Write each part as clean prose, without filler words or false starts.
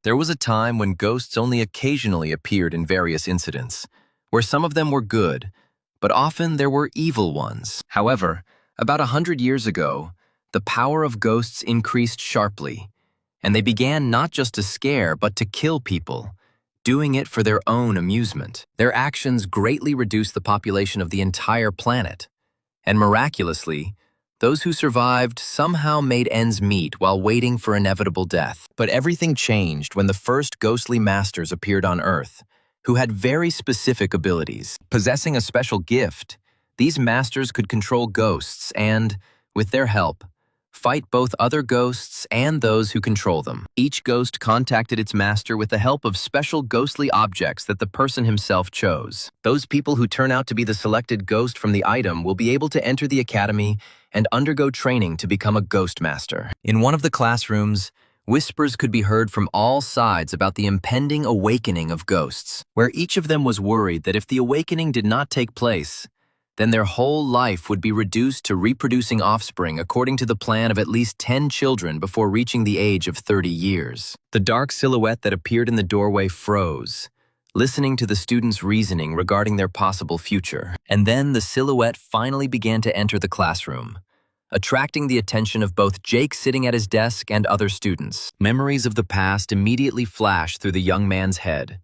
There was a time when ghosts only occasionally appeared in various incidents, where some of them were good, but often there were evil ones. However, about 100 years ago, the power of ghosts increased sharply, and they began not just to scare but to kill people, doing it for their own amusement. Their actions greatly reduced the population of the entire planet, and miraculously, those who survived somehow made ends meet while waiting for inevitable death. But everything changed when the first ghostly masters appeared on Earth, who had very specific abilities. Possessing a special gift, these masters could control ghosts and, with their help, fight both other ghosts and those who control them. Each ghost contacted its master with the help of special ghostly objects that the person himself chose. Those people who turn out to be the selected ghost from the item will be able to enter the academy and undergo training to become a ghost master. In one of the classrooms, whispers could be heard from all sides about the impending awakening of ghosts, where each of them was worried that if the awakening did not take place, then their whole life would be reduced to reproducing offspring according to the plan of at least 10 children before reaching the age of 30 years. The dark silhouette that appeared in the doorway froze, listening to the students' reasoning regarding their possible future. And then the silhouette finally began to enter the classroom, attracting the attention of both Jake sitting at his desk and other students. Memories of the past immediately flashed through the young man's head,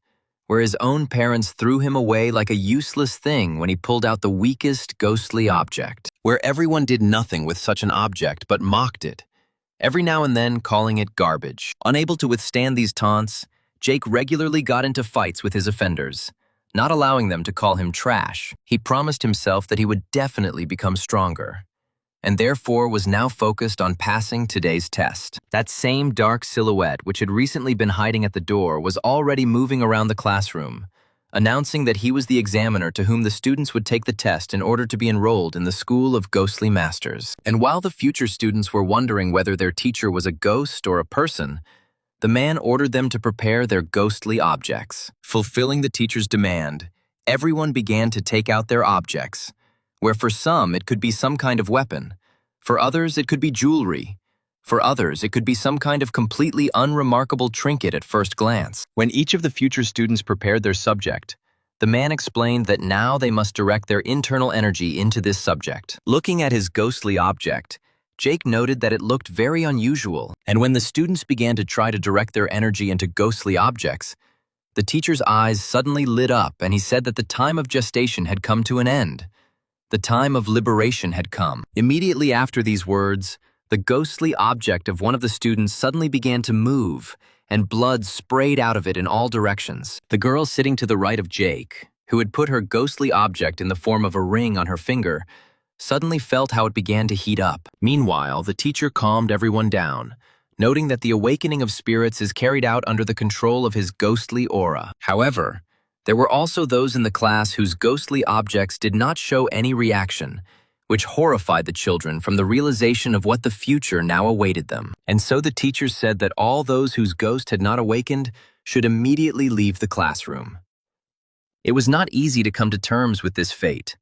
where his own parents threw him away like a useless thing when he pulled out the weakest ghostly object, where everyone did nothing with such an object but mocked it, every now and then calling it garbage. Unable to withstand these taunts, Jake regularly got into fights with his offenders, not allowing them to call him trash. He promised himself that he would definitely become stronger, and therefore was now focused on passing today's test. That same dark silhouette, which had recently been hiding at the door, was already moving around the classroom, announcing that he was the examiner to whom the students would take the test in order to be enrolled in the School of Ghostly Masters. And while the future students were wondering whether their teacher was a ghost or a person, the man ordered them to prepare their ghostly objects. Fulfilling the teacher's demand, everyone began to take out their objects, where for some it could be some kind of weapon, for others it could be jewelry, for others it could be some kind of completely unremarkable trinket at first glance. When each of the future students prepared their subject, the man explained that now they must direct their internal energy into this subject. Looking at his ghostly object, Jake noted that it looked very unusual, and when the students began to try to direct their energy into ghostly objects, the teacher's eyes suddenly lit up and he said that the time of gestation had come to an end. The time of liberation had come. Immediately after these words, the ghostly object of one of the students suddenly began to move, and blood sprayed out of it in all directions. The girl sitting to the right of Jake, who had put her ghostly object in the form of a ring on her finger, suddenly felt how it began to heat up. Meanwhile, the teacher calmed everyone down, noting that the awakening of spirits is carried out under the control of his ghostly aura. However, there were also those in the class whose ghostly objects did not show any reaction, which horrified the children from the realization of what the future now awaited them. And so the teachers said that all those whose ghost had not awakened should immediately leave the classroom. It was not easy to come to terms with this fate,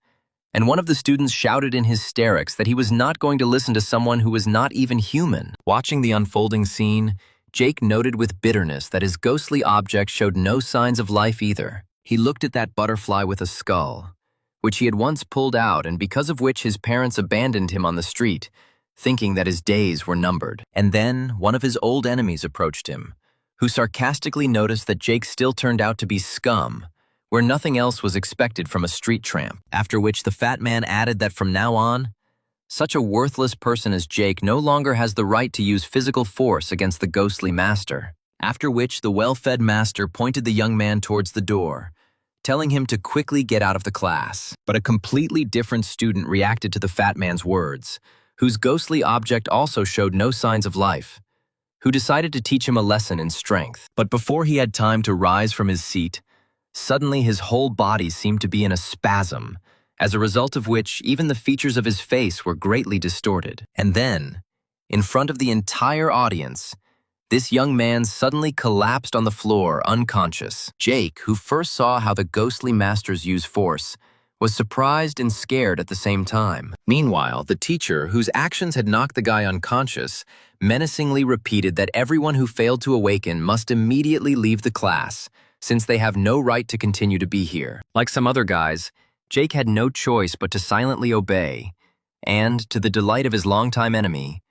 and one of the students shouted in hysterics that he was not going to listen to someone who was not even human. Watching the unfolding scene, Jake noted with bitterness that his ghostly object showed no signs of life either. He looked at that butterfly with a skull, which he had once pulled out and because of which his parents abandoned him on the street, thinking that his days were numbered. And then one of his old enemies approached him, who sarcastically noticed that Jake still turned out to be scum, where nothing else was expected from a street tramp. After which the fat man added that from now on, such a worthless person as Jake no longer has the right to use physical force against the ghostly master. After which the well-fed master pointed the young man towards the door, telling him to quickly get out of the class. But a completely different student reacted to the fat man's words, whose ghostly object also showed no signs of life, who decided to teach him a lesson in strength. But before he had time to rise from his seat, suddenly his whole body seemed to be in a spasm, as a result of which even the features of his face were greatly distorted. And then, in front of the entire audience, this young man suddenly collapsed on the floor, unconscious. Jake, who first saw how the ghostly masters use force, was surprised and scared at the same time. Meanwhile, the teacher, whose actions had knocked the guy unconscious, menacingly repeated that everyone who failed to awaken must immediately leave the class, since they have no right to continue to be here. Like some other guys, Jake had no choice but to silently obey, and, to the delight of his longtime enemy,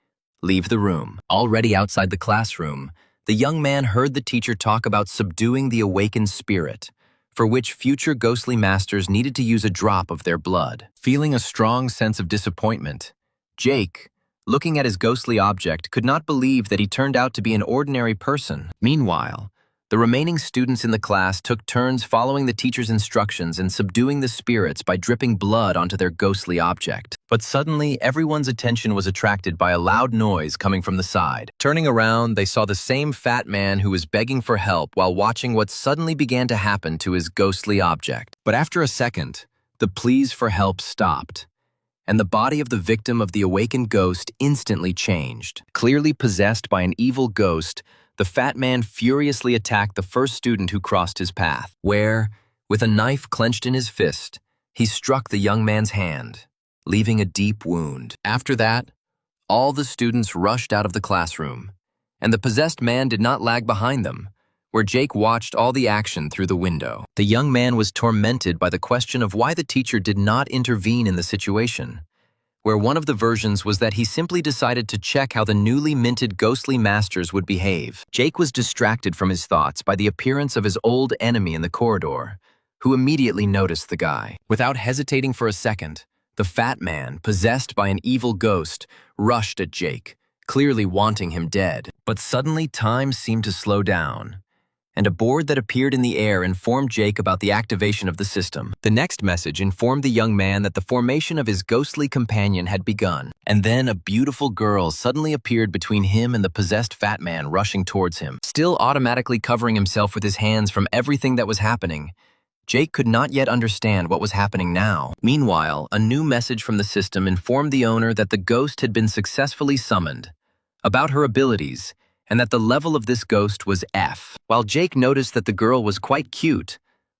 leave the room. Already outside the classroom, the young man heard the teacher talk about subduing the awakened spirit, for which future ghostly masters needed to use a drop of their blood. Feeling a strong sense of disappointment, Jake, looking at his ghostly object, could not believe that he turned out to be an ordinary person. Meanwhile, the remaining students in the class took turns following the teacher's instructions and subduing the spirits by dripping blood onto their ghostly object. But suddenly, everyone's attention was attracted by a loud noise coming from the side. Turning around, they saw the same fat man who was begging for help while watching what suddenly began to happen to his ghostly object. But after a second, the pleas for help stopped, and the body of the victim of the awakened ghost instantly changed. Clearly possessed by an evil ghost, the fat man furiously attacked the first student who crossed his path, where, with a knife clenched in his fist, he struck the young man's hand, leaving a deep wound. After that, all the students rushed out of the classroom, and the possessed man did not lag behind them, where Jake watched all the action through the window. The young man was tormented by the question of why the teacher did not intervene in the situation, where one of the versions was that he simply decided to check how the newly minted ghostly masters would behave. Jake was distracted from his thoughts by the appearance of his old enemy in the corridor, who immediately noticed the guy. Without hesitating for a second, the fat man, possessed by an evil ghost, rushed at Jake, clearly wanting him dead. But suddenly time seemed to slow down, and a board that appeared in the air informed Jake about the activation of the system. The next message informed the young man that the formation of his ghostly companion had begun. And then a beautiful girl suddenly appeared between him and the possessed fat man rushing towards him. Still automatically covering himself with his hands from everything that was happening, Jake could not yet understand what was happening now. Meanwhile, a new message from the system informed the owner that the ghost had been successfully summoned, about her abilities, and that the level of this ghost was F. While Jake noticed that the girl was quite cute,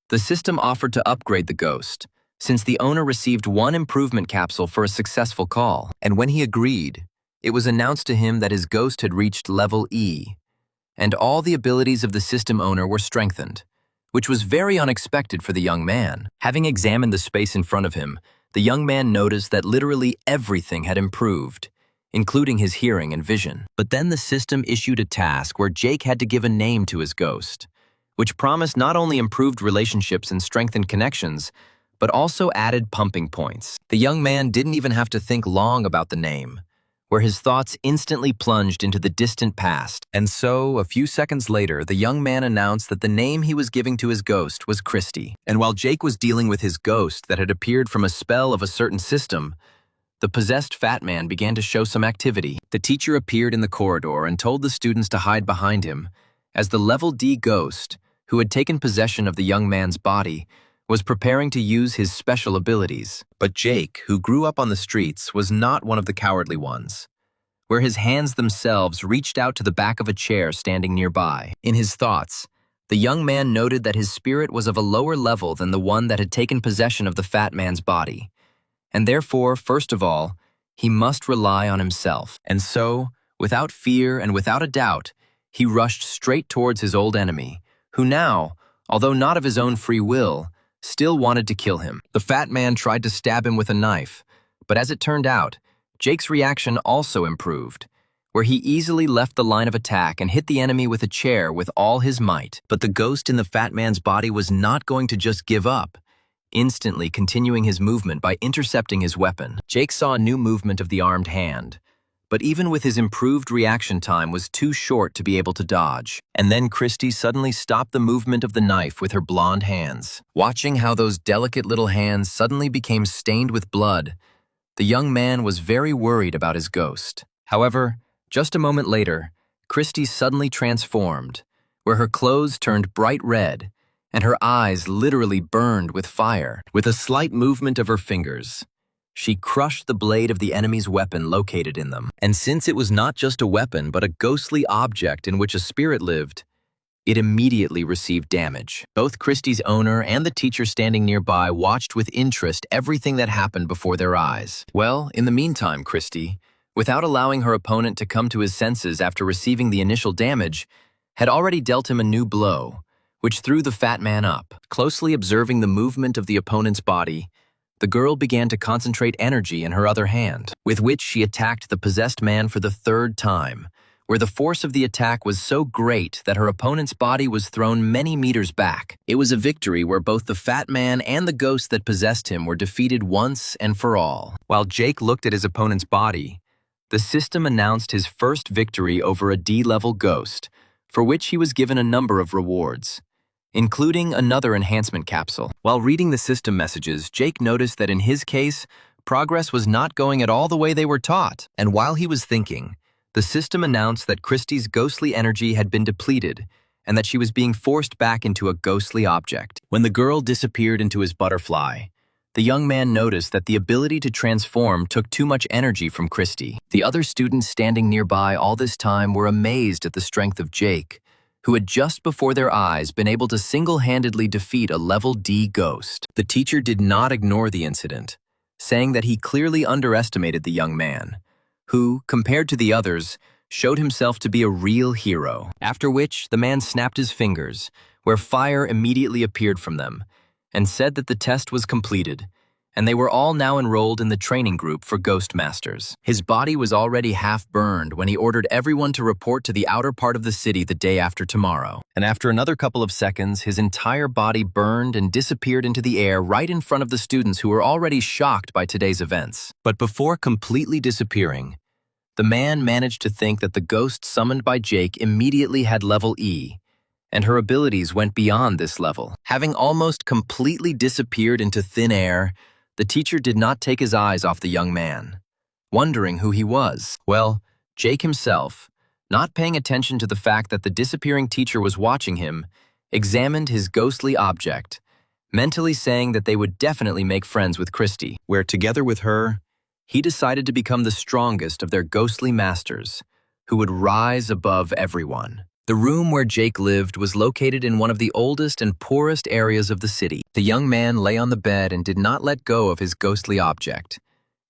the system offered to upgrade the ghost, since the owner received one improvement capsule for a successful call. And when he agreed, it was announced to him that his ghost had reached level E, and all the abilities of the system owner were strengthened, which was very unexpected for the young man. Having examined the space in front of him, the young man noticed that literally everything had improved, including his hearing and vision. But then the system issued a task where Jake had to give a name to his ghost, which promised not only improved relationships and strengthened connections, but also added pumping points. The young man didn't even have to think long about the name, where his thoughts instantly plunged into the distant past. And so, a few seconds later, the young man announced that the name he was giving to his ghost was Christy. And while Jake was dealing with his ghost that had appeared from a spell of a certain system, the possessed fat man began to show some activity. The teacher appeared in the corridor and told the students to hide behind him, as the level D ghost, who had taken possession of the young man's body, was preparing to use his special abilities. But Jake, who grew up on the streets, was not one of the cowardly ones, where his hands themselves reached out to the back of a chair standing nearby. In his thoughts, the young man noted that his spirit was of a lower level than the one that had taken possession of the fat man's body, and therefore, first of all, he must rely on himself. And so, without fear and without a doubt, he rushed straight towards his old enemy, who now, although not of his own free will, still wanted to kill him. The fat man tried to stab him with a knife, but as it turned out, Jake's reaction also improved, where he easily left the line of attack and hit the enemy with a chair with all his might. But the ghost in the fat man's body was not going to just give up, instantly continuing his movement by intercepting his weapon. Jake saw a new movement of the armed hand, but even with his improved reaction time was too short to be able to dodge. And then Christy suddenly stopped the movement of the knife with her blonde hands. Watching how those delicate little hands suddenly became stained with blood, the young man was very worried about his ghost. However, just a moment later, Christy suddenly transformed, where her clothes turned bright red, and her eyes literally burned with fire. With a slight movement of her fingers, she crushed the blade of the enemy's weapon located in them. And since it was not just a weapon but a ghostly object in which a spirit lived, it immediately received damage. Both Christie's owner and the teacher standing nearby watched with interest everything that happened before their eyes. Well, in the meantime, Christie, without allowing her opponent to come to his senses after receiving the initial damage, had already dealt him a new blow, which threw the fat man up. Closely observing the movement of the opponent's body, the girl began to concentrate energy in her other hand, with which she attacked the possessed man for the third time, where the force of the attack was so great that her opponent's body was thrown many meters back. It was a victory where both the fat man and the ghost that possessed him were defeated once and for all. While Jake looked at his opponent's body, the system announced his first victory over a D-level ghost, for which he was given a number of rewards, including another enhancement capsule. While reading the system messages, Jake noticed that in his case, progress was not going at all the way they were taught. And while he was thinking, the system announced that Christie's ghostly energy had been depleted and that she was being forced back into a ghostly object. When the girl disappeared into his butterfly, the young man noticed that the ability to transform took too much energy from Christie. The other students standing nearby all this time were amazed at the strength of Jake, who had just before their eyes been able to single-handedly defeat a level D ghost. The teacher did not ignore the incident, saying that he clearly underestimated the young man, who, compared to the others, showed himself to be a real hero. After which, the man snapped his fingers, where fire immediately appeared from them, and said that the test was completed, and they were all now enrolled in the training group for Ghost Masters. His body was already half burned when he ordered everyone to report to the outer part of the city the day after tomorrow. And after another couple of seconds, his entire body burned and disappeared into the air right in front of the students who were already shocked by today's events. But before completely disappearing, the man managed to think that the ghost summoned by Jake immediately had level E, and her abilities went beyond this level. Having almost completely disappeared into thin air, the teacher did not take his eyes off the young man, wondering who he was. Well, Jake himself, not paying attention to the fact that the disappearing teacher was watching him, examined his ghostly object, mentally saying that they would definitely make friends with Christie, where together with her, he decided to become the strongest of their ghostly masters, who would rise above everyone. The room where Jake lived was located in one of the oldest and poorest areas of the city. The young man lay on the bed and did not let go of his ghostly object,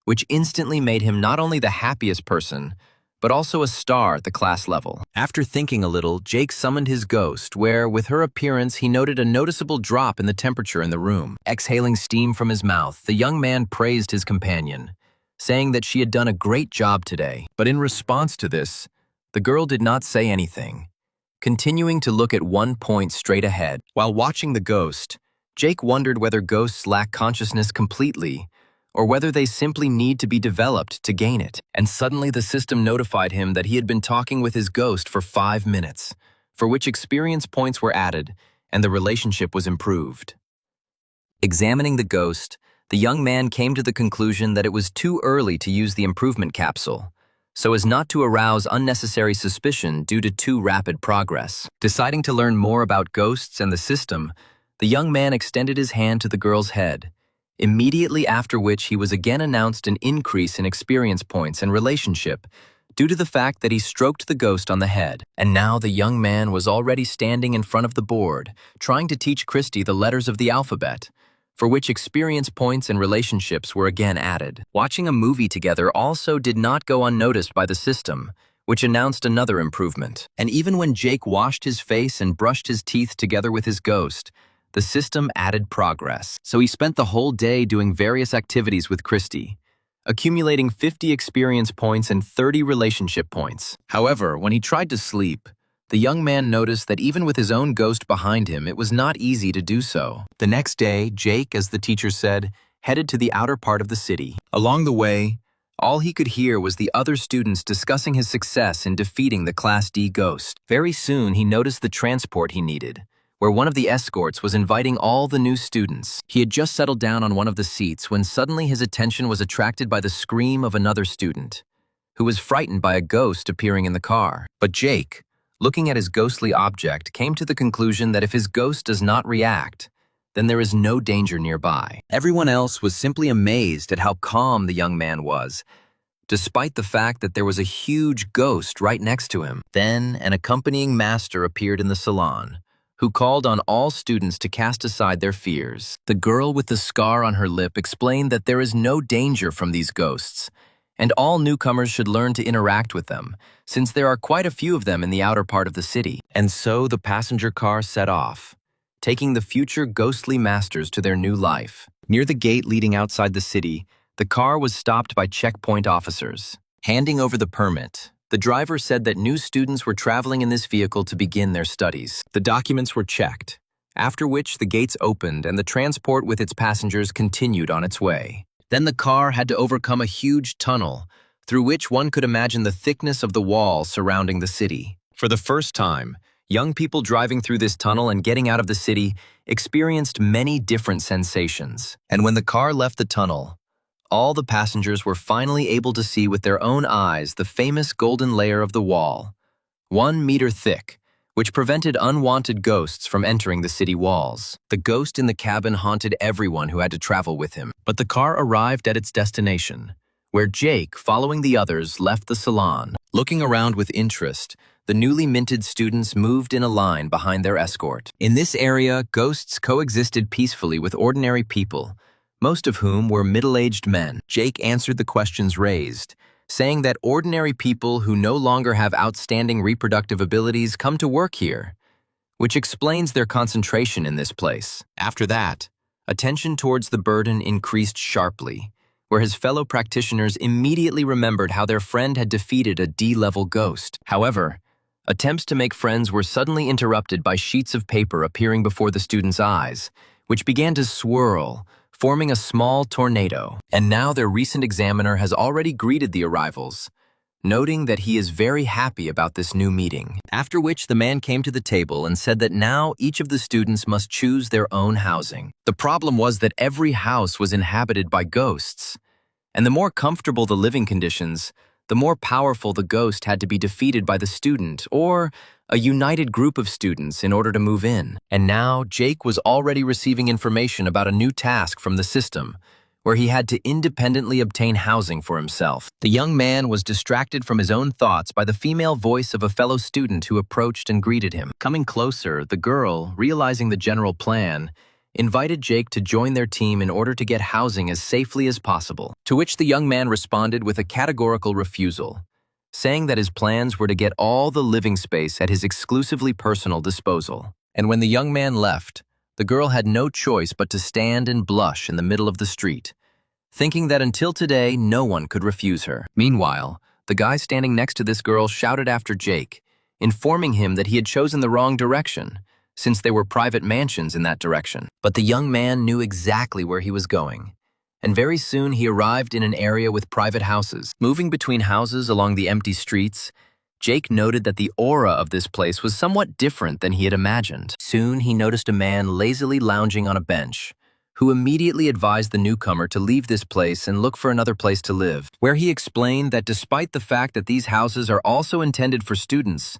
which instantly made him not only the happiest person, but also a star at the class level. After thinking a little, Jake summoned his ghost, where, with her appearance, he noted a noticeable drop in the temperature in the room. Exhaling steam from his mouth, the young man praised his companion, saying that she had done a great job today. But in response to this, the girl did not say anything, continuing to look at one point straight ahead. While watching the ghost, Jake wondered whether ghosts lack consciousness completely, or whether they simply need to be developed to gain it. And suddenly the system notified him that he had been talking with his ghost for 5 minutes, for which experience points were added, and the relationship was improved. Examining the ghost, the young man came to the conclusion that it was too early to use the improvement capsule, so as not to arouse unnecessary suspicion due to too rapid progress. Deciding to learn more about ghosts and the system, the young man extended his hand to the girl's head, immediately after which he was again announced an increase in experience points and relationship due to the fact that he stroked the ghost on the head. And now the young man was already standing in front of the board, trying to teach Christie the letters of the alphabet, for which experience points and relationships were again added. Watching a movie together also did not go unnoticed by the system, which announced another improvement. And even when Jake washed his face and brushed his teeth together with his ghost, the system added progress. So he spent the whole day doing various activities with Christie, accumulating 50 experience points and 30 relationship points. However, when he tried to sleep, the young man noticed that even with his own ghost behind him, it was not easy to do so. The next day, Jake, as the teacher said, headed to the outer part of the city. Along the way, all he could hear was the other students discussing his success in defeating the Class D ghost. Very soon, he noticed the transport he needed, where one of the escorts was inviting all the new students. He had just settled down on one of the seats when suddenly his attention was attracted by the scream of another student, who was frightened by a ghost appearing in the car. But Jake, looking at his ghostly object, came to the conclusion that if his ghost does not react, then there is no danger nearby. Everyone else was simply amazed at how calm the young man was, despite the fact that there was a huge ghost right next to him. Then, an accompanying master appeared in the salon, who called on all students to cast aside their fears. The girl with the scar on her lip explained that there is no danger from these ghosts, and all newcomers should learn to interact with them, since there are quite a few of them in the outer part of the city. And so the passenger car set off, taking the future ghostly masters to their new life. Near the gate leading outside the city, the car was stopped by checkpoint officers. Handing over the permit, the driver said that new students were traveling in this vehicle to begin their studies. The documents were checked, after which the gates opened and the transport with its passengers continued on its way. Then the car had to overcome a huge tunnel, through which one could imagine the thickness of the wall surrounding the city. For the first time, young people driving through this tunnel and getting out of the city experienced many different sensations. And when the car left the tunnel, all the passengers were finally able to see with their own eyes the famous golden layer of the wall, 1 meter thick, which prevented unwanted ghosts from entering the city walls. The ghost in the cabin haunted everyone who had to travel with him. But the car arrived at its destination, where Jake, following the others, left the salon. Looking around with interest, the newly minted students moved in a line behind their escort. In this area, ghosts coexisted peacefully with ordinary people, most of whom were middle-aged men. Jake answered the questions raised, saying that ordinary people who no longer have outstanding reproductive abilities come to work here, which explains their concentration in this place. After that, attention towards the burden increased sharply, where his fellow practitioners immediately remembered how their friend had defeated a D-level ghost. However, attempts to make friends were suddenly interrupted by sheets of paper appearing before the students' eyes, which began to swirl, forming a small tornado. And now their recent examiner has already greeted the arrivals, noting that he is very happy about this new meeting. After which the man came to the table and said that now each of the students must choose their own housing. The problem was that every house was inhabited by ghosts, and the more comfortable the living conditions, the more powerful the ghost had to be defeated by the student or a united group of students in order to move in. And now Jake was already receiving information about a new task from the system, where he had to independently obtain housing for himself. The young man was distracted from his own thoughts by the female voice of a fellow student who approached and greeted him. Coming closer, the girl, realizing the general plan, invited Jake to join their team in order to get housing as safely as possible, to which the young man responded with a categorical refusal, saying that his plans were to get all the living space at his exclusively personal disposal. And when the young man left, the girl had no choice but to stand and blush in the middle of the street, thinking that until today no one could refuse her. Meanwhile, the guy standing next to this girl shouted after Jake, informing him that he had chosen the wrong direction, since there were private mansions in that direction. But the young man knew exactly where he was going, and very soon he arrived in an area with private houses. Moving between houses along the empty streets, Jake noted that the aura of this place was somewhat different than he had imagined. Soon he noticed a man lazily lounging on a bench, who immediately advised the newcomer to leave this place and look for another place to live, where he explained that despite the fact that these houses are also intended for students,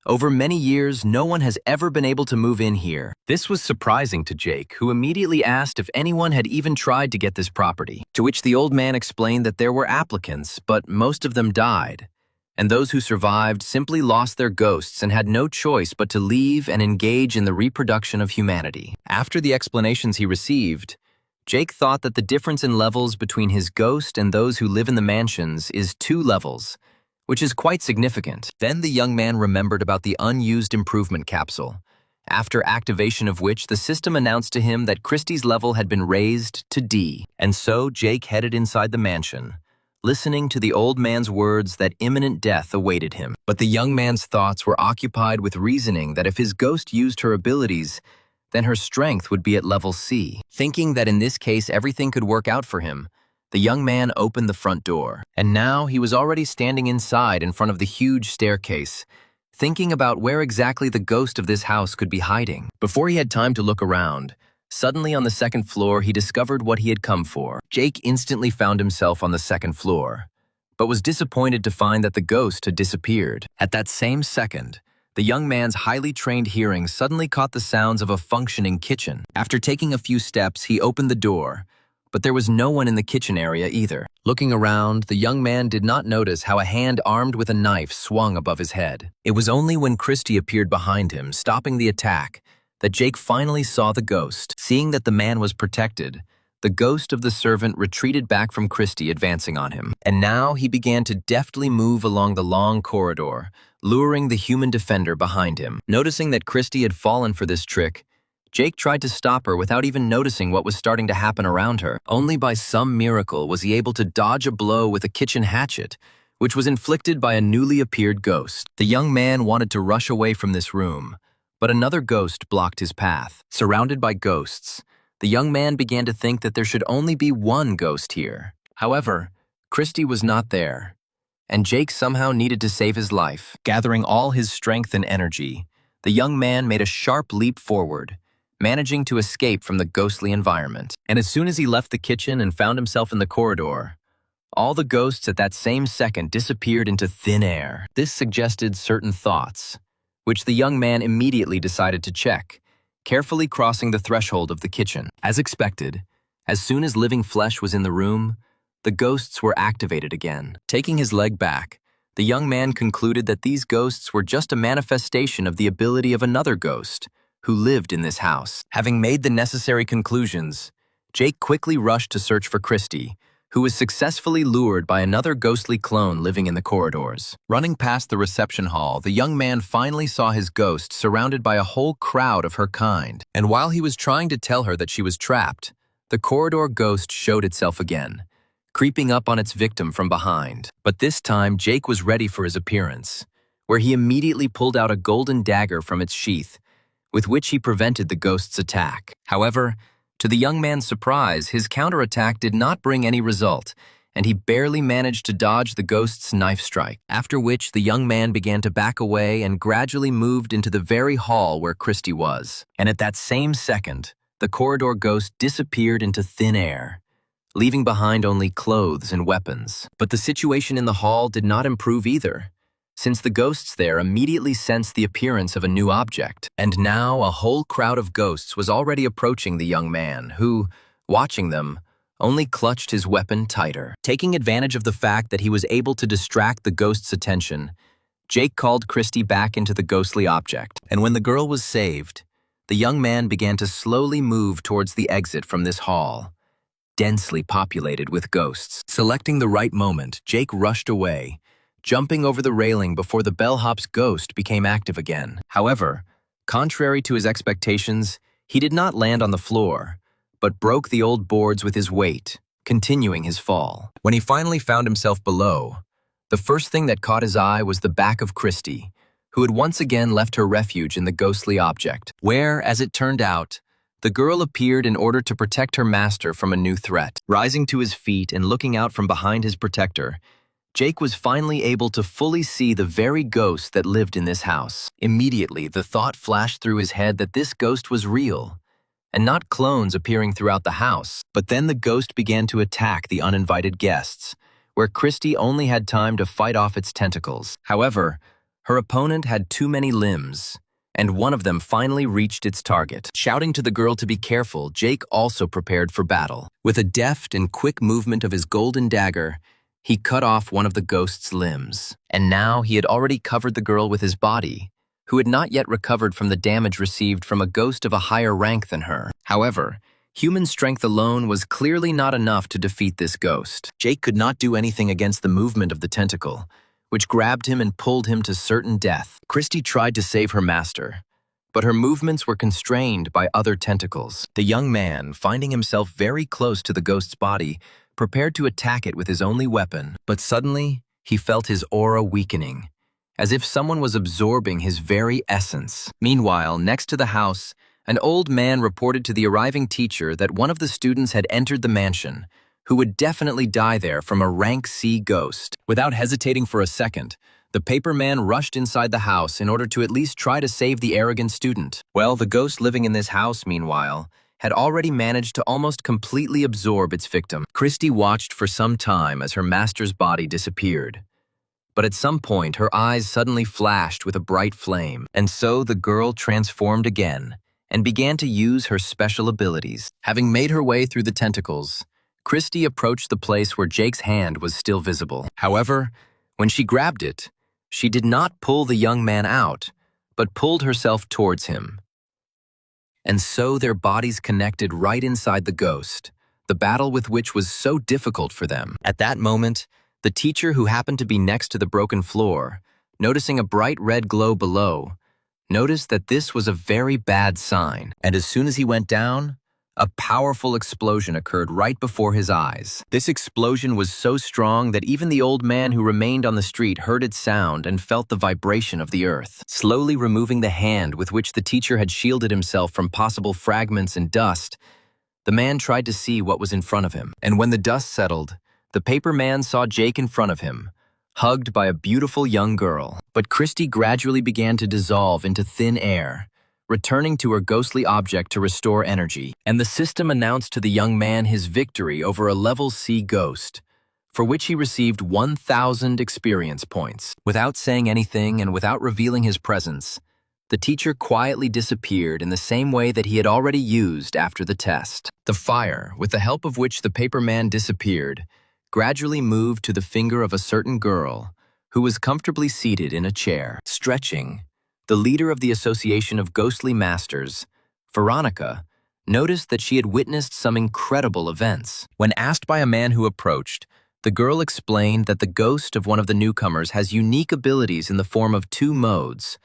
over many years, no one has ever been able to move in here. This was surprising to Jake, who immediately asked if anyone had even tried to get this property, to which the old man explained that there were applicants, but most of them died, and those who survived simply lost their ghosts and had no choice but to leave and engage in the reproduction of humanity. After the explanations he received, Jake thought that the difference in levels between his ghost and those who live in the mansions is 2 levels, which is quite significant. Then the young man remembered about the unused improvement capsule, after activation of which the system announced to him that Christie's level had been raised to D. And so Jake headed inside the mansion, listening to the old man's words that imminent death awaited him. But the young man's thoughts were occupied with reasoning that if his ghost used her abilities, then her strength would be at level C. Thinking that in this case everything could work out for him, the young man opened the front door, and now he was already standing inside in front of the huge staircase, thinking about where exactly the ghost of this house could be hiding. Before he had time to look around, suddenly on the second floor he discovered what he had come for. Jake instantly found himself on the second floor, but was disappointed to find that the ghost had disappeared. At that same second, the young man's highly trained hearing suddenly caught the sounds of a functioning kitchen. After taking a few steps, he opened the door, But there was no one in the kitchen area either. Looking around, the young man did not notice how a hand armed with a knife swung above his head. It was only when Christy appeared behind him, stopping the attack, that Jake finally saw the ghost. Seeing that the man was protected, the ghost of the servant retreated back from Christy, advancing on him. And now he began to deftly move along the long corridor, luring the human defender behind him. Noticing that Christy had fallen for this trick, Jake tried to stop her without even noticing what was starting to happen around her. Only by some miracle was he able to dodge a blow with a kitchen hatchet, which was inflicted by a newly appeared ghost. The young man wanted to rush away from this room, but another ghost blocked his path. Surrounded by ghosts, the young man began to think that there should only be one ghost here. However, Christy was not there, and Jake somehow needed to save his life. Gathering all his strength and energy, the young man made a sharp leap forward, managing to escape from the ghostly environment. And as soon as he left the kitchen and found himself in the corridor, all the ghosts at that same second disappeared into thin air. This suggested certain thoughts, which the young man immediately decided to check, carefully crossing the threshold of the kitchen. As expected, as soon as living flesh was in the room, the ghosts were activated again. Taking his leg back, the young man concluded that these ghosts were just a manifestation of the ability of another ghost who lived in this house. Having made the necessary conclusions, Jake quickly rushed to search for Christy, who was successfully lured by another ghostly clone living in the corridors. Running past the reception hall, the young man finally saw his ghost surrounded by a whole crowd of her kind. And while he was trying to tell her that she was trapped, the corridor ghost showed itself again, creeping up on its victim from behind. But this time, Jake was ready for his appearance, where he immediately pulled out a golden dagger from its sheath, with which he prevented the ghost's attack. However, to the young man's surprise, his counterattack did not bring any result, and he barely managed to dodge the ghost's knife strike, after which the young man began to back away and gradually moved into the very hall where Christy was. And at that same second, the corridor ghost disappeared into thin air, leaving behind only clothes and weapons. But the situation in the hall did not improve either, since the ghosts there immediately sensed the appearance of a new object. And now a whole crowd of ghosts was already approaching the young man, who, watching them, only clutched his weapon tighter. Taking advantage of the fact that he was able to distract the ghost's attention, Jake called Christy back into the ghostly object. And when the girl was saved, the young man began to slowly move towards the exit from this hall, densely populated with ghosts. Selecting the right moment, Jake rushed away, jumping over the railing before the bellhop's ghost became active again. However, contrary to his expectations, he did not land on the floor, but broke the old boards with his weight, continuing his fall. When he finally found himself below, the first thing that caught his eye was the back of Christy, who had once again left her refuge in the ghostly object, where, as it turned out, the girl appeared in order to protect her master from a new threat. Rising to his feet and looking out from behind his protector, Jake was finally able to fully see the very ghost that lived in this house. Immediately, the thought flashed through his head that this ghost was real, and not clones appearing throughout the house. But then the ghost began to attack the uninvited guests, where Christy only had time to fight off its tentacles. However, her opponent had too many limbs, and one of them finally reached its target. Shouting to the girl to be careful, Jake also prepared for battle. With a deft and quick movement of his golden dagger, he cut off one of the ghost's limbs. And now he had already covered the girl with his body, who had not yet recovered from the damage received from a ghost of a higher rank than her. However, human strength alone was clearly not enough to defeat this ghost. Jake could not do anything against the movement of the tentacle, which grabbed him and pulled him to certain death. Christy tried to save her master, but her movements were constrained by other tentacles. The young man, finding himself very close to the ghost's body, prepared to attack it with his only weapon, but suddenly he felt his aura weakening, as if someone was absorbing his very essence. Meanwhile, next to the house, an old man reported to the arriving teacher that one of the students had entered the mansion, who would definitely die there from a rank C ghost. Without hesitating for a second, the paper man rushed inside the house in order to at least try to save the arrogant student. Well, the ghost living in this house, meanwhile, had already managed to almost completely absorb its victim. Christy watched for some time as her master's body disappeared. But at some point, her eyes suddenly flashed with a bright flame, and so the girl transformed again and began to use her special abilities. Having made her way through the tentacles, Christy approached the place where Jake's hand was still visible. However, when she grabbed it, she did not pull the young man out, but pulled herself towards him. And so their bodies connected right inside the ghost, the battle with which was so difficult for them. At that moment, the teacher, who happened to be next to the broken floor, noticing a bright red glow below, noticed that this was a very bad sign, and as soon as he went down, a powerful explosion occurred right before his eyes. This explosion was so strong that even the old man who remained on the street heard its sound and felt the vibration of the earth. Slowly removing the hand with which the teacher had shielded himself from possible fragments and dust, the man tried to see what was in front of him. And when the dust settled, the paper man saw Jake in front of him, hugged by a beautiful young girl. But Christy gradually began to dissolve into thin air, returning to her ghostly object to restore energy, and the system announced to the young man his victory over a level C ghost, for which he received 1,000 experience points. Without saying anything and without revealing his presence, the teacher quietly disappeared in the same way that he had already used after the test. The fire, with the help of which the paper man disappeared, gradually moved to the finger of a certain girl who was comfortably seated in a chair. Stretching, the leader of the Association of Ghostly Masters, Veronica, noticed that she had witnessed some incredible events. When asked by a man who approached, the girl explained that the ghost of one of the newcomers has unique abilities in the form of 2 modes,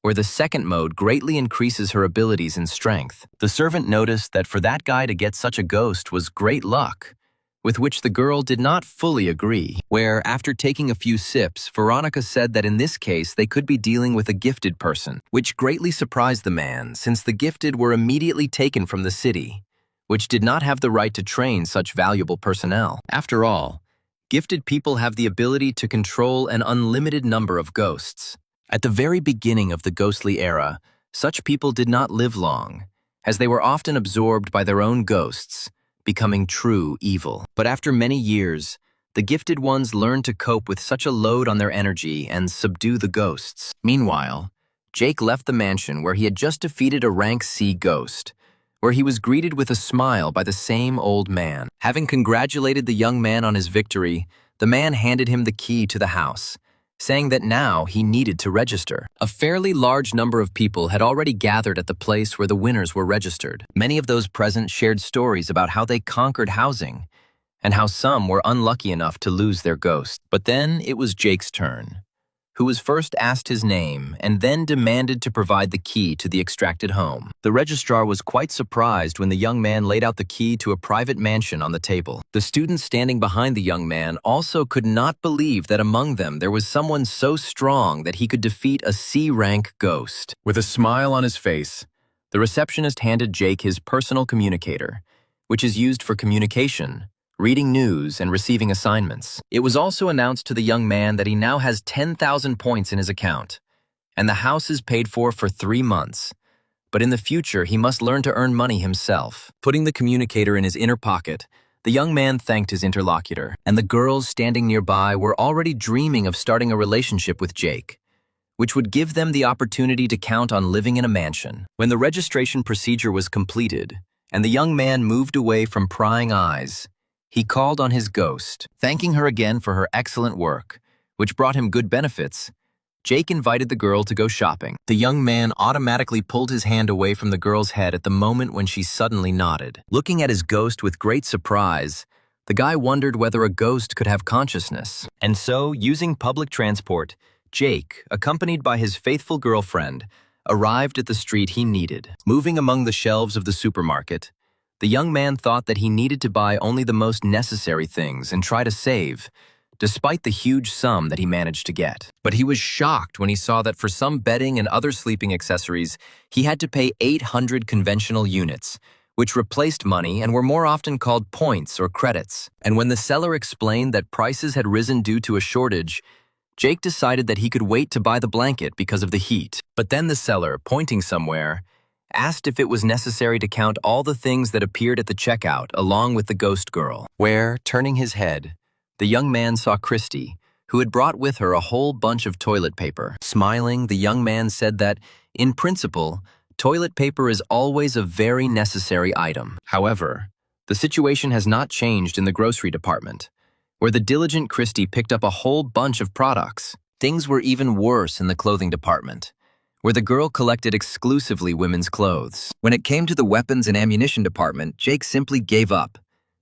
where the second mode greatly increases her abilities and strength. The servant noticed that for that guy to get such a ghost was great luck, with which the girl did not fully agree, where, after taking a few sips, Veronica said that in this case they could be dealing with a gifted person, which greatly surprised the man since the gifted were immediately taken from the city, which did not have the right to train such valuable personnel. After all, gifted people have the ability to control an unlimited number of ghosts. At the very beginning of the ghostly era, such people did not live long, as they were often absorbed by their own ghosts, becoming true evil. But after many years, the gifted ones learned to cope with such a load on their energy and subdue the ghosts. Meanwhile, Jake left the mansion where he had just defeated a rank C ghost, where he was greeted with a smile by the same old man. Having congratulated the young man on his victory, the man handed him the key to the house, saying that now he needed to register. A fairly large number of people had already gathered at the place where the winners were registered. Many of those present shared stories about how they conquered housing, and how some were unlucky enough to lose their ghost. But then it was Jake's turn, who was first asked his name and then demanded to provide the key to the extracted home. The registrar was quite surprised when the young man laid out the key to a private mansion on the table. The students standing behind the young man also could not believe that among them there was someone so strong that he could defeat a C-rank ghost. With a smile on his face, the receptionist handed Jake his personal communicator, which is used for communication, reading news, and receiving assignments. It was also announced to the young man that he now has 10,000 points in his account, and the house is paid for 3 months. But in the future, he must learn to earn money himself. Putting the communicator in his inner pocket, the young man thanked his interlocutor, and the girls standing nearby were already dreaming of starting a relationship with Jake, which would give them the opportunity to count on living in a mansion. When the registration procedure was completed, and the young man moved away from prying eyes, he called on his ghost. Thanking her again for her excellent work, which brought him good benefits, Jake invited the girl to go shopping. The young man automatically pulled his hand away from the girl's head at the moment when she suddenly nodded. Looking at his ghost with great surprise, the guy wondered whether a ghost could have consciousness. And so, using public transport, Jake, accompanied by his faithful girlfriend, arrived at the street he needed. Moving among the shelves of the supermarket, the young man thought that he needed to buy only the most necessary things and try to save, despite the huge sum that he managed to get. But he was shocked when he saw that for some bedding and other sleeping accessories, he had to pay 800 conventional units, which replaced money and were more often called points or credits. And when the seller explained that prices had risen due to a shortage, Jake decided that he could wait to buy the blanket because of the heat. But then the seller, pointing somewhere, asked if it was necessary to count all the things that appeared at the checkout along with the ghost girl, where, turning his head, the young man saw Christy, who had brought with her a whole bunch of toilet paper. Smiling, the young man said that, in principle, toilet paper is always a very necessary item. However, The situation has not changed in the grocery department, where the diligent Christie picked up a whole bunch of products. Things were even worse in the clothing department, where the girl collected exclusively women's clothes. When it came to the weapons and ammunition department, Jake simply gave up,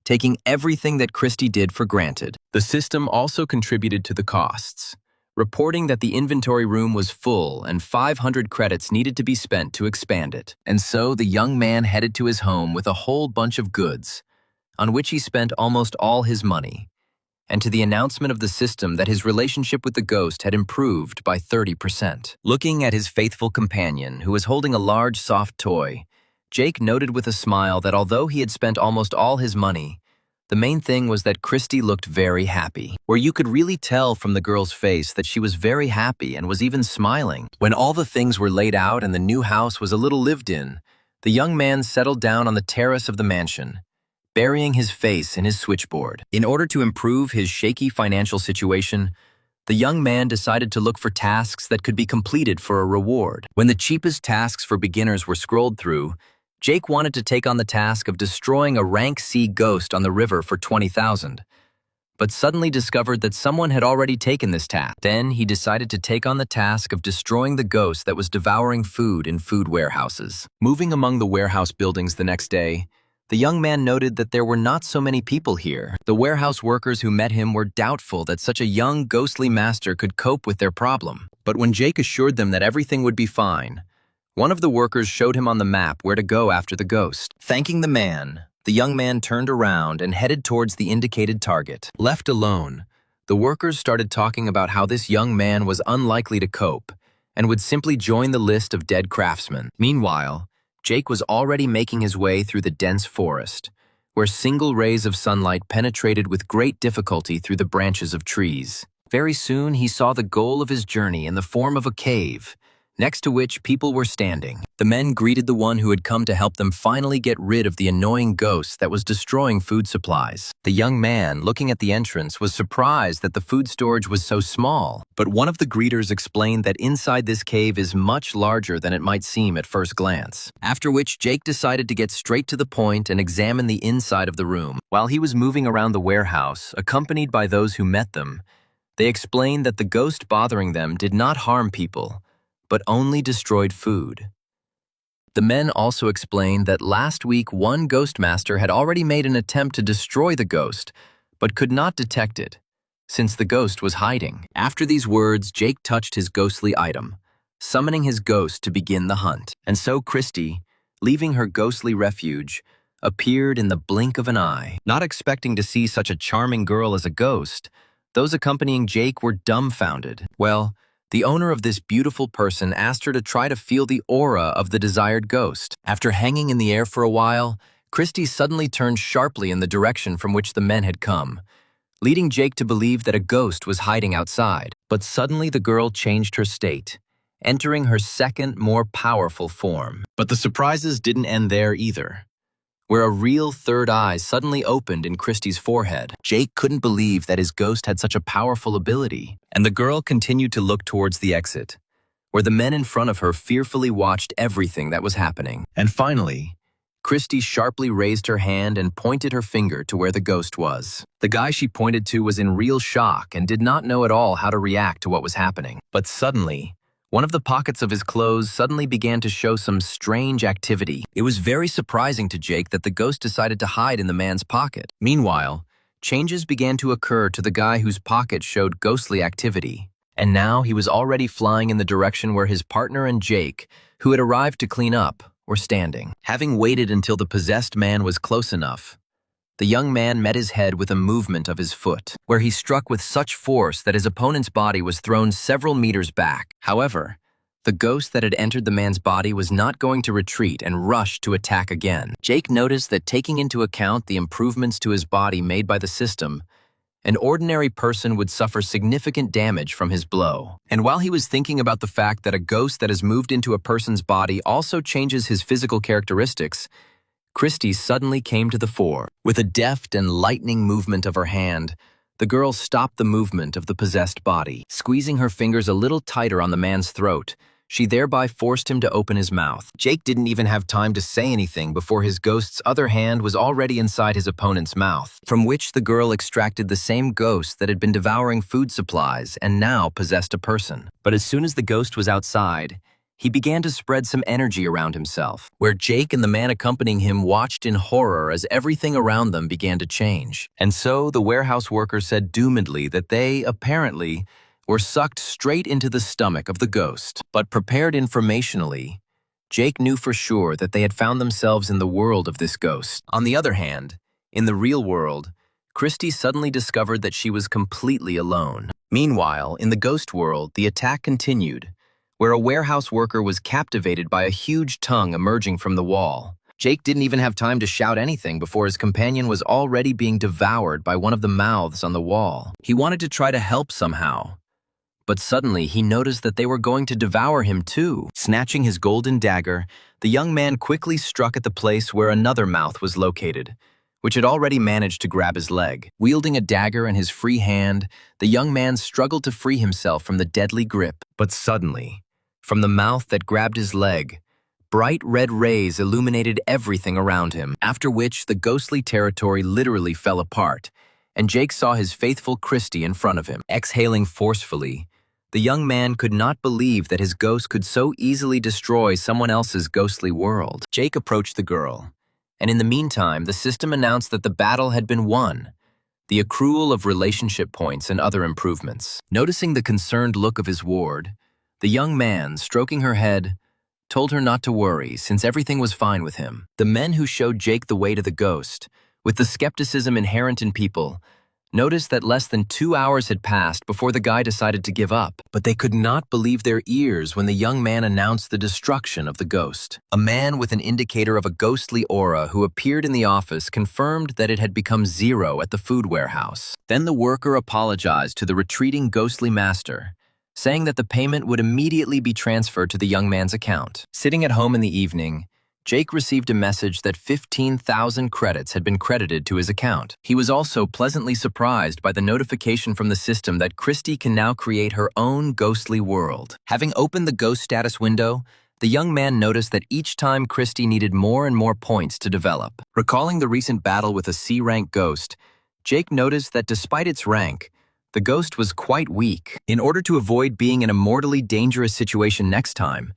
taking everything that Christie did for granted. The system also contributed to the costs, reporting that the inventory room was full and 500 credits needed to be spent to expand it. And so the young man headed to his home with a whole bunch of goods, on which he spent almost all his money, and to the announcement of the system that his relationship with the ghost had improved by 30%. Looking at his faithful companion, who was holding a large soft toy, Jake noted with a smile that although he had spent almost all his money, the main thing was that Christie looked very happy, where you could really tell from the girl's face that she was very happy and was even smiling. When all the things were laid out and the new house was a little lived in, the young man settled down on the terrace of the mansion, burying his face in his switchboard. In order to improve his shaky financial situation, the young man decided to look for tasks that could be completed for a reward. When the cheapest tasks for beginners were scrolled through, Jake wanted to take on the task of destroying a rank C ghost on the river for 20,000, but suddenly discovered that someone had already taken this task. Then he decided to take on the task of destroying the ghost that was devouring food in food warehouses. Moving among the warehouse buildings the next day, the young man noted that there were not so many people here. The warehouse workers who met him were doubtful that such a young, ghostly master could cope with their problem. But when Jake assured them that everything would be fine, one of the workers showed him on the map where to go after the ghost. Thanking the man, the young man turned around and headed towards the indicated target. Left alone, the workers started talking about how this young man was unlikely to cope and would simply join the list of dead craftsmen. Meanwhile, Jake was already making his way through the dense forest, where single rays of sunlight penetrated with great difficulty through the branches of trees. Very soon he saw the goal of his journey in the form of a cave, next to which people were standing. The men greeted the one who had come to help them finally get rid of the annoying ghost that was destroying food supplies. The young man, looking at the entrance, was surprised that the food storage was so small, but one of the greeters explained that inside this cave is much larger than it might seem at first glance. After which, Jake decided to get straight to the point and examine the inside of the room. While he was moving around the warehouse, accompanied by those who met them, they explained that the ghost bothering them did not harm people, but only destroyed food. The men also explained that last week one ghost master had already made an attempt to destroy the ghost, but could not detect it, since the ghost was hiding. After these words, Jake touched his ghostly item, summoning his ghost to begin the hunt. And so Christie, leaving her ghostly refuge, appeared in the blink of an eye. Not expecting to see such a charming girl as a ghost, those accompanying Jake were dumbfounded. Well, the owner of this beautiful person asked her to try to feel the aura of the desired ghost. After hanging in the air for a while, Christie suddenly turned sharply in the direction from which the men had come, leading Jake to believe that a ghost was hiding outside. But suddenly the girl changed her state, entering her second, more powerful form. But the surprises didn't end there either, where a real third eye suddenly opened in Christie's forehead. Jake couldn't believe that his ghost had such a powerful ability, and the girl continued to look towards the exit, where the men in front of her fearfully watched everything that was happening. And finally, Christie sharply raised her hand and pointed her finger to where the ghost was. The guy she pointed to was in real shock and did not know at all how to react to what was happening. But suddenly, one of the pockets of his clothes suddenly began to show some strange activity. It was very surprising to Jake that the ghost decided to hide in the man's pocket. Meanwhile, changes began to occur to the guy whose pocket showed ghostly activity. And now he was already flying in the direction where his partner and Jake, who had arrived to clean up, were standing. Having waited until the possessed man was close enough, the young man met his head with a movement of his foot, where he struck with such force that his opponent's body was thrown several meters back. However, the ghost that had entered the man's body was not going to retreat and rush to attack again. Jake noticed that, taking into account the improvements to his body made by the system, an ordinary person would suffer significant damage from his blow. And while he was thinking about the fact that a ghost that has moved into a person's body also changes his physical characteristics, Christie suddenly came to the fore. With a deft and lightning movement of her hand, the girl stopped the movement of the possessed body. Squeezing her fingers a little tighter on the man's throat, She thereby forced him to open his mouth. Jake didn't even have time to say anything before his ghost's other hand was already inside his opponent's mouth, from which the girl extracted the same ghost that had been devouring food supplies and now possessed a person. But as soon as the ghost was outside, he began to spread some energy around himself, where Jake and the man accompanying him watched in horror as everything around them began to change. And so the warehouse worker said doomedly that they, apparently, were sucked straight into the stomach of the ghost. But prepared informationally, Jake knew for sure that they had found themselves in the world of this ghost. On the other hand, in the real world, Christy suddenly discovered that she was completely alone. Meanwhile, in the ghost world, the attack continued, where a warehouse worker was captivated by a huge tongue emerging from the wall. Jake didn't even have time to shout anything before his companion was already being devoured by one of the mouths on the wall. He wanted to try to help somehow, but suddenly he noticed that they were going to devour him too. Snatching his golden dagger, the young man quickly struck at the place where another mouth was located, which had already managed to grab his leg. Wielding a dagger in his free hand, the young man struggled to free himself from the deadly grip. But suddenly, from the mouth that grabbed his leg, bright red rays illuminated everything around him, after which the ghostly territory literally fell apart, and Jake saw his faithful Christy in front of him. Exhaling forcefully, the young man could not believe that his ghost could so easily destroy someone else's ghostly world. Jake approached the girl, and in the meantime, the system announced that the battle had been won, the accrual of relationship points and other improvements. Noticing the concerned look of his ward, the young man, stroking her head, told her not to worry since everything was fine with him. The men who showed Jake the way to the ghost, with the skepticism inherent in people, noticed that less than 2 hours had passed before the guy decided to give up. But they could not believe their ears when the young man announced the destruction of the ghost. A man with an indicator of a ghostly aura who appeared in the office confirmed that it had become 0 at the food warehouse. Then the worker apologized to the retreating ghostly master, saying that the payment would immediately be transferred to the young man's account. Sitting at home in the evening, Jake received a message that 15,000 credits had been credited to his account. He was also pleasantly surprised by the notification from the system that Christy can now create her own ghostly world. Having opened the ghost status window, the young man noticed that each time Christy needed more and more points to develop. Recalling the recent battle with a C-rank ghost, Jake noticed that despite its rank, the ghost was quite weak. In order to avoid being in a mortally dangerous situation next time,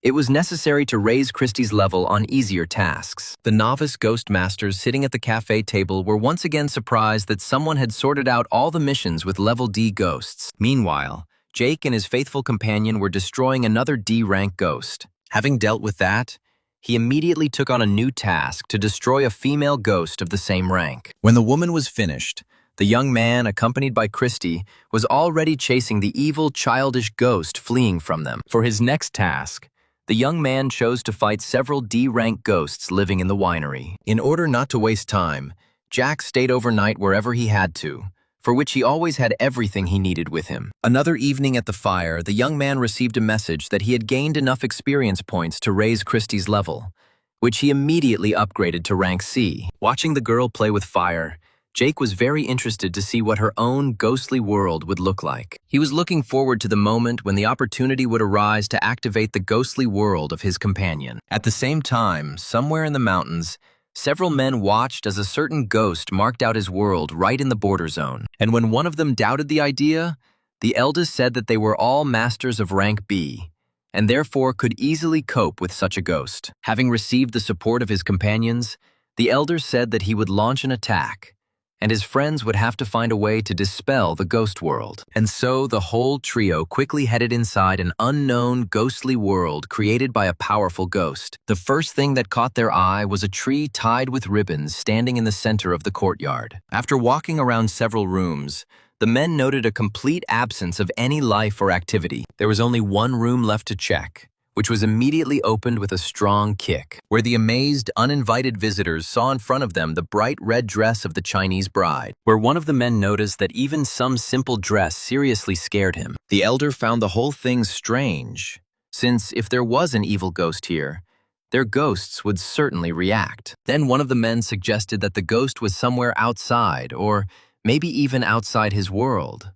it was necessary to raise Christy's level on easier tasks. The novice ghost masters sitting at the cafe table were once again surprised that someone had sorted out all the missions with level D ghosts. Meanwhile, Jake and his faithful companion were destroying another D-rank ghost. Having dealt with that, he immediately took on a new task to destroy a female ghost of the same rank. When the woman was finished, the young man, accompanied by Christy, was already chasing the evil, childish ghost fleeing from them. For his next task, the young man chose to fight several D-rank ghosts living in the winery. In order not to waste time, Jack stayed overnight wherever he had to, for which he always had everything he needed with him. Another evening at the fire, the young man received a message that he had gained enough experience points to raise Christy's level, which he immediately upgraded to rank C. Watching the girl play with fire, Jake was very interested to see what her own ghostly world would look like. He was looking forward to the moment when the opportunity would arise to activate the ghostly world of his companion. At the same time, somewhere in the mountains, several men watched as a certain ghost marked out his world right in the border zone. And when one of them doubted the idea, the eldest said that they were all masters of rank B, and therefore could easily cope with such a ghost. Having received the support of his companions, the elder said that he would launch an attack, and his friends would have to find a way to dispel the ghost world. And so the whole trio quickly headed inside an unknown ghostly world created by a powerful ghost. The first thing that caught their eye was a tree tied with ribbons standing in the center of the courtyard. After walking around several rooms, the men noted a complete absence of any life or activity. There was only one room left to check, which was immediately opened with a strong kick, where the amazed, uninvited visitors saw in front of them the bright red dress of the Chinese bride, where one of the men noticed that even some simple dress seriously scared him. The elder found the whole thing strange, since if there was an evil ghost here, their ghosts would certainly react. Then one of the men suggested that the ghost was somewhere outside, or maybe even outside his world.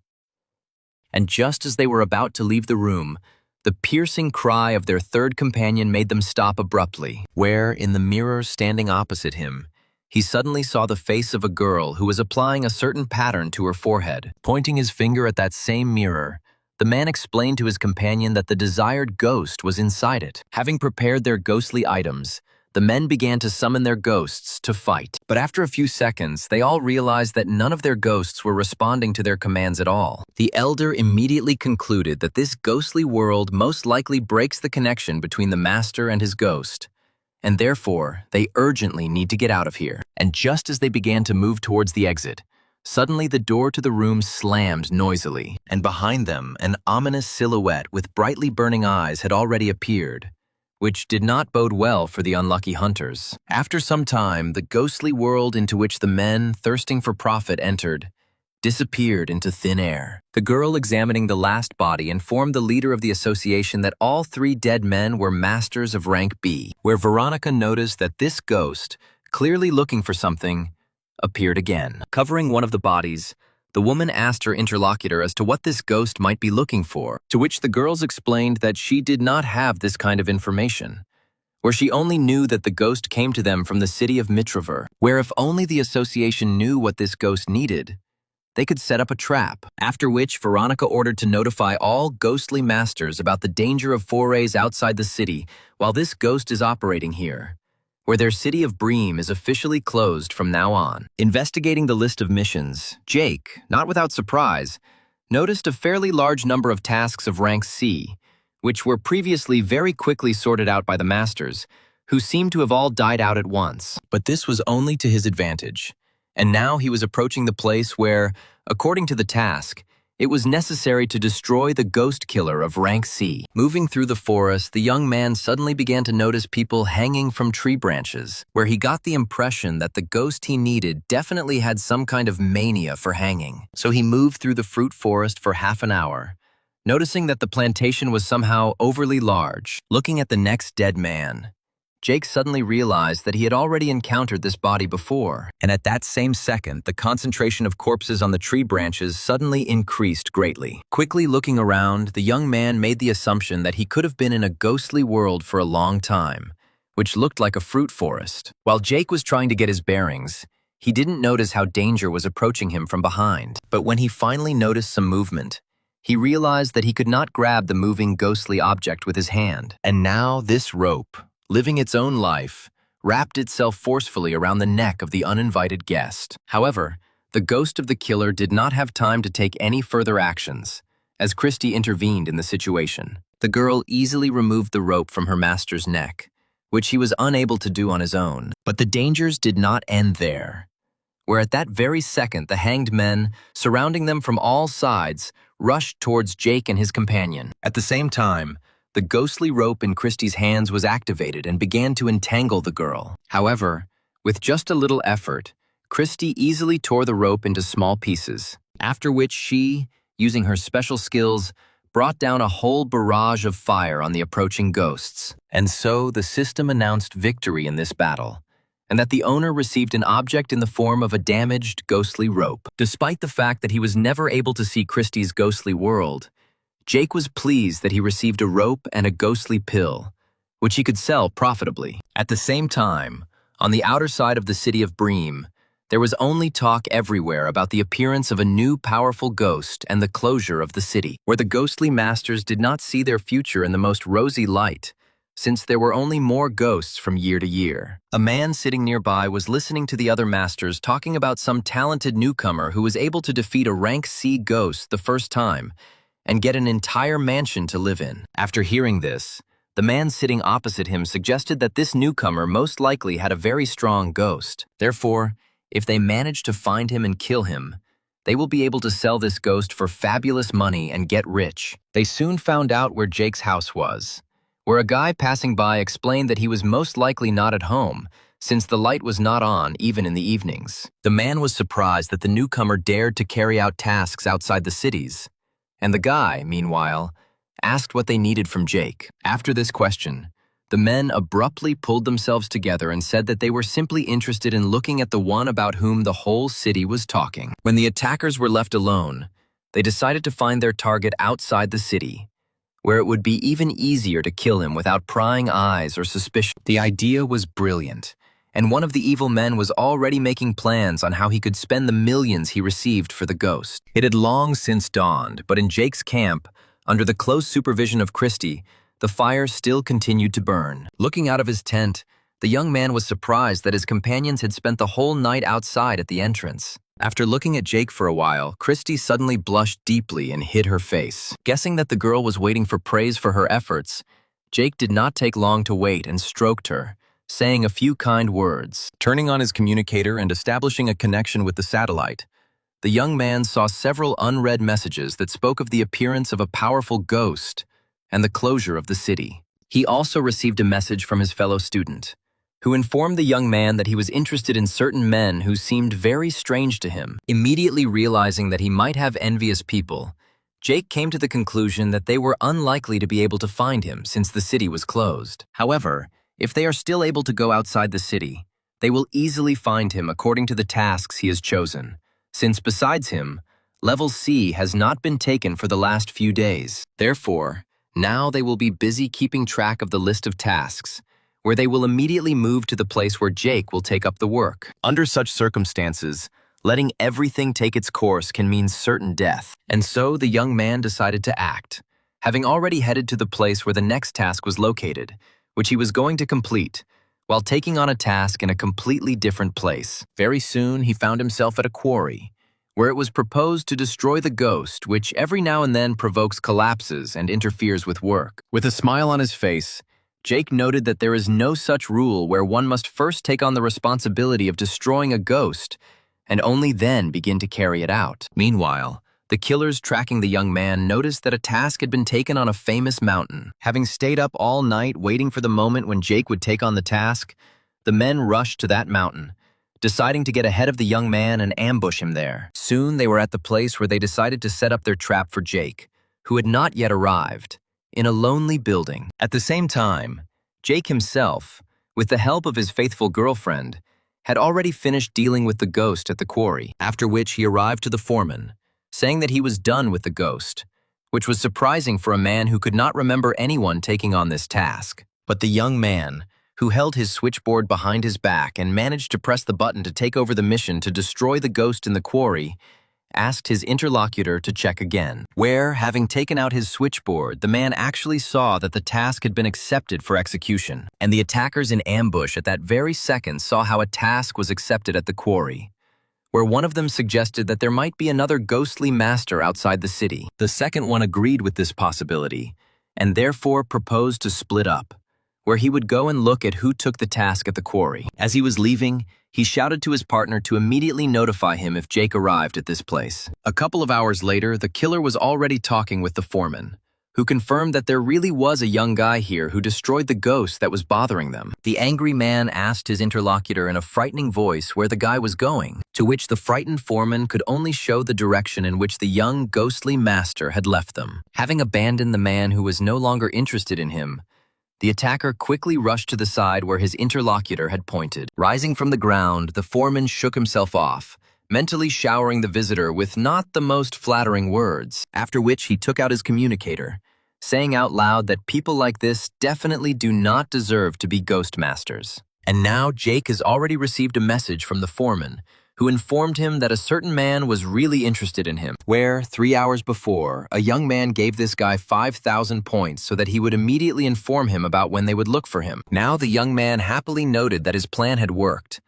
And just as they were about to leave the room, The piercing cry of their third companion made them stop abruptly, where, in the mirror standing opposite him, he suddenly saw the face of a girl who was applying a certain pattern to her forehead. Pointing his finger at that same mirror, the man explained to his companion that the desired ghost was inside it. Having prepared their ghostly items, the men began to summon their ghosts to fight. But after a few seconds, they all realized that none of their ghosts were responding to their commands at all. The elder immediately concluded that this ghostly world most likely breaks the connection between the master and his ghost, and therefore they urgently need to get out of here. And just as they began to move towards the exit, suddenly the door to the room slammed noisily, and behind them an ominous silhouette with brightly burning eyes had already appeared, which did not bode well for the unlucky hunters. After some time, the ghostly world into which the men, thirsting for profit, entered, disappeared into thin air. The girl examining the last body informed the leader of the association that all 3 dead men were masters of rank B, where Veronica noticed that this ghost, clearly looking for something, appeared again. Covering one of the bodies, the woman asked her interlocutor as to what this ghost might be looking for, to which the girls explained that she did not have this kind of information, where she only knew that the ghost came to them from the city of Mitrover, where if only the association knew what this ghost needed, they could set up a trap. After which, Veronica ordered to notify all ghostly masters about the danger of forays outside the city while this ghost is operating here, where their city of Bream is officially closed from now on. Investigating the list of missions, Jake, not without surprise, noticed a fairly large number of tasks of rank C, which were previously very quickly sorted out by the masters, who seemed to have all died out at once. But this was only to his advantage, and now he was approaching the place where, according to the task, it was necessary to destroy the ghost killer of rank C. Moving through the forest, the young man suddenly began to notice people hanging from tree branches, where he got the impression that the ghost he needed definitely had some kind of mania for hanging. So he moved through the fruit forest for half an hour, noticing that the plantation was somehow overly large. Looking at the next dead man, Jake suddenly realized that he had already encountered this body before, and at that same second, the concentration of corpses on the tree branches suddenly increased greatly. Quickly looking around, the young man made the assumption that he could have been in a ghostly world for a long time, which looked like a fruit forest. While Jake was trying to get his bearings, he didn't notice how danger was approaching him from behind. But when he finally noticed some movement, he realized that he could not grab the moving ghostly object with his hand. And now this rope, living its own life, wrapped itself forcefully around the neck of the uninvited guest. However, the ghost of the killer did not have time to take any further actions, as Christy intervened in the situation. The girl easily removed the rope from her master's neck, which he was unable to do on his own. But the dangers did not end there, where at that very second the hanged men, surrounding them from all sides, rushed towards Jake and his companion. At the same time, the ghostly rope in Christie's hands was activated and began to entangle the girl. However, with just a little effort, Christie easily tore the rope into small pieces, after which she, using her special skills, brought down a whole barrage of fire on the approaching ghosts. And so the system announced victory in this battle, and that the owner received an object in the form of a damaged, ghostly rope. Despite the fact that he was never able to see Christie's ghostly world, Jake was pleased that he received a rope and a ghostly pill, which he could sell profitably. At the same time, on the outer side of the city of Bream, there was only talk everywhere about the appearance of a new powerful ghost and the closure of the city, where the ghostly masters did not see their future in the most rosy light, since there were only more ghosts from year to year. A man sitting nearby was listening to the other masters talking about some talented newcomer who was able to defeat a rank C ghost the first time and get an entire mansion to live in. After hearing this, the man sitting opposite him suggested that this newcomer most likely had a very strong ghost. Therefore, if they manage to find him and kill him, they will be able to sell this ghost for fabulous money and get rich. They soon found out where Jake's house was, where a guy passing by explained that he was most likely not at home, since the light was not on even in the evenings. The man was surprised that the newcomer dared to carry out tasks outside the cities, and the guy, meanwhile, asked what they needed from Jake. After this question, the men abruptly pulled themselves together and said that they were simply interested in looking at the one about whom the whole city was talking. When the attackers were left alone, they decided to find their target outside the city, where it would be even easier to kill him without prying eyes or suspicion. The idea was brilliant, and one of the evil men was already making plans on how he could spend the millions he received for the ghost. It had long since dawned, but in Jake's camp, under the close supervision of Christie, the fire still continued to burn. Looking out of his tent, the young man was surprised that his companions had spent the whole night outside at the entrance. After looking at Jake for a while, Christie suddenly blushed deeply and hid her face. Guessing that the girl was waiting for praise for her efforts, Jake did not take long to wait and stroked her, saying a few kind words. Turning on his communicator and establishing a connection with the satellite, the young man saw several unread messages that spoke of the appearance of a powerful ghost and the closure of the city. He also received a message from his fellow student, who informed the young man that he was interested in certain men who seemed very strange to him. Immediately realizing that he might have envious people, Jake came to the conclusion that they were unlikely to be able to find him since the city was closed. However, if they are still able to go outside the city, they will easily find him according to the tasks he has chosen, since besides him, Level C has not been taken for the last few days. Therefore, now they will be busy keeping track of the list of tasks, where they will immediately move to the place where Jake will take up the work. Under such circumstances, letting everything take its course can mean certain death. And so the young man decided to act, having already headed to the place where the next task was located, which he was going to complete, while taking on a task in a completely different place. Very soon, he found himself at a quarry, where it was proposed to destroy the ghost, which every now and then provokes collapses and interferes with work. With a smile on his face, Jake noted that there is no such rule where one must first take on the responsibility of destroying a ghost and only then begin to carry it out. Meanwhile, the killers tracking the young man noticed that a task had been taken on a famous mountain. Having stayed up all night waiting for the moment when Jake would take on the task, the men rushed to that mountain, deciding to get ahead of the young man and ambush him there. Soon they were at the place where they decided to set up their trap for Jake, who had not yet arrived, in a lonely building. At the same time, Jake himself, with the help of his faithful girlfriend, had already finished dealing with the ghost at the quarry, after which he arrived to the foreman, saying that he was done with the ghost, which was surprising for a man who could not remember anyone taking on this task. But the young man, who held his switchboard behind his back and managed to press the button to take over the mission to destroy the ghost in the quarry, asked his interlocutor to check again, where, having taken out his switchboard, the man actually saw that the task had been accepted for execution, and the attackers in ambush at that very second saw how a task was accepted at the quarry, where one of them suggested that there might be another ghostly master outside the city. The second one agreed with this possibility, and therefore proposed to split up, where he would go and look at who took the task at the quarry. As he was leaving, he shouted to his partner to immediately notify him if Jake arrived at this place. A couple of hours later, the killer was already talking with the foreman, who confirmed that there really was a young guy here who destroyed the ghost that was bothering them. The angry man asked his interlocutor in a frightening voice where the guy was going, to which the frightened foreman could only show the direction in which the young ghostly master had left them. Having abandoned the man who was no longer interested in him, the attacker quickly rushed to the side where his interlocutor had pointed. Rising from the ground, the foreman shook himself off, mentally showering the visitor with not the most flattering words, after which he took out his communicator, saying out loud that people like this definitely do not deserve to be ghost masters. And now Jake has already received a message from the foreman, who informed him that a certain man was really interested in him, where, 3 hours before, a young man gave this guy 5,000 points so that he would immediately inform him about when they would look for him. Now the young man happily noted that his plan had worked,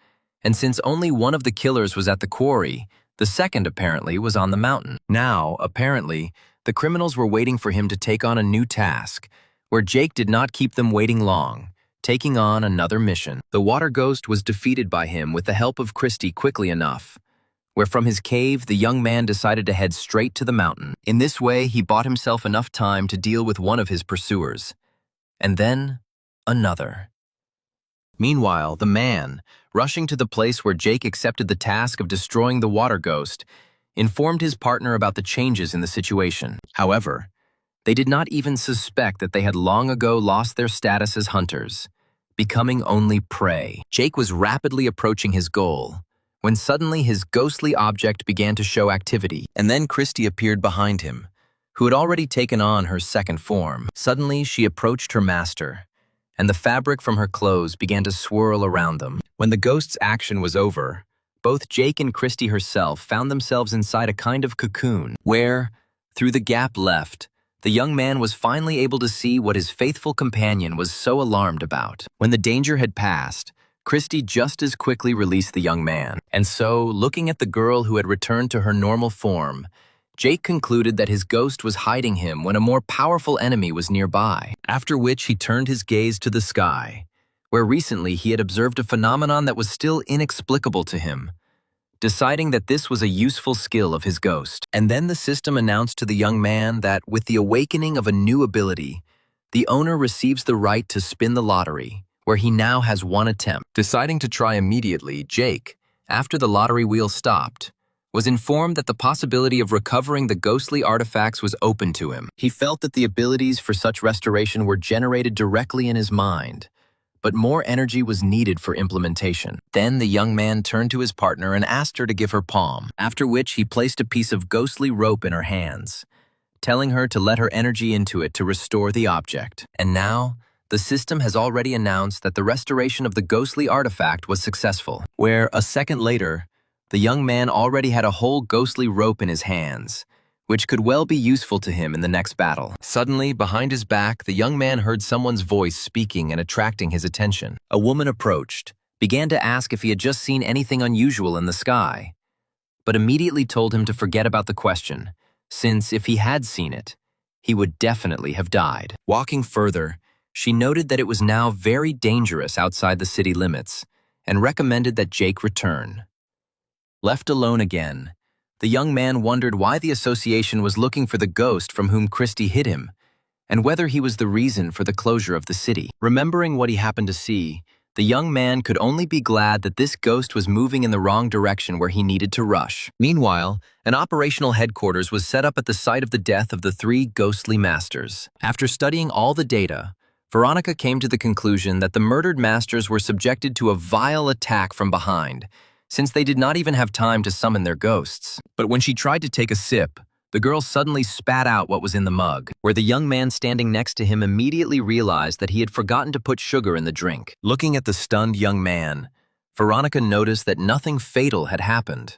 and since only one of the killers was at the quarry, the second apparently was on the mountain. Now, apparently, the criminals were waiting for him to take on a new task, where Jake did not keep them waiting long, taking on another mission. The water ghost was defeated by him with the help of Christie quickly enough, where from his cave the young man decided to head straight to the mountain. In this way, he bought himself enough time to deal with one of his pursuers, and then another. Meanwhile, the man, rushing to the place where Jake accepted the task of destroying the water ghost, informed his partner about the changes in the situation. However, they did not even suspect that they had long ago lost their status as hunters, becoming only prey. Jake was rapidly approaching his goal, when suddenly his ghostly object began to show activity, and then Christie appeared behind him, who had already taken on her second form. Suddenly, she approached her master, and the fabric from her clothes began to swirl around them. When the ghost's action was over, both Jake and Christy herself found themselves inside a kind of cocoon, where, through the gap left, the young man was finally able to see what his faithful companion was so alarmed about. When the danger had passed, Christy just as quickly released the young man. And so, looking at the girl who had returned to her normal form, Jake concluded that his ghost was hiding him when a more powerful enemy was nearby, after which he turned his gaze to the sky, where recently he had observed a phenomenon that was still inexplicable to him, deciding that this was a useful skill of his ghost. And then the system announced to the young man that with the awakening of a new ability, the owner receives the right to spin the lottery, where he now has one attempt. Deciding to try immediately, Jake, after the lottery wheel stopped, was informed that the possibility of recovering the ghostly artifacts was open to him. He felt that the abilities for such restoration were generated directly in his mind, but more energy was needed for implementation. Then the young man turned to his partner and asked her to give her palm, after which he placed a piece of ghostly rope in her hands, telling her to let her energy into it to restore the object. And now, the system has already announced that the restoration of the ghostly artifact was successful, where a second later, the young man already had a whole ghostly rope in his hands, which could well be useful to him in the next battle. Suddenly, behind his back, the young man heard someone's voice speaking and attracting his attention. A woman approached, began to ask if he had just seen anything unusual in the sky, but immediately told him to forget about the question, since if he had seen it, he would definitely have died. Walking further, she noted that it was now very dangerous outside the city limits and recommended that Jake return. Left alone again, the young man wondered why the association was looking for the ghost from whom Christy hid him, and whether he was the reason for the closure of the city. Remembering what he happened to see, the young man could only be glad that this ghost was moving in the wrong direction where he needed to rush. Meanwhile, an operational headquarters was set up at the site of the death of the three ghostly masters. After studying all the data, Veronica came to the conclusion that the murdered masters were subjected to a vile attack from behind, since they did not even have time to summon their ghosts. But when she tried to take a sip, the girl suddenly spat out what was in the mug, where the young man standing next to him immediately realized that he had forgotten to put sugar in the drink. Looking at the stunned young man, Veronica noticed that nothing fatal had happened.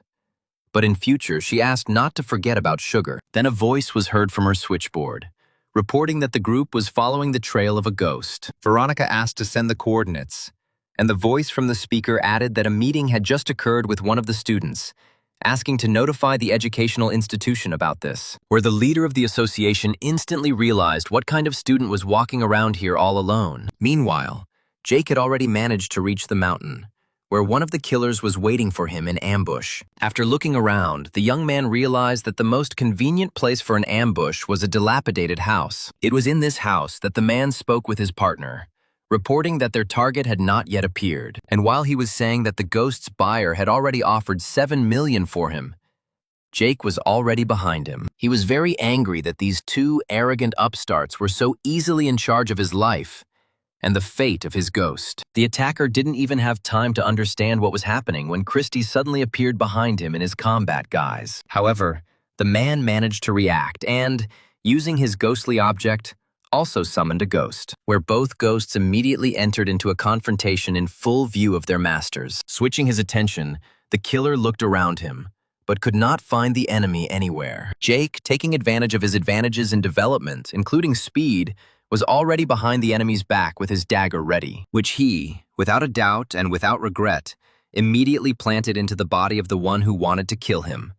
But in future, she asked not to forget about sugar. Then a voice was heard from her switchboard, reporting that the group was following the trail of a ghost. Veronica asked to send the coordinates, and the voice from the speaker added that a meeting had just occurred with one of the students, asking to notify the educational institution about this, where the leader of the association instantly realized what kind of student was walking around here all alone. Meanwhile, Jake had already managed to reach the mountain, where one of the killers was waiting for him in ambush. After looking around, the young man realized that the most convenient place for an ambush was a dilapidated house. It was in this house that the man spoke with his partner, reporting that their target had not yet appeared. And while he was saying that the ghost's buyer had already offered $7 million for him, Jake was already behind him. He was very angry that these two arrogant upstarts were so easily in charge of his life and the fate of his ghost. The attacker didn't even have time to understand what was happening when Christy suddenly appeared behind him in his combat guise. However, the man managed to react and, using his ghostly object, also summoned a ghost, where both ghosts immediately entered into a confrontation in full view of their masters. Switching his attention, the killer looked around him, but could not find the enemy anywhere. Jake, taking advantage of his advantages in development, including speed, was already behind the enemy's back with his dagger ready, which he, without a doubt and without regret, immediately planted into the body of the one who wanted to kill him,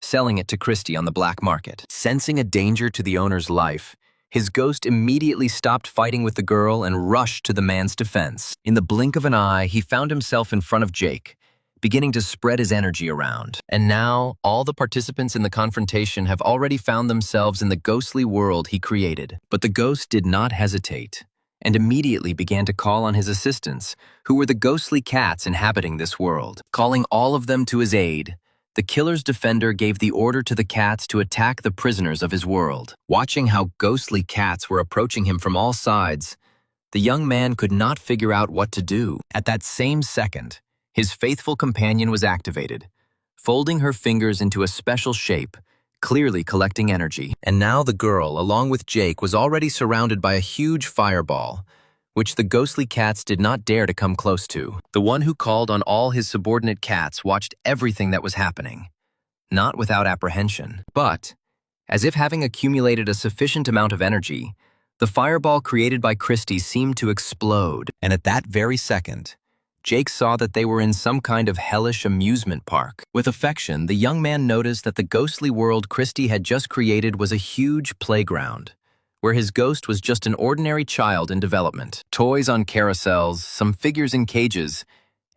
selling it to Christy on the black market. Sensing a danger to the owner's life, his ghost immediately stopped fighting with the girl and rushed to the man's defense. In the blink of an eye, he found himself in front of Jake, beginning to spread his energy around. And now, all the participants in the confrontation have already found themselves in the ghostly world he created. But the ghost did not hesitate, and immediately began to call on his assistants, who were the ghostly cats inhabiting this world. Calling all of them to his aid, the killer's defender gave the order to the cats to attack the prisoners of his world. Watching how ghostly cats were approaching him from all sides, the young man could not figure out what to do. At that same second, his faithful companion was activated, folding her fingers into a special shape, clearly collecting energy. And now the girl, along with Jake, was already surrounded by a huge fireball, which the ghostly cats did not dare to come close to. The one who called on all his subordinate cats watched everything that was happening, not without apprehension. But, as if having accumulated a sufficient amount of energy, the fireball created by Christie seemed to explode, and at that very second, Jake saw that they were in some kind of hellish amusement park. With affection, the young man noticed that the ghostly world Christie had just created was a huge playground, where his ghost was just an ordinary child in development. Toys on carousels, some figures in cages,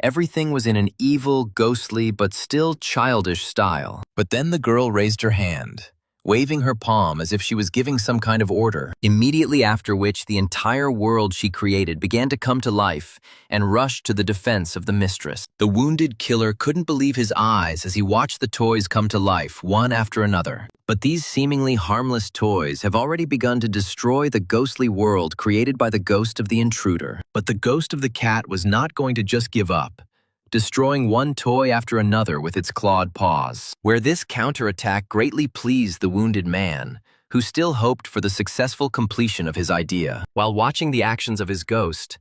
everything was in an evil, ghostly, but still childish style. But then the girl raised her hand, waving her palm as if she was giving some kind of order, immediately after which the entire world she created began to come to life and rushed to the defense of the mistress. The wounded killer couldn't believe his eyes as he watched the toys come to life, one after another. But these seemingly harmless toys have already begun to destroy the ghostly world created by the ghost of the intruder. But the ghost of the cat was not going to just give up, destroying one toy after another with its clawed paws. Where this counterattack greatly pleased the wounded man, who still hoped for the successful completion of his idea. While watching the actions of his ghost,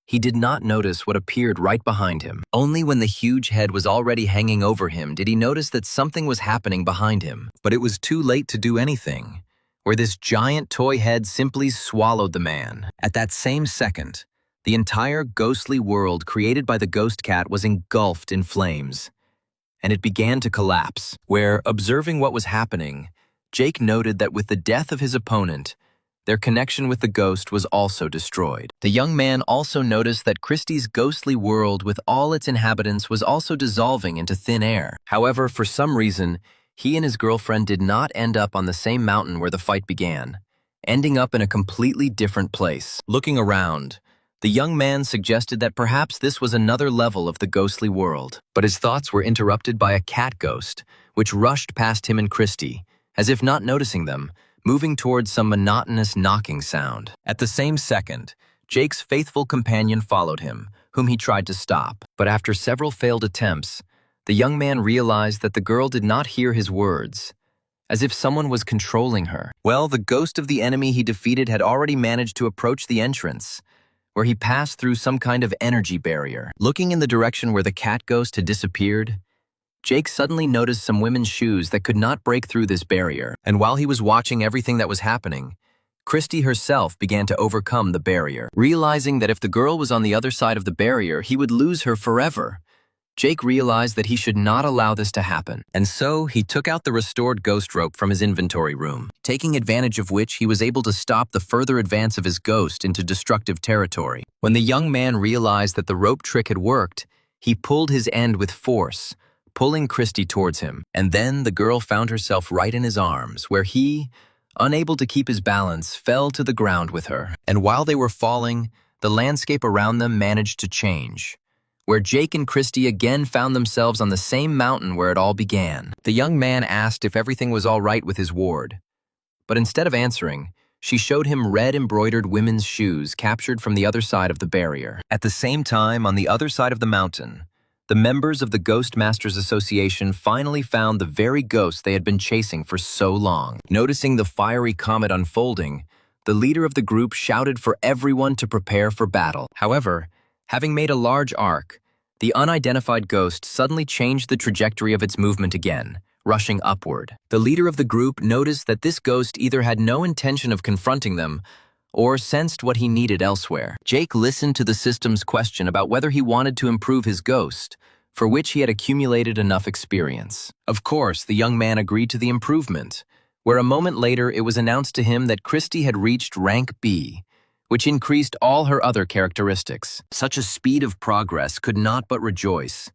he did not notice what appeared right behind him. Only when the huge head was already hanging over him did he notice that something was happening behind him. But it was too late to do anything, where this giant toy head simply swallowed the man. At that same second, the entire ghostly world created by the ghost cat was engulfed in flames, and it began to collapse. Where, observing what was happening, Jake noted that with the death of his opponent, their connection with the ghost was also destroyed. The young man also noticed that Christie's ghostly world with all its inhabitants was also dissolving into thin air. However, for some reason, he and his girlfriend did not end up on the same mountain where the fight began, ending up in a completely different place. Looking around, the young man suggested that perhaps this was another level of the ghostly world. But his thoughts were interrupted by a cat ghost, which rushed past him and Christie, as if not noticing them, moving towards some monotonous knocking sound. At the same second, Jake's faithful companion followed him, whom he tried to stop. But after several failed attempts, the young man realized that the girl did not hear his words, as if someone was controlling her. Well, the ghost of the enemy he defeated had already managed to approach the entrance, where he passed through some kind of energy barrier. Looking in the direction where the cat ghost had disappeared, Jake suddenly noticed some women's shoes that could not break through this barrier. And while he was watching everything that was happening, Christie herself began to overcome the barrier. Realizing that if the girl was on the other side of the barrier, he would lose her forever, Jake realized that he should not allow this to happen. And so he took out the restored ghost rope from his inventory room, taking advantage of which he was able to stop the further advance of his ghost into destructive territory. When the young man realized that the rope trick had worked, he pulled his end with force, pulling Christie towards him. And then the girl found herself right in his arms, where he, unable to keep his balance, fell to the ground with her. And while they were falling, the landscape around them managed to change, where Jake and Christie again found themselves on the same mountain where it all began. The young man asked if everything was all right with his ward, but instead of answering, she showed him red embroidered women's shoes captured from the other side of the barrier. At the same time, on the other side of the mountain, the members of the Ghost Masters Association finally found the very ghost they had been chasing for so long. Noticing the fiery comet unfolding, the leader of the group shouted for everyone to prepare for battle. However, having made a large arc, the unidentified ghost suddenly changed the trajectory of its movement again, rushing upward. The leader of the group noticed that this ghost either had no intention of confronting them or sensed what he needed elsewhere. Jake listened to the system's question about whether he wanted to improve his ghost, for which he had accumulated enough experience. Of course, the young man agreed to the improvement, where a moment later it was announced to him that Christie had reached rank B, which increased all her other characteristics. Such a speed of progress could not but rejoice,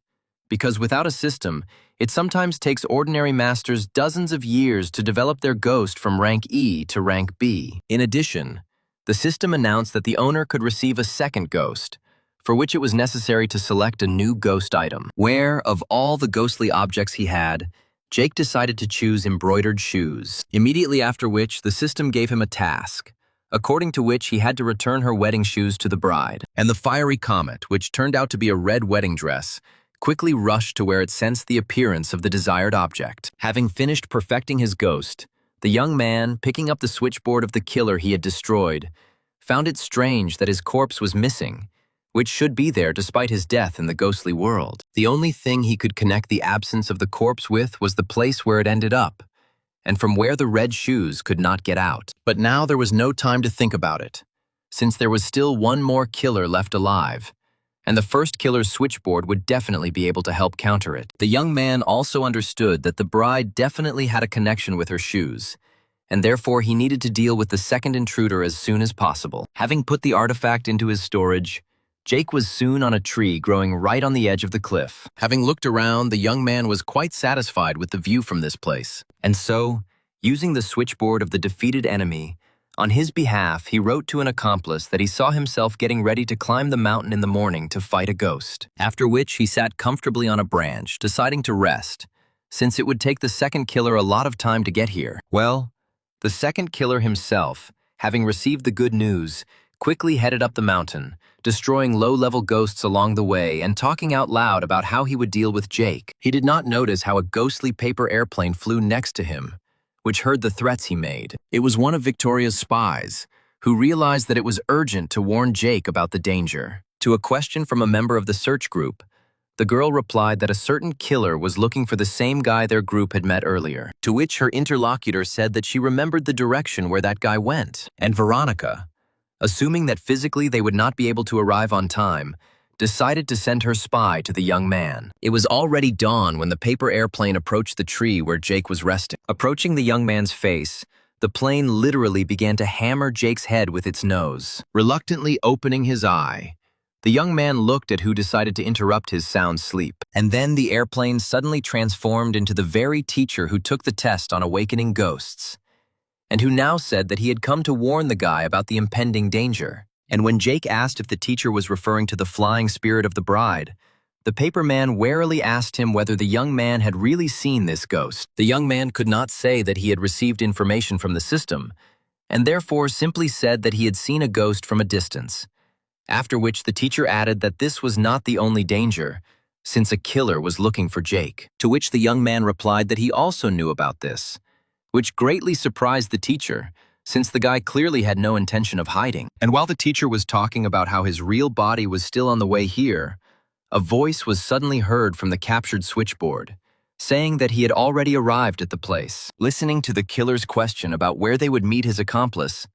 because without a system, it sometimes takes ordinary masters dozens of years to develop their ghost from rank E to rank B. In addition, the system announced that the owner could receive a second ghost, for which it was necessary to select a new ghost item. Where, of all the ghostly objects he had, Jake decided to choose embroidered shoes. Immediately after which, the system gave him a task, according to which he had to return her wedding shoes to the bride. And the fiery comet, which turned out to be a red wedding dress, quickly rushed to where it sensed the appearance of the desired object. Having finished perfecting his ghost, the young man, picking up the switchboard of the killer he had destroyed, found it strange that his corpse was missing, which should be there despite his death in the ghostly world. The only thing he could connect the absence of the corpse with was the place where it ended up, and from where the red shoes could not get out. But now there was no time to think about it, since there was still one more killer left alive, and the first killer's switchboard would definitely be able to help counter it. The young man also understood that the bride definitely had a connection with her shoes, and therefore he needed to deal with the second intruder as soon as possible. Having put the artifact into his storage, Jake was soon on a tree growing right on the edge of the cliff. Having looked around, the young man was quite satisfied with the view from this place. And so, using the switchboard of the defeated enemy, on his behalf, he wrote to an accomplice that he saw himself getting ready to climb the mountain in the morning to fight a ghost. After which, he sat comfortably on a branch, deciding to rest, since it would take the second killer a lot of time to get here. Well, the second killer himself, having received the good news, quickly headed up the mountain, destroying low-level ghosts along the way and talking out loud about how he would deal with Jake. He did not notice how a ghostly paper airplane flew next to him, which heard the threats he made. It was one of Victoria's spies, who realized that it was urgent to warn Jake about the danger. To a question from a member of the search group, the girl replied that a certain killer was looking for the same guy their group had met earlier, to which her interlocutor said that she remembered the direction where that guy went. And Veronica, assuming that physically they would not be able to arrive on time, decided to send her spy to the young man. It was already dawn when the paper airplane approached the tree where Jake was resting. Approaching the young man's face, the plane literally began to hammer Jake's head with its nose. Reluctantly opening his eye, the young man looked at who decided to interrupt his sound sleep. And then the airplane suddenly transformed into the very teacher who took the test on awakening ghosts, and who now said that he had come to warn the guy about the impending danger. And when Jake asked if the teacher was referring to the flying spirit of the bride, the paper man warily asked him whether the young man had really seen this ghost. The young man could not say that he had received information from the system, and therefore simply said that he had seen a ghost from a distance, after which the teacher added that this was not the only danger, since a killer was looking for Jake. To which the young man replied that he also knew about this, which greatly surprised the teacher, since the guy clearly had no intention of hiding. And while the teacher was talking about how his real body was still on the way here, a voice was suddenly heard from the captured switchboard, saying that he had already arrived at the place. Listening to the killer's question about where they would meet his accomplice,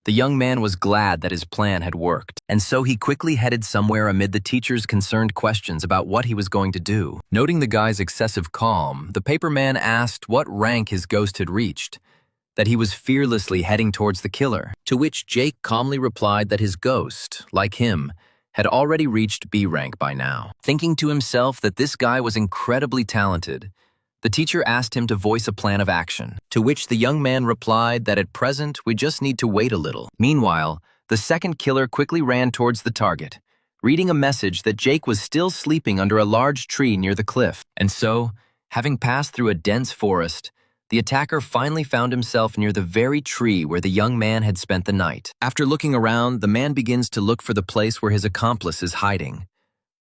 the young man was glad that his plan had worked, and so he quickly headed somewhere amid the teacher's concerned questions about what he was going to do. Noting the guy's excessive calm, the paperman asked what rank his ghost had reached, that he was fearlessly heading towards the killer, to which Jake calmly replied that his ghost, like him, had already reached B rank by now. Thinking to himself that this guy was incredibly talented, the teacher asked him to voice a plan of action, to which the young man replied that at present we just need to wait a little. Meanwhile, the second killer quickly ran towards the target, reading a message that Jake was still sleeping under a large tree near the cliff. And so, having passed through a dense forest, the attacker finally found himself near the very tree where the young man had spent the night. After looking around, the man begins to look for the place where his accomplice is hiding,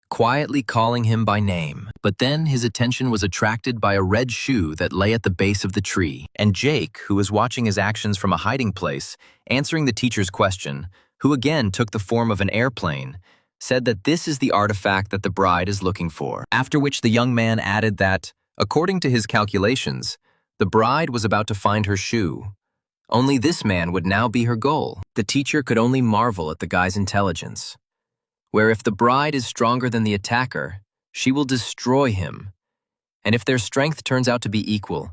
quietly calling him by name. But then his attention was attracted by a red shoe that lay at the base of the tree. And Jake, who was watching his actions from a hiding place, answering the teacher's question, who again took the form of an airplane, said that this is the artifact that the bride is looking for. After which the young man added that, according to his calculations, the bride was about to find her shoe. Only this man would now be her goal. The teacher could only marvel at the guy's intelligence, where if the bride is stronger than the attacker, she will destroy him. And if their strength turns out to be equal,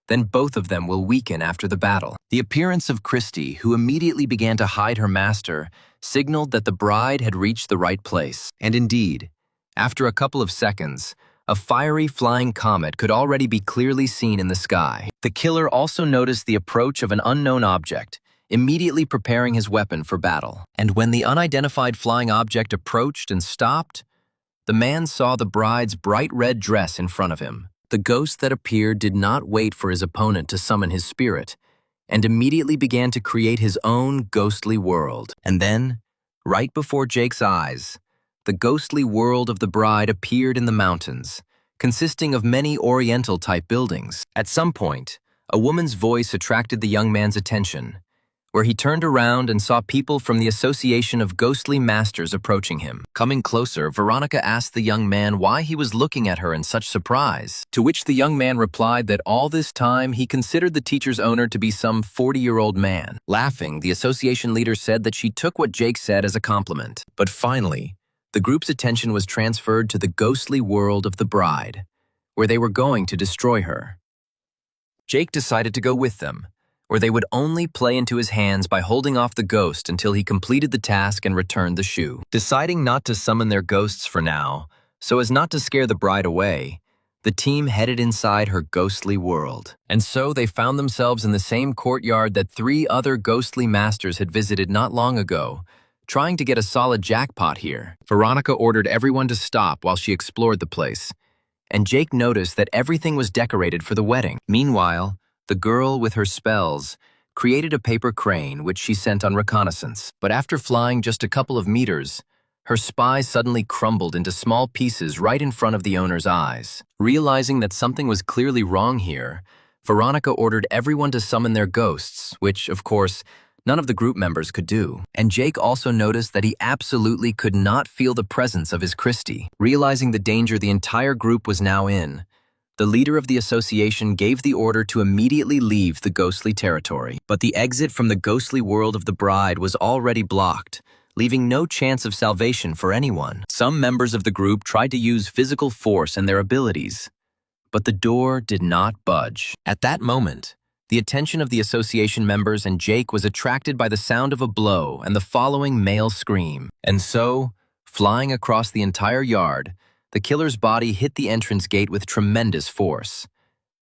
then both of them will weaken after the battle. The appearance of Christie, who immediately began to hide her master, signaled that the bride had reached the right place. And indeed, after a couple of seconds, a fiery flying comet could already be clearly seen in the sky. The killer also noticed the approach of an unknown object, immediately preparing his weapon for battle. And when the unidentified flying object approached and stopped, the man saw the bride's bright red dress in front of him. The ghost that appeared did not wait for his opponent to summon his spirit, and immediately began to create his own ghostly world. And then, right before Jake's eyes, the ghostly world of the bride appeared in the mountains, consisting of many Oriental-type buildings. At some point, a woman's voice attracted the young man's attention, where he turned around and saw people from the Association of Ghostly Masters approaching him. Coming closer, Veronica asked the young man why he was looking at her in such surprise, to which the young man replied that all this time he considered the teacher's owner to be some 40-year-old man. Laughing, the association leader said that she took what Jake said as a compliment. But finally, the group's attention was transferred to the ghostly world of the bride, where they were going to destroy her. Jake decided to go with them, where they would only play into his hands by holding off the ghost until he completed the task and returned the shoe. Deciding not to summon their ghosts for now, so as not to scare the bride away, the team headed inside her ghostly world. And so they found themselves in the same courtyard that 3 other ghostly masters had visited not long ago, trying to get a solid jackpot here. Veronica ordered everyone to stop while she explored the place, and Jake noticed that everything was decorated for the wedding. Meanwhile, the girl, with her spells, created a paper crane which she sent on reconnaissance. But after flying just a couple of meters, her spy suddenly crumbled into small pieces right in front of the owner's eyes. Realizing that something was clearly wrong here, Veronica ordered everyone to summon their ghosts, which, of course, none of the group members could do. And Jake also noticed that he absolutely could not feel the presence of his Christie. Realizing the danger the entire group was now in, the leader of the association gave the order to immediately leave the ghostly territory. But the exit from the ghostly world of the bride was already blocked, leaving no chance of salvation for anyone. Some members of the group tried to use physical force and their abilities, but the door did not budge. At that moment, the attention of the association members and Jake was attracted by the sound of a blow and the following male scream. And so, flying across the entire yard, the killer's body hit the entrance gate with tremendous force,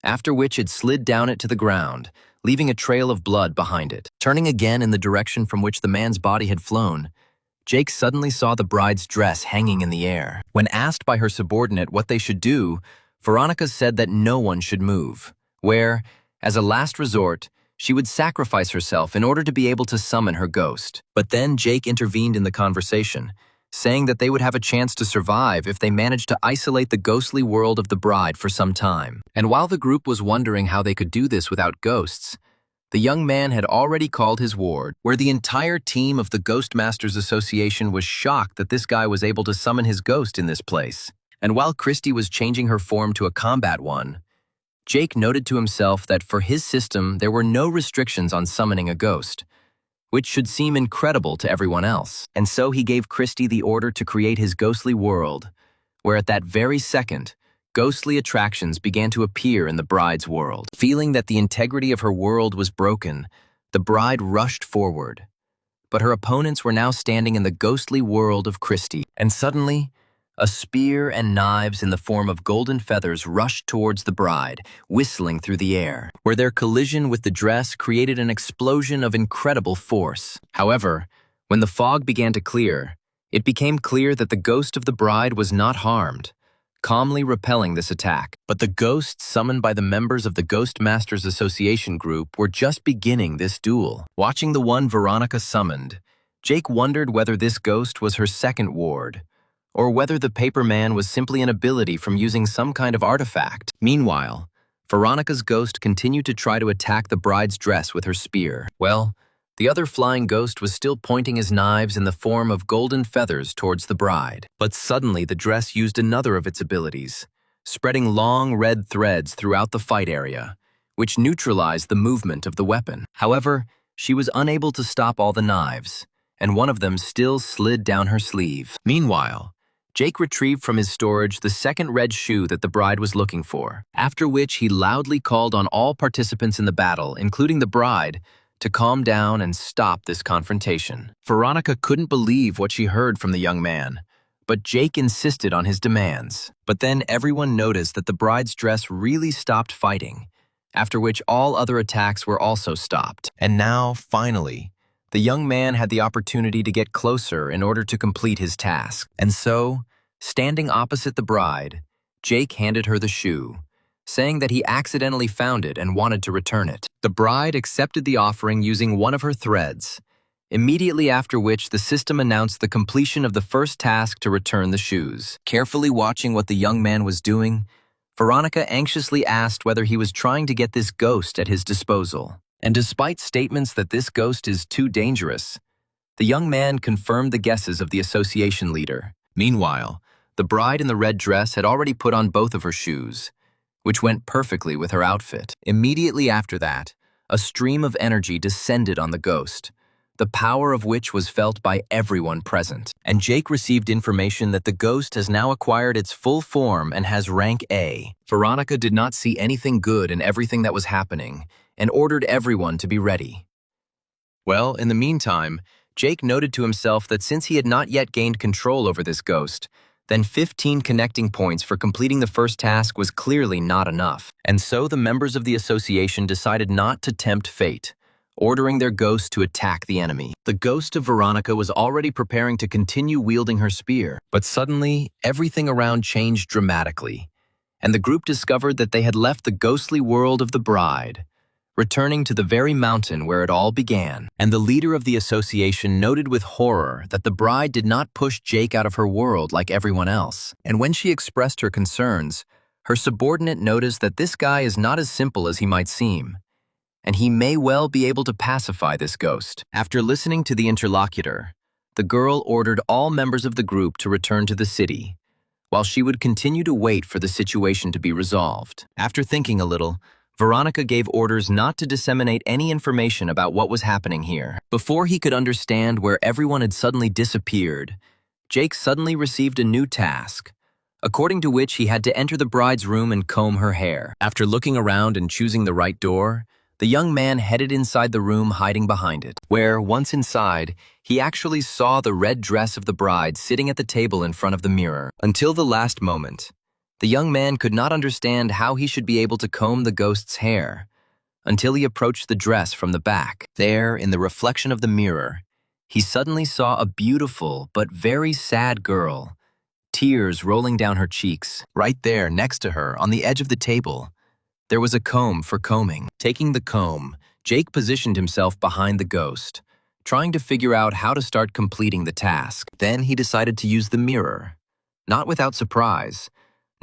after which it slid down it to the ground, leaving a trail of blood behind it. Turning again in the direction from which the man's body had flown, Jake suddenly saw the bride's dress hanging in the air. When asked by her subordinate what they should do, Veronica said that no one should move, where, as a last resort, she would sacrifice herself in order to be able to summon her ghost. But then Jake intervened in the conversation, saying that they would have a chance to survive if they managed to isolate the ghostly world of the bride for some time. And while the group was wondering how they could do this without ghosts, the young man had already called his ward, where the entire team of the Ghost Masters Association was shocked that this guy was able to summon his ghost in this place. And while Christie was changing her form to a combat one, Jake noted to himself that for his system there were no restrictions on summoning a ghost, which should seem incredible to everyone else. And so he gave Christie the order to create his ghostly world, where at that very second, ghostly attractions began to appear in the bride's world. Feeling that the integrity of her world was broken, the bride rushed forward. But her opponents were now standing in the ghostly world of Christie. And suddenly, a spear and knives in the form of golden feathers rushed towards the bride, whistling through the air, where their collision with the dress created an explosion of incredible force. However, when the fog began to clear, it became clear that the ghost of the bride was not harmed, calmly repelling this attack. But the ghosts summoned by the members of the Ghost Masters Association group were just beginning this duel. Watching the one Veronica summoned, Jake wondered whether this ghost was her second ward, or whether the paper man was simply an ability from using some kind of artifact. Meanwhile, Veronica's ghost continued to try to attack the bride's dress with her spear. Well, the other flying ghost was still pointing his knives in the form of golden feathers towards the bride. But suddenly the dress used another of its abilities, spreading long red threads throughout the fight area, which neutralized the movement of the weapon. However, she was unable to stop all the knives, and one of them still slid down her sleeve. Meanwhile, Jake retrieved from his storage the second red shoe that the bride was looking for, after which he loudly called on all participants in the battle, including the bride, to calm down and stop this confrontation. Veronica couldn't believe what she heard from the young man, but Jake insisted on his demands. But then everyone noticed that the bride's dress really stopped fighting, after which all other attacks were also stopped. And now, finally, the young man had the opportunity to get closer in order to complete his task. And so, standing opposite the bride, Jake handed her the shoe, saying that he accidentally found it and wanted to return it. The bride accepted the offering using one of her threads, immediately after which the system announced the completion of the first task to return the shoes. Carefully watching what the young man was doing, Veronica anxiously asked whether he was trying to get this ghost at his disposal. And despite statements that this ghost is too dangerous, the young man confirmed the guesses of the association leader. Meanwhile, the bride in the red dress had already put on both of her shoes, which went perfectly with her outfit. Immediately after that, a stream of energy descended on the ghost, the power of which was felt by everyone present. And Jake received information that the ghost has now acquired its full form and has rank A. Veronica did not see anything good in everything that was happening and ordered everyone to be ready. Well, in the meantime, Jake noted to himself that since he had not yet gained control over this ghost, then 15 connecting points for completing the first task was clearly not enough. And so the members of the association decided not to tempt fate, ordering their ghost to attack the enemy. The ghost of Veronica was already preparing to continue wielding her spear, but suddenly everything around changed dramatically, and the group discovered that they had left the ghostly world of the bride, returning to the very mountain where it all began. And the leader of the association noted with horror that the bride did not push Jake out of her world like everyone else. And when she expressed her concerns, her subordinate noticed that this guy is not as simple as he might seem, and he may well be able to pacify this ghost. After listening to the interlocutor, the girl ordered all members of the group to return to the city, while she would continue to wait for the situation to be resolved. After thinking a little, Veronica gave orders not to disseminate any information about what was happening here. Before he could understand where everyone had suddenly disappeared, Jake suddenly received a new task, according to which he had to enter the bride's room and comb her hair. After looking around and choosing the right door, the young man headed inside the room, hiding behind it, where, once inside, he actually saw the red dress of the bride sitting at the table in front of the mirror. Until the last moment, the young man could not understand how he should be able to comb the ghost's hair, until he approached the dress from the back. There, in the reflection of the mirror, he suddenly saw a beautiful but very sad girl, tears rolling down her cheeks. Right there, next to her, on the edge of the table, there was a comb for combing. Taking the comb, Jake positioned himself behind the ghost, trying to figure out how to start completing the task. Then he decided to use the mirror, not without surprise,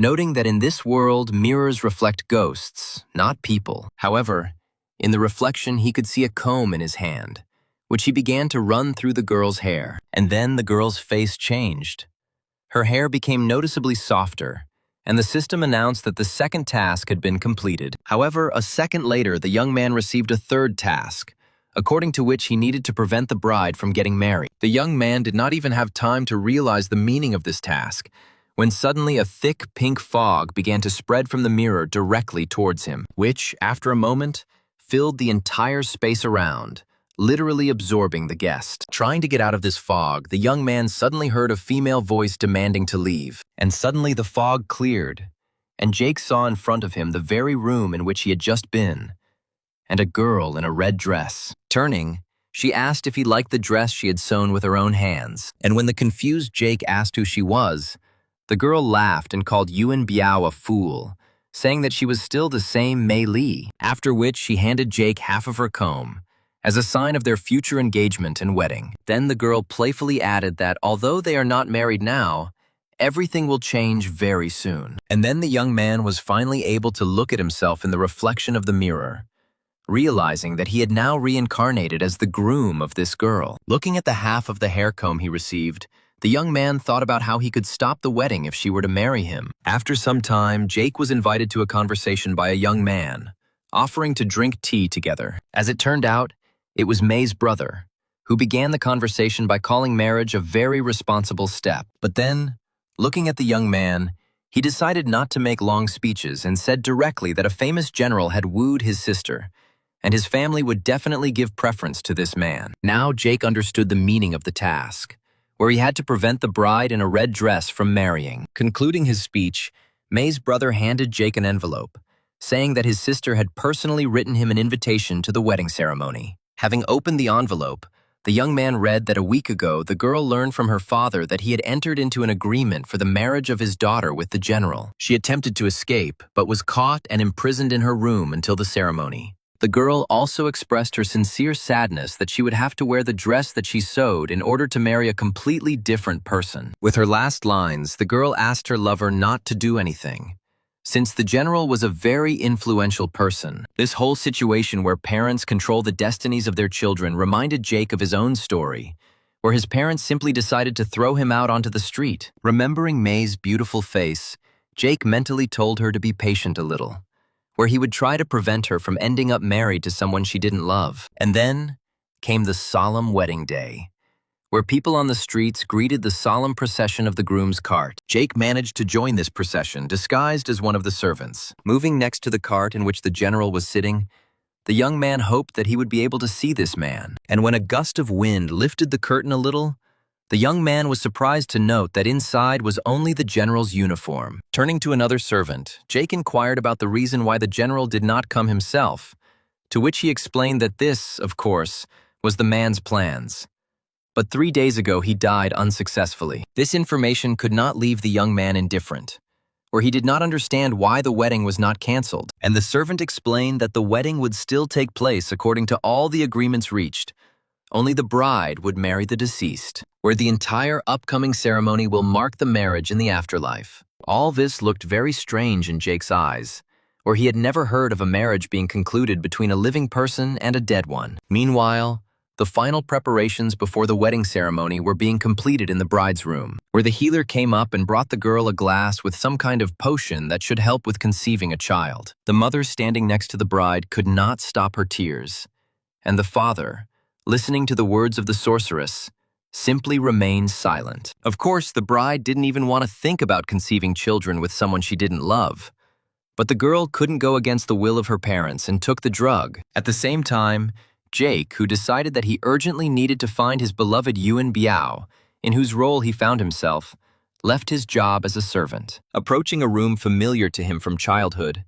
noting that in this world, mirrors reflect ghosts, not people. However, in the reflection, he could see a comb in his hand, which he began to run through the girl's hair. And then the girl's face changed. Her hair became noticeably softer, and the system announced that the second task had been completed. However, a second later, the young man received a third task, according to which he needed to prevent the bride from getting married. The young man did not even have time to realize the meaning of this task, when suddenly a thick pink fog began to spread from the mirror directly towards him, which, after a moment, filled the entire space around, literally absorbing the guest. Trying to get out of this fog, the young man suddenly heard a female voice demanding to leave, and suddenly the fog cleared, and Jake saw in front of him the very room in which he had just been, and a girl in a red dress. Turning, she asked if he liked the dress she had sewn with her own hands, and when the confused Jake asked who she was, the girl laughed and called Yuan Biao a fool, saying that she was still the same Mei Li, after which she handed Jake half of her comb, as a sign of their future engagement and wedding. Then the girl playfully added that although they are not married now, everything will change very soon. And then the young man was finally able to look at himself in the reflection of the mirror, realizing that he had now reincarnated as the groom of this girl. Looking at the half of the hair comb he received, the young man thought about how he could stop the wedding if she were to marry him. After some time, Jake was invited to a conversation by a young man, offering to drink tea together. As it turned out, it was May's brother, who began the conversation by calling marriage a very responsible step. But then, looking at the young man, he decided not to make long speeches and said directly that a famous general had wooed his sister, and his family would definitely give preference to this man. Now Jake understood the meaning of the task, where he had to prevent the bride in a red dress from marrying. Concluding his speech, May's brother handed Jake an envelope, saying that his sister had personally written him an invitation to the wedding ceremony. Having opened the envelope, the young man read that a week ago the girl learned from her father that he had entered into an agreement for the marriage of his daughter with the general. She attempted to escape, but was caught and imprisoned in her room until the ceremony. The girl also expressed her sincere sadness that she would have to wear the dress that she sewed in order to marry a completely different person. With her last lines, the girl asked her lover not to do anything. Since the general was a very influential person, this whole situation where parents control the destinies of their children reminded Jake of his own story, where his parents simply decided to throw him out onto the street. Remembering May's beautiful face, Jake mentally told her to be patient a little, where he would try to prevent her from ending up married to someone she didn't love. And then came the solemn wedding day, where people on the streets greeted the solemn procession of the groom's cart. Jake managed to join this procession, disguised as one of the servants. Moving next to the cart in which the general was sitting, the young man hoped that he would be able to see this man. And when a gust of wind lifted the curtain a little, the young man was surprised to note that inside was only the general's uniform. Turning to another servant, Jake inquired about the reason why the general did not come himself, to which he explained that this, of course, was the man's plans. But 3 days ago he died unsuccessfully. This information could not leave the young man indifferent, where he did not understand why the wedding was not cancelled, and the servant explained that the wedding would still take place according to all the agreements reached. Only the bride would marry the deceased, where the entire upcoming ceremony will mark the marriage in the afterlife. All this looked very strange in Jake's eyes, where he had never heard of a marriage being concluded between a living person and a dead one. Meanwhile, the final preparations before the wedding ceremony were being completed in the bride's room, where the healer came up and brought the girl a glass with some kind of potion that should help with conceiving a child. The mother standing next to the bride could not stop her tears, and the father, listening to the words of the sorceress, simply remained silent. Of course, the bride didn't even want to think about conceiving children with someone she didn't love. But the girl couldn't go against the will of her parents and took the drug. At the same time, Jake, who decided that he urgently needed to find his beloved Yuan Biao, in whose role he found himself, left his job as a servant. Approaching a room familiar to him from childhood,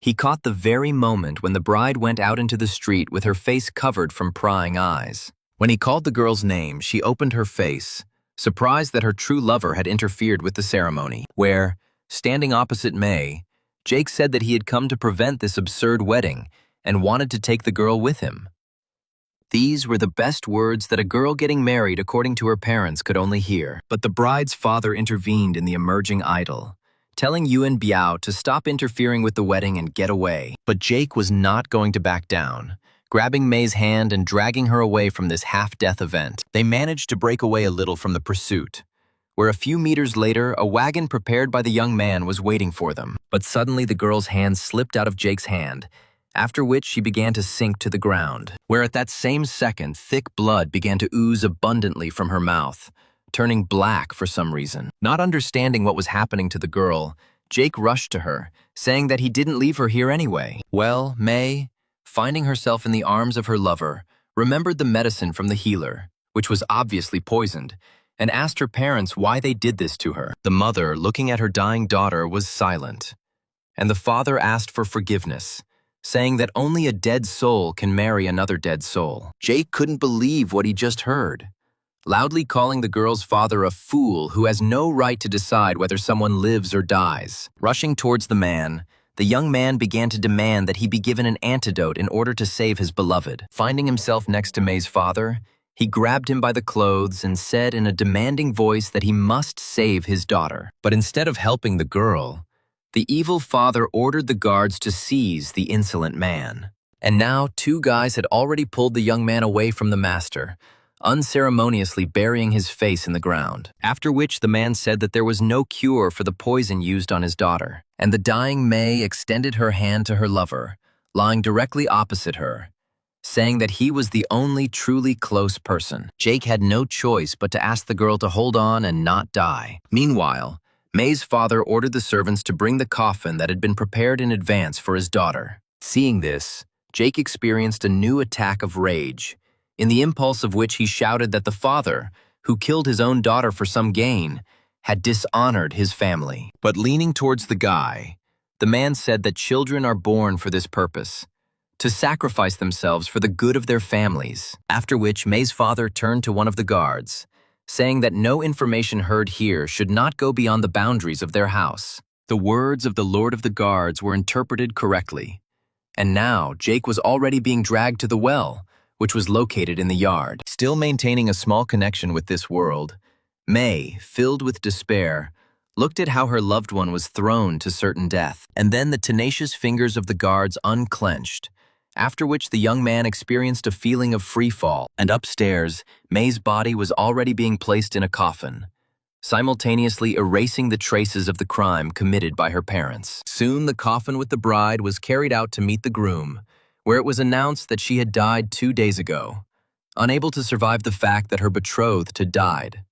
he caught the very moment when the bride went out into the street with her face covered from prying eyes. When he called the girl's name, she opened her face, surprised that her true lover had interfered with the ceremony, where, standing opposite May, Jake said that he had come to prevent this absurd wedding and wanted to take the girl with him. These were the best words that a girl getting married according to her parents could only hear. But the bride's father intervened in the emerging idol, telling Yuan Biao to stop interfering with the wedding and get away. But Jake was not going to back down, grabbing May's hand and dragging her away from this half-death event. They managed to break away a little from the pursuit, where a few meters later, a wagon prepared by the young man was waiting for them. But suddenly the girl's hand slipped out of Jake's hand, after which she began to sink to the ground, where at that same second, thick blood began to ooze abundantly from her mouth, turning black for some reason. Not understanding what was happening to the girl, Jake rushed to her, saying that he didn't leave her here anyway. Well, May, finding herself in the arms of her lover, remembered the medicine from the healer, which was obviously poisoned, and asked her parents why they did this to her. The mother, looking at her dying daughter, was silent, and the father asked for forgiveness, saying that only a dead soul can marry another dead soul. Jake couldn't believe what he just heard, loudly calling the girl's father a fool who has no right to decide whether someone lives or dies. Rushing towards the man, the young man began to demand that he be given an antidote in order to save his beloved. Finding himself next to May's father, he grabbed him by the clothes and said in a demanding voice that he must save his daughter. But instead of helping the girl, the evil father ordered the guards to seize the insolent man. And now 2 guys had already pulled the young man away from the master, unceremoniously burying his face in the ground. After which the man said that there was no cure for the poison used on his daughter, and the dying May extended her hand to her lover, lying directly opposite her, saying that he was the only truly close person. Jake had no choice but to ask the girl to hold on and not die. Meanwhile, May's father ordered the servants to bring the coffin that had been prepared in advance for his daughter. Seeing this, Jake experienced a new attack of rage, in the impulse of which he shouted that the father, who killed his own daughter for some gain, had dishonored his family. But leaning towards the guy, the man said that children are born for this purpose, to sacrifice themselves for the good of their families. After which May's father turned to one of the guards, saying that no information heard here should not go beyond the boundaries of their house. The words of the Lord of the Guards were interpreted correctly, And now, Jake was already being dragged to the well, which was located in the yard. Still maintaining a small connection with this world, May, filled with despair, looked at how her loved one was thrown to certain death, and then the tenacious fingers of the guards unclenched, after which the young man experienced a feeling of free fall, and upstairs, May's body was already being placed in a coffin, simultaneously erasing the traces of the crime committed by her parents. Soon the coffin with the bride was carried out to meet the groom, where it was announced that she had died 2 days ago, unable to survive the fact that her betrothed had died,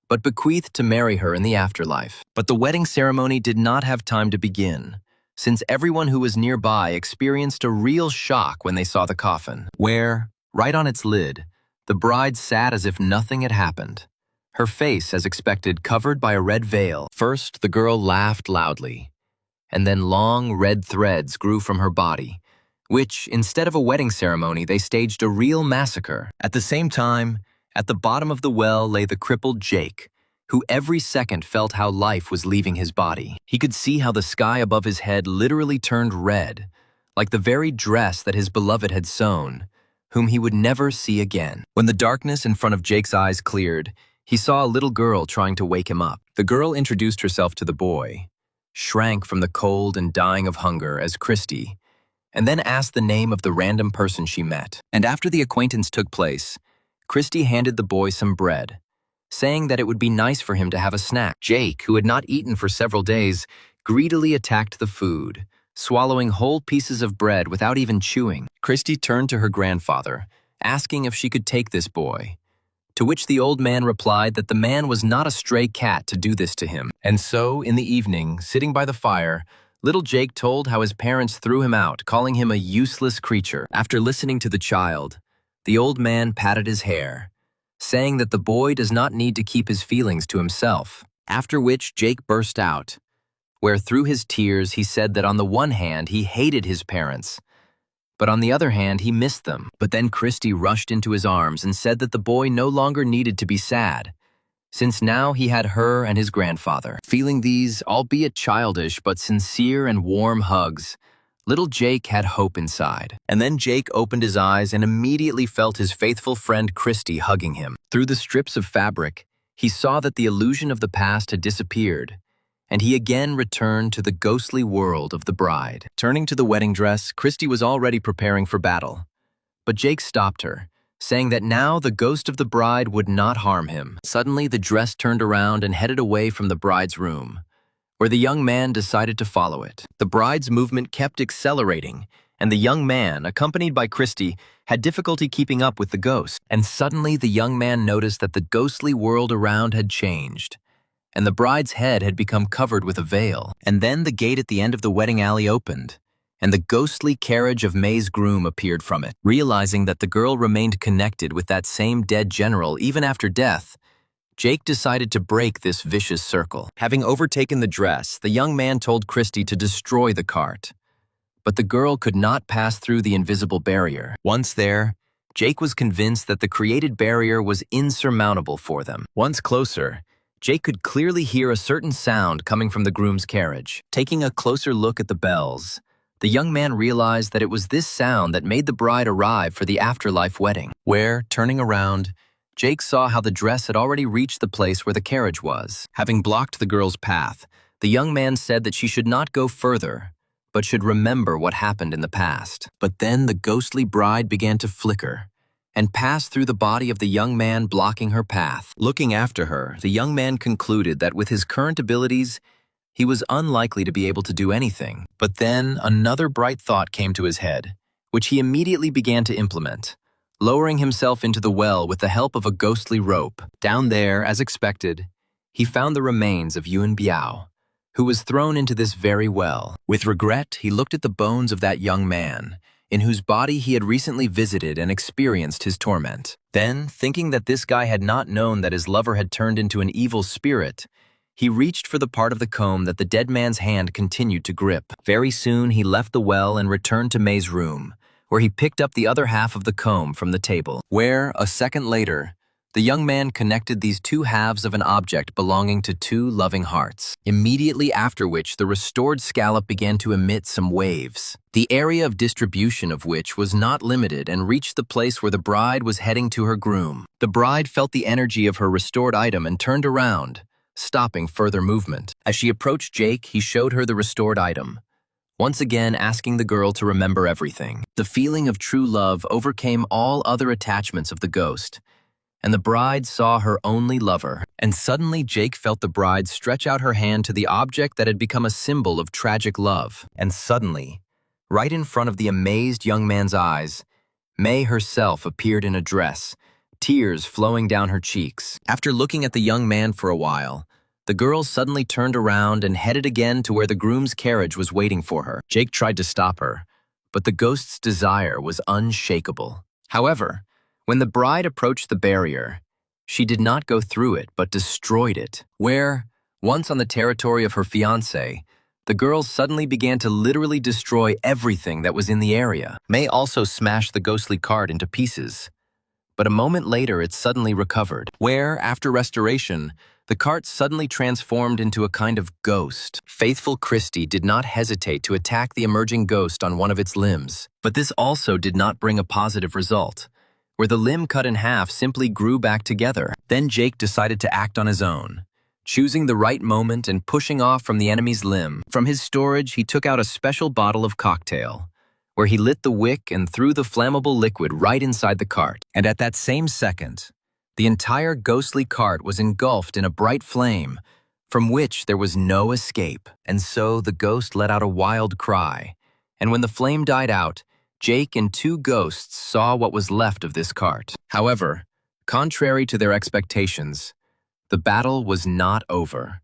but bequeathed to marry her in the afterlife. But the wedding ceremony did not have time to begin, since everyone who was nearby experienced a real shock when they saw the coffin, where, right on its lid, the bride sat as if nothing had happened, her face, as expected, covered by a red veil. First, the girl laughed loudly, and then long red threads grew from her body, which, instead of a wedding ceremony, they staged a real massacre. At the same time, at the bottom of the well lay the crippled Jake, who every second felt how life was leaving his body. He could see how the sky above his head literally turned red, like the very dress that his beloved had sewn, whom he would never see again. When the darkness in front of Jake's eyes cleared, he saw a little girl trying to wake him up. The girl introduced herself to the boy, shrank from the cold and dying of hunger as Christy, and then asked the name of the random person she met. And after the acquaintance took place, Christy handed the boy some bread, saying that it would be nice for him to have a snack. Jake, who had not eaten for several days, greedily attacked the food, swallowing whole pieces of bread without even chewing. Christy turned to her grandfather, asking if she could take this boy, to which the old man replied that the man was not a stray cat to do this to him. And so, in the evening, sitting by the fire, little Jake told how his parents threw him out, calling him a useless creature. After listening to the child, the old man patted his hair, saying that the boy does not need to keep his feelings to himself. After which Jake burst out, where through his tears he said that on the one hand he hated his parents, but on the other hand he missed them. But then Christy rushed into his arms and said that the boy no longer needed to be sad, since now he had her and his grandfather. Feeling these, albeit childish but sincere and warm hugs, little Jake had hope inside. And then Jake opened his eyes and immediately felt his faithful friend Christy hugging him. Through the strips of fabric, he saw that the illusion of the past had disappeared, and he again returned to the ghostly world of the bride. Turning to the wedding dress, Christy was already preparing for battle. But Jake stopped her, saying that now the ghost of the bride would not harm him. Suddenly, the dress turned around and headed away from the bride's room, where the young man decided to follow it. The bride's movement kept accelerating, and the young man, accompanied by Christy, had difficulty keeping up with the ghost. And suddenly the young man noticed that the ghostly world around had changed, and the bride's head had become covered with a veil. And then the gate at the end of the wedding alley opened, and the ghostly carriage of May's groom appeared from it. Realizing that the girl remained connected with that same dead general even after death, Jake decided to break this vicious circle. Having overtaken the dress, the young man told Christy to destroy the cart. But the girl could not pass through the invisible barrier. Once there, Jake was convinced that the created barrier was insurmountable for them. Once closer, Jake could clearly hear a certain sound coming from the groom's carriage. Taking a closer look at the bells, the young man realized that it was this sound that made the bride arrive for the afterlife wedding, where, turning around, Jake saw how the dress had already reached the place where the carriage was. Having blocked the girl's path, the young man said that she should not go further, but should remember what happened in the past. But then the ghostly bride began to flicker and pass through the body of the young man, blocking her path. Looking after her, the young man concluded that with his current abilities, he was unlikely to be able to do anything. But then another bright thought came to his head, which he immediately began to implement, lowering himself into the well with the help of a ghostly rope. Down there, as expected, he found the remains of Yuan Biao, who was thrown into this very well. With regret, he looked at the bones of that young man, in whose body he had recently visited and experienced his torment. Then, thinking that this guy had not known that his lover had turned into an evil spirit, he reached for the part of the comb that the dead man's hand continued to grip. Very soon, he left the well and returned to May's room, where he picked up the other half of the comb from the table, where, a second later, The young man connected these two halves of an object belonging to two loving hearts, immediately after which the restored scallop began to emit some waves, the area of distribution of which was not limited and reached the place where the bride was heading to her groom. The bride felt the energy of her restored item and turned around, stopping further movement. As she approached Jake, he showed her the restored item, once again asking the girl to remember everything. The feeling of true love overcame all other attachments of the ghost, and the bride saw her only lover. And suddenly Jake felt the bride stretch out her hand to the object that had become a symbol of tragic love. And suddenly, right in front of the amazed young man's eyes, May herself appeared in a dress, tears flowing down her cheeks. After looking at the young man for a while, the girl suddenly turned around and headed again to where the groom's carriage was waiting for her. Jake tried to stop her, but the ghost's desire was unshakable. However, when the bride approached the barrier, she did not go through it but destroyed it, where, once on the territory of her fiancé, the girl suddenly began to literally destroy everything that was in the area. May also smashed the ghostly cart into pieces, but a moment later it suddenly recovered, where, after restoration, the cart suddenly transformed into a kind of ghost. Faithful Christie did not hesitate to attack the emerging ghost on one of its limbs, but this also did not bring a positive result, where the limb cut in half simply grew back together. Then Jake decided to act on his own, choosing the right moment and pushing off from the enemy's limb. From his storage, he took out a special bottle of cocktail, where he lit the wick and threw the flammable liquid right inside the cart. And at that same second, the entire ghostly cart was engulfed in a bright flame, from which there was no escape. And so the ghost let out a wild cry, and when the flame died out, Jake and two ghosts saw what was left of this cart. However, contrary to their expectations, the battle was not over,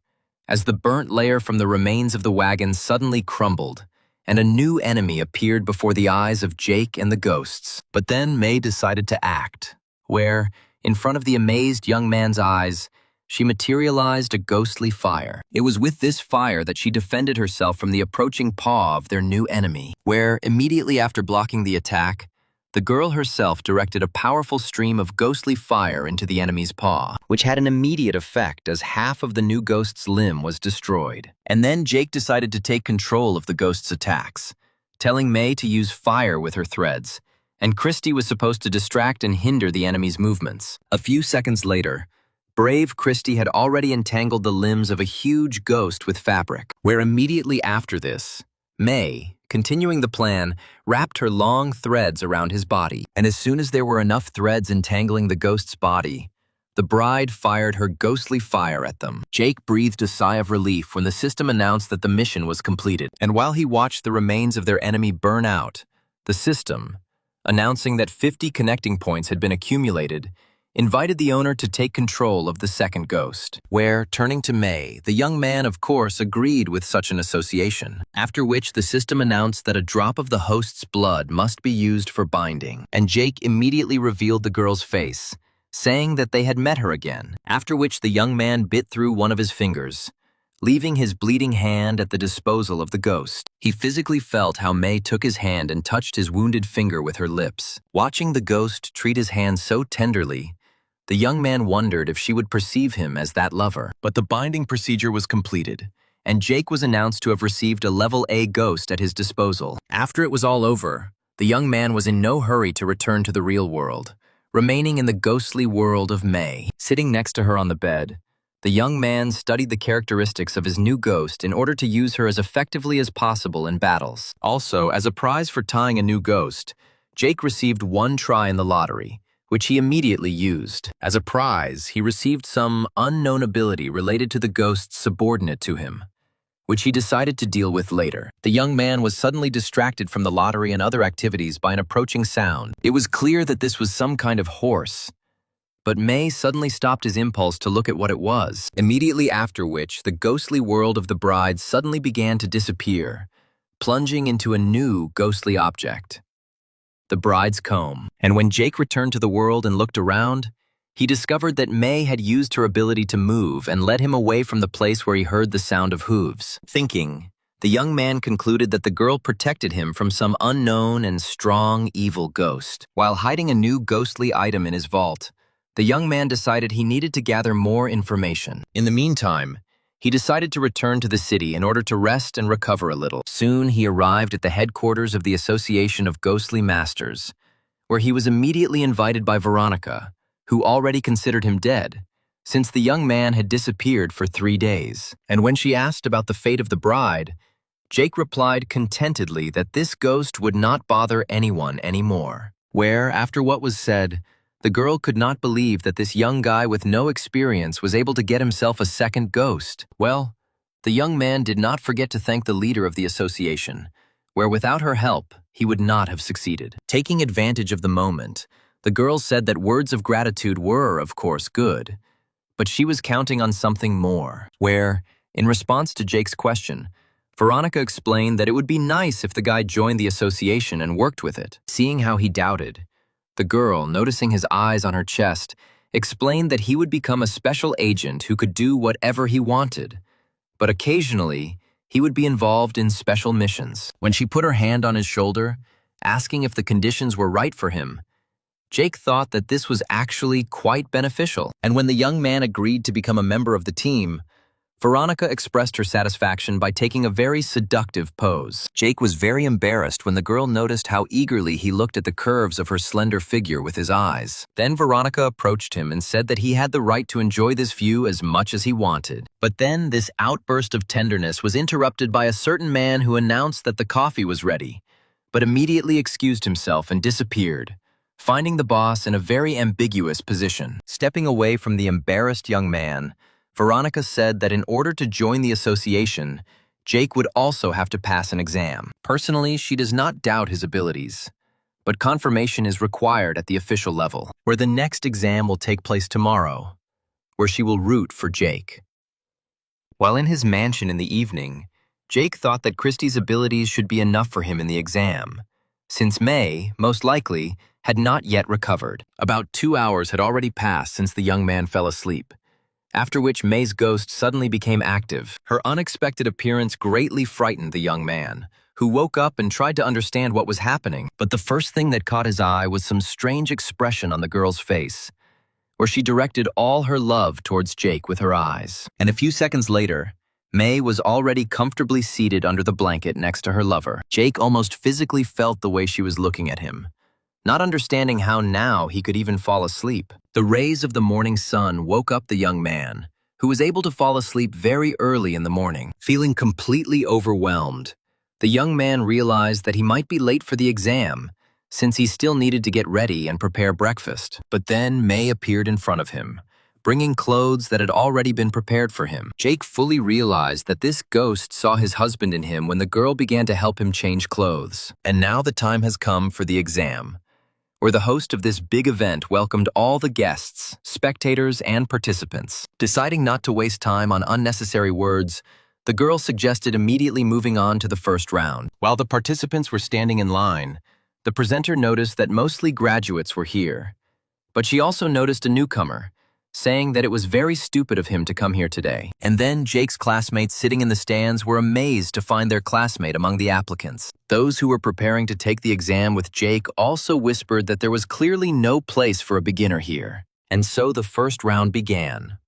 as the burnt layer from the remains of the wagon suddenly crumbled, and a new enemy appeared before the eyes of Jake and the ghosts. But then May decided to act, where, in front of the amazed young man's eyes, she materialized a ghostly fire. It was with this fire that she defended herself from the approaching paw of their new enemy, where, immediately after blocking the attack, the girl herself directed a powerful stream of ghostly fire into the enemy's paw, which had an immediate effect as half of the new ghost's limb was destroyed. And then Jake decided to take control of the ghost's attacks, telling May to use fire with her threads, and Christie was supposed to distract and hinder the enemy's movements. A few seconds later, brave Christie had already entangled the limbs of a huge ghost with fabric, where immediately after this, May, continuing the plan, wrapped her long threads around his body. And as soon as there were enough threads entangling the ghost's body, the bride fired her ghostly fire at them. Jake breathed a sigh of relief when the system announced that the mission was completed. And while he watched the remains of their enemy burn out, the system, announcing that 50 connecting points had been accumulated, invited the owner to take control of the second ghost, where, turning to May, the young man of course agreed with such an association, after which the system announced that a drop of the host's blood must be used for binding, and Jake immediately revealed the girl's face, saying that they had met her again, after which the young man bit through one of his fingers, leaving his bleeding hand at the disposal of the ghost. He physically felt how May took his hand and touched his wounded finger with her lips. Watching the ghost treat his hand so tenderly, the young man wondered if she would perceive him as that lover. But the binding procedure was completed, and Jake was announced to have received a level A ghost at his disposal. After it was all over, the young man was in no hurry to return to the real world, remaining in the ghostly world of May. Sitting next to her on the bed, the young man studied the characteristics of his new ghost in order to use her as effectively as possible in battles. Also, as a prize for tying a new ghost, Jake received one try in the lottery, which he immediately used. As a prize, he received some unknown ability related to the ghost's subordinate to him, which he decided to deal with later. The young man was suddenly distracted from the lottery and other activities by an approaching sound. It was clear that this was some kind of horse, but May suddenly stopped his impulse to look at what it was, immediately after which the ghostly world of the bride suddenly began to disappear, plunging into a new ghostly object, the bride's comb. And when Jake returned to the world and looked around, he discovered that May had used her ability to move and led him away from the place where he heard the sound of hooves. Thinking, the young man concluded that the girl protected him from some unknown and strong evil ghost. While hiding a new ghostly item in his vault, The young man decided he needed to gather more information. In the meantime, he decided to return to the city in order to rest and recover a little. Soon he arrived at the headquarters of the Association of Ghostly Masters, where he was immediately invited by Veronica, who already considered him dead, since the young man had disappeared for 3 days. And when she asked about the fate of the bride, Jake replied contentedly that this ghost would not bother anyone anymore. Where, after what was said, the girl could not believe that this young guy with no experience was able to get himself a second ghost. Well, the young man did not forget to thank the leader of the association, where without her help, he would not have succeeded. Taking advantage of the moment, the girl said that words of gratitude were, of course, good, but she was counting on something more, where, in response to Jake's question, Veronica explained that it would be nice if the guy joined the association and worked with it. Seeing how he doubted, the girl, noticing his eyes on her chest, explained that he would become a special agent who could do whatever he wanted, but occasionally, he would be involved in special missions. When she put her hand on his shoulder, asking if the conditions were right for him, Jake thought that this was actually quite beneficial. And when the young man agreed to become a member of the team, Veronica expressed her satisfaction by taking a very seductive pose. Jake was very embarrassed when the girl noticed how eagerly he looked at the curves of her slender figure with his eyes. Then Veronica approached him and said that he had the right to enjoy this view as much as he wanted. But then this outburst of tenderness was interrupted by a certain man who announced that the coffee was ready, but immediately excused himself and disappeared, finding the boss in a very ambiguous position. Stepping away from the embarrassed young man, Veronica said that in order to join the association, Jake would also have to pass an exam. Personally, she does not doubt his abilities, but confirmation is required at the official level, where the next exam will take place tomorrow, where she will root for Jake. While in his mansion in the evening, Jake thought that Christie's abilities should be enough for him in the exam, since May, most likely, had not yet recovered. About 2 hours had already passed since the young man fell asleep, after which May's ghost suddenly became active. Her unexpected appearance greatly frightened the young man, who woke up and tried to understand what was happening. But the first thing that caught his eye was some strange expression on the girl's face, where she directed all her love towards Jake with her eyes. And a few seconds later, May was already comfortably seated under the blanket next to her lover. Jake almost physically felt the way she was looking at him, not understanding how now he could even fall asleep. The rays of the morning sun woke up the young man, who was able to fall asleep very early in the morning. Feeling completely overwhelmed, the young man realized that he might be late for the exam, since he still needed to get ready and prepare breakfast. But then May appeared in front of him, bringing clothes that had already been prepared for him. Jake fully realized that this ghost saw his husband in him when the girl began to help him change clothes. And now the time has come for the exam, where the host of this big event welcomed all the guests, spectators, and participants. Deciding not to waste time on unnecessary words, the girl suggested immediately moving on to the first round. While the participants were standing in line, the presenter noticed that mostly graduates were here, but she also noticed a newcomer, saying that it was very stupid of him to come here today. And then Jake's classmates sitting in the stands were amazed to find their classmate among the applicants. Those who were preparing to take the exam with Jake also whispered that there was clearly no place for a beginner here. And so the first round began,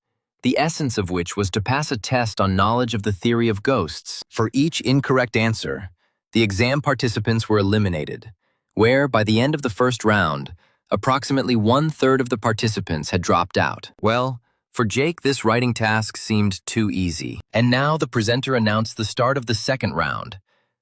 the essence of which was to pass a test on knowledge of the theory of ghosts. For each incorrect answer, the exam participants were eliminated, where, by the end of the first round, approximately 1/3 of the participants had dropped out. Well, for Jake, this writing task seemed too easy. And now the presenter announced the start of the second round,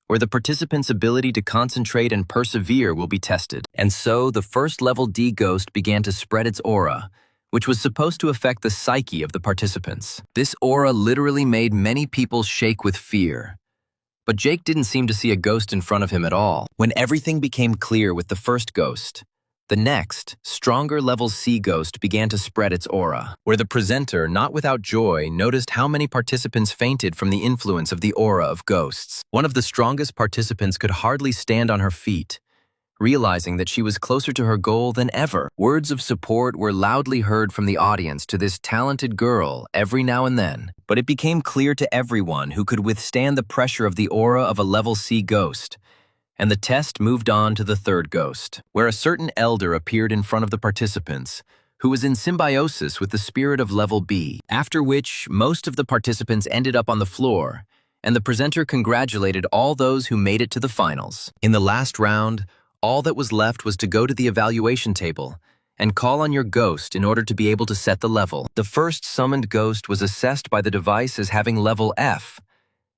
where the participants' ability to concentrate and persevere will be tested. And so the first level D ghost began to spread its aura, which was supposed to affect the psyche of the participants. This aura literally made many people shake with fear. But Jake didn't seem to see a ghost in front of him at all. When everything became clear with the first ghost, the next, stronger level C ghost began to spread its aura, where the presenter, not without joy, noticed how many participants fainted from the influence of the aura of ghosts. One of the strongest participants could hardly stand on her feet, realizing that she was closer to her goal than ever. Words of support were loudly heard from the audience to this talented girl every now and then, but it became clear to everyone who could withstand the pressure of the aura of a level C ghost. And the test moved on to the third ghost, where a certain elder appeared in front of the participants, who was in symbiosis with the spirit of level B, after which most of the participants ended up on the floor, and the presenter congratulated all those who made it to the finals. In the last round, all that was left was to go to the evaluation table and call on your ghost in order to be able to set the level. The first summoned ghost was assessed by the device as having level F,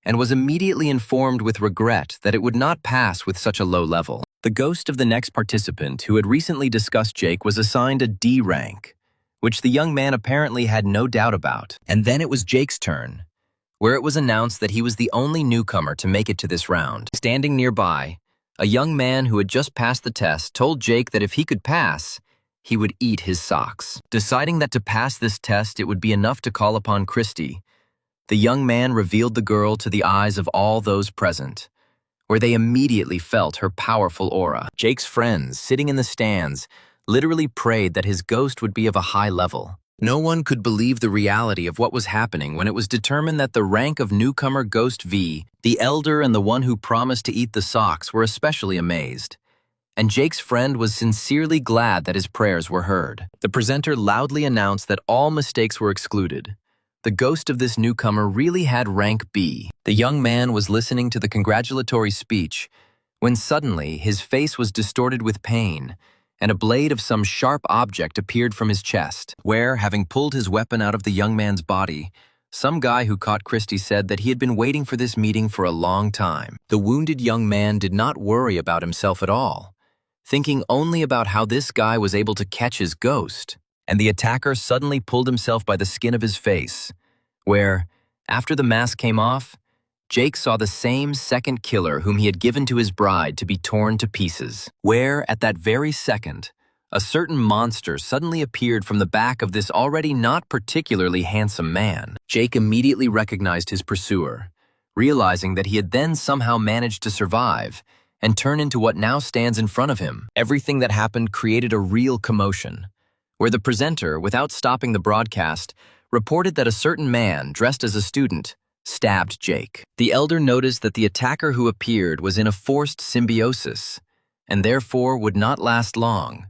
and was immediately informed with regret that it would not pass with such a low level. The ghost of the next participant, who had recently discussed Jake, was assigned a D rank, which the young man apparently had no doubt about. And then it was Jake's turn, where it was announced that he was the only newcomer to make it to this round. Standing nearby, a young man who had just passed the test told Jake that if he could pass, he would eat his socks. Deciding that to pass this test it would be enough to call upon Christy, the young man revealed the girl to the eyes of all those present, where they immediately felt her powerful aura. Jake's friends, sitting in the stands, literally prayed that his ghost would be of a high level. No one could believe the reality of what was happening when it was determined that the rank of newcomer Ghost V, the elder and the one who promised to eat the socks, were especially amazed. And Jake's friend was sincerely glad that his prayers were heard. The presenter loudly announced that all mistakes were excluded. The ghost of this newcomer really had rank B. The young man was listening to the congratulatory speech when suddenly his face was distorted with pain, and a blade of some sharp object appeared from his chest, where, having pulled his weapon out of the young man's body, some guy who caught Christie said that he had been waiting for this meeting for a long time. The wounded young man did not worry about himself at all, thinking only about how this guy was able to catch his ghost. And the attacker suddenly pulled himself by the skin of his face, where, after the mask came off, Jake saw the same second killer whom he had given to his bride to be torn to pieces, where, at that very second, a certain monster suddenly appeared from the back of this already not particularly handsome man. Jake immediately recognized his pursuer, realizing that he had then somehow managed to survive and turn into what now stands in front of him. Everything that happened created a real commotion, where the presenter, without stopping the broadcast, reported that a certain man, dressed as a student, stabbed Jake. The elder noticed that the attacker who appeared was in a forced symbiosis, and therefore would not last long,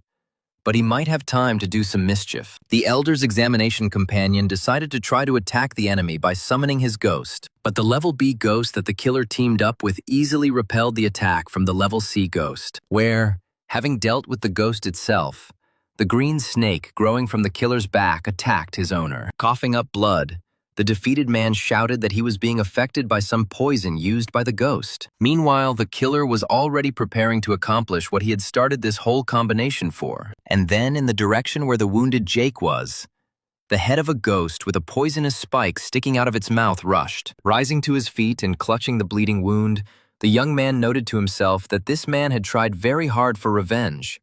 but he might have time to do some mischief. The elder's examination companion decided to try to attack the enemy by summoning his ghost, but the level B ghost that the killer teamed up with easily repelled the attack from the level C ghost, where, having dealt with the ghost itself, the green snake growing from the killer's back attacked his owner. Coughing up blood, the defeated man shouted that he was being affected by some poison used by the ghost. Meanwhile, the killer was already preparing to accomplish what he had started this whole combination for. And then, in the direction where the wounded Jake was, the head of a ghost with a poisonous spike sticking out of its mouth rushed. Rising to his feet and clutching the bleeding wound, the young man noted to himself that this man had tried very hard for revenge,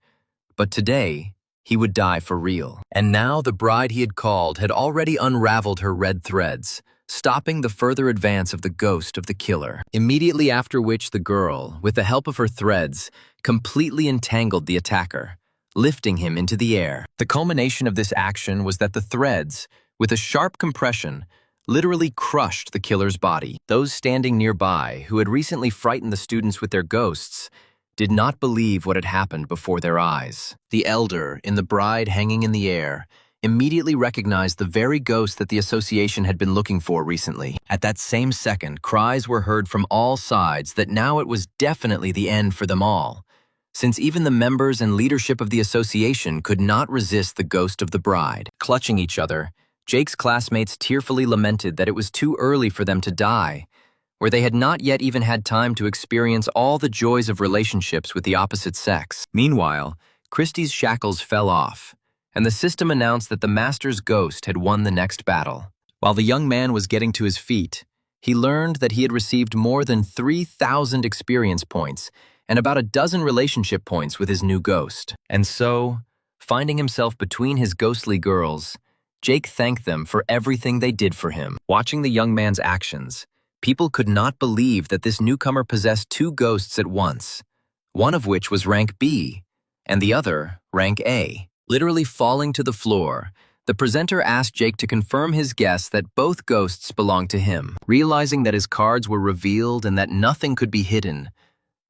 but today, he would die for real. And now the bride he had called had already unraveled her red threads, stopping the further advance of the ghost of the killer. Immediately after which the girl, with the help of her threads, completely entangled the attacker, lifting him into the air. The culmination of this action was that the threads, with a sharp compression, literally crushed the killer's body. Those standing nearby, who had recently frightened the students with their ghosts, did not believe what had happened before their eyes. The elder, in the bride hanging in the air, immediately recognized the very ghost that the association had been looking for recently. At that same second, cries were heard from all sides that now it was definitely the end for them all, since even the members and leadership of the association could not resist the ghost of the bride. Clutching each other, Jake's classmates tearfully lamented that it was too early for them to die, where they had not yet even had time to experience all the joys of relationships with the opposite sex. Meanwhile, Christie's shackles fell off, and the system announced that the master's ghost had won the next battle. While the young man was getting to his feet, he learned that he had received more than 3,000 experience points and about a dozen relationship points with his new ghost. And so, finding himself between his ghostly girls, Jake thanked them for everything they did for him. Watching the young man's actions, people could not believe that this newcomer possessed two ghosts at once, one of which was rank B, and the other rank A. Literally falling to the floor, the presenter asked Jake to confirm his guess that both ghosts belonged to him. Realizing that his cards were revealed and that nothing could be hidden,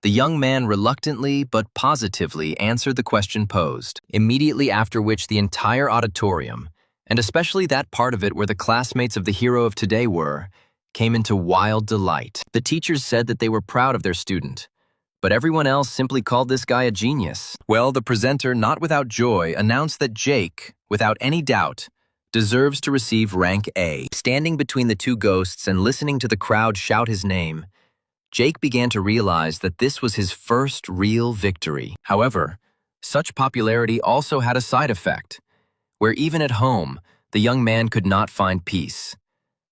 The young man reluctantly but positively answered the question posed, immediately after which the entire auditorium, and especially that part of it where the classmates of the hero of today were, came into wild delight. The teachers said that they were proud of their student, but everyone else simply called this guy a genius. Well, the presenter, not without joy, announced that Jake, without any doubt, deserves to receive rank A. Standing between the two ghosts and listening to the crowd shout his name, Jake began to realize that this was his first real victory. However, such popularity also had a side effect, where even at home, the young man could not find peace,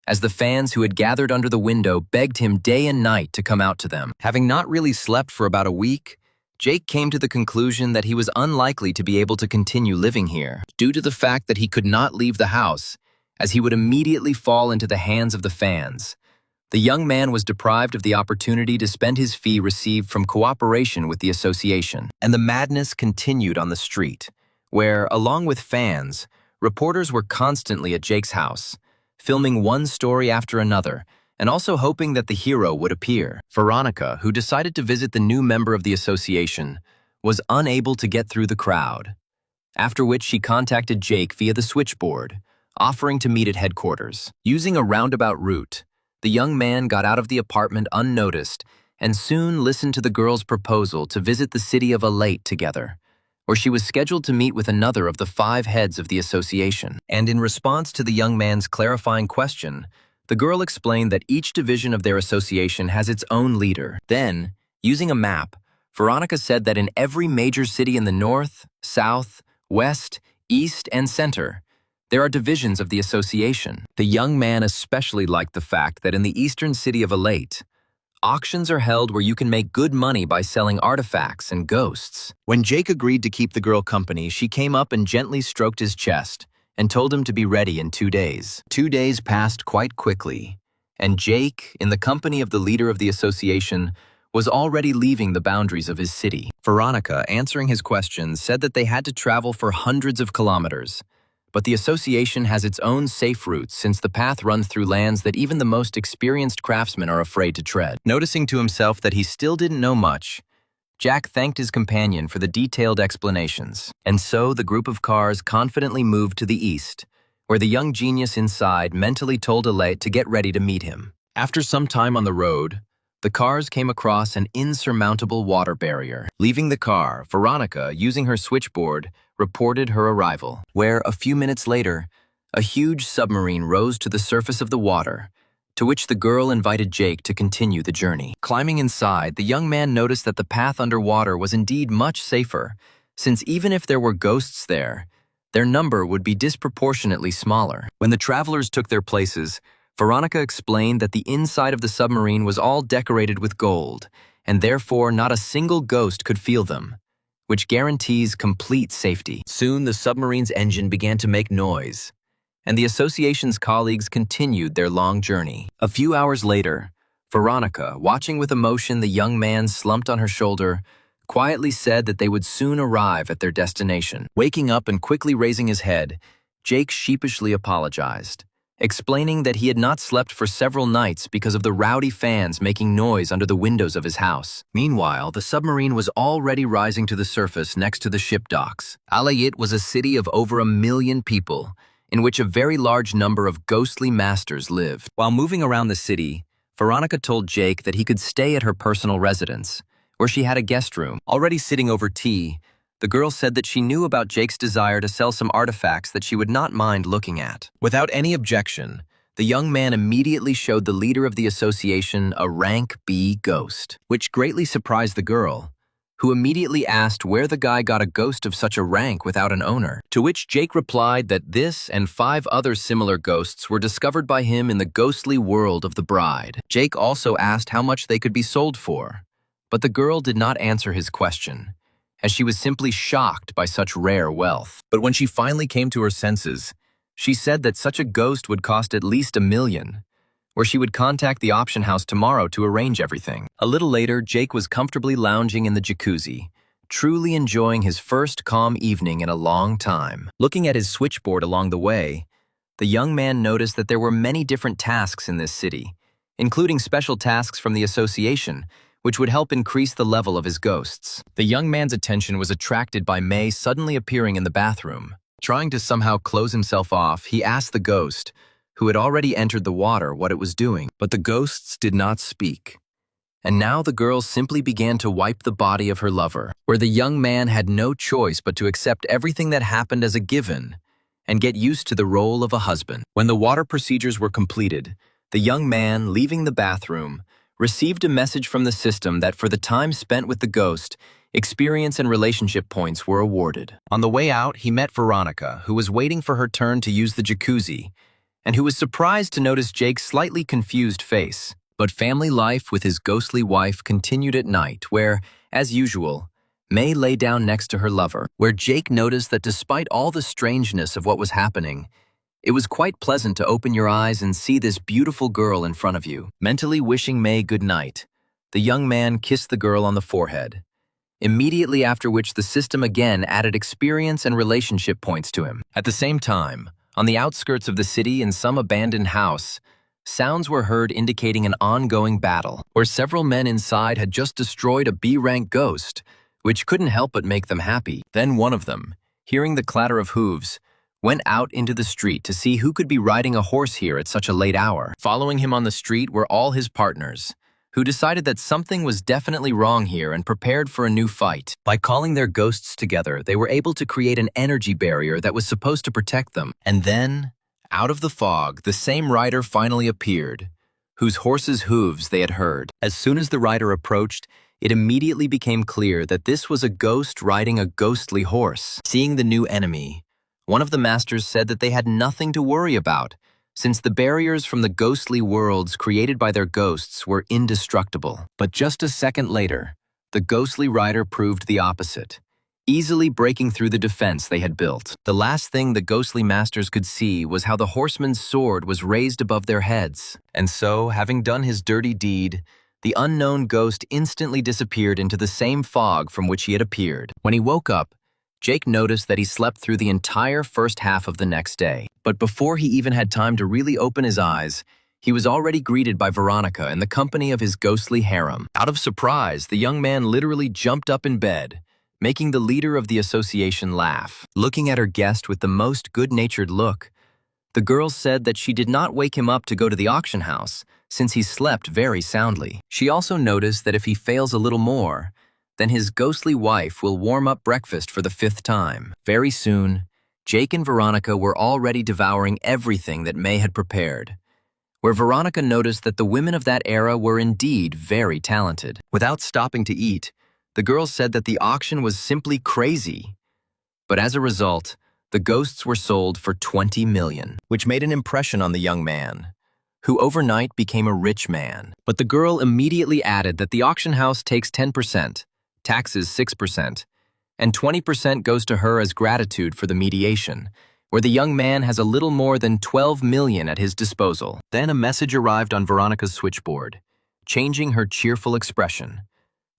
as the fans who had gathered under the window begged him day and night to come out to them. Having not really slept for about a week, Jake came to the conclusion that he was unlikely to be able to continue living here, due to the fact that he could not leave the house, as he would immediately fall into the hands of the fans. The young man was deprived of the opportunity to spend his fee received from cooperation with the association. And the madness continued on the street, where, along with fans, reporters were constantly at Jake's house, filming one story after another, and also hoping that the hero would appear. Veronica, who decided to visit the new member of the association, was unable to get through the crowd, after which she contacted Jake via the switchboard, offering to meet at headquarters. Using a roundabout route, the young man got out of the apartment unnoticed and soon listened to the girl's proposal to visit the city of Alate together, where she was scheduled to meet with another of the 5 heads of the association. And in response to the young man's clarifying question, the girl explained that each division of their association has its own leader. Then, using a map, Veronica said that in every major city in the north, south, west, east, and center, there are divisions of the association. The young man especially liked the fact that in the eastern city of Alate, auctions are held where you can make good money by selling artifacts and ghosts. When Jake agreed to keep the girl company, she came up and gently stroked his chest and told him to be ready in 2 days. 2 days passed quite quickly, and Jake, in the company of the leader of the association, was already leaving the boundaries of his city. Veronica, answering his questions, said that they had to travel for hundreds of kilometers, but the association has its own safe routes since the path runs through lands that even the most experienced craftsmen are afraid to tread. Noticing to himself that he still didn't know much, Jack thanked his companion for the detailed explanations. And so the group of cars confidently moved to the east, where the young genius inside mentally told Alate to get ready to meet him. After some time on the road, the cars came across an insurmountable water barrier. Leaving the car, Veronica, using her switchboard, reported her arrival, where, a few minutes later, a huge submarine rose to the surface of the water, to which the girl invited Jake to continue the journey. Climbing inside, the young man noticed that the path underwater was indeed much safer, since even if there were ghosts there, their number would be disproportionately smaller. When the travelers took their places, Veronica explained that the inside of the submarine was all decorated with gold, and therefore not a single ghost could feel them, which guarantees complete safety. Soon the submarine's engine began to make noise, and the association's colleagues continued their long journey. A few hours later, Veronica, watching with emotion the young man slumped on her shoulder, quietly said that they would soon arrive at their destination. Waking up and quickly raising his head, Jake sheepishly apologized, explaining that he had not slept for several nights because of the rowdy fans making noise under the windows of his house. Meanwhile, the submarine was already rising to the surface next to the ship docks. Alayit was a city of over 1 million people, in which a very large number of ghostly masters lived. While moving around the city, Veronica told Jake that he could stay at her personal residence, where she had a guest room. Already sitting over tea, the girl said that she knew about Jake's desire to sell some artifacts that she would not mind looking at. Without any objection, the young man immediately showed the leader of the association a rank B ghost, which greatly surprised the girl, who immediately asked where the guy got a ghost of such a rank without an owner. To which Jake replied that this and 5 other similar ghosts were discovered by him in the ghostly world of the bride. Jake also asked how much they could be sold for, but the girl did not answer his question, as she was simply shocked by such rare wealth. But when she finally came to her senses, she said that such a ghost would cost at least $1 million, where she would contact the auction house tomorrow to arrange everything. A little later, Jake was comfortably lounging in the jacuzzi, truly enjoying his first calm evening in a long time. Looking at his switchboard along the way, the young man noticed that there were many different tasks in this city, including special tasks from the association, which would help increase the level of his ghosts. The young man's attention was attracted by May suddenly appearing in the bathroom. Trying to somehow close himself off, he asked the ghost, who had already entered the water, what it was doing. But the ghosts did not speak. And now the girl simply began to wipe the body of her lover, where the young man had no choice but to accept everything that happened as a given and get used to the role of a husband. When the water procedures were completed, the young man, leaving the bathroom, received a message from the system that for the time spent with the ghost, experience and relationship points were awarded. On the way out, he met Veronica, who was waiting for her turn to use the jacuzzi, and who was surprised to notice Jake's slightly confused face. But family life with his ghostly wife continued at night, where, as usual, May lay down next to her lover, where Jake noticed that despite all the strangeness of what was happening, it was quite pleasant to open your eyes and see this beautiful girl in front of you. Mentally wishing May good night, the young man kissed the girl on the forehead, immediately after which the system again added experience and relationship points to him. At the same time, on the outskirts of the city in some abandoned house, sounds were heard indicating an ongoing battle, where several men inside had just destroyed a B-rank ghost, which couldn't help but make them happy. Then one of them, hearing the clatter of hooves, went out into the street to see who could be riding a horse here at such a late hour. Following him on the street were all his partners, who decided that something was definitely wrong here and prepared for a new fight. By calling their ghosts together, they were able to create an energy barrier that was supposed to protect them. And then, out of the fog, the same rider finally appeared, whose horse's hooves they had heard. As soon as the rider approached, it immediately became clear that this was a ghost riding a ghostly horse. Seeing the new enemy, one of the masters said that they had nothing to worry about, since the barriers from the ghostly worlds created by their ghosts were indestructible. But just a second later, the ghostly rider proved the opposite, easily breaking through the defense they had built. The last thing the ghostly masters could see was how the horseman's sword was raised above their heads. And so, having done his dirty deed, the unknown ghost instantly disappeared into the same fog from which he had appeared. When he woke up, Jake noticed that he slept through the entire first half of the next day. But before he even had time to really open his eyes, he was already greeted by Veronica in the company of his ghostly harem. Out of surprise, the young man literally jumped up in bed, making the leader of the association laugh. Looking at her guest with the most good-natured look, the girl said that she did not wake him up to go to the auction house, since he slept very soundly. She also noticed that if he fails a little more, then his ghostly wife will warm up breakfast for the 5th time. Very soon, Jake and Veronica were already devouring everything that May had prepared, where Veronica noticed that the women of that era were indeed very talented. Without stopping to eat, the girl said that the auction was simply crazy. But as a result, the ghosts were sold for 20 million, which made an impression on the young man, who overnight became a rich man. But the girl immediately added that the auction house takes 10%, taxes 6%, and 20% goes to her as gratitude for the mediation, where the young man has a little more than 12 million at his disposal. Then a message arrived on Veronica's switchboard, changing her cheerful expression,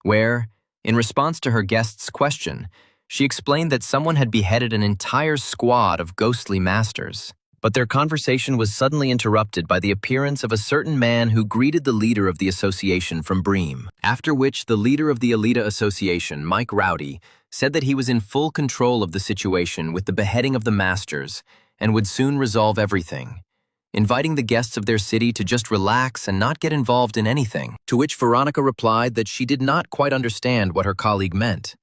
where, in response to her guest's question, she explained that someone had beheaded an entire squad of ghostly masters. But their conversation was suddenly interrupted by the appearance of a certain man who greeted the leader of the association from Bream. After which, the leader of the Alita Association, Mike Rowdy, said that he was in full control of the situation with the beheading of the masters and would soon resolve everything, inviting the guests of their city to just relax and not get involved in anything. To which Veronica replied that she did not quite understand what her colleague meant,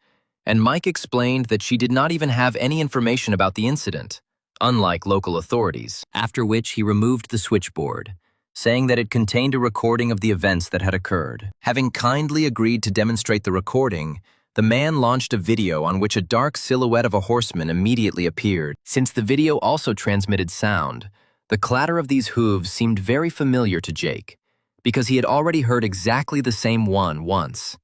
and Mike explained that she did not even have any information about the incident, unlike local authorities. After which he removed the switchboard, saying that it contained a recording of the events that had occurred. Having kindly agreed to demonstrate the recording, the man launched a video on which a dark silhouette of a horseman immediately appeared. Since the video also transmitted sound, the clatter of these hooves seemed very familiar to Jake, because he had already heard exactly the same one once.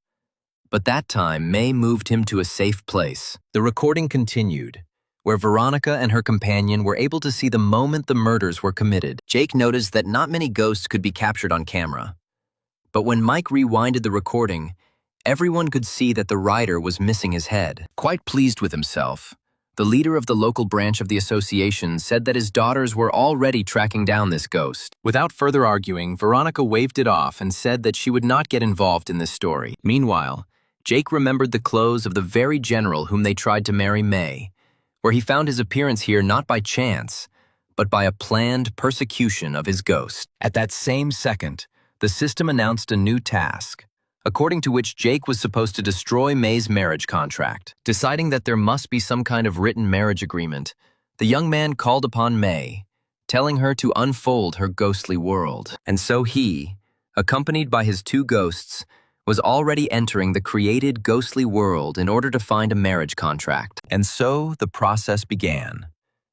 But that time, May moved him to a safe place. The recording continued, where Veronica and her companion were able to see the moment the murders were committed. Jake noticed that not many ghosts could be captured on camera. But when Mike rewinded the recording, everyone could see that the rider was missing his head. Quite pleased with himself, The leader of the local branch of the association said that his daughters were already tracking down this ghost. Without further arguing, Veronica waved it off and said that she would not get involved in this story. Meanwhile, Jake remembered the clothes of the very general whom they tried to marry, May, where he found his appearance here not by chance, but by a planned persecution of his ghost. At that same second, the system announced a new task, according to which Jake was supposed to destroy May's marriage contract. Deciding that there must be some kind of written marriage agreement, the young man called upon May, telling her to unfold her ghostly world. And so he, accompanied by his two ghosts, was already entering the created ghostly world in order to find a marriage contract. And so the process began,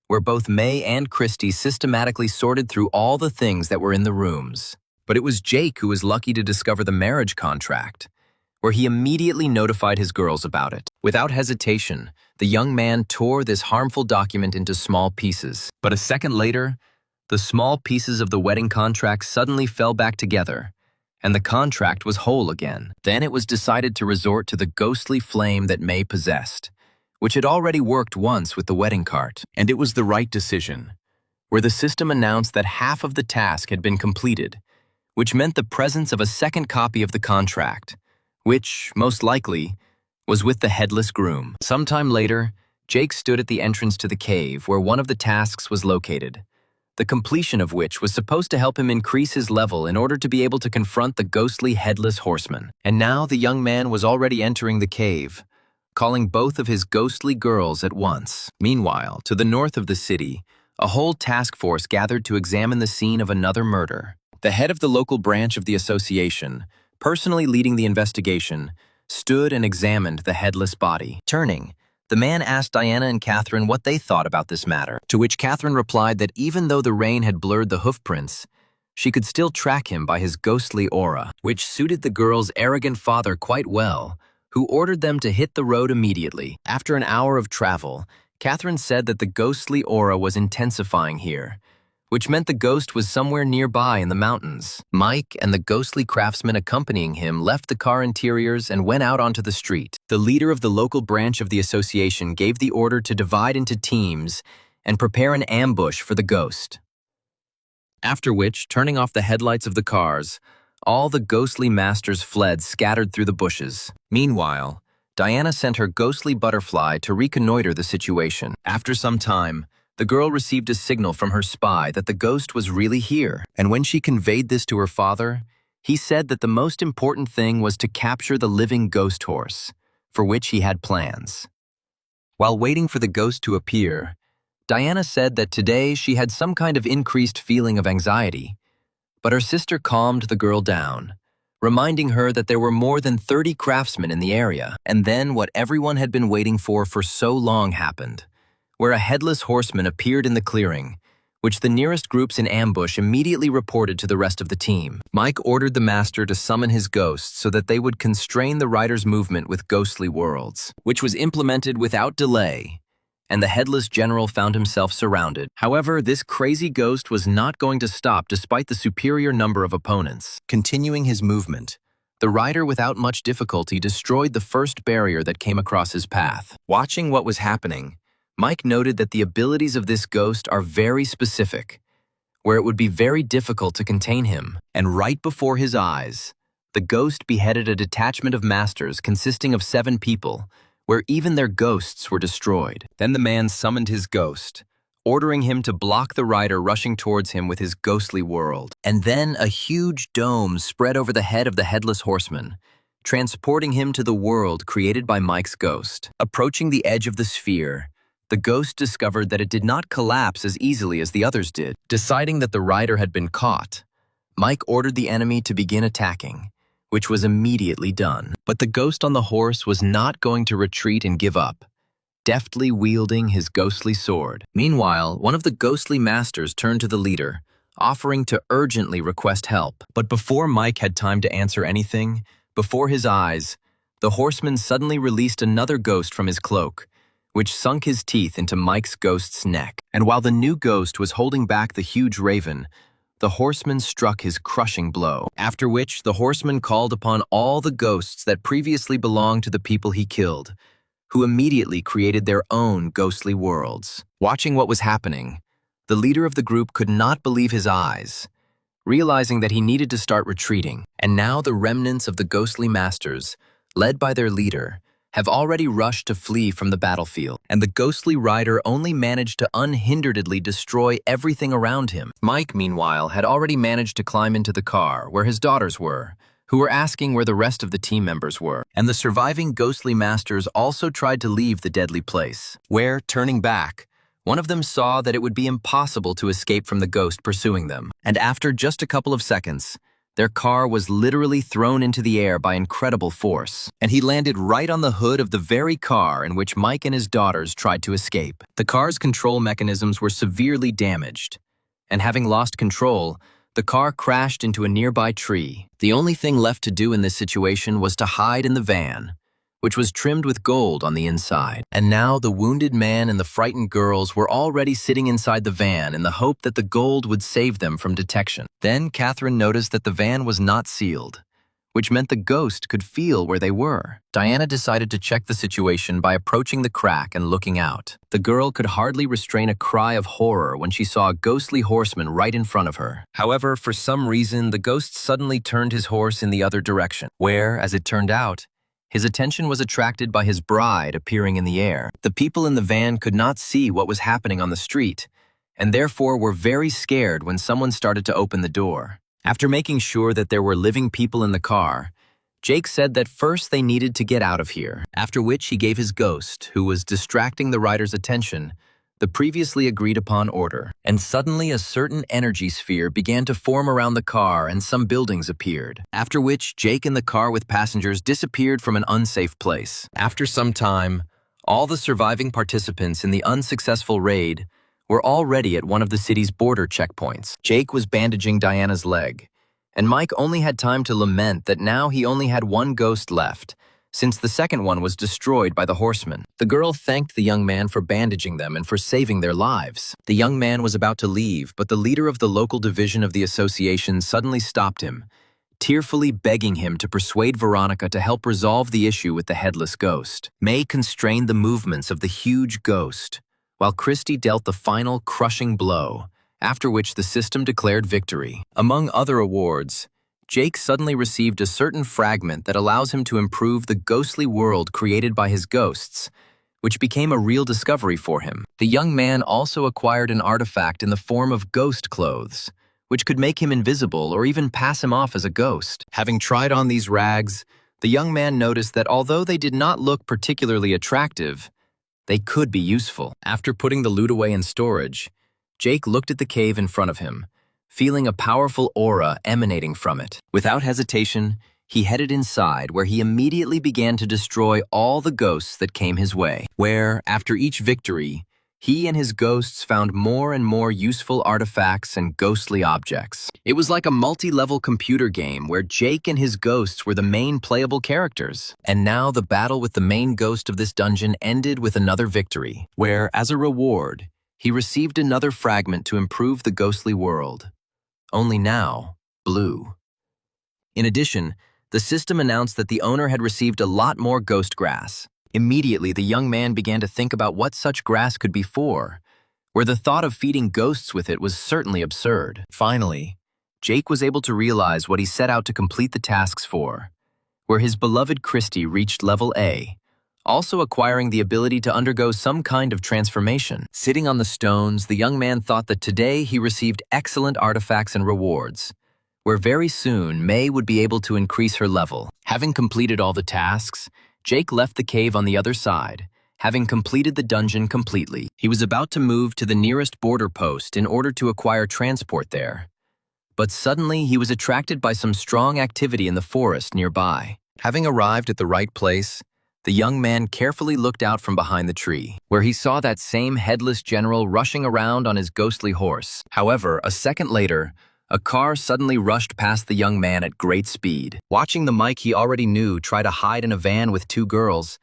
where both May and Christy systematically sorted through all the things that were in the rooms. But it was Jake who was lucky to discover the marriage contract, where he immediately notified his girls about it. Without hesitation, the young man tore this harmful document into small pieces. But a second later, the small pieces of the wedding contract suddenly fell back together, and the contract was whole again. Then it was decided to resort to the ghostly flame that May possessed, which had already worked once with the wedding cart. And it was the right decision, where the system announced that half of the task had been completed, which meant the presence of a second copy of the contract, which, most likely, was with the headless groom. Sometime later, Jake stood at the entrance to the cave where one of the tasks was located, the completion of which was supposed to help him increase his level in order to be able to confront the ghostly headless horseman. And now the young man was already entering the cave, calling both of his ghostly girls at once. Meanwhile, to the north of the city, a whole task force gathered to examine the scene of another murder. The head of the local branch of the association, personally leading the investigation, stood and examined the headless body. Turning, the man asked Diana and Catherine what they thought about this matter, to which Catherine replied that even though the rain had blurred the hoofprints, she could still track him by his ghostly aura, which suited the girls' arrogant father quite well, who ordered them to hit the road immediately. After an hour of travel, Catherine said that the ghostly aura was intensifying here, which meant the ghost was somewhere nearby in the mountains. Mike and the ghostly craftsman accompanying him left the car interiors and went out onto the street. The leader of the local branch of the association gave the order to divide into teams and prepare an ambush for the ghost. After which, turning off the headlights of the cars, all the ghostly masters fled scattered through the bushes. Meanwhile, Diana sent her ghostly butterfly to reconnoiter the situation. After some time, the girl received a signal from her spy that the ghost was really here, and when she conveyed this to her father, he said that the most important thing was to capture the living ghost horse, for which he had plans. While waiting for the ghost to appear, Diana said that today she had some kind of increased feeling of anxiety, but her sister calmed the girl down, reminding her that there were more than 30 craftsmen in the area. And then what everyone had been waiting for so long happened, where a headless horseman appeared in the clearing, which the nearest groups in ambush immediately reported to the rest of the team. Mike ordered the master to summon his ghosts so that they would constrain the rider's movement with ghostly worlds, which was implemented without delay, and the headless general found himself surrounded. However, this crazy ghost was not going to stop despite the superior number of opponents. Continuing his movement, the rider without much difficulty destroyed the first barrier that came across his path. Watching what was happening, Mike noted that the abilities of this ghost are very specific, where it would be very difficult to contain him. And right before his eyes, the ghost beheaded a detachment of masters consisting of 7 people, where even their ghosts were destroyed. Then the man summoned his ghost, ordering him to block the rider rushing towards him with his ghostly world. And then a huge dome spread over the head of the headless horseman, transporting him to the world created by Mike's ghost. Approaching the edge of the sphere, the ghost discovered that it did not collapse as easily as the others did. Deciding that the rider had been caught, Mike ordered the enemy to begin attacking, which was immediately done. But the ghost on the horse was not going to retreat and give up, deftly wielding his ghostly sword. Meanwhile, one of the ghostly masters turned to the leader, offering to urgently request help. But before Mike had time to answer anything, before his eyes, the horseman suddenly released another ghost from his cloak, which sunk his teeth into Mike's ghost's neck. And while the new ghost was holding back the huge raven, the horseman struck his crushing blow, after which the horseman called upon all the ghosts that previously belonged to the people he killed, who immediately created their own ghostly worlds. Watching what was happening, the leader of the group could not believe his eyes, realizing that he needed to start retreating. And now the remnants of the ghostly masters, led by their leader, have already rushed to flee from the battlefield, and the ghostly rider only managed to unhinderedly destroy everything around him. Mike, meanwhile, had already managed to climb into the car where his daughters were, who were asking where the rest of the team members were. And the surviving ghostly masters also tried to leave the deadly place, where, turning back, one of them saw that it would be impossible to escape from the ghost pursuing them. And after just a couple of seconds, their car was literally thrown into the air by incredible force, and he landed right on the hood of the very car in which Mike and his daughters tried to escape. The car's control mechanisms were severely damaged, and having lost control, the car crashed into a nearby tree. The only thing left to do in this situation was to hide in the van, which was trimmed with gold on the inside. And now the wounded man and the frightened girls were already sitting inside the van in the hope that the gold would save them from detection. Then Catherine noticed that the van was not sealed, which meant the ghost could feel where they were. Diana decided to check the situation by approaching the crack and looking out. The girl could hardly restrain a cry of horror when she saw a ghostly horseman right in front of her. However, for some reason, the ghost suddenly turned his horse in the other direction, where, as it turned out, his attention was attracted by his bride appearing in the air. The people in the van could not see what was happening on the street, and therefore were very scared when someone started to open the door. After making sure that there were living people in the car, Jake said that first they needed to get out of here, after which he gave his ghost, who was distracting the rider's attention, the previously agreed upon order. And suddenly a certain energy sphere began to form around the car and some buildings appeared, after which Jake and the car with passengers disappeared from an unsafe place. After some time, all the surviving participants in the unsuccessful raid were already at one of the city's border checkpoints. Jake was bandaging Diana's leg, and Mike only had time to lament that now he only had one ghost left, since the second one was destroyed by the horseman. The girl thanked the young man for bandaging them and for saving their lives. The young man was about to leave, but the leader of the local division of the association suddenly stopped him, tearfully begging him to persuade Veronica to help resolve the issue with the headless ghost. May constrained the movements of the huge ghost, while Christie dealt the final crushing blow, after which the system declared victory. Among other awards, Jake suddenly received a certain fragment that allows him to improve the ghostly world created by his ghosts, which became a real discovery for him. The young man also acquired an artifact in the form of ghost clothes, which could make him invisible or even pass him off as a ghost. Having tried on these rags, the young man noticed that although they did not look particularly attractive, they could be useful. After putting the loot away in storage, Jake looked at the cave in front of him, feeling a powerful aura emanating from it. Without hesitation, he headed inside, where he immediately began to destroy all the ghosts that came his way, where, after each victory, he and his ghosts found more and more useful artifacts and ghostly objects. It was like a multi-level computer game where Jake and his ghosts were the main playable characters. And now the battle with the main ghost of this dungeon ended with another victory, where, as a reward, he received another fragment to improve the ghostly world. Only now, blue. In addition, the system announced that the owner had received a lot more ghost grass. Immediately, the young man began to think about what such grass could be for, where the thought of feeding ghosts with it was certainly absurd. Finally, Jake was able to realize what he set out to complete the tasks for, where his beloved Christie reached level A, also acquiring the ability to undergo some kind of transformation. Sitting on the stones, the young man thought that today he received excellent artifacts and rewards, where very soon May would be able to increase her level. Having completed all the tasks, Jake left the cave on the other side, having completed the dungeon completely. He was about to move to the nearest border post in order to acquire transport there. But suddenly he was attracted by some strong activity in the forest nearby. Having arrived at the right place, the young man carefully looked out from behind the tree, where he saw that same headless general rushing around on his ghostly horse. However, a second later, a car suddenly rushed past the young man at great speed. Watching the Mike he already knew try to hide in a van with two girls,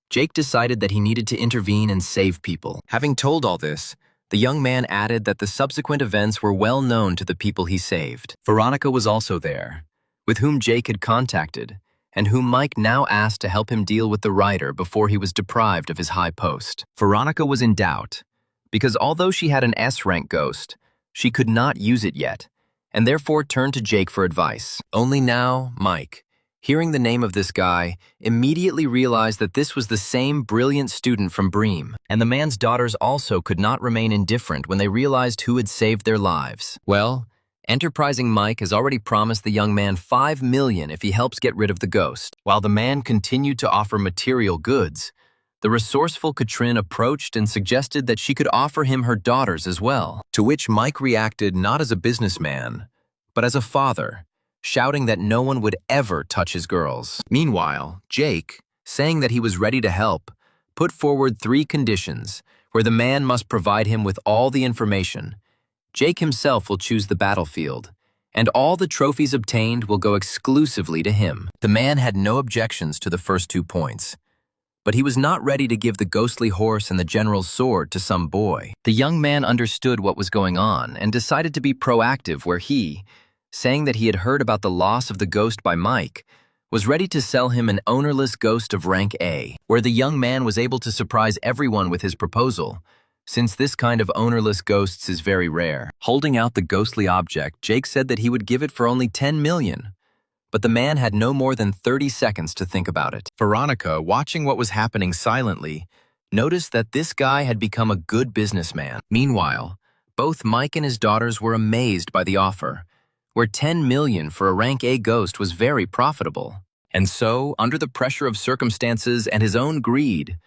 Jake decided that he needed to intervene and save people. Having told all this, the young man added that the subsequent events were well known to the people he saved. Veronica was also there, with whom Jake had contacted, and whom Mike now asked to help him deal with the writer before he was deprived of his high post. Veronica was in doubt, because although she had an S-rank ghost, she could not use it yet, and therefore turned to Jake for advice. Only now, Mike, hearing the name of this guy, immediately realized that this was the same brilliant student from Bream, and the man's daughters also could not remain indifferent when they realized who had saved their lives. Well, enterprising Mike has already promised the young man $5 million if he helps get rid of the ghost. While the man continued to offer material goods, the resourceful Katrin approached and suggested that she could offer him her daughters as well, to which Mike reacted not as a businessman, but as a father, shouting that no one would ever touch his girls. Meanwhile, Jake, saying that he was ready to help, put forward 3 conditions where the man must provide him with all the information. Jake himself will choose the battlefield, and all the trophies obtained will go exclusively to him. The man had no objections to the first 2 points, but he was not ready to give the ghostly horse and the general's sword to some boy. The young man understood what was going on and decided to be proactive where he, saying that he had heard about the loss of the ghost by Mike, was ready to sell him an ownerless ghost of rank A, where the young man was able to surprise everyone with his proposal, since this kind of ownerless ghosts is very rare. Holding out the ghostly object, Jake said that he would give it for only $10 million. But the man had no more than 30 seconds to think about it. Veronica, watching what was happening silently, noticed that this guy had become a good businessman. Meanwhile, both Mike and his daughters were amazed by the offer, where $10 million for a rank A ghost was very profitable. And so, under the pressure of circumstances and his own greed,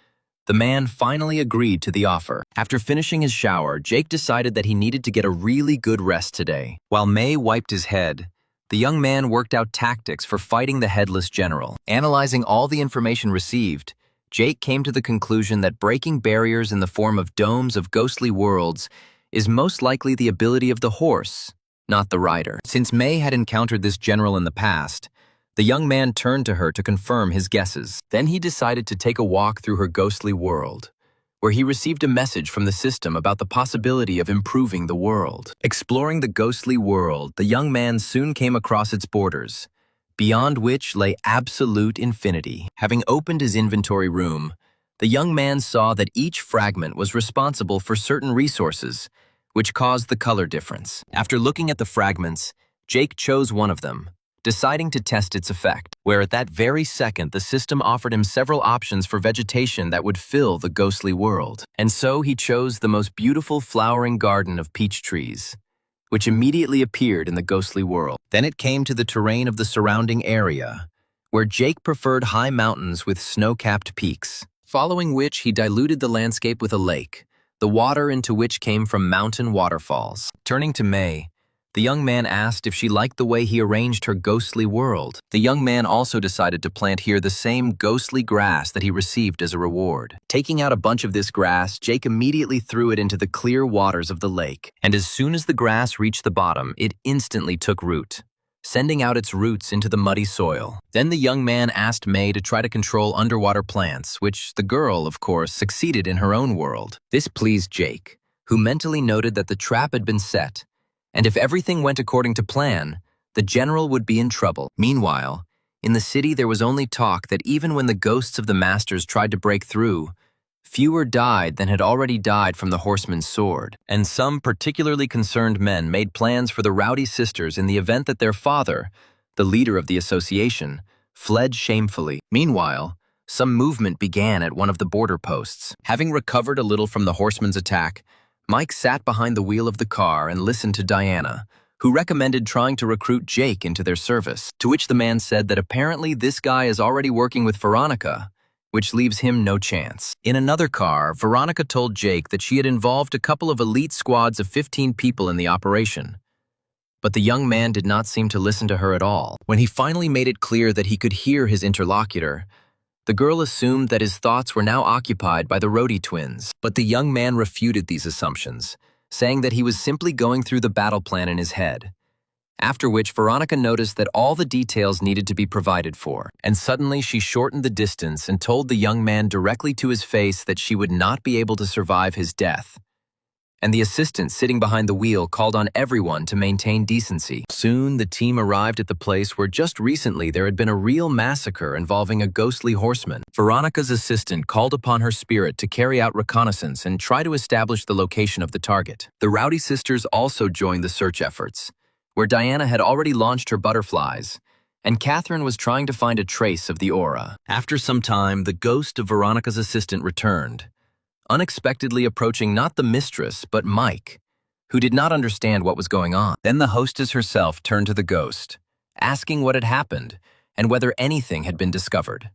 the man finally agreed to the offer. After finishing his shower, Jake decided that he needed to get a really good rest today. While May wiped his head, the young man worked out tactics for fighting the headless general. Analyzing all the information received, Jake came to the conclusion that breaking barriers in the form of domes of ghostly worlds is most likely the ability of the horse, not the rider. Since May had encountered this general in the past, the young man turned to her to confirm his guesses. Then he decided to take a walk through her ghostly world, where he received a message from the system about the possibility of improving the world. Exploring the ghostly world, the young man soon came across its borders, beyond which lay absolute infinity. Having opened his inventory room, the young man saw that each fragment was responsible for certain resources, which caused the color difference. After looking at the fragments, Jake chose one of them, deciding to test its effect, where at that very second the system offered him several options for vegetation that would fill the ghostly world. And so he chose the most beautiful flowering garden of peach trees, which immediately appeared in the ghostly world. Then it came to the terrain of the surrounding area, where Jake preferred high mountains with snow-capped peaks, following which he diluted the landscape with a lake, the water into which came from mountain waterfalls. Turning to May, the young man asked if she liked the way he arranged her ghostly world. The young man also decided to plant here the same ghostly grass that he received as a reward. Taking out a bunch of this grass, Jake immediately threw it into the clear waters of the lake. And as soon as the grass reached the bottom, it instantly took root, sending out its roots into the muddy soil. Then the young man asked May to try to control underwater plants, which the girl, of course, succeeded in her own world. This pleased Jake, who mentally noted that the trap had been set, and if everything went according to plan, the general would be in trouble. Meanwhile, in the city there was only talk that even when the ghosts of the masters tried to break through, fewer died than had already died from the horseman's sword. And some particularly concerned men made plans for the rowdy sisters in the event that their father, the leader of the association, fled shamefully. Meanwhile, some movement began at one of the border posts. Having recovered a little from the horseman's attack, Mike sat behind the wheel of the car and listened to Diana, who recommended trying to recruit Jake into their service, to which the man said that apparently this guy is already working with Veronica, which leaves him no chance. In another car, Veronica told Jake that she had involved a couple of elite squads of 15 people in the operation. But the young man did not seem to listen to her at all. When he finally made it clear that he could hear his interlocutor, the girl assumed that his thoughts were now occupied by the Rhodey twins. But the young man refuted these assumptions, saying that he was simply going through the battle plan in his head. After which, Veronica noticed that all the details needed to be provided for, and suddenly she shortened the distance and told the young man directly to his face that she would not be able to survive his death, and the assistant sitting behind the wheel called on everyone to maintain decency. Soon, the team arrived at the place where just recently there had been a real massacre involving a ghostly horseman. Veronica's assistant called upon her spirit to carry out reconnaissance and try to establish the location of the target. The Rowdy sisters also joined the search efforts, where Diana had already launched her butterflies, and Catherine was trying to find a trace of the aura. After some time, the ghost of Veronica's assistant returned, unexpectedly approaching not the mistress, but Mike, who did not understand what was going on. Then the hostess herself turned to the ghost, asking what had happened and whether anything had been discovered.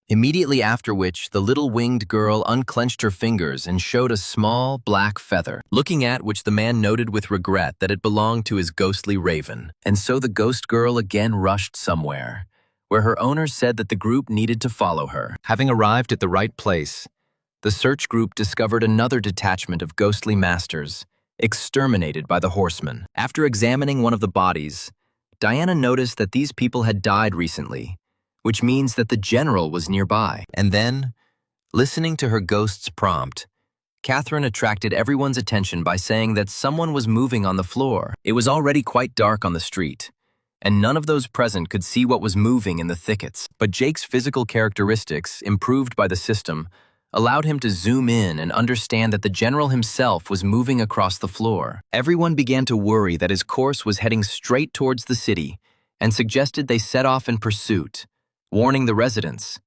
Immediately after which, the little winged girl unclenched her fingers and showed a small black feather, looking at which the man noted with regret that it belonged to his ghostly raven. And so the ghost girl again rushed somewhere, where her owner said that the group needed to follow her. Having arrived at the right place, the search group discovered another detachment of ghostly masters, exterminated by the horsemen. After examining one of the bodies, Diana noticed that these people had died recently, which means that the general was nearby. And then, listening to her ghost's prompt, Catherine attracted everyone's attention by saying that someone was moving on the floor. It was already quite dark on the street, and none of those present could see what was moving in the thickets. But Jake's physical characteristics, improved by the system, allowed him to zoom in and understand that the general himself was moving across the floor. Everyone began to worry that his course was heading straight towards the city and suggested they set off in pursuit, warning the residents.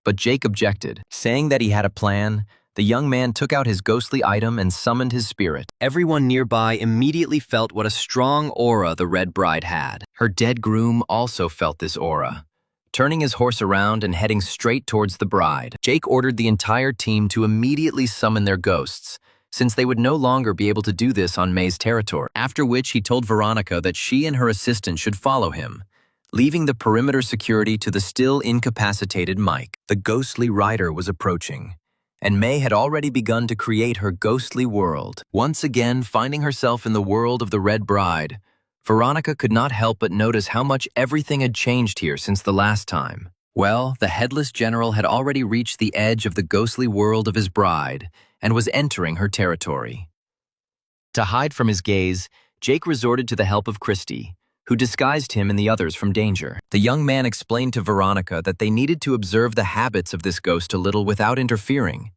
But Jake objected, saying that he had a plan. The young man took out his ghostly item and summoned his spirit. Everyone nearby immediately felt what a strong aura the Red Bride had. Her dead groom also felt this aura, turning his horse around and heading straight towards the bride. Jake ordered the entire team to immediately summon their ghosts, since they would no longer be able to do this on May's territory. After which he told Veronica that she and her assistant should follow him, leaving the perimeter security to the still incapacitated Mike. The ghostly rider was approaching, and May had already begun to create her ghostly world. Once again, finding herself in the world of the Red Bride, Veronica could not help but notice how much everything had changed here since the last time. Well, the headless general had already reached the edge of the ghostly world of his bride and was entering her territory. To hide from his gaze, Jake resorted to the help of Christy, who disguised him and the others from danger. The young man explained to Veronica that they needed to observe the habits of this ghost a little without interfering,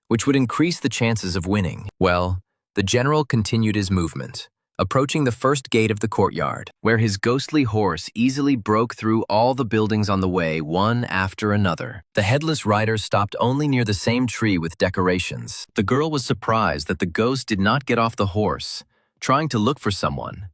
which would increase the chances of winning. Well, the general continued his movement, approaching the first gate of the courtyard, where his ghostly horse easily broke through all the buildings on the way, one after another. The headless rider stopped only near the same tree with decorations. The girl was surprised that the ghost did not get off the horse, trying to look for someone,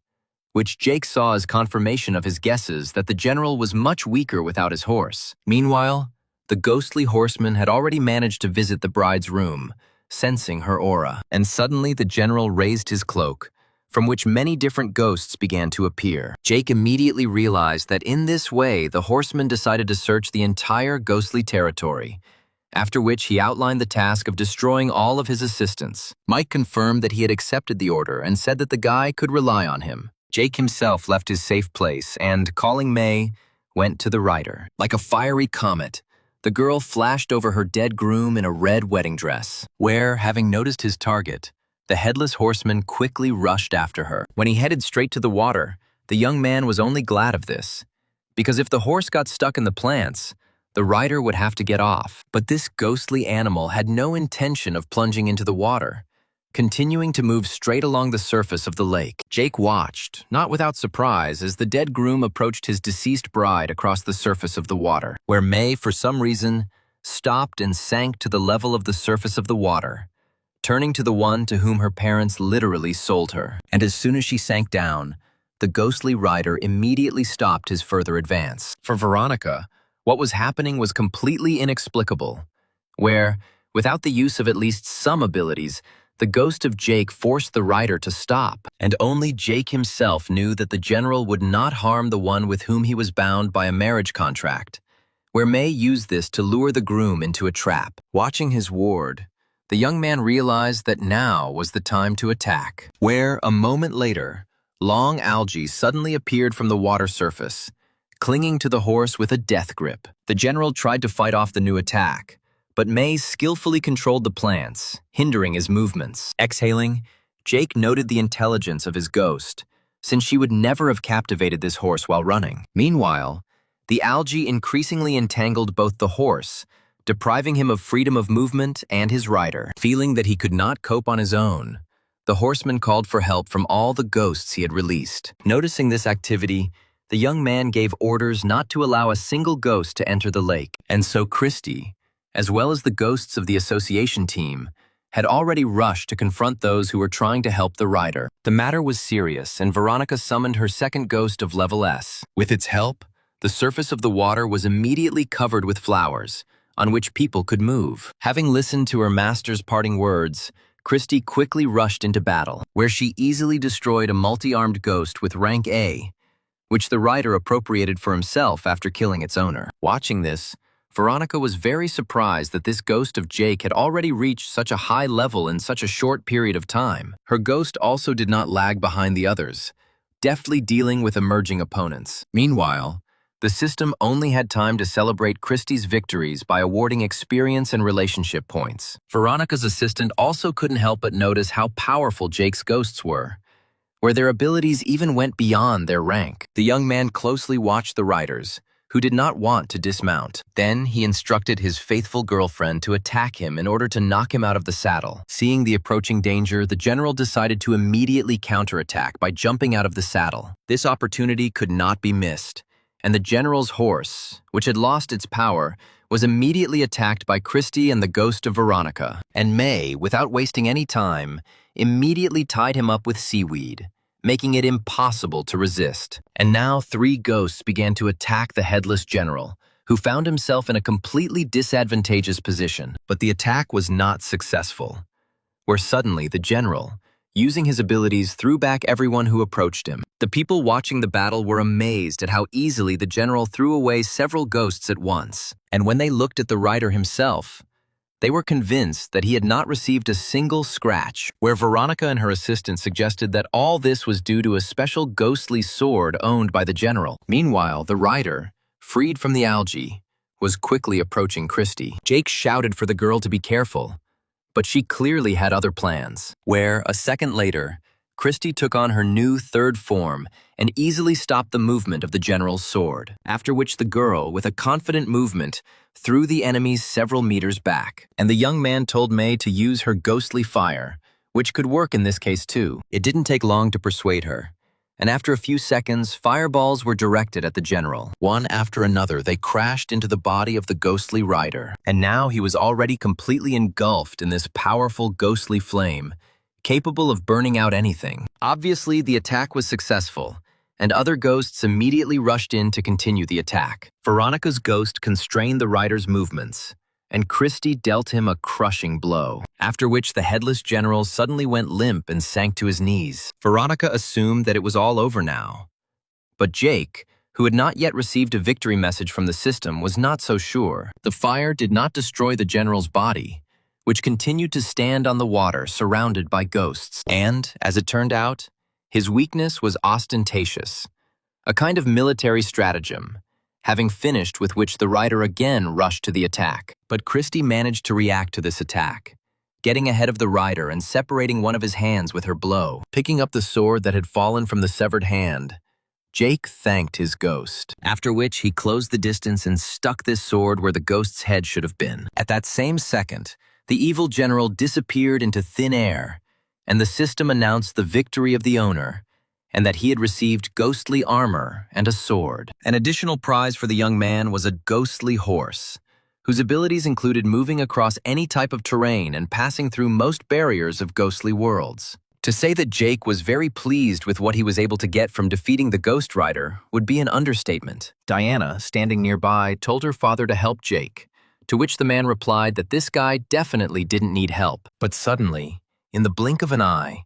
which Jake saw as confirmation of his guesses that the general was much weaker without his horse. Meanwhile, the ghostly horseman had already managed to visit the bride's room, sensing her aura. And suddenly the general raised his cloak, from which many different ghosts began to appear. Jake immediately realized that in this way the horseman decided to search the entire ghostly territory, after which he outlined the task of destroying all of his assistants. Mike confirmed that he had accepted the order and said that the guy could rely on him. Jake himself left his safe place and, calling May, went to the rider. Like a fiery comet, the girl flashed over her dead groom in a red wedding dress, where, having noticed his target, the headless horseman quickly rushed after her. When he headed straight to the water, the young man was only glad of this, because if the horse got stuck in the plants, the rider would have to get off. But this ghostly animal had no intention of plunging into the water, continuing to move straight along the surface of the lake. Jake watched, not without surprise, as the dead groom approached his deceased bride across the surface of the water, where May, for some reason, stopped and sank to the level of the surface of the water, turning to the one to whom her parents literally sold her. And as soon as she sank down, the ghostly rider immediately stopped his further advance. For Veronica, what was happening was completely inexplicable, where, without the use of at least some abilities, the ghost of Jake forced the rider to stop, and only Jake himself knew that the general would not harm the one with whom he was bound by a marriage contract, where May used this to lure the groom into a trap. Watching his ward, the young man realized that now was the time to attack, where, a moment later, long algae suddenly appeared from the water surface, clinging to the horse with a death grip. The general tried to fight off the new attack, but May skillfully controlled the plants, hindering his movements. Exhaling, Jake noted the intelligence of his ghost, since she would never have captivated this horse while running. Meanwhile, the algae increasingly entangled both the horse, depriving him of freedom of movement and his rider. Feeling that he could not cope on his own, the horseman called for help from all the ghosts he had released. Noticing this activity, the young man gave orders not to allow a single ghost to enter the lake. And so Christie, as well as the ghosts of the association team, had already rushed to confront those who were trying to help the rider. The matter was serious, and Veronica summoned her second ghost of level S. With its help, the surface of the water was immediately covered with flowers, on which people could move. Having listened to her master's parting words, Christie quickly rushed into battle, where she easily destroyed a multi-armed ghost with rank A, which the rider appropriated for himself after killing its owner. Watching this, Veronica was very surprised that this ghost of Jake had already reached such a high level in such a short period of time. Her ghost also did not lag behind the others, deftly dealing with emerging opponents. Meanwhile, the system only had time to celebrate Christie's victories by awarding experience and relationship points. Veronica's assistant also couldn't help but notice how powerful Jake's ghosts were, where their abilities even went beyond their rank. The young man closely watched the riders, who did not want to dismount. Then he instructed his faithful girlfriend to attack him in order to knock him out of the saddle. Seeing the approaching danger, the general decided to immediately counterattack by jumping out of the saddle. This opportunity could not be missed, and the general's horse, which had lost its power, was immediately attacked by Christie and the ghost of Veronica. And May, without wasting any time, immediately tied him up with seaweed, making it impossible to resist. And now 3 ghosts began to attack the headless general, who found himself in a completely disadvantageous position. But the attack was not successful, where suddenly the general, using his abilities, threw back everyone who approached him. The people watching the battle were amazed at how easily the general threw away several ghosts at once. And when they looked at the rider himself, they were convinced that he had not received a single scratch, where Veronica and her assistant suggested that all this was due to a special ghostly sword owned by the general. Meanwhile, the rider, freed from the algae, was quickly approaching Christie. Jake shouted for the girl to be careful, but she clearly had other plans, where, a second later, Christie took on her new third form and easily stopped the movement of the general's sword, after which the girl, with a confident movement, threw the enemies several meters back. And the young man told May to use her ghostly fire, which could work in this case too. It didn't take long to persuade her, and after a few seconds, fireballs were directed at the general. One after another, they crashed into the body of the ghostly rider, and now he was already completely engulfed in this powerful ghostly flame, capable of burning out anything. Obviously, the attack was successful, and other ghosts immediately rushed in to continue the attack. Veronica's ghost constrained the rider's movements, and Christie dealt him a crushing blow, after which the headless general suddenly went limp and sank to his knees. Veronica assumed that it was all over now. But Jake, who had not yet received a victory message from the system, was not so sure. The fire did not destroy the general's body, which continued to stand on the water surrounded by ghosts. And, as it turned out, his weakness was ostentatious, a kind of military stratagem, having finished with which the rider again rushed to the attack. But Christie managed to react to this attack, getting ahead of the rider and separating one of his hands with her blow. Picking up the sword that had fallen from the severed hand, Jake thanked his ghost, after which he closed the distance and stuck this sword where the ghost's head should have been. At that same second, the evil general disappeared into thin air, and the system announced the victory of the owner, and that he had received ghostly armor and a sword. An additional prize for the young man was a ghostly horse, whose abilities included moving across any type of terrain and passing through most barriers of ghostly worlds. To say that Jake was very pleased with what he was able to get from defeating the Ghost Rider would be an understatement. Diana, standing nearby, told her father to help Jake, to which the man replied that this guy definitely didn't need help. But suddenly, in the blink of an eye,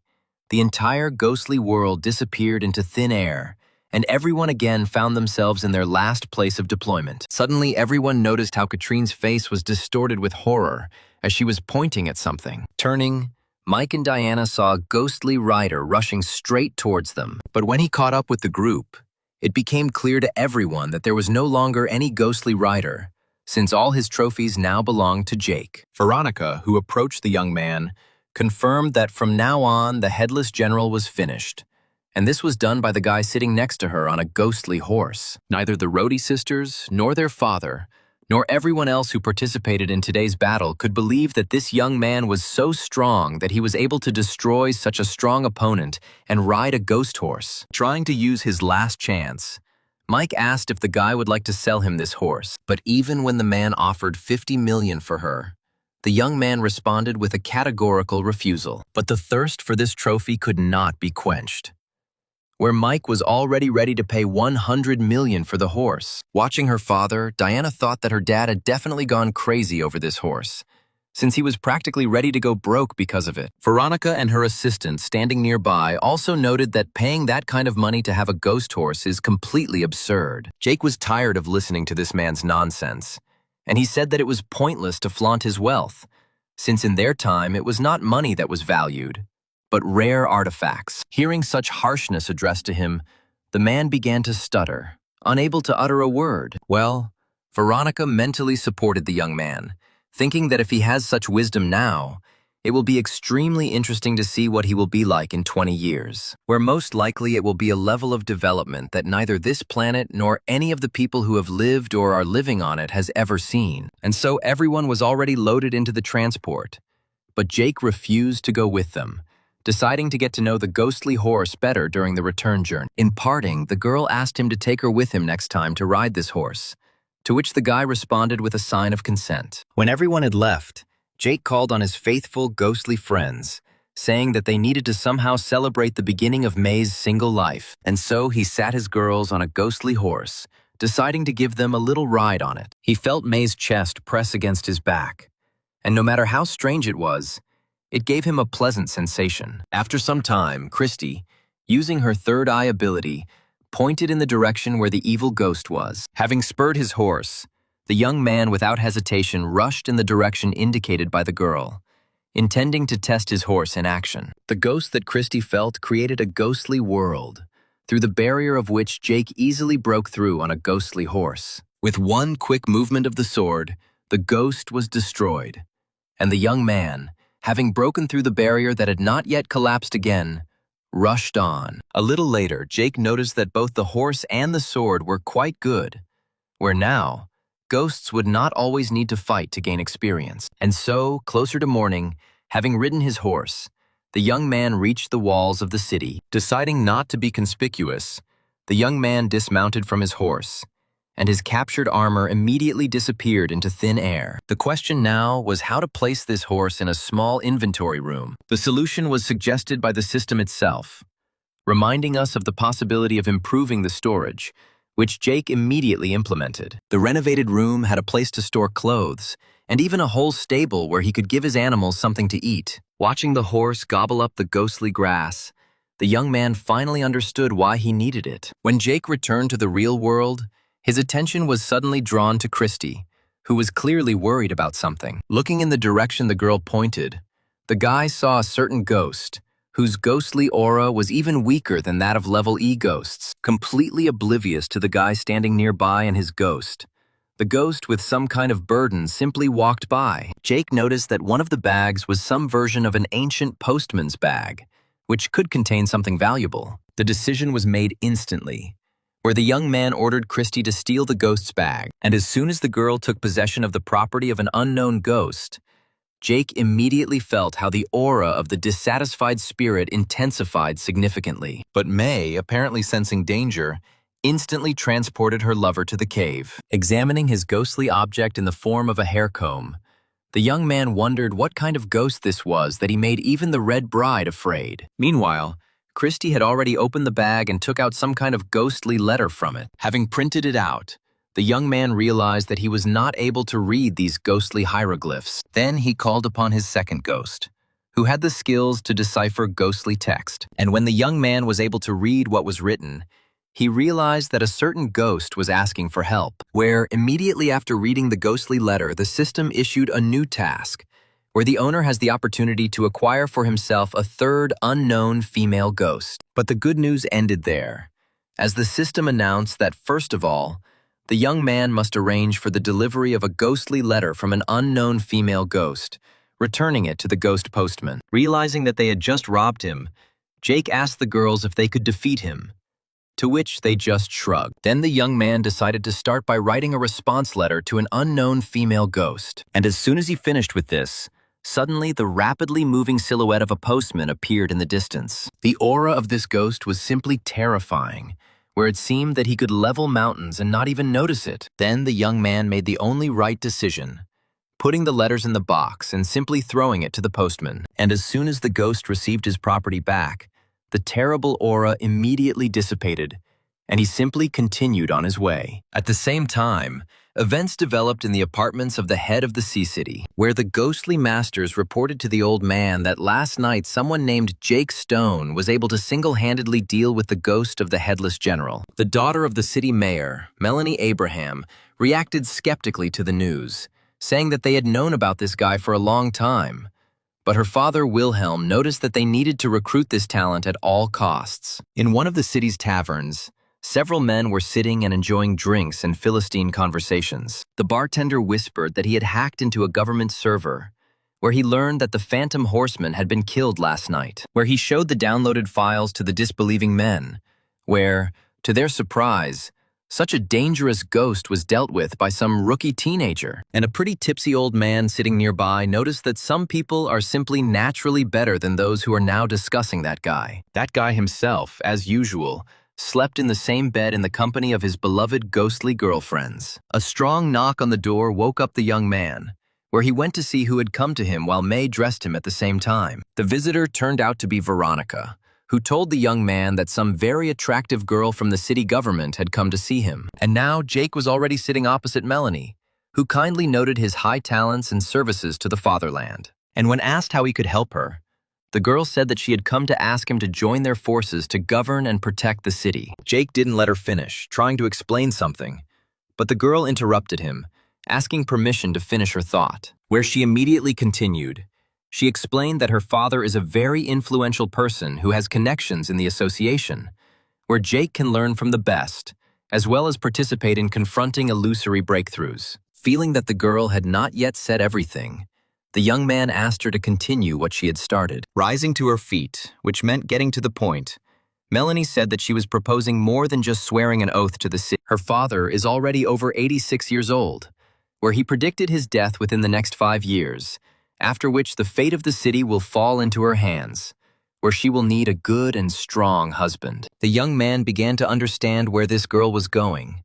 the entire ghostly world disappeared into thin air, and everyone again found themselves in their last place of deployment. Suddenly, everyone noticed how Katrine's face was distorted with horror as she was pointing at something. Turning, Mike and Diana saw a ghostly rider rushing straight towards them. But when he caught up with the group, it became clear to everyone that there was no longer any ghostly rider, since all his trophies now belonged to Jake. Veronica, who approached the young man, confirmed that from now on the headless general was finished, and this was done by the guy sitting next to her on a ghostly horse. Neither the Rhodey sisters, nor their father, nor everyone else who participated in today's battle could believe that this young man was so strong that he was able to destroy such a strong opponent and ride a ghost horse. Trying to use his last chance, Mike asked if the guy would like to sell him this horse, but even when the man offered $50 million for her, the young man responded with a categorical refusal. But the thirst for this trophy could not be quenched. Where Mike was already ready to pay $100 million for the horse. Watching her father, Diana thought that her dad had definitely gone crazy over this horse, since he was practically ready to go broke because of it. Veronica and her assistant standing nearby also noted that paying that kind of money to have a ghost horse is completely absurd. Jake was tired of listening to this man's nonsense, and he said that it was pointless to flaunt his wealth, since in their time it was not money that was valued, but rare artifacts. Hearing such harshness addressed to him, the man began to stutter, unable to utter a word. Well, Veronica mentally supported the young man, thinking that if he has such wisdom now, it will be extremely interesting to see what he will be like in 20 years, where most likely it will be a level of development that neither this planet nor any of the people who have lived or are living on it has ever seen. And so everyone was already loaded into the transport, but Jake refused to go with them, deciding to get to know the ghostly horse better during the return journey. In parting, the girl asked him to take her with him next time to ride this horse, to which the guy responded with a sign of consent. When everyone had left, Jake called on his faithful, ghostly friends, saying that they needed to somehow celebrate the beginning of May's single life, and so he sat his girls on a ghostly horse, deciding to give them a little ride on it. He felt May's chest press against his back, and no matter how strange it was, it gave him a pleasant sensation. After some time, Christy, using her third eye ability, pointed in the direction where the evil ghost was. Having spurred his horse, the young man without hesitation rushed in the direction indicated by the girl, intending to test his horse in action. The ghost that Christy felt created a ghostly world, through the barrier of which Jake easily broke through on a ghostly horse. With one quick movement of the sword, the ghost was destroyed, and the young man, having broken through the barrier that had not yet collapsed again, rushed on. A little later, Jake noticed that both the horse and the sword were quite good, where now, ghosts would not always need to fight to gain experience. And so, closer to morning, having ridden his horse, the young man reached the walls of the city. Deciding not to be conspicuous, the young man dismounted from his horse, and his captured armor immediately disappeared into thin air. The question now was how to place this horse in a small inventory room. The solution was suggested by the system itself, reminding us of the possibility of improving the storage, which Jake immediately implemented. The renovated room had a place to store clothes, and even a whole stable where he could give his animals something to eat. Watching the horse gobble up the ghostly grass, the young man finally understood why he needed it. When Jake returned to the real world, his attention was suddenly drawn to Christy, who was clearly worried about something. Looking in the direction the girl pointed, the guy saw a certain ghost, whose ghostly aura was even weaker than that of level E ghosts, completely oblivious to the guy standing nearby and his ghost. The ghost, with some kind of burden, simply walked by. Jake noticed that one of the bags was some version of an ancient postman's bag, which could contain something valuable. The decision was made instantly, where the young man ordered Christy to steal the ghost's bag, and as soon as the girl took possession of the property of an unknown ghost, Jake immediately felt how the aura of the dissatisfied spirit intensified significantly. But May, apparently sensing danger, instantly transported her lover to the cave. Examining his ghostly object in the form of a hair comb, the young man wondered what kind of ghost this was that he made even the Red Bride afraid. Meanwhile, Christy had already opened the bag and took out some kind of ghostly letter from it. Having printed it out, the young man realized that he was not able to read these ghostly hieroglyphs. Then he called upon his second ghost, who had the skills to decipher ghostly text. And when the young man was able to read what was written, he realized that a certain ghost was asking for help, where immediately after reading the ghostly letter, the system issued a new task, where the owner has the opportunity to acquire for himself a third unknown female ghost. But the good news ended there, as the system announced that, first of all, the young man must arrange for the delivery of a ghostly letter from an unknown female ghost, returning it to the ghost postman. Realizing that they had just robbed him, Jake asked the girls if they could defeat him, to which they just shrugged. Then the young man decided to start by writing a response letter to an unknown female ghost. And as soon as he finished with this, suddenly the rapidly moving silhouette of a postman appeared in the distance. The aura of this ghost was simply terrifying, where it seemed that he could level mountains and not even notice it. Then the young man made the only right decision, putting the letters in the box and simply throwing it to the postman. And as soon as the ghost received his property back, the terrible aura immediately dissipated, and he simply continued on his way. At the same time, events developed in the apartments of the head of the Sea City, where the ghostly masters reported to the old man that last night someone named Jake Stone was able to single-handedly deal with the ghost of the headless general. The daughter of the city mayor, Melanie Abraham, reacted skeptically to the news, saying that they had known about this guy for a long time. But her father, Wilhelm, noticed that they needed to recruit this talent at all costs. In one of the city's taverns, several men were sitting and enjoying drinks and Philistine conversations. The bartender whispered that he had hacked into a government server, where he learned that the Phantom Horseman had been killed last night, where he showed the downloaded files to the disbelieving men, where, to their surprise, such a dangerous ghost was dealt with by some rookie teenager. And a pretty tipsy old man sitting nearby noticed that some people are simply naturally better than those who are now discussing that guy. That guy himself, as usual, slept in the same bed in the company of his beloved ghostly girlfriends. A strong knock on the door woke up the young man, where he went to see who had come to him while May dressed him at the same time. The visitor turned out to be Veronica, who told the young man that some very attractive girl from the city government had come to see him. And now Jake was already sitting opposite Melanie, who kindly noted his high talents and services to the fatherland. And when asked how he could help her, the girl said that she had come to ask him to join their forces to govern and protect the city. Jake didn't let her finish, trying to explain something, but the girl interrupted him, asking permission to finish her thought, where she immediately continued. She explained that her father is a very influential person who has connections in the association, where Jake can learn from the best, as well as participate in confronting illusory breakthroughs. Feeling that the girl had not yet said everything, the young man asked her to continue what she had started. Rising to her feet, which meant getting to the point, Melanie said that she was proposing more than just swearing an oath to the city. Her father is already over 86 years old, where he predicted his death within the next 5 years, after which the fate of the city will fall into her hands, where she will need a good and strong husband. The young man began to understand where this girl was going,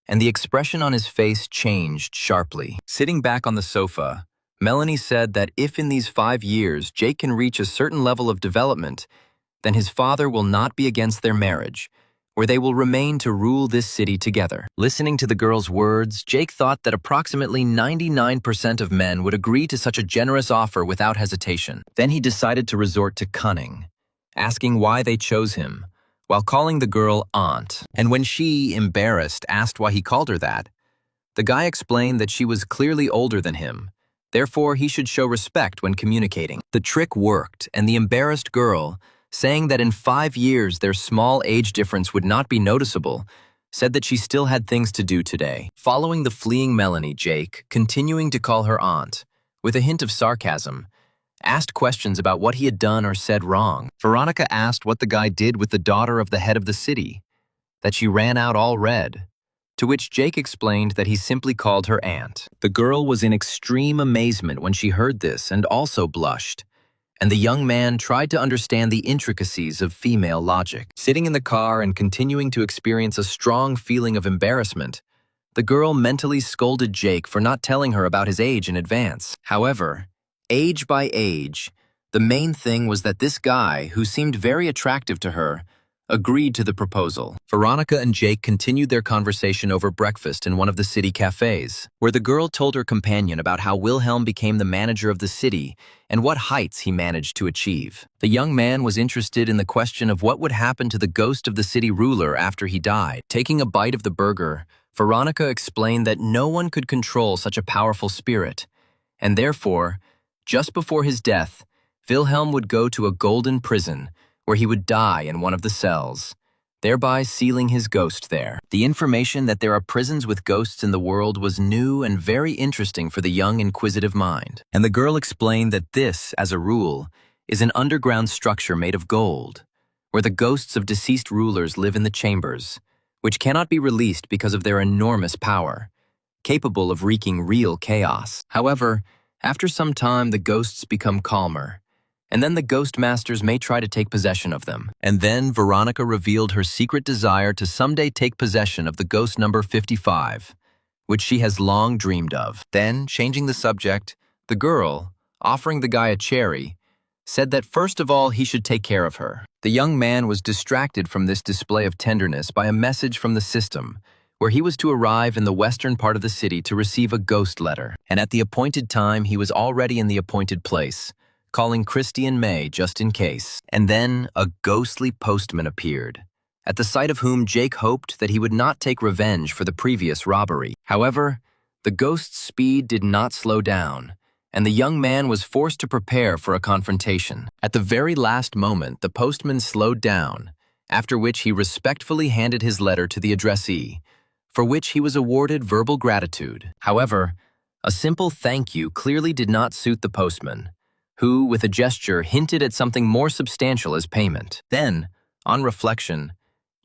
and the expression on his face changed sharply. Sitting back on the sofa, Melanie said that if in these 5 years Jake can reach a certain level of development, then his father will not be against their marriage, where they will remain to rule this city together. Listening to the girl's words, Jake thought that approximately 99% of men would agree to such a generous offer without hesitation. Then he decided to resort to cunning, asking why they chose him, while calling the girl aunt. And when she, embarrassed, asked why he called her that, the guy explained that she was clearly older than him, therefore he should show respect when communicating. The trick worked, and the embarrassed girl, saying that in 5 years their small age difference would not be noticeable, said that she still had things to do today. Following the fleeing Melanie, Jake, continuing to call her aunt, with a hint of sarcasm, asked questions about what he had done or said wrong. Veronica asked what the guy did with the daughter of the head of the city, that she ran out all red, to which Jake explained that he simply called her aunt. The girl was in extreme amazement when she heard this and also blushed, and the young man tried to understand the intricacies of female logic. Sitting in the car and continuing to experience a strong feeling of embarrassment, the girl mentally scolded Jake for not telling her about his age in advance. However, age by age, the main thing was that this guy, who seemed very attractive to her, agreed to the proposal. Veronica and Jake continued their conversation over breakfast in one of the city cafes, where the girl told her companion about how Wilhelm became the manager of the city and what heights he managed to achieve. The young man was interested in the question of what would happen to the ghost of the city ruler after he died. Taking a bite of the burger, Veronica explained that no one could control such a powerful spirit, and therefore, just before his death, Wilhelm would go to a golden prison where he would die in one of the cells, thereby sealing his ghost there. The information that there are prisons with ghosts in the world was new and very interesting for the young, inquisitive mind. And the girl explained that this, as a rule, is an underground structure made of gold, where the ghosts of deceased rulers live in the chambers, which cannot be released because of their enormous power, capable of wreaking real chaos. However, after some time the ghosts become calmer, and then the ghost masters may try to take possession of them. And then Veronica revealed her secret desire to someday take possession of the ghost number 55, which she has long dreamed of. Then, changing the subject, the girl, offering the guy a cherry, said that first of all he should take care of her. The young man was distracted from this display of tenderness by a message from the system, where he was to arrive in the western part of the city to receive a ghost letter. And at the appointed time he was already in the appointed place, calling Christy and May just in case. And then a ghostly postman appeared, at the sight of whom Jake hoped that he would not take revenge for the previous robbery. However, the ghost's speed did not slow down, and the young man was forced to prepare for a confrontation. At the very last moment, the postman slowed down, after which he respectfully handed his letter to the addressee, for which he was awarded verbal gratitude. However, a simple thank you clearly did not suit the postman, who, with a gesture, hinted at something more substantial as payment. Then, on reflection,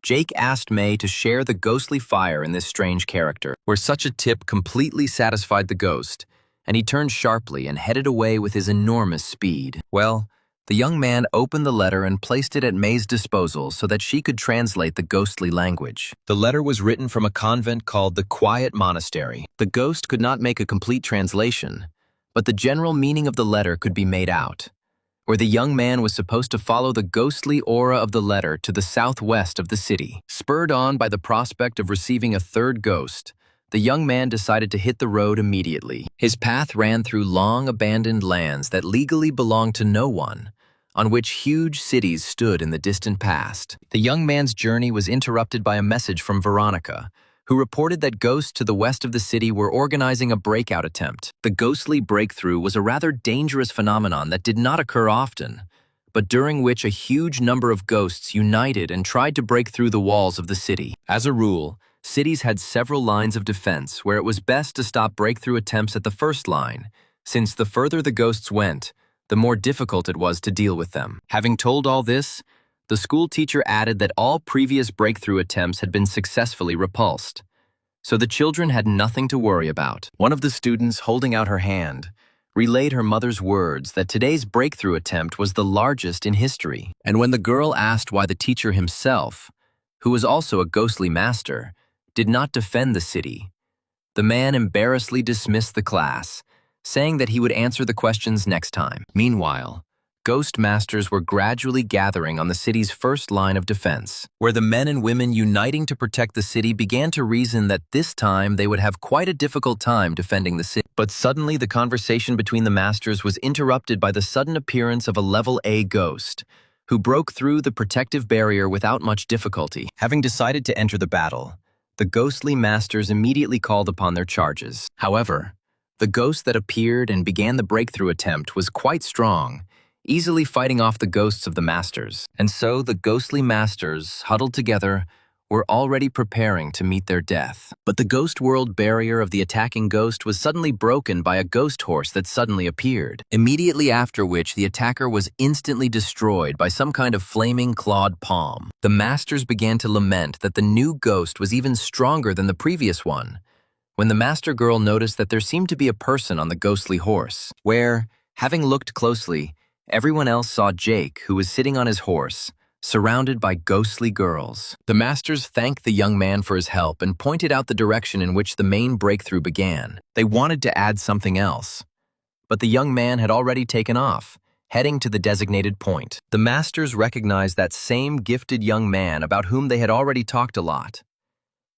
Jake asked May to share the ghostly fire in this strange character, where such a tip completely satisfied the ghost, and he turned sharply and headed away with his enormous speed. Well, the young man opened the letter and placed it at May's disposal so that she could translate the ghostly language. The letter was written from a convent called the Quiet Monastery. The ghost could not make a complete translation, but the general meaning of the letter could be made out, where the young man was supposed to follow the ghostly aura of the letter to the southwest of the city. Spurred on by the prospect of receiving a third ghost, the young man decided to hit the road immediately. His path ran through long abandoned lands that legally belonged to no one, on which huge cities stood in the distant past. The young man's journey was interrupted by a message from Veronica, who reported that ghosts to the west of the city were organizing a breakout attempt. The ghostly breakthrough was a rather dangerous phenomenon that did not occur often, but during which a huge number of ghosts united and tried to break through the walls of the city. As a rule, cities had several lines of defense where it was best to stop breakthrough attempts at the first line, since the further the ghosts went, the more difficult it was to deal with them. Having told all this, the school teacher added that all previous breakthrough attempts had been successfully repulsed, so the children had nothing to worry about. One of the students, holding out her hand, relayed her mother's words that today's breakthrough attempt was the largest in history. And when the girl asked why the teacher himself, who was also a ghostly master, did not defend the city, the man embarrassedly dismissed the class, saying that he would answer the questions next time. Meanwhile, ghost masters were gradually gathering on the city's first line of defense, where the men and women uniting to protect the city began to reason that this time they would have quite a difficult time defending the city. But suddenly the conversation between the masters was interrupted by the sudden appearance of a level A ghost, who broke through the protective barrier without much difficulty. Having decided to enter the battle, the ghostly masters immediately called upon their charges. However, the ghost that appeared and began the breakthrough attempt was quite strong, easily fighting off the ghosts of the masters. And so the ghostly masters, huddled together, were already preparing to meet their death. But the ghost world barrier of the attacking ghost was suddenly broken by a ghost horse that suddenly appeared, immediately after which the attacker was instantly destroyed by some kind of flaming clawed palm. The masters began to lament that the new ghost was even stronger than the previous one, when the master girl noticed that there seemed to be a person on the ghostly horse, where, having looked closely, everyone else saw Jake, who was sitting on his horse, surrounded by ghostly girls. The masters thanked the young man for his help and pointed out the direction in which the main breakthrough began. They wanted to add something else, but the young man had already taken off, heading to the designated point. The masters recognized that same gifted young man about whom they had already talked a lot.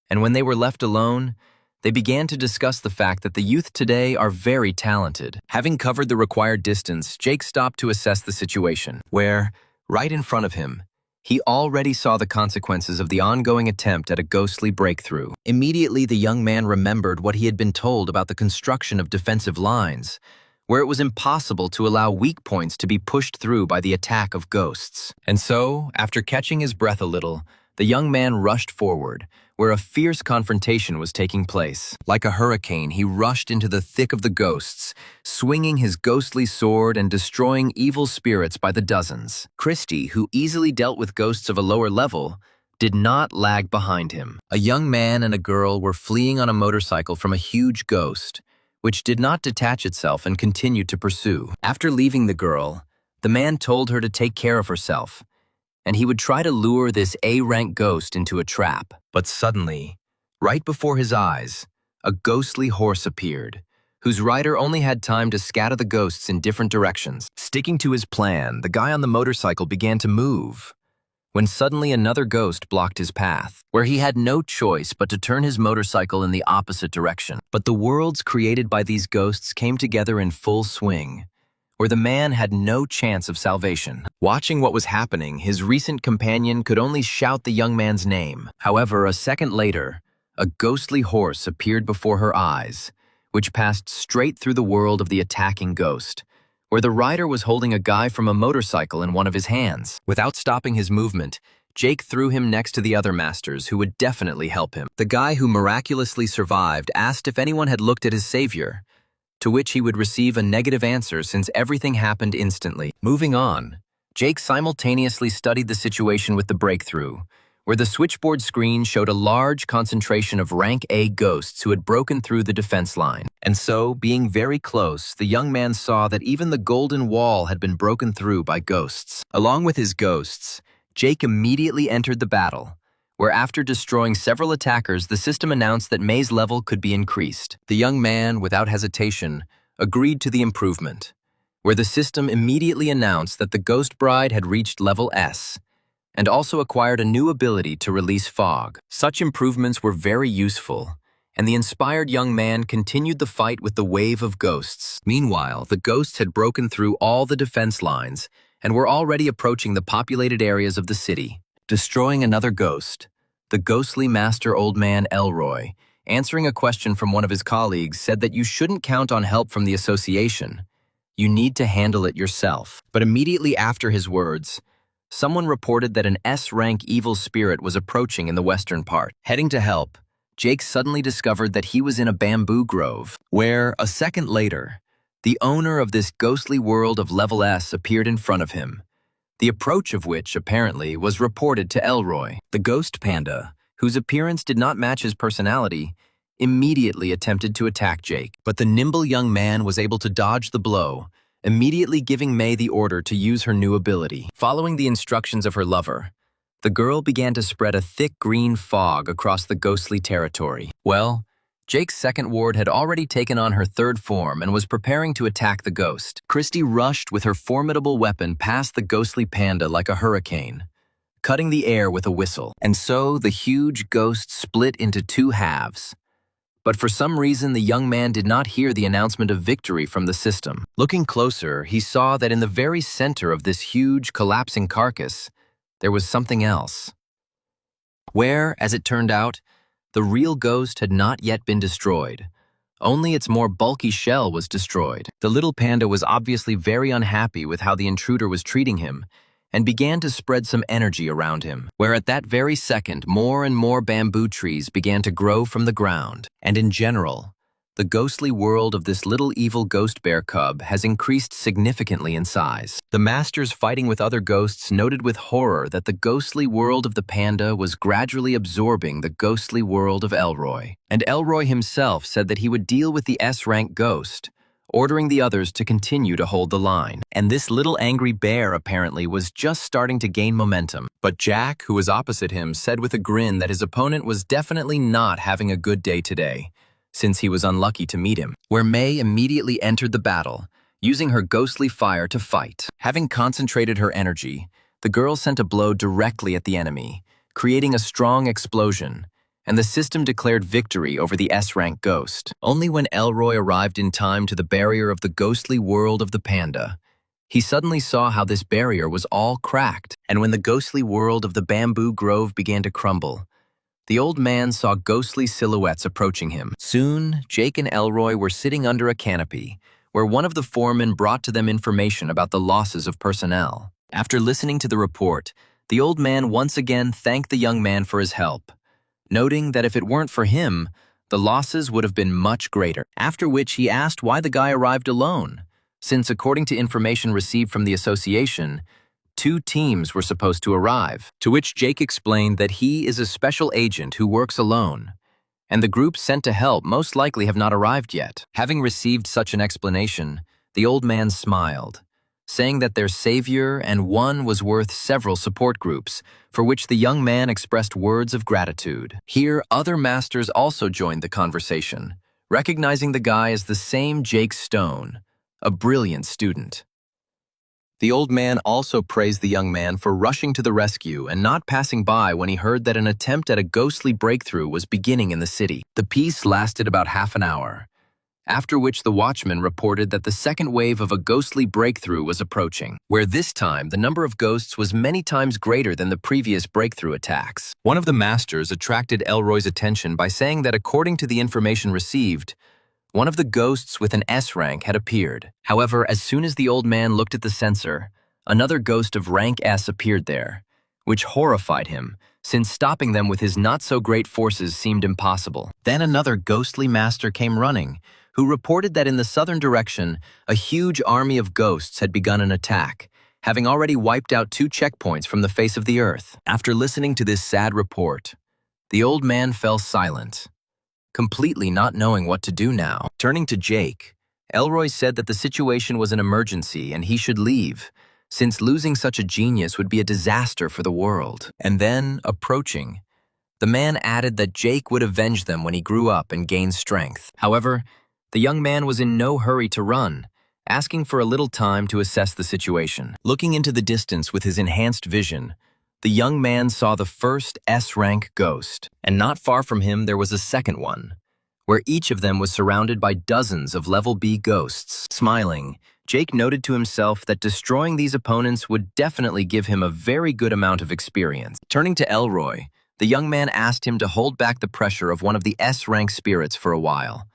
And when they were left alone, they began to discuss the fact that the youth today are very talented. Having covered the required distance, Jake stopped to assess the situation, where, right in front of him, he already saw the consequences of the ongoing attempt at a ghostly breakthrough. Immediately, the young man remembered what he had been told about the construction of defensive lines, where it was impossible to allow weak points to be pushed through by the attack of ghosts. And so, after catching his breath a little, The young man rushed forward, where a fierce confrontation was taking place. Like a hurricane, he rushed into the thick of the ghosts, swinging his ghostly sword and destroying evil spirits by the dozens. Christie, who easily dealt with ghosts of a lower level, did not lag behind him. A young man and a girl were fleeing on a motorcycle from a huge ghost, which did not detach itself and continued to pursue. After leaving the girl, the man told her to take care of herself, and he would try to lure this A-rank ghost into a trap. But suddenly, right before his eyes, a ghostly horse appeared, whose rider only had time to scatter the ghosts in different directions. Sticking to his plan, the guy on the motorcycle began to move, when suddenly another ghost blocked his path, where he had no choice but to turn his motorcycle in the opposite direction. But the worlds created by these ghosts came together in full swing, where the man had no chance of salvation. Watching what was happening, his recent companion could only shout the young man's name. However, a second later, a ghostly horse appeared before her eyes, which passed straight through the world of the attacking ghost, where the rider was holding a guy from a motorcycle in one of his hands. Without stopping his movement, Jake threw him next to the other masters who would definitely help him. The guy who miraculously survived asked if anyone had looked at his savior, to which he would receive a negative answer since everything happened instantly. Moving on, Jake simultaneously studied the situation with the breakthrough, where the switchboard screen showed a large concentration of rank A ghosts who had broken through the defense line. And so, being very close, the young man saw that even the golden wall had been broken through by ghosts. Along with his ghosts, Jake immediately entered the battle, where after destroying several attackers, the system announced that May's level could be increased. The young man, without hesitation, agreed to the improvement, where the system immediately announced that the Ghost Bride had reached level S, and also acquired a new ability to release fog. Such improvements were very useful, and the inspired young man continued the fight with the wave of ghosts. Meanwhile, the ghosts had broken through all the defense lines and were already approaching the populated areas of the city. Destroying another ghost, the ghostly master old man Elroy, answering a question from one of his colleagues, said that you shouldn't count on help from the association. You need to handle it yourself. But immediately after his words, someone reported that an S-rank evil spirit was approaching in the western part. Heading to help, Jake suddenly discovered that he was in a bamboo grove, where, a second later, the owner of this ghostly world of level S appeared in front of him, the approach of which, apparently, was reported to Elroy. The ghost panda, whose appearance did not match his personality, immediately attempted to attack Jake. But the nimble young man was able to dodge the blow, immediately giving May the order to use her new ability. Following the instructions of her lover, the girl began to spread a thick green fog across the ghostly territory. Well, Jake's second ward had already taken on her third form and was preparing to attack the ghost. Christie rushed with her formidable weapon past the ghostly panda like a hurricane, cutting the air with a whistle. And so the huge ghost split into two halves. But for some reason, the young man did not hear the announcement of victory from the system. Looking closer, he saw that in the very center of this huge, collapsing carcass, there was something else, where, as it turned out, the real ghost had not yet been destroyed. Only its more bulky shell was destroyed. The little panda was obviously very unhappy with how the intruder was treating him, and began to spread some energy around him, where at that very second more and more bamboo trees began to grow from the ground. And in general, the ghostly world of this little evil ghost bear cub has increased significantly in size. The masters fighting with other ghosts noted with horror that the ghostly world of the panda was gradually absorbing the ghostly world of Elroy. And Elroy himself said that he would deal with the S-rank ghost, ordering the others to continue to hold the line. And this little angry bear apparently was just starting to gain momentum. But Jack, who was opposite him, said with a grin that his opponent was definitely not having a good day today, since he was unlucky to meet him, where May immediately entered the battle, using her ghostly fire to fight. Having concentrated her energy, the girl sent a blow directly at the enemy, creating a strong explosion, and the system declared victory over the S-rank ghost. Only when Elroy arrived in time to the barrier of the ghostly world of the panda, he suddenly saw how this barrier was all cracked, and when the ghostly world of the bamboo grove began to crumble, the old man saw ghostly silhouettes approaching him. Soon, Jake and Elroy were sitting under a canopy, where one of the foremen brought to them information about the losses of personnel. After listening to the report, the old man once again thanked the young man for his help, noting that if it weren't for him, the losses would have been much greater. After which he asked why the guy arrived alone, since according to information received from the association, 2 teams were supposed to arrive, to which Jake explained that he is a special agent who works alone, and the group sent to help most likely have not arrived yet. Having received such an explanation, the old man smiled, saying that their savior and one was worth several support groups, for which the young man expressed words of gratitude. Here, other masters also joined the conversation, recognizing the guy as the same Jake Stone, a brilliant student. The old man also praised the young man for rushing to the rescue and not passing by when he heard that an attempt at a ghostly breakthrough was beginning in the city. The peace lasted about half an hour, after which the watchman reported that the second wave of a ghostly breakthrough was approaching, where this time the number of ghosts was many times greater than the previous breakthrough attacks. One of the masters attracted Elroy's attention by saying that according to the information received, one of the ghosts with an S rank had appeared. However, as soon as the old man looked at the sensor, another ghost of rank S appeared there, which horrified him, since stopping them with his not-so-great forces seemed impossible. Then another ghostly master came running, who reported that in the southern direction, a huge army of ghosts had begun an attack, having already wiped out 2 checkpoints from the face of the earth. After listening to this sad report, the old man fell silent, completely not knowing what to do now. Turning to Jake, Elroy said that the situation was an emergency and he should leave, since losing such a genius would be a disaster for the world. And then, approaching, the man added that Jake would avenge them when he grew up and gained strength. However, the young man was in no hurry to run, asking for a little time to assess the situation. Looking into the distance with his enhanced vision, the young man saw the first S-rank ghost, and not far from him there was a second one, where each of them was surrounded by dozens of level B ghosts. Smiling, Jake noted to himself that destroying these opponents would definitely give him a very good amount of experience. Turning to Elroy, the young man asked him to hold back the pressure of one of the S-rank spirits for a while,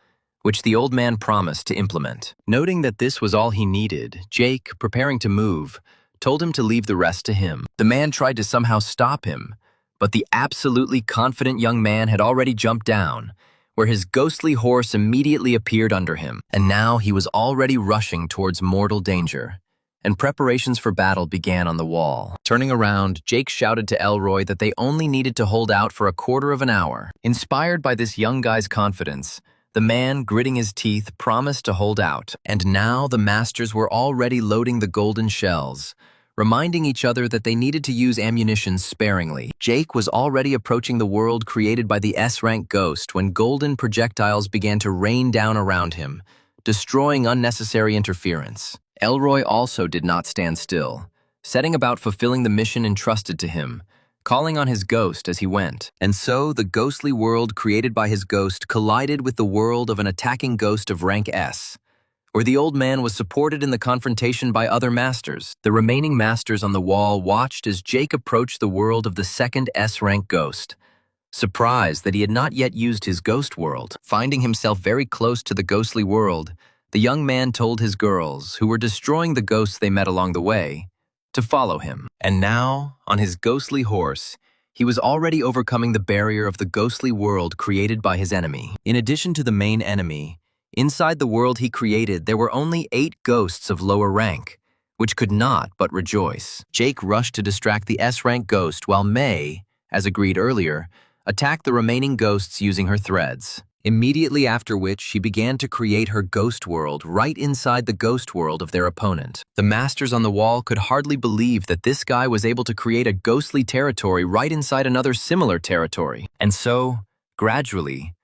which the old man promised to implement. Noting that this was all he needed, Jake, preparing to move, told him to leave the rest to him. The man tried to somehow stop him, but the absolutely confident young man had already jumped down, where his ghostly horse immediately appeared under him, and now he was already rushing towards mortal danger, and preparations for battle began on the wall. Turning around, Jake shouted to Elroy that they only needed to hold out for a quarter of an hour. Inspired by this young guy's confidence, the man, gritting his teeth, promised to hold out, and now the masters were already loading the golden shells, reminding each other that they needed to use ammunition sparingly. Jake was already approaching the world created by the S-rank ghost when golden projectiles began to rain down around him, destroying unnecessary interference. Elroy also did not stand still, setting about fulfilling the mission entrusted to him, calling on his ghost as he went. And so the ghostly world created by his ghost collided with the world of an attacking ghost of rank S, where the old man was supported in the confrontation by other masters. The remaining masters on the wall watched as Jake approached the world of the second S-rank ghost, surprised that he had not yet used his ghost world. Finding himself very close to the ghostly world, the young man told his girls, who were destroying the ghosts they met along the way, to follow him. And now, on his ghostly horse, he was already overcoming the barrier of the ghostly world created by his enemy. In addition to the main enemy, inside the world he created, there were only 8 ghosts of lower rank, which could not but rejoice. Jake rushed to distract the S-rank ghost while May, as agreed earlier, attacked the remaining ghosts using her threads. Immediately after which, she began to create her ghost world right inside the ghost world of their opponent. The masters on the wall could hardly believe that this guy was able to create a ghostly territory right inside another similar territory. And so, gradually,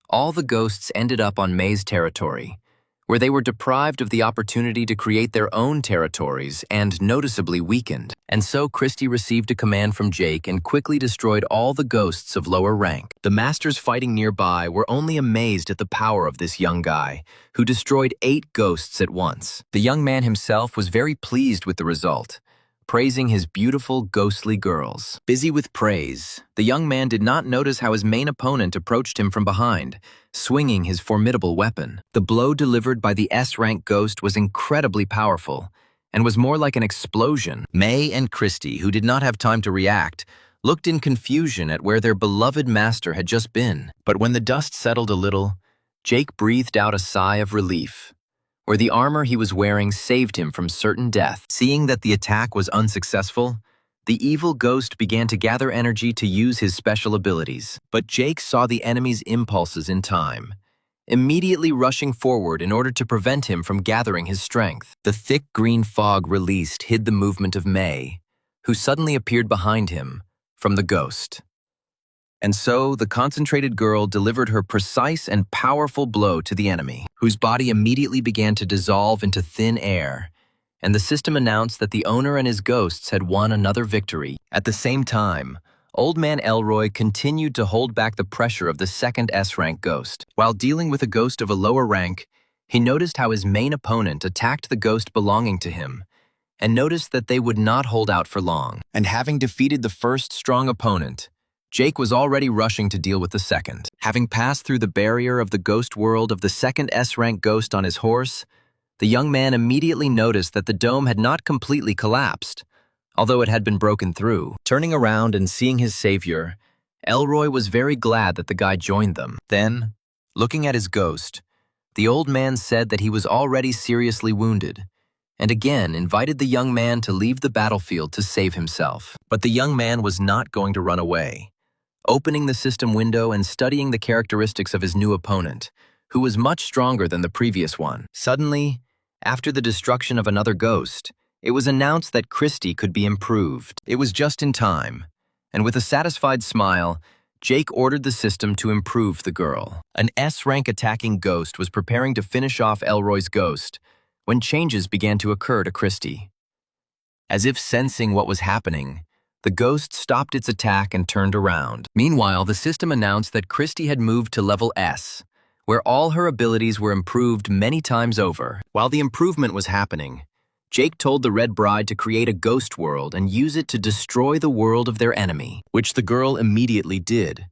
all the ghosts ended up on May's territory, where they were deprived of the opportunity to create their own territories and noticeably weakened. And so Christie received a command from Jake and quickly destroyed all the ghosts of lower rank. The masters fighting nearby were only amazed at the power of this young guy, who destroyed 8 ghosts at once. The young man himself was very pleased with the result, praising his beautiful ghostly girls. Busy with praise, the young man did not notice how his main opponent approached him from behind, swinging his formidable weapon. The blow delivered by the S-rank ghost was incredibly powerful, and was more like an explosion. May and Christy, who did not have time to react, looked in confusion at where their beloved master had just been. But when the dust settled a little, Jake breathed out a sigh of relief, where the armor he was wearing saved him from certain death. Seeing that the attack was unsuccessful, the evil ghost began to gather energy to use his special abilities. But Jake saw the enemy's impulses in time, immediately rushing forward in order to prevent him from gathering his strength. The thick green fog released hid the movement of May, who suddenly appeared behind him from the ghost. And so the concentrated girl delivered her precise and powerful blow to the enemy, whose body immediately began to dissolve into thin air, and the system announced that the owner and his ghosts had won another victory. At the same time, Old Man Elroy continued to hold back the pressure of the second S-rank ghost. While dealing with a ghost of a lower rank, he noticed how his main opponent attacked the ghost belonging to him, and noticed that they would not hold out for long. And having defeated the first strong opponent, Jake was already rushing to deal with the second. Having passed through the barrier of the ghost world of the second S-rank ghost on his horse, the young man immediately noticed that the dome had not completely collapsed, although it had been broken through. Turning around and seeing his savior, Elroy was very glad that the guy joined them. Then, looking at his ghost, the old man said that he was already seriously wounded, and again invited the young man to leave the battlefield to save himself. But the young man was not going to run away. Opening the system window and studying the characteristics of his new opponent, who was much stronger than the previous one. Suddenly, after the destruction of another ghost, it was announced that Christy could be improved. It was just in time, and with a satisfied smile, Jake ordered the system to improve the girl. An S-rank attacking ghost was preparing to finish off Elroy's ghost when changes began to occur to Christy. As if sensing what was happening, the ghost stopped its attack and turned around. Meanwhile, the system announced that Christy had moved to level S, where all her abilities were improved many times over. While the improvement was happening, Jake told the Red Bride to create a ghost world and use it to destroy the world of their enemy, which the girl immediately did,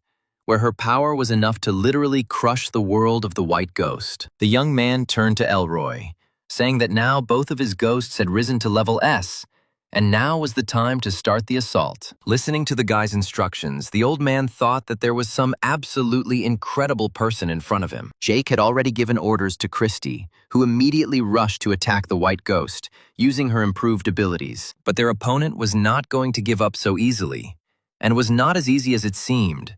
where her power was enough to literally crush the world of the White Ghost. The young man turned to Elroy, saying that now both of his ghosts had risen to level S, and now was the time to start the assault. Listening to the guy's instructions, the old man thought that there was some absolutely incredible person in front of him. Jake had already given orders to Christy, who immediately rushed to attack the White Ghost, using her improved abilities. But their opponent was not going to give up so easily, and was not as easy as it seemed,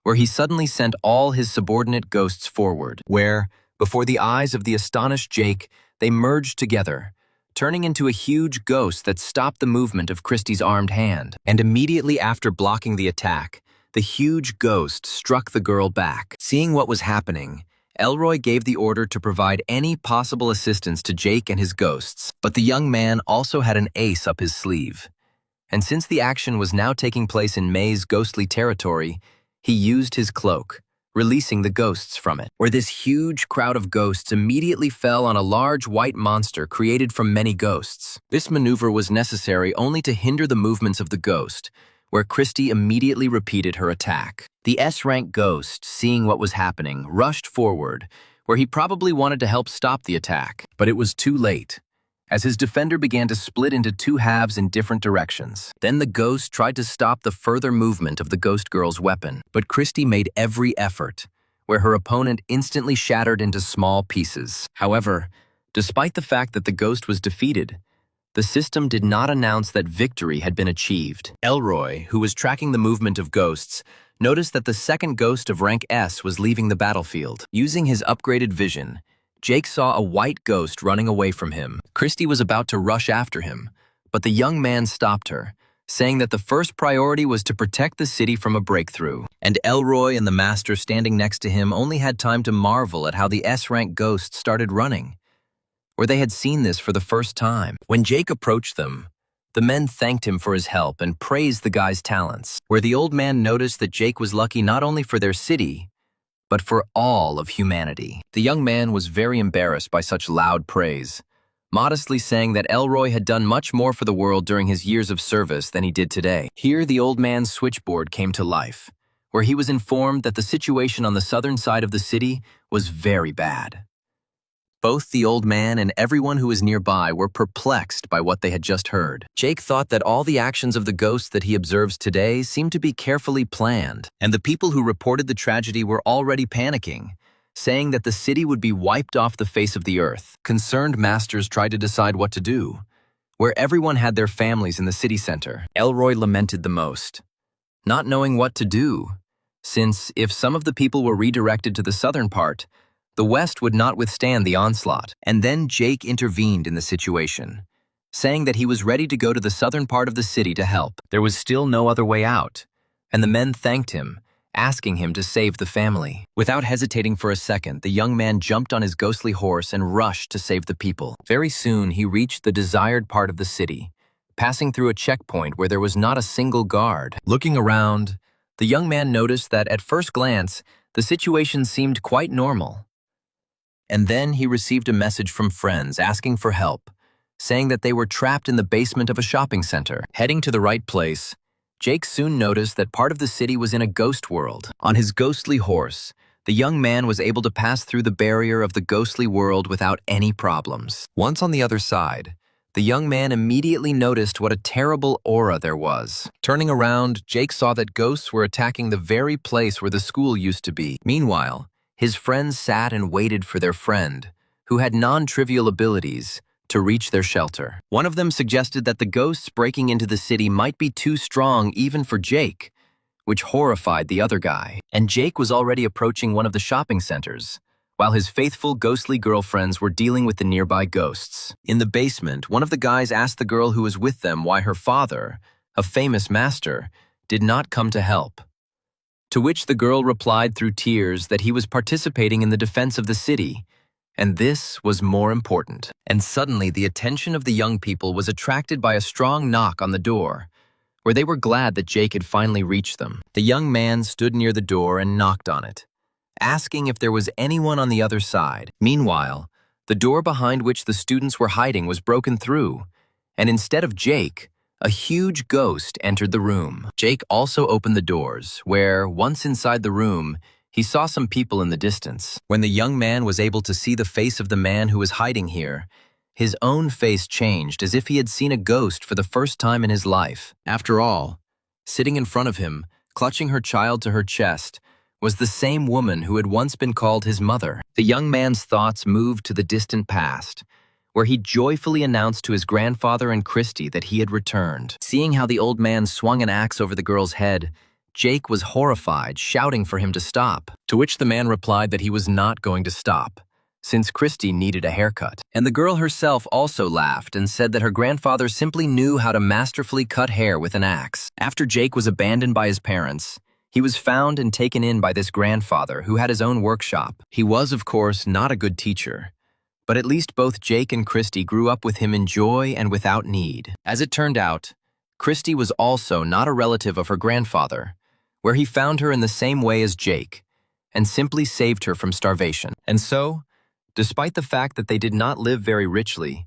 where he suddenly sent all his subordinate ghosts forward, where, before the eyes of the astonished Jake, they merged together, turning into a huge ghost that stopped the movement of Christy's armed hand. And immediately after blocking the attack, the huge ghost struck the girl back. Seeing what was happening, Elroy gave the order to provide any possible assistance to Jake and his ghosts. But the young man also had an ace up his sleeve. And since the action was now taking place in May's ghostly territory, he used his cloak, releasing the ghosts from it, where this huge crowd of ghosts immediately fell on a large white monster created from many ghosts. This maneuver was necessary only to hinder the movements of the ghost, where Christy immediately repeated her attack. The S-rank ghost, seeing what was happening, rushed forward, where he probably wanted to help stop the attack. But it was too late, as his defender began to split into two halves in different directions. Then the ghost tried to stop the further movement of the ghost girl's weapon, but Christy made every effort, where her opponent instantly shattered into small pieces. However, despite the fact that the ghost was defeated, the system did not announce that victory had been achieved. Elroy, who was tracking the movement of ghosts, noticed that the second ghost of rank S was leaving the battlefield. Using his upgraded vision, Jake saw a white ghost running away from him. Christy was about to rush after him, but the young man stopped her, saying that the first priority was to protect the city from a breakthrough. And Elroy and the master standing next to him only had time to marvel at how the S-rank ghost started running, where they had seen this for the first time. When Jake approached them, the men thanked him for his help and praised the guy's talents, where the old man noticed that Jake was lucky not only for their city, but for all of humanity. The young man was very embarrassed by such loud praise, modestly saying that Elroy had done much more for the world during his years of service than he did today. Here the old man's switchboard came to life, where he was informed that the situation on the southern side of the city was very bad. Both the old man and everyone who was nearby were perplexed by what they had just heard. Jake thought that all the actions of the ghosts that he observes today seemed to be carefully planned, and the people who reported the tragedy were already panicking, saying that the city would be wiped off the face of the earth. Concerned masters tried to decide what to do, where everyone had their families in the city center. Elroy lamented the most, not knowing what to do, since if some of the people were redirected to the southern part, the West would not withstand the onslaught. And then Jake intervened in the situation, saying that he was ready to go to the southern part of the city to help. There was still no other way out, and the men thanked him, asking him to save the family. Without hesitating for a second, the young man jumped on his ghostly horse and rushed to save the people. Very soon, he reached the desired part of the city, passing through a checkpoint where there was not a single guard. Looking around, the young man noticed that at first glance, the situation seemed quite normal. And then he received a message from friends asking for help, saying that they were trapped in the basement of a shopping center. Heading to the right place, Jake soon noticed that part of the city was in a ghost world. On his ghostly horse, the young man was able to pass through the barrier of the ghostly world without any problems. Once on the other side, the young man immediately noticed what a terrible aura there was. Turning around, Jake saw that ghosts were attacking the very place where the school used to be. Meanwhile, his friends sat and waited for their friend, who had non-trivial abilities, to reach their shelter. One of them suggested that the ghosts breaking into the city might be too strong even for Jake, which horrified the other guy. And Jake was already approaching one of the shopping centers, while his faithful ghostly girlfriends were dealing with the nearby ghosts. In the basement, one of the guys asked the girl who was with them why her father, a famous master, did not come to help. To which the girl replied through tears that he was participating in the defense of the city, and this was more important. And suddenly the attention of the young people was attracted by a strong knock on the door, where they were glad that Jake had finally reached them. The young man stood near the door and knocked on it, asking if there was anyone on the other side. Meanwhile, the door behind which the students were hiding was broken through, and instead of Jake, a huge ghost entered the room. Jake also opened the doors, where, once inside the room, he saw some people in the distance. When the young man was able to see the face of the man who was hiding here, his own face changed as if he had seen a ghost for the first time in his life. After all, sitting in front of him, clutching her child to her chest, was the same woman who had once been called his mother. The young man's thoughts moved to the distant past, where he joyfully announced to his grandfather and Christy that he had returned. Seeing how the old man swung an axe over the girl's head, Jake was horrified, shouting for him to stop. To which the man replied that he was not going to stop, since Christy needed a haircut. And the girl herself also laughed and said that her grandfather simply knew how to masterfully cut hair with an axe. After Jake was abandoned by his parents, he was found and taken in by this grandfather who had his own workshop. He was, of course, not a good teacher, but at least both Jake and Christy grew up with him in joy and without need. As it turned out, Christy was also not a relative of her grandfather, where he found her in the same way as Jake, and simply saved her from starvation. And so, despite the fact that they did not live very richly,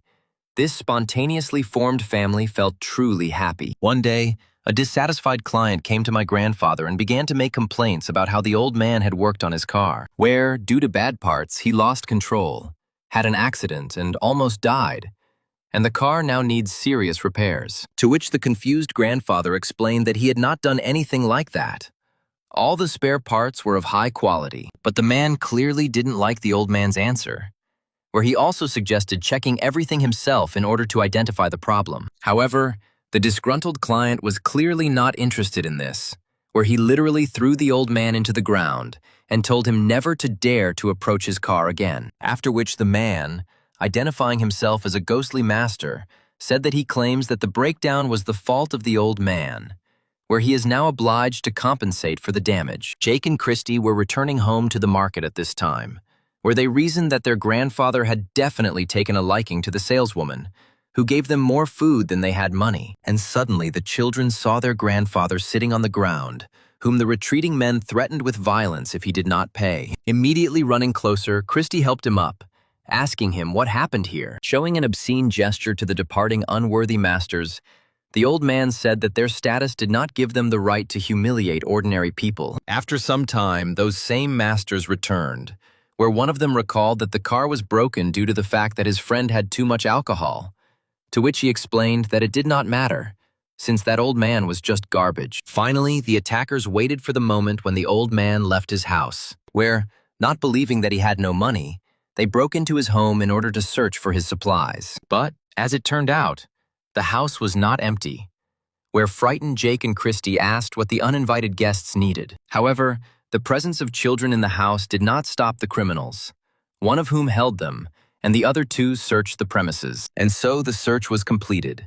this spontaneously formed family felt truly happy. One day, a dissatisfied client came to my grandfather and began to make complaints about how the old man had worked on his car, where, due to bad parts, he lost control, had an accident, and almost died, and the car now needs serious repairs. To which the confused grandfather explained that he had not done anything like that. All the spare parts were of high quality, but the man clearly didn't like the old man's answer, where he also suggested checking everything himself in order to identify the problem. However, the disgruntled client was clearly not interested in this, where he literally threw the old man into the ground and told him never to dare to approach his car again. After which the man, identifying himself as a ghostly master, said that he claims that the breakdown was the fault of the old man, where he is now obliged to compensate for the damage. Jake and Christy were returning home to the market at this time, where they reasoned that their grandfather had definitely taken a liking to the saleswoman, who gave them more food than they had money. And suddenly the children saw their grandfather sitting on the ground, whom the retreating men threatened with violence if he did not pay. Immediately running closer, Christy helped him up, asking him what happened here. Showing an obscene gesture to the departing unworthy masters, the old man said that their status did not give them the right to humiliate ordinary people. After some time, those same masters returned, where one of them recalled that the car was broken due to the fact that his friend had too much alcohol, to which he explained that it did not matter, since that old man was just garbage. Finally, the attackers waited for the moment when the old man left his house, where, not believing that he had no money, they broke into his home in order to search for his supplies. But, as it turned out, the house was not empty, where frightened Jake and Christy asked what the uninvited guests needed. However, the presence of children in the house did not stop the criminals, one of whom held them, and the other two searched the premises. And so the search was completed,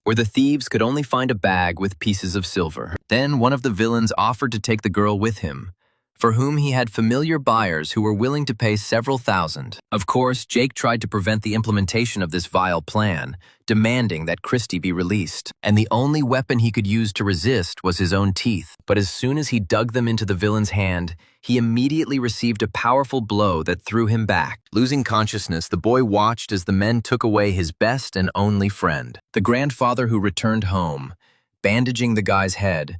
where the thieves could only find a bag with pieces of silver. Then one of the villains offered to take the girl with him, for whom he had familiar buyers who were willing to pay several thousand. Of course, Jake tried to prevent the implementation of this vile plan, demanding that Christy be released. And the only weapon he could use to resist was his own teeth. But as soon as he dug them into the villain's hand, he immediately received a powerful blow that threw him back. Losing consciousness, the boy watched as the men took away his best and only friend. The grandfather, who returned home, bandaging the guy's head,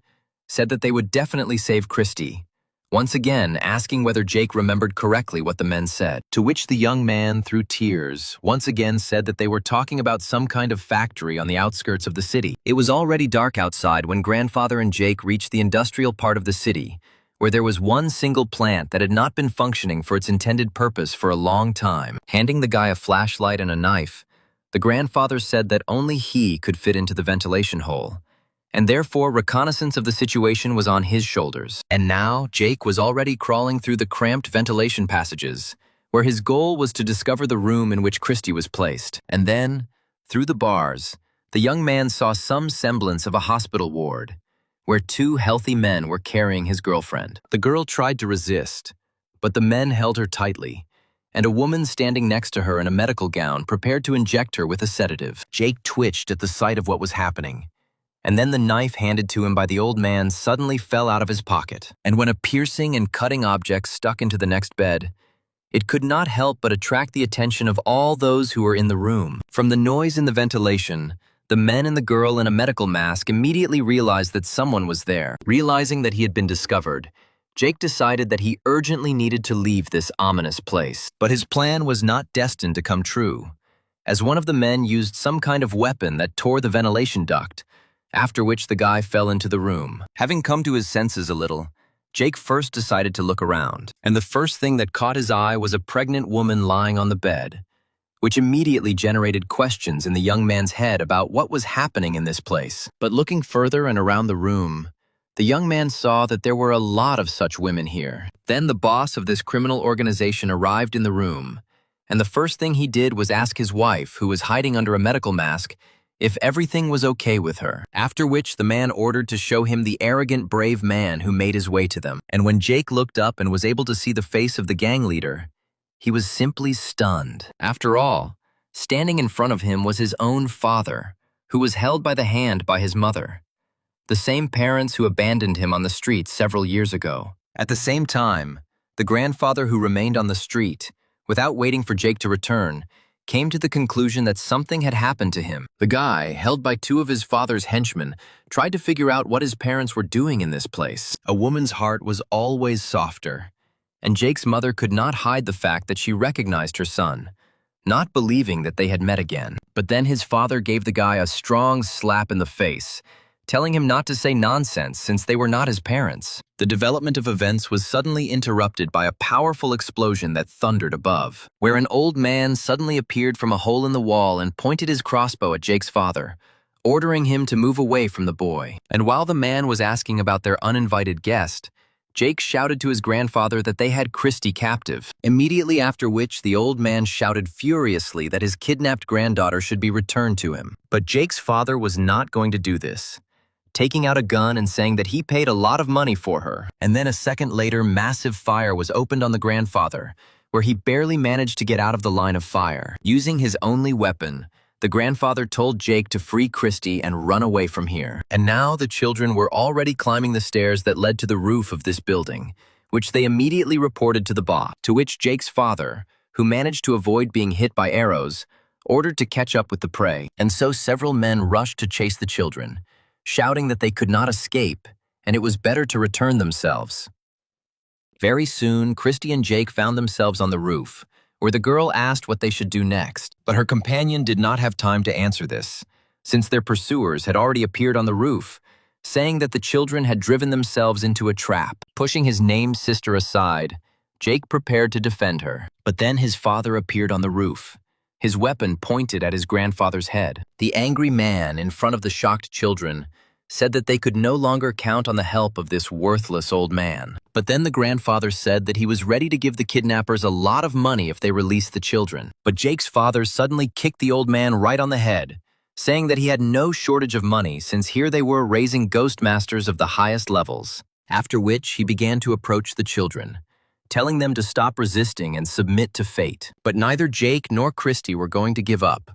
said that they would definitely save Christy, once again asking whether Jake remembered correctly what the men said. To which the young man, through tears, once again said that they were talking about some kind of factory on the outskirts of the city. It was already dark outside when grandfather and Jake reached the industrial part of the city, where there was one single plant that had not been functioning for its intended purpose for a long time. Handing the guy a flashlight and a knife, the grandfather said that only he could fit into the ventilation hole, and therefore reconnaissance of the situation was on his shoulders. And now Jake was already crawling through the cramped ventilation passages, where his goal was to discover the room in which Christy was placed. And then, through the bars, the young man saw some semblance of a hospital ward, where two healthy men were carrying his girlfriend. The girl tried to resist, but the men held her tightly, and a woman standing next to her in a medical gown prepared to inject her with a sedative. Jake twitched at the sight of what was happening, and then the knife handed to him by the old man suddenly fell out of his pocket. And when a piercing and cutting object stuck into the next bed, it could not help but attract the attention of all those who were in the room. From the noise in the ventilation, the men and the girl in a medical mask immediately realized that someone was there. Realizing that he had been discovered, Jake decided that he urgently needed to leave this ominous place. But his plan was not destined to come true, as one of the men used some kind of weapon that tore the ventilation duct, after which the guy fell into the room. Having come to his senses a little, Jake first decided to look around, and the first thing that caught his eye was a pregnant woman lying on the bed, which immediately generated questions in the young man's head about what was happening in this place. But looking further and around the room, the young man saw that there were a lot of such women here. Then the boss of this criminal organization arrived in the room, and the first thing he did was ask his wife, who was hiding under a medical mask, if everything was okay with her. After which the man ordered to show him the arrogant, brave man who made his way to them. And when Jake looked up and was able to see the face of the gang leader, he was simply stunned. After all, standing in front of him was his own father, who was held by the hand by his mother, the same parents who abandoned him on the street several years ago. At the same time, the grandfather who remained on the street, without waiting for Jake to return, came to the conclusion that something had happened to him. The guy, held by two of his father's henchmen, tried to figure out what his parents were doing in this place. A woman's heart was always softer, and Jake's mother could not hide the fact that she recognized her son, not believing that they had met again. But then his father gave the guy a strong slap in the face, telling him not to say nonsense since they were not his parents. The development of events was suddenly interrupted by a powerful explosion that thundered above, where an old man suddenly appeared from a hole in the wall and pointed his crossbow at Jake's father, ordering him to move away from the boy. And while the man was asking about their uninvited guest, Jake shouted to his grandfather that they had Christy captive, immediately after which the old man shouted furiously that his kidnapped granddaughter should be returned to him. But Jake's father was not going to do this, taking out a gun and saying that he paid a lot of money for her. And then a second later, massive fire was opened on the grandfather, where he barely managed to get out of the line of fire. Using his only weapon, the grandfather told Jake to free Christy and run away from here. And now the children were already climbing the stairs that led to the roof of this building, which they immediately reported to the boss, to which Jake's father, who managed to avoid being hit by arrows, ordered to catch up with the prey. And so several men rushed to chase the children, shouting that they could not escape, and it was better to return themselves. Very soon, Christy and Jake found themselves on the roof, where the girl asked what they should do next. But her companion did not have time to answer this, since their pursuers had already appeared on the roof, saying that the children had driven themselves into a trap. Pushing his named sister aside, Jake prepared to defend her. But then his father appeared on the roof, his weapon pointed at his grandfather's head. The angry man, in front of the shocked children, said that they could no longer count on the help of this worthless old man. But then the grandfather said that he was ready to give the kidnappers a lot of money if they released the children. But Jake's father suddenly kicked the old man right on the head, saying that he had no shortage of money since here they were raising ghost masters of the highest levels. After which he began to approach the children, telling them to stop resisting and submit to fate. But neither Jake nor Christy were going to give up,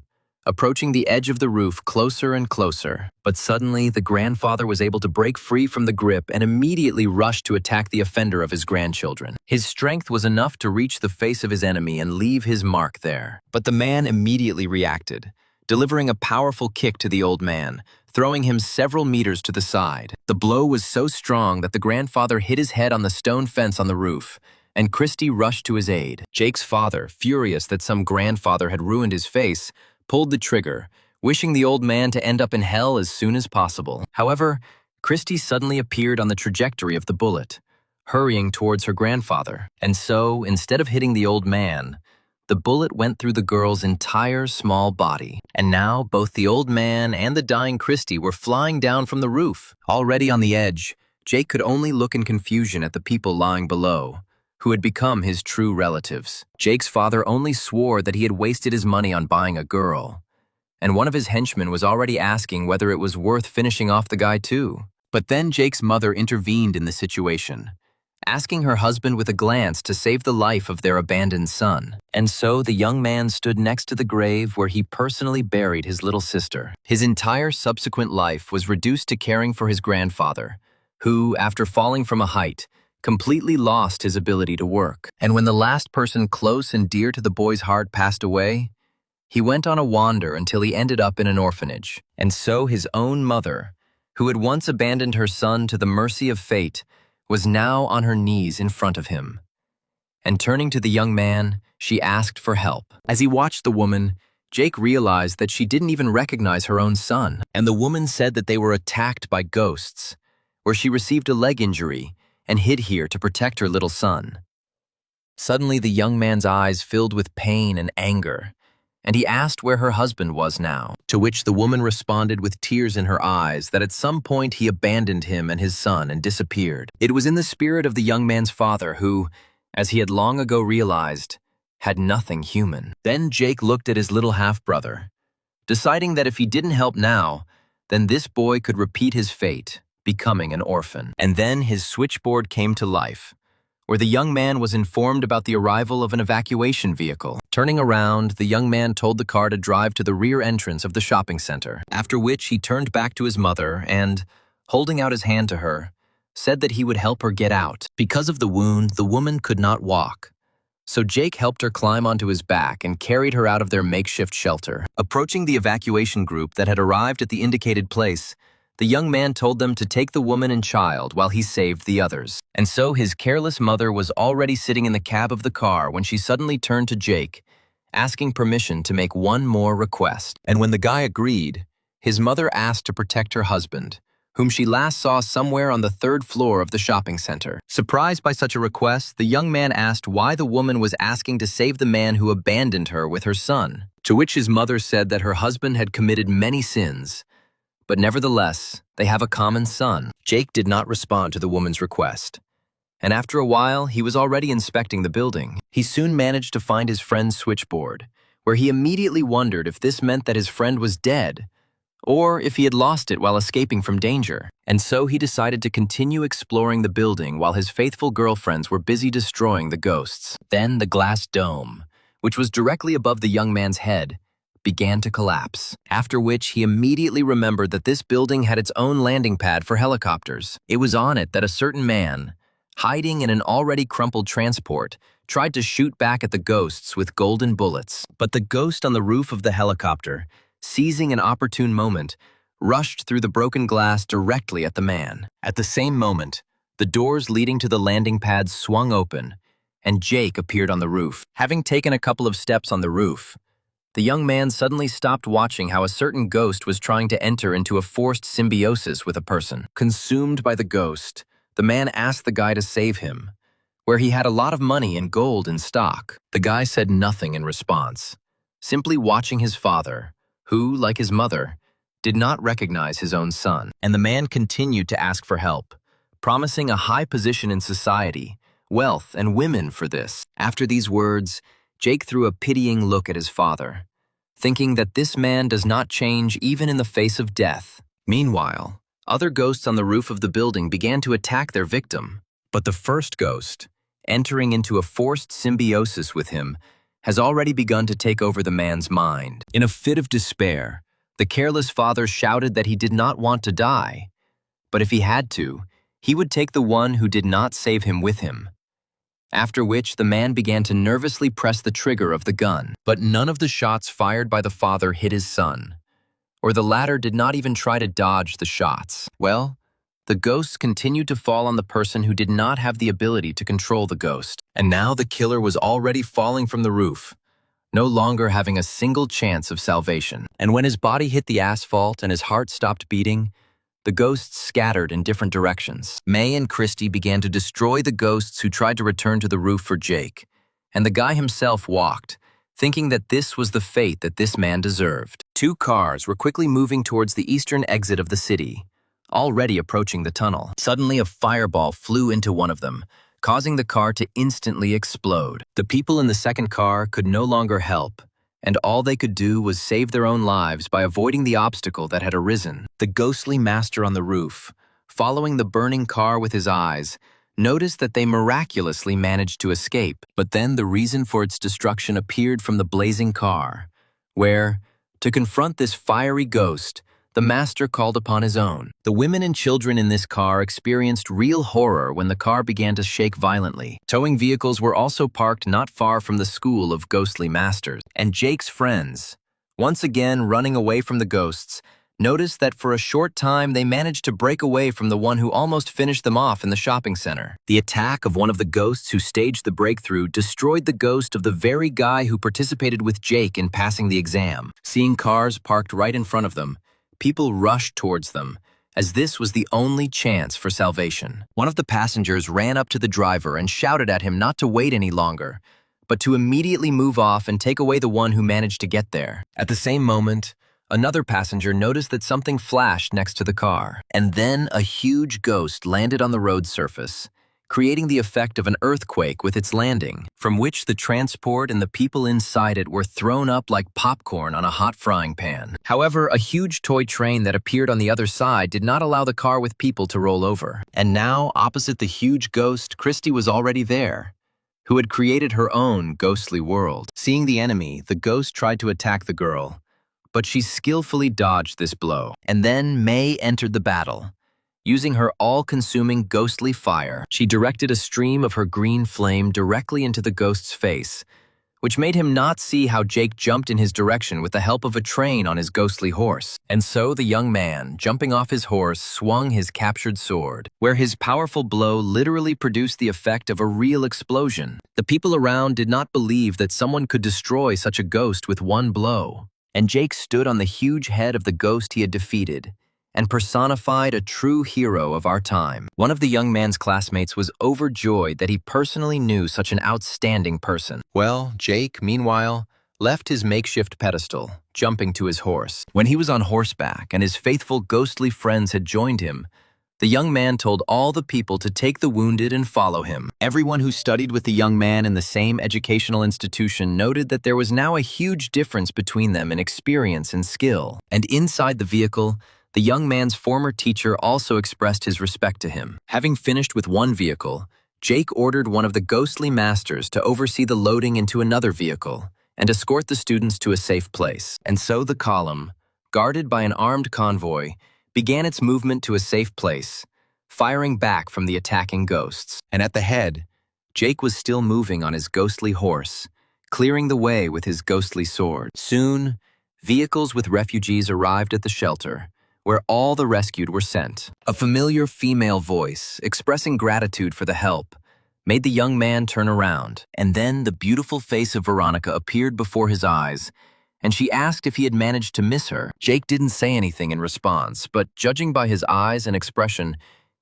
approaching the edge of the roof closer and closer. But suddenly, the grandfather was able to break free from the grip and immediately rushed to attack the offender of his grandchildren. His strength was enough to reach the face of his enemy and leave his mark there. But the man immediately reacted, delivering a powerful kick to the old man, throwing him several meters to the side. The blow was so strong that the grandfather hit his head on the stone fence on the roof, and Christy rushed to his aid. Jake's father, furious that some grandfather had ruined his face, pulled the trigger, wishing the old man to end up in hell as soon as possible. However, Christy suddenly appeared on the trajectory of the bullet, hurrying towards her grandfather. And so, instead of hitting the old man, the bullet went through the girl's entire small body. And now, both the old man and the dying Christy were flying down from the roof. Already on the edge, Jake could only look in confusion at the people lying below, who had become his true relatives. Jake's father only swore that he had wasted his money on buying a girl, and one of his henchmen was already asking whether it was worth finishing off the guy too. But then Jake's mother intervened in the situation, asking her husband with a glance to save the life of their abandoned son. And so the young man stood next to the grave where he personally buried his little sister. His entire subsequent life was reduced to caring for his grandfather, who, after falling from a height, completely lost his ability to work. And when the last person close and dear to the boy's heart passed away, he went on a wander until he ended up in an orphanage. And so his own mother, who had once abandoned her son to the mercy of fate, was now on her knees in front of him. And turning to the young man, she asked for help. As he watched the woman, Jake realized that she didn't even recognize her own son. And the woman said that they were attacked by ghosts, where she received a leg injury and hid here to protect her little son. Suddenly, the young man's eyes filled with pain and anger, and he asked where her husband was now, to which the woman responded with tears in her eyes that at some point he abandoned him and his son and disappeared. It was in the spirit of the young man's father who, as he had long ago realized, had nothing human. Then Jake looked at his little half-brother, deciding that if he didn't help now, then this boy could repeat his fate, becoming an orphan. And then his switchboard came to life, where the young man was informed about the arrival of an evacuation vehicle. Turning around, the young man told the car to drive to the rear entrance of the shopping center, after which he turned back to his mother and, holding out his hand to her, said that he would help her get out. Because of the wound, the woman could not walk, so Jake helped her climb onto his back and carried her out of their makeshift shelter. Approaching the evacuation group that had arrived at the indicated place, the young man told them to take the woman and child while he saved the others. And so his careless mother was already sitting in the cab of the car when she suddenly turned to Jake, asking permission to make one more request. And when the guy agreed, his mother asked to protect her husband, whom she last saw somewhere on the 3rd floor of the shopping center. Surprised by such a request, the young man asked why the woman was asking to save the man who abandoned her with her son, to which his mother said that her husband had committed many sins, but nevertheless, they have a common son. Jake did not respond to the woman's request, and after a while, he was already inspecting the building. He soon managed to find his friend's switchboard, where he immediately wondered if this meant that his friend was dead, or if he had lost it while escaping from danger. And so he decided to continue exploring the building while his faithful girlfriends were busy destroying the ghosts. Then the glass dome, which was directly above the young man's head, began to collapse, after which he immediately remembered that this building had its own landing pad for helicopters. It was on it that a certain man, hiding in an already crumpled transport, tried to shoot back at the ghosts with golden bullets. But the ghost on the roof of the helicopter, seizing an opportune moment, rushed through the broken glass directly at the man. At the same moment, The doors leading to the landing pad swung open, and Jake appeared on the roof. Having taken a couple of steps on the roof, the young man suddenly stopped watching how a certain ghost was trying to enter into a forced symbiosis with a person. Consumed by the ghost, the man asked the guy to save him, where he had a lot of money and gold in stock. The guy said nothing in response, simply watching his father, who, like his mother, did not recognize his own son. And the man continued to ask for help, promising a high position in society, wealth, and women for this. After these words, Jake threw a pitying look at his father, thinking that this man does not change even in the face of death. Meanwhile, other ghosts on the roof of the building began to attack their victim. But the first ghost, entering into a forced symbiosis with him, has already begun to take over the man's mind. In a fit of despair, the careless father shouted that he did not want to die, but if he had to, he would take the one who did not save him with him. After which, the man began to nervously press the trigger of the gun. But none of the shots fired by the father hit his son, or the latter did not even try to dodge the shots. Well, the ghosts continued to fall on the person who did not have the ability to control the ghost. And now the killer was already falling from the roof, no longer having a single chance of salvation. And when his body hit the asphalt and his heart stopped beating, the ghosts scattered in different directions. May and Christy began to destroy the ghosts who tried to return to the roof for Jake, and the guy himself walked, thinking that this was the fate that this man deserved. Two cars were quickly moving towards the eastern exit of the city, already approaching the tunnel. Suddenly, a fireball flew into one of them, causing the car to instantly explode. The people in the second car could no longer help, and all they could do was save their own lives by avoiding the obstacle that had arisen. The ghostly master on the roof, following the burning car with his eyes, noticed that they miraculously managed to escape. But then the reason for its destruction appeared from the blazing car, where, to confront this fiery ghost, the master called upon his own. The women and children in this car experienced real horror when the car began to shake violently. Towing vehicles were also parked not far from the school of ghostly masters. And Jake's friends, once again running away from the ghosts, noticed that for a short time they managed to break away from the one who almost finished them off in the shopping center. The attack of one of the ghosts who staged the breakthrough destroyed the ghost of the very guy who participated with Jake in passing the exam. Seeing cars parked right in front of them, people rushed towards them, as this was the only chance for salvation. One of the passengers ran up to the driver and shouted at him not to wait any longer, but to immediately move off and take away the one who managed to get there. At the same moment, another passenger noticed that something flashed next to the car, and then a huge ghost landed on the road surface, creating the effect of an earthquake with its landing, from which the transport and the people inside it were thrown up like popcorn on a hot frying pan. However, a huge toy train that appeared on the other side did not allow the car with people to roll over. And now, opposite the huge ghost, Christy was already there, who had created her own ghostly world. Seeing the enemy, the ghost tried to attack the girl, but she skillfully dodged this blow. And then May entered the battle. Using her all-consuming ghostly fire, she directed a stream of her green flame directly into the ghost's face, which made him not see how Jake jumped in his direction with the help of a train on his ghostly horse. And so the young man, jumping off his horse, swung his captured sword, where his powerful blow literally produced the effect of a real explosion. The people around did not believe that someone could destroy such a ghost with one blow. And Jake stood on the huge head of the ghost he had defeated, and personified a true hero of our time. One of the young man's classmates was overjoyed that he personally knew such an outstanding person. Well, Jake, meanwhile, left his makeshift pedestal, jumping to his horse. When he was on horseback and his faithful ghostly friends had joined him, the young man told all the people to take the wounded and follow him. Everyone who studied with the young man in the same educational institution noted that there was now a huge difference between them in experience and skill. And inside the vehicle, the young man's former teacher also expressed his respect to him. Having finished with one vehicle, Jake ordered one of the ghostly masters to oversee the loading into another vehicle and escort the students to a safe place. And so the column, guarded by an armed convoy, began its movement to a safe place, firing back from the attacking ghosts. And at the head, Jake was still moving on his ghostly horse, clearing the way with his ghostly sword. Soon, vehicles with refugees arrived at the shelter, where all the rescued were sent. A familiar female voice, expressing gratitude for the help, made the young man turn around, and then the beautiful face of Veronica appeared before his eyes, and she asked if he had managed to miss her. Jake didn't say anything in response, but judging by his eyes and expression,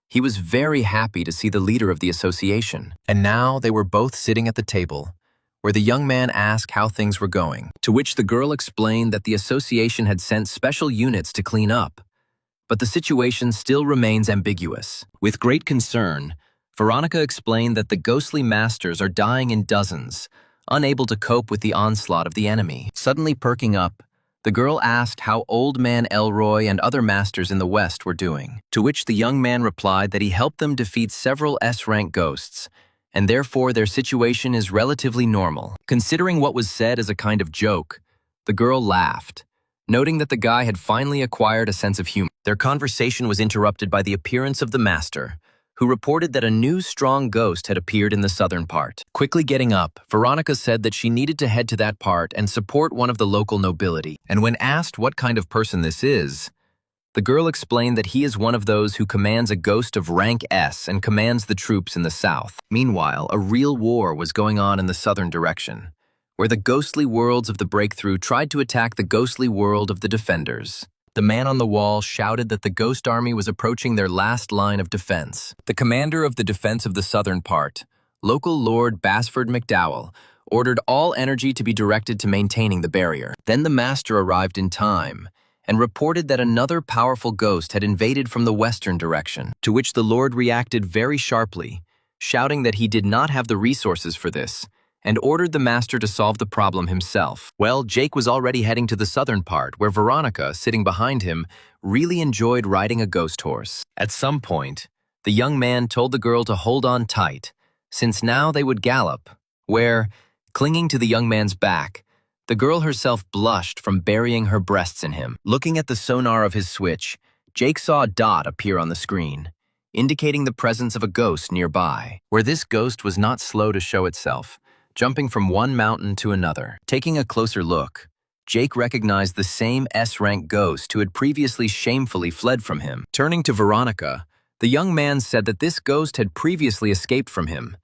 he was very happy to see the leader of the association. And now they were both sitting at the table, where the young man asked how things were going, to which the girl explained that the association had sent special units to clean up. But the situation still remains ambiguous. With great concern, Veronica explained that the ghostly masters are dying in dozens, unable to cope with the onslaught of the enemy. Suddenly perking up, the girl asked how Old Man Elroy and other masters in the West were doing, to which the young man replied that he helped them defeat several S-rank ghosts, and therefore their situation is relatively normal. Considering what was said as a kind of joke, the girl laughed, noting that the guy had finally acquired a sense of humor. Their conversation was interrupted by the appearance of the master, who reported that a new strong ghost had appeared in the southern part. Quickly getting up, Veronica said that she needed to head to that part and support one of the local nobility. And when asked what kind of person this is, the girl explained that he is one of those who commands a ghost of rank S and commands the troops in the south. Meanwhile, a real war was going on in the southern direction, where the ghostly worlds of the Breakthrough tried to attack the ghostly world of the Defenders. The man on the wall shouted that the ghost army was approaching their last line of defense. The commander of the defense of the southern part, local Lord Basford McDowell, ordered all energy to be directed to maintaining the barrier. Then the master arrived in time and reported that another powerful ghost had invaded from the western direction, to which the Lord reacted very sharply, shouting that he did not have the resources for this, and ordered the master to solve the problem himself. Well, Jake was already heading to the southern part, where Veronica, sitting behind him, really enjoyed riding a ghost horse. At some point, the young man told the girl to hold on tight, since now they would gallop, where, clinging to the young man's back, the girl herself blushed from burying her breasts in him. Looking at the sonar of his switch, Jake saw a dot appear on the screen, indicating the presence of a ghost nearby, where this ghost was not slow to show itself, jumping from one mountain to another. Taking a closer look, Jake recognized the same S-rank ghost who had previously shamefully fled from him. Turning to Veronica, the young man said that this ghost had previously escaped from him,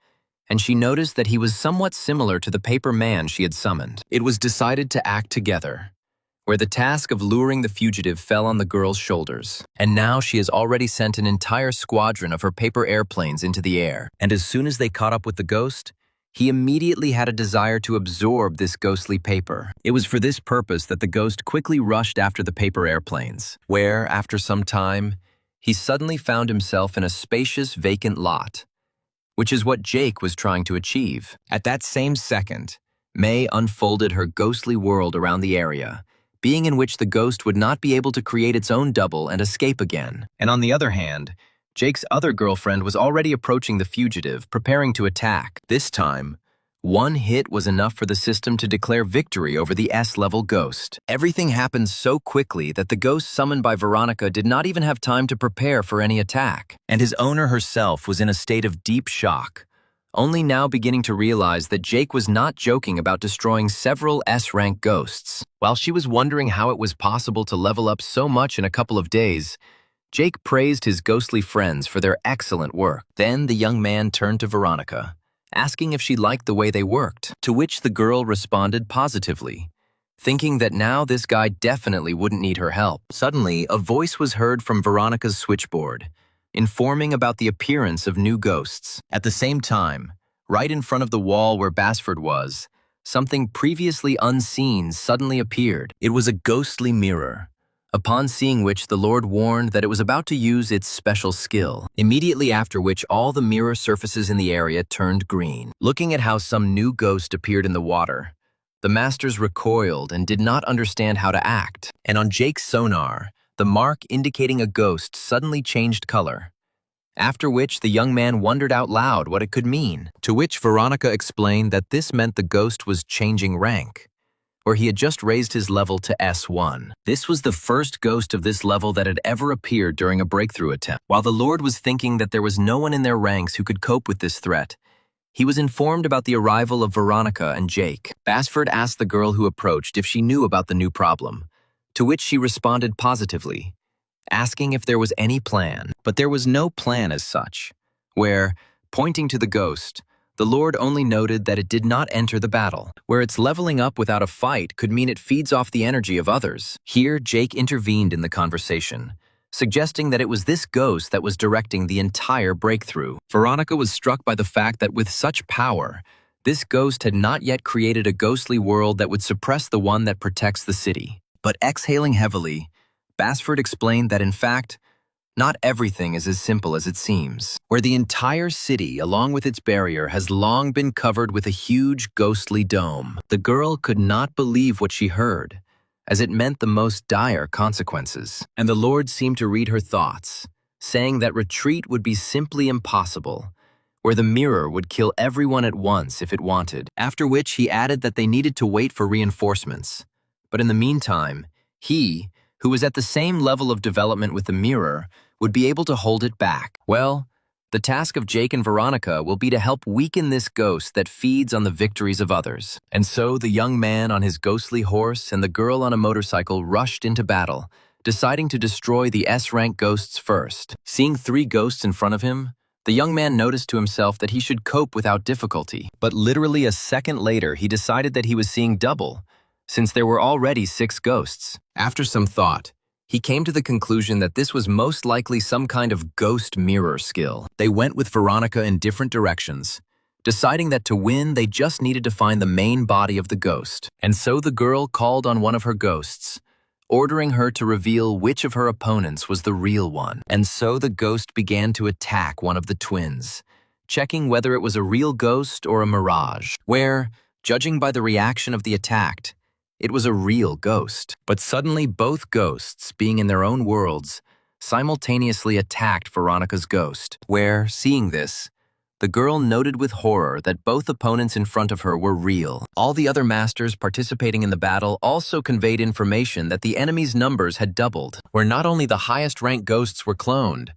and she noticed that he was somewhat similar to the paper man she had summoned. It was decided to act together, where the task of luring the fugitive fell on the girl's shoulders. And now she has already sent an entire squadron of her paper airplanes into the air. And as soon as they caught up with the ghost, he immediately had a desire to absorb this ghostly paper. It was for this purpose that the ghost quickly rushed after the paper airplanes, where, after some time, he suddenly found himself in a spacious, vacant lot, which is what Jake was trying to achieve. At that same second, May unfolded her ghostly world around the area, being in which the ghost would not be able to create its own double and escape again. And on the other hand, Jake's other girlfriend was already approaching the fugitive, preparing to attack. This time, one hit was enough for the system to declare victory over the S-level ghost. Everything happened so quickly that the ghost summoned by Veronica did not even have time to prepare for any attack, and his owner herself was in a state of deep shock, only now beginning to realize that Jake was not joking about destroying several S-rank ghosts. While she was wondering how it was possible to level up so much in a couple of days, Jake praised his ghostly friends for their excellent work. Then the young man turned to Veronica, asking if she liked the way they worked, to which the girl responded positively, thinking that now this guy definitely wouldn't need her help. Suddenly, a voice was heard from Veronica's switchboard, informing about the appearance of new ghosts. At the same time, right in front of the wall where Basford was, something previously unseen suddenly appeared. It was a ghostly mirror, upon seeing which the Lord warned that it was about to use its special skill, immediately after which all the mirror surfaces in the area turned green. Looking at how some new ghost appeared in the water, the masters recoiled and did not understand how to act. And on Jake's sonar, the mark indicating a ghost suddenly changed color, after which the young man wondered out loud what it could mean, to which Veronica explained that this meant the ghost was changing rank, where he had just raised his level to S1. This was the first ghost of this level that had ever appeared during a breakthrough attempt. While the Lord was thinking that there was no one in their ranks who could cope with this threat, he was informed about the arrival of Veronica and Jake. Basford asked the girl who approached if she knew about the new problem, to which she responded positively, asking if there was any plan. But there was no plan as such, where, pointing to the ghost, the Lord only noted that it did not enter the battle, where its leveling up without a fight could mean it feeds off the energy of others. Here, Jake intervened in the conversation, suggesting that it was this ghost that was directing the entire breakthrough. Veronica was struck by the fact that with such power, this ghost had not yet created a ghostly world that would suppress the one that protects the city. But exhaling heavily, Basford explained that in fact, not everything is as simple as it seems, where the entire city, along with its barrier, has long been covered with a huge ghostly dome. The girl could not believe what she heard, as it meant the most dire consequences. And the Lord seemed to read her thoughts, saying that retreat would be simply impossible, where the mirror would kill everyone at once if it wanted, after which he added that they needed to wait for reinforcements. But in the meantime, he, who was at the same level of development with the mirror, would be able to hold it back. Well, the task of Jake and Veronica will be to help weaken this ghost that feeds on the victories of others. And so the young man on his ghostly horse and the girl on a motorcycle rushed into battle, deciding to destroy the S-rank ghosts first. Seeing 3 ghosts in front of him, the young man noticed to himself that he should cope without difficulty. But literally a second later, he decided that he was seeing double, since there were already 6 ghosts. After some thought, he came to the conclusion that this was most likely some kind of ghost mirror skill. They went with Veronica in different directions, deciding that to win they just needed to find the main body of the ghost. And so the girl called on one of her ghosts, ordering her to reveal which of her opponents was the real one. And so the ghost began to attack one of the twins, checking whether it was a real ghost or a mirage, where, judging by the reaction of the attacked, it was a real ghost. But suddenly both ghosts, being in their own worlds, simultaneously attacked Veronica's ghost, where, seeing this, the girl noted with horror that both opponents in front of her were real. All the other masters participating in the battle also conveyed information that the enemy's numbers had doubled, where not only the highest-ranked ghosts were cloned,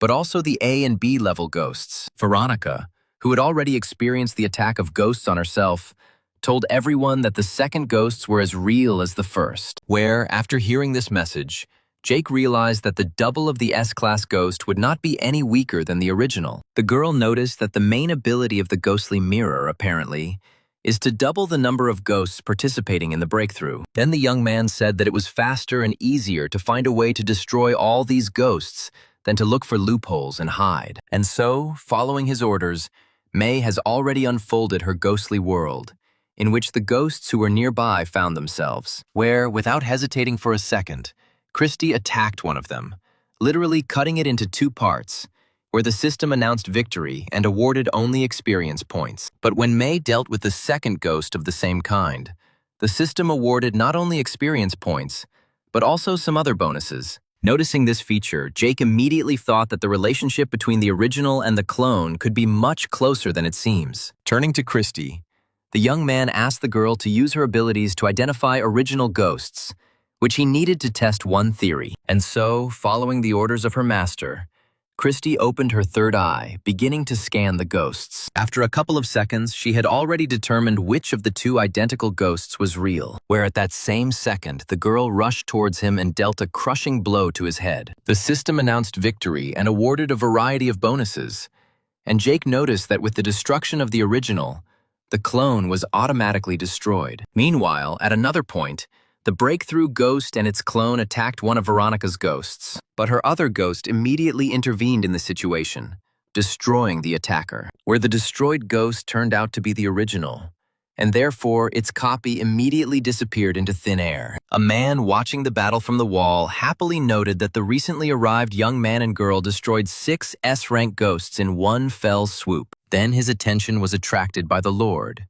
but also the A and B level ghosts. Veronica, who had already experienced the attack of ghosts on herself, told everyone that the second ghosts were as real as the first, where, after hearing this message, Jake realized that the double of the S-class ghost would not be any weaker than the original. The girl noticed that the main ability of the ghostly mirror, apparently, is to double the number of ghosts participating in the breakthrough. Then the young man said that it was faster and easier to find a way to destroy all these ghosts than to look for loopholes and hide. And so, following his orders, May has already unfolded her ghostly world, in which the ghosts who were nearby found themselves, where, without hesitating for a second, Christie attacked one of them, literally cutting it into 2 parts, where the system announced victory and awarded only experience points. But when May dealt with the second ghost of the same kind, the system awarded not only experience points, but also some other bonuses. Noticing this feature, Jake immediately thought that the relationship between the original and the clone could be much closer than it seems. Turning to Christie, the young man asked the girl to use her abilities to identify original ghosts, which he needed to test one theory. And so, following the orders of her master, Christie opened her third eye, beginning to scan the ghosts. After a couple of seconds, she had already determined which of the 2 identical ghosts was real, where at that same second, the girl rushed towards him and dealt a crushing blow to his head. The system announced victory and awarded a variety of bonuses, and Jake noticed that with the destruction of the original, the clone was automatically destroyed. Meanwhile, at another point, the breakthrough ghost and its clone attacked one of Veronica's ghosts, but her other ghost immediately intervened in the situation, destroying the attacker, where the destroyed ghost turned out to be the original, and therefore its copy immediately disappeared into thin air. A man watching the battle from the wall happily noted that the recently arrived young man and girl destroyed 6 S-rank ghosts in one fell swoop. Then his attention was attracted by the Lord,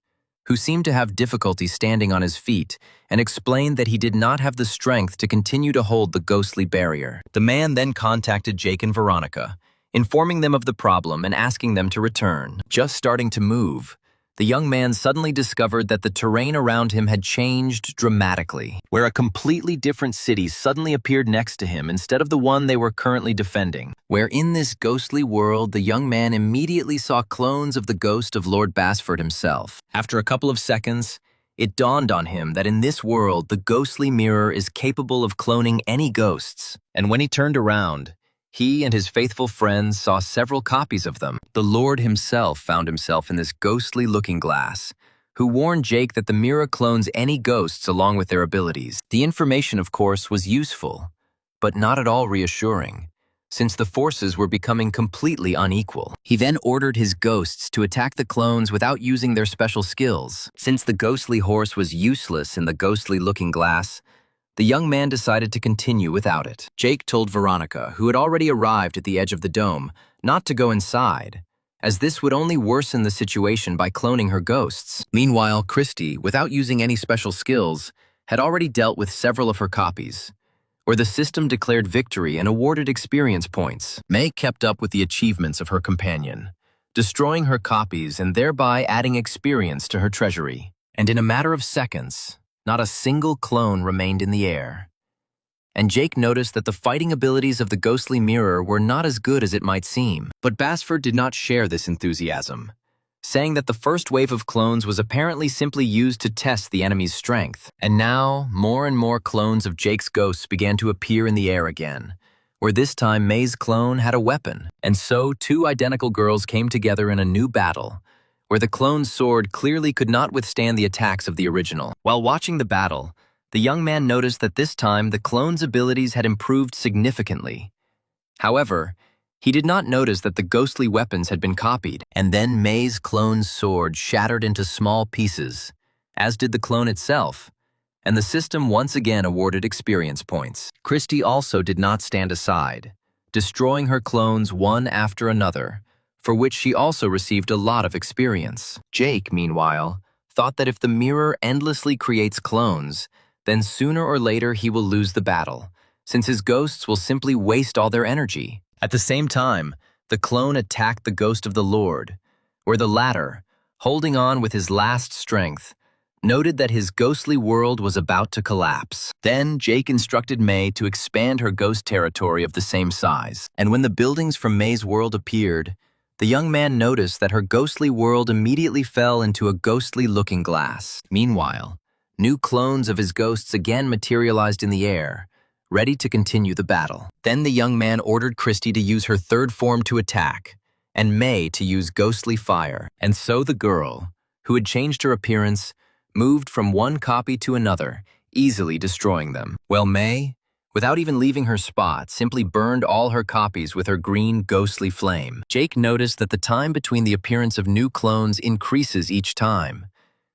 who seemed to have difficulty standing on his feet, and explained that he did not have the strength to continue to hold the ghostly barrier. The man then contacted Jake and Veronica, informing them of the problem and asking them to return. Just starting to move, the young man suddenly discovered that the terrain around him had changed dramatically, where a completely different city suddenly appeared next to him instead of the one they were currently defending, where in this ghostly world the young man immediately saw clones of the ghost of Lord Basford himself. After a couple of seconds, It dawned on him that in this world, the ghostly mirror is capable of cloning any ghosts. And when he turned around, he and his faithful friends saw several copies of them. The Lord himself found himself in this ghostly looking glass, who warned Jake that the mirror clones any ghosts along with their abilities. The information, of course, was useful, but not at all reassuring, since the forces were becoming completely unequal. He then ordered his ghosts to attack the clones without using their special skills. Since the ghostly horse was useless in the ghostly-looking glass, the young man decided to continue without it. Jake told Veronica, who had already arrived at the edge of the dome, not to go inside, as this would only worsen the situation by cloning her ghosts. Meanwhile, Christy, without using any special skills, had already dealt with several of her copies, where the system declared victory and awarded experience points. May kept up with the achievements of her companion, destroying her copies and thereby adding experience to her treasury. And in a matter of seconds, not a single clone remained in the air. And Jake noticed that the fighting abilities of the ghostly mirror were not as good as it might seem. But Basford did not share this enthusiasm, saying that the first wave of clones was apparently simply used to test the enemy's strength. And now, more and more clones of Jake's ghosts began to appear in the air again, where this time May's clone had a weapon. And so two identical girls came together in a new battle, where the clone's sword clearly could not withstand the attacks of the original. While watching the battle, the young man noticed that this time the clone's abilities had improved significantly. However, he did not notice that the ghostly weapons had been copied, and then May's clone's sword shattered into small pieces, as did the clone itself, and the system once again awarded experience points. Christy also did not stand aside, destroying her clones one after another, for which she also received a lot of experience. Jake, meanwhile, thought that if the mirror endlessly creates clones, then sooner or later he will lose the battle, since his ghosts will simply waste all their energy. At the same time, the clone attacked the ghost of the Lord, where the latter, holding on with his last strength, noted that his ghostly world was about to collapse. Then Jake instructed May to expand her ghost territory of the same size. And when the buildings from May's world appeared, the young man noticed that her ghostly world immediately fell into a ghostly-looking glass. Meanwhile, new clones of his ghosts again materialized in the air, ready to continue the battle. Then the young man ordered Christy to use her third form to attack, and May to use ghostly fire. And so the girl, who had changed her appearance, moved from one copy to another, easily destroying them. While May, without even leaving her spot, simply burned all her copies with her green ghostly flame. Jake noticed that the time between the appearance of new clones increases each time,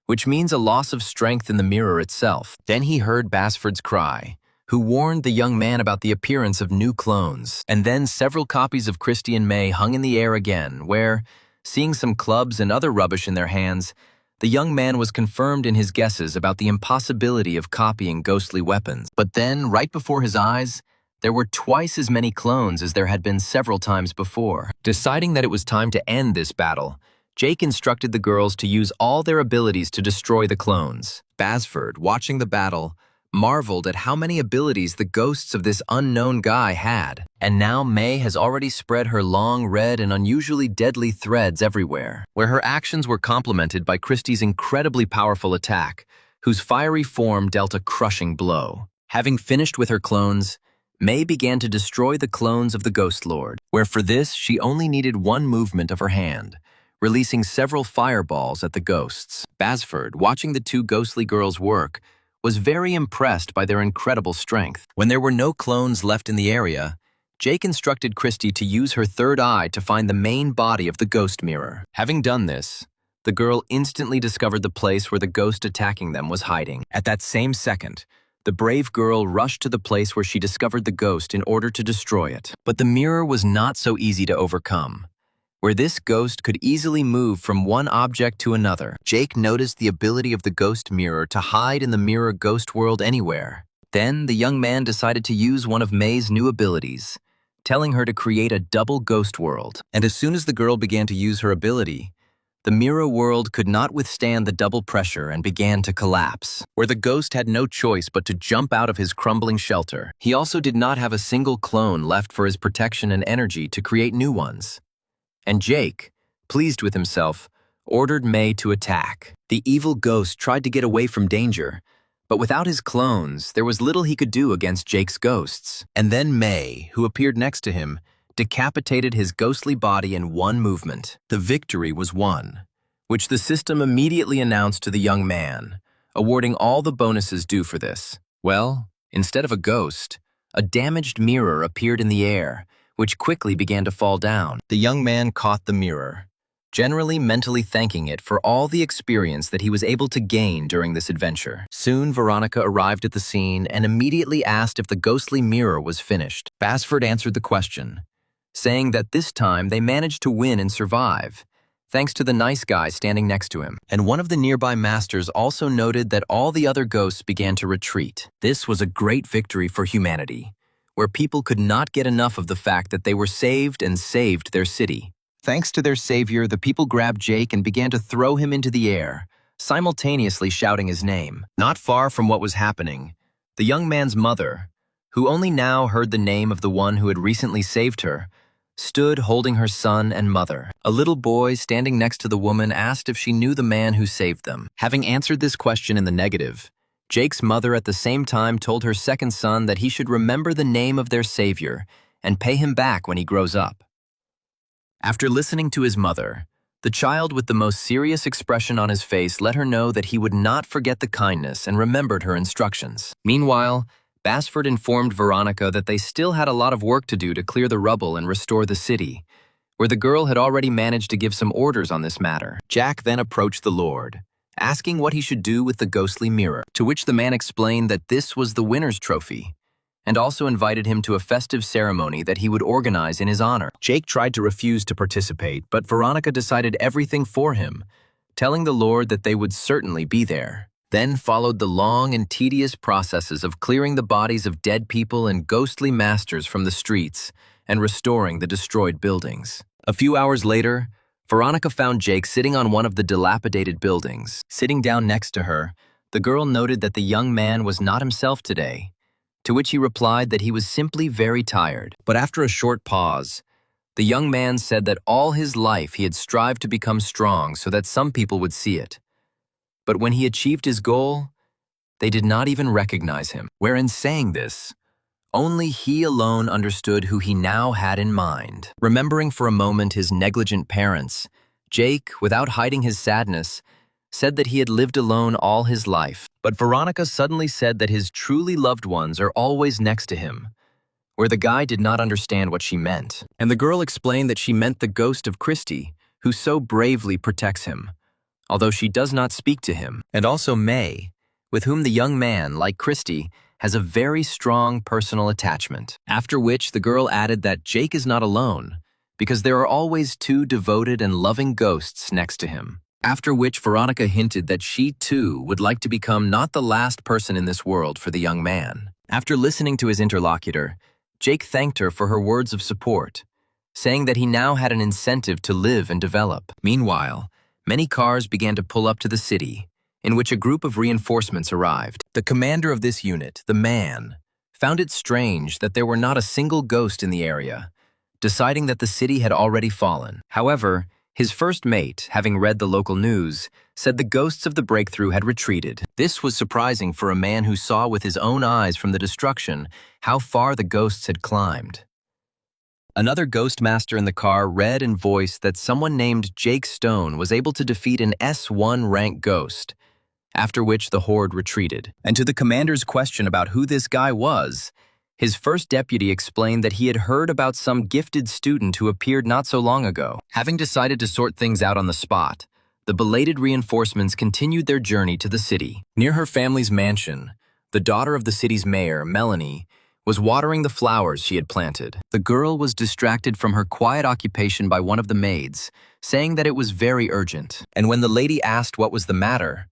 which means a loss of strength in the mirror itself. Then he heard Basford's cry, who warned the young man about the appearance of new clones. And then several copies of Christy and May hung in the air again, where, seeing some clubs and other rubbish in their hands, the young man was confirmed in his guesses about the impossibility of copying ghostly weapons. But then, right before his eyes, there were twice as many clones as there had been several times before. Deciding that it was time to end this battle, Jake instructed the girls to use all their abilities to destroy the clones. Basford, watching the battle, marveled at how many abilities the ghosts of this unknown guy had. And now May has already spread her long, red, and unusually deadly threads everywhere, where her actions were complemented by Christy's incredibly powerful attack, whose fiery form dealt a crushing blow. Having finished with her clones, May began to destroy the clones of the Ghost Lord, where for this she only needed one movement of her hand, releasing several fireballs at the ghosts. Basford, watching the two ghostly girls work, was very impressed by their incredible strength. When there were no clones left in the area, Jake instructed Christy to use her third eye to find the main body of the ghost mirror. Having done this, the girl instantly discovered the place where the ghost attacking them was hiding. At that same second, the brave girl rushed to the place where she discovered the ghost in order to destroy it. But the mirror was not so easy to overcome, where this ghost could easily move from one object to another. Jake noticed the ability of the ghost mirror to hide in the mirror ghost world anywhere. Then the young man decided to use one of May's new abilities, telling her to create a double ghost world. And as soon as the girl began to use her ability, the mirror world could not withstand the double pressure and began to collapse, where the ghost had no choice but to jump out of his crumbling shelter. He also did not have a single clone left for his protection and energy to create new ones. And Jake, pleased with himself, ordered May to attack. The evil ghost tried to get away from danger, but without his clones, there was little he could do against Jake's ghosts. And then May, who appeared next to him, decapitated his ghostly body in one movement. The victory was won, which the system immediately announced to the young man, awarding all the bonuses due for this. Well, instead of a ghost, a damaged mirror appeared in the air, which quickly began to fall down. The young man caught the mirror, generally mentally thanking it for all the experience that he was able to gain during this adventure. Soon, Veronica arrived at the scene and immediately asked if the ghostly mirror was finished. Basford answered the question, saying that this time they managed to win and survive, thanks to the nice guy standing next to him. And one of the nearby masters also noted that all the other ghosts began to retreat. This was a great victory for humanity, where people could not get enough of the fact that they were saved and saved their city. Thanks to their savior, the people grabbed Jake and began to throw him into the air, simultaneously shouting his name. Not far from what was happening, the young man's mother, who only now heard the name of the one who had recently saved her, stood holding her son and mother. A little boy standing next to the woman asked if she knew the man who saved them. Having answered this question in the negative, Jake's mother at the same time told her second son that he should remember the name of their savior and pay him back when he grows up. After listening to his mother, the child with the most serious expression on his face let her know that he would not forget the kindness and remembered her instructions. Meanwhile, Basford informed Veronica that they still had a lot of work to do to clear the rubble and restore the city, where the girl had already managed to give some orders on this matter. Jack then approached the Lord, asking what he should do with the ghostly mirror, to which the man explained that this was the winner's trophy, and also invited him to a festive ceremony that he would organize in his honor. Jake tried to refuse to participate, but Veronica decided everything for him, telling the Lord that they would certainly be there. Then followed the long and tedious processes of clearing the bodies of dead people and ghostly masters from the streets and restoring the destroyed buildings. A few hours later, Veronica found Jake sitting on one of the dilapidated buildings. Sitting down next to her, the girl noted that the young man was not himself today, to which he replied that he was simply very tired. But after a short pause, the young man said that all his life he had strived to become strong so that some people would see it. But when he achieved his goal, they did not even recognize him. Wherein saying this, only he alone understood who he now had in mind. Remembering for a moment his negligent parents, Jake, without hiding his sadness, said that he had lived alone all his life. But Veronica suddenly said that his truly loved ones are always next to him, where the guy did not understand what she meant. And the girl explained that she meant the ghost of Christy, who so bravely protects him, although she does not speak to him, and also May, with whom the young man, like Christy, has a very strong personal attachment. After which the girl added that Jake is not alone, because there are always two devoted and loving ghosts next to him. After which Veronica hinted that she too would like to become not the last person in this world for the young man. After listening to his interlocutor, Jake thanked her for her words of support, saying that he now had an incentive to live and develop. Meanwhile, many cars began to pull up to the city, in which a group of reinforcements arrived. The commander of this unit, the man, found it strange that there were not a single ghost in the area, deciding that the city had already fallen. However, his first mate, having read the local news, said the ghosts of the breakthrough had retreated. This was surprising for a man who saw with his own eyes from the destruction how far the ghosts had climbed. Another ghost master in the car read and voiced that someone named Jake Stone was able to defeat an S1 rank ghost, after which the horde retreated. And to the commander's question about who this guy was, his first deputy explained that he had heard about some gifted student who appeared not so long ago. Having decided to sort things out on the spot, the belated reinforcements continued their journey to the city. Near her family's mansion, the daughter of the city's mayor, Melanie, was watering the flowers she had planted. The girl was distracted from her quiet occupation by one of the maids, saying that it was very urgent. And when the lady asked what was the matter,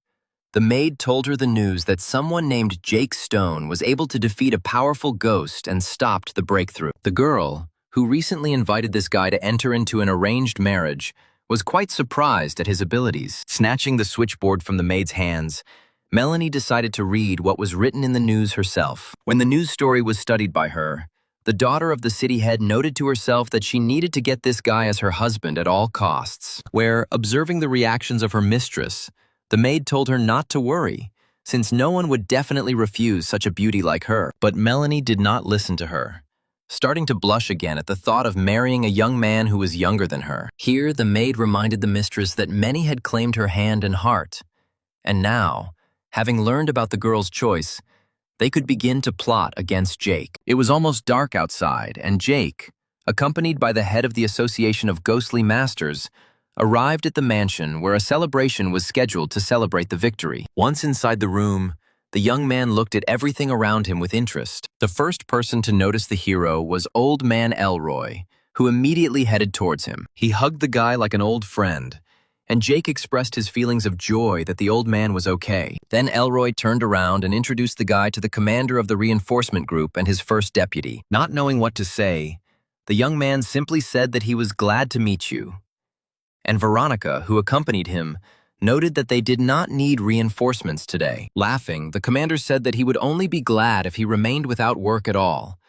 the maid told her the news that someone named Jake Stone was able to defeat a powerful ghost and stopped the breakthrough. The girl, who recently invited this guy to enter into an arranged marriage, was quite surprised at his abilities. Snatching the switchboard from the maid's hands, Melanie decided to read what was written in the news herself. When the news story was studied by her, The daughter of the city head noted to herself that she needed to get this guy as her husband at all costs, where, observing the reactions of her mistress, the maid told her not to worry, since no one would definitely refuse such a beauty like her. But Melanie did not listen to her, starting to blush again at the thought of marrying a young man who was younger than her. Here, the maid reminded the mistress that many had claimed her hand and heart, and now, having learned about the girl's choice, they could begin to plot against Jake. It was almost dark outside, and Jake, accompanied by the head of the Association of Ghostly Masters, arrived at the mansion where a celebration was scheduled to celebrate the victory. Once inside the room, the young man looked at everything around him with interest. The first person to notice the hero was Old Man Elroy, who immediately headed towards him. He hugged the guy like an old friend, and Jake expressed his feelings of joy that the old man was okay. Then Elroy turned around and introduced the guy to the commander of the reinforcement group and his first deputy. Not knowing what to say, the young man simply said that he was glad to meet you. And Veronica, who accompanied him, noted that they did not need reinforcements today. Laughing, the commander said that he would only be glad if he remained without work at all,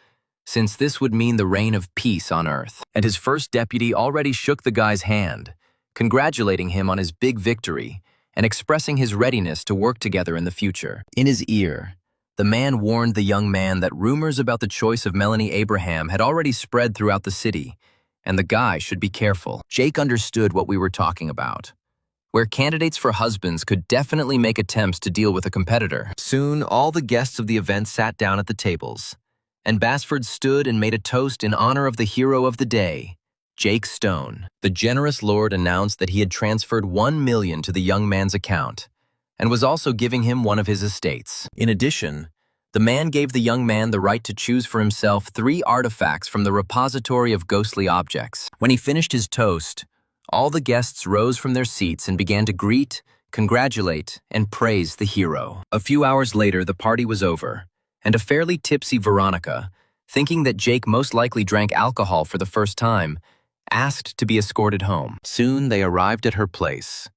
since this would mean the reign of peace on Earth. And his first deputy already shook the guy's hand, congratulating him on his big victory and expressing his readiness to work together in the future. In his ear, the man warned the young man that rumors about the choice of Melanie Abraham had already spread throughout the city, and the guy should be careful. Jake understood what we were talking about, where candidates for husbands could definitely make attempts to deal with a competitor. Soon, all the guests of the event sat down at the tables, and Basford stood and made a toast in honor of the hero of the day, Jake Stone. The generous lord announced that he had transferred $1 million to the young man's account, and was also giving him one of his estates. In addition, the man gave the young man the right to choose for himself 3 artifacts from the repository of ghostly objects. When he finished his toast, all the guests rose from their seats and began to greet, congratulate, and praise the hero. A few hours later, the party was over, and a fairly tipsy Veronica, thinking that Jake most likely drank alcohol for the first time, asked to be escorted home. Soon they arrived at her place,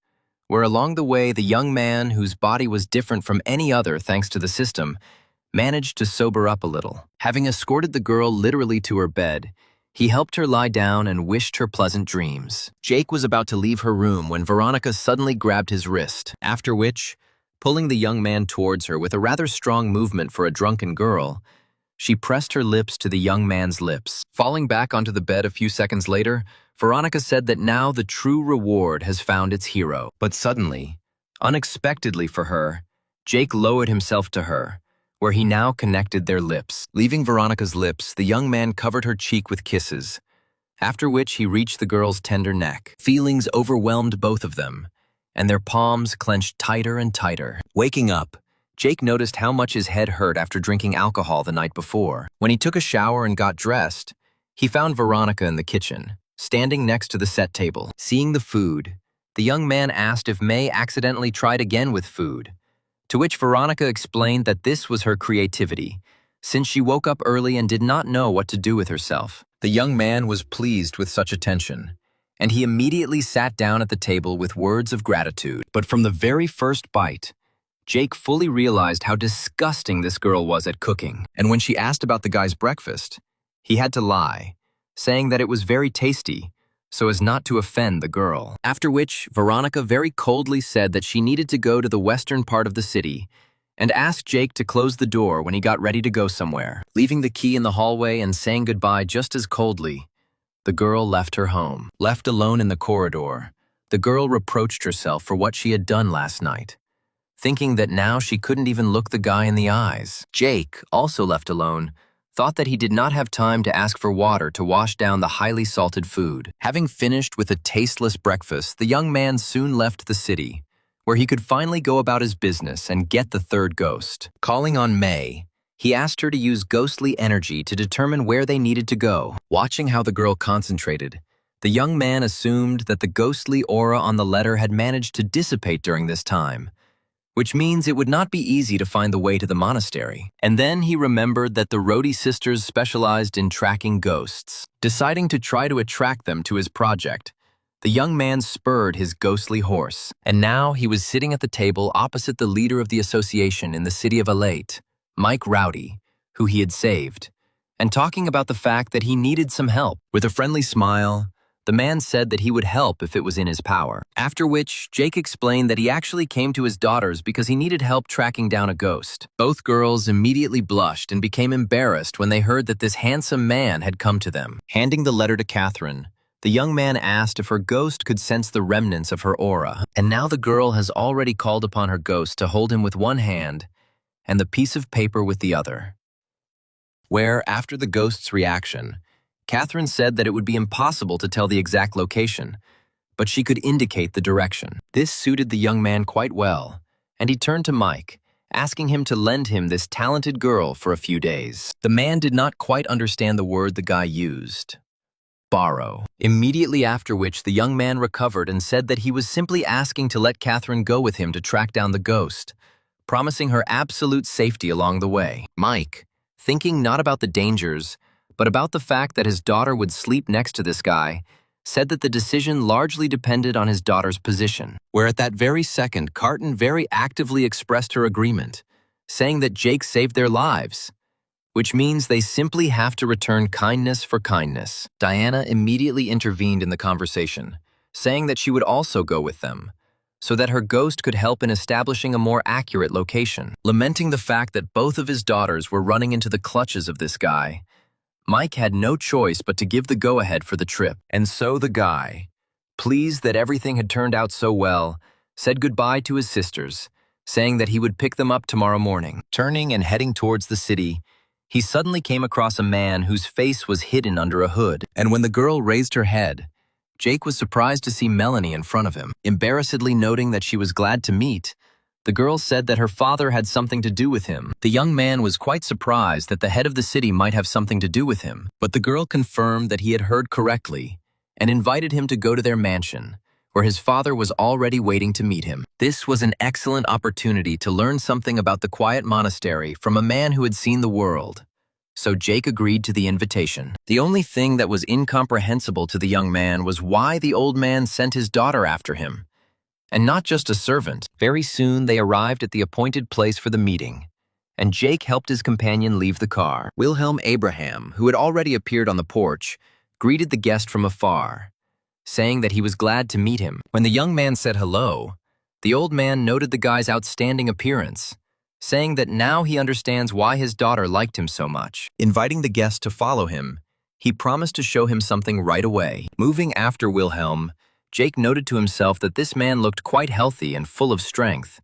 where along the way the young man, whose body was different from any other thanks to the system, managed to sober up a little. Having escorted the girl literally to her bed, he helped her lie down and wished her pleasant dreams. Jake was about to leave her room when Veronica suddenly grabbed his wrist, after which, pulling the young man towards her with a rather strong movement for a drunken girl, she pressed her lips to the young man's lips. Falling back onto the bed a few seconds later, Veronica said that now the true reward has found its hero. But suddenly, unexpectedly for her, Jake lowered himself to her, where he now connected their lips. Leaving Veronica's lips, the young man covered her cheek with kisses, after which he reached the girl's tender neck. Feelings overwhelmed both of them, and their palms clenched tighter and tighter. Waking up, Jake noticed how much his head hurt after drinking alcohol the night before. When he took a shower and got dressed, he found Veronica in the kitchen, standing next to the set table. Seeing the food, the young man asked if May accidentally tried again with food, to which Veronica explained that this was her creativity, since she woke up early and did not know what to do with herself. The young man was pleased with such attention, and he immediately sat down at the table with words of gratitude. But from the very first bite, Jake fully realized how disgusting this girl was at cooking. And when she asked about the guy's breakfast, he had to lie, saying that it was very tasty, so as not to offend the girl. After which, Veronica very coldly said that she needed to go to the western part of the city and asked Jake to close the door when he got ready to go somewhere. Leaving the key in the hallway and saying goodbye just as coldly, the girl left her home. Left alone in the corridor, the girl reproached herself for what she had done last night, thinking that now she couldn't even look the guy in the eyes. Jake, also left alone, thought that he did not have time to ask for water to wash down the highly salted food. Having finished with a tasteless breakfast, the young man soon left the city, where he could finally go about his business and get the third ghost. Calling on May, he asked her to use ghostly energy to determine where they needed to go. Watching how the girl concentrated, the young man assumed that the ghostly aura on the letter had managed to dissipate during this time, which means it would not be easy to find the way to the monastery. And then he remembered that the Rhodey sisters specialized in tracking ghosts. Deciding to try to attract them to his project, the young man spurred his ghostly horse, and now he was sitting at the table opposite the leader of the association in the city of Alate, Mike Rowdy, who he had saved, and talking about the fact that he needed some help. With a friendly smile, the man said that he would help if it was in his power. After which, Jake explained that he actually came to his daughters because he needed help tracking down a ghost. Both girls immediately blushed and became embarrassed when they heard that this handsome man had come to them. Handing the letter to Catherine, the young man asked if her ghost could sense the remnants of her aura. And now the girl has already called upon her ghost to hold him with one hand and the piece of paper with the other. Where, after the ghost's reaction, Catherine said that it would be impossible to tell the exact location, but she could indicate the direction. This suited the young man quite well, and he turned to Mike, asking him to lend him this talented girl for a few days. The man did not quite understand the word the guy used. Borrow. Immediately after which the young man recovered and said that he was simply asking to let Catherine go with him to track down the ghost, promising her absolute safety along the way. Mike, thinking not about the dangers, but about the fact that his daughter would sleep next to this guy, said that the decision largely depended on his daughter's position. Where at that very second, Carton very actively expressed her agreement, saying that Jake saved their lives, which means they simply have to return kindness for kindness. Diana immediately intervened in the conversation, saying that she would also go with them, so that her ghost could help in establishing a more accurate location. Lamenting the fact that both of his daughters were running into the clutches of this guy, Mike had no choice but to give the go-ahead for the trip. And so the guy, pleased that everything had turned out so well, said goodbye to his sisters, saying that he would pick them up tomorrow morning. Turning and heading towards the city, he suddenly came across a man whose face was hidden under a hood. And when the girl raised her head, Jake was surprised to see Melanie in front of him. Embarrassedly noting that she was glad to meet, the girl said that her father had something to do with him. The young man was quite surprised that the head of the city might have something to do with him, but the girl confirmed that he had heard correctly and invited him to go to their mansion, where his father was already waiting to meet him. This was an excellent opportunity to learn something about the quiet monastery from a man who had seen the world, so Jake agreed to the invitation. The only thing that was incomprehensible to the young man was why the old man sent his daughter after him, and not just a servant. Very soon they arrived at the appointed place for the meeting, and Jake helped his companion leave the car. Wilhelm Abraham, who had already appeared on the porch, greeted the guest from afar, saying that he was glad to meet him. When the young man said hello, the old man noted the guy's outstanding appearance, saying that now he understands why his daughter liked him so much. Inviting the guest to follow him, he promised to show him something right away. Moving after Wilhelm, Jake noted to himself that this man looked quite healthy and full of strength,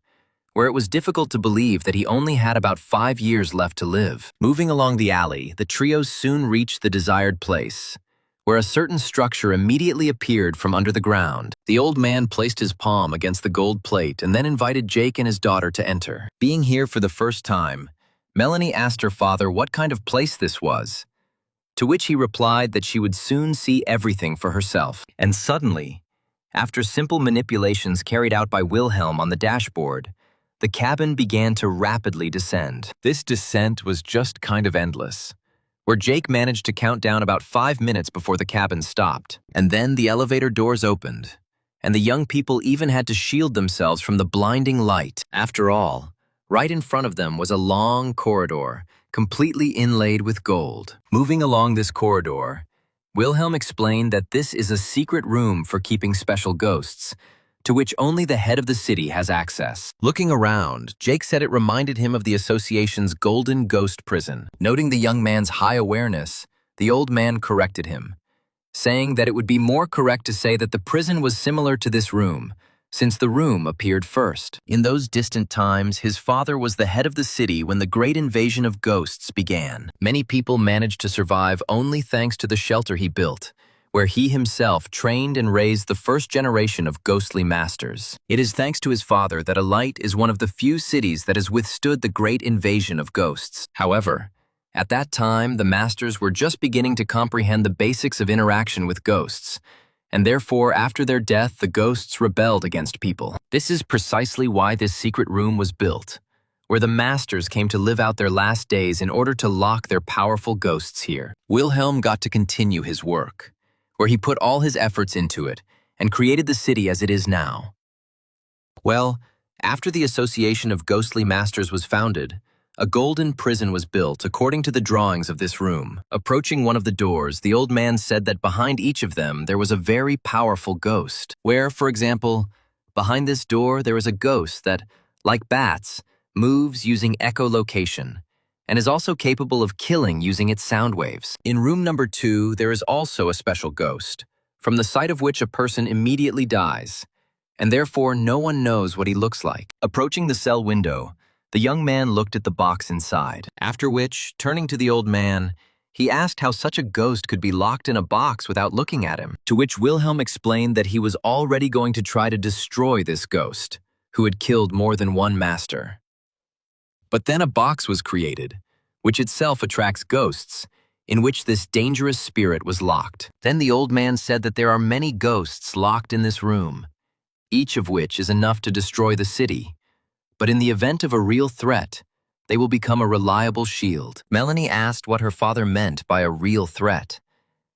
where it was difficult to believe that he only had about 5 years left to live. Moving along the alley, the trio soon reached the desired place, where a certain structure immediately appeared from under the ground. The old man placed his palm against the gold plate and then invited Jake and his daughter to enter. Being here for the first time, Melanie asked her father what kind of place this was, to which he replied that she would soon see everything for herself. And suddenly, after simple manipulations carried out by Wilhelm on the dashboard, the cabin began to rapidly descend. This descent was just kind of endless, where Jake managed to count down about 5 minutes before the cabin stopped. And then the elevator doors opened, and the young people even had to shield themselves from the blinding light. After all, right in front of them was a long corridor, completely inlaid with gold. Moving along this corridor, Wilhelm explained that this is a secret room for keeping special ghosts, to which only the head of the city has access. Looking around, Jake said it reminded him of the association's Golden Ghost Prison. Noting the young man's high awareness, the old man corrected him, saying that it would be more correct to say that the prison was similar to this room, since the room appeared first. In those distant times, his father was the head of the city when the great invasion of ghosts began. Many people managed to survive only thanks to the shelter he built, where he himself trained and raised the first generation of ghostly masters. It is thanks to his father that Alight is one of the few cities that has withstood the great invasion of ghosts. However, at that time, the masters were just beginning to comprehend the basics of interaction with ghosts, and therefore, after their death, the ghosts rebelled against people. This is precisely why this secret room was built, where the masters came to live out their last days in order to lock their powerful ghosts here. Wilhelm got to continue his work, where he put all his efforts into it and created the city as it is now. Well, after the Association of Ghostly Masters was founded, A golden prison was built according to the drawings of this room. Approaching one of the doors, the old man said that behind each of them there was a very powerful ghost, where, for example, behind this door there is a ghost that, like bats, moves using echolocation, and is also capable of killing using its sound waves. In room number 2, there is also a special ghost, from the sight of which a person immediately dies, and therefore no one knows what he looks like. Approaching the cell window, the young man looked at the box inside, after which, turning to the old man, he asked how such a ghost could be locked in a box without looking at him, to which Wilhelm explained that he was already going to try to destroy this ghost, who had killed more than one master. But then a box was created, which itself attracts ghosts, in which this dangerous spirit was locked. Then the old man said that there are many ghosts locked in this room, each of which is enough to destroy the city. But in the event of a real threat, they will become a reliable shield. Melanie asked what her father meant by a real threat,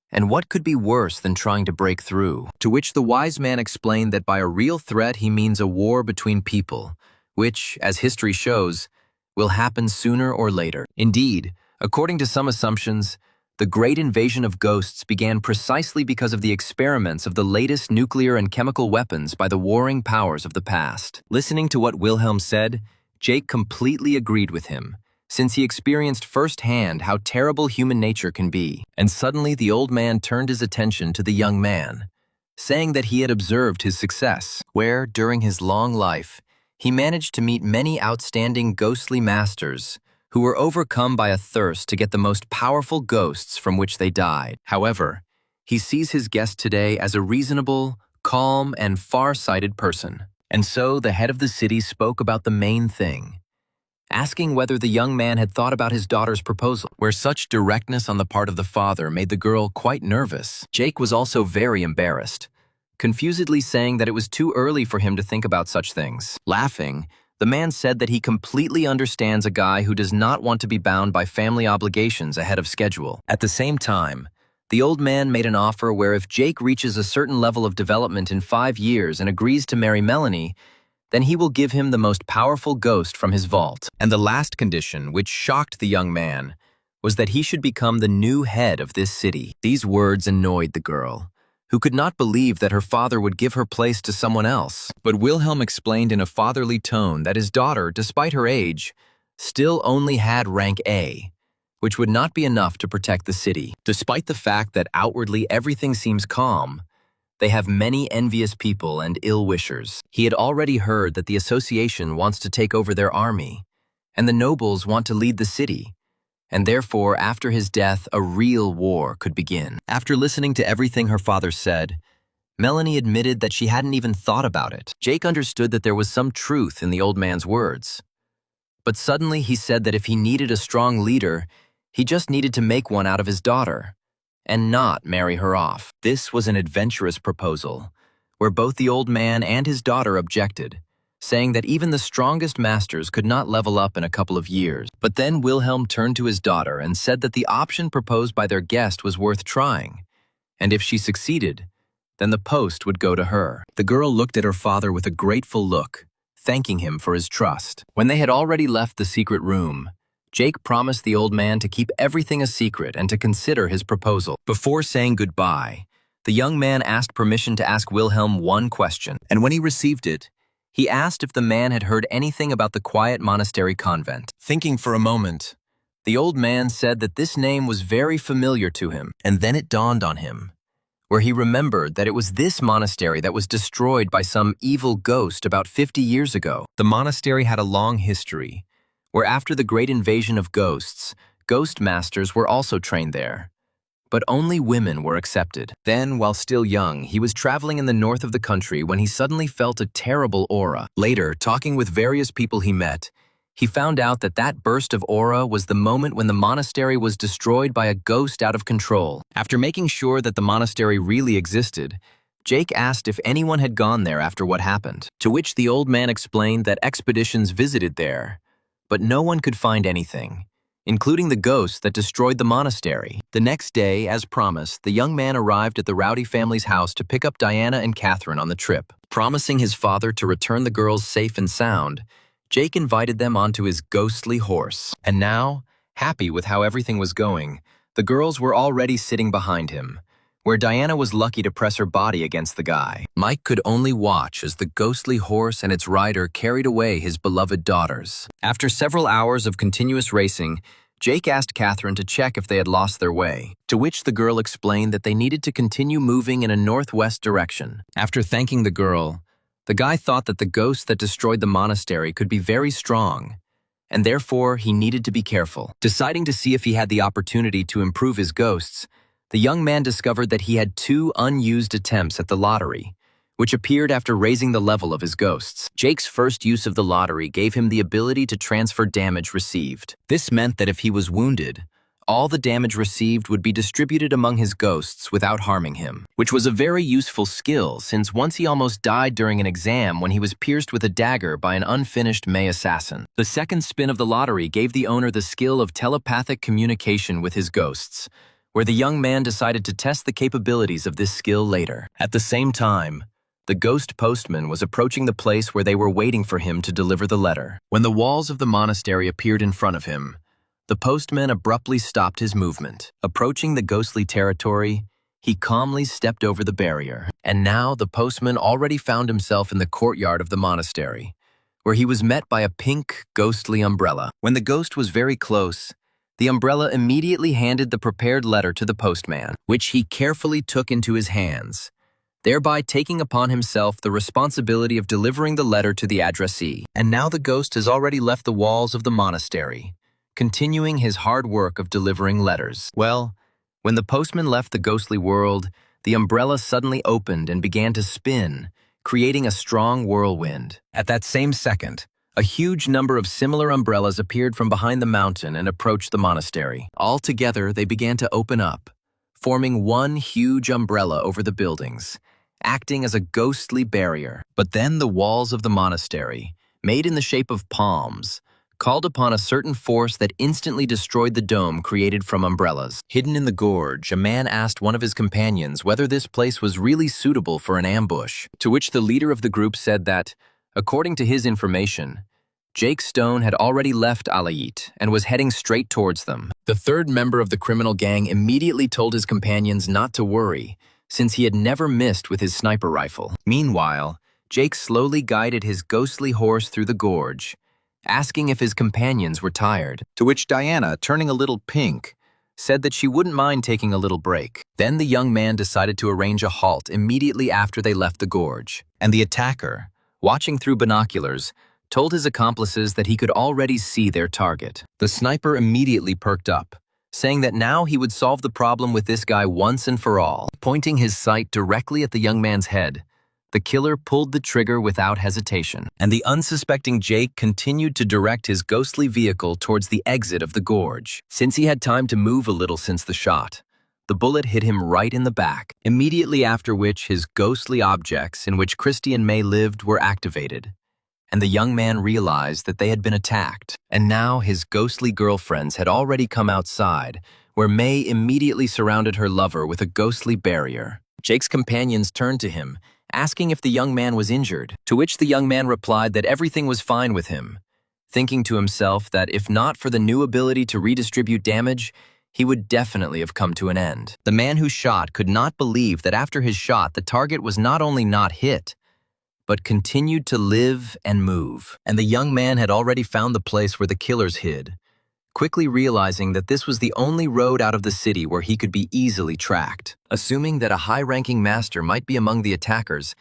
and what could be worse than trying to break through. To which the wise man explained that by a real threat he means a war between people, which, as history shows, will happen sooner or later. Indeed, according to some assumptions, the great invasion of ghosts began precisely because of the experiments of the latest nuclear and chemical weapons by the warring powers of the past. Listening to what Wilhelm said, Jake completely agreed with him, since he experienced firsthand how terrible human nature can be. And suddenly the old man turned his attention to the young man, saying that he had observed his success, where, during his long life, he managed to meet many outstanding ghostly masters who were overcome by a thirst to get the most powerful ghosts from which they died. However, he sees his guest today as a reasonable, calm, and far-sighted person. And so the head of the city spoke about the main thing, asking whether the young man had thought about his daughter's proposal, where such directness on the part of the father made the girl quite nervous. Jake was also very embarrassed, confusedly saying that it was too early for him to think about such things. Laughing, the man said that he completely understands a guy who does not want to be bound by family obligations ahead of schedule. At the same time, the old man made an offer where if Jake reaches a certain level of development in 5 years and agrees to marry Melanie, then he will give him the most powerful ghost from his vault. And the last condition, which shocked the young man, was that he should become the new head of this city. These words annoyed the girl, who could not believe that her father would give her place to someone else. But Wilhelm explained in a fatherly tone that his daughter, despite her age, still only had rank A, which would not be enough to protect the city. Despite the fact that outwardly everything seems calm, they have many envious people and ill-wishers. He had already heard that the association wants to take over their army, and the nobles want to lead the city, and therefore, after his death, a real war could begin. After listening to everything her father said, Melanie admitted that she hadn't even thought about it. Jake understood that there was some truth in the old man's words. But suddenly he said that if he needed a strong leader, he just needed to make one out of his daughter, and not marry her off. This was an adventurous proposal, where both the old man and his daughter objected, saying that even the strongest masters could not level up in a couple of years. But then Wilhelm turned to his daughter and said that the option proposed by their guest was worth trying, and if she succeeded, then the post would go to her. The girl looked at her father with a grateful look, thanking him for his trust. When they had already left the secret room, Jake promised the old man to keep everything a secret and to consider his proposal. Before saying goodbye, the young man asked permission to ask Wilhelm one question, and when he received it, he asked if the man had heard anything about the quiet monastery convent. Thinking for a moment, the old man said that this name was very familiar to him, and then it dawned on him, where he remembered that it was this monastery that was destroyed by some evil ghost about 50 years ago. The monastery had a long history, where after the great invasion of ghosts, ghost masters were also trained there. But only women were accepted. Then, while still young, he was traveling in the north of the country when he suddenly felt a terrible aura. Later, talking with various people he met, he found out that that burst of aura was the moment when the monastery was destroyed by a ghost out of control. After making sure that the monastery really existed, Jake asked if anyone had gone there after what happened, to which the old man explained that expeditions visited there, but no one could find anything, including the ghost that destroyed the monastery. The next day, as promised, the young man arrived at the Rowdy family's house to pick up Diana and Catherine on the trip. Promising his father to return the girls safe and sound, Jake invited them onto his ghostly horse. And now, happy with how everything was going, the girls were already sitting behind him, where Diana was lucky to press her body against the guy. Mike could only watch as the ghostly horse and its rider carried away his beloved daughters. After several hours of continuous racing, Jake asked Catherine to check if they had lost their way, to which the girl explained that they needed to continue moving in a northwest direction. After thanking the girl, the guy thought that the ghost that destroyed the monastery could be very strong, and therefore he needed to be careful. Deciding to see if he had the opportunity to improve his ghosts, the young man discovered that he had 2 unused attempts at the lottery, which appeared after raising the level of his ghosts. Jake's first use of the lottery gave him the ability to transfer damage received. This meant that if he was wounded, all the damage received would be distributed among his ghosts without harming him, which was a very useful skill since once he almost died during an exam when he was pierced with a dagger by an unfinished May assassin. The second spin of the lottery gave the owner the skill of telepathic communication with his ghosts, where the young man decided to test the capabilities of this skill later. At the same time, the ghost postman was approaching the place where they were waiting for him to deliver the letter. When the walls of the monastery appeared in front of him, the postman abruptly stopped his movement. Approaching the ghostly territory, he calmly stepped over the barrier. And now the postman already found himself in the courtyard of the monastery, where he was met by a pink, ghostly umbrella. When the ghost was very close, the umbrella immediately handed the prepared letter to the postman, which he carefully took into his hands, thereby taking upon himself the responsibility of delivering the letter to the addressee. And now the ghost has already left the walls of the monastery, continuing his hard work of delivering letters. Well, when the postman left the ghostly world, the umbrella suddenly opened and began to spin, creating a strong whirlwind. At that same second, a huge number of similar umbrellas appeared from behind the mountain and approached the monastery. All together, they began to open up, forming one huge umbrella over the buildings, acting as a ghostly barrier. But then the walls of the monastery, made in the shape of palms, called upon a certain force that instantly destroyed the dome created from umbrellas. Hidden in the gorge, a man asked one of his companions whether this place was really suitable for an ambush, to which the leader of the group said that, according to his information, Jake Stone had already left Alayit and was heading straight towards them. The third member of the criminal gang immediately told his companions not to worry, since he had never missed with his sniper rifle. Meanwhile, Jake slowly guided his ghostly horse through the gorge, asking if his companions were tired, to which Diana, turning a little pink, said that she wouldn't mind taking a little break. Then the young man decided to arrange a halt immediately after they left the gorge, and the attacker, watching through binoculars, told his accomplices that he could already see their target. The sniper immediately perked up, saying that now he would solve the problem with this guy once and for all. Pointing his sight directly at the young man's head, the killer pulled the trigger without hesitation, and the unsuspecting Jake continued to direct his ghostly vehicle towards the exit of the gorge. Since he had time to move a little since the shot, the bullet hit him right in the back, immediately after which his ghostly objects in which Christy and May lived were activated, and the young man realized that they had been attacked. And now his ghostly girlfriends had already come outside, where May immediately surrounded her lover with a ghostly barrier. Jake's companions turned to him, asking if the young man was injured, to which the young man replied that everything was fine with him, thinking to himself that if not for the new ability to redistribute damage, he would definitely have come to an end. The man who shot could not believe that after his shot, the target was not only not hit, but continued to live and move. And the young man had already found the place where the killers hid, quickly realizing that this was the only road out of the city where he could be easily tracked. Assuming that a high-ranking master might be among the attackers,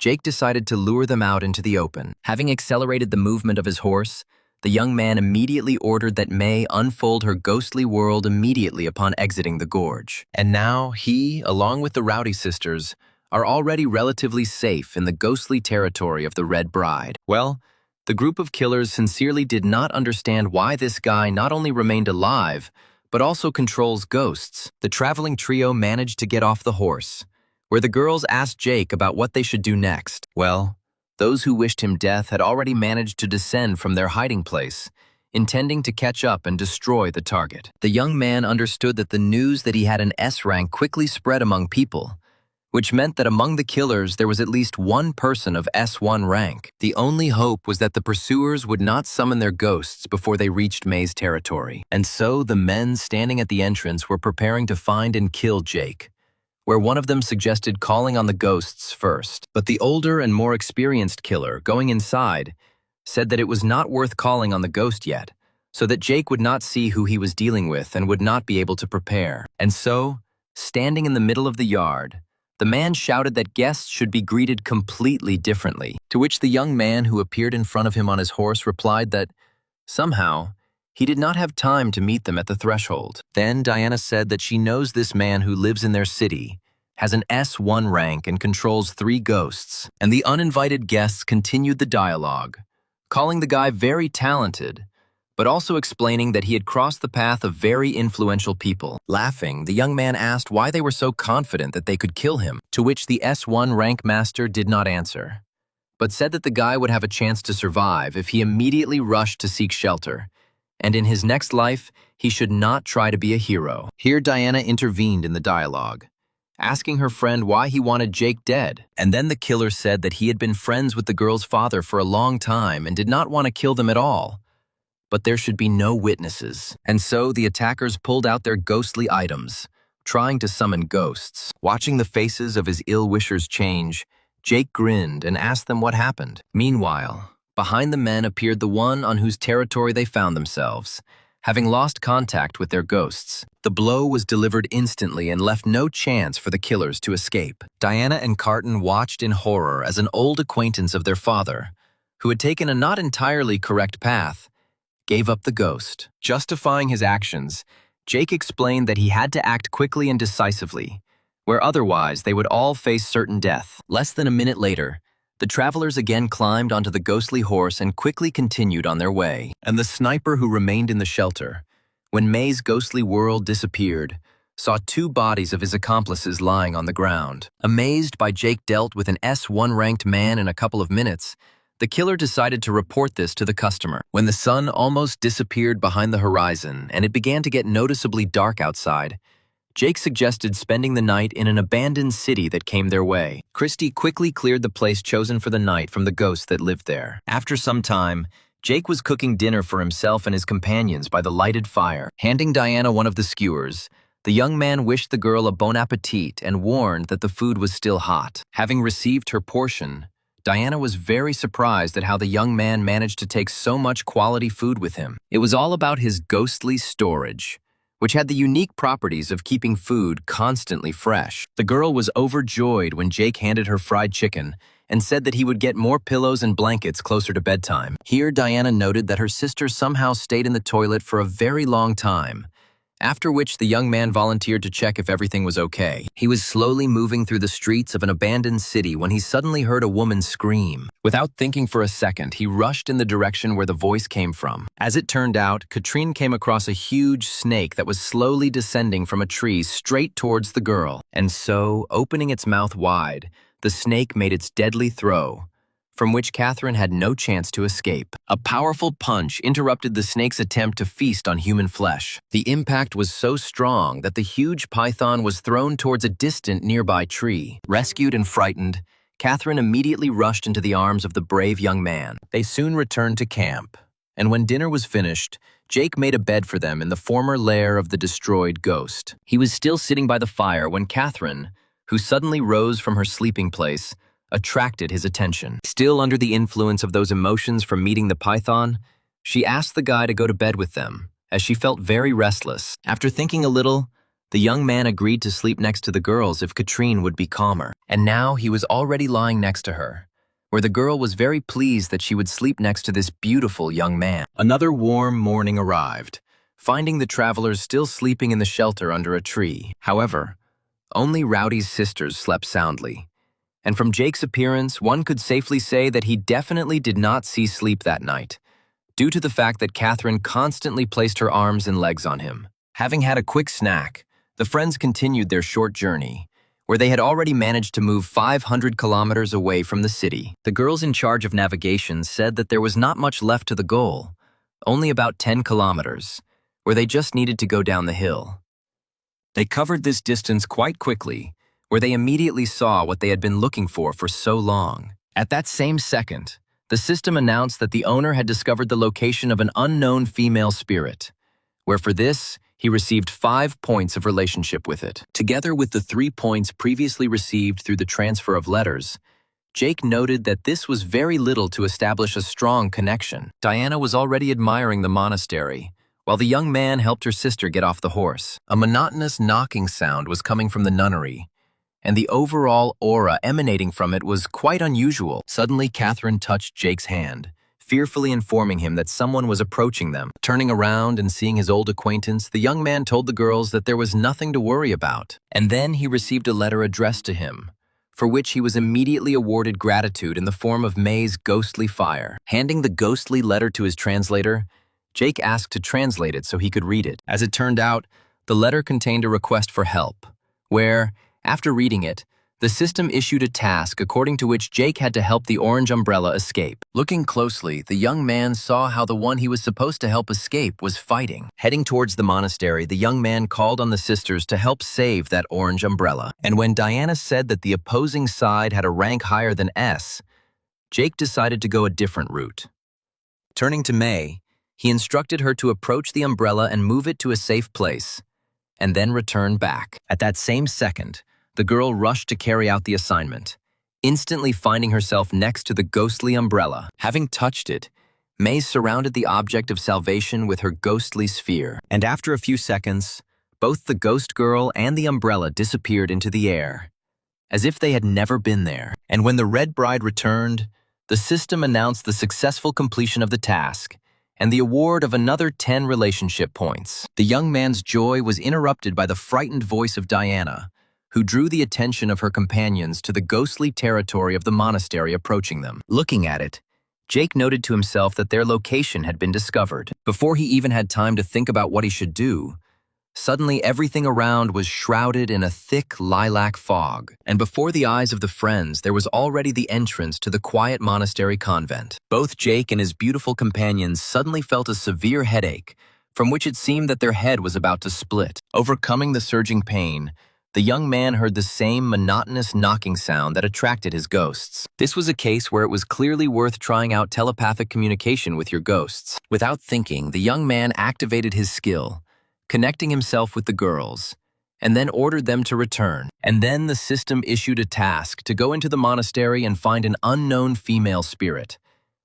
Jake decided to lure them out into the open. Having accelerated the movement of his horse, the young man immediately ordered that May unfold her ghostly world immediately upon exiting the gorge. And now he, along with the Rowdy sisters, are already relatively safe in the ghostly territory of the Red Bride. Well, the group of killers sincerely did not understand why this guy not only remained alive, but also controls ghosts. The traveling trio managed to get off the horse, where the girls asked Jake about what they should do next. Well, those who wished him death had already managed to descend from their hiding place, intending to catch up and destroy the target. The young man understood that the news that he had an S rank quickly spread among people, which meant that among the killers there was at least one person of S1 rank. The only hope was that the pursuers would not summon their ghosts before they reached May's territory. And so the men standing at the entrance were preparing to find and kill Jake, where one of them suggested calling on the ghosts first. But the older and more experienced killer, going inside, said that it was not worth calling on the ghost yet, so that Jake would not see who he was dealing with and would not be able to prepare. And so, standing in the middle of the yard, the man shouted that guests should be greeted completely differently, to which the young man who appeared in front of him on his horse replied that, somehow, he did not have time to meet them at the threshold. Then Diana said that she knows this man who lives in their city, has an S1 rank and controls 3 ghosts, and the uninvited guests continued the dialogue, calling the guy very talented, but also explaining that he had crossed the path of very influential people. Laughing, the young man asked why they were so confident that they could kill him, to which the S1 rank master did not answer, but said that the guy would have a chance to survive if he immediately rushed to seek shelter, and in his next life, he should not try to be a hero. Here Diana intervened in the dialogue, asking her friend why he wanted Jake dead, and then the killer said that he had been friends with the girl's father for a long time and did not want to kill them at all, but there should be no witnesses. And so the attackers pulled out their ghostly items, trying to summon ghosts. Watching the faces of his ill-wishers change, Jake grinned and asked them what happened. Meanwhile, behind the men appeared the one on whose territory they found themselves, having lost contact with their ghosts. The blow was delivered instantly and left no chance for the killers to escape. Diana and Carton watched in horror as an old acquaintance of their father, who had taken a not entirely correct path, gave up the ghost. Justifying his actions, Jake explained that he had to act quickly and decisively, where otherwise they would all face certain death. Less than a minute later, the travelers again climbed onto the ghostly horse and quickly continued on their way. And the sniper who remained in the shelter, when May's ghostly world disappeared, saw 2 bodies of his accomplices lying on the ground. Amazed by Jake dealt with an S1 ranked man in a couple of minutes, the killer decided to report this to the customer. When the sun almost disappeared behind the horizon and it began to get noticeably dark outside, Jake suggested spending the night in an abandoned city that came their way. Christie quickly cleared the place chosen for the night from the ghosts that lived there. After some time, Jake was cooking dinner for himself and his companions by the lighted fire. Handing Diana one of the skewers, the young man wished the girl a bon appetit and warned that the food was still hot. Having received her portion, Diana was very surprised at how the young man managed to take so much quality food with him. It was all about his ghostly storage, which had the unique properties of keeping food constantly fresh. The girl was overjoyed when Jake handed her fried chicken and said that he would get more pillows and blankets closer to bedtime. Here, Diana noted that her sister somehow stayed in the toilet for a very long time, after which the young man volunteered to check if everything was okay. He was slowly moving through the streets of an abandoned city when he suddenly heard a woman scream. Without thinking for a second, he rushed in the direction where the voice came from. As it turned out, Katrine came across a huge snake that was slowly descending from a tree straight towards the girl. And so, opening its mouth wide, the snake made its deadly throw, from which Catherine had no chance to escape. A powerful punch interrupted the snake's attempt to feast on human flesh. The impact was so strong that the huge python was thrown towards a distant nearby tree. Rescued and frightened, Catherine immediately rushed into the arms of the brave young man. They soon returned to camp, and when dinner was finished, Jake made a bed for them in the former lair of the destroyed ghost. He was still sitting by the fire when Catherine, who suddenly rose from her sleeping place, attracted his attention. Still under the influence of those emotions from meeting the python, she asked the guy to go to bed with them, as she felt very restless. After thinking a little, the young man agreed to sleep next to the girls if Katrine would be calmer. And now he was already lying next to her, where the girl was very pleased that she would sleep next to this beautiful young man. Another warm morning arrived, finding the travelers still sleeping in the shelter under a tree. However, only Rowdy's sisters slept soundly. And from Jake's appearance, one could safely say that he definitely did not see sleep that night, due to the fact that Catherine constantly placed her arms and legs on him. Having had a quick snack, the friends continued their short journey, where they had already managed to move 500 kilometers away from the city. The girls in charge of navigation said that there was not much left to the goal, only about 10 kilometers, where they just needed to go down the hill. They covered this distance quite quickly, where they immediately saw what they had been looking for so long. At that same second, the system announced that the owner had discovered the location of an unknown female spirit, where for this, he received 5 points of relationship with it. Together with the 3 points previously received through the transfer of letters, Jake noted that this was very little to establish a strong connection. Diana was already admiring the monastery, while the young man helped her sister get off the horse. A monotonous knocking sound was coming from the nunnery, and the overall aura emanating from it was quite unusual. Suddenly, Catherine touched Jake's hand, fearfully informing him that someone was approaching them. Turning around and seeing his old acquaintance, the young man told the girls that there was nothing to worry about. And then he received a letter addressed to him, for which he was immediately awarded gratitude in the form of May's ghostly fire. Handing the ghostly letter to his translator, Jake asked to translate it so he could read it. As it turned out, the letter contained a request for help, where, after reading it, the system issued a task according to which Jake had to help the orange umbrella escape. Looking closely, the young man saw how the one he was supposed to help escape was fighting. Heading towards the monastery, the young man called on the sisters to help save that orange umbrella. And when Diana said that the opposing side had a rank higher than S, Jake decided to go a different route. Turning to May, he instructed her to approach the umbrella and move it to a safe place, and then return back. At that same second, the girl rushed to carry out the assignment, instantly finding herself next to the ghostly umbrella. Having touched it, May surrounded the object of salvation with her ghostly sphere, and after a few seconds, both the ghost girl and the umbrella disappeared into the air, as if they had never been there. And when the red bride returned, the system announced the successful completion of the task and the award of another 10 relationship points. The young man's joy was interrupted by the frightened voice of Diana, who drew the attention of her companions to the ghostly territory of the monastery approaching them. Looking at it, Jake noted to himself that their location had been discovered. Before he even had time to think about what he should do, suddenly everything around was shrouded in a thick lilac fog, and before the eyes of the friends there was already the entrance to the quiet monastery convent. Both Jake and his beautiful companions suddenly felt a severe headache, from which it seemed that their head was about to split. Overcoming the surging pain, the young man heard the same monotonous knocking sound that attracted his ghosts. This was a case where it was clearly worth trying out telepathic communication with your ghosts. Without thinking, the young man activated his skill, connecting himself with the girls, and then ordered them to return. And then the system issued a task to go into the monastery and find an unknown female spirit,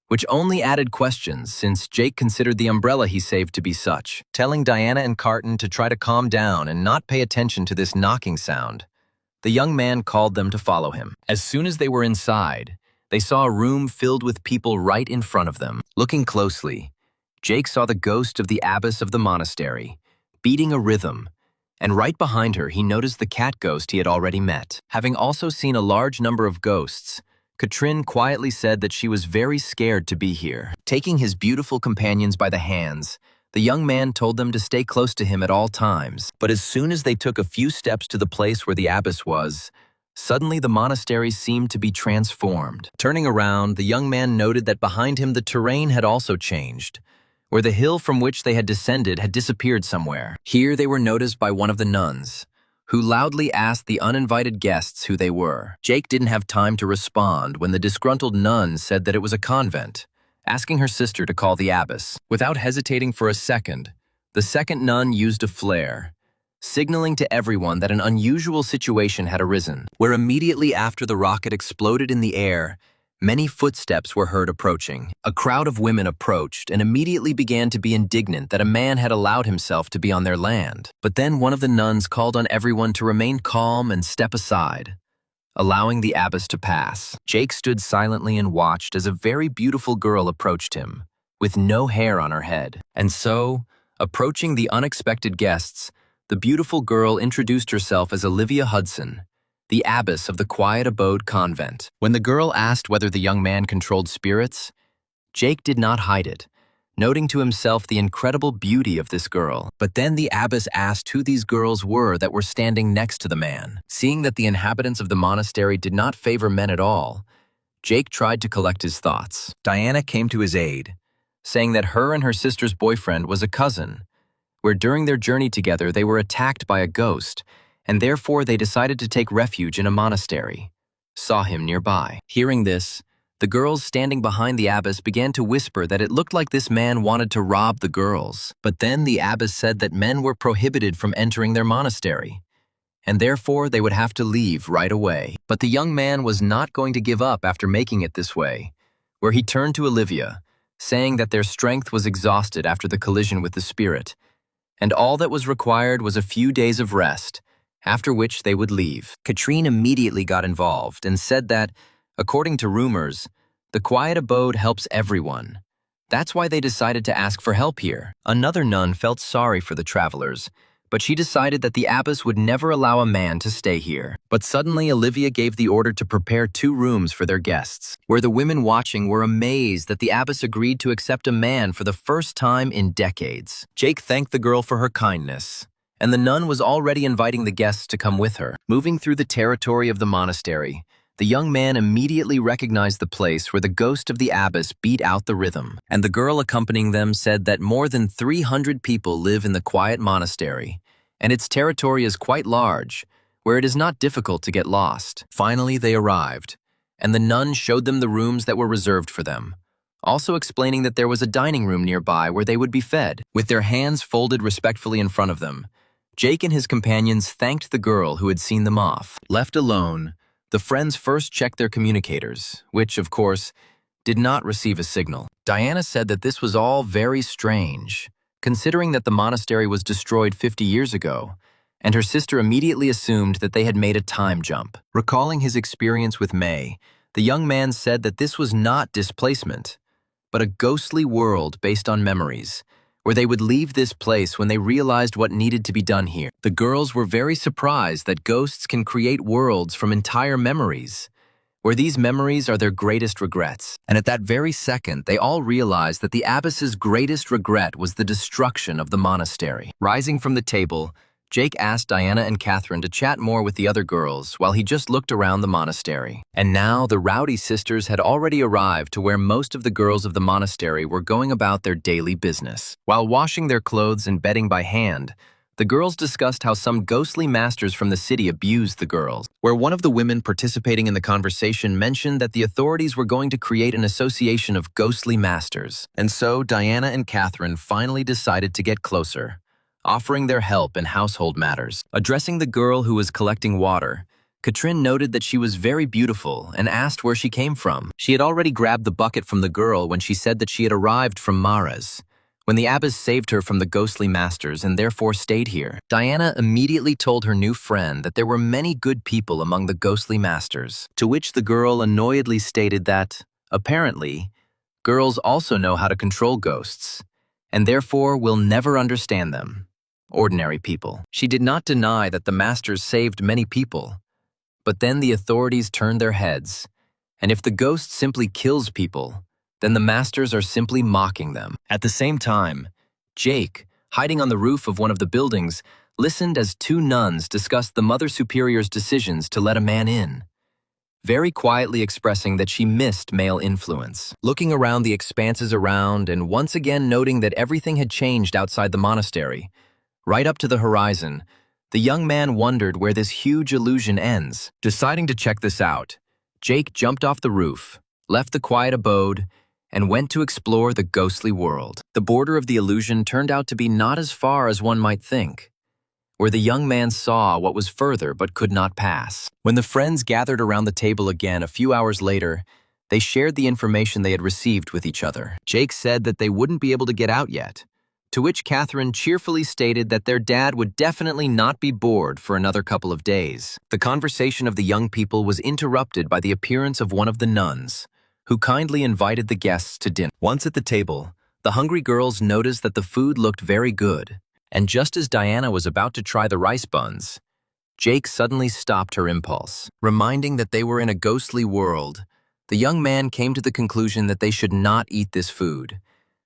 which only added questions since Jake considered the umbrella he saved to be such. Telling Diana and Carton to try to calm down and not pay attention to this knocking sound, the young man called them to follow him. As soon as they were inside, they saw a room filled with people right in front of them. Looking closely, Jake saw the ghost of the abbess of the monastery, beating a rhythm, and right behind her he noticed the cat ghost he had already met. Having also seen a large number of ghosts, Katrin quietly said that she was very scared to be here. Taking his beautiful companions by the hands, the young man told them to stay close to him at all times. But as soon as they took a few steps to the place where the abbess was, suddenly the monastery seemed to be transformed. Turning around, the young man noted that behind him the terrain had also changed, where the hill from which they had descended had disappeared somewhere. Here they were noticed by one of the nuns, who loudly asked the uninvited guests who they were. Jake didn't have time to respond when the disgruntled nun said that it was a convent, asking her sister to call the abbess. Without hesitating for a second, the second nun used a flare, signaling to everyone that an unusual situation had arisen, where immediately after the rocket exploded in the air, many footsteps were heard approaching. A crowd of women approached and immediately began to be indignant that a man had allowed himself to be on their land. But then one of the nuns called on everyone to remain calm and step aside, allowing the abbess to pass. Jake stood silently and watched as a very beautiful girl approached him, with no hair on her head. And so, approaching the unexpected guests, the beautiful girl introduced herself as Olivia Hudson, the abbess of the Quiet Abode convent. When the girl asked whether the young man controlled spirits, Jake did not hide it, noting to himself the incredible beauty of this girl. But then the abbess asked who these girls were that were standing next to the man. Seeing that the inhabitants of the monastery did not favor men at all, Jake tried to collect his thoughts. Diana came to his aid, saying that her and her sister's boyfriend was a cousin, where during their journey together they were attacked by a ghost, and therefore they decided to take refuge in a monastery. Saw him nearby. Hearing this, the girls standing behind the abbess began to whisper that it looked like this man wanted to rob the girls. But then the abbess said that men were prohibited from entering their monastery, and therefore they would have to leave right away. But the young man was not going to give up after making it this way, where he turned to Olivia, saying that their strength was exhausted after the collision with the spirit, and all that was required was a few days of rest, after which they would leave. Katrine immediately got involved and said that, according to rumors, the quiet abode helps everyone. That's why they decided to ask for help here. Another nun felt sorry for the travelers, but she decided that the abbess would never allow a man to stay here. But suddenly Olivia gave the order to prepare 2 rooms for their guests, where the women watching were amazed that the abbess agreed to accept a man for the first time in decades. Jake thanked the girl for her kindness, and the nun was already inviting the guests to come with her. Moving through the territory of the monastery, the young man immediately recognized the place where the ghost of the abbess beat out the rhythm, and the girl accompanying them said that more than 300 people live in the quiet monastery, and its territory is quite large, where it is not difficult to get lost. Finally, they arrived, and the nun showed them the rooms that were reserved for them, also explaining that there was a dining room nearby where they would be fed. With their hands folded respectfully in front of them, Jake and his companions thanked the girl who had seen them off. Left alone, the friends first checked their communicators, which, of course, did not receive a signal. Diana said that this was all very strange, considering that the monastery was destroyed 50 years ago, and her sister immediately assumed that they had made a time jump. Recalling his experience with May, the young man said that this was not displacement, but a ghostly world based on memories, where they would leave this place when they realized what needed to be done here. The girls were very surprised that ghosts can create worlds from entire memories, where these memories are their greatest regrets. And at that very second, they all realized that the abbess's greatest regret was the destruction of the monastery. Rising from the table, Jake asked Diana and Catherine to chat more with the other girls while he just looked around the monastery. And now the rowdy sisters had already arrived to where most of the girls of the monastery were going about their daily business. While washing their clothes and bedding by hand, the girls discussed how some ghostly masters from the city abused the girls, where one of the women participating in the conversation mentioned that the authorities were going to create an association of ghostly masters. And so Diana and Catherine finally decided to get closer, offering their help in household matters. Addressing the girl who was collecting water, Katrin noted that she was very beautiful and asked where she came from. She had already grabbed the bucket from the girl when she said that she had arrived from Maras, when the abbess saved her from the ghostly masters and therefore stayed here. Diana immediately told her new friend that there were many good people among the ghostly masters, to which the girl annoyedly stated that, apparently, girls also know how to control ghosts, and therefore will never understand them. Ordinary people. She did not deny that the masters saved many people, but then the authorities turned their heads, and if the ghost simply kills people, then the masters are simply mocking them. At the same time, Jake, hiding on the roof of one of the buildings, listened as 2 nuns discussed the Mother Superior's decisions to let a man in, very quietly expressing that she missed male influence. Looking around the expanses around and once again noting that everything had changed outside the monastery, right up to the horizon, the young man wondered where this huge illusion ends. Deciding to check this out, Jake jumped off the roof, left the quiet abode, and went to explore the ghostly world. The border of the illusion turned out to be not as far as one might think, where the young man saw what was further but could not pass. When the friends gathered around the table again a few hours later, they shared the information they had received with each other. Jake said that they wouldn't be able to get out yet, to which Catherine cheerfully stated that their dad would definitely not be bored for another couple of days. The conversation of the young people was interrupted by the appearance of one of the nuns, who kindly invited the guests to dinner. Once at the table, the hungry girls noticed that the food looked very good, and just as Diana was about to try the rice buns, Jake suddenly stopped her impulse. Reminding that they were in a ghostly world, the young man came to the conclusion that they should not eat this food,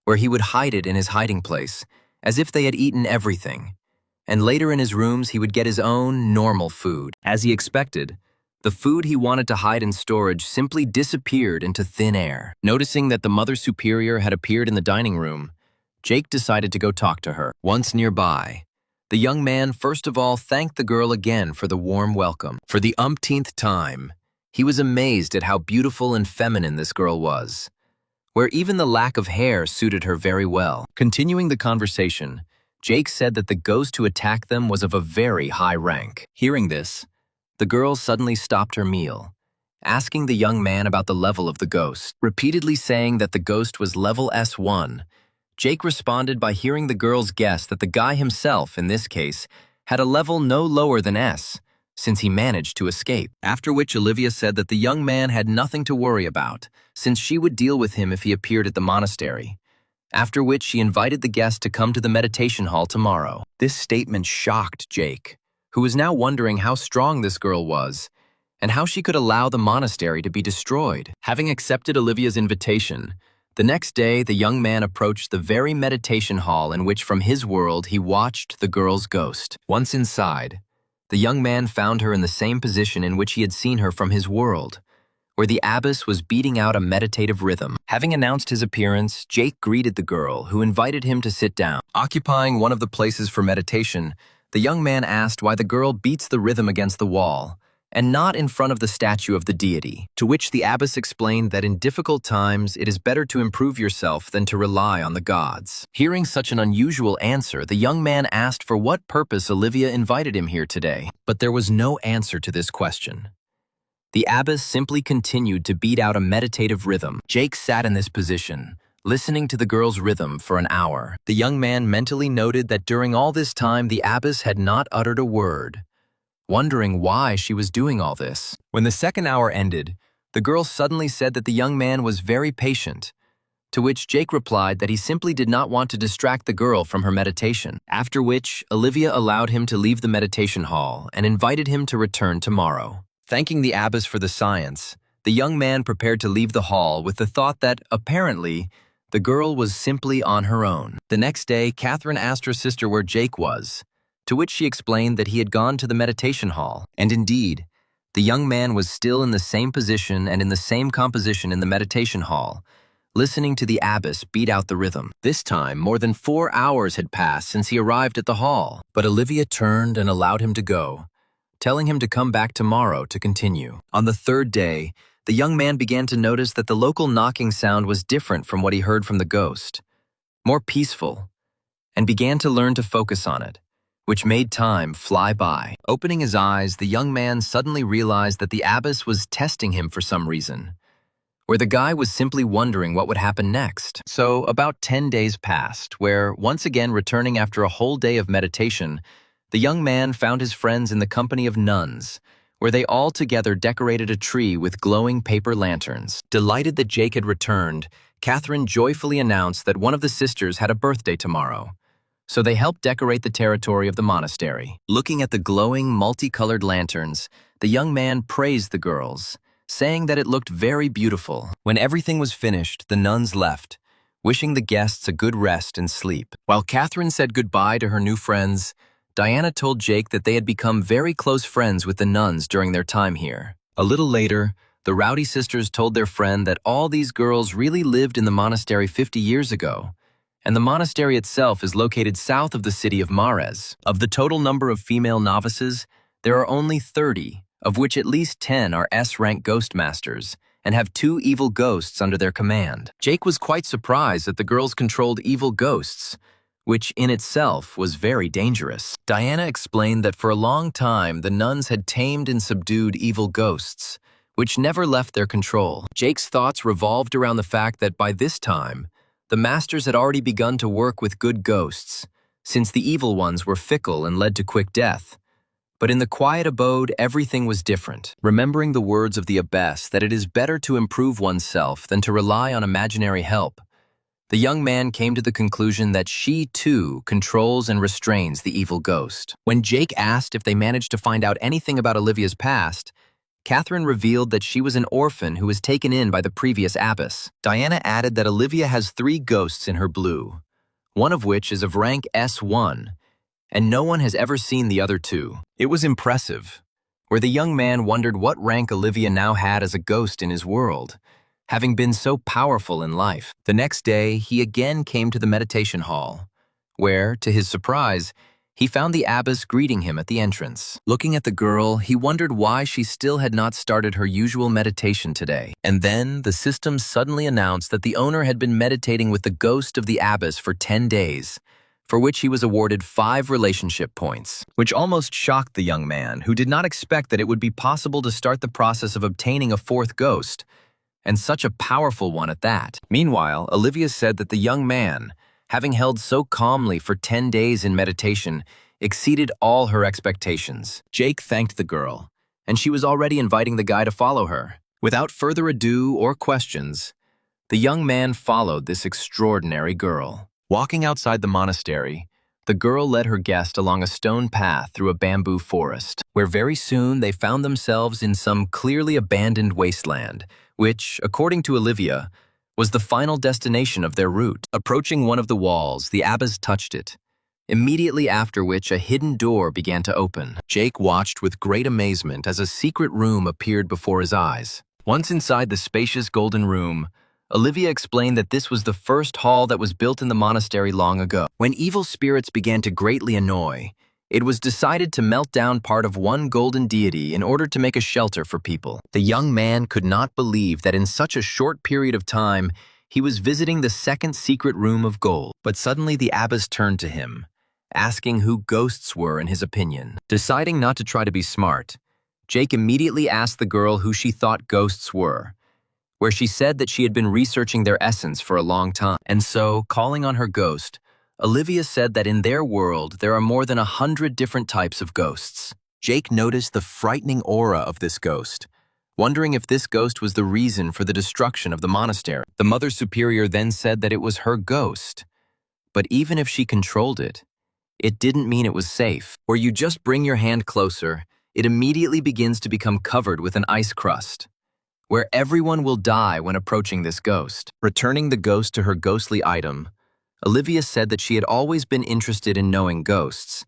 where he would hide it in his hiding place, as if they had eaten everything, and later in his rooms he would get his own normal food. As he expected, the food he wanted to hide in storage simply disappeared into thin air. Noticing that the Mother Superior had appeared in the dining room, Jake decided to go talk to her. Once nearby, The young man first of all thanked the girl again for the warm welcome. For the umpteenth time, he was amazed at how beautiful and feminine this girl was, where even the lack of hair suited her very well. Continuing the conversation, Jake said that the ghost who attacked them was of a very high rank. Hearing this, the girl suddenly stopped her meal, asking the young man about the level of the ghost. Repeatedly saying that the ghost was level S1, Jake responded by hearing the girl's guess that the guy himself, in this case, had a level no lower than S, since he managed to escape. After which Olivia said that the young man had nothing to worry about, since she would deal with him if he appeared at the monastery. After which she invited the guest to come to the meditation hall tomorrow. This statement shocked Jake, who was now wondering how strong this girl was, and how she could allow the monastery to be destroyed. Having accepted Olivia's invitation, the next day the young man approached the very meditation hall in which from his world he watched the girl's ghost. Once inside, the young man found her in the same position in which he had seen her from his world, where the abbess was beating out a meditative rhythm. Having announced his appearance, Jake greeted the girl, who invited him to sit down. Occupying one of the places for meditation, the young man asked why the girl beats the rhythm against the wall, and not in front of the statue of the deity, to which the abbess explained that in difficult times it is better to improve yourself than to rely on the gods. Hearing such an unusual answer, the young man asked for what purpose Olivia invited him here today, but there was no answer to this question. The abbess simply continued to beat out a meditative rhythm. Jake sat in this position, listening to the girl's rhythm for an hour. The young man mentally noted that during all this time the abbess had not uttered a word, wondering why she was doing all this. When the second hour ended, the girl suddenly said that the young man was very patient, to which Jake replied that he simply did not want to distract the girl from her meditation. After which, Olivia allowed him to leave the meditation hall and invited him to return tomorrow. Thanking the abbess for the science, the young man prepared to leave the hall with the thought that, apparently, the girl was simply on her own. The next day, Catherine asked her sister where Jake was, to which she explained that he had gone to the meditation hall. And indeed, the young man was still in the same position and in the same composition in the meditation hall, listening to the abbess beat out the rhythm. This time, more than 4 hours had passed since he arrived at the hall, but Olivia turned and allowed him to go, telling him to come back tomorrow to continue. On the third day, the young man began to notice that the local knocking sound was different from what he heard from the ghost, more peaceful, and began to learn to focus on it, which made time fly by. Opening his eyes, the young man suddenly realized that the abbess was testing him for some reason, where the guy was simply wondering what would happen next. So about 10 days passed, where, once again returning after a whole day of meditation, the young man found his friends in the company of nuns, where they all together decorated a tree with glowing paper lanterns. Delighted that Jake had returned, Catherine joyfully announced that one of the sisters had a birthday tomorrow, so they helped decorate the territory of the monastery. Looking at the glowing, multicolored lanterns, the young man praised the girls, saying that it looked very beautiful. When everything was finished, the nuns left, wishing the guests a good rest and sleep. While Catherine said goodbye to her new friends, Diana told Jake that they had become very close friends with the nuns during their time here. A little later, the Rowdy sisters told their friend that all these girls really lived in the monastery 50 years ago, and the monastery itself is located south of the city of Mares. Of the total number of female novices, there are only 30, of which at least 10 are S-rank ghost masters, and have 2 evil ghosts under their command. Jake was quite surprised that the girls controlled evil ghosts, which in itself was very dangerous. Diana explained that for a long time the nuns had tamed and subdued evil ghosts, which never left their control. Jake's thoughts revolved around the fact that by this time, the masters had already begun to work with good ghosts, since the evil ones were fickle and led to quick death. But in the quiet abode, everything was different. Remembering the words of the abbess that it is better to improve oneself than to rely on imaginary help, the young man came to the conclusion that she, too, controls and restrains the evil ghost. When Jake asked if they managed to find out anything about Olivia's past, Catherine revealed that she was an orphan who was taken in by the previous abbess. Diana added that Olivia has 3 ghosts in her blue, one of which is of rank S1, and no one has ever seen the other 2. It was impressive, where the young man wondered what rank Olivia now had as a ghost in his world, having been so powerful in life. The next day, he again came to the meditation hall, where, to his surprise, He found the abbess greeting him at the entrance. Looking at the girl, he wondered why she still had not started her usual meditation today. And then, the system suddenly announced that the owner had been meditating with the ghost of the abbess for 10 days, for which he was awarded 5 relationship points, which almost shocked the young man, who did not expect that it would be possible to start the process of obtaining a 4th ghost, and such a powerful one at that. Meanwhile, Olivia said that the young man, having held so calmly for 10 days in meditation, exceeded all her expectations. Jake thanked the girl, and she was already inviting the guy to follow her. Without further ado or questions, the young man followed this extraordinary girl. Walking outside the monastery, the girl led her guest along a stone path through a bamboo forest, where very soon they found themselves in some clearly abandoned wasteland, which, according to Olivia, was the final destination of their route. Approaching one of the walls, the abbess touched it, immediately after which a hidden door began to open. Jake watched with great amazement as a secret room appeared before his eyes. Once inside the spacious golden room, Olivia explained that this was the first hall that was built in the monastery long ago. When evil spirits began to greatly annoy, it was decided to melt down part of one golden deity in order to make a shelter for people. The young man could not believe that in such a short period of time, he was visiting the second secret room of gold. But suddenly the abbess turned to him, asking who ghosts were in his opinion. Deciding not to try to be smart, Jake immediately asked the girl who she thought ghosts were, where she said that she had been researching their essence for a long time. And so, calling on her ghost, Olivia said that in their world there are more than 100 different types of ghosts. Jake noticed the frightening aura of this ghost, wondering if this ghost was the reason for the destruction of the monastery. The Mother Superior then said that it was her ghost, but even if she controlled it, it didn't mean it was safe. Where you just bring your hand closer, it immediately begins to become covered with an ice crust, where everyone will die when approaching this ghost. Returning the ghost to her ghostly item, Olivia said that she had always been interested in knowing ghosts,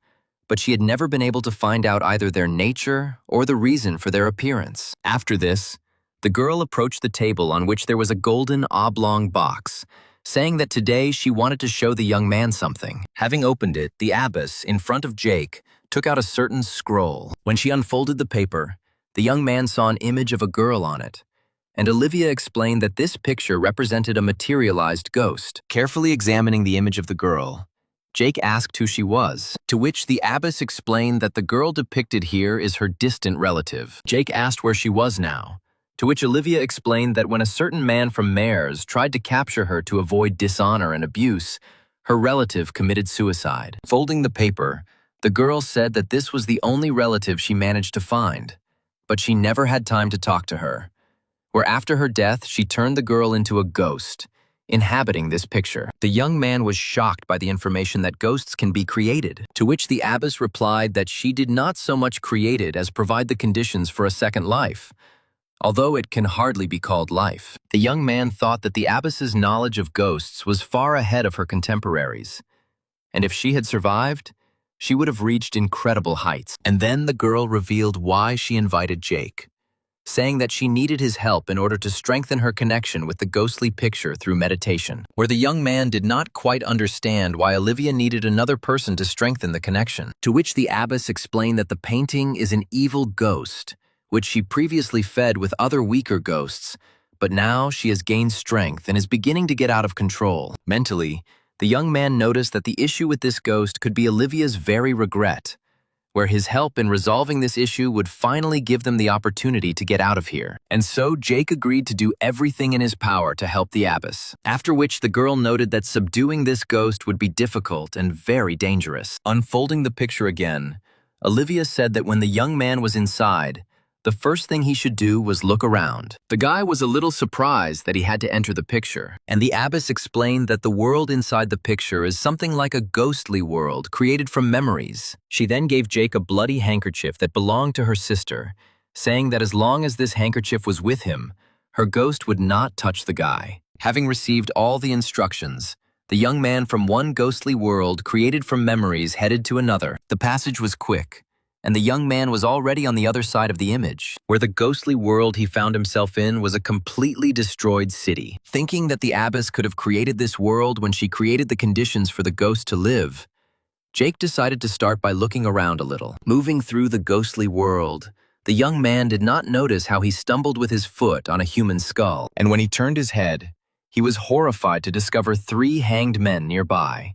but she had never been able to find out either their nature or the reason for their appearance. After this, the girl approached the table on which there was a golden oblong box, saying that today she wanted to show the young man something. Having opened it, the abbess, in front of Jake, took out a certain scroll. When she unfolded the paper, the young man saw an image of a girl on it, and Olivia explained that this picture represented a materialized ghost. Carefully examining the image of the girl, Jake asked who she was, to which the abbess explained that the girl depicted here is her distant relative. Jake asked where she was now, to which Olivia explained that when a certain man from Mares tried to capture her to avoid dishonor and abuse, her relative committed suicide. Folding the paper, the girl said that this was the only relative she managed to find, but she never had time to talk to her, where after her death she turned the girl into a ghost, inhabiting this picture. The young man was shocked by the information that ghosts can be created, to which the abbess replied that she did not so much create it as provide the conditions for a second life, although it can hardly be called life. The young man thought that the abbess's knowledge of ghosts was far ahead of her contemporaries, and if she had survived, she would have reached incredible heights. And then the girl revealed why she invited Jake, saying that she needed his help in order to strengthen her connection with the ghostly picture through meditation, where the young man did not quite understand why Olivia needed another person to strengthen the connection, to which the abbess explained that the painting is an evil ghost, which she previously fed with other weaker ghosts, but now she has gained strength and is beginning to get out of control. Mentally, the young man noticed that the issue with this ghost could be Olivia's very regret, where his help in resolving this issue would finally give them the opportunity to get out of here. And so Jake agreed to do everything in his power to help the abbess, after which the girl noted that subduing this ghost would be difficult and very dangerous. Unfolding the picture again, Olivia said that when the young man was inside, the first thing he should do was look around. The guy was a little surprised that he had to enter the picture, and the abbess explained that the world inside the picture is something like a ghostly world created from memories. She then gave Jake a bloody handkerchief that belonged to her sister, saying that as long as this handkerchief was with him, her ghost would not touch the guy. Having received all the instructions, the young man from one ghostly world created from memories headed to another. The passage was quick, and the young man was already on the other side of the image, where the ghostly world he found himself in was a completely destroyed city. Thinking that the abbess could have created this world when she created the conditions for the ghost to live, Jake decided to start by looking around a little. Moving through the ghostly world, the young man did not notice how he stumbled with his foot on a human skull. And when he turned his head, he was horrified to discover 3 hanged men nearby,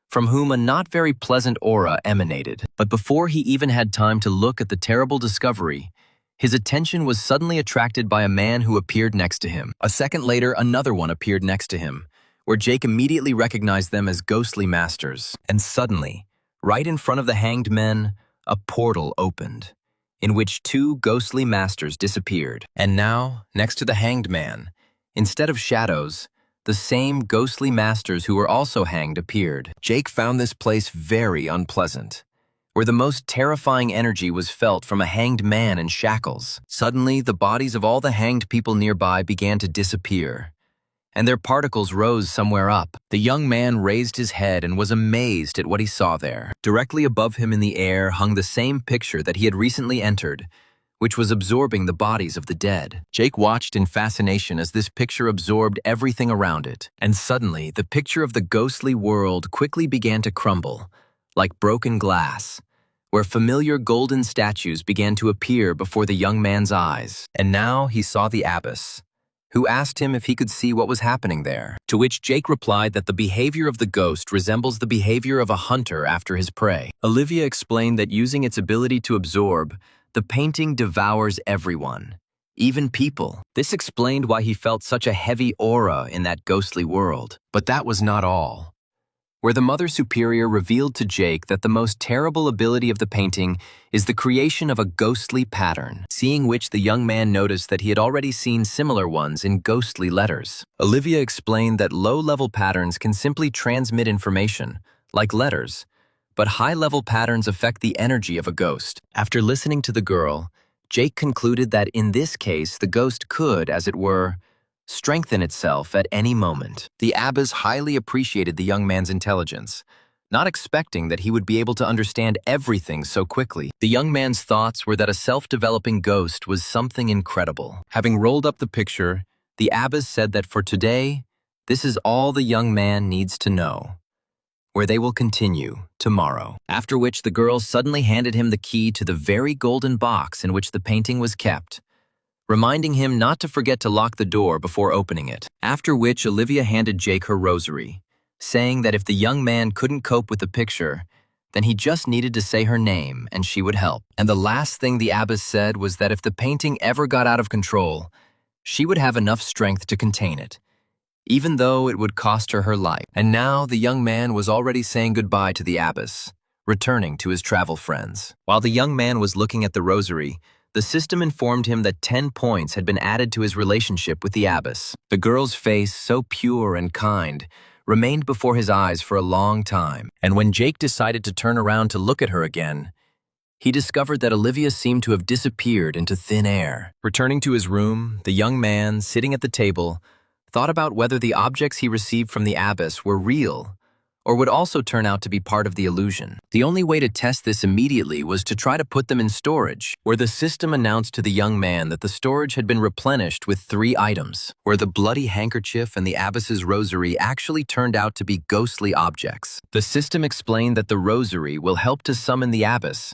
from whom a not very pleasant aura emanated. But before he even had time to look at the terrible discovery, his attention was suddenly attracted by a man who appeared next to him. A second later, another one appeared next to him, where Jake immediately recognized them as ghostly masters. And suddenly, right in front of the hanged men, a portal opened, in which 2 ghostly masters disappeared. And now, next to the hanged man, instead of shadows, the same ghostly masters who were also hanged appeared. Jake found this place very unpleasant, where the most terrifying energy was felt from a hanged man in shackles. Suddenly, the bodies of all the hanged people nearby began to disappear, and their particles rose somewhere up. The young man raised his head and was amazed at what he saw there. Directly above him in the air hung the same picture that he had recently entered, which was absorbing the bodies of the dead. Jake watched in fascination as this picture absorbed everything around it, and suddenly the picture of the ghostly world quickly began to crumble, like broken glass, where familiar golden statues began to appear before the young man's eyes. And now he saw the abbess, who asked him if he could see what was happening there, to which Jake replied that the behavior of the ghost resembles the behavior of a hunter after his prey. Olivia explained that using its ability to absorb, the painting devours everyone, even people. This explained why he felt such a heavy aura in that ghostly world. But that was not all, where the Mother Superior revealed to Jake that the most terrible ability of the painting is the creation of a ghostly pattern, seeing which the young man noticed that he had already seen similar ones in ghostly letters. Olivia explained that low-level patterns can simply transmit information, like letters, but high-level patterns affect the energy of a ghost. After listening to the girl, Jake concluded that in this case the ghost could, as it were, strengthen itself at any moment. The abbess highly appreciated the young man's intelligence, not expecting that he would be able to understand everything so quickly. The young man's thoughts were that a self-developing ghost was something incredible. Having rolled up the picture, the abbess said that for today, this is all the young man needs to know, where they will continue tomorrow. After which the girl suddenly handed him the key to the very golden box in which the painting was kept, reminding him not to forget to lock the door before opening it. After which Olivia handed Jake her rosary, saying that if the young man couldn't cope with the picture, then he just needed to say her name and she would help. And the last thing the abbess said was that if the painting ever got out of control, she would have enough strength to contain it, even though it would cost her her life. And now the young man was already saying goodbye to the abbess, returning to his travel friends. While the young man was looking at the rosary, the system informed him that 10 points had been added to his relationship with the abbess. The girl's face, so pure and kind, remained before his eyes for a long time. And when Jake decided to turn around to look at her again, he discovered that Olivia seemed to have disappeared into thin air. Returning to his room, the young man, sitting at the table, thought about whether the objects he received from the abbess were real or would also turn out to be part of the illusion. The only way to test this immediately was to try to put them in storage, where the system announced to the young man that the storage had been replenished with 3 items, where the bloody handkerchief and the abbess's rosary actually turned out to be ghostly objects. The system explained that the rosary will help to summon the abbess,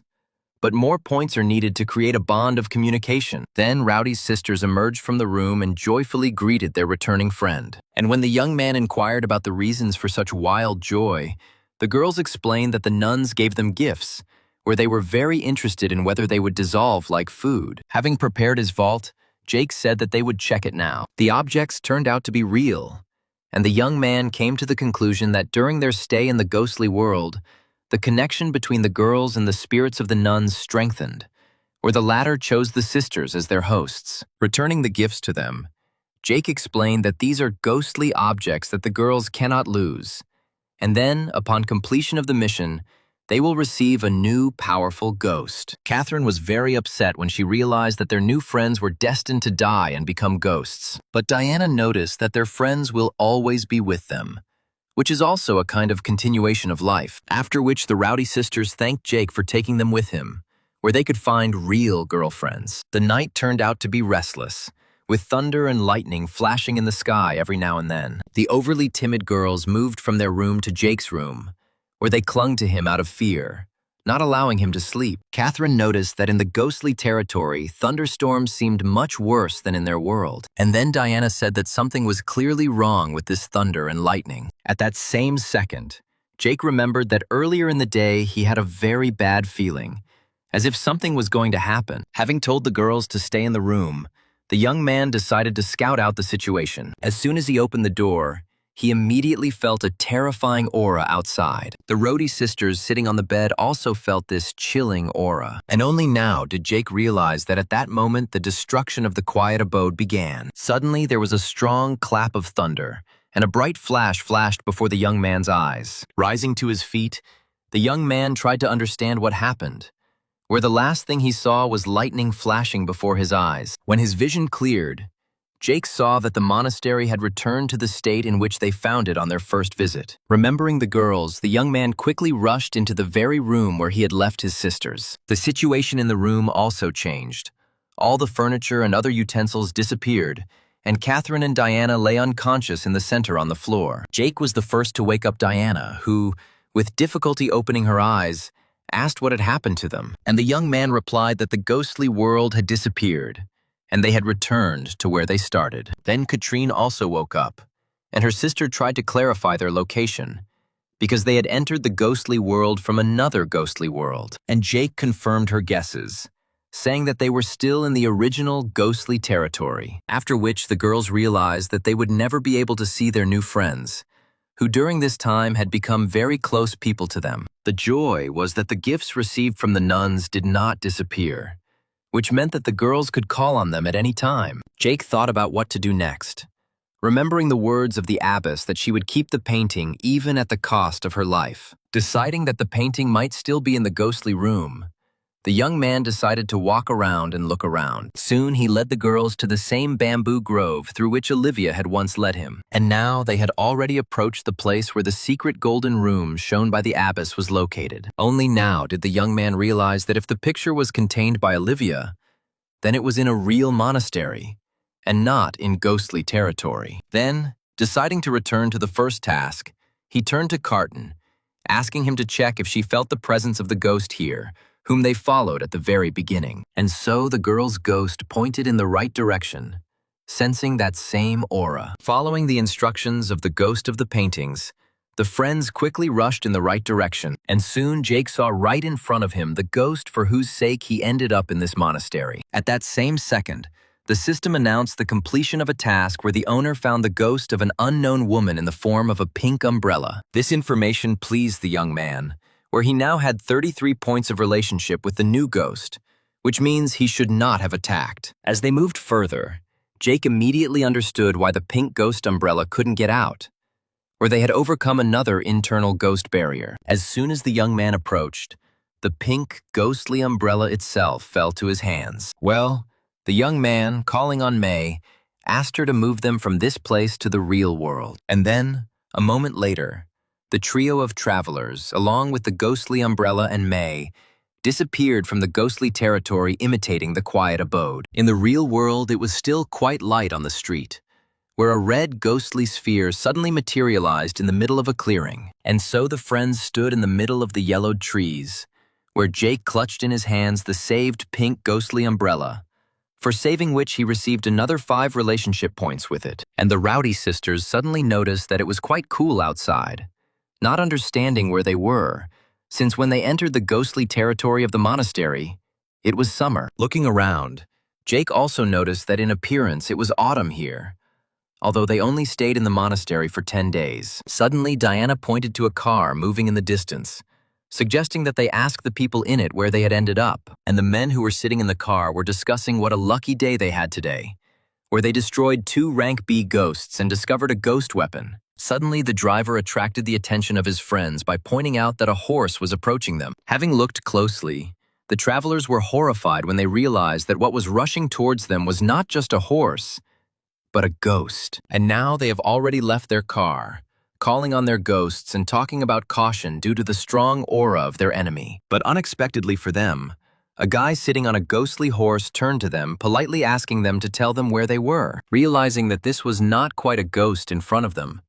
but more points are needed to create a bond of communication. Then Rowdy's sisters emerged from the room and joyfully greeted their returning friend. And when the young man inquired about the reasons for such wild joy, the girls explained that the nuns gave them gifts, where they were very interested in whether they would dissolve like food. Having prepared his vault, Jake said that they would check it now. The objects turned out to be real, and the young man came to the conclusion that during their stay in the ghostly world, the connection between the girls and the spirits of the nuns strengthened, where the latter chose the sisters as their hosts. Returning the gifts to them, Jake explained that these are ghostly objects that the girls cannot lose, and then, upon completion of the mission, they will receive a new, powerful ghost. Catherine was very upset when she realized that their new friends were destined to die and become ghosts. But Diana noticed that their friends will always be with them, which is also a kind of continuation of life. After which the Rowdy sisters thanked Jake for taking them with him, where they could find real girlfriends. The night turned out to be restless, with thunder and lightning flashing in the sky every now and then. The overly timid girls moved from their room to Jake's room, where they clung to him out of fear, not allowing him to sleep. Catherine noticed that in the ghostly territory, thunderstorms seemed much worse than in their world. And then Diana said that something was clearly wrong with this thunder and lightning. At that same second, Jake remembered that earlier in the day he had a very bad feeling, as if something was going to happen. Having told the girls to stay in the room, the young man decided to scout out the situation. As soon as he opened the door, he immediately felt a terrifying aura outside. The Rhodey sisters sitting on the bed also felt this chilling aura. And only now did Jake realize that at that moment the destruction of the quiet abode began. Suddenly there was a strong clap of thunder, and a bright flash flashed before the young man's eyes. Rising to his feet, the young man tried to understand what happened, where the last thing he saw was lightning flashing before his eyes. When his vision cleared, Jake saw that the monastery had returned to the state in which they found it on their first visit. Remembering the girls, the young man quickly rushed into the very room where he had left his sisters. The situation in the room also changed. All the furniture and other utensils disappeared, and Catherine and Diana lay unconscious in the center on the floor. Jake was the first to wake up Diana, who, with difficulty opening her eyes, asked what had happened to them. And the young man replied that the ghostly world had disappeared, and they had returned to where they started. Then Katrine also woke up, and her sister tried to clarify their location, because they had entered the ghostly world from another ghostly world. And Jake confirmed her guesses, saying that they were still in the original ghostly territory, after which the girls realized that they would never be able to see their new friends, who during this time had become very close people to them. The joy was that the gifts received from the nuns did not disappear, which meant that the girls could call on them at any time. Jake thought about what to do next, remembering the words of the abbess that she would keep the painting even at the cost of her life. Deciding that the painting might still be in the ghostly room, the young man decided to walk around and look around. Soon he led the girls to the same bamboo grove through which Olivia had once led him. And now they had already approached the place where the secret golden room shown by the abbess was located. Only now did the young man realize that if the picture was contained by Olivia, then it was in a real monastery, and not in ghostly territory. Then, deciding to return to the first task, he turned to Carton, asking him to check if she felt the presence of the ghost here, whom they followed at the very beginning. And so the girl's ghost pointed in the right direction, sensing that same aura. Following the instructions of the ghost of the paintings, the friends quickly rushed in the right direction, and soon Jake saw right in front of him the ghost for whose sake he ended up in this monastery. At that same second, the system announced the completion of a task where the owner found the ghost of an unknown woman in the form of a pink umbrella. This information pleased the young man, where he now had 33 points of relationship with the new ghost, which means he should not have attacked. As they moved further, Jake immediately understood why the pink ghost umbrella couldn't get out, where they had overcome another internal ghost barrier. As soon as the young man approached, the pink, ghostly umbrella itself fell to his hands. Well, the young man, calling on May, asked her to move them from this place to the real world. And then, a moment later, the trio of travelers, along with the ghostly umbrella and May, disappeared from the ghostly territory imitating the quiet abode. In the real world, it was still quite light on the street, where a red ghostly sphere suddenly materialized in the middle of a clearing. And so the friends stood in the middle of the yellowed trees, where Jake clutched in his hands the saved pink ghostly umbrella, for saving which he received another 5 relationship points with it. And the Rowdy sisters suddenly noticed that it was quite cool outside, not understanding where they were, since when they entered the ghostly territory of the monastery, it was summer. Looking around, Jake also noticed that in appearance it was autumn here, although they only stayed in the monastery for 10 days. Suddenly, Diana pointed to a car moving in the distance, suggesting that they ask the people in it where they had ended up. And the men who were sitting in the car were discussing what a lucky day they had today, where they destroyed 2 rank B ghosts and discovered a ghost weapon. Suddenly, the driver attracted the attention of his friends by pointing out that a horse was approaching them. Having looked closely, the travelers were horrified when they realized that what was rushing towards them was not just a horse, but a ghost. And now they have already left their car, calling on their ghosts and talking about caution due to the strong aura of their enemy. But unexpectedly for them, a guy sitting on a ghostly horse turned to them, politely asking them to tell them where they were. Realizing that this was not quite a ghost in front of them,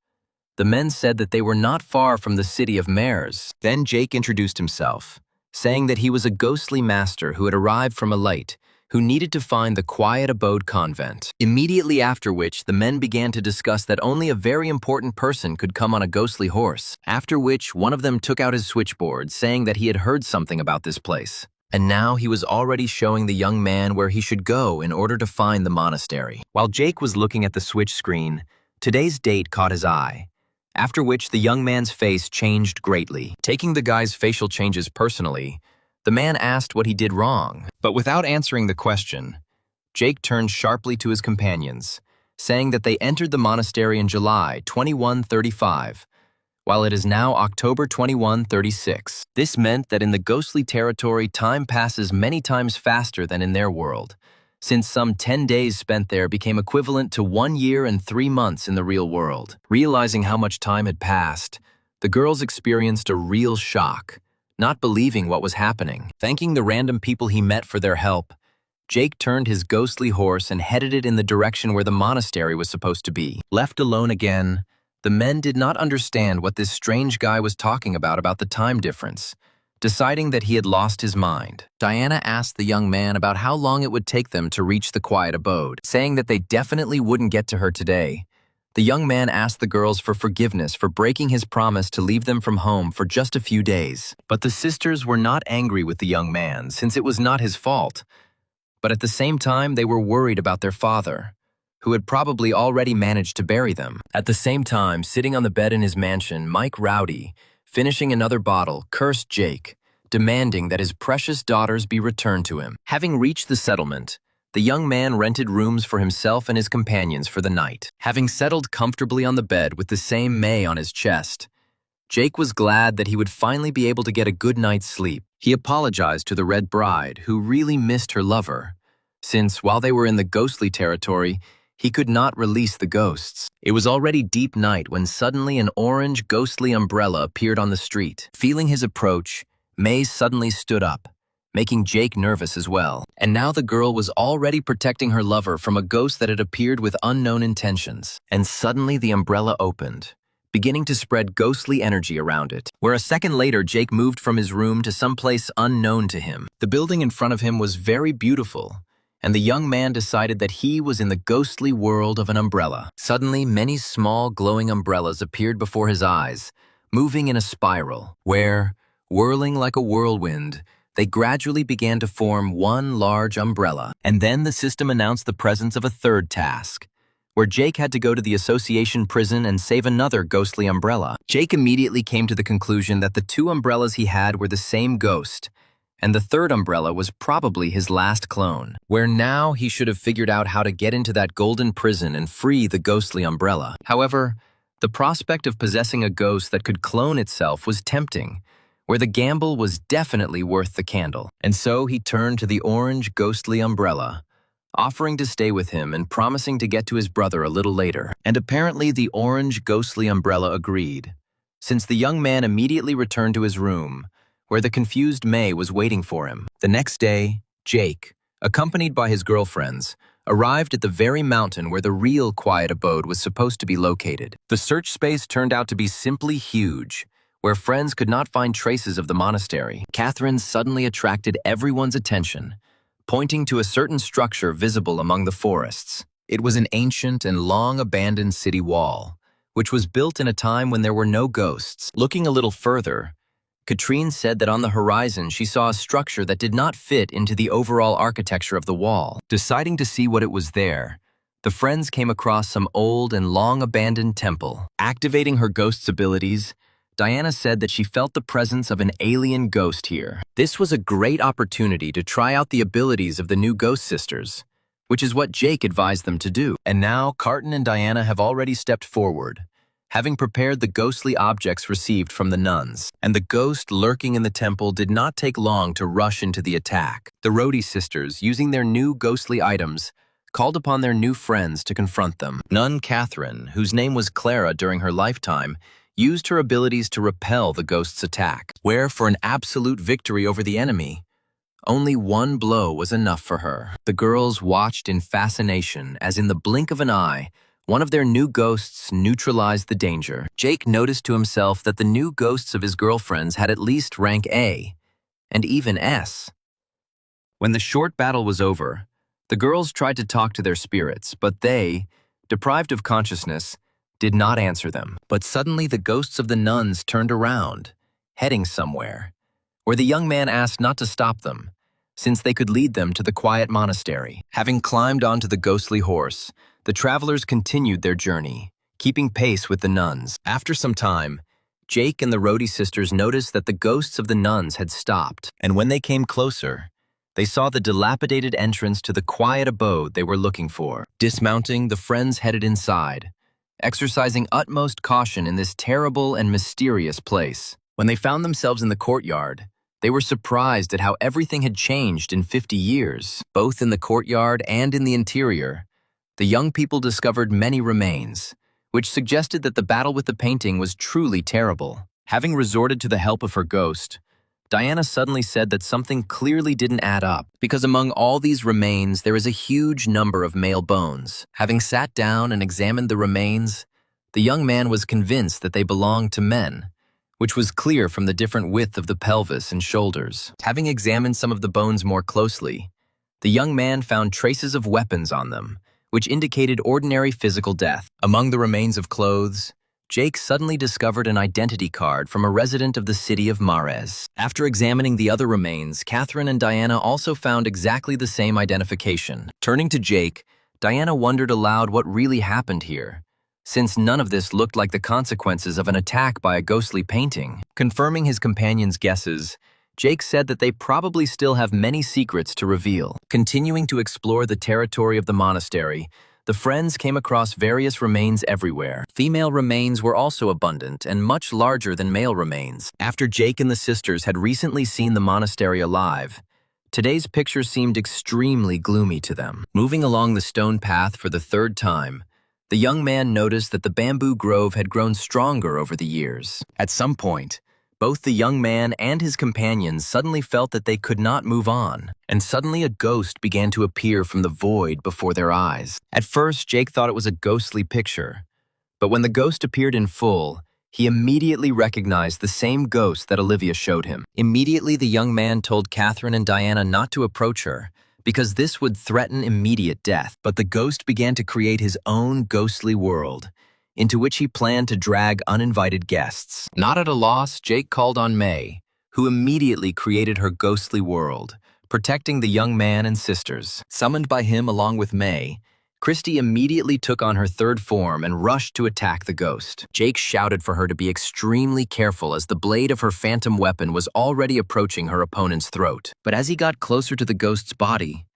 The men said that they were not far from the city of Mares. Then Jake introduced himself, saying that he was a ghostly master who had arrived from a light, who needed to find the quiet abode convent. Immediately after which, the men began to discuss that only a very important person could come on a ghostly horse, after which one of them took out his switchboard, saying that he had heard something about this place. And now he was already showing the young man where he should go in order to find the monastery. While Jake was looking at the switch screen, today's date caught his eye, after which the young man's face changed greatly. Taking the guy's facial changes personally, the man asked what he did wrong. But without answering the question, Jake turned sharply to his companions, saying that they entered the monastery in July 2135, while it is now October 2136. This meant that in the ghostly territory, time passes many times faster than in their world, since some 10 days spent there became equivalent to 1 year and 3 months in the real world. Realizing how much time had passed, the girls experienced a real shock, not believing what was happening. Thanking the random people he met for their help, Jake turned his ghostly horse and headed it in the direction where the monastery was supposed to be. Left alone again, the men did not understand what this strange guy was talking about the time difference, deciding that he had lost his mind. Diana asked the young man about how long it would take them to reach the quiet abode, saying that they definitely wouldn't get to her today. The young man asked the girls for forgiveness for breaking his promise to leave them from home for just a few days. But the sisters were not angry with the young man, since it was not his fault. But at the same time, they were worried about their father, who had probably already managed to bury them. At the same time, sitting on the bed in his mansion, Mike Rowdy, finishing another bottle, cursed Jake, demanding that his precious daughters be returned to him. Having reached the settlement, the young man rented rooms for himself and his companions for the night. Having settled comfortably on the bed with the same May on his chest, Jake was glad that he would finally be able to get a good night's sleep. He apologized to the Red Bride, who really missed her lover, since while they were in the ghostly territory, he could not release the ghosts. It was already deep night when suddenly an orange ghostly umbrella appeared on the street. Feeling his approach, May suddenly stood up, making Jake nervous as well. And now the girl was already protecting her lover from a ghost that had appeared with unknown intentions. And suddenly the umbrella opened, beginning to spread ghostly energy around it. Where a second later, Jake moved from his room to some place unknown to him. The building in front of him was very beautiful, and the young man decided that he was in the ghostly world of an umbrella. Suddenly, many small glowing umbrellas appeared before his eyes, moving in a spiral, where, whirling like a whirlwind, they gradually began to form one large umbrella. And then the system announced the presence of a third task, where Jake had to go to the association prison and save another ghostly umbrella. Jake immediately came to the conclusion that the 2 umbrellas he had were the same ghost, and the third umbrella was probably his last clone, where now he should have figured out how to get into that golden prison and free the ghostly umbrella. However, the prospect of possessing a ghost that could clone itself was tempting, where the gamble was definitely worth the candle. And so he turned to the orange ghostly umbrella, offering to stay with him and promising to get to his brother a little later. And apparently the orange ghostly umbrella agreed, since the young man immediately returned to his room, where the confused May was waiting for him. The next day, Jake, accompanied by his girlfriends, arrived at the very mountain where the real quiet abode was supposed to be located. The search space turned out to be simply huge, where friends could not find traces of the monastery. Catherine suddenly attracted everyone's attention, pointing to a certain structure visible among the forests. It was an ancient and long-abandoned city wall, which was built in a time when there were no ghosts. Looking a little further, Katrine said that on the horizon she saw a structure that did not fit into the overall architecture of the wall. Deciding to see what it was there, the friends came across some old and long-abandoned temple. Activating her ghost's abilities, Diana said that she felt the presence of an alien ghost here. This was a great opportunity to try out the abilities of the new ghost sisters, which is what Jake advised them to do. And now Carton and Diana have already stepped forward, having prepared the ghostly objects received from the nuns. And the ghost lurking in the temple did not take long to rush into the attack. The Rhodey sisters, using their new ghostly items, called upon their new friends to confront them. Nun Catherine, whose name was Clara during her lifetime, used her abilities to repel the ghost's attack, where for an absolute victory over the enemy, only one blow was enough for her. The girls watched in fascination as in the blink of an eye, One of their new ghosts neutralized the danger. Jake noticed to himself that the new ghosts of his girlfriends had at least rank A, and even S. When the short battle was over, the girls tried to talk to their spirits, but they, deprived of consciousness, did not answer them. But suddenly the ghosts of the nuns turned around, heading somewhere, where the young man asked not to stop them, since they could lead them to the quiet monastery. Having climbed onto the ghostly horse, the travelers continued their journey, keeping pace with the nuns. After some time, Jake and the Rhodey sisters noticed that the ghosts of the nuns had stopped, and when they came closer, they saw the dilapidated entrance to the quiet abode they were looking for. Dismounting, the friends headed inside, exercising utmost caution in this terrible and mysterious place. When they found themselves in the courtyard, they were surprised at how everything had changed in 50 years. Both in the courtyard and in the interior, the young people discovered many remains, which suggested that the battle with the painting was truly terrible. Having resorted to the help of her ghost, Diana suddenly said that something clearly didn't add up, because among all these remains there is a huge number of male bones. Having sat down and examined the remains, the young man was convinced that they belonged to men, which was clear from the different width of the pelvis and shoulders. Having examined some of the bones more closely, the young man found traces of weapons on them, which indicated ordinary physical death. Among the remains of clothes, Jake suddenly discovered an identity card from a resident of the city of Mares. After examining the other remains, Catherine and Diana also found exactly the same identification. Turning to Jake, Diana wondered aloud what really happened here, since none of this looked like the consequences of an attack by a ghostly painting. Confirming his companion's guesses, Jake said that they probably still have many secrets to reveal. Continuing to explore the territory of the monastery, the friends came across various remains everywhere. Female remains were also abundant and much larger than male remains. After Jake and the sisters had recently seen the monastery alive, today's picture seemed extremely gloomy to them. Moving along the stone path for the third time, the young man noticed that the bamboo grove had grown stronger over the years. At some point, both the young man and his companions suddenly felt that they could not move on, and suddenly a ghost began to appear from the void before their eyes. At first, Jake thought it was a ghostly picture, but when the ghost appeared in full, he immediately recognized the same ghost that Olivia showed him. Immediately, the young man told Catherine and Diana not to approach her, because this would threaten immediate death. But the ghost began to create his own ghostly world, into which he planned to drag uninvited guests. Not at a loss, Jake called on May, who immediately created her ghostly world, protecting the young man and sisters. Summoned by him along with May, Christy immediately took on her third form and rushed to attack the ghost. Jake shouted for her to be extremely careful as the blade of her phantom weapon was already approaching her opponent's throat. But as he got closer to the ghost's body,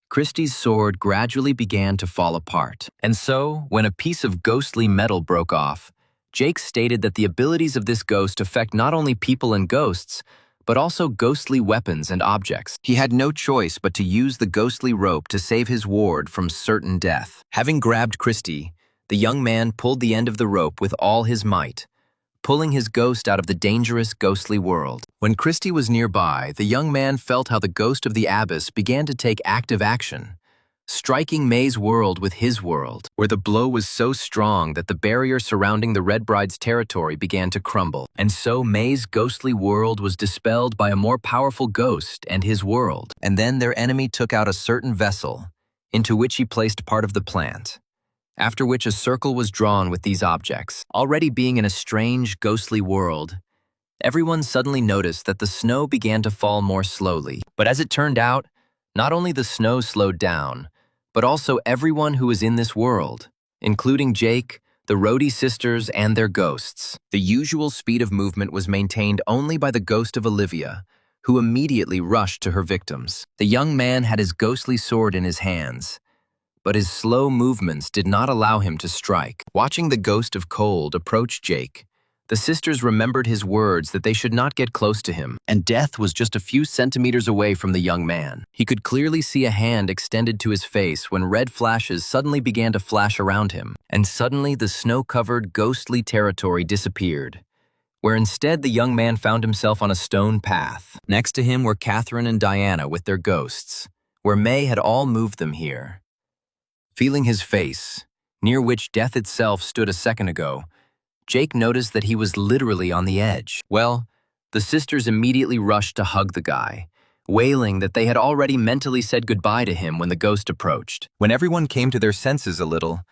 Christie's sword gradually began to fall apart. And so, when a piece of ghostly metal broke off, Jake stated that the abilities of this ghost affect not only people and ghosts, but also ghostly weapons and objects. He had no choice but to use the ghostly rope to save his ward from certain death. Having grabbed Christie, the young man pulled the end of the rope with all his might, pulling his ghost out of the dangerous ghostly world. When Christie was nearby, the young man felt how the ghost of the abbess began to take active action, striking May's world with his world, where the blow was so strong that the barrier surrounding the Red Bride's territory began to crumble. And so May's ghostly world was dispelled by a more powerful ghost and his world. And then their enemy took out a certain vessel, into which he placed part of the plant, after which a circle was drawn with these objects. Already being in a strange, ghostly world, everyone suddenly noticed that the snow began to fall more slowly. But as it turned out, not only the snow slowed down, but also everyone who was in this world, including Jake, the Rhodey sisters, and their ghosts. The usual speed of movement was maintained only by the ghost of Olivia, who immediately rushed to her victims. The young man had his ghostly sword in his hands, but his slow movements did not allow him to strike. Watching the ghost of cold approach Jake, the sisters remembered his words that they should not get close to him, and death was just a few centimeters away from the young man. He could clearly see a hand extended to his face when red flashes suddenly began to flash around him, and suddenly the snow-covered, ghostly territory disappeared, where instead the young man found himself on a stone path. Next to him were Catherine and Diana with their ghosts, where May had all moved them here. Feeling his face, near which death itself stood a second ago, Jake noticed that he was literally on the edge. Well, the sisters immediately rushed to hug the guy, wailing that they had already mentally said goodbye to him when the ghost approached. When everyone came to their senses a little,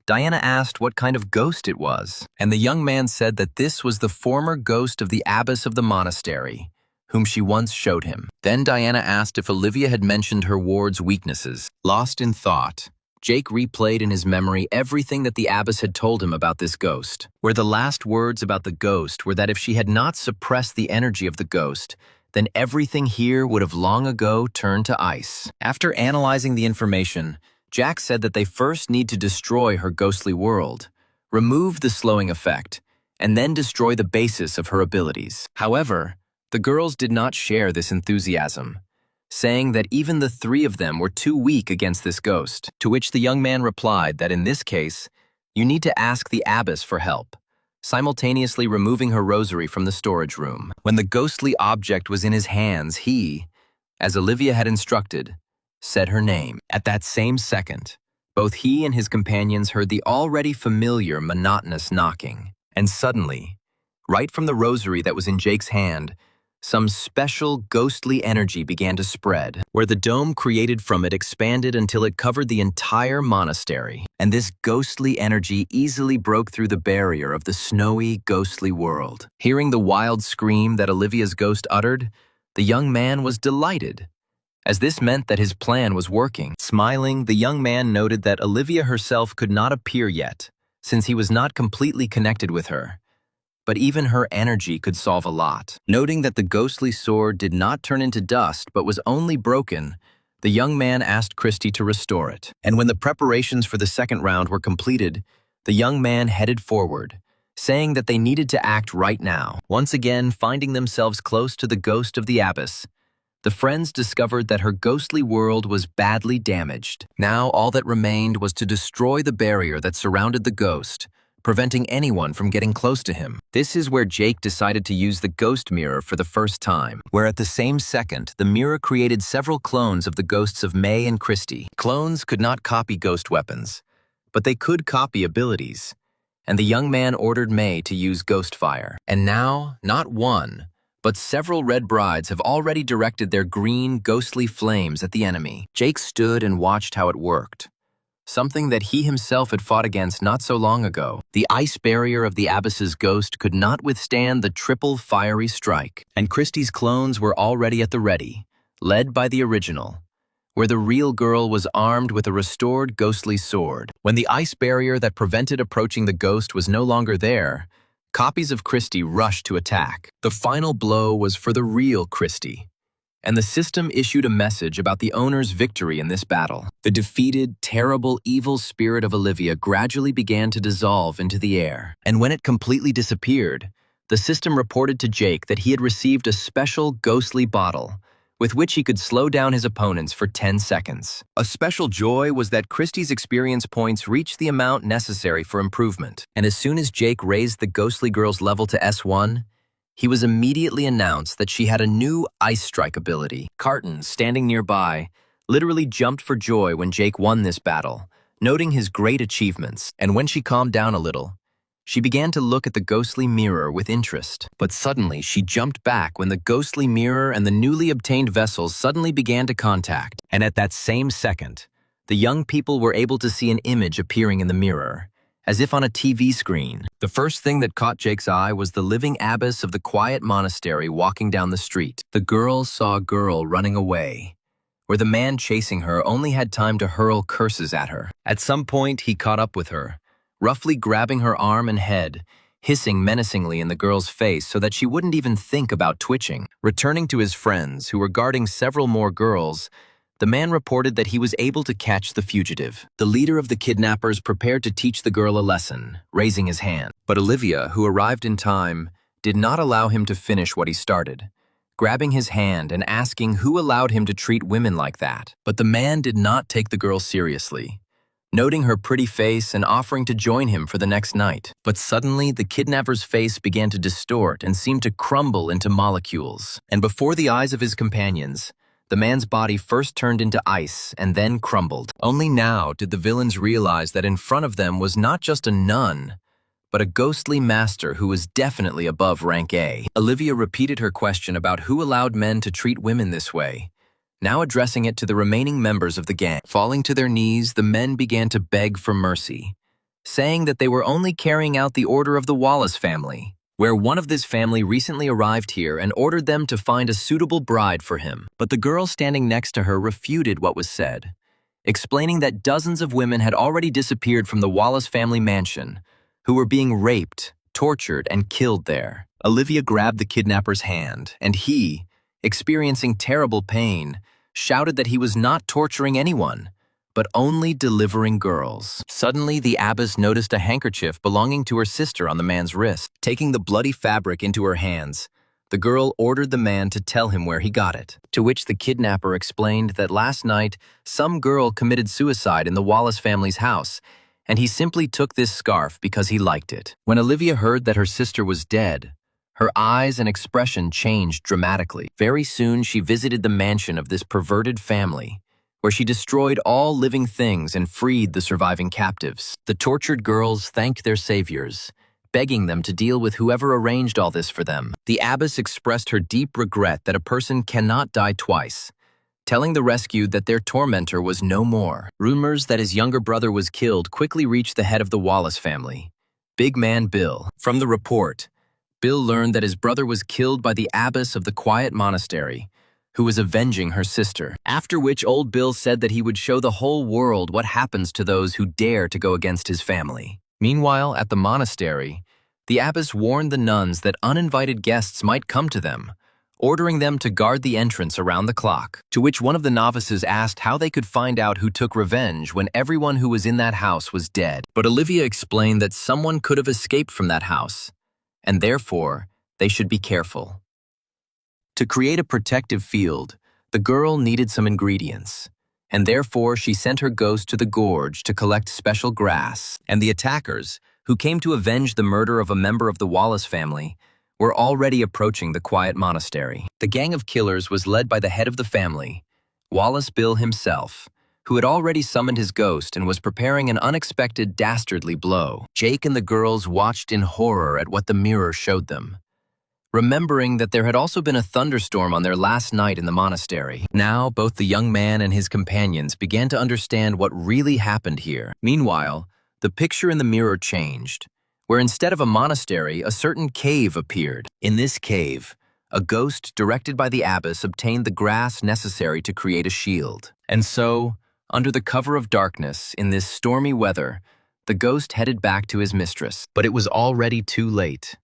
Diana asked what kind of ghost it was, and the young man said that this was the former ghost of the abbess of the monastery, whom she once showed him. Then Diana asked if Olivia had mentioned her ward's weaknesses. Lost in thought, Jake replayed in his memory everything that the abbess had told him about this ghost, where the last words about the ghost were that if she had not suppressed the energy of the ghost, then everything here would have long ago turned to ice. After analyzing the information, Jack said that they first need to destroy her ghostly world, remove the slowing effect, and then destroy the basis of her abilities. However, the girls did not share this enthusiasm, saying that even the three of them were too weak against this ghost, to which the young man replied that in this case, you need to ask the abbess for help, simultaneously removing her rosary from the storage room. When the ghostly object was in his hands, he, as Olivia had instructed, said her name. At that same second, both he and his companions heard the already familiar monotonous knocking. And suddenly, right from the rosary that was in Jake's hand, some special ghostly energy began to spread, where the dome created from it expanded until it covered the entire monastery. And this ghostly energy easily broke through the barrier of the snowy, ghostly world. Hearing the wild scream that Olivia's ghost uttered, the young man was delighted, as this meant that his plan was working. Smiling, the young man noted that Olivia herself could not appear yet, since he was not completely connected with her. But even her energy could solve a lot. Noting that the ghostly sword did not turn into dust but was only broken, the young man asked Christy to restore it. And when the preparations for the second round were completed, the young man headed forward, saying that they needed to act right now. Once again, finding themselves close to the ghost of the abbess, the friends discovered that her ghostly world was badly damaged. Now all that remained was to destroy the barrier that surrounded the ghost, preventing anyone from getting close to him. This is where Jake decided to use the ghost mirror for the first time, where at the same second, the mirror created several clones of the ghosts of May and Christy. Clones could not copy ghost weapons, but they could copy abilities, and the young man ordered May to use ghost fire. And now, not one, but several red brides have already directed their green, ghostly flames at the enemy. Jake stood and watched how it worked, something that he himself had fought against not so long ago. The ice barrier of the abbess's ghost could not withstand the triple fiery strike, and Christie's clones were already at the ready, led by the original, where the real girl was armed with a restored ghostly sword. When the ice barrier that prevented approaching the ghost was no longer there, copies of Christie rushed to attack. The final blow was for the real Christie, and the system issued a message about the owner's victory in this battle. The defeated, terrible, evil spirit of Olivia gradually began to dissolve into the air, and when it completely disappeared, the system reported to Jake that he had received a special ghostly bottle with which he could slow down his opponents for 10 seconds. A special joy was that Christie's experience points reached the amount necessary for improvement, and as soon as Jake raised the ghostly girl's level to S1, he was immediately announced that she had a new Ice Strike ability. Carton, standing nearby, literally jumped for joy when Jake won this battle, noting his great achievements, and when she calmed down a little, she began to look at the ghostly mirror with interest. But suddenly, she jumped back when the ghostly mirror and the newly obtained vessels suddenly began to contact. And at that same second, the young people were able to see an image appearing in the mirror, as if on a TV screen. The first thing that caught Jake's eye was the living abbess of the quiet monastery walking down the street. The girls saw a girl running away, where the man chasing her only had time to hurl curses at her. At some point, he caught up with her, roughly grabbing her arm and head, hissing menacingly in the girl's face so that she wouldn't even think about twitching. Returning to his friends, who were guarding several more girls, the man reported that he was able to catch the fugitive. The leader of the kidnappers prepared to teach the girl a lesson, raising his hand. But Olivia, who arrived in time, did not allow him to finish what he started, grabbing his hand and asking who allowed him to treat women like that. But the man did not take the girl seriously, noting her pretty face and offering to join him for the next night. But suddenly, the kidnapper's face began to distort and seemed to crumble into molecules. And before the eyes of his companions, The man's body first turned into ice and then crumbled. Only now did the villains realize that in front of them was not just a nun, but a ghostly master who was definitely above rank A. Olivia repeated her question about who allowed men to treat women this way, now addressing it to the remaining members of the gang. Falling to their knees, the men began to beg for mercy, saying that they were only carrying out the order of the Wallace family, where one of this family recently arrived here and ordered them to find a suitable bride for him. But the girl standing next to her refuted what was said, explaining that dozens of women had already disappeared from the Wallace family mansion, who were being raped, tortured, and killed there. Olivia grabbed the kidnapper's hand, and he, experiencing terrible pain, shouted that he was not torturing anyone, but only delivering girls. Suddenly, the abbess noticed a handkerchief belonging to her sister on the man's wrist. Taking the bloody fabric into her hands, the girl ordered the man to tell him where he got it, to which the kidnapper explained that last night some girl committed suicide in the Wallace family's house, and he simply took this scarf because he liked it. When Olivia heard that her sister was dead, her eyes and expression changed dramatically. Very soon, she visited the mansion of this perverted family, where she destroyed all living things and freed the surviving captives. The tortured girls thanked their saviors, begging them to deal with whoever arranged all this for them. The abbess expressed her deep regret that a person cannot die twice, telling the rescued that their tormentor was no more. Rumors that his younger brother was killed quickly reached the head of the Wallace family, Big Man Bill. From the report, Bill learned that his brother was killed by the abbess of the quiet monastery, who was avenging her sister. After which old Bill said that he would show the whole world what happens to those who dare to go against his family. Meanwhile, at the monastery, the abbess warned the nuns that uninvited guests might come to them, ordering them to guard the entrance around the clock, to which one of the novices asked how they could find out who took revenge when everyone who was in that house was dead. But Olivia explained that someone could have escaped from that house, and therefore they should be careful. To create a protective field, the girl needed some ingredients, and therefore she sent her ghost to the gorge to collect special grass. And the attackers, who came to avenge the murder of a member of the Wallace family, were already approaching the quiet monastery. The gang of killers was led by the head of the family, Wallace Bill himself, who had already summoned his ghost and was preparing an unexpected dastardly blow. Jake and the girls watched in horror at what the mirror showed them, remembering that there had also been a thunderstorm on their last night in the monastery. Now, both the young man and his companions began to understand what really happened here. Meanwhile, the picture in the mirror changed, where instead of a monastery, a certain cave appeared. In this cave, a ghost directed by the abbess obtained the grass necessary to create a shield. And so, under the cover of darkness, in this stormy weather, the ghost headed back to his mistress. But it was already too late,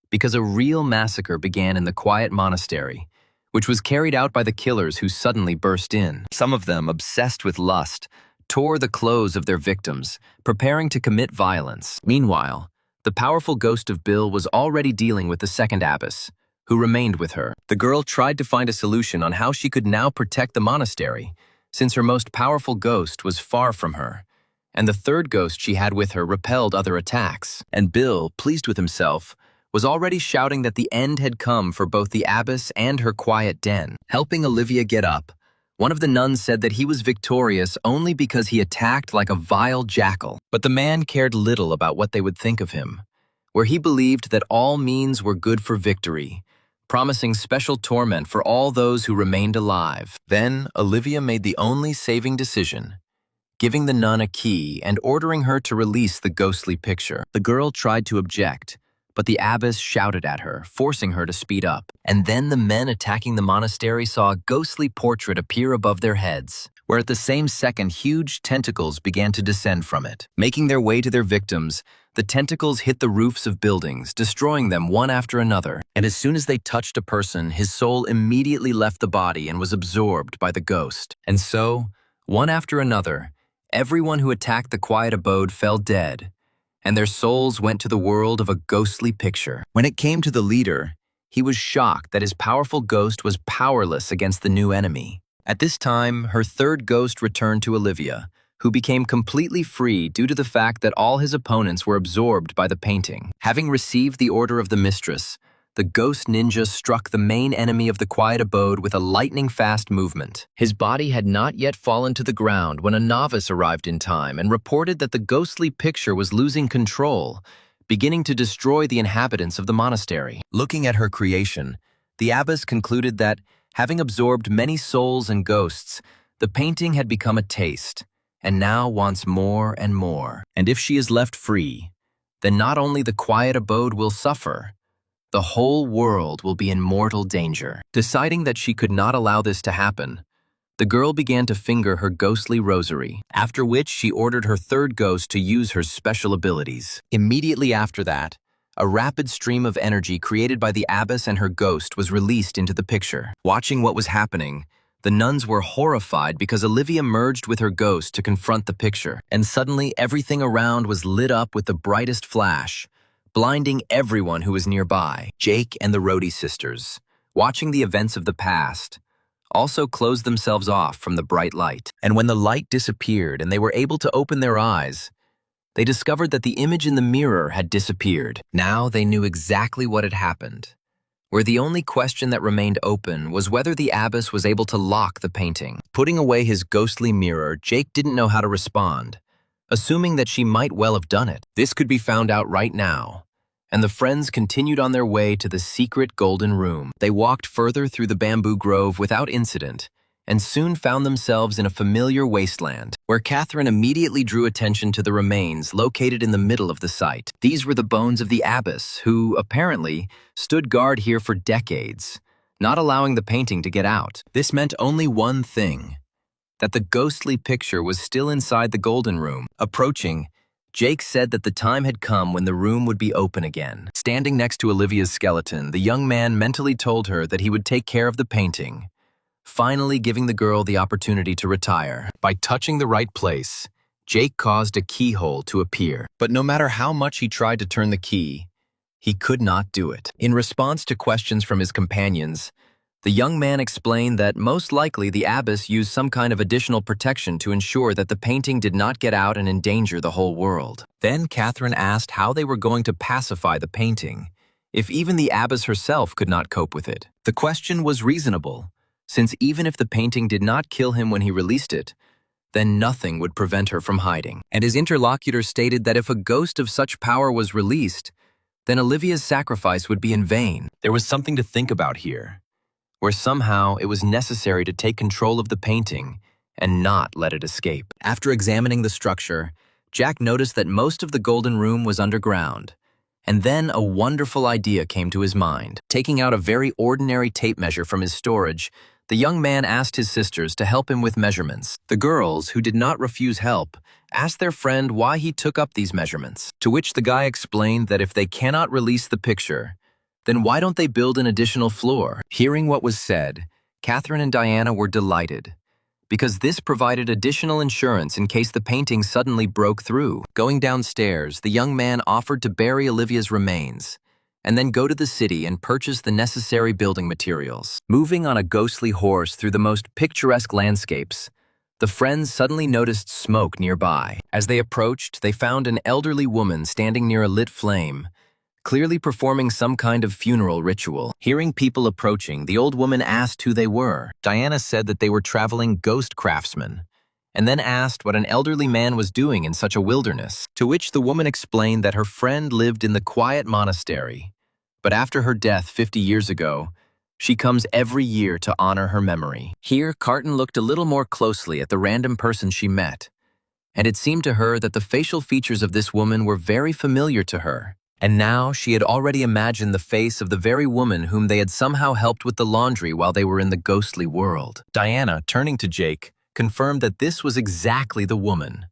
because a real massacre began in the quiet monastery, which was carried out by the killers who suddenly burst in. Some of them, obsessed with lust, tore the clothes of their victims, preparing to commit violence. Meanwhile, the powerful ghost of Bill was already dealing with the second abbess, who remained with her. The girl tried to find a solution on how she could now protect the monastery, since her most powerful ghost was far from her, and the third ghost she had with her repelled other attacks. And Bill, pleased with himself, was already shouting that the end had come for both the abbess and her quiet den. Helping Olivia get up, one of the nuns said that he was victorious only because he attacked like a vile jackal. But the man cared little about what they would think of him, where he believed that all means were good for victory, promising special torment for all those who remained alive. Then Olivia made the only saving decision, giving the nun a key and ordering her to release the ghostly picture. The girl tried to object, but the abbess shouted at her, forcing her to speed up. And then the men attacking the monastery saw a ghostly portrait appear above their heads, where at the same second huge tentacles began to descend from it. Making their way to their victims, the tentacles hit the roofs of buildings, destroying them one after another. And as soon as they touched a person, his soul immediately left the body and was absorbed by the ghost. And so, one after another, everyone who attacked the quiet abode fell dead, and their souls went to the world of a ghostly picture. When it came to the leader, he was shocked that his powerful ghost was powerless against the new enemy. At this time, her third ghost returned to Olivia, who became completely free due to the fact that all his opponents were absorbed by the painting. Having received the order of the mistress, the ghost ninja struck the main enemy of the quiet abode with a lightning-fast movement. His body had not yet fallen to the ground when a novice arrived in time and reported that the ghostly picture was losing control, beginning to destroy the inhabitants of the monastery. Looking at her creation, the abbess concluded that, having absorbed many souls and ghosts, the painting had become a taste, and now wants more and more. And if she is left free, then not only the quiet abode will suffer, the whole world will be in mortal danger. Deciding that she could not allow this to happen, the girl began to finger her ghostly rosary, after which she ordered her third ghost to use her special abilities. Immediately after that, a rapid stream of energy created by the abbess and her ghost was released into the picture. Watching what was happening, the nuns were horrified because Olivia merged with her ghost to confront the picture, and suddenly everything around was lit up with the brightest flash, blinding everyone who was nearby. Jake and the Rhodey sisters, watching the events of the past, also closed themselves off from the bright light. And when the light disappeared and they were able to open their eyes, they discovered that the image in the mirror had disappeared. Now they knew exactly what had happened, where the only question that remained open was whether the abbess was able to lock the painting. Putting away his ghostly mirror, Jake didn't know how to respond, assuming that she might well have done it. This could be found out right now, and the friends continued on their way to the secret golden room. They walked further through the bamboo grove without incident, and soon found themselves in a familiar wasteland, where Catherine immediately drew attention to the remains located in the middle of the site. These were the bones of the abbess, who, apparently, stood guard here for decades, not allowing the painting to get out. This meant only one thing: that the ghostly picture was still inside the golden room. Approaching, Jake said that the time had come when the room would be open again. Standing next to Olivia's skeleton, the young man mentally told her that he would take care of the painting, finally giving the girl the opportunity to retire. By touching the right place, Jake caused a keyhole to appear. But no matter how much he tried to turn the key, he could not do it. In response to questions from his companions, the young man explained that most likely the abbess used some kind of additional protection to ensure that the painting did not get out and endanger the whole world. Then Catherine asked how they were going to pacify the painting, if even the abbess herself could not cope with it. The question was reasonable, since even if the painting did not kill him when he released it, then nothing would prevent her from hiding. And his interlocutor stated that if a ghost of such power was released, then Olivia's sacrifice would be in vain. There was something to think about here, where somehow it was necessary to take control of the painting and not let it escape. After examining the structure, Jack noticed that most of the golden room was underground, and then a wonderful idea came to his mind. Taking out a very ordinary tape measure from his storage, the young man asked his sisters to help him with measurements. The girls, who did not refuse help, asked their friend why he took up these measurements, to which the guy explained that if they cannot release the picture, then why don't they build an additional floor? Hearing what was said, Catherine and Diana were delighted, because this provided additional insurance in case the painting suddenly broke through. Going downstairs, the young man offered to bury Olivia's remains, and then go to the city and purchase the necessary building materials. Moving on a ghostly horse through the most picturesque landscapes, the friends suddenly noticed smoke nearby. As they approached, they found an elderly woman standing near a lit flame, clearly performing some kind of funeral ritual. Hearing people approaching, the old woman asked who they were. Diana said that they were traveling ghost craftsmen, and then asked what an elderly man was doing in such a wilderness, to which the woman explained that her friend lived in the quiet monastery, but after her death 50 years ago, she comes every year to honor her memory. Here, Carton looked a little more closely at the random person she met, and it seemed to her that the facial features of this woman were very familiar to her. And now she had already imagined the face of the very woman whom they had somehow helped with the laundry while they were in the ghostly world. Diana, turning to Jake, confirmed that this was exactly the woman,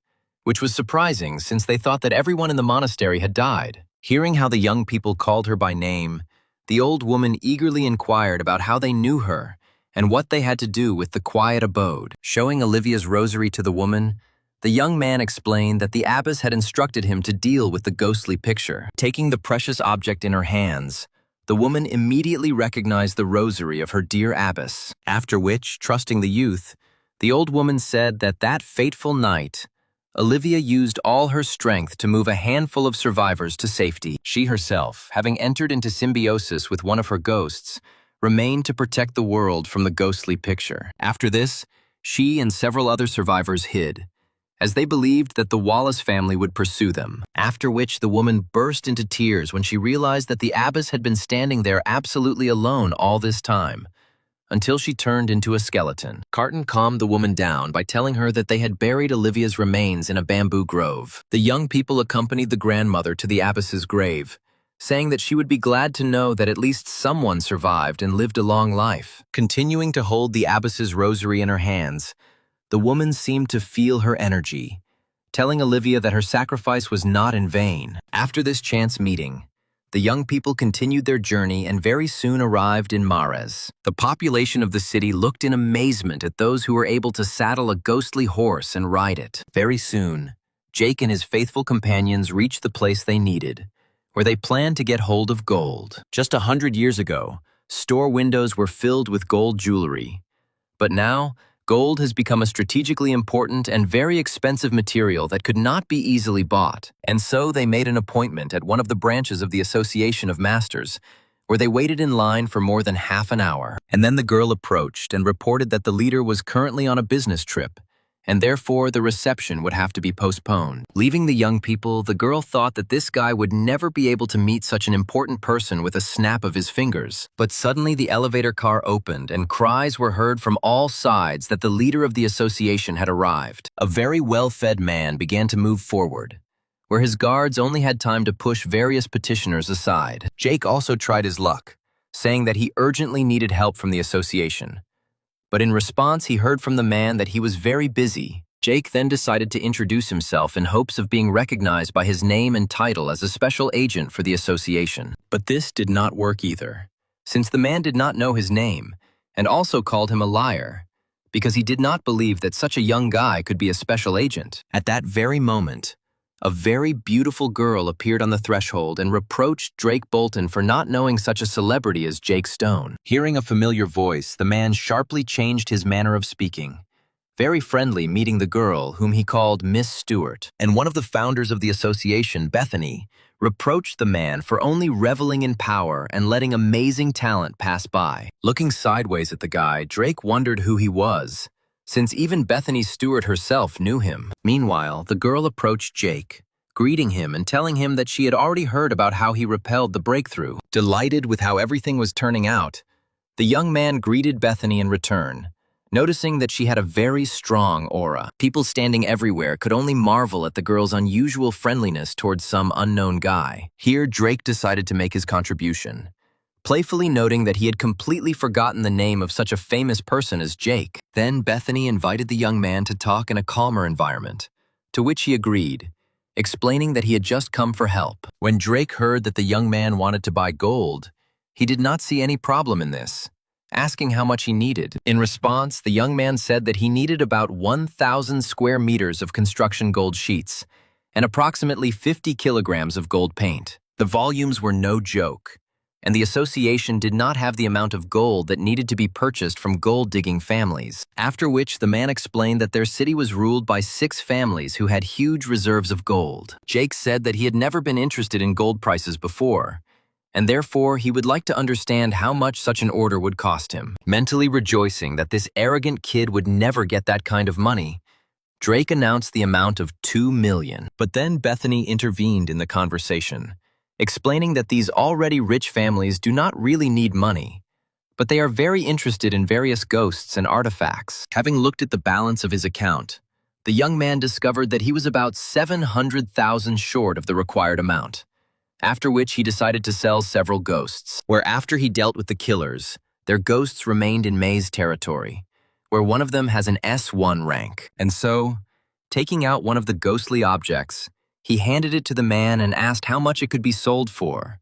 which was surprising since they thought that everyone in the monastery had died. Hearing how the young people called her by name, the old woman eagerly inquired about how they knew her and what they had to do with the quiet abode. Showing Olivia's rosary to the woman, the young man explained that the abbess had instructed him to deal with the ghostly picture. Taking the precious object in her hands, the woman immediately recognized the rosary of her dear abbess, after which, trusting the youth, the old woman said that that fateful night, Olivia used all her strength to move a handful of survivors to safety. She herself, having entered into symbiosis with one of her ghosts, remained to protect the world from the ghostly picture. After this, she and several other survivors hid, as they believed that the Wallace family would pursue them, after which the woman burst into tears when she realized that the abbess had been standing there absolutely alone all this time, until she turned into a skeleton. Carton calmed the woman down by telling her that they had buried Olivia's remains in a bamboo grove. The young people accompanied the grandmother to the abbess's grave, saying that she would be glad to know that at least someone survived and lived a long life. Continuing to hold the abbess's rosary in her hands, the woman seemed to feel her energy, telling Olivia that her sacrifice was not in vain. After this chance meeting, the young people continued their journey and very soon arrived in Mares. The population of the city looked in amazement at those who were able to saddle a ghostly horse and ride it. Very soon, Jake and his faithful companions reached the place they needed, where they planned to get hold of gold. Just 100 years ago, store windows were filled with gold jewelry. But now, gold has become a strategically important and very expensive material that could not be easily bought. And so they made an appointment at one of the branches of the Association of Masters, where they waited in line for more than half an hour. And then the girl approached and reported that the leader was currently on a business trip, and therefore the reception would have to be postponed. Leaving the young people, the girl thought that this guy would never be able to meet such an important person with a snap of his fingers. But suddenly the elevator car opened and cries were heard from all sides that the leader of the association had arrived. A very well-fed man began to move forward, where his guards only had time to push various petitioners aside. Jake also tried his luck, saying that he urgently needed help from the association. But in response, he heard from the man that he was very busy. Jake then decided to introduce himself in hopes of being recognized by his name and title as a special agent for the association. But this did not work either, since the man did not know his name and also called him a liar, because he did not believe that such a young guy could be a special agent. At that very moment, a very beautiful girl appeared on the threshold and reproached Drake Bolton for not knowing such a celebrity as Jake Stone. Hearing a familiar voice, the man sharply changed his manner of speaking, very friendly, meeting the girl, whom he called Miss Stewart. And one of the founders of the association, Bethany, reproached the man for only reveling in power and letting amazing talent pass by. Looking sideways at the guy, Drake wondered who he was, since even Bethany Stewart herself knew him. Meanwhile, the girl approached Jake, greeting him and telling him that she had already heard about how he repelled the breakthrough. Delighted with how everything was turning out, the young man greeted Bethany in return, noticing that she had a very strong aura. People standing everywhere could only marvel at the girl's unusual friendliness towards some unknown guy. Here, Drake decided to make his contribution, playfully noting that he had completely forgotten the name of such a famous person as Jake. Then Bethany invited the young man to talk in a calmer environment, to which he agreed, explaining that he had just come for help. When Drake heard that the young man wanted to buy gold, he did not see any problem in this, asking how much he needed. In response, the young man said that he needed about 1,000 square meters of construction gold sheets and approximately 50 kilograms of gold paint. The volumes were no joke, and the association did not have the amount of gold that needed to be purchased from gold-digging families. After which, the man explained that their city was ruled by 6 families who had huge reserves of gold. Jake said that he had never been interested in gold prices before, and therefore he would like to understand how much such an order would cost him. Mentally rejoicing that this arrogant kid would never get that kind of money, Drake announced the amount of 2 million. But then Bethany intervened in the conversation, explaining that these already rich families do not really need money, but they are very interested in various ghosts and artifacts. Having looked at the balance of his account, the young man discovered that he was about 700,000 short of the required amount, after which he decided to sell several ghosts, where after he dealt with the killers, their ghosts remained in May's territory, where one of them has an S1 rank. And so, taking out one of the ghostly objects, he handed it to the man and asked how much it could be sold for.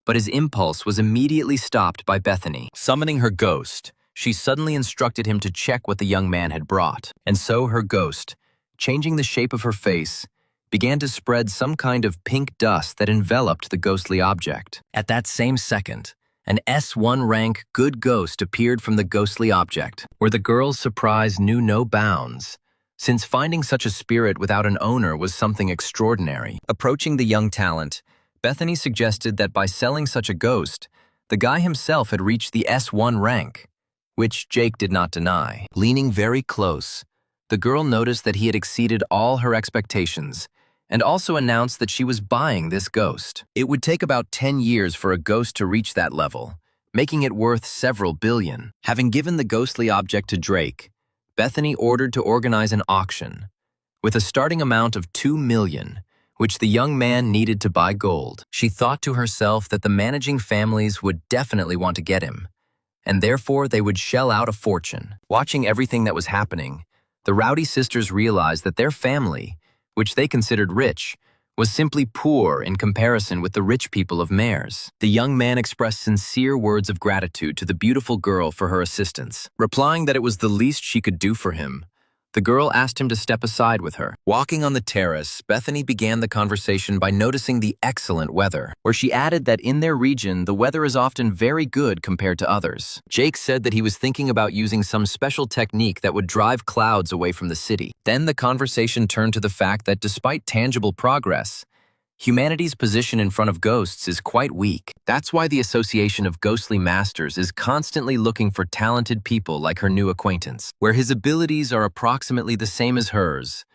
But his impulse was immediately stopped by Bethany. Summoning her ghost, she suddenly instructed him to check what the young man had brought. And so her ghost, changing the shape of her face, began to spread some kind of pink dust that enveloped the ghostly object. At that same second, an S1 rank good ghost appeared from the ghostly object, where the girl's surprise knew no bounds, since finding such a spirit without an owner was something extraordinary. Approaching the young talent, Bethany suggested that by selling such a ghost, the guy himself had reached the S1 rank, which Jake did not deny. Leaning very close, the girl noticed that he had exceeded all her expectations and also announced that she was buying this ghost. It would take about 10 years for a ghost to reach that level, making it worth several billion. Having given the ghostly object to Drake, Bethany ordered to organize an auction with a starting amount of $2 million, which the young man needed to buy gold. She thought to herself that the managing families would definitely want to get him, and therefore they would shell out a fortune. Watching everything that was happening, the Rowdy sisters realized that their family, which they considered rich, was simply poor in comparison with the rich people of Mares. The young man expressed sincere words of gratitude to the beautiful girl for her assistance. Replying that it was the least she could do for him, the girl asked him to step aside with her. Walking on the terrace, Bethany began the conversation by noticing the excellent weather, where she added that in their region, the weather is often very good compared to others. Jake said that he was thinking about using some special technique that would drive clouds away from the city. Then the conversation turned to the fact that despite tangible progress, humanity's position in front of ghosts is quite weak. That's why the Association of Ghostly Masters is constantly looking for talented people like her new acquaintance, where his abilities are approximately the same as hers.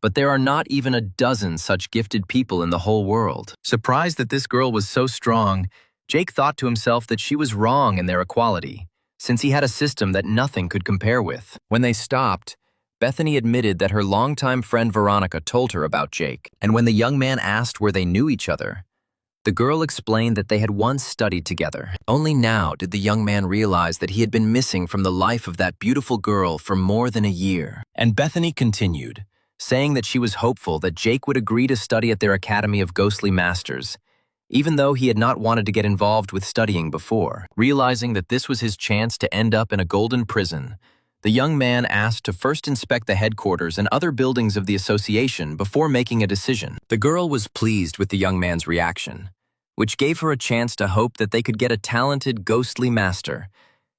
But there are not even a dozen such gifted people in the whole world. Surprised that this girl was so strong, Jake thought to himself that she was wrong in their equality, since he had a system that nothing could compare with. When they stopped, Bethany admitted that her longtime friend Veronica told her about Jake, and when the young man asked where they knew each other, the girl explained that they had once studied together. Only now did the young man realize that he had been missing from the life of that beautiful girl for more than a year. And Bethany continued, saying that she was hopeful that Jake would agree to study at their Academy of Ghostly Masters, even though he had not wanted to get involved with studying before. Realizing that this was his chance to end up in a golden prison, the young man asked to first inspect the headquarters and other buildings of the association before making a decision. The girl was pleased with the young man's reaction, which gave her a chance to hope that they could get a talented ghostly master,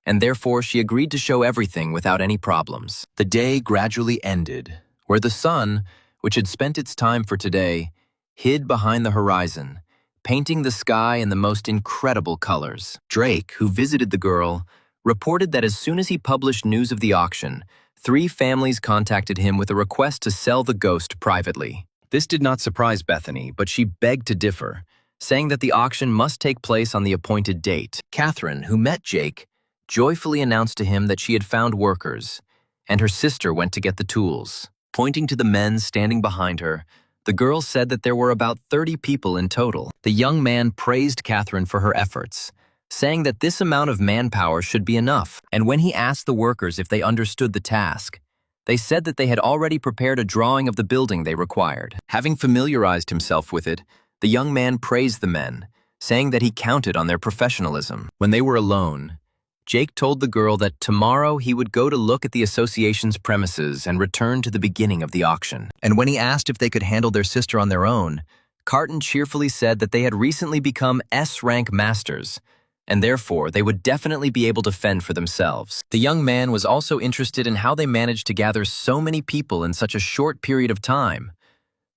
and therefore she agreed to show everything without any problems. The day gradually ended, where the sun, which had spent its time for today, hid behind the horizon, painting the sky in the most incredible colors. Drake, who visited the girl, reported that as soon as he published news of the auction, 3 families contacted him with a request to sell the ghost privately. This did not surprise Bethany, but she begged to differ, saying that the auction must take place on the appointed date. Catherine, who met Jake, joyfully announced to him that she had found workers, and her sister went to get the tools. Pointing to the men standing behind her, the girl said that there were about 30 people in total. The young man praised Catherine for her efforts, saying that this amount of manpower should be enough. And when he asked the workers if they understood the task, they said that they had already prepared a drawing of the building they required. Having familiarized himself with it, the young man praised the men, saying that he counted on their professionalism. When they were alone, Jake told the girl that tomorrow he would go to look at the association's premises and return to the beginning of the auction. And when he asked if they could handle their sister on their own, Carton cheerfully said that they had recently become S-rank masters, and therefore they would definitely be able to fend for themselves. The young man was also interested in how they managed to gather so many people in such a short period of time,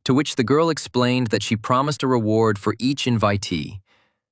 to which the girl explained that she promised a reward for each invitee,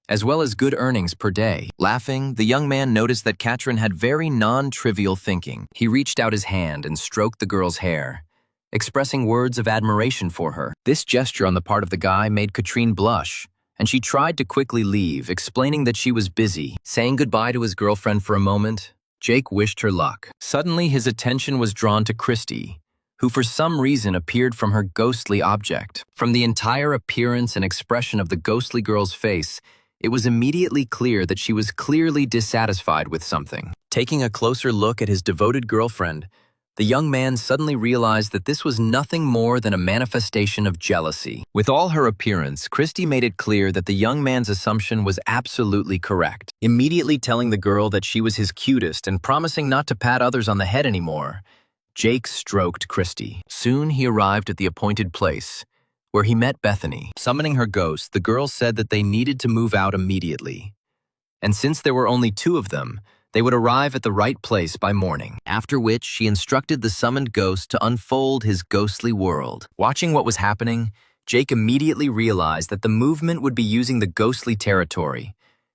as well as good earnings per day. Laughing, the young man noticed that Katrin had very non-trivial thinking. He reached out his hand and stroked the girl's hair, expressing words of admiration for her. This gesture on the part of the guy made Katrine blush, and she tried to quickly leave, explaining that she was busy. Saying goodbye to his girlfriend for a moment, Jake wished her luck. Suddenly, his attention was drawn to Christy, who for some reason appeared from her ghostly object. From the entire appearance and expression of the ghostly girl's face, it was immediately clear that she was clearly dissatisfied with something. Taking a closer look at his devoted girlfriend, the young man suddenly realized that this was nothing more than a manifestation of jealousy. With all her appearance, Christy made it clear that the young man's assumption was absolutely correct. Immediately telling the girl that she was his cutest and promising not to pat others on the head anymore, Jake stroked Christy. Soon he arrived at the appointed place, where he met Bethany. Summoning her ghost, the girl said that they needed to move out immediately. And since there were only 2 of them, They would arrive at the right place by morning, after which she instructed the summoned ghost to unfold his ghostly world. Watching what was happening, Jake immediately realized that the movement would be using the ghostly territory,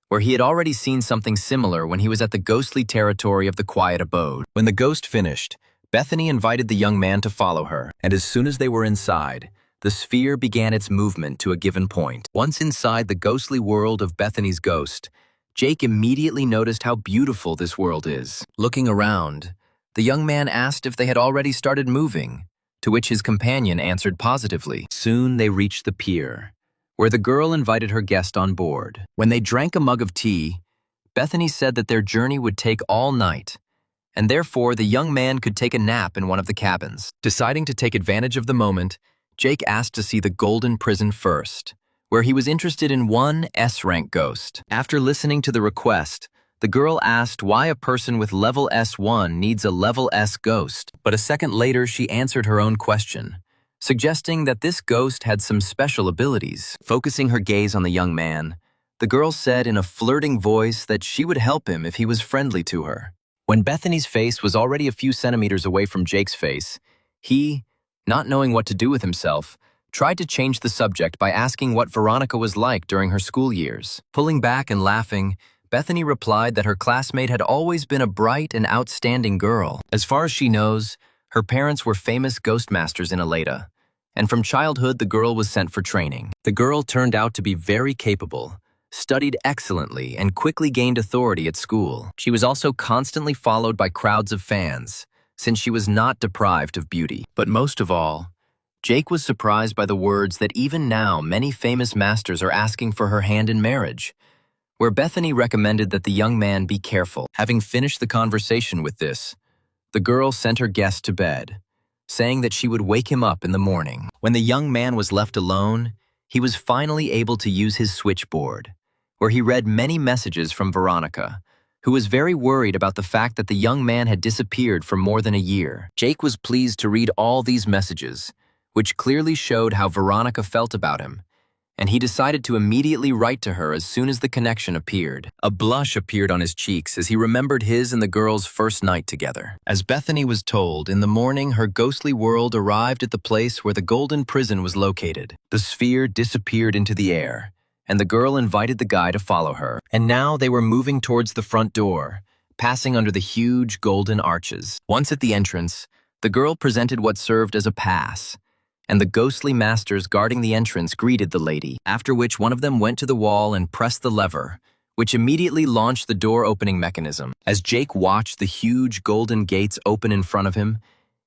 where he had already seen something similar when he was at the ghostly territory of the quiet abode. When the ghost finished, Bethany invited the young man to follow her, and as soon as they were inside, the sphere began its movement to a given point. Once inside the ghostly world of Bethany's ghost, Jake immediately noticed how beautiful this world is. Looking around, the young man asked if they had already started moving, to which his companion answered positively. Soon they reached the pier, where the girl invited her guest on board. When they drank a mug of tea, Bethany said that their journey would take all night, and therefore the young man could take a nap in one of the cabins. Deciding to take advantage of the moment, Jake asked to see the Golden Prison first, where he was interested in one S-rank ghost. After listening to the request, the girl asked why a person with level S1 needs a level S ghost, but a second later she answered her own question, suggesting that this ghost had some special abilities. Focusing her gaze on the young man, the girl said in a flirting voice that she would help him if he was friendly to her. When Bethany's face was already a few centimeters away from Jake's face, he, not knowing what to do with himself, tried to change the subject by asking what Veronica was like during her school years. Pulling back and laughing, Bethany replied that her classmate had always been a bright and outstanding girl. As far as she knows, her parents were famous ghost masters in Aleda, and from childhood the girl was sent for training. The girl turned out to be very capable, studied excellently, and quickly gained authority at school. She was also constantly followed by crowds of fans, since she was not deprived of beauty. But most of all, Jake was surprised by the words that even now many famous masters are asking for her hand in marriage, where Bethany recommended that the young man be careful. Having finished the conversation with this, the girl sent her guest to bed, saying that she would wake him up in the morning. When the young man was left alone, he was finally able to use his switchboard, where he read many messages from Veronica, who was very worried about the fact that the young man had disappeared for more than a year. Jake was pleased to read all these messages, which clearly showed how Veronica felt about him, and he decided to immediately write to her as soon as the connection appeared. A blush appeared on his cheeks as he remembered his and the girl's first night together. As Bethany was told, in the morning her ghostly world arrived at the place where the Golden Prison was located. The sphere disappeared into the air, and the girl invited the guy to follow her. And now they were moving towards the front door, passing under the huge golden arches. Once at the entrance, the girl presented what served as a pass, and the ghostly masters guarding the entrance greeted the lady, after which one of them went to the wall and pressed the lever, which immediately launched the door-opening mechanism. As Jake watched the huge golden gates open in front of him,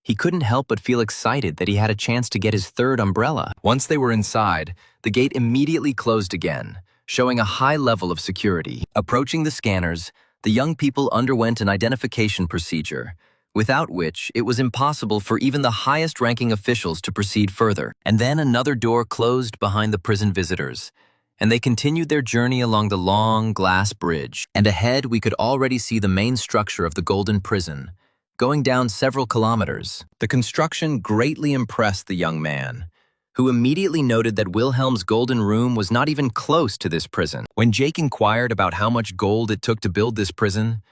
he couldn't help but feel excited that he had a chance to get his third umbrella. Once they were inside, the gate immediately closed again, showing a high level of security. Approaching the scanners, the young people underwent an identification procedure, without which it was impossible for even the highest-ranking officials to proceed further. And then another door closed behind the prison visitors, and they continued their journey along the long glass bridge. And ahead we could already see the main structure of the Golden Prison, going down several kilometers. The construction greatly impressed the young man, who immediately noted that Wilhelm's golden room was not even close to this prison. When Jake inquired about how much gold it took to build this prison,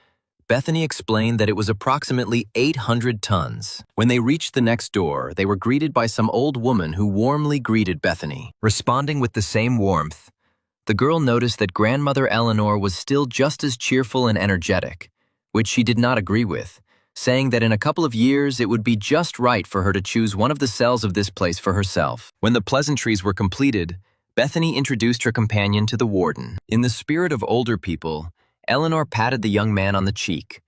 Bethany explained that it was approximately 800 tons. When they reached the next door, they were greeted by some old woman who warmly greeted Bethany. Responding with the same warmth, the girl noticed that Grandmother Eleanor was still just as cheerful and energetic, which she did not agree with, saying that in a couple of years it would be just right for her to choose one of the cells of this place for herself. When the pleasantries were completed, Bethany introduced her companion to the warden. In the spirit of older people, Eleanor patted the young man on the cheek,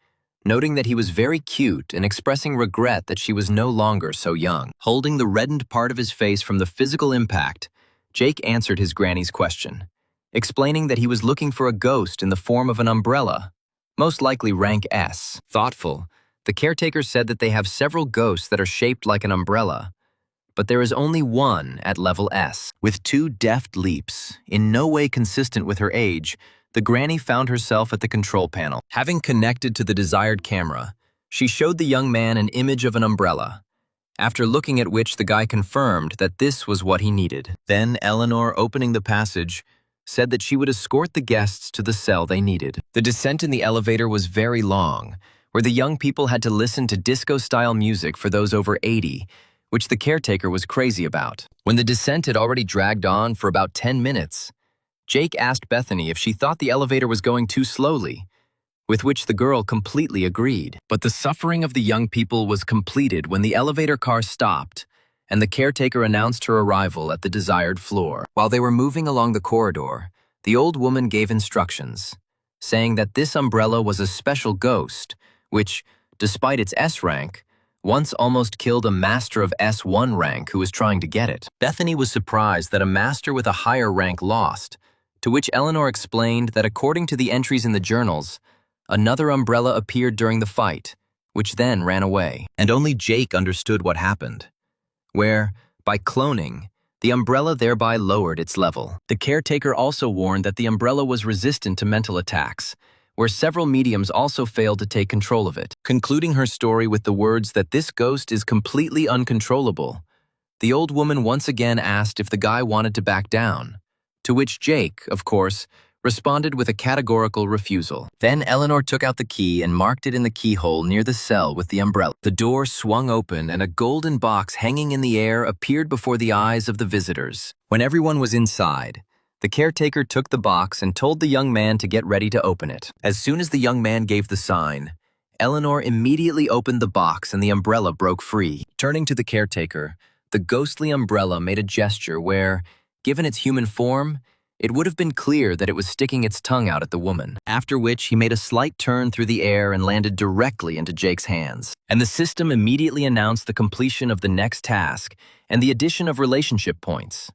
noting that he was very cute and expressing regret that she was no longer so young. Holding the reddened part of his face from the physical impact, Jake answered his granny's question, explaining that he was looking for a ghost in the form of an umbrella, most likely rank S. Thoughtful, the caretaker said that they have several ghosts that are shaped like an umbrella, but there is only one at level S. With two deft leaps, in no way consistent with her age, the granny found herself at the control panel. Having connected to the desired camera, she showed the young man an image of an umbrella, after looking at which the guy confirmed that this was what he needed. Then Eleanor, opening the passage, said that she would escort the guests to the cell they needed. The descent in the elevator was very long, where the young people had to listen to disco-style music for those over 80, which the caretaker was crazy about. When the descent had already dragged on for about 10 minutes, Jake asked Bethany if she thought the elevator was going too slowly, with which the girl completely agreed. But the suffering of the young people was completed when the elevator car stopped and the caretaker announced her arrival at the desired floor. While they were moving along the corridor, the old woman gave instructions, saying that this umbrella was a special ghost, which, despite its S rank, once almost killed a master of S1 rank who was trying to get it. Bethany was surprised that a master with a higher rank lost, to which Eleanor explained that according to the entries in the journals, another umbrella appeared during the fight, which then ran away. And only Jake understood what happened, where, by cloning, the umbrella thereby lowered its level. The caretaker also warned that the umbrella was resistant to mental attacks, where several mediums also failed to take control of it. Concluding her story with the words that this ghost is completely uncontrollable, the old woman once again asked if the guy wanted to back down, to which Jake, of course, responded with a categorical refusal. Then Eleanor took out the key and marked it in the keyhole near the cell with the umbrella. The door swung open and a golden box hanging in the air appeared before the eyes of the visitors. When everyone was inside, the caretaker took the box and told the young man to get ready to open it. As soon as the young man gave the sign, Eleanor immediately opened the box and the umbrella broke free. Turning to the caretaker, the ghostly umbrella made a gesture where, given its human form, it would have been clear that it was sticking its tongue out at the woman, after which he made a slight turn through the air and landed directly into Jake's hands. And the system immediately announced the completion of the next task and the addition of relationship points.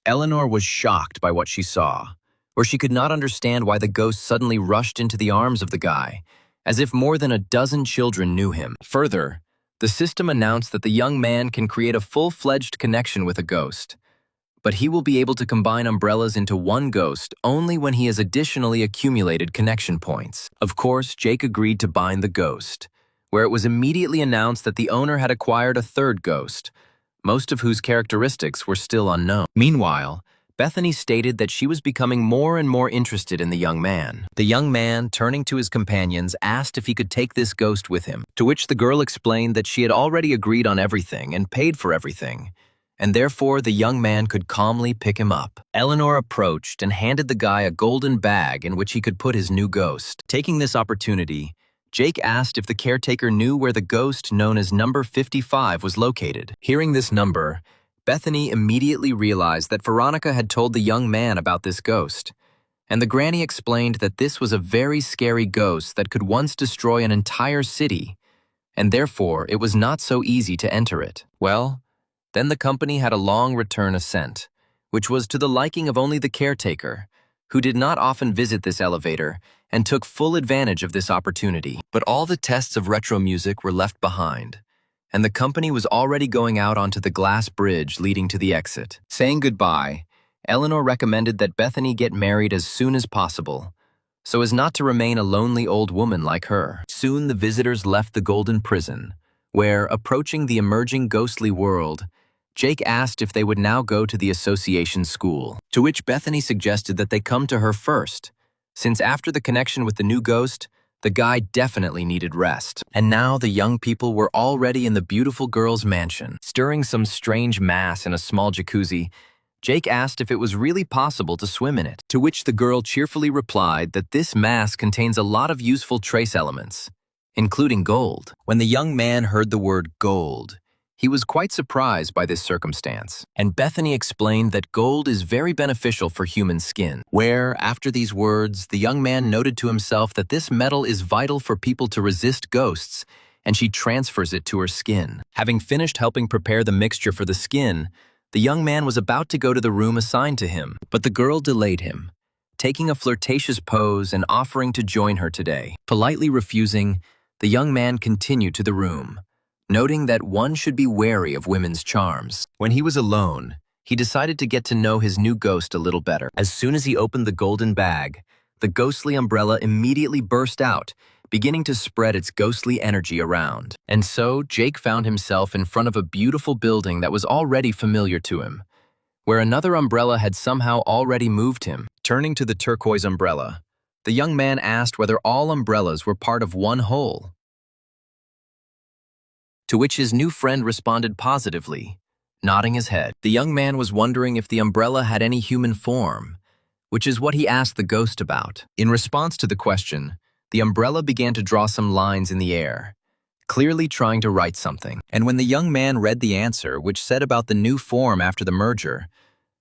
Eleanor was shocked by what she saw, where she could not understand why the ghost suddenly rushed into the arms of the guy, as if more than a dozen children knew him. Further, the system announced that the young man can create a full-fledged connection with a ghost, but he will be able to combine umbrellas into one ghost only when he has additionally accumulated connection points. Of course, Jake agreed to bind the ghost, where it was immediately announced that the owner had acquired a third ghost, most of whose characteristics were still unknown. Meanwhile, Bethany stated that she was becoming more and more interested in the young man. The young man, turning to his companions, asked if he could take this ghost with him, to which the girl explained that she had already agreed on everything and paid for everything, and therefore the young man could calmly pick him up. Eleanor approached and handed the guy a golden bag in which he could put his new ghost. Taking this opportunity, Jake asked if the caretaker knew where the ghost known as number 55 was located. Hearing this number, Bethany immediately realized that Veronica had told the young man about this ghost, and the granny explained that this was a very scary ghost that could once destroy an entire city, and therefore it was not so easy to enter it. Well, then the company had a long return ascent, which was to the liking of only the caretaker, who did not often visit this elevator and took full advantage of this opportunity. But all the tests of retro music were left behind, and the company was already going out onto the glass bridge leading to the exit. Saying goodbye, Eleanor recommended that Bethany get married as soon as possible, so as not to remain a lonely old woman like her. Soon the visitors left the Golden Prison, where, approaching the emerging ghostly world, Jake asked if they would now go to the association school, to which Bethany suggested that they come to her first, since after the connection with the new ghost, the guy definitely needed rest. And now the young people were already in the beautiful girl's mansion. Stirring some strange mass in a small jacuzzi, Jake asked if it was really possible to swim in it, to which the girl cheerfully replied that this mass contains a lot of useful trace elements, including gold. When the young man heard the word gold, he was quite surprised by this circumstance, and Bethany explained that gold is very beneficial for human skin, where, after these words, the young man noted to himself that this metal is vital for people to resist ghosts, and she transfers it to her skin. Having finished helping prepare the mixture for the skin, the young man was about to go to the room assigned to him, but the girl delayed him, taking a flirtatious pose and offering to join her today. Politely refusing, the young man continued to the room, noting that one should be wary of women's charms. When he was alone, he decided to get to know his new ghost a little better. As soon as he opened the golden bag, the ghostly umbrella immediately burst out, beginning to spread its ghostly energy around. And so, Jake found himself in front of a beautiful building that was already familiar to him, where another umbrella had somehow already moved him. Turning to the turquoise umbrella, the young man asked whether all umbrellas were part of one whole, to which his new friend responded positively, nodding his head. The young man was wondering if the umbrella had any human form, which is what he asked the ghost about. In response to the question, the umbrella began to draw some lines in the air, clearly trying to write something. And when the young man read the answer, which said about the new form after the merger,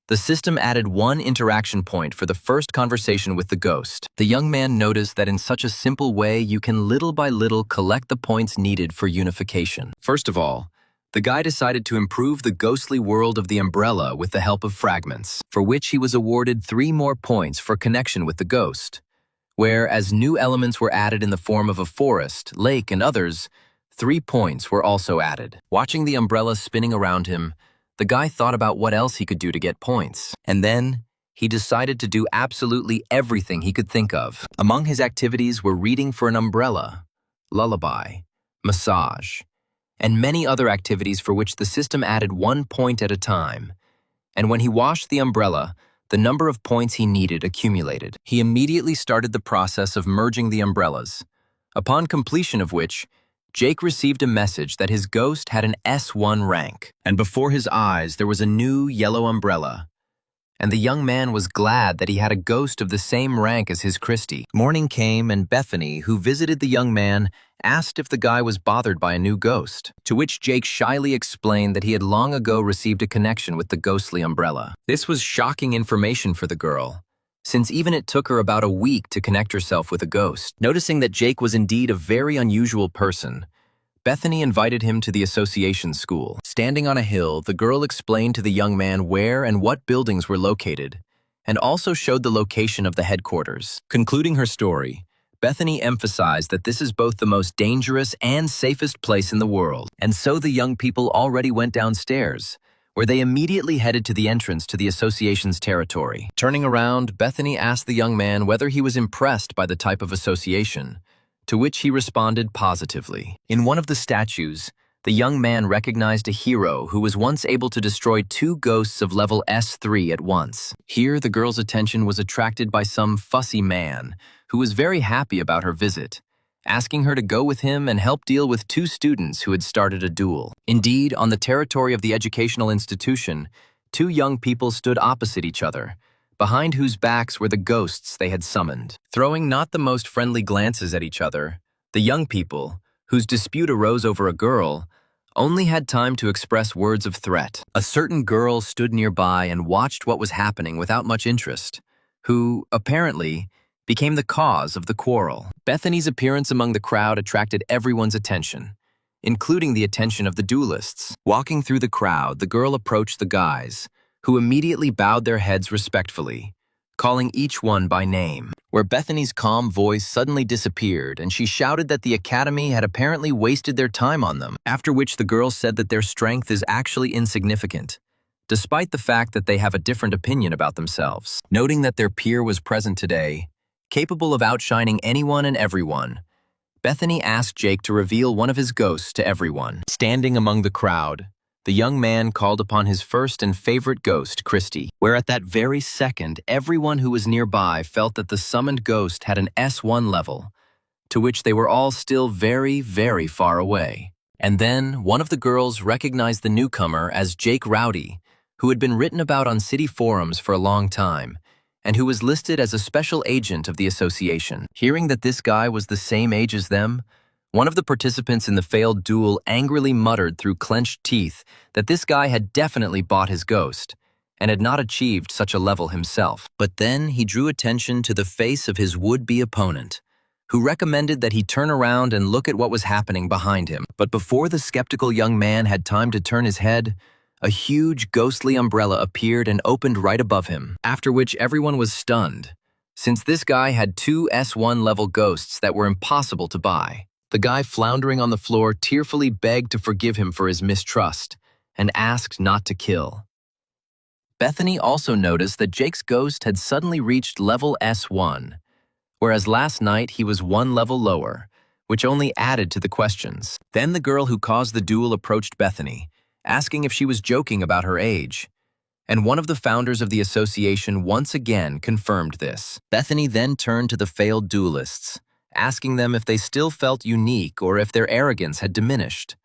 the system added one interaction point for the first conversation with the ghost. The young man noticed that in such a simple way you can little by little collect the points needed for unification. First of all, the guy decided to improve the ghostly world of the umbrella with the help of fragments, for which he was awarded 3 more points for connection with the ghost, where, as new elements were added in the form of a forest, lake, and others, 3 points were also added. Watching the umbrella spinning around him, the guy thought about what else he could do to get points. And then, he decided to do absolutely everything he could think of. Among his activities were reading for an umbrella, lullaby, massage, and many other activities for which the system added 1 point at a time. And when he washed the umbrella, the number of points he needed accumulated. He immediately started the process of merging the umbrellas, upon completion of which, Jake received a message that his ghost had an S1 rank, and before his eyes there was a new yellow umbrella. And the young man was glad that he had a ghost of the same rank as his Christie. Morning came, and Bethany, who visited the young man, asked if the guy was bothered by a new ghost, to which Jake shyly explained that he had long ago received a connection with the ghostly umbrella. This was shocking information for the girl, since even it took her about a week to connect herself with a ghost. Noticing that Jake was indeed a very unusual person, Bethany invited him to the association school. Standing on a hill, the girl explained to the young man where and what buildings were located, and also showed the location of the headquarters. Concluding her story, Bethany emphasized that this is both the most dangerous and safest place in the world. And so the young people already went downstairs, where they immediately headed to the entrance to the association's territory. Turning around, Bethany asked the young man whether he was impressed by the type of association, to which he responded positively. In one of the statues, the young man recognized a hero who was once able to destroy 2 ghosts of level S3 at once. Here, the girl's attention was attracted by some fussy man who was very happy about her visit, asking her to go with him and help deal with 2 students who had started a duel. Indeed, on the territory of the educational institution, 2 young people stood opposite each other, behind whose backs were the ghosts they had summoned. Throwing not the most friendly glances at each other, the young people, whose dispute arose over a girl, only had time to express words of threat. A certain girl stood nearby and watched what was happening without much interest, who, apparently, became the cause of the quarrel. Bethany's appearance among the crowd attracted everyone's attention, including the attention of the duelists. Walking through the crowd, the girl approached the guys, who immediately bowed their heads respectfully, calling each one by name. Where Bethany's calm voice suddenly disappeared, and she shouted that the academy had apparently wasted their time on them, after which the girl said that their strength is actually insignificant, despite the fact that they have a different opinion about themselves. Noting that their peer was present today, capable of outshining anyone and everyone, Bethany asked Jake to reveal one of his ghosts to everyone. Standing among the crowd, the young man called upon his first and favorite ghost, Christie, where at that very second, everyone who was nearby felt that the summoned ghost had an S1 level, to which they were all still very, very far away. And then, one of the girls recognized the newcomer as Jake Rowdy, who had been written about on city forums for a long time, and who was listed as a special agent of the association. Hearing that this guy was the same age as them, one of the participants in the failed duel angrily muttered through clenched teeth that this guy had definitely bought his ghost, and had not achieved such a level himself. But then he drew attention to the face of his would-be opponent, who recommended that he turn around and look at what was happening behind him. But before the skeptical young man had time to turn his head, a huge ghostly umbrella appeared and opened right above him, after which everyone was stunned, since this guy had 2 S1 level ghosts that were impossible to buy. The guy floundering on the floor tearfully begged to forgive him for his mistrust and asked not to kill. Bethany also noticed that Jake's ghost had suddenly reached level S1, whereas last night he was 1 level lower, which only added to the questions. Then the girl who caused the duel approached Bethany, asking if she was joking about her age, and one of the founders of the association once again confirmed this. Bethany then turned to the failed duelists, asking them if they still felt unique or if their arrogance had diminished,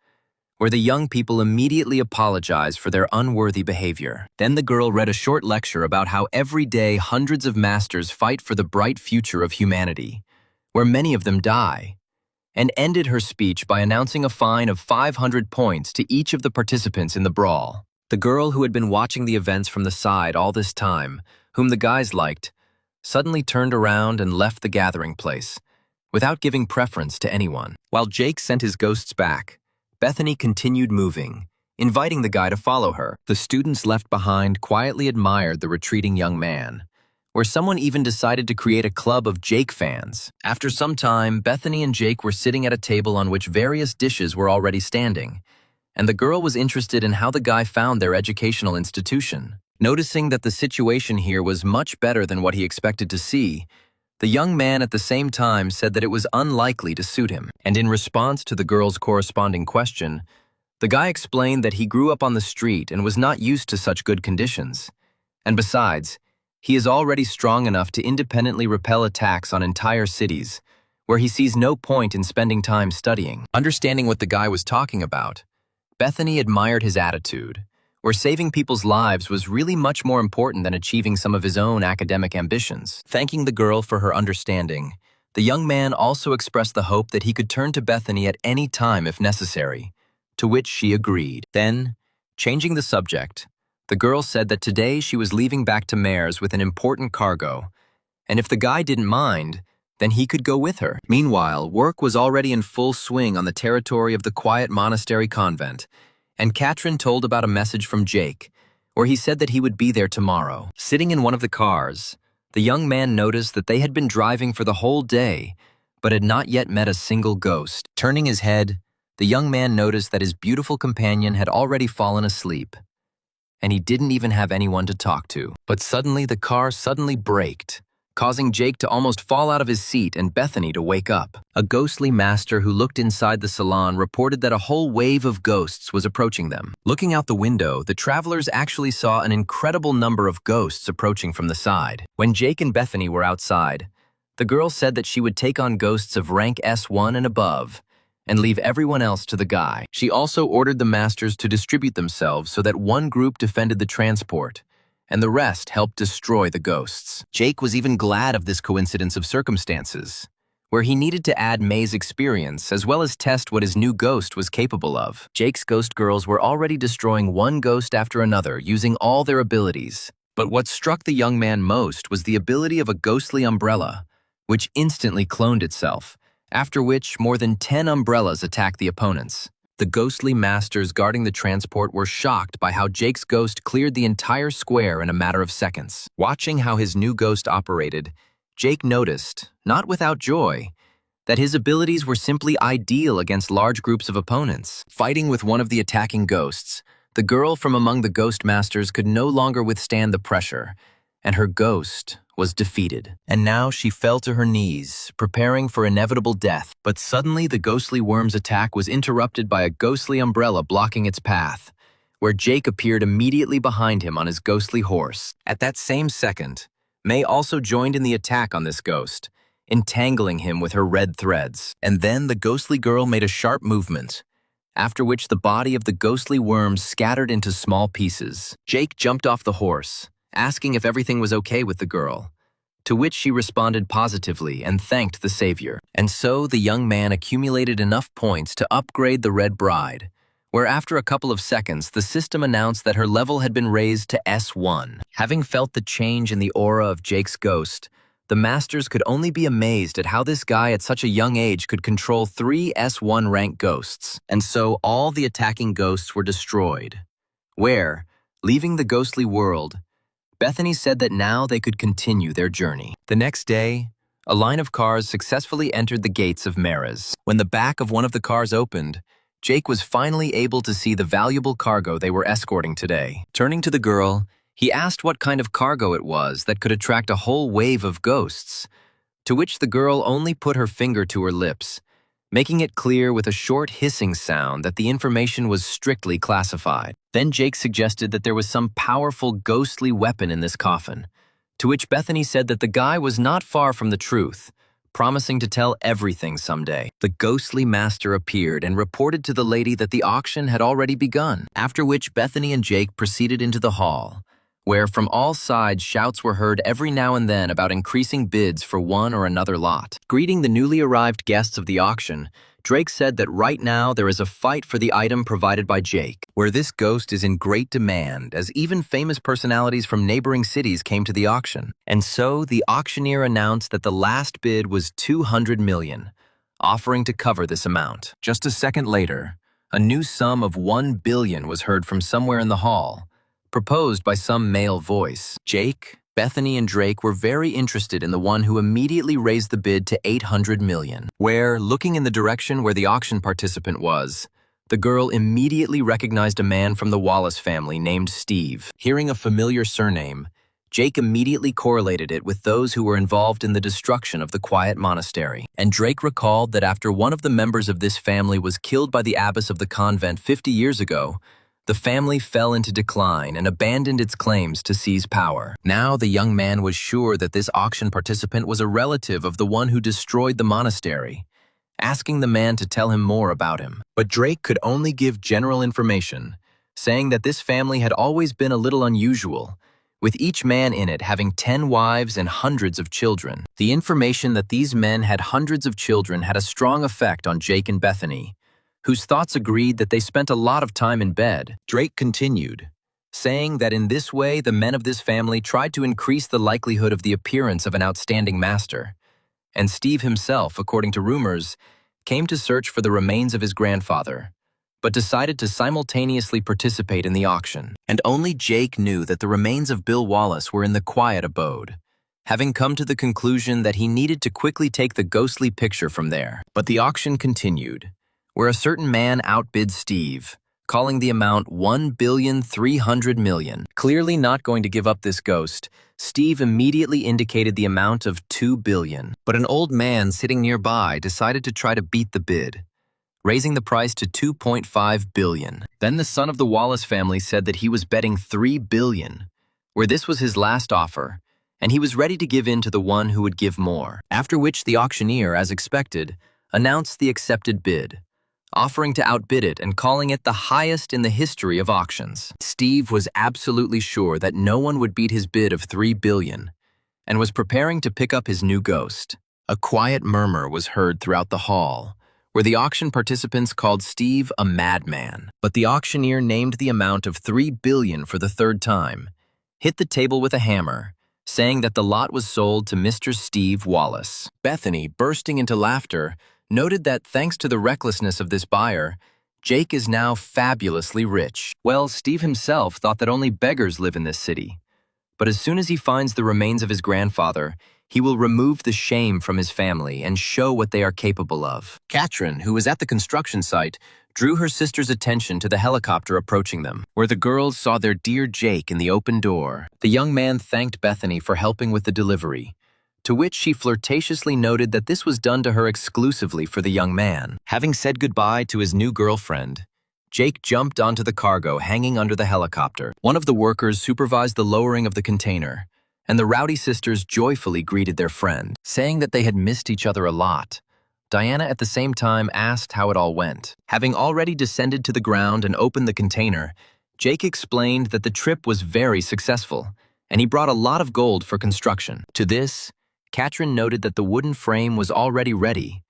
where the young people immediately apologized for their unworthy behavior. Then the girl read a short lecture about how every day hundreds of masters fight for the bright future of humanity, where many of them die, and ended her speech by announcing a fine of 500 points to each of the participants in the brawl. The girl who had been watching the events from the side all this time, whom the guys liked, suddenly turned around and left the gathering place, without giving preference to anyone. While Jake sent his ghosts back, Bethany continued moving, inviting the guy to follow her. The students left behind quietly admired the retreating young man, where someone even decided to create a club of Jake fans. After some time, Bethany and Jake were sitting at a table on which various dishes were already standing, and the girl was interested in how the guy found their educational institution. Noticing that the situation here was much better than what he expected to see, the young man at the same time said that it was unlikely to suit him. And in response to the girl's corresponding question, the guy explained that he grew up on the street and was not used to such good conditions. And besides, he is already strong enough to independently repel attacks on entire cities, where he sees no point in spending time studying. Understanding what the guy was talking about, Bethany admired his attitude, where saving people's lives was really much more important than achieving some of his own academic ambitions. Thanking the girl for her understanding, the young man also expressed the hope that he could turn to Bethany at any time if necessary, to which she agreed. Then, changing the subject, the girl said that today she was leaving back to Mares with an important cargo, and if the guy didn't mind, then he could go with her. Meanwhile, work was already in full swing on the territory of the quiet monastery convent, and Katrin told about a message from Jake, where he said that he would be there tomorrow. Sitting in one of the cars, the young man noticed that they had been driving for the whole day, but had not yet met a single ghost. Turning his head, the young man noticed that his beautiful companion had already fallen asleep, and he didn't even have anyone to talk to. But suddenly the car braked, causing Jake to almost fall out of his seat and Bethany to wake up. A ghostly master who looked inside the salon reported that a whole wave of ghosts was approaching them. Looking out the window, the travelers actually saw an incredible number of ghosts approaching from the side. When Jake and Bethany were outside, the girl said that she would take on ghosts of rank S1 and above, and leave everyone else to the guy. She also ordered the masters to distribute themselves so that one group defended the transport, and the rest helped destroy the ghosts. Jake was even glad of this coincidence of circumstances, where he needed to add May's experience as well as test what his new ghost was capable of. Jake's ghost girls were already destroying one ghost after another using all their abilities, but what struck the young man most was the ability of a ghostly umbrella, which instantly cloned itself, after which more than 10 umbrellas attacked the opponents. The ghostly masters guarding the transport were shocked by how Jake's ghost cleared the entire square in a matter of seconds. Watching how his new ghost operated, Jake noticed, not without joy, that his abilities were simply ideal against large groups of opponents. Fighting with one of the attacking ghosts, the girl from among the ghost masters could no longer withstand the pressure, and her ghost was defeated. And now she fell to her knees, preparing for inevitable death. But suddenly the ghostly worm's attack was interrupted by a ghostly umbrella blocking its path, where Jake appeared immediately behind him on his ghostly horse. At that same second, May also joined in the attack on this ghost, entangling him with her red threads. And then the ghostly girl made a sharp movement, after which the body of the ghostly worm scattered into small pieces. Jake jumped off the horse, asking if everything was okay with the girl, to which she responded positively and thanked the savior. And so the young man accumulated enough points to upgrade the Red Bride, where after a couple of seconds the system announced that her level had been raised to S1. Having felt the change in the aura of Jake's ghost, the masters could only be amazed at how this guy at such a young age could control 3 S1 rank ghosts. And so all the attacking ghosts were destroyed, where, leaving the ghostly world, Bethany said that now they could continue their journey. The next day, a line of cars successfully entered the gates of Mares. When the back of one of the cars opened, Jake was finally able to see the valuable cargo they were escorting today. Turning to the girl, he asked what kind of cargo it was that could attract a whole wave of ghosts, to which the girl only put her finger to her lips, making it clear with a short hissing sound that the information was strictly classified. Then Jake suggested that there was some powerful ghostly weapon in this coffin, to which Bethany said that the guy was not far from the truth, promising to tell everything someday. The ghostly master appeared and reported to the lady that the auction had already begun, after which Bethany and Jake proceeded into the hall, where from all sides shouts were heard every now and then about increasing bids for one or another lot. Greeting the newly arrived guests of the auction, Drake said that right now there is a fight for the item provided by Jake, where this ghost is in great demand, as even famous personalities from neighboring cities came to the auction. And so the auctioneer announced that the last bid was 200 million, offering to cover this amount. Just a second later, a new sum of 1 billion was heard from somewhere in the hall, proposed by some male voice. Jake, Bethany, and Drake were very interested in the one who immediately raised the bid to 800 million, where, looking in the direction where the auction participant was, the girl immediately recognized a man from the Wallace family named Steve. Hearing a familiar surname, Jake immediately correlated it with those who were involved in the destruction of the quiet monastery. And Drake recalled that after one of the members of this family was killed by the abbess of the convent 50 years ago, the family fell into decline and abandoned its claims to seize power. Now the young man was sure that this auction participant was a relative of the one who destroyed the monastery, asking the man to tell him more about him. But Drake could only give general information, saying that this family had always been a little unusual, with each man in it having 10 wives and hundreds of children. The information that these men had hundreds of children had a strong effect on Jake and Bethany, whose thoughts agreed that they spent a lot of time in bed. Drake continued, saying that in this way the men of this family tried to increase the likelihood of the appearance of an outstanding master. And Steve himself, according to rumors, came to search for the remains of his grandfather, but decided to simultaneously participate in the auction. And only Jake knew that the remains of Bill Wallace were in the quiet abode, having come to the conclusion that he needed to quickly take the ghostly picture from there. But the auction continued, where a certain man outbid Steve, calling the amount 1,300 million. Clearly not going to give up this ghost, Steve immediately indicated the amount of 2 billion. But an old man sitting nearby decided to try to beat the bid, raising the price to 2.5 billion. Then the son of the Wallace family said that he was betting 3 billion, where this was his last offer, and he was ready to give in to the one who would give more. After which the auctioneer, as expected, announced the accepted bid, offering to outbid it and calling it the highest in the history of auctions. Steve was absolutely sure that no one would beat his bid of 3 billion and was preparing to pick up his new ghost. A quiet murmur was heard throughout the hall, where the auction participants called Steve a madman. But the auctioneer named the amount of 3 billion for the third time, hit the table with a hammer, saying that the lot was sold to Mr. Steve Wallace. Bethany, bursting into laughter, noted that thanks to the recklessness of this buyer, Jake is now fabulously rich. Well, Steve himself thought that only beggars live in this city. But as soon as he finds the remains of his grandfather, he will remove the shame from his family and show what they are capable of. Katrin, who was at the construction site, drew her sister's attention to the helicopter approaching them, where the girls saw their dear Jake in the open door. The young man thanked Bethany for helping with the delivery, to which she flirtatiously noted that this was done to her exclusively for the young man. Having said goodbye to his new girlfriend, Jake jumped onto the cargo hanging under the helicopter. One of the workers supervised the lowering of the container, and the rowdy sisters joyfully greeted their friend, saying that they had missed each other a lot. Diana at the same time asked how it all went. Having already descended to the ground and opened the container, Jake explained that the trip was very successful, and he brought a lot of gold for construction. To this, Katrin noted that the wooden frame was already ready,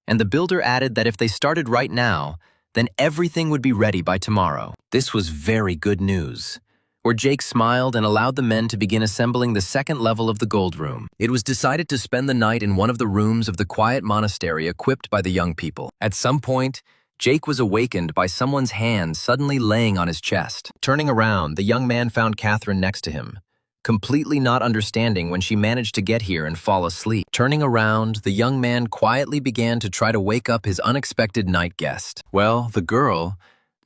and the builder added that if they started right now, then everything would be ready by tomorrow. This was very good news, where Jake smiled and allowed the men to begin assembling the second level of the gold room. It was decided to spend the night in one of the rooms of the quiet monastery equipped by the young people. At some point, Jake was awakened by someone's hand suddenly laying on his chest. Turning around, the young man found Catherine next to him, completely not understanding when she managed to get here and fall asleep. Turning around, the young man quietly began to try to wake up his unexpected night guest. Well, the girl,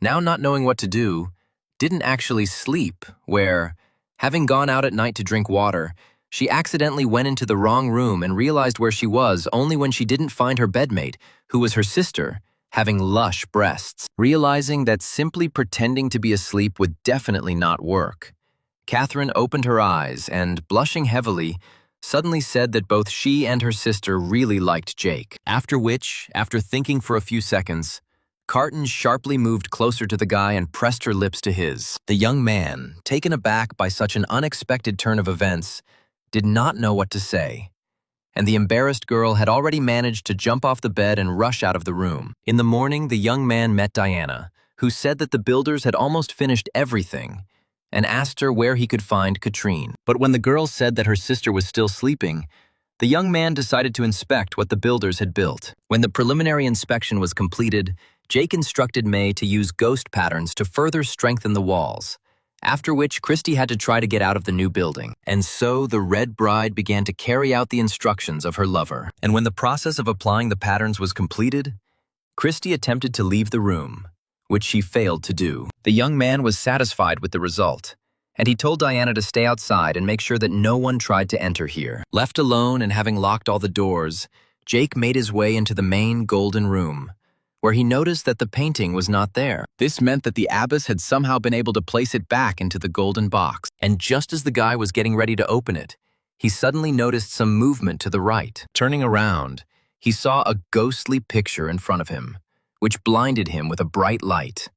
now not knowing what to do, didn't actually sleep, where, having gone out at night to drink water, She accidentally went into the wrong room and realized where she was only when she didn't find her bedmate, who was her sister, having lush breasts. Realizing that simply pretending to be asleep would definitely not work, Catherine opened her eyes and, blushing heavily, suddenly said that both she and her sister really liked Jake. After which, after thinking for a few seconds, Carton sharply moved closer to the guy and pressed her lips to his. The young man, taken aback by such an unexpected turn of events, did not know what to say, and the embarrassed girl had already managed to jump off the bed and rush out of the room. In the morning, the young man met Diana, who said that the builders had almost finished everything, and asked her where he could find Katrine. But when the girl said that her sister was still sleeping, the young man decided to inspect what the builders had built. When the preliminary inspection was completed, Jake instructed May to use ghost patterns to further strengthen the walls, after which Christy had to try to get out of the new building. And so the Red Bride began to carry out the instructions of her lover. And when the process of applying the patterns was completed, Christy attempted to leave the room, which she failed to do. The young man was satisfied with the result, and he told Diana to stay outside and make sure that no one tried to enter here. Left alone and having locked all the doors, Jake made his way into the main golden room, where he noticed that the painting was not there. This meant that the abbess had somehow been able to place it back into the golden box, and just as the guy was getting ready to open it, he suddenly noticed some movement to the right. Turning around, he saw a ghostly picture in front of him, which blinded him with a bright light.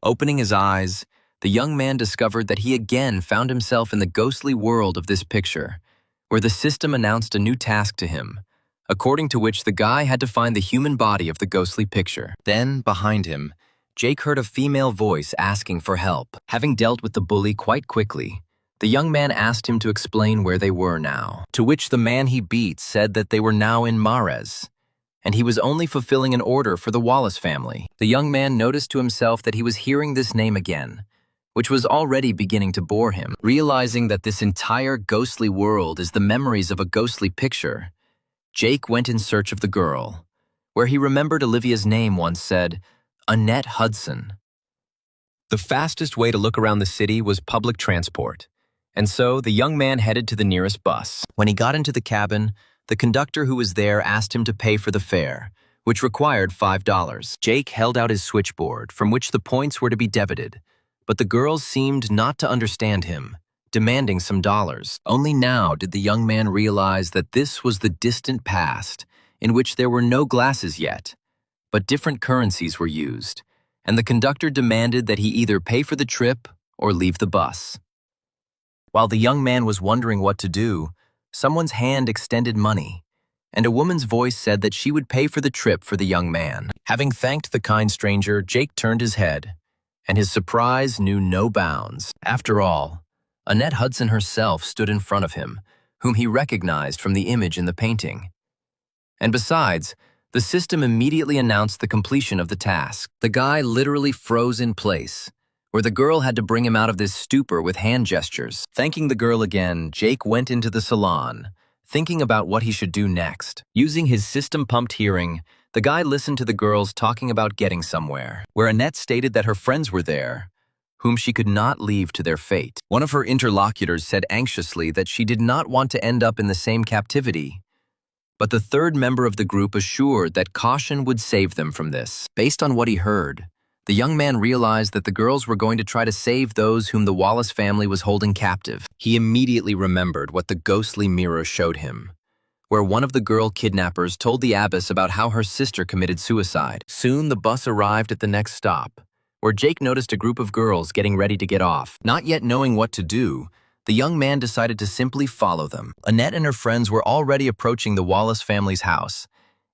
Opening his eyes, the young man discovered that he again found himself in the ghostly world of this picture, where the system announced a new task to him, according to which the guy had to find the human body of the ghostly picture. Then, behind him, Jake heard a female voice asking for help. Having dealt with the bully quite quickly, the young man asked him to explain where they were now, to which the man he beat said that they were now in Mares, and he was only fulfilling an order for the Wallace family. The young man noticed to himself that he was hearing this name again, which was already beginning to bore him. Realizing that this entire ghostly world is the memories of a ghostly picture, Jake went in search of the girl, where he remembered Olivia's name once said, Annette Hudson. The fastest way to look around the city was public transport, and so the young man headed to the nearest bus. When he got into the cabin, the conductor who was there asked him to pay for the fare, which required $5. Jake held out his switchboard, from which the points were to be debited, but the girls seemed not to understand him, demanding some dollars. Only now did the young man realize that this was the distant past, in which there were no glasses yet, but different currencies were used, and the conductor demanded that he either pay for the trip or leave the bus. While the young man was wondering what to do, someone's hand extended money, and a woman's voice said that she would pay for the trip for the young man. Having thanked the kind stranger, Jake turned his head, and his surprise knew no bounds. After all, Annette Hudson herself stood in front of him, whom he recognized from the image in the painting. And besides, the system immediately announced the completion of the task. The guy literally froze in place, where the girl had to bring him out of this stupor with hand gestures. Thanking the girl again, Jake went into the salon, thinking about what he should do next. Using his system-pumped hearing, the guy listened to the girls talking about getting somewhere, where Annette stated that her friends were there, whom she could not leave to their fate. One of her interlocutors said anxiously that she did not want to end up in the same captivity, but the third member of the group assured that caution would save them from this. Based on what he heard, the young man realized that the girls were going to try to save those whom the Wallace family was holding captive. He immediately remembered what the ghostly mirror showed him, where one of the girl kidnappers told the abbess about how her sister committed suicide. Soon the bus arrived at the next stop, where Jake noticed a group of girls getting ready to get off. Not yet knowing what to do, the young man decided to simply follow them. Annette and her friends were already approaching the Wallace family's house,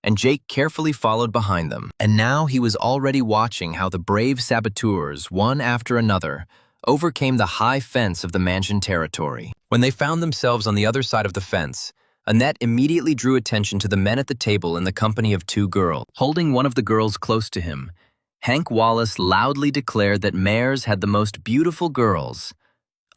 and Jake carefully followed behind them. And now he was already watching how the brave saboteurs, one after another, overcame the high fence of the mansion territory. When they found themselves on the other side of the fence, Annette immediately drew attention to the men at the table in the company of two girls. Holding one of the girls close to him, Hank Wallace loudly declared that Mares had the most beautiful girls,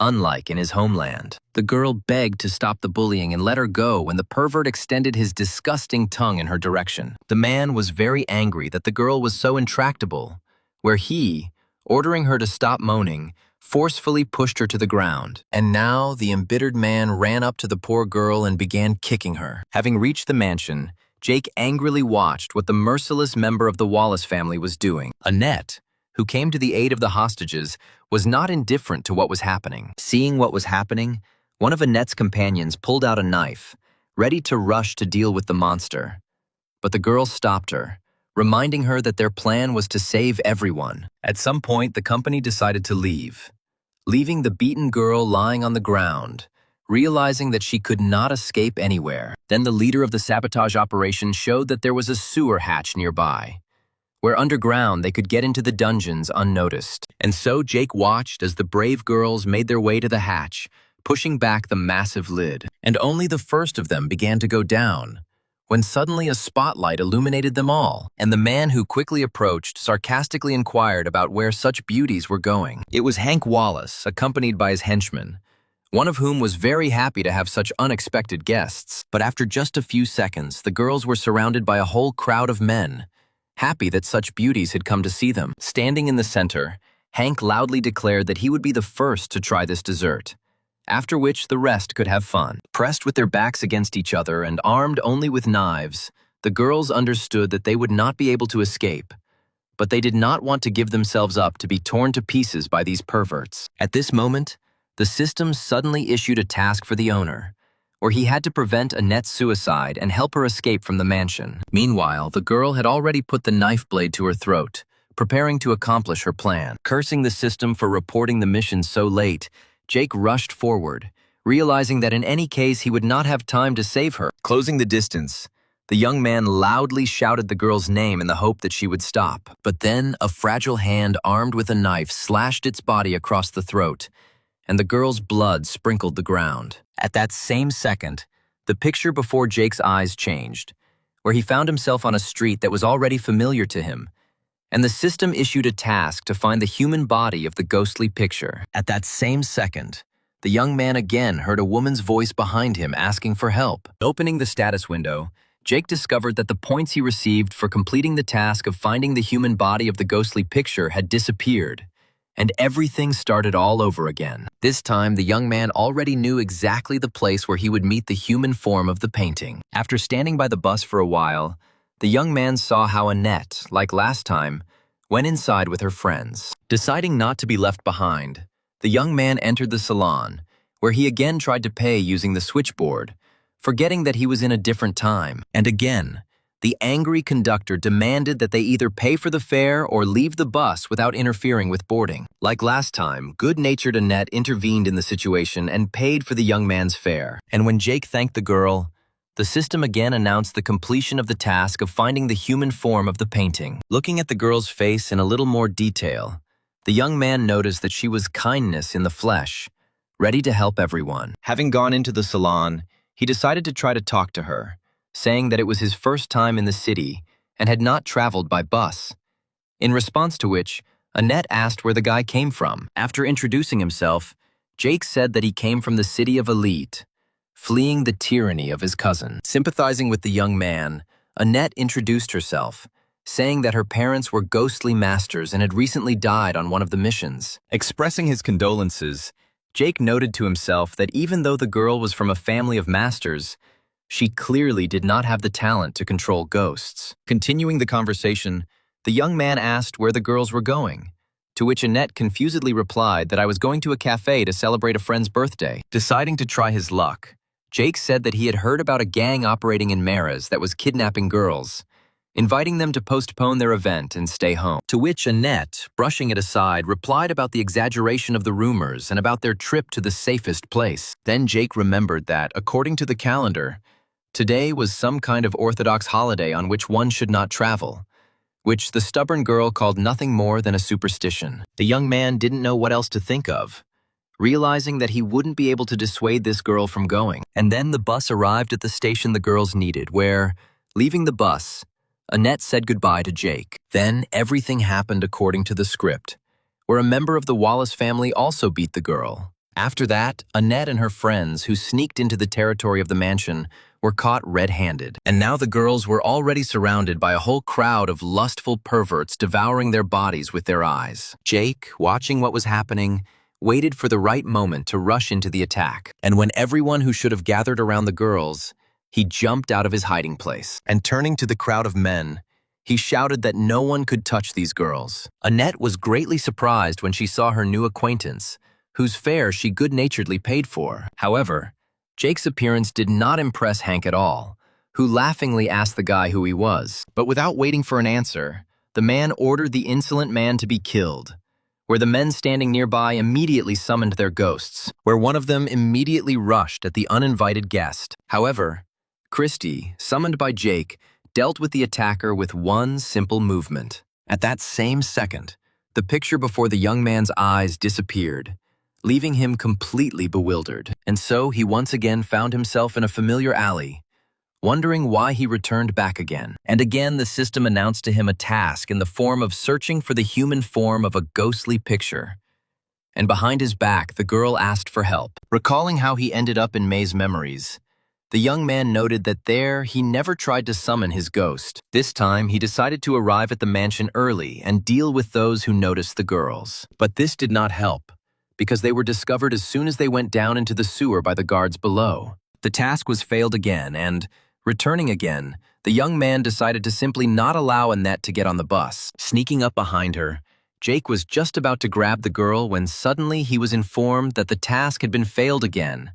unlike in his homeland. The girl begged to stop the bullying and let her go when the pervert extended his disgusting tongue in her direction. The man was very angry that the girl was so intractable, where he, ordering her to stop moaning, forcefully pushed her to the ground. And now the embittered man ran up to the poor girl and began kicking her. Having reached the mansion, Jake angrily watched what the merciless member of the Wallace family was doing. Annette, who came to the aid of the hostages, was not indifferent to what was happening. Seeing what was happening, one of Annette's companions pulled out a knife, ready to rush to deal with the monster. But the girl stopped her, reminding her that their plan was to save everyone. At some point, the company decided to leave, leaving the beaten girl lying on the ground, realizing that she could not escape anywhere. Then the leader of the sabotage operation showed that there was a sewer hatch nearby, where underground they could get into the dungeons unnoticed. And so Jake watched as the brave girls made their way to the hatch, pushing back the massive lid. And only the first of them began to go down, when suddenly a spotlight illuminated them all, and the man who quickly approached sarcastically inquired about where such beauties were going. It was Hank Wallace, accompanied by his henchmen, one of whom was very happy to have such unexpected guests. But after just a few seconds, the girls were surrounded by a whole crowd of men, happy that such beauties had come to see them. Standing in the center, Hank loudly declared that he would be the first to try this dessert, after which the rest could have fun. Pressed with their backs against each other and armed only with knives, the girls understood that they would not be able to escape, but they did not want to give themselves up to be torn to pieces by these perverts. At this moment, the system suddenly issued a task for the owner, where he had to prevent Annette's suicide and help her escape from the mansion. Meanwhile, the girl had already put the knife blade to her throat, preparing to accomplish her plan. Cursing the system for reporting the mission so late, Jake rushed forward, realizing that in any case he would not have time to save her. Closing the distance, the young man loudly shouted the girl's name in the hope that she would stop. But then a fragile hand armed with a knife slashed its body across the throat, and the girl's blood sprinkled the ground. At that same second, the picture before Jake's eyes changed, where he found himself on a street that was already familiar to him, and the system issued a task to find the human body of the ghostly picture. At that same second, the young man again heard a woman's voice behind him asking for help. Opening the status window, Jake discovered that the points he received for completing the task of finding the human body of the ghostly picture had disappeared, and everything started all over again. This time, the young man already knew exactly the place where he would meet the human form of the painting. After standing by the bus for a while, the young man saw how Annette, like last time, went inside with her friends. Deciding not to be left behind, the young man entered the salon, where he again tried to pay using the switchboard, forgetting that he was in a different time. And again, the angry conductor demanded that they either pay for the fare or leave the bus without interfering with boarding. Like last time, good-natured Annette intervened in the situation and paid for the young man's fare. And when Jake thanked the girl, the system again announced the completion of the task of finding the human form of the painting. Looking at the girl's face in a little more detail, the young man noticed that she was kindness in the flesh, ready to help everyone. Having gone into the salon, he decided to try to talk to her, saying that it was his first time in the city and had not traveled by bus. In response to which, Annette asked where the guy came from. After introducing himself, Jake said that he came from the city of Elite, fleeing the tyranny of his cousin. Sympathizing with the young man, Annette introduced herself, saying that her parents were ghostly masters and had recently died on one of the missions. Expressing his condolences, Jake noted to himself that even though the girl was from a family of masters, she clearly did not have the talent to control ghosts. Continuing the conversation, the young man asked where the girls were going, to which Annette confusedly replied that I was going to a cafe to celebrate a friend's birthday. Deciding to try his luck, Jake said that he had heard about a gang operating in Maras that was kidnapping girls, inviting them to postpone their event and stay home. To which Annette, brushing it aside, replied about the exaggeration of the rumors and about their trip to the safest place. Then Jake remembered that, according to the calendar, today was some kind of Orthodox holiday on which one should not travel, which the stubborn girl called nothing more than a superstition. The young man didn't know what else to think of, realizing that he wouldn't be able to dissuade this girl from going. And then the bus arrived at the station the girls needed, where, leaving the bus, Annette said goodbye to Jake. Then everything happened according to the script, where a member of the Wallace family also beat the girl. After that, Annette and her friends, who sneaked into the territory of the mansion, were caught red-handed. And now the girls were already surrounded by a whole crowd of lustful perverts devouring their bodies with their eyes. Jake, watching what was happening, waited for the right moment to rush into the attack. And when everyone who should have gathered around the girls, he jumped out of his hiding place. And turning to the crowd of men, he shouted that no one could touch these girls. Annette was greatly surprised when she saw her new acquaintance, whose fare she good-naturedly paid for. However, Jake's appearance did not impress Hank at all, who laughingly asked the guy who he was. But without waiting for an answer, the man ordered the insolent man to be killed, where the men standing nearby immediately summoned their ghosts, where one of them immediately rushed at the uninvited guest. However, Christie, summoned by Jake, dealt with the attacker with one simple movement. At that same second, the picture before the young man's eyes disappeared, leaving him completely bewildered. And so he once again found himself in a familiar alley, wondering why he returned back again. And again the system announced to him a task in the form of searching for the human form of a ghostly picture. And behind his back, the girl asked for help. Recalling how he ended up in May's memories, the young man noted that there he never tried to summon his ghost. This time, he decided to arrive at the mansion early and deal with those who noticed the girls. But this did not help, because they were discovered as soon as they went down into the sewer by the guards below. The task was failed again, and, returning again, the young man decided to simply not allow Annette to get on the bus. Sneaking up behind her, Jake was just about to grab the girl when suddenly he was informed that the task had been failed again,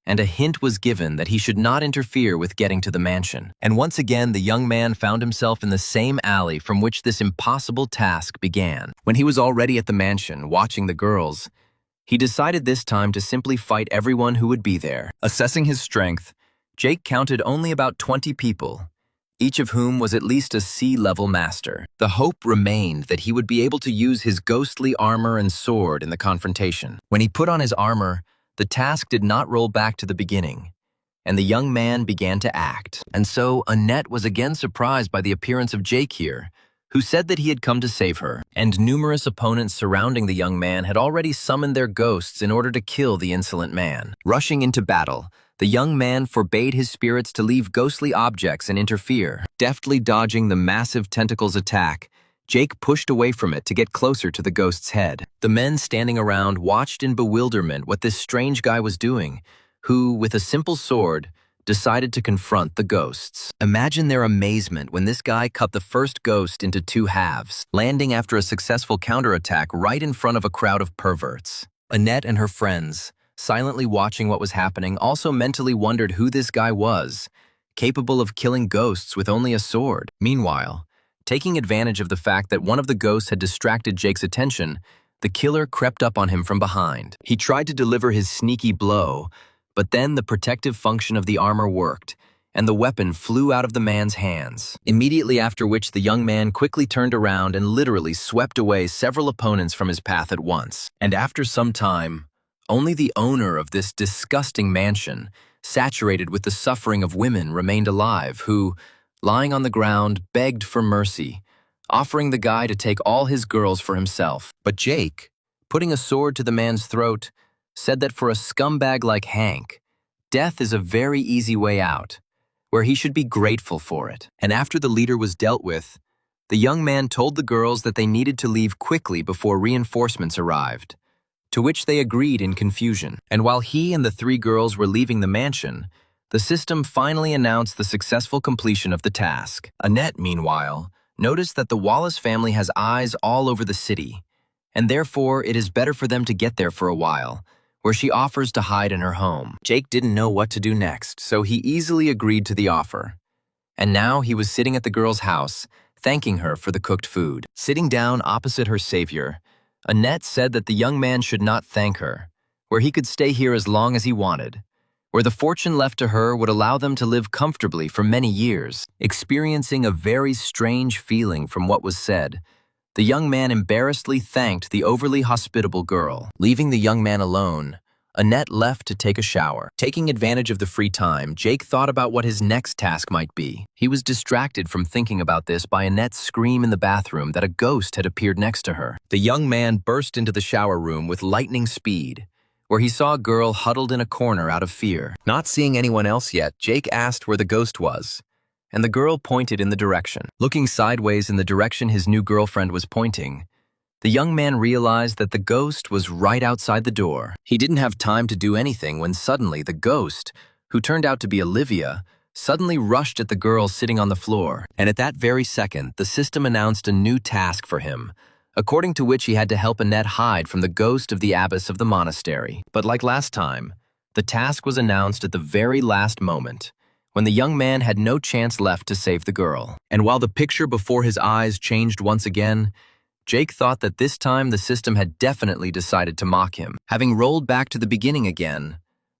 and a hint was given that he should not interfere with getting to the mansion. And once again, the young man found himself in the same alley from which this impossible task began. When he was already at the mansion, watching the girls, he decided this time to simply fight everyone who would be there. Assessing his strength, Jake counted only about 20 people, each of whom was at least a C-level master. The hope remained that he would be able to use his ghostly armor and sword in the confrontation. When he put on his armor, the task did not roll back to the beginning, and the young man began to act. And so Annette was again surprised by the appearance of Jake here, who said that he had come to save her, and numerous opponents surrounding the young man had already summoned their ghosts in order to kill the insolent man. Rushing into battle, the young man forbade his spirits to leave ghostly objects and interfere. Deftly dodging the massive tentacle's attack, Jake pushed away from it to get closer to the ghost's head. The men standing around watched in bewilderment what this strange guy was doing, who, with a simple sword, decided to confront the ghosts. Imagine their amazement when this guy cut the first ghost into two halves, landing after a successful counterattack right in front of a crowd of perverts. Annette and her friends, silently watching what was happening, also mentally wondered who this guy was, capable of killing ghosts with only a sword. Meanwhile, taking advantage of the fact that one of the ghosts had distracted Jake's attention, the killer crept up on him from behind. He tried to deliver his sneaky blow, but then the protective function of the armor worked, and the weapon flew out of the man's hands. Immediately after which the young man quickly turned around and literally swept away several opponents from his path at once. And after some time, only the owner of this disgusting mansion, saturated with the suffering of women, remained alive, who, lying on the ground, begged for mercy, offering the guy to take all his girls for himself. But Jake, putting a sword to the man's throat, said that for a scumbag like Hank, death is a very easy way out, where he should be grateful for it. And after the leader was dealt with, the young man told the girls that they needed to leave quickly before reinforcements arrived, to which they agreed in confusion. And while he and the three girls were leaving the mansion, the system finally announced the successful completion of the task. Annette, meanwhile, noticed that the Wallace family has eyes all over the city, and therefore it is better for them to get there for a while, where she offers to hide in her home. Jake didn't know what to do next, so he easily agreed to the offer. And now he was sitting at the girl's house, thanking her for the cooked food. Sitting down opposite her savior, Annette said that the young man should not thank her, where he could stay here as long as he wanted, where the fortune left to her would allow them to live comfortably for many years. Experiencing a very strange feeling from what was said, the young man embarrassedly thanked the overly hospitable girl. Leaving the young man alone, Annette left to take a shower. Taking advantage of the free time, Jake thought about what his next task might be. He was distracted from thinking about this by Annette's scream in the bathroom that a ghost had appeared next to her. The young man burst into the shower room with lightning speed, where he saw a girl huddled in a corner out of fear. Not seeing anyone else yet, Jake asked where the ghost was, and the girl pointed in the direction. Looking sideways in the direction his new girlfriend was pointing, The young man realized that the ghost was right outside the door. He didn't have time to do anything when suddenly the ghost, who turned out to be Olivia, suddenly rushed at the girl sitting on the floor. And at that very second, the system announced a new task for him, according to which he had to help Annette hide from the ghost of the abbess of the monastery. But like last time, the task was announced at the very last moment, when the young man had no chance left to save the girl. And while the picture before his eyes changed once again, Jake thought that this time the system had definitely decided to mock him. Having rolled back to the beginning again,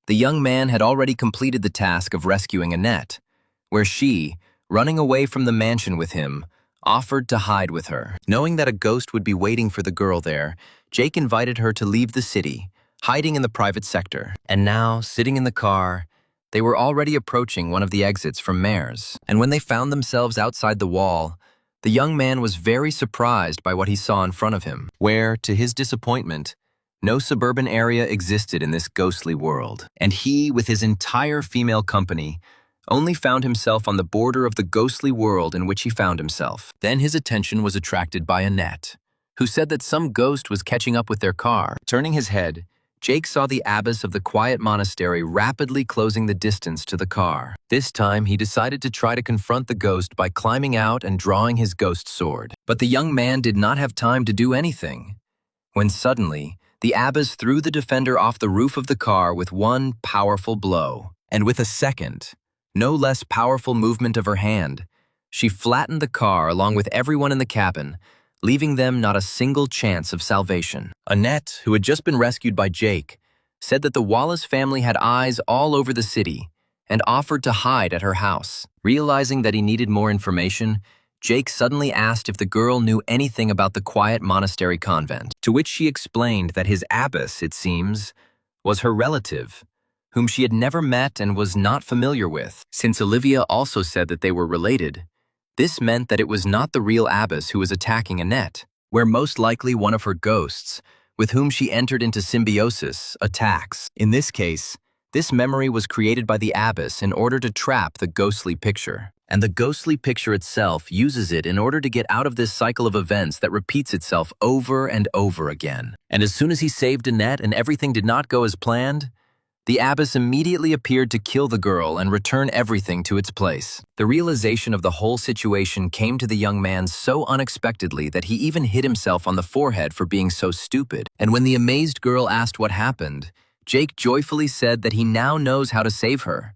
the young man had already completed the task of rescuing Annette, where she, running away from the mansion with him, offered to hide with her. Knowing that a ghost would be waiting for the girl there, Jake invited her to leave the city, hiding in the private sector. And now, sitting in the car, they were already approaching one of the exits from Mare's. And when they found themselves outside the wall, the young man was very surprised by what he saw in front of him, where, to his disappointment, no suburban area existed in this ghostly world. And he, with his entire female company, only found himself on the border of the ghostly world in which he found himself. Then his attention was attracted by Annette, who said that some ghost was catching up with their car. Turning his head, Jake saw the abbess of the quiet monastery rapidly closing the distance to the car. This time, he decided to try to confront the ghost by climbing out and drawing his ghost sword. But the young man did not have time to do anything, when suddenly, the abbess threw the defender off the roof of the car with one powerful blow. And with a second, no less powerful movement of her hand, she flattened the car along with everyone in the cabin, leaving them not a single chance of salvation. Annette, who had just been rescued by Jake, said that the Wallace family had eyes all over the city and offered to hide at her house. Realizing that he needed more information, Jake suddenly asked if the girl knew anything about the quiet monastery convent, to which she explained that his abbess, it seems, was her relative, whom she had never met and was not familiar with. Since Olivia also said that they were related, this meant that it was not the real abbess who was attacking Annette, where most likely one of her ghosts, with whom she entered into symbiosis, attacks. In this case, this memory was created by the abbess in order to trap the ghostly picture. And the ghostly picture itself uses it in order to get out of this cycle of events that repeats itself over and over again. And as soon as he saved Annette and everything did not go as planned, the abbess immediately appeared to kill the girl and return everything to its place. The realization of the whole situation came to the young man so unexpectedly that he even hit himself on the forehead for being so stupid. And when the amazed girl asked what happened, Jake joyfully said that he now knows how to save her,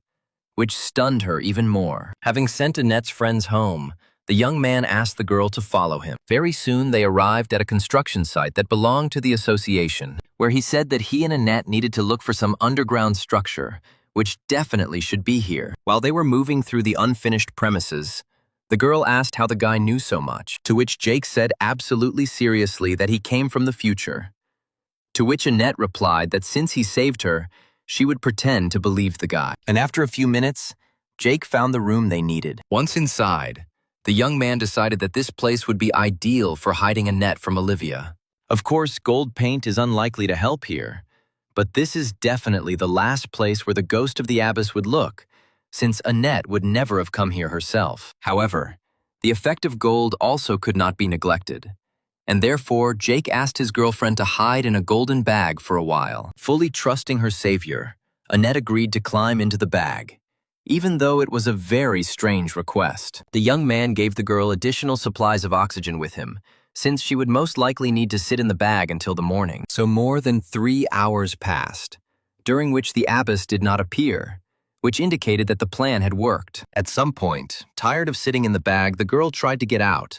which stunned her even more. Having sent Annette's friends home, the young man asked the girl to follow him. Very soon they arrived at a construction site that belonged to the association, where he said that he and Annette needed to look for some underground structure, which definitely should be here. While they were moving through the unfinished premises, the girl asked how the guy knew so much, to which Jake said absolutely seriously that he came from the future. To which Annette replied that since he saved her, she would pretend to believe the guy. And after a few minutes, Jake found the room they needed. Once inside, the young man decided that this place would be ideal for hiding Annette from Olivia. Of course, gold paint is unlikely to help here, but this is definitely the last place where the ghost of the abbess would look, since Annette would never have come here herself. However, the effect of gold also could not be neglected, and therefore Jake asked his girlfriend to hide in a golden bag for a while. Fully trusting her savior, Annette agreed to climb into the bag, even though it was a very strange request. The young man gave the girl additional supplies of oxygen with him, since she would most likely need to sit in the bag until the morning. So more than 3 hours passed, during which the abbess did not appear, which indicated that the plan had worked. At some point, tired of sitting in the bag, the girl tried to get out,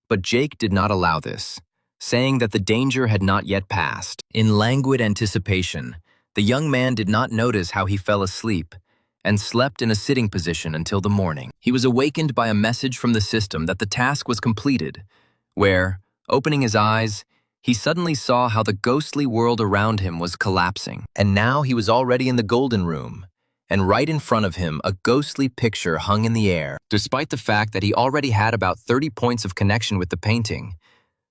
but Jake did not allow this, saying that the danger had not yet passed. In languid anticipation, the young man did not notice how he fell asleep and slept in a sitting position until the morning. He was awakened by a message from the system that the task was completed, where, opening his eyes, he suddenly saw how the ghostly world around him was collapsing. And now he was already in the golden room, and right in front of him a ghostly picture hung in the air. Despite the fact that he already had about 30 points of connection with the painting,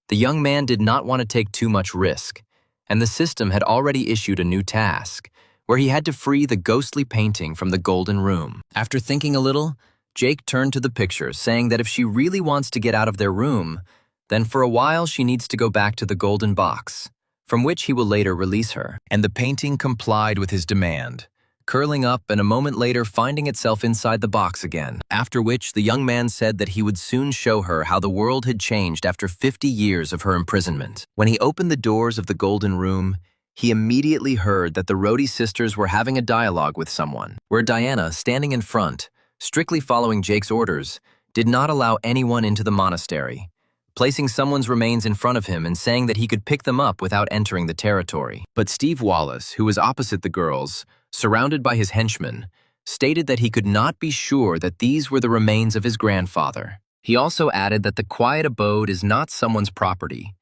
the young man did not want to take too much risk, and the system had already issued a new task, where he had to free the ghostly painting from the golden room. After thinking a little, Jake turned to the picture, saying that if she really wants to get out of their room, Then for a while she needs to go back to the golden box, from which he will later release her. And the painting complied with his demand, curling up and a moment later finding itself inside the box again, after which the young man said that he would soon show her how the world had changed after 50 years of her imprisonment. When he opened the doors of the golden room, he immediately heard that the Rhodey sisters were having a dialogue with someone, where Diana, standing in front, strictly following Jake's orders, did not allow anyone into the monastery, placing someone's remains in front of him and saying that he could pick them up without entering the territory. But Steve Wallace, who was opposite the girls, surrounded by his henchmen, stated that he could not be sure that these were the remains of his grandfather. He also added that the quiet abode is not someone's property,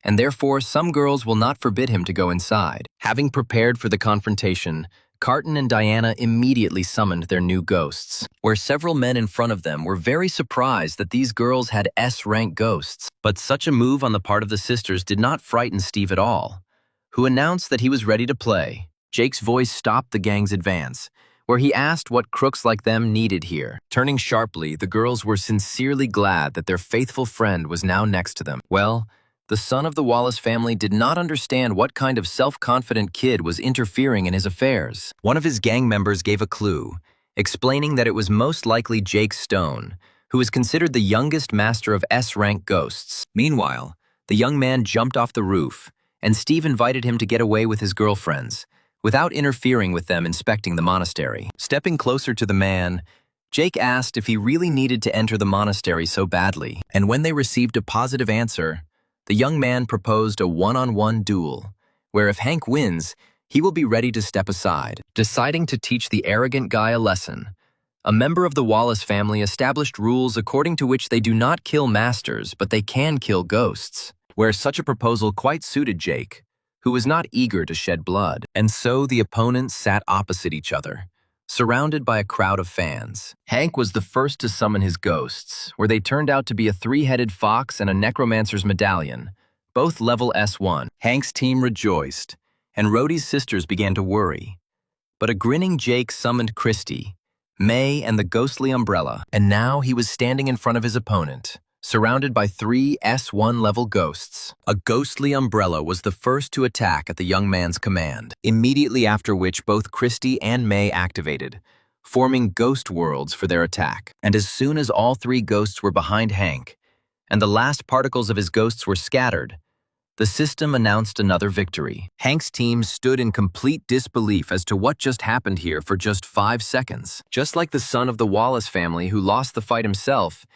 and therefore some girls will not forbid him to go inside. Having prepared for the confrontation, Carton and Diana immediately summoned their new ghosts, where several men in front of them were very surprised that these girls had S-rank ghosts. But such a move on the part of the sisters did not frighten Steve at all, who announced that he was ready to play. Jake's voice stopped the gang's advance, where he asked what crooks like them needed here. Turning sharply, the girls were sincerely glad that their faithful friend was now next to them. Well, the son of the Wallace family did not understand what kind of self-confident kid was interfering in his affairs. One of his gang members gave a clue, explaining that it was most likely Jake Stone, who is considered the youngest master of S-rank ghosts. Meanwhile, the young man jumped off the roof, and Steve invited him to get away with his girlfriends, without interfering with them inspecting the monastery. Stepping closer to the man, Jake asked if he really needed to enter the monastery so badly, and when they received a positive answer, the young man proposed a one-on-one duel, where if Hank wins, he will be ready to step aside. Deciding to teach the arrogant guy a lesson, a member of the Wallace family established rules according to which they do not kill masters, but they can kill ghosts, where such a proposal quite suited Jake, who was not eager to shed blood. And so the opponents sat opposite each other, surrounded by a crowd of fans. Hank was the first to summon his ghosts, where they turned out to be a three-headed fox and a necromancer's medallion, both level S1. Hank's team rejoiced, and Rhodey's sisters began to worry. But a grinning Jake summoned Christy, May, and the ghostly umbrella, and now he was standing in front of his opponent, surrounded by three S1 level ghosts. A ghostly umbrella was the first to attack at the young man's command, immediately after which both Christy and May activated, forming ghost worlds for their attack. And as soon as all three ghosts were behind Hank, and the last particles of his ghosts were scattered, the system announced another victory. Hank's team stood in complete disbelief as to what just happened here for just 5 seconds. Just like the son of the Wallace family who lost the fight himself,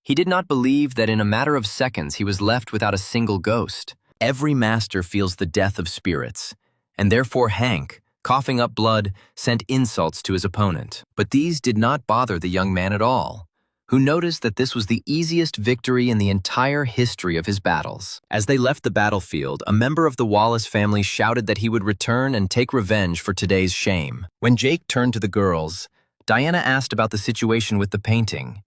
he did not believe that in a matter of seconds he was left without a single ghost. Every master feels the death of spirits, and therefore Hank, coughing up blood, sent insults to his opponent. But these did not bother the young man at all, who noticed that this was the easiest victory in the entire history of his battles. As they left the battlefield, a member of the Wallace family shouted that he would return and take revenge for today's shame. When Jake turned to the girls, Diana asked about the situation with the painting,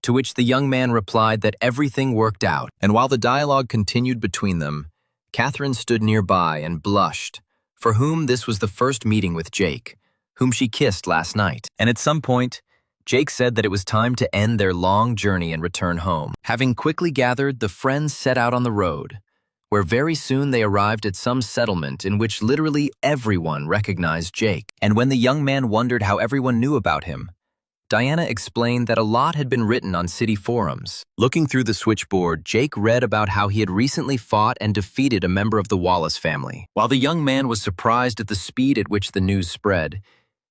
to which the young man replied that everything worked out. And while the dialogue continued between them, Catherine stood nearby and blushed, for whom this was the first meeting with Jake, whom she kissed last night. And at some point, Jake said that it was time to end their long journey and return home. Having quickly gathered, the friends set out on the road, where very soon they arrived at some settlement in which literally everyone recognized Jake. And when the young man wondered how everyone knew about him, Diana explained that a lot had been written on city forums. Looking through the switchboard, Jake read about how he had recently fought and defeated a member of the Wallace family. While the young man was surprised at the speed at which the news spread,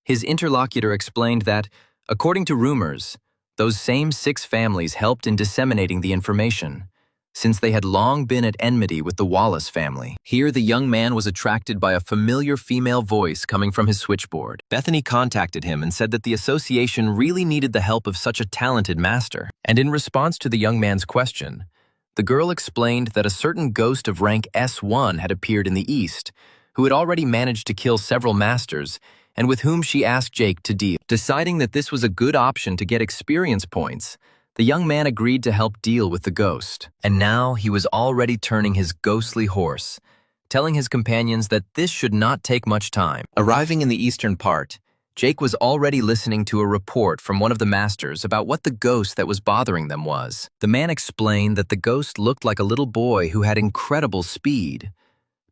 his interlocutor explained that, according to rumors, those same 6 families helped in disseminating the information, since they had long been at enmity with the Wallace family. Here, the young man was attracted by a familiar female voice coming from his switchboard. Bethany contacted him and said that the association really needed the help of such a talented master. And in response to the young man's question, the girl explained that a certain ghost of rank S1 had appeared in the East, who had already managed to kill several masters, and with whom she asked Jake to deal. Deciding that this was a good option to get experience points, the young man agreed to help deal with the ghost. And now he was already turning his ghostly horse, telling his companions that this should not take much time. Arriving in the eastern part, Jake was already listening to a report from one of the masters about what the ghost that was bothering them was. The man explained that the ghost looked like a little boy who had incredible speed,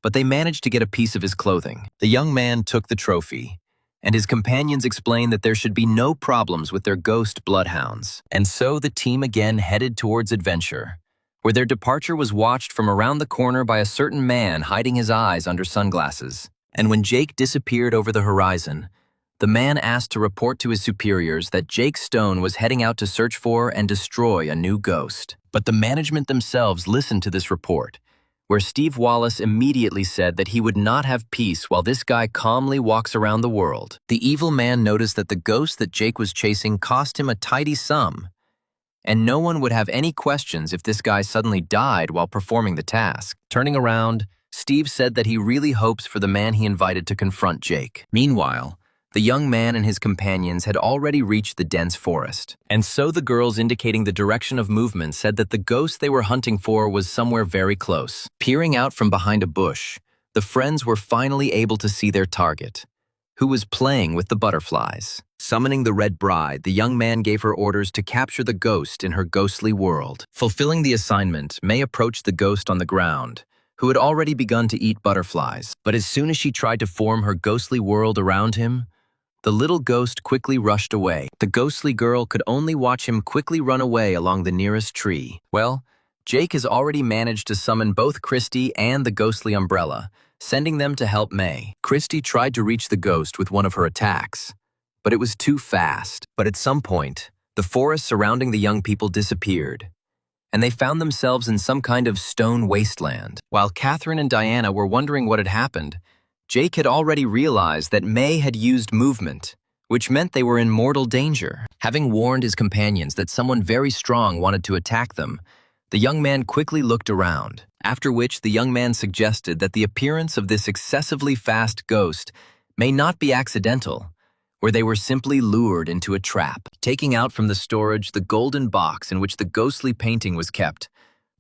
but they managed to get a piece of his clothing. The young man took the trophy, and his companions explained that there should be no problems with their ghost bloodhounds. And so the team again headed towards adventure, where their departure was watched from around the corner by a certain man hiding his eyes under sunglasses. And when Jake disappeared over the horizon, the man asked to report to his superiors that Jake Stone was heading out to search for and destroy a new ghost. But the management themselves listened to this report, where Steve Wallace immediately said that he would not have peace while this guy calmly walks around the world. The evil man noticed that the ghost that Jake was chasing cost him a tidy sum, and no one would have any questions if this guy suddenly died while performing the task. Turning around, Steve said that he really hopes for the man he invited to confront Jake. Meanwhile, the young man and his companions had already reached the dense forest, and so the girls indicating the direction of movement said that the ghost they were hunting for was somewhere very close. Peering out from behind a bush, the friends were finally able to see their target, who was playing with the butterflies. Summoning the Red Bride, the young man gave her orders to capture the ghost in her ghostly world. Fulfilling the assignment, May approached the ghost on the ground, who had already begun to eat butterflies. But as soon as she tried to form her ghostly world around him, the little ghost quickly rushed away. The ghostly girl could only watch him quickly run away along the nearest tree. Well, Jake has already managed to summon both Christy and the ghostly umbrella, sending them to help May. Christy tried to reach the ghost with one of her attacks, but it was too fast. But at some point, the forest surrounding the young people disappeared, and they found themselves in some kind of stone wasteland. While Catherine and Diana were wondering what had happened, Jake had already realized that May had used movement, which meant they were in mortal danger. Having warned his companions that someone very strong wanted to attack them, the young man quickly looked around, after which the young man suggested that the appearance of this excessively fast ghost may not be accidental, where they were simply lured into a trap. Taking out from the storage the golden box in which the ghostly painting was kept,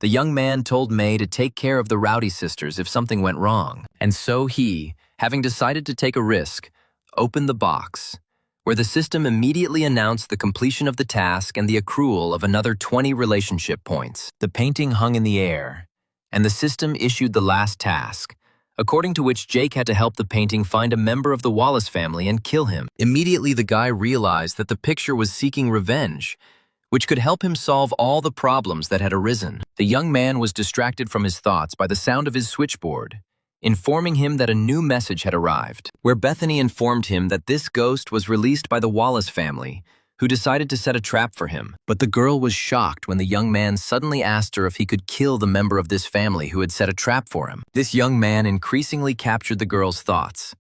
the young man told May to take care of the Rowdy sisters if something went wrong. And so he, having decided to take a risk, opened the box, where the system immediately announced the completion of the task and the accrual of another 20 relationship points. The painting hung in the air, and the system issued the last task, according to which Jake had to help the painting find a member of the Wallace family and kill him. Immediately, the guy realized that the picture was seeking revenge, which could help him solve all the problems that had arisen. The young man was distracted from his thoughts by the sound of his switchboard, informing him that a new message had arrived, where Bethany informed him that this ghost was released by the Wallace family, who decided to set a trap for him. But the girl was shocked when the young man suddenly asked her if he could kill the member of this family who had set a trap for him. This young man increasingly captured the girl's thoughts,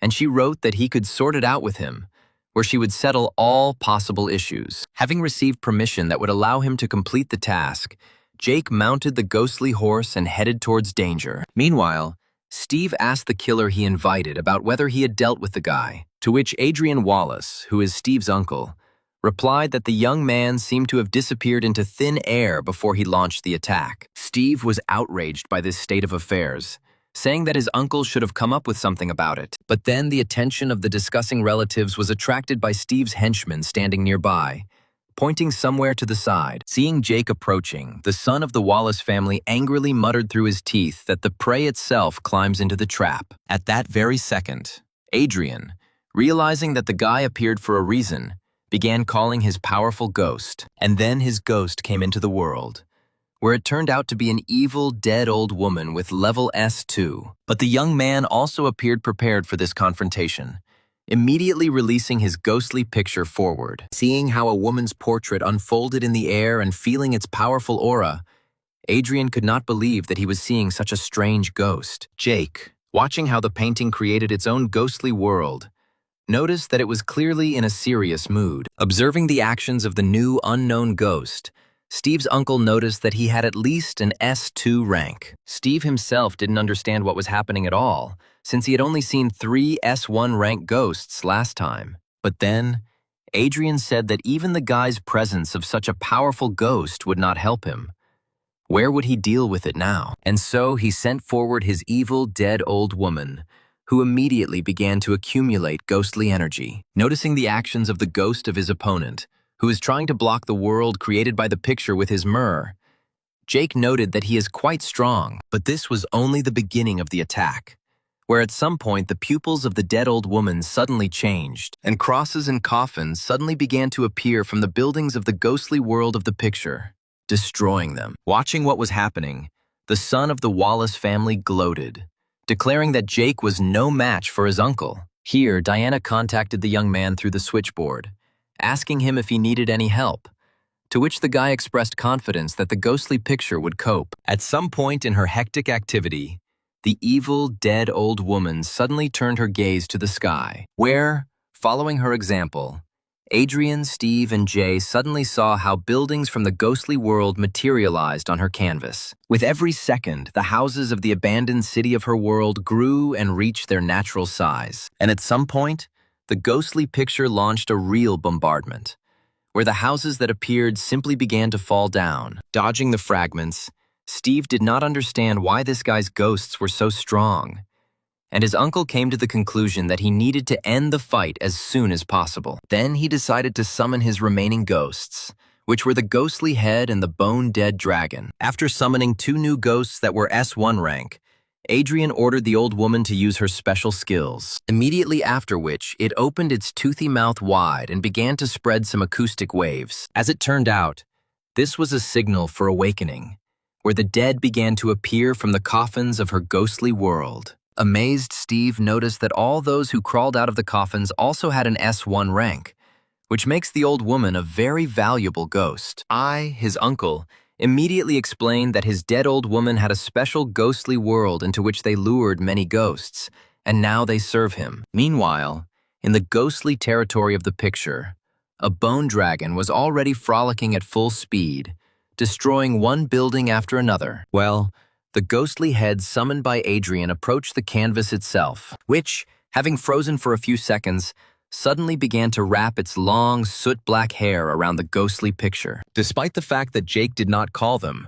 and she wrote that he could sort it out with him, where she would settle all possible issues. Having received permission that would allow him to complete the task, Jake mounted the ghostly horse and headed towards danger. Meanwhile, Steve asked the killer he invited about whether he had dealt with the guy, to which Adrian Wallace, who is Steve's uncle, replied that the young man seemed to have disappeared into thin air before he launched the attack. Steve was outraged by this state of affairs, saying that his uncle should have come up with something about it. But then the attention of the discussing relatives was attracted by Steve's henchman standing nearby, pointing somewhere to the side. Seeing Jake approaching, the son of the Wallace family angrily muttered through his teeth that the prey itself climbs into the trap. At that very second, Adrian, realizing that the guy appeared for a reason, began calling his powerful ghost. And then his ghost came into the world, where it turned out to be an evil, dead old woman with level S2. But the young man also appeared prepared for this confrontation, immediately releasing his ghostly picture forward. Seeing how a woman's portrait unfolded in the air and feeling its powerful aura, Adrian could not believe that he was seeing such a strange ghost. Jake, watching how the painting created its own ghostly world, noticed that it was clearly in a serious mood. Observing the actions of the new unknown ghost, Steve's uncle noticed that he had at least an S2 rank. Steve himself didn't understand what was happening at all, since he had only seen 3 S1 rank ghosts last time. But then, Adrian said that even the guy's presence of such a powerful ghost would not help him. Where would he deal with it now? And so he sent forward his evil, dead old woman, who immediately began to accumulate ghostly energy. Noticing the actions of the ghost of his opponent, who is trying to block the world created by the picture with his mirror, Jake noted that he is quite strong, but this was only the beginning of the attack, where at some point the pupils of the dead old woman suddenly changed, and crosses and coffins suddenly began to appear from the buildings of the ghostly world of the picture, destroying them. Watching what was happening, the son of the Wallace family gloated, declaring that Jake was no match for his uncle. Here, Diana contacted the young man through the switchboard, asking him if he needed any help, to which the guy expressed confidence that the ghostly picture would cope. At some point in her hectic activity, the evil, dead old woman suddenly turned her gaze to the sky, where, following her example, Adrian, Steve, and Jay suddenly saw how buildings from the ghostly world materialized on her canvas. With every second, the houses of the abandoned city of her world grew and reached their natural size. And at some point, the ghostly picture launched a real bombardment, where the houses that appeared simply began to fall down. Dodging the fragments, Steve did not understand why this guy's ghosts were so strong, and his uncle came to the conclusion that he needed to end the fight as soon as possible. Then he decided to summon his remaining ghosts, which were the ghostly head and the bone-dead dragon. After summoning 2 new ghosts that were S1 rank, Adrian ordered the old woman to use her special skills, immediately after which it opened its toothy mouth wide and began to spread some acoustic waves. As it turned out, this was a signal for awakening, where the dead began to appear from the coffins of her ghostly world. Amazed, Steve noticed that all those who crawled out of the coffins also had an S1 rank, which makes the old woman a very valuable ghost. His uncle, immediately explained that his dead old woman had a special ghostly world into which they lured many ghosts, and now they serve him. Meanwhile, in the ghostly territory of the picture, a bone dragon was already frolicking at full speed, destroying one building after another. Well, the ghostly head summoned by Adrian approached the canvas itself, which, having frozen for a few seconds, suddenly began to wrap its long, soot-black hair around the ghostly picture. Despite the fact that Jake did not call them,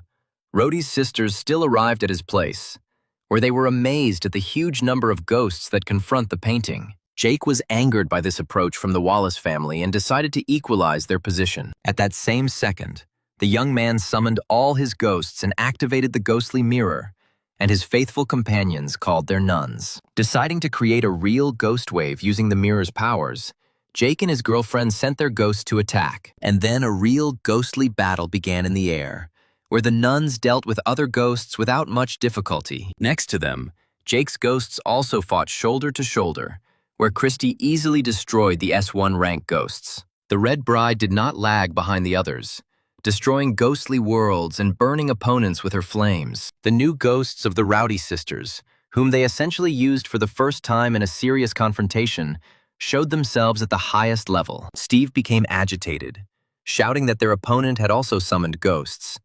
Rhodey's sisters still arrived at his place, where they were amazed at the huge number of ghosts that confront the painting. Jake was angered by this approach from the Wallace family and decided to equalize their position. At that same second, the young man summoned all his ghosts and activated the ghostly mirror, and his faithful companions called their nuns. Deciding to create a real ghost wave using the mirror's powers, Jake and his girlfriend sent their ghosts to attack, and then a real ghostly battle began in the air, where the nuns dealt with other ghosts without much difficulty. Next to them, Jake's ghosts also fought shoulder to shoulder, where Christy easily destroyed the S1 rank ghosts. The Red Bride did not lag behind the others, destroying ghostly worlds and burning opponents with her flames. The new ghosts of the Rowdy sisters, whom they essentially used for the first time in a serious confrontation, showed themselves at the highest level. Steve became agitated, shouting that their opponent had also summoned ghosts,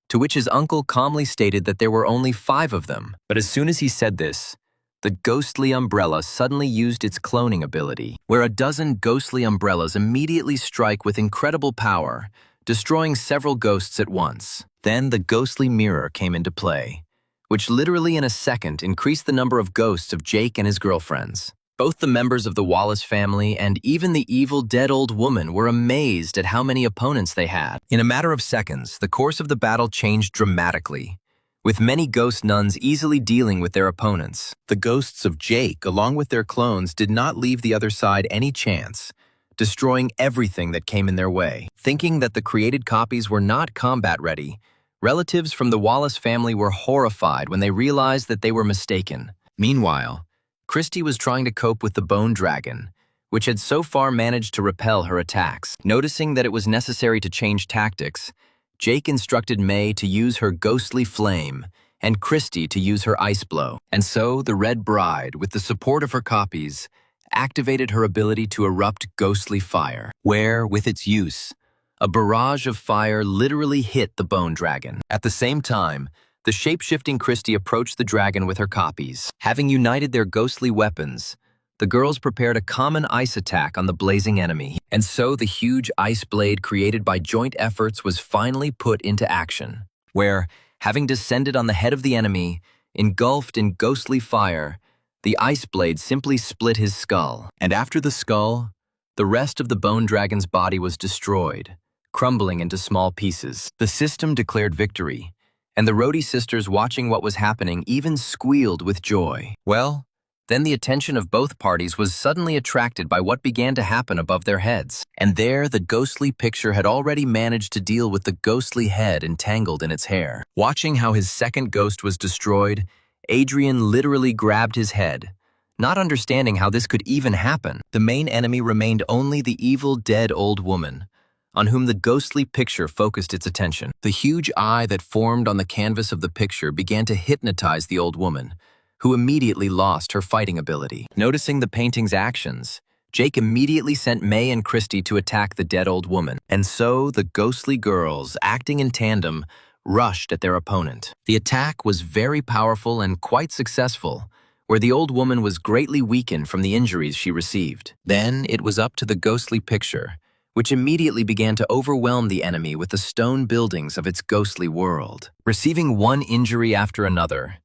to which his uncle calmly stated that there were only 5 of them. But as soon as he said this, the ghostly umbrella suddenly used its cloning ability, where a dozen ghostly umbrellas immediately strike with incredible power, destroying several ghosts at once. Then the ghostly mirror came into play, which literally in a second increased the number of ghosts of Jake and his girlfriends. Both the members of the Wallace family and even the evil dead old woman were amazed at how many opponents they had. In a matter of seconds, the course of the battle changed dramatically, with many ghost nuns easily dealing with their opponents. The ghosts of Jake, along with their clones, did not leave the other side any chance, destroying everything that came in their way. Thinking that the created copies were not combat-ready, relatives from the Wallace family were horrified when they realized that they were mistaken. Meanwhile, Christy was trying to cope with the bone dragon, which had so far managed to repel her attacks. Noticing that it was necessary to change tactics, Jake instructed May to use her ghostly flame and Christy to use her ice blow. And so the Red Bride, with the support of her copies, activated her ability to erupt ghostly fire, where, with its use, a barrage of fire literally hit the bone dragon. At the same time, the shape-shifting Christy approached the dragon with her copies. Having united their ghostly weapons, the girls prepared a common ice attack on the blazing enemy. And so the huge ice blade created by joint efforts was finally put into action, where, having descended on the head of the enemy, engulfed in ghostly fire, The ice blade simply split his skull. And after the skull, the rest of the bone dragon's body was destroyed, crumbling into small pieces. The system declared victory, and the Rhodey sisters watching what was happening even squealed with joy. Well, then the attention of both parties was suddenly attracted by what began to happen above their heads. And there the ghostly picture had already managed to deal with the ghostly head entangled in its hair. Watching how his second ghost was destroyed, Adrian literally grabbed his head, not understanding how this could even happen. The main enemy remained only the evil dead old woman, on whom the ghostly picture focused its attention. The huge eye that formed on the canvas of the picture began to hypnotize the old woman, who immediately lost her fighting ability. Noticing the painting's actions, Jake immediately sent May and Christy to attack the dead old woman. And so the ghostly girls, acting in tandem, rushed at their opponent. The attack was very powerful and quite successful, where the old woman was greatly weakened from the injuries she received. Then it was up to the ghostly picture, which immediately began to overwhelm the enemy with the stone buildings of its ghostly world. Receiving one injury after another,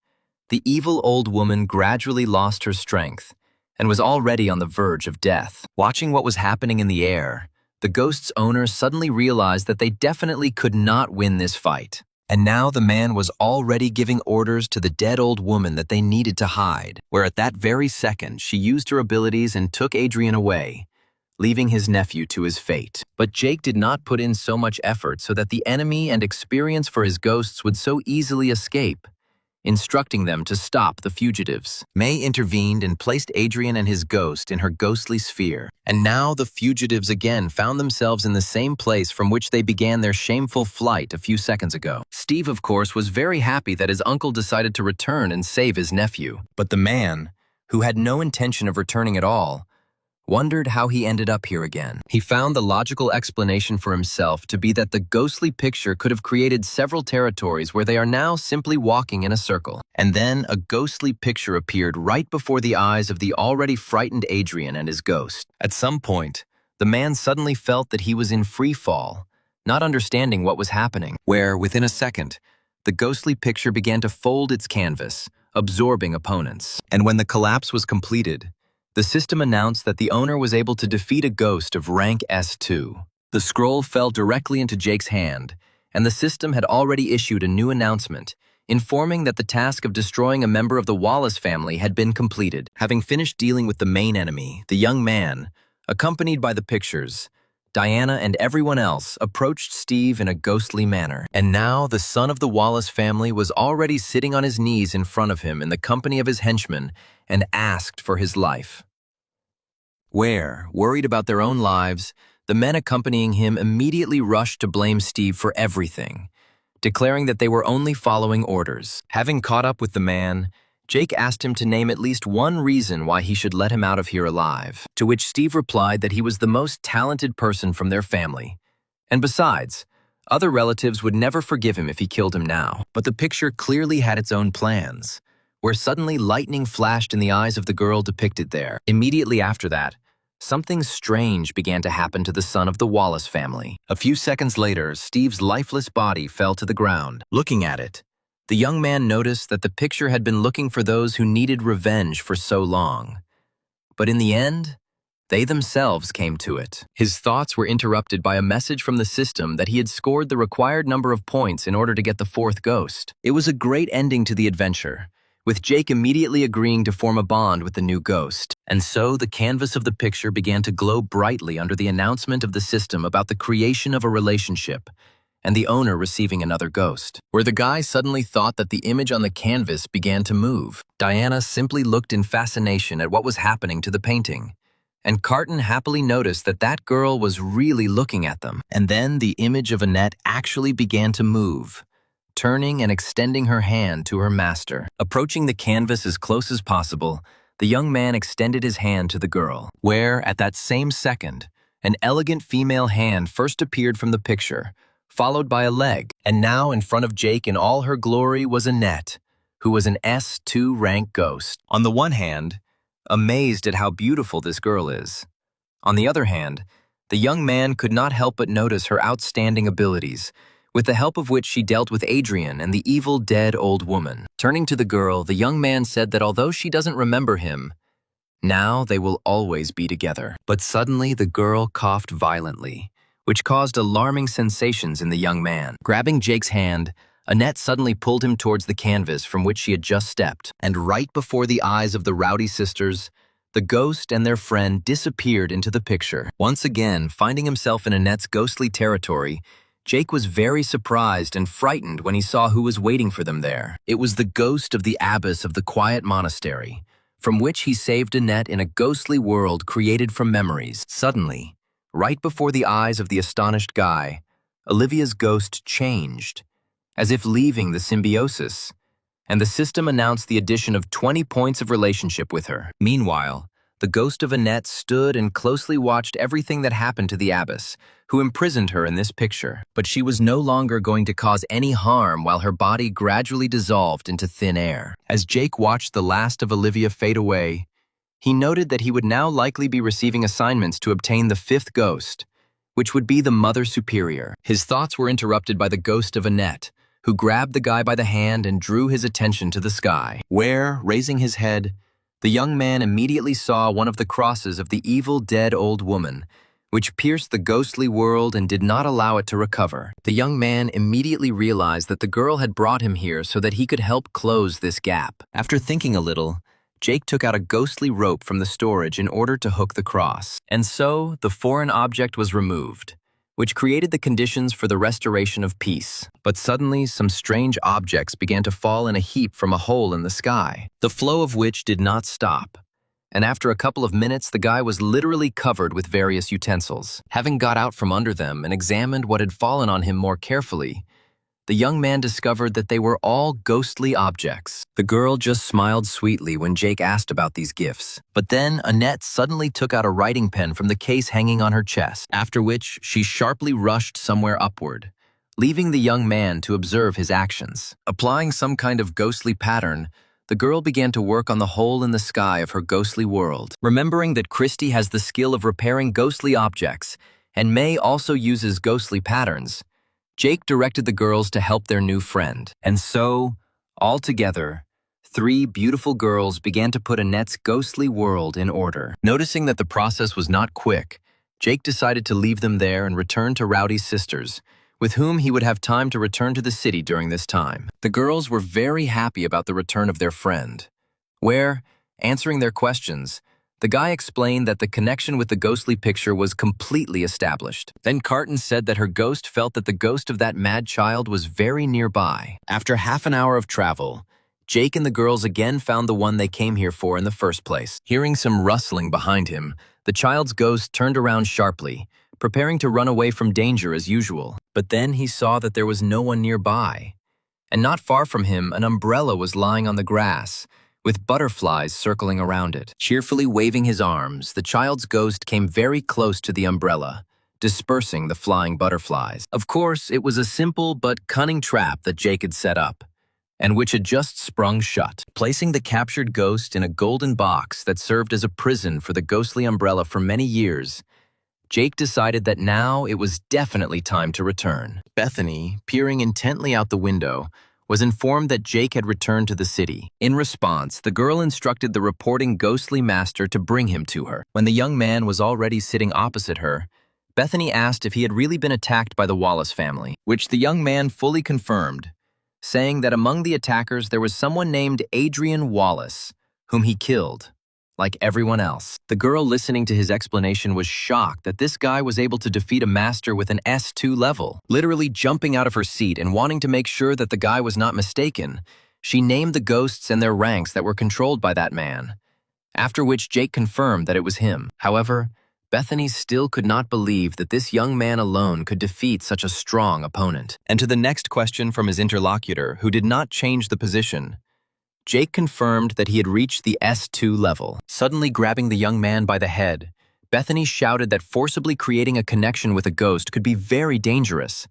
the evil old woman gradually lost her strength and was already on the verge of death. Watching what was happening in the air, the ghost's owner suddenly realized that they definitely could not win this fight. And now the man was already giving orders to the dead old woman that they needed to hide, where at that very second she used her abilities and took Adrian away, leaving his nephew to his fate. But Jake did not put in so much effort so that the enemy and experience for his ghosts would so easily escape, instructing them to stop the fugitives. May intervened and placed Adrian and his ghost in her ghostly sphere. And now the fugitives again found themselves in the same place from which they began their shameful flight a few seconds ago. Steve, of course, was very happy that his uncle decided to return and save his nephew. But the man, who had no intention of returning at all, wondered how he ended up here again. He found the logical explanation for himself to be that the ghostly picture could have created several territories where they are now simply walking in a circle. And then a ghostly picture appeared right before the eyes of the already frightened Adrian and his ghost. At some point, the man suddenly felt that he was in free fall, not understanding what was happening, where, within a second, the ghostly picture began to fold its canvas, absorbing opponents. And when the collapse was completed, the system announced that the owner was able to defeat a ghost of rank S2. The scroll fell directly into Jake's hand, and the system had already issued a new announcement, informing that the task of destroying a member of the Wallace family had been completed. Having finished dealing with the main enemy, the young man, accompanied by the pictures, Diana and everyone else approached Steve in a ghostly manner. And now the son of the Wallace family was already sitting on his knees in front of him in the company of his henchmen and asked for his life. Where, worried about their own lives, the men accompanying him immediately rushed to blame Steve for everything, declaring that they were only following orders. Having caught up with the man, Jake asked him to name at least one reason why he should let him out of here alive, to which Steve replied that he was the most talented person from their family. And besides, other relatives would never forgive him if he killed him now. But the picture clearly had its own plans, where suddenly lightning flashed in the eyes of the girl depicted there. Immediately after that, something strange began to happen to the son of the Wallace family. A few seconds later, Steve's lifeless body fell to the ground. Looking at it, the young man noticed that the picture had been looking for those who needed revenge for so long. But in the end, they themselves came to it. His thoughts were interrupted by a message from the system that he had scored the required number of points in order to get the fourth ghost. It was a great ending to the adventure, with Jake immediately agreeing to form a bond with the new ghost. And so the canvas of the picture began to glow brightly under the announcement of the system about the creation of a relationship, and the owner receiving another ghost. Where the guy suddenly thought that the image on the canvas began to move, Diana simply looked in fascination at what was happening to the painting, and Carton happily noticed that that girl was really looking at them. And then the image of Annette actually began to move, turning and extending her hand to her master. Approaching the canvas as close as possible, the young man extended his hand to the girl, where, at that same second, an elegant female hand first appeared from the picture, followed by a leg. And now in front of Jake in all her glory was Annette, who was an S2 rank ghost. On the one hand, amazed at how beautiful this girl is. On the other hand, the young man could not help but notice her outstanding abilities, with the help of which she dealt with Adrian and the evil dead old woman. Turning to the girl, the young man said that although she doesn't remember him, now they will always be together. But suddenly the girl coughed violently, which caused alarming sensations in the young man. Grabbing Jake's hand, Annette suddenly pulled him towards the canvas from which she had just stepped, and right before the eyes of the rowdy sisters, the ghost and their friend disappeared into the picture. Once again, finding himself in Annette's ghostly territory, Jake was very surprised and frightened when he saw who was waiting for them there. It was the ghost of the abbess of the quiet monastery, from which he saved Annette in a ghostly world created from memories. Suddenly, right before the eyes of the astonished guy, Olivia's ghost changed, as if leaving the symbiosis, and the system announced the addition of 20 points of relationship with her. Meanwhile, the ghost of Annette stood and closely watched everything that happened to the abbess, who imprisoned her in this picture. But she was no longer going to cause any harm while her body gradually dissolved into thin air. As Jake watched the last of Olivia fade away, he noted that he would now likely be receiving assignments to obtain the fifth ghost, which would be the Mother Superior. His thoughts were interrupted by the ghost of Annette, who grabbed the guy by the hand and drew his attention to the sky, where, raising his head, the young man immediately saw one of the crosses of the evil dead old woman, which pierced the ghostly world and did not allow it to recover. The young man immediately realized that the girl had brought him here so that he could help close this gap. After thinking a little, Jake took out a ghostly rope from the storage in order to hook the cross. And so, the foreign object was removed, which created the conditions for the restoration of peace. But suddenly, some strange objects began to fall in a heap from a hole in the sky, the flow of which did not stop. And after a couple of minutes, the guy was literally covered with various utensils. Having got out from under them and examined what had fallen on him more carefully, the young man discovered that they were all ghostly objects. The girl just smiled sweetly when Jake asked about these gifts. But then Annette suddenly took out a writing pen from the case hanging on her chest, after which she sharply rushed somewhere upward, leaving the young man to observe his actions. Applying some kind of ghostly pattern, the girl began to work on the hole in the sky of her ghostly world. Remembering that Christy has the skill of repairing ghostly objects, and May also uses ghostly patterns, Jake directed the girls to help their new friend. And so, all together, 3 beautiful girls began to put Annette's ghostly world in order. Noticing that the process was not quick, Jake decided to leave them there and return to Rowdy's sisters, with whom he would have time to return to the city during this time. The girls were very happy about the return of their friend, where, answering their questions, the guy explained that the connection with the ghostly picture was completely established. Then Carton said that her ghost felt that the ghost of that mad child was very nearby. After half an hour of travel, Jake and the girls again found the one they came here for in the first place. Hearing some rustling behind him, the child's ghost turned around sharply, preparing to run away from danger as usual. But then he saw that there was no one nearby. And not far from him, an umbrella was lying on the grass, with butterflies circling around it. Cheerfully waving his arms, the child's ghost came very close to the umbrella, dispersing the flying butterflies. Of course, it was a simple but cunning trap that Jake had set up, and which had just sprung shut. Placing the captured ghost in a golden box that served as a prison for the ghostly umbrella for many years, Jake decided that now it was definitely time to return. Bethany, peering intently out the window, was informed that Jake had returned to the city. In response, the girl instructed the reporting ghostly master to bring him to her. When the young man was already sitting opposite her, Bethany asked if he had really been attacked by the Wallace family, which the young man fully confirmed, saying that among the attackers there was someone named Adrian Wallace, whom he killed, like everyone else. The girl listening to his explanation was shocked that this guy was able to defeat a master with an S2 level. Literally jumping out of her seat and wanting to make sure that the guy was not mistaken, she named the ghosts and their ranks that were controlled by that man, after which Jake confirmed that it was him. However, Bethany still could not believe that this young man alone could defeat such a strong opponent. And to the next question from his interlocutor, who did not change the position, Jake confirmed that he had reached the S2 level. Suddenly grabbing the young man by the head, Bethany shouted that forcibly creating a connection with a ghost could be very dangerous.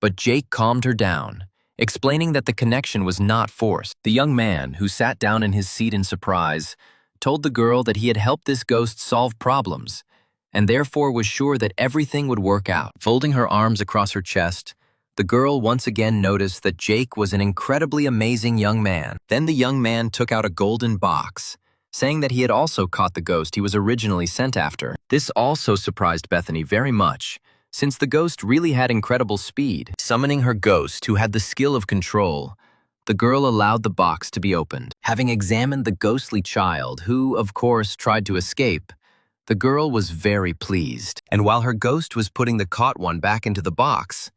But Jake calmed her down, explaining that the connection was not forced. The young man, who sat down in his seat in surprise, told the girl that he had helped this ghost solve problems, and therefore was sure that everything would work out. Folding her arms across her chest, the girl once again noticed that Jake was an incredibly amazing young man. Then the young man took out a golden box, saying that he had also caught the ghost he was originally sent after. This also surprised Bethany very much, since the ghost really had incredible speed. Summoning her ghost, who had the skill of control, the girl allowed the box to be opened. Having examined the ghostly child, who, of course, tried to escape, the girl was very pleased. And while her ghost was putting the caught one back into the box,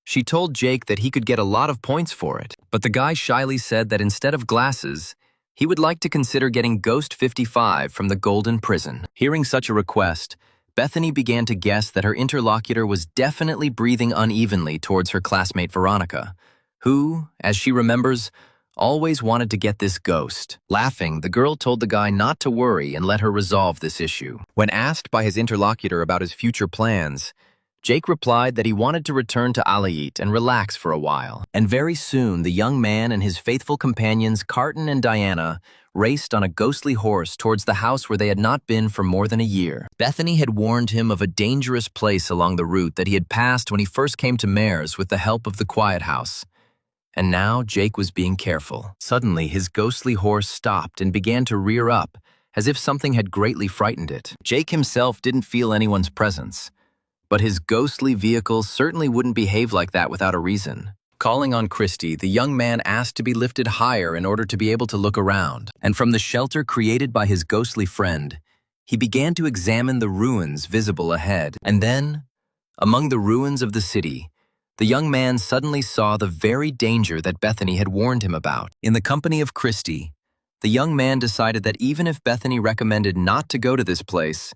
she told Jake that he could get a lot of points for it. But the guy shyly said that instead of glasses, he would like to consider getting Ghost 55 from the Golden Prison. Hearing such a request, Bethany began to guess that her interlocutor was definitely breathing unevenly towards her classmate Veronica, who, as she remembers, always wanted to get this ghost. Laughing, the girl told the guy not to worry and let her resolve this issue. When asked by his interlocutor about his future plans, Jake replied that he wanted to return to Alayit and relax for a while. And very soon, the young man and his faithful companions Carton and Diana raced on a ghostly horse towards the house where they had not been for more than a year. Bethany had warned him of a dangerous place along the route that he had passed when he first came to Mares with the help of the Quiet House. And now Jake was being careful. Suddenly, his ghostly horse stopped and began to rear up, as if something had greatly frightened it. Jake himself didn't feel anyone's presence, but his ghostly vehicle certainly wouldn't behave like that without a reason. Calling on Christy, the young man asked to be lifted higher in order to be able to look around. And from the shelter created by his ghostly friend, he began to examine the ruins visible ahead. And then, among the ruins of the city, the young man suddenly saw the very danger that Bethany had warned him about. In the company of Christy, the young man decided that even if Bethany recommended not to go to this place,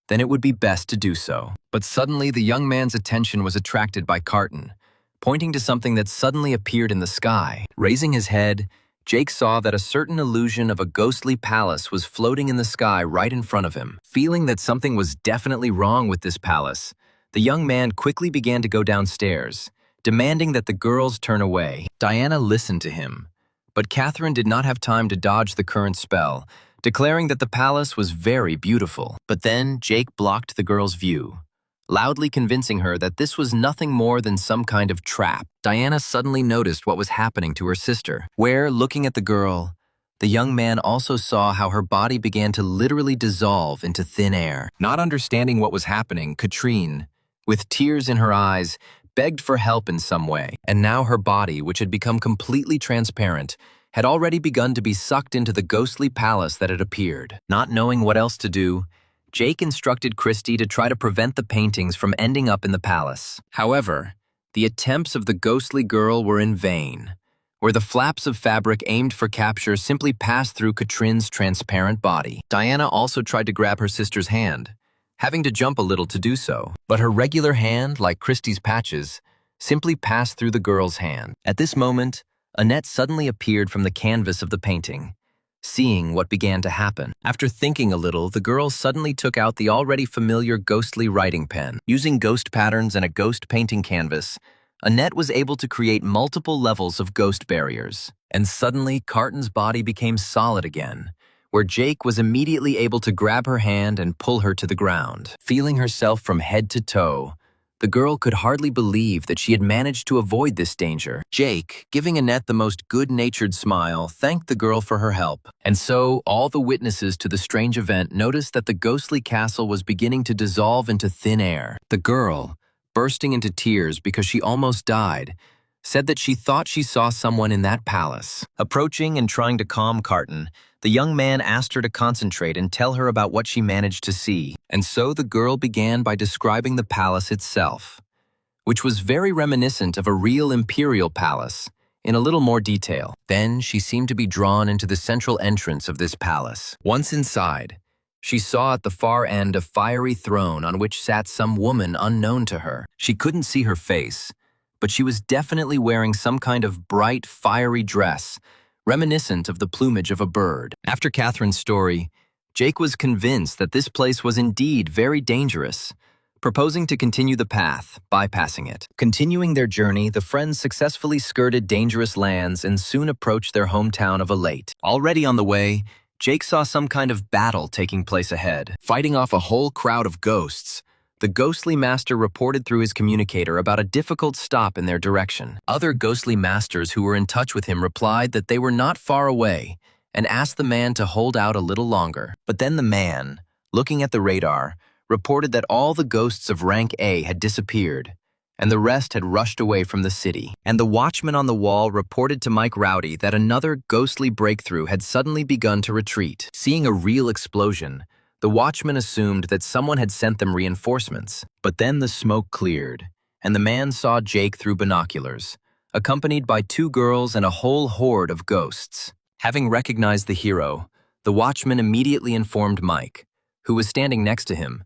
then it would be best to do so. But suddenly the young man's attention was attracted by Carton, pointing to something that suddenly appeared in the sky. Raising his head, Jake saw that a certain illusion of a ghostly palace was floating in the sky right in front of him. Feeling that something was definitely wrong with this palace, the young man quickly began to go downstairs, demanding that the girls turn away. Diana listened to him, but Catherine did not have time to dodge the current spell, declaring that the palace was very beautiful. But then Jake blocked the girl's view, loudly convincing her that this was nothing more than some kind of trap. Diana suddenly noticed what was happening to her sister, where, looking at the girl, the young man also saw how her body began to literally dissolve into thin air. Not understanding what was happening, Katrine, with tears in her eyes, begged for help in some way. And now her body, which had become completely transparent, had already begun to be sucked into the ghostly palace that had appeared. Not knowing what else to do, Jake instructed Christy to try to prevent the paintings from ending up in the palace. However, the attempts of the ghostly girl were in vain, where the flaps of fabric aimed for capture simply passed through Katrine's transparent body. Diana also tried to grab her sister's hand, having to jump a little to do so. But her regular hand, like Christy's patches, simply passed through the girl's hand. At this moment, Annette suddenly appeared from the canvas of the painting, seeing what began to happen. After thinking a little, the girl suddenly took out the already familiar ghostly writing pen. Using ghost patterns and a ghost painting canvas, Annette was able to create multiple levels of ghost barriers. And suddenly, Carton's body became solid again, where Jake was immediately able to grab her hand and pull her to the ground. Feeling herself from head to toe, the girl could hardly believe that she had managed to avoid this danger. Jake, giving Annette the most good-natured smile, thanked the girl for her help. And so, all the witnesses to the strange event noticed that the ghostly castle was beginning to dissolve into thin air. The girl, bursting into tears because she almost died, said that she thought she saw someone in that palace. Approaching and trying to calm Carton, the young man asked her to concentrate and tell her about what she managed to see. And so the girl began by describing the palace itself, which was very reminiscent of a real imperial palace, in a little more detail. Then she seemed to be drawn into the central entrance of this palace. Once inside, she saw at the far end a fiery throne on which sat some woman unknown to her. She couldn't see her face, but she was definitely wearing some kind of bright, fiery dress, reminiscent of the plumage of a bird. After Catherine's story, Jake was convinced that this place was indeed very dangerous, proposing to continue the path, bypassing it. Continuing their journey, the friends successfully skirted dangerous lands and soon approached their hometown of Alayit. Already on the way, Jake saw some kind of battle taking place ahead. Fighting off a whole crowd of ghosts, The ghostly master reported through his communicator about a difficult stop in their direction. Other ghostly masters who were in touch with him replied that they were not far away and asked the man to hold out a little longer. But then the man, looking at the radar, reported that all the ghosts of rank A had disappeared, and the rest had rushed away from the city. And the watchman on the wall reported to Mike Rowdy that another ghostly breakthrough had suddenly begun to retreat. Seeing a real explosion, the watchman assumed that someone had sent them reinforcements. But then the smoke cleared, and the man saw Jake through binoculars, accompanied by 2 girls and a whole horde of ghosts. Having recognized the hero, the watchman immediately informed Mike, who was standing next to him,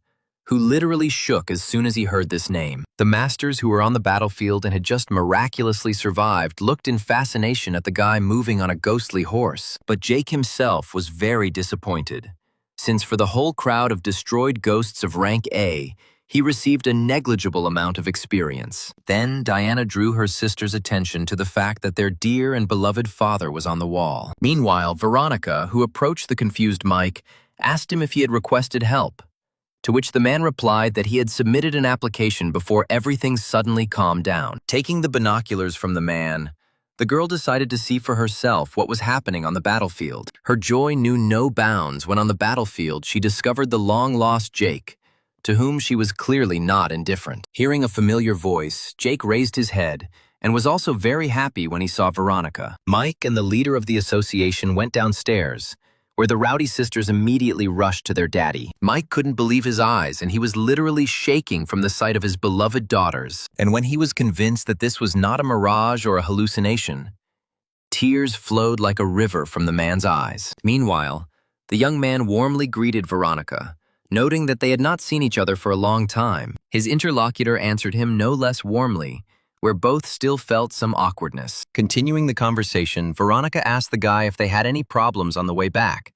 who literally shook as soon as he heard this name. The masters who were on the battlefield and had just miraculously survived looked in fascination at the guy moving on a ghostly horse. But Jake himself was very disappointed, since for the whole crowd of destroyed ghosts of rank A, he received a negligible amount of experience. Then Diana drew her sister's attention to the fact that their dear and beloved father was on the wall. Meanwhile, Veronica, who approached the confused Mike, asked him if he had requested help, to which the man replied that he had submitted an application before everything suddenly calmed down. Taking the binoculars from the man, the girl decided to see for herself what was happening on the battlefield. Her joy knew no bounds when on the battlefield she discovered the long-lost Jake, to whom she was clearly not indifferent. Hearing a familiar voice, Jake raised his head and was also very happy when he saw Veronica. Mike and the leader of the association went downstairs, where the Rowdy sisters immediately rushed to their daddy. Mike couldn't believe his eyes, and he was literally shaking from the sight of his beloved daughters. And when he was convinced that this was not a mirage or a hallucination, tears flowed like a river from the man's eyes. Meanwhile, the young man warmly greeted Veronica, noting that they had not seen each other for a long time. His interlocutor answered him no less warmly, where both still felt some awkwardness. Continuing the conversation, Veronica asked the guy if they had any problems on the way back,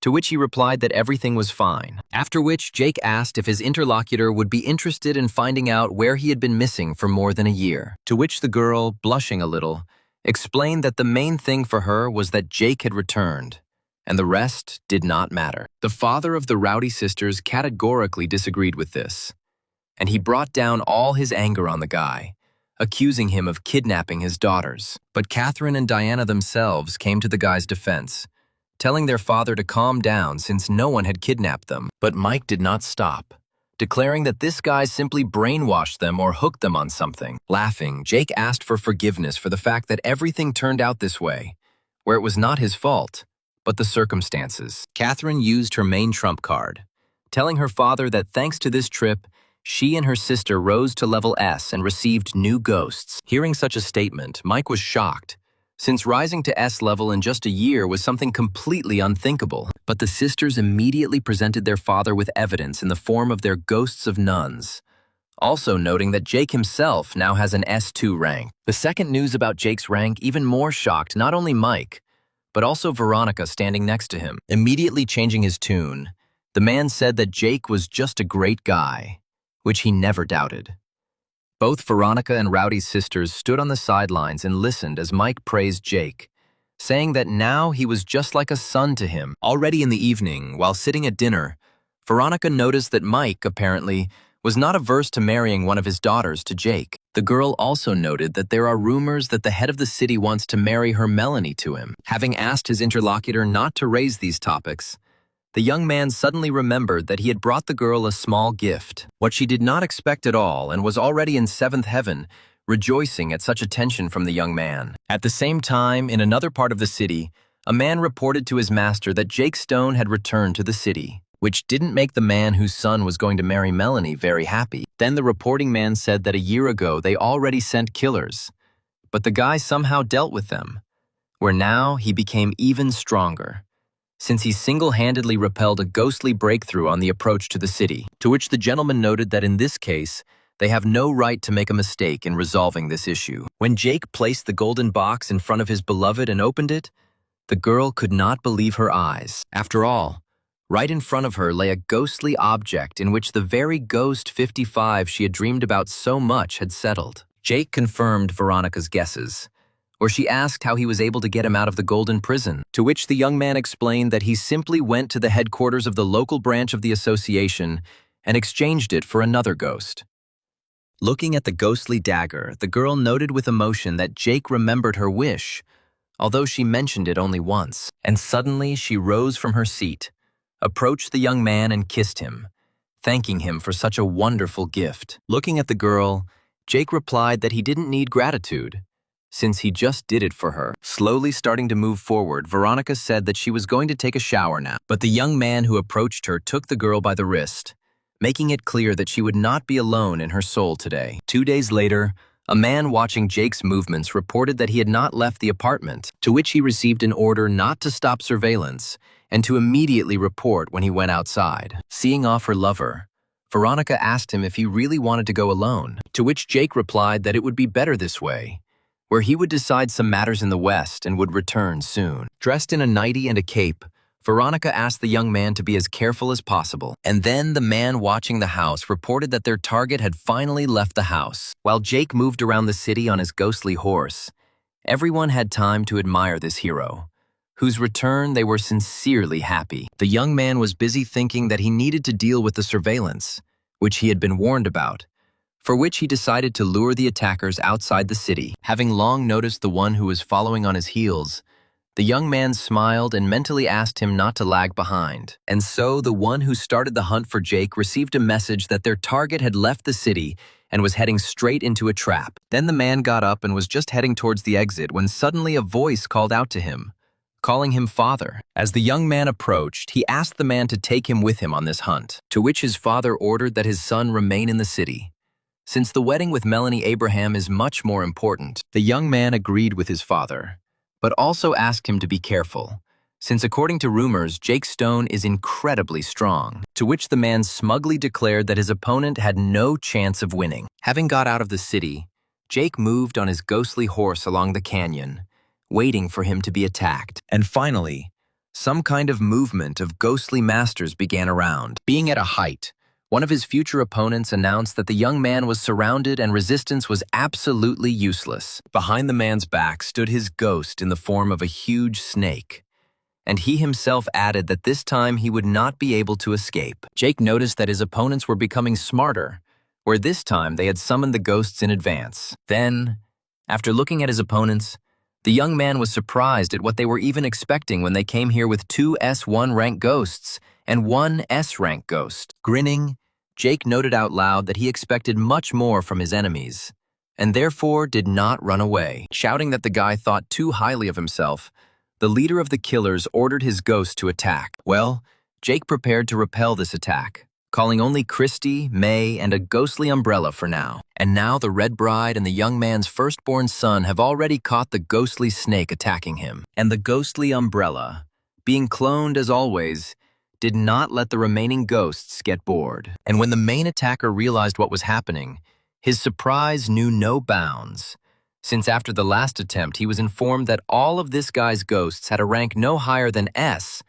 to which he replied that everything was fine. After which, Jake asked if his interlocutor would be interested in finding out where he had been missing for more than a year, to which the girl, blushing a little, explained that the main thing for her was that Jake had returned, and the rest did not matter. The father of the Rowdy sisters categorically disagreed with this, and he brought down all his anger on the guy, accusing him of kidnapping his daughters. But Catherine and Diana themselves came to the guy's defense, telling their father to calm down since no one had kidnapped them. But Mike did not stop, declaring that this guy simply brainwashed them or hooked them on something. Laughing, Jake asked for forgiveness for the fact that everything turned out this way, where it was not his fault, but the circumstances. Catherine used her main trump card, telling her father that thanks to this trip, she and her sister rose to level S and received new ghosts. Hearing such a statement, Mike was shocked, since rising to S level in just a year was something completely unthinkable. But the sisters immediately presented their father with evidence in the form of their ghosts of nuns, also noting that Jake himself now has an S2 rank. The second news about Jake's rank even more shocked not only Mike, but also Veronica standing next to him. Immediately changing his tune, the man said that Jake was just a great guy, which he never doubted. Both Veronica and Rowdy's sisters stood on the sidelines and listened as Mike praised Jake, saying that now he was just like a son to him. Already in the evening, while sitting at dinner, Veronica noticed that Mike, apparently, was not averse to marrying one of his daughters to Jake. The girl also noted that there are rumors that the head of the city wants to marry her Melanie to him. Having asked his interlocutor not to raise these topics, the young man suddenly remembered that he had brought the girl a small gift, what she did not expect at all, and was already in seventh heaven, rejoicing at such attention from the young man. At the same time, in another part of the city, a man reported to his master that Jake Stone had returned to the city, which didn't make the man whose son was going to marry Melanie very happy. Then the reporting man said that a year ago they already sent killers, but the guy somehow dealt with them, where now he became even stronger, since he single-handedly repelled a ghostly breakthrough on the approach to the city, to which the gentleman noted that in this case, they have no right to make a mistake in resolving this issue. When Jake placed the golden box in front of his beloved and opened it, the girl could not believe her eyes. After all, right in front of her lay a ghostly object in which the very ghost 55 she had dreamed about so much had settled. Jake confirmed Veronica's guesses, where she asked how he was able to get him out of the golden prison, to which the young man explained that he simply went to the headquarters of the local branch of the association and exchanged it for another ghost. Looking at the ghostly dagger, the girl noted with emotion that Jake remembered her wish, although she mentioned it only once. And suddenly she rose from her seat, approached the young man and kissed him, thanking him for such a wonderful gift. Looking at the girl, Jake replied that he didn't need gratitude, since he just did it for her. Slowly starting to move forward, Veronica said that she was going to take a shower now. But the young man who approached her took the girl by the wrist, making it clear that she would not be alone in her soul today. 2 days later, a man watching Jake's movements reported that he had not left the apartment, to which he received an order not to stop surveillance and to immediately report when he went outside. Seeing off her lover, Veronica asked him if he really wanted to go alone, to which Jake replied that it would be better this way, where he would decide some matters in the West and would return soon. Dressed in a nightie and a cape, Veronica asked the young man to be as careful as possible. And then the man watching the house reported that their target had finally left the house. While Jake moved around the city on his ghostly horse, everyone had time to admire this hero, whose return they were sincerely happy. The young man was busy thinking that he needed to deal with the surveillance, which he had been warned about, for which he decided to lure the attackers outside the city. Having long noticed the one who was following on his heels, the young man smiled and mentally asked him not to lag behind. And so the one who started the hunt for Jake received a message that their target had left the city and was heading straight into a trap. Then the man got up and was just heading towards the exit when suddenly a voice called out to him, calling him father. As the young man approached, he asked the man to take him with him on this hunt, to which his father ordered that his son remain in the city. Since the wedding with Melanie Abraham is much more important, the young man agreed with his father, but also asked him to be careful, since according to rumors, Jake Stone is incredibly strong, to which the man smugly declared that his opponent had no chance of winning. Having got out of the city, Jake moved on his ghostly horse along the canyon, waiting for him to be attacked. And finally, some kind of movement of ghostly masters began around. Being at a height, one of his future opponents announced that the young man was surrounded and resistance was absolutely useless. Behind the man's back stood his ghost in the form of a huge snake, and he himself added that this time he would not be able to escape. Jake noticed that his opponents were becoming smarter, where this time they had summoned the ghosts in advance. Then, after looking at his opponents, the young man was surprised at what they were even expecting when they came here with 2 S1 rank ghosts and 1 S rank ghost. Grinning, Jake noted out loud that he expected much more from his enemies, and therefore did not run away. Shouting that the guy thought too highly of himself, the leader of the killers ordered his ghost to attack. Well, Jake prepared to repel this attack, calling only Christy, May, and a ghostly umbrella for now. And now the Red Bride and the young man's firstborn son have already caught the ghostly snake attacking him. And the ghostly umbrella, being cloned as always, did not let the remaining ghosts get bored. And when the main attacker realized what was happening, his surprise knew no bounds, since after the last attempt he was informed that all of this guy's ghosts had a rank no higher than S,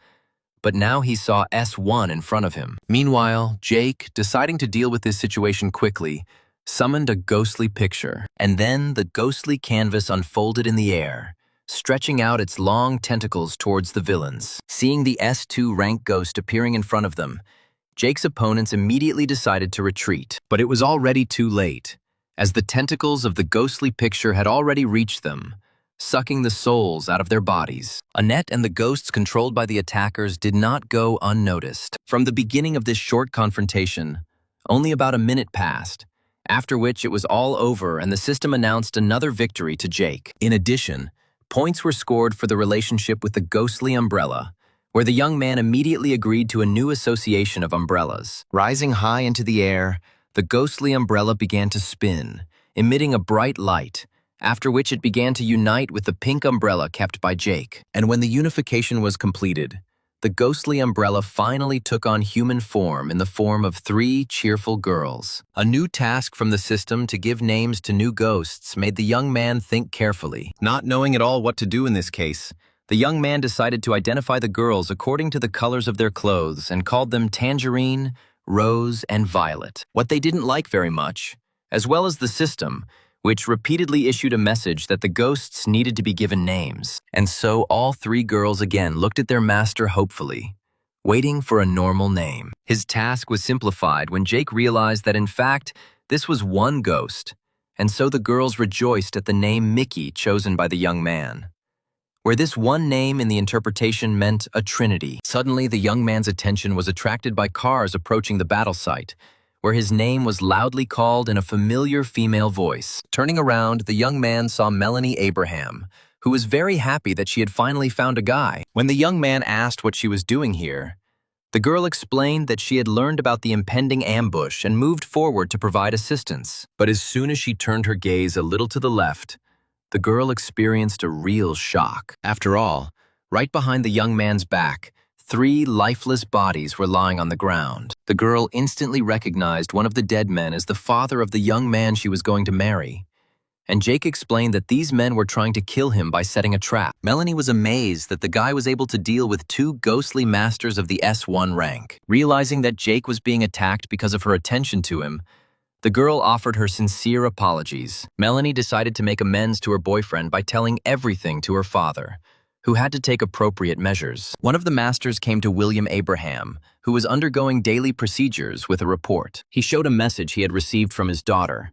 but now he saw S1 in front of him. Meanwhile, Jake, deciding to deal with this situation quickly, summoned a ghostly picture, and then the ghostly canvas unfolded in the air, stretching out its long tentacles towards the villains. Seeing the S2 rank ghost appearing in front of them, Jake's opponents immediately decided to retreat. But it was already too late, as the tentacles of the ghostly picture had already reached them, sucking the souls out of their bodies. Annette and the ghosts controlled by the attackers did not go unnoticed. From the beginning of this short confrontation, only about a minute passed, after which it was all over and the system announced another victory to Jake. In addition, points were scored for the relationship with the ghostly umbrella, where the young man immediately agreed to a new association of umbrellas. Rising high into the air, the ghostly umbrella began to spin, emitting a bright light, after which it began to unite with the pink umbrella kept by Jake. And when the unification was completed, the ghostly umbrella finally took on human form in the form of 3 cheerful girls. A new task from the system to give names to new ghosts made the young man think carefully. Not knowing at all what to do in this case, the young man decided to identify the girls according to the colors of their clothes and called them Tangerine, Rose, and Violet. What they didn't like very much, as well as the system, which repeatedly issued a message that the ghosts needed to be given names. And so all 3 girls again looked at their master hopefully, waiting for a normal name. His task was simplified when Jake realized that in fact, this was one ghost, and so the girls rejoiced at the name Mickey chosen by the young man, where this one name in the interpretation meant a trinity. Suddenly, the young man's attention was attracted by cars approaching the battle site, where his name was loudly called in a familiar female voice. Turning around, the young man saw Melanie Abraham, who was very happy that she had finally found a guy. When the young man asked what she was doing here, the girl explained that she had learned about the impending ambush and moved forward to provide assistance. But as soon as she turned her gaze a little to the left, the girl experienced a real shock. After all, right behind the young man's back, 3 lifeless bodies were lying on the ground. The girl instantly recognized one of the dead men as the father of the young man she was going to marry. And Jake explained that these men were trying to kill him by setting a trap. Melanie was amazed that the guy was able to deal with 2 ghostly masters of the S1 rank. Realizing that Jake was being attacked because of her attention to him, the girl offered her sincere apologies. Melanie decided to make amends to her boyfriend by telling everything to her father, who had to take appropriate measures. One of the masters came to William Abraham, who was undergoing daily procedures, with a report. He showed a message he had received from his daughter,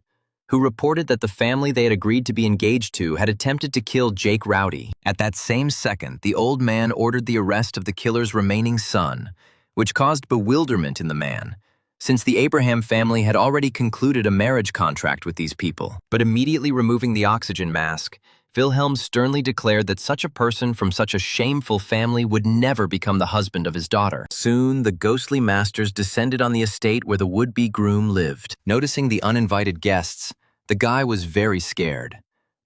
who reported that the family they had agreed to be engaged to had attempted to kill Jake Rowdy. At that same second, the old man ordered the arrest of the killer's remaining son, which caused bewilderment in the man, since the Abraham family had already concluded a marriage contract with these people. But immediately removing the oxygen mask, Wilhelm sternly declared that such a person from such a shameful family would never become the husband of his daughter. Soon, the ghostly masters descended on the estate where the would-be groom lived. Noticing the uninvited guests, the guy was very scared,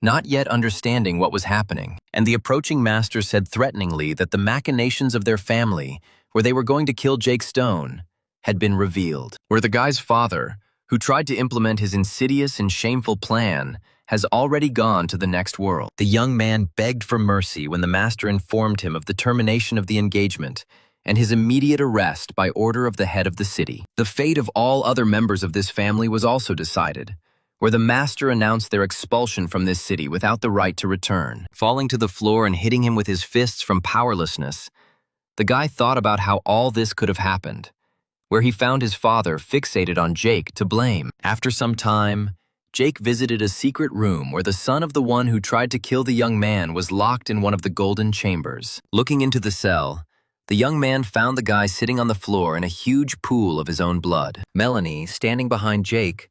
not yet understanding what was happening, and the approaching master said threateningly that the machinations of their family, where they were going to kill Jake Stone, had been revealed. Where the guy's father, who tried to implement his insidious and shameful plan, has already gone to the next world. The young man begged for mercy when the master informed him of the termination of the engagement and his immediate arrest by order of the head of the city. The fate of all other members of this family was also decided, where the master announced their expulsion from this city without the right to return. Falling to the floor and hitting him with his fists from powerlessness, the guy thought about how all this could have happened, where he found his father fixated on Jake to blame. After some time, Jake visited a secret room where the son of the one who tried to kill the young man was locked in one of the golden chambers. Looking into the cell, the young man found the guy sitting on the floor in a huge pool of his own blood. Melanie, standing behind Jake,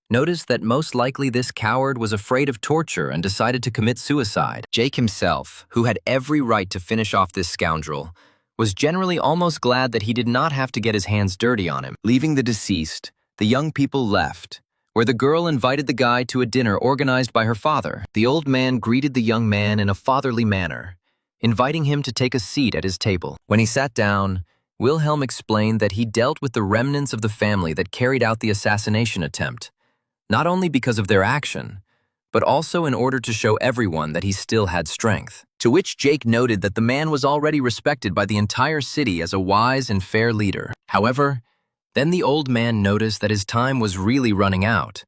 noticed that most likely this coward was afraid of torture and decided to commit suicide. Jake himself, who had every right to finish off this scoundrel, was generally almost glad that he did not have to get his hands dirty on him. Leaving the deceased, the young people left, where the girl invited the guy to a dinner organized by her father. The old man greeted the young man in a fatherly manner, inviting him to take a seat at his table. When he sat down, Wilhelm explained that he dealt with the remnants of the family that carried out the assassination attempt, not only because of their action, but also in order to show everyone that he still had strength. To which Jake noted that the man was already respected by the entire city as a wise and fair leader. However, then the old man noticed that his time was really running out,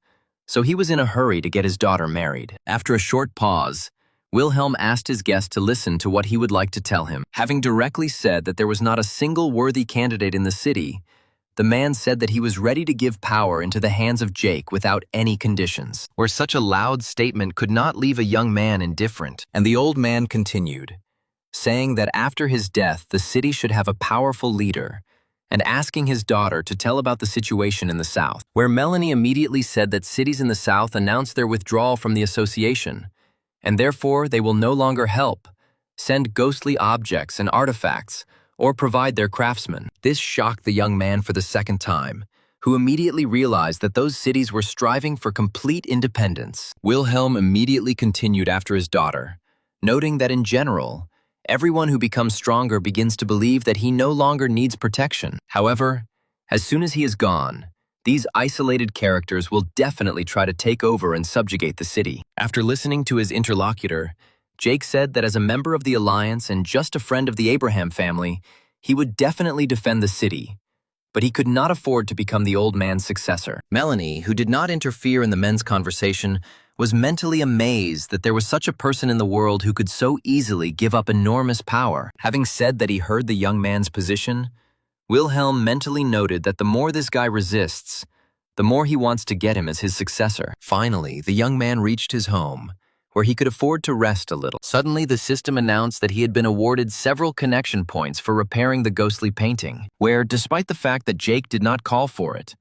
so he was in a hurry to get his daughter married. After a short pause, Wilhelm asked his guest to listen to what he would like to tell him. Having directly said that there was not a single worthy candidate in the city, the man said that he was ready to give power into the hands of Jake without any conditions, where such a loud statement could not leave a young man indifferent. And the old man continued, saying that after his death the city should have a powerful leader, and asking his daughter to tell about the situation in the South, where Melanie immediately said that cities in the South announced their withdrawal from the association, and therefore they will no longer help, send ghostly objects and artifacts, or provide their craftsmen. This shocked the young man for the second time, who immediately realized that those cities were striving for complete independence. Wilhelm immediately continued after his daughter, noting that in general, everyone who becomes stronger begins to believe that he no longer needs protection. However, as soon as he is gone, these isolated characters will definitely try to take over and subjugate the city. After listening to his interlocutor, Jake said that as a member of the Alliance and just a friend of the Abraham family, he would definitely defend the city, but he could not afford to become the old man's successor. Melanie, who did not interfere in the men's conversation, was mentally amazed that there was such a person in the world who could so easily give up enormous power. Having said that he heard the young man's position, Wilhelm mentally noted that the more this guy resists, the more he wants to get him as his successor. Finally, the young man reached his home, where he could afford to rest a little. Suddenly, the system announced that he had been awarded several connection points for repairing the ghostly painting, where, despite the fact that Jake did not call for it,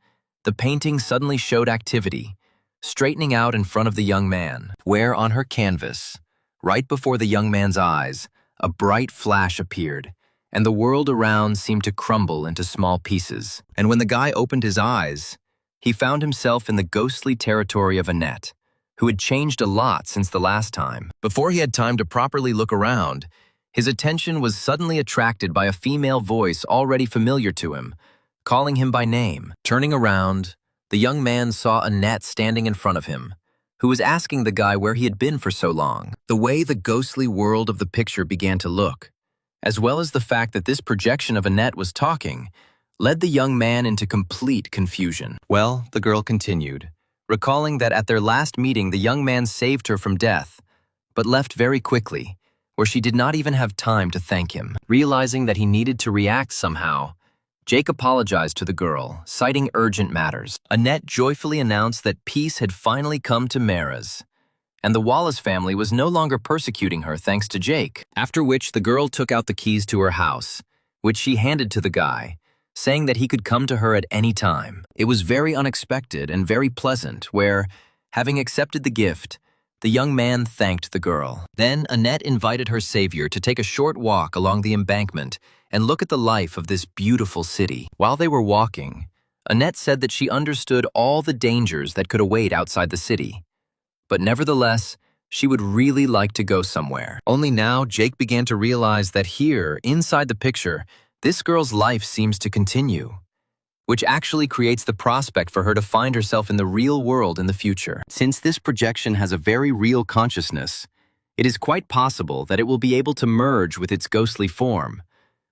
the painting suddenly showed activity, straightening out in front of the young man, where on her canvas, right before the young man's eyes, a bright flash appeared, and the world around seemed to crumble into small pieces. And when the guy opened his eyes, he found himself in the ghostly territory of Annette, who had changed a lot since the last time. Before he had time to properly look around, his attention was suddenly attracted by a female voice already familiar to him, calling him by name. Turning around, the young man saw Annette standing in front of him, who was asking the guy where he had been for so long. The way the ghostly world of the picture began to look, as well as the fact that this projection of Annette was talking, led the young man into complete confusion. Well, the girl continued, recalling that at their last meeting the young man saved her from death, but left very quickly, where she did not even have time to thank him. Realizing that he needed to react somehow, Jake apologized to the girl, citing urgent matters. Annette joyfully announced that peace had finally come to Maras, and the Wallace family was no longer persecuting her thanks to Jake, after which the girl took out the keys to her house, which she handed to the guy, saying that he could come to her at any time. It was very unexpected and very pleasant, where, having accepted the gift, the young man thanked the girl. Then Annette invited her savior to take a short walk along the embankment and look at the life of this beautiful city. While they were walking, Annette said that she understood all the dangers that could await outside the city, but nevertheless, she would really like to go somewhere. Only now, Jake began to realize that here, inside the picture, this girl's life seems to continue, which actually creates the prospect for her to find herself in the real world in the future. Since this projection has a very real consciousness, it is quite possible that it will be able to merge with its ghostly form,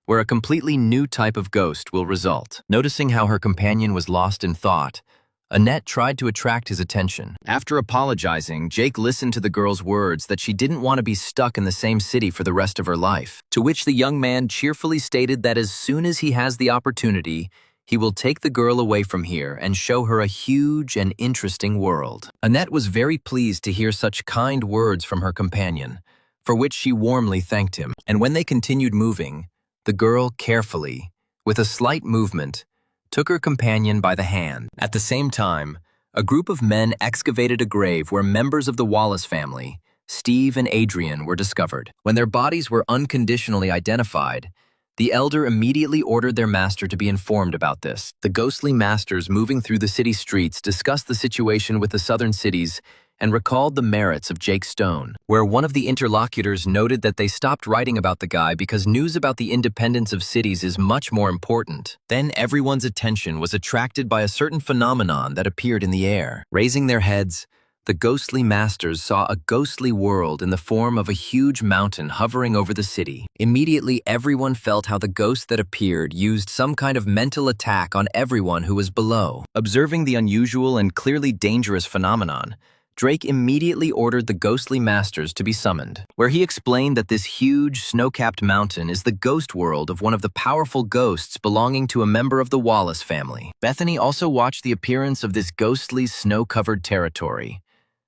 where a completely new type of ghost will result. Noticing how her companion was lost in thought, Annette tried to attract his attention. After apologizing, Jake listened to the girl's words that she didn't want to be stuck in the same city for the rest of her life, to which the young man cheerfully stated that as soon as he has the opportunity, he will take the girl away from here and show her a huge and interesting world. Annette was very pleased to hear such kind words from her companion, for which she warmly thanked him. And when they continued moving, the girl carefully, with a slight movement, took her companion by the hand. At the same time, a group of men excavated a grave where members of the Wallace family, Steve and Adrian, were discovered. When their bodies were unconditionally identified, the elder immediately ordered their master to be informed about this. The ghostly masters moving through the city streets discussed the situation with the southern cities and recalled the merits of Jake Stone, where one of the interlocutors noted that they stopped writing about the guy because news about the independence of cities is much more important. Then everyone's attention was attracted by a certain phenomenon that appeared in the air. Raising their heads, the ghostly masters saw a ghostly world in the form of a huge mountain hovering over the city. Immediately, everyone felt how the ghost that appeared used some kind of mental attack on everyone who was below. Observing the unusual and clearly dangerous phenomenon, Drake immediately ordered the ghostly masters to be summoned, where he explained that this huge, snow-capped mountain is the ghost world of one of the powerful ghosts belonging to a member of the Wallace family. Bethany also watched the appearance of this ghostly, snow-covered territory,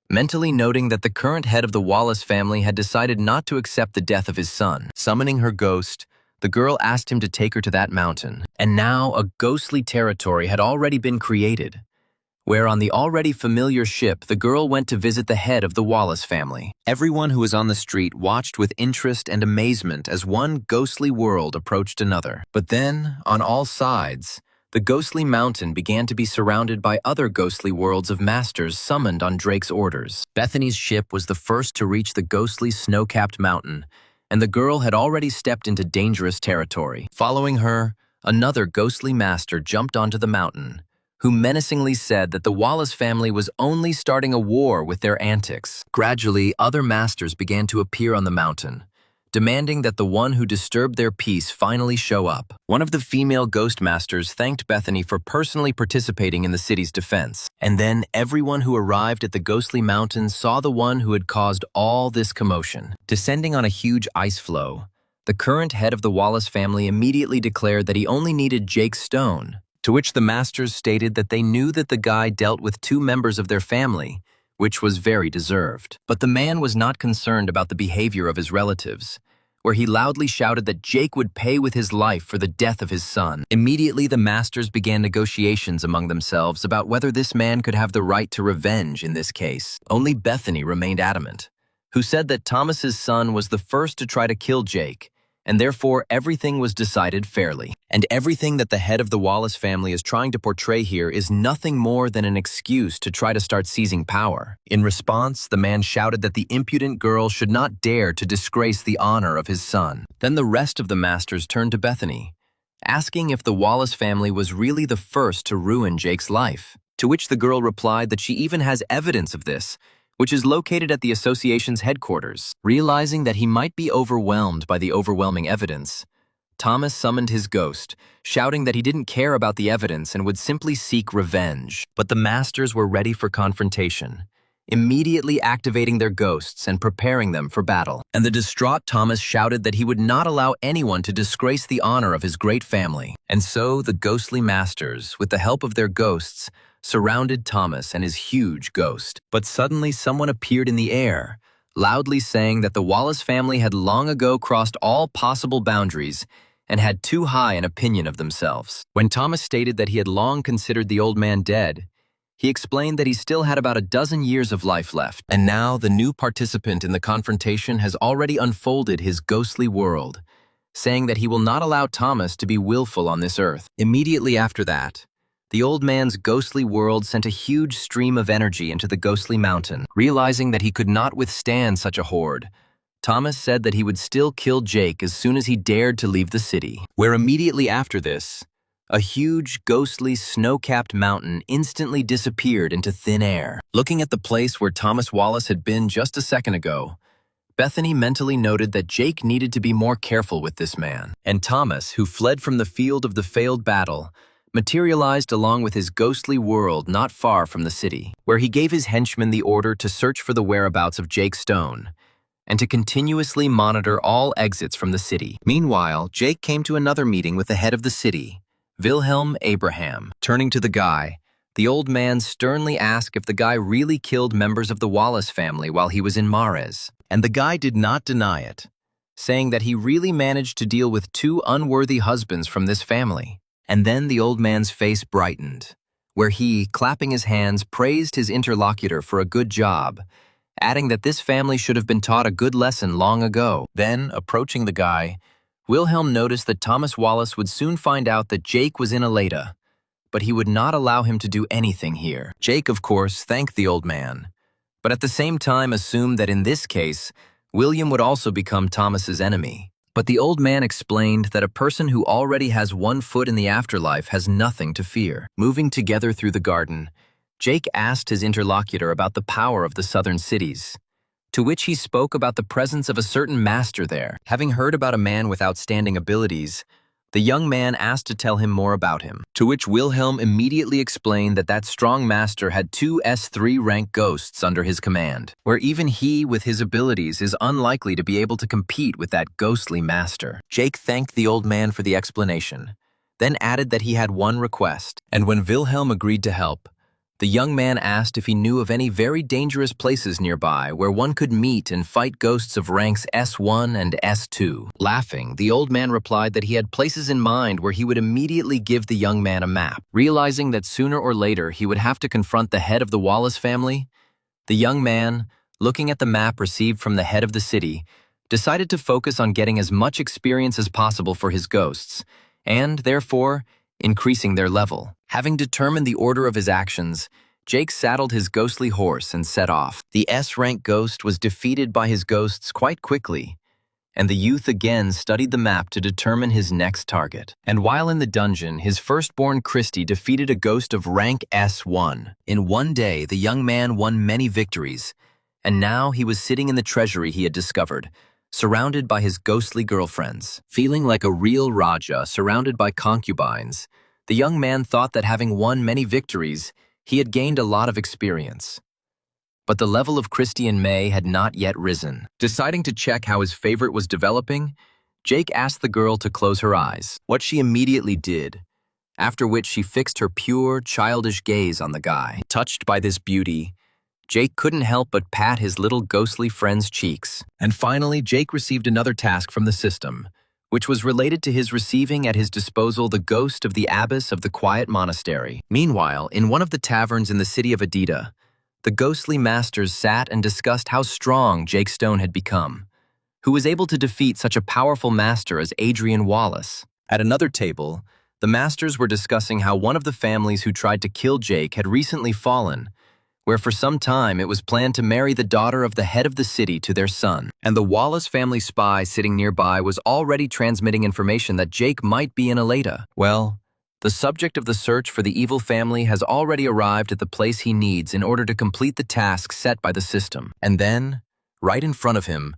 mentally noting that the current head of the Wallace family had decided not to accept the death of his son. Summoning her ghost, the girl asked him to take her to that mountain, and now a ghostly territory had already been created, where on the already familiar ship the girl went to visit the head of the Wallace family. Everyone who was on the street watched with interest and amazement as one ghostly world approached another. But then, on all sides, the ghostly mountain began to be surrounded by other ghostly worlds of masters summoned on Drake's orders. Bethany's ship was the first to reach the ghostly snow-capped mountain, and the girl had already stepped into dangerous territory. Following her, another ghostly master jumped onto the mountain, who menacingly said that the Wallace family was only starting a war with their antics. Gradually, other masters began to appear on the mountain, demanding that the one who disturbed their peace finally show up. One of the female ghost masters thanked Bethany for personally participating in the city's defense. And then everyone who arrived at the ghostly mountain saw the one who had caused all this commotion. Descending on a huge ice floe, The current head of the Wallace family immediately declared that he only needed Jake's stone, to which the masters stated that they knew that the guy dealt with two members of their family, which was very deserved. But the man was not concerned about the behavior of his relatives, where he loudly shouted that Jake would pay with his life for the death of his son. Immediately, the masters began negotiations among themselves about whether this man could have the right to revenge in this case. Only Bethany remained adamant, who said that Thomas's son was the first to try to kill Jake, and therefore everything was decided fairly. And everything that the head of the Wallace family is trying to portray here is nothing more than an excuse to try to start seizing power. In response, the man shouted that the impudent girl should not dare to disgrace the honor of his son. Then the rest of the masters turned to Bethany, asking if the Wallace family was really the first to ruin Jake's life, to which the girl replied that she even has evidence of this, which is located at the association's headquarters. Realizing that he might be overwhelmed by the overwhelming evidence, Thomas summoned his ghost, shouting that he didn't care about the evidence and would simply seek revenge. But the masters were ready for confrontation, immediately activating their ghosts and preparing them for battle. And the distraught Thomas shouted that he would not allow anyone to disgrace the honor of his great family. And so the ghostly masters, with the help of their ghosts, surrounded Thomas and his huge ghost. But suddenly someone appeared in the air, loudly saying that the Wallace family had long ago crossed all possible boundaries and had too high an opinion of themselves. When Thomas stated that he had long considered the old man dead, he explained that he still had about a dozen years of life left. And now the new participant in the confrontation has already unfolded his ghostly world, saying that he will not allow Thomas to be willful on this earth. Immediately after that, the old man's ghostly world sent a huge stream of energy into the ghostly mountain. Realizing that he could not withstand such a horde, Thomas said that he would still kill Jake as soon as he dared to leave the city. Where immediately after this, a huge, ghostly, snow-capped mountain instantly disappeared into thin air. Looking at the place where Thomas Wallace had been just a second ago, Bethany mentally noted that Jake needed to be more careful with this man. And Thomas, who fled from the field of the failed battle, materialized along with his ghostly world not far from the city, where he gave his henchmen the order to search for the whereabouts of Jake Stone and to continuously monitor all exits from the city. Meanwhile, Jake came to another meeting with the head of the city, Wilhelm Abraham. Turning to the guy, the old man sternly asked if the guy really killed members of the Wallace family while he was in Mares, and the guy did not deny it, saying that he really managed to deal with two unworthy husbands from this family. And then the old man's face brightened, where he, clapping his hands, praised his interlocutor for a good job, adding that this family should have been taught a good lesson long ago. Then, approaching the guy, Wilhelm noticed that Thomas Wallace would soon find out that Jake was in Aleda, but he would not allow him to do anything here. Jake, of course, thanked the old man, but at the same time assumed that in this case, William would also become Thomas's enemy. But the old man explained that a person who already has one foot in the afterlife has nothing to fear. Moving together through the garden, Jake asked his interlocutor about the power of the southern cities, to which he spoke about the presence of a certain master there. Having heard about a man with outstanding abilities, the young man asked to tell him more about him, to which Wilhelm immediately explained that that strong master had two S3 rank ghosts under his command, where even he, with his abilities, is unlikely to be able to compete with that ghostly master. Jake thanked the old man for the explanation, then added that he had one request, and when Wilhelm agreed to help, the young man asked if he knew of any very dangerous places nearby where one could meet and fight ghosts of ranks S1 and S2. Laughing, the old man replied that he had places in mind where he would immediately give the young man a map. Realizing that sooner or later he would have to confront the head of the Wallace family, the young man, looking at the map received from the head of the city, decided to focus on getting as much experience as possible for his ghosts, and, therefore, increasing their level. Having determined the order of his actions, Jake saddled his ghostly horse and set off. The S-rank ghost was defeated by his ghosts quite quickly, and the youth again studied the map to determine his next target. And while in the dungeon, his firstborn Christy defeated a ghost of rank S1. In one day, the young man won many victories, and now he was sitting in the treasury he had discovered, surrounded by his ghostly girlfriends. Feeling like a real Raja surrounded by concubines, the young man thought that having won many victories, he had gained a lot of experience. But the level of Christy and May had not yet risen. Deciding to check how his favorite was developing, Jake asked the girl to close her eyes, what she immediately did, after which she fixed her pure, childish gaze on the guy. Touched by this beauty, Jake couldn't help but pat his little ghostly friend's cheeks. And finally, Jake received another task from the system, which was related to his receiving at his disposal the ghost of the abbess of the quiet monastery. Meanwhile, in one of the taverns in the city of Adida, the ghostly masters sat and discussed how strong Jake Stone had become, who was able to defeat such a powerful master as Adrian Wallace. At another table, the masters were discussing how one of the families who tried to kill Jake had recently fallen, where for some time it was planned to marry the daughter of the head of the city to their son. And the Wallace family spy sitting nearby was already transmitting information that Jake might be in Aleta. Well, the subject of the search for the evil family has already arrived at the place he needs in order to complete the task set by the system. And then, right in front of him,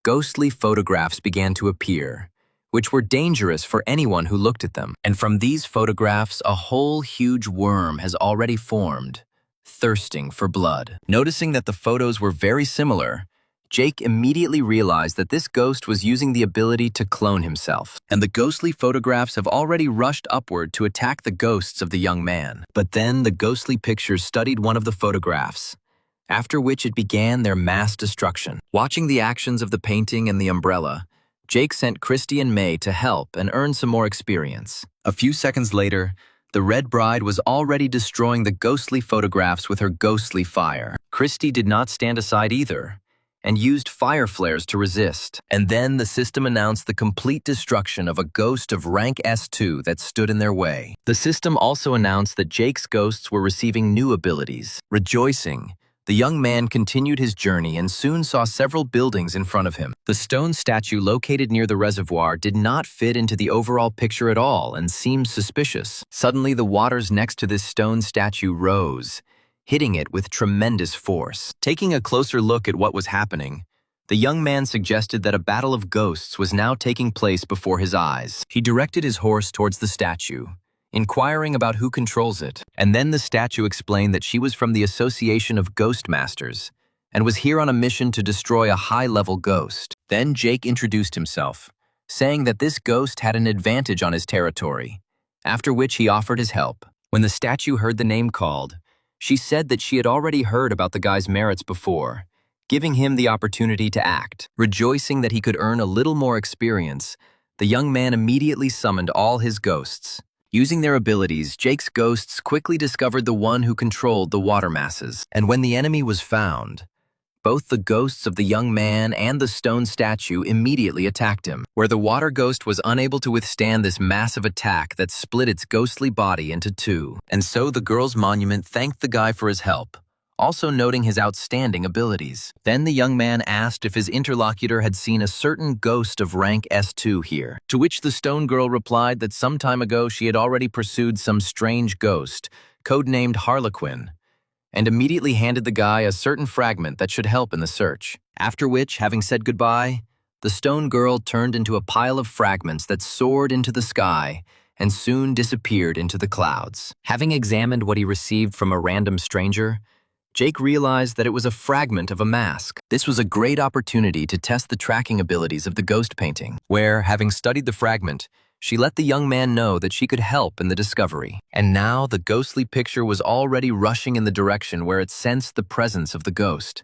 ghostly photographs began to appear, which were dangerous for anyone who looked at them. And from these photographs, a whole huge worm has already formed, thirsting for blood. Noticing that the photos were very similar, Jake immediately realized that this ghost was using the ability to clone himself, and the ghostly photographs have already rushed upward to attack the ghosts of the young man. But then the ghostly pictures studied one of the photographs, after which it began their mass destruction. Watching the actions of the painting and the umbrella, Jake sent Christy and May to help and earn some more experience. A few seconds later, the Red Bride was already destroying the ghostly photographs with her ghostly fire. Christy did not stand aside either, and used fire flares to resist. And then the system announced the complete destruction of a ghost of rank S2 that stood in their way. The system also announced that Jake's ghosts were receiving new abilities. Rejoicing, the young man continued his journey and soon saw several buildings in front of him. The stone statue located near the reservoir did not fit into the overall picture at all and seemed suspicious. Suddenly, the waters next to this stone statue rose, hitting it with tremendous force. Taking a closer look at what was happening, the young man suggested that a battle of ghosts was now taking place before his eyes. He directed his horse towards the statue, inquiring about who controls it. And then the statue explained that she was from the Association of Ghost Masters and was here on a mission to destroy a high-level ghost. Then Jake introduced himself, saying that this ghost had an advantage on his territory, after which he offered his help. When the statue heard the name called, she said that she had already heard about the guy's merits before, giving him the opportunity to act. Rejoicing that he could earn a little more experience, the young man immediately summoned all his ghosts. Using their abilities, Jake's ghosts quickly discovered the one who controlled the water masses. And when the enemy was found, both the ghosts of the young man and the stone statue immediately attacked him, where the water ghost was unable to withstand this massive attack that split its ghostly body into two. And so the girl's monument thanked the guy for his help, also noting his outstanding abilities. Then the young man asked if his interlocutor had seen a certain ghost of rank S2 here, to which the stone girl replied that some time ago she had already pursued some strange ghost, codenamed Harlequin, and immediately handed the guy a certain fragment that should help in the search. After which, having said goodbye, the stone girl turned into a pile of fragments that soared into the sky and soon disappeared into the clouds. Having examined what he received from a random stranger, Jake realized that it was a fragment of a mask. This was a great opportunity to test the tracking abilities of the ghost painting, where, having studied the fragment, she let the young man know that she could help in the discovery. And now the ghostly picture was already rushing in the direction where it sensed the presence of the ghost,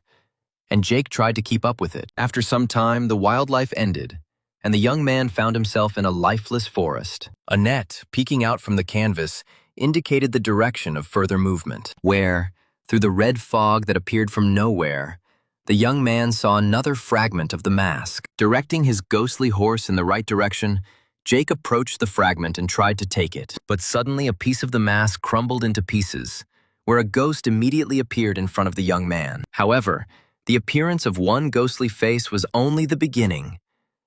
and Jake tried to keep up with it. After some time, the wildlife ended, and the young man found himself in a lifeless forest. A net, peeking out from the canvas, indicated the direction of further movement, where, through the red fog that appeared from nowhere, the young man saw another fragment of the mask. Directing his ghostly horse in the right direction, Jake approached the fragment and tried to take it. But suddenly a piece of the mask crumbled into pieces, where a ghost immediately appeared in front of the young man. However, the appearance of one ghostly face was only the beginning,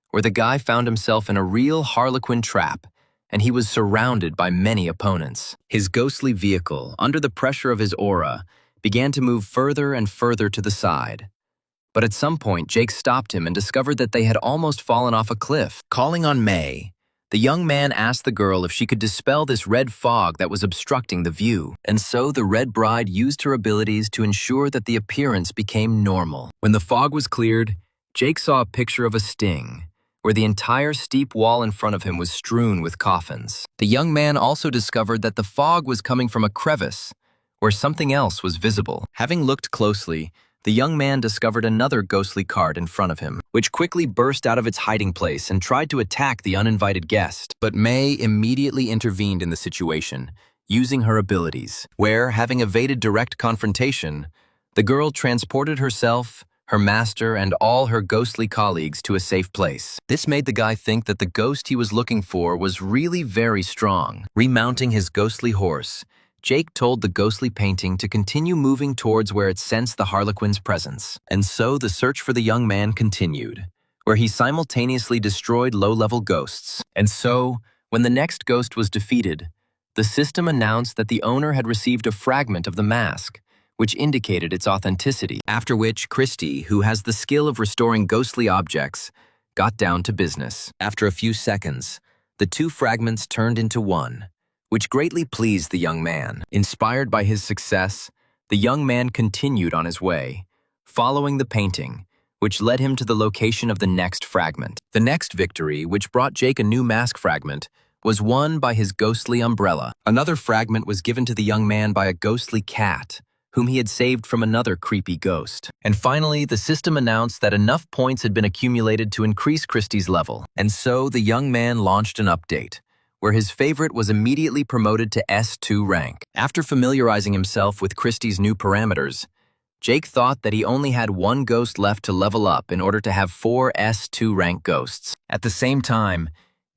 where the guy found himself in a real Harlequin trap, and he was surrounded by many opponents. His ghostly vehicle, under the pressure of his aura, began to move further and further to the side. But at some point, Jake stopped him and discovered that they had almost fallen off a cliff. Calling on May, the young man asked the girl if she could dispel this red fog that was obstructing the view. And so the Red Bride used her abilities to ensure that the appearance became normal. When the fog was cleared, Jake saw a picture of a sting, where the entire steep wall in front of him was strewn with coffins. The young man also discovered that the fog was coming from a crevice, where something else was visible. Having looked closely, the young man discovered another ghostly cart in front of him, which quickly burst out of its hiding place and tried to attack the uninvited guest. But May immediately intervened in the situation, using her abilities, where, having evaded direct confrontation, the girl transported herself, her master, and all her ghostly colleagues to a safe place. This made the guy think that the ghost he was looking for was really very strong. Remounting his ghostly horse, Jake told the ghostly painting to continue moving towards where it sensed the Harlequin's presence. And so the search for the young man continued, where he simultaneously destroyed low-level ghosts. And so, when the next ghost was defeated, the system announced that the owner had received a fragment of the mask, which indicated its authenticity. After which, Christie, who has the skill of restoring ghostly objects, got down to business. After a few seconds, the two fragments turned into one, which greatly pleased the young man. Inspired by his success, the young man continued on his way, following the painting, which led him to the location of the next fragment. The next victory, which brought Jake a new mask fragment, was won by his ghostly umbrella. Another fragment was given to the young man by a ghostly cat, whom he had saved from another creepy ghost. And finally, the system announced that enough points had been accumulated to increase Christie's level. And so the young man launched an update, where his favorite was immediately promoted to S2 rank. After familiarizing himself with Christie's new parameters, Jake thought that he only had one ghost left to level up in order to have 4 S2 rank ghosts. At the same time,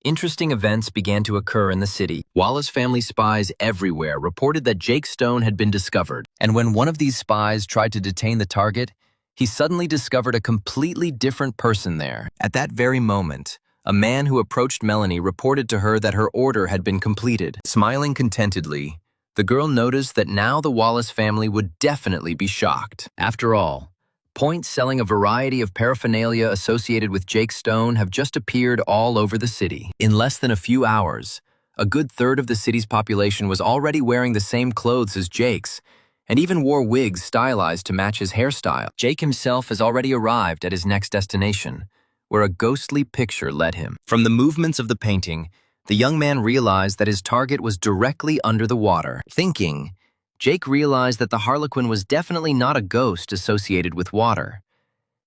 interesting events began to occur in the city. Wallace family spies everywhere reported that Jake Stone had been discovered, and when one of these spies tried to detain the target, he suddenly discovered a completely different person there. At that very moment, a man who approached Melanie reported to her that her order had been completed. Smiling contentedly, the girl noticed that now the Wallace family would definitely be shocked. After all, points selling a variety of paraphernalia associated with Jake Stone have just appeared all over the city. In less than a few hours, a good third of the city's population was already wearing the same clothes as Jake's, and even wore wigs stylized to match his hairstyle. Jake himself has already arrived at his next destination, where a ghostly picture led him. From the movements of the painting, the young man realized that his target was directly under the water. Thinking, Jake realized that the Harlequin was definitely not a ghost associated with water,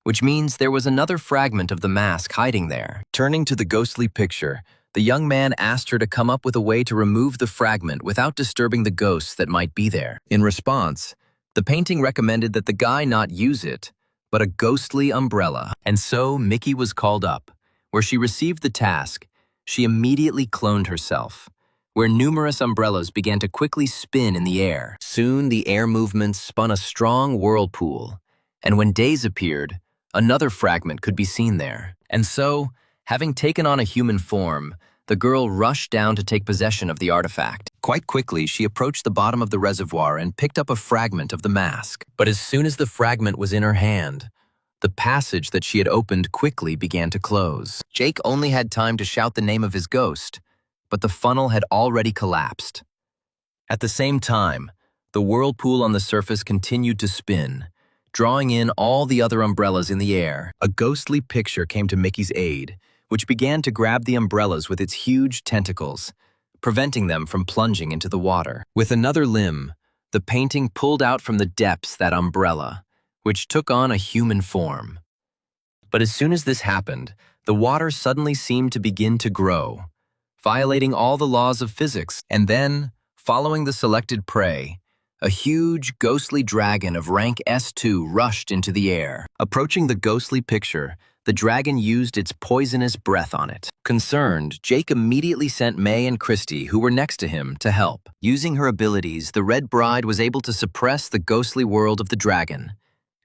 which means there was another fragment of the mask hiding there. Turning to the ghostly picture, the young man asked her to come up with a way to remove the fragment without disturbing the ghosts that might be there. In response, the painting recommended that the guy not use it, but a ghostly umbrella. And so Mickey was called up, where she received the task. She immediately cloned herself, where numerous umbrellas began to quickly spin in the air. Soon the air movements spun a strong whirlpool, and when days appeared, another fragment could be seen there. And so, having taken on a human form, the girl rushed down to take possession of the artifact. Quite quickly, she approached the bottom of the reservoir and picked up a fragment of the mask. But as soon as the fragment was in her hand, the passage that she had opened quickly began to close. Jake only had time to shout the name of his ghost, but the funnel had already collapsed. At the same time, the whirlpool on the surface continued to spin, drawing in all the other umbrellas in the air. A ghostly picture came to Mickey's aid, which began to grab the umbrellas with its huge tentacles, preventing them from plunging into the water. With another limb, the painting pulled out from the depths that umbrella, which took on a human form. But as soon as this happened, the water suddenly seemed to begin to grow, violating all the laws of physics. And then, following the selected prey, a huge, ghostly dragon of rank S2 rushed into the air. Approaching the ghostly picture, the dragon used its poisonous breath on it. Concerned, Jake immediately sent May and Christie, who were next to him, to help. Using her abilities, the Red Bride was able to suppress the ghostly world of the dragon,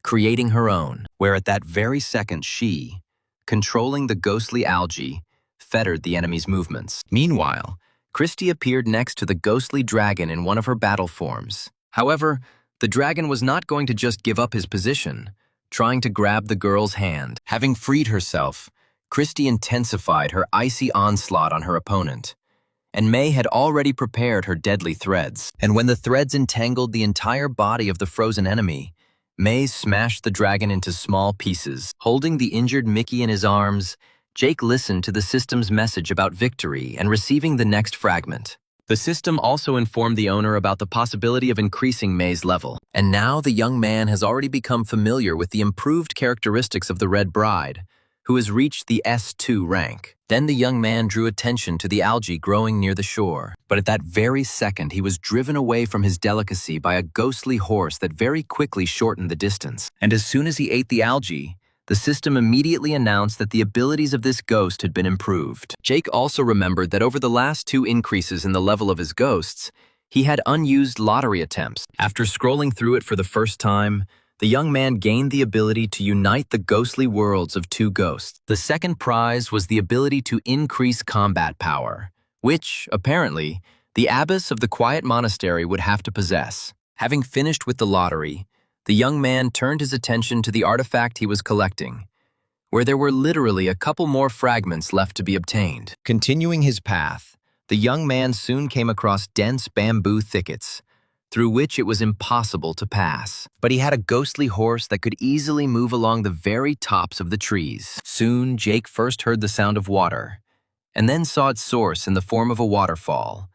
creating her own, where at that very second she, controlling the ghostly algae, fettered the enemy's movements. Meanwhile, Christie appeared next to the ghostly dragon in one of her battle forms. However, the dragon was not going to just give up his position, trying to grab the girl's hand. Having freed herself, Christie intensified her icy onslaught on her opponent, and May had already prepared her deadly threads. And when the threads entangled the entire body of the frozen enemy, May smashed the dragon into small pieces. Holding the injured Mickey in his arms, Jake listened to the system's message about victory and receiving the next fragment. The system also informed the owner about the possibility of increasing May's level. And now the young man has already become familiar with the improved characteristics of the Red Bride, who has reached the S2 rank. Then the young man drew attention to the algae growing near the shore. But at that very second, he was driven away from his delicacy by a ghostly horse that very quickly shortened the distance. And as soon as he ate the algae, the system immediately announced that the abilities of this ghost had been improved. Jake also remembered that over the last 2 increases in the level of his ghosts, he had unused lottery attempts. After scrolling through it for the first time, the young man gained the ability to unite the ghostly worlds of 2 ghosts. The second prize was the ability to increase combat power, which, apparently, the abbess of the quiet monastery would have to possess. Having finished with the lottery, the young man turned his attention to the artifact he was collecting, where there were literally a couple more fragments left to be obtained. Continuing his path, the young man soon came across dense bamboo thickets, through which it was impossible to pass. But he had a ghostly horse that could easily move along the very tops of the trees. Soon, Jake first heard the sound of water, and then saw its source in the form of a waterfall,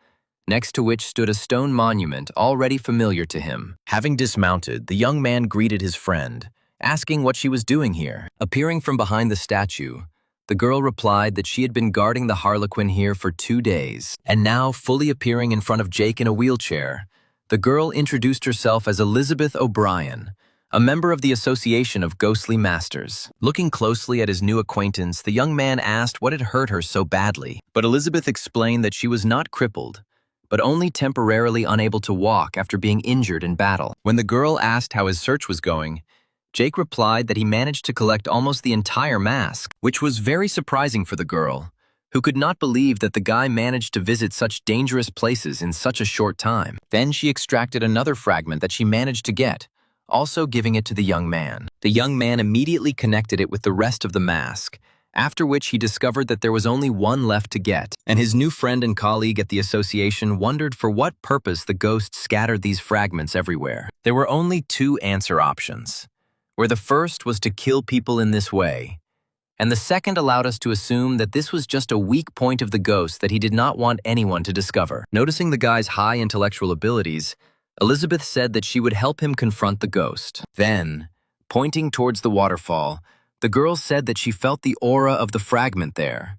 next to which stood a stone monument already familiar to him. Having dismounted, the young man greeted his friend, asking what she was doing here. Appearing from behind the statue, the girl replied that she had been guarding the Harlequin here for 2 days. And now, fully appearing in front of Jake in a wheelchair, the girl introduced herself as Elizabeth O'Brien, a member of the Association of Ghostly Masters. Looking closely at his new acquaintance, the young man asked what had hurt her so badly. But Elizabeth explained that she was not crippled, but only temporarily unable to walk after being injured in battle. When the girl asked how his search was going, Jake replied that he managed to collect almost the entire mask, which was very surprising for the girl, who could not believe that the guy managed to visit such dangerous places in such a short time. Then she extracted another fragment that she managed to get, also giving it to the young man. The young man immediately connected it with the rest of the mask, after which he discovered that there was only one left to get, and his new friend and colleague at the association wondered for what purpose the ghost scattered these fragments everywhere. There were only 2 answer options, where the first was to kill people in this way, and the second allowed us to assume that this was just a weak point of the ghost that he did not want anyone to discover. Noticing the guy's high intellectual abilities, Elizabeth said that she would help him confront the ghost. Then, pointing towards the waterfall, the girl said that she felt the aura of the fragment there,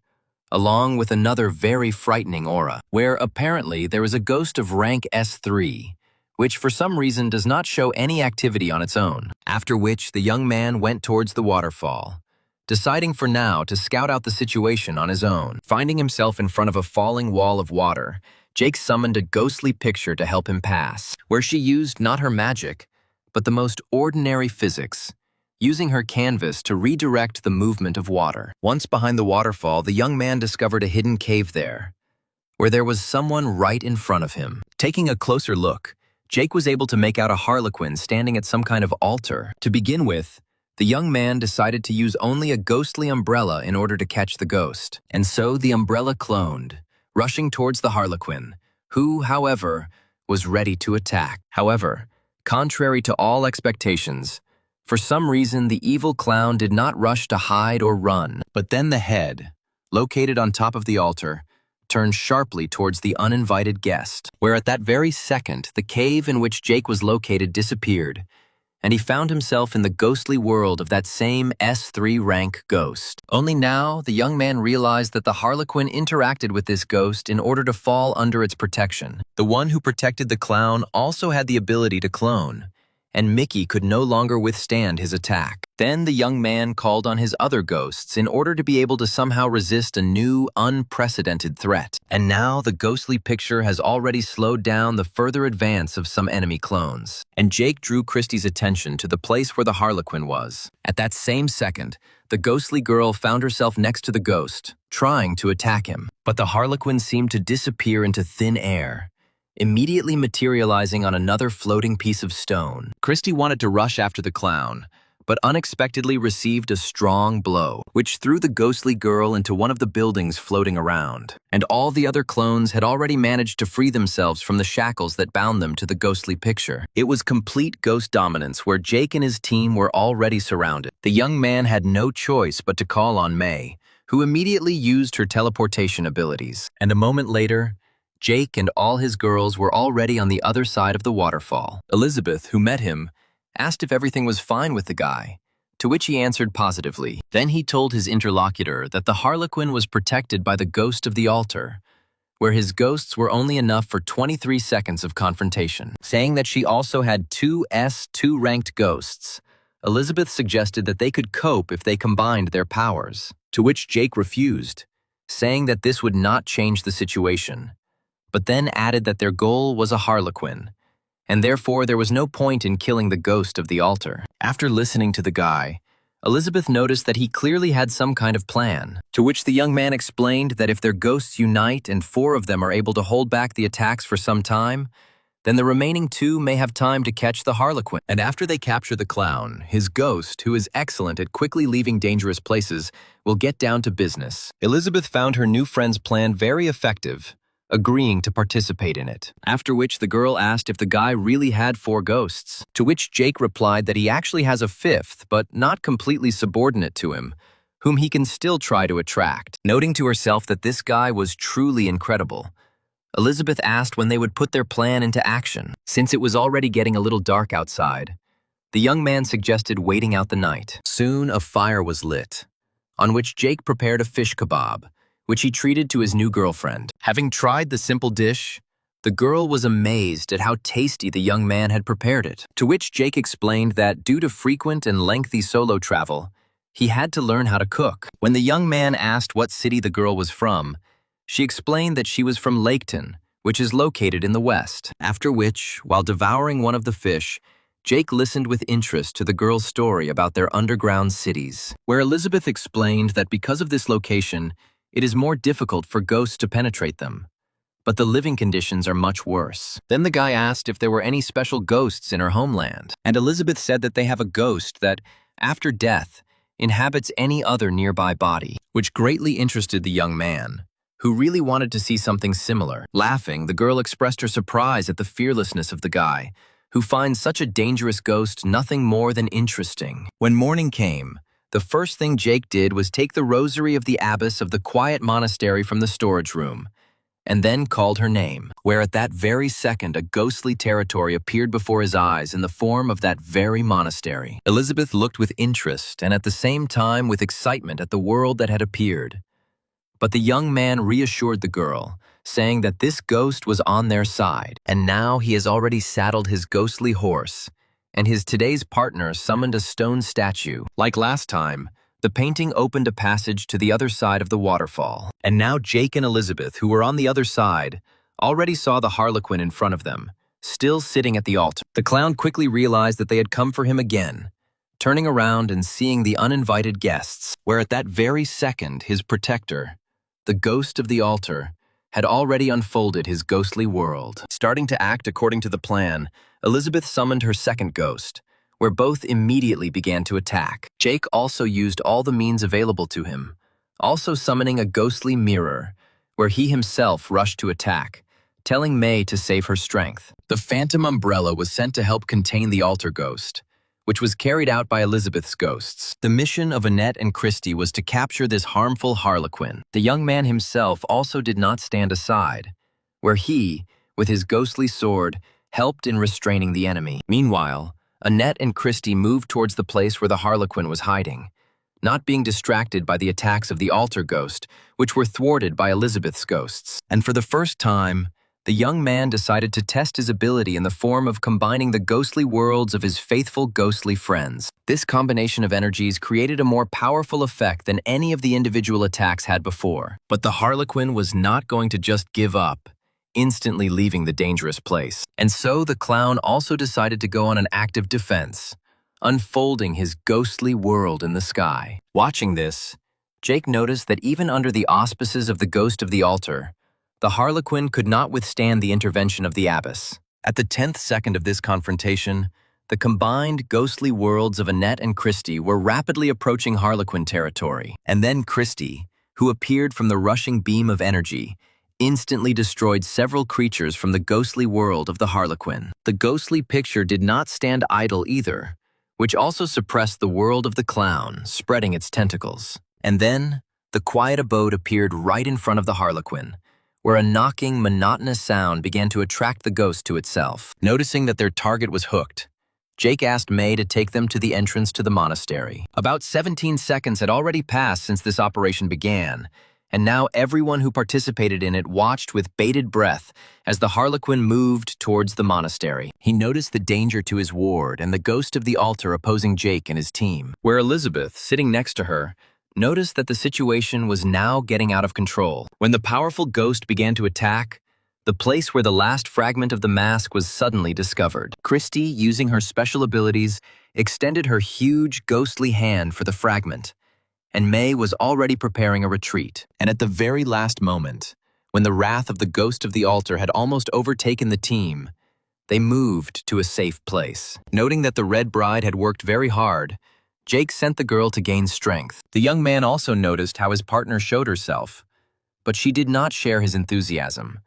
along with another very frightening aura, where apparently there is a ghost of rank S3, which for some reason does not show any activity on its own. After which, the young man went towards the waterfall, deciding for now to scout out the situation on his own. Finding himself in front of a falling wall of water, Jake summoned a ghostly picture to help him pass, where she used not her magic, but the most ordinary physics, using her canvas to redirect the movement of water. Once behind the waterfall, the young man discovered a hidden cave there, where there was someone right in front of him. Taking a closer look, Jake was able to make out a harlequin standing at some kind of altar. To begin with, the young man decided to use only a ghostly umbrella in order to catch the ghost. And so the umbrella cloned, rushing towards the harlequin, who, however, was ready to attack. However, contrary to all expectations, for some reason the evil clown did not rush to hide or run. But then the head, located on top of the altar, turned sharply towards the uninvited guest, where at that very second the cave in which Jake was located disappeared, and he found himself in the ghostly world of that same S3 rank ghost. Only now, the young man realized that the harlequin interacted with this ghost in order to fall under its protection. The one who protected the clown also had the ability to clone, and Mickey could no longer withstand his attack. Then the young man called on his other ghosts in order to be able to somehow resist a new, unprecedented threat. And now the ghostly picture has already slowed down the further advance of some enemy clones. And Jake drew Christie's attention to the place where the harlequin was. At that same second, the ghostly girl found herself next to the ghost, trying to attack him. But the harlequin seemed to disappear into thin air, immediately materializing on another floating piece of stone. Christie wanted to rush after the clown, but unexpectedly received a strong blow, which threw the ghostly girl into one of the buildings floating around. And all the other clones had already managed to free themselves from the shackles that bound them to the ghostly picture. It was complete ghost dominance, where Jake and his team were already surrounded. The young man had no choice but to call on May, who immediately used her teleportation abilities. And a moment later, Jake and all his girls were already on the other side of the waterfall. Elizabeth, who met him, asked if everything was fine with the guy, to which he answered positively. Then he told his interlocutor that the Harlequin was protected by the ghost of the altar, where his ghosts were only enough for 23 seconds of confrontation. Saying that she also had two S2 ranked ghosts, Elizabeth suggested that they could cope if they combined their powers, to which Jake refused, saying that this would not change the situation, but then added that their goal was a Harlequin, and therefore there was no point in killing the ghost of the altar. After listening to the guy, Elizabeth noticed that he clearly had some kind of plan, to which the young man explained that if their ghosts unite and 4 of them are able to hold back the attacks for some time, then the remaining 2 may have time to catch the Harlequin. And after they capture the clown, his ghost, who is excellent at quickly leaving dangerous places, will get down to business. Elizabeth found her new friend's plan very effective, agreeing to participate in it. After which the girl asked if the guy really had 4 ghosts, to which Jake replied that he actually has a 5th, but not completely subordinate to him, whom he can still try to attract. Noting to herself that this guy was truly incredible, Elizabeth asked when they would put their plan into action. Since it was already getting a little dark outside, the young man suggested waiting out the night. Soon a fire was lit, on which Jake prepared a fish kebab, which he treated to his new girlfriend. Having tried the simple dish, the girl was amazed at how tasty the young man had prepared it, to which Jake explained that due to frequent and lengthy solo travel, he had to learn how to cook. When the young man asked what city the girl was from, she explained that she was from Laketon, which is located in the west. After which, while devouring one of the fish, Jake listened with interest to the girl's story about their underground cities, where Elizabeth explained that because of this location, it is more difficult for ghosts to penetrate them, but the living conditions are much worse. Then the guy asked if there were any special ghosts in her homeland, and Elizabeth said that they have a ghost that, after death, inhabits any other nearby body, which greatly interested the young man, who really wanted to see something similar. Laughing, the girl expressed her surprise at the fearlessness of the guy, who finds such a dangerous ghost nothing more than interesting. When morning came, the first thing Jake did was take the rosary of the abbess of the quiet monastery from the storage room, and then called her name, where at that very second a ghostly territory appeared before his eyes in the form of that very monastery. Elizabeth looked with interest and at the same time with excitement at the world that had appeared. But the young man reassured the girl, saying that this ghost was on their side, and now he has already saddled his ghostly horse, and his today's partner summoned a stone statue. Like last time, the painting opened a passage to the other side of the waterfall. And now Jake and Elizabeth, who were on the other side, already saw the Harlequin in front of them, still sitting at the altar. The clown quickly realized that they had come for him again, turning around and seeing the uninvited guests, where at that very second his protector, the ghost of the altar, had already unfolded his ghostly world. Starting to act according to the plan, Elizabeth summoned her second ghost, where both immediately began to attack. Jake also used all the means available to him, also summoning a ghostly mirror, where he himself rushed to attack, telling May to save her strength. The phantom umbrella was sent to help contain the altar ghost, which was carried out by Elizabeth's ghosts. The mission of Annette and Christie was to capture this harmful Harlequin. The young man himself also did not stand aside, where he, with his ghostly sword, helped in restraining the enemy. Meanwhile, Annette and Christie moved towards the place where the Harlequin was hiding, not being distracted by the attacks of the altar ghost, which were thwarted by Elizabeth's ghosts. And for the first time, the young man decided to test his ability in the form of combining the ghostly worlds of his faithful ghostly friends. This combination of energies created a more powerful effect than any of the individual attacks had before. But the Harlequin was not going to just give up, instantly leaving the dangerous place. And so the clown also decided to go on an active defense, unfolding his ghostly world in the sky. Watching this, Jake noticed that even under the auspices of the ghost of the altar, the Harlequin could not withstand the intervention of the abbess. At the 10th second of this confrontation, the combined ghostly worlds of Annette and Christie were rapidly approaching Harlequin territory. And then Christie, who appeared from the rushing beam of energy, instantly destroyed several creatures from the ghostly world of the Harlequin. The ghostly picture did not stand idle either, which also suppressed the world of the clown, spreading its tentacles. And then, the quiet abode appeared right in front of the Harlequin, where a knocking, monotonous sound began to attract the ghost to itself. Noticing that their target was hooked, Jake asked May to take them to the entrance to the monastery. About 17 seconds had already passed since this operation began, and now everyone who participated in it watched with bated breath as the Harlequin moved towards the monastery. He noticed the danger to his ward and the ghost of the altar opposing Jake and his team, where Elizabeth, sitting next to her, noticed that the situation was now getting out of control. When the powerful ghost began to attack, the place where the last fragment of the mask was suddenly discovered. Christy, using her special abilities, extended her huge, ghostly hand for the fragment, and May was already preparing a retreat. And at the very last moment, when the wrath of the ghost of the altar had almost overtaken the team, they moved to a safe place. Noting that the Red Bride had worked very hard, Jake sent the girl to gain strength. The young man also noticed how his partner showed herself, but she did not share his enthusiasm,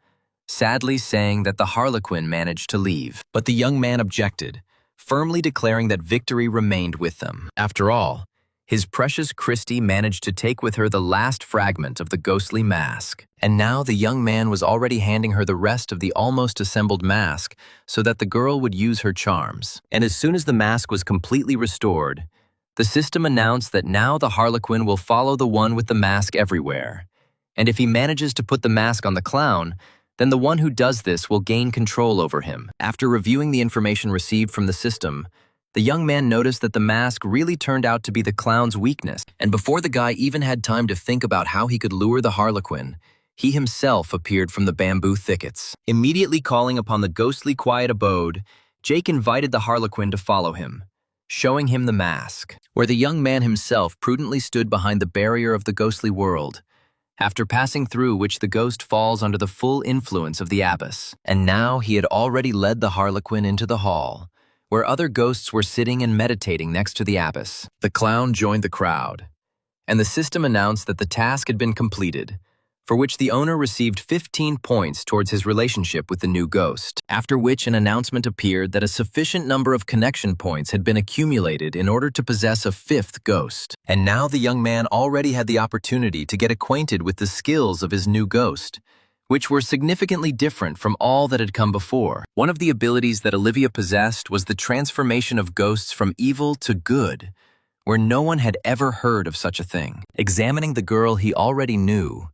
sadly saying that the Harlequin managed to leave. But the young man objected, firmly declaring that victory remained with them. After all, his precious Christy managed to take with her the last fragment of the ghostly mask. And now the young man was already handing her the rest of the almost assembled mask so that the girl would use her charms. And as soon as the mask was completely restored, the system announced that now the Harlequin will follow the one with the mask everywhere. And if he manages to put the mask on the clown, then the one who does this will gain control over him. After reviewing the information received from the system, the young man noticed that the mask really turned out to be the clown's weakness. And before the guy even had time to think about how he could lure the Harlequin, he himself appeared from the bamboo thickets. Immediately calling upon the ghostly quiet abode, Jake invited the Harlequin to follow him, showing him the mask, where the young man himself prudently stood behind the barrier of the ghostly world, after passing through which the ghost falls under the full influence of the abyss. And now he had already led the Harlequin into the hall, where other ghosts were sitting and meditating next to the abyss. The clown joined the crowd, and the system announced that the task had been completed, for which the owner received 15 points towards his relationship with the new ghost, after which an announcement appeared that a sufficient number of connection points had been accumulated in order to possess a fifth ghost. And now the young man already had the opportunity to get acquainted with the skills of his new ghost, which were significantly different from all that had come before. One of the abilities that Olivia possessed was the transformation of ghosts from evil to good, where no one had ever heard of such a thing. Examining the girl he already knew,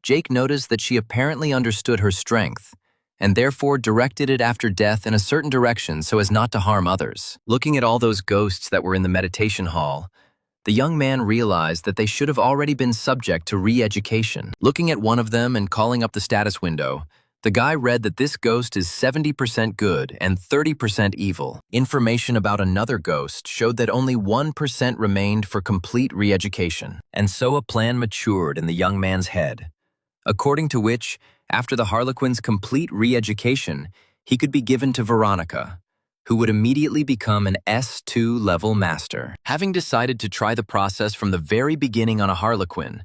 Jake noticed that she apparently understood her strength, and therefore directed it after death in a certain direction so as not to harm others. Looking at all those ghosts that were in the meditation hall, the young man realized that they should have already been subject to re-education. Looking at one of them and calling up the status window, the guy read that this ghost is 70% good and 30% evil. Information about another ghost showed that only 1% remained for complete re-education. And so a plan matured in the young man's head, according to which, after the Harlequin's complete re-education, he could be given to Veronica, who would immediately become an S2 level master. Having decided to try the process from the very beginning on a Harlequin,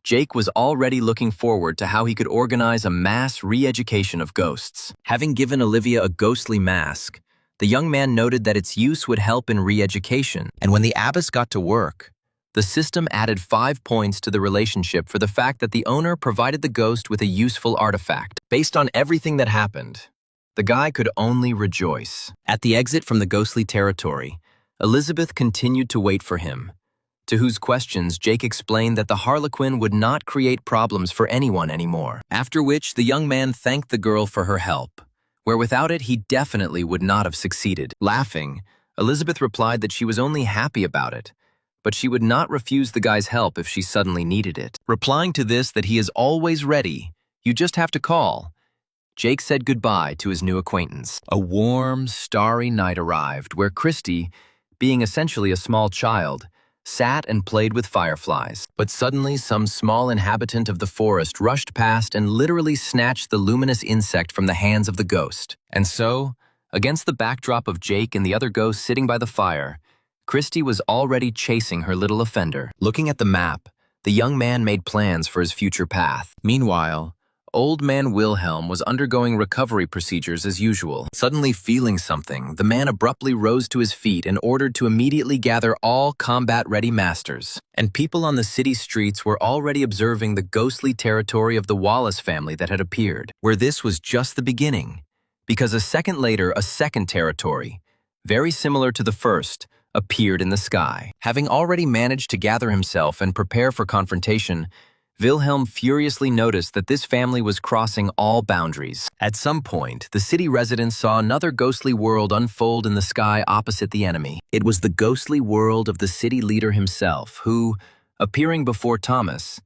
Jake was already looking forward to how he could organize a mass re-education of ghosts. Having given Olivia a ghostly mask, the young man noted that its use would help in re-education, and when the abbess got to work, the system added 5 points to the relationship for the fact that the owner provided the ghost with a useful artifact. Based on everything that happened, the guy could only rejoice. At the exit from the ghostly territory, Elizabeth continued to wait for him, to whose questions Jake explained that the Harlequin would not create problems for anyone anymore. After which, the young man thanked the girl for her help, where without it he definitely would not have succeeded. Laughing, Elizabeth replied that she was only happy about it, but she would not refuse the guy's help if she suddenly needed it. Replying to this that he is always ready, you just have to call, Jake said goodbye to his new acquaintance. A warm, starry night arrived where Christy, being essentially a small child, sat and played with fireflies. But suddenly some small inhabitant of the forest rushed past and literally snatched the luminous insect from the hands of the ghost. And so, against the backdrop of Jake and the other ghosts sitting by the fire, Christy was already chasing her little offender. Looking at the map, the young man made plans for his future path. Meanwhile, Old man Wilhelm was undergoing recovery procedures as usual. Suddenly feeling something, the man abruptly rose to his feet and ordered to immediately gather all combat-ready masters. And people on the city streets were already observing the ghostly territory of the Wallace family that had appeared, where this was just the beginning. Because a second later, a second territory, very similar to the first, appeared in the sky. Having already managed to gather himself and prepare for confrontation, Wilhelm furiously noticed that this family was crossing all boundaries. At some point, the city residents saw another ghostly world unfold in the sky opposite the enemy. It was the ghostly world of the city leader himself, who, appearing before Thomas,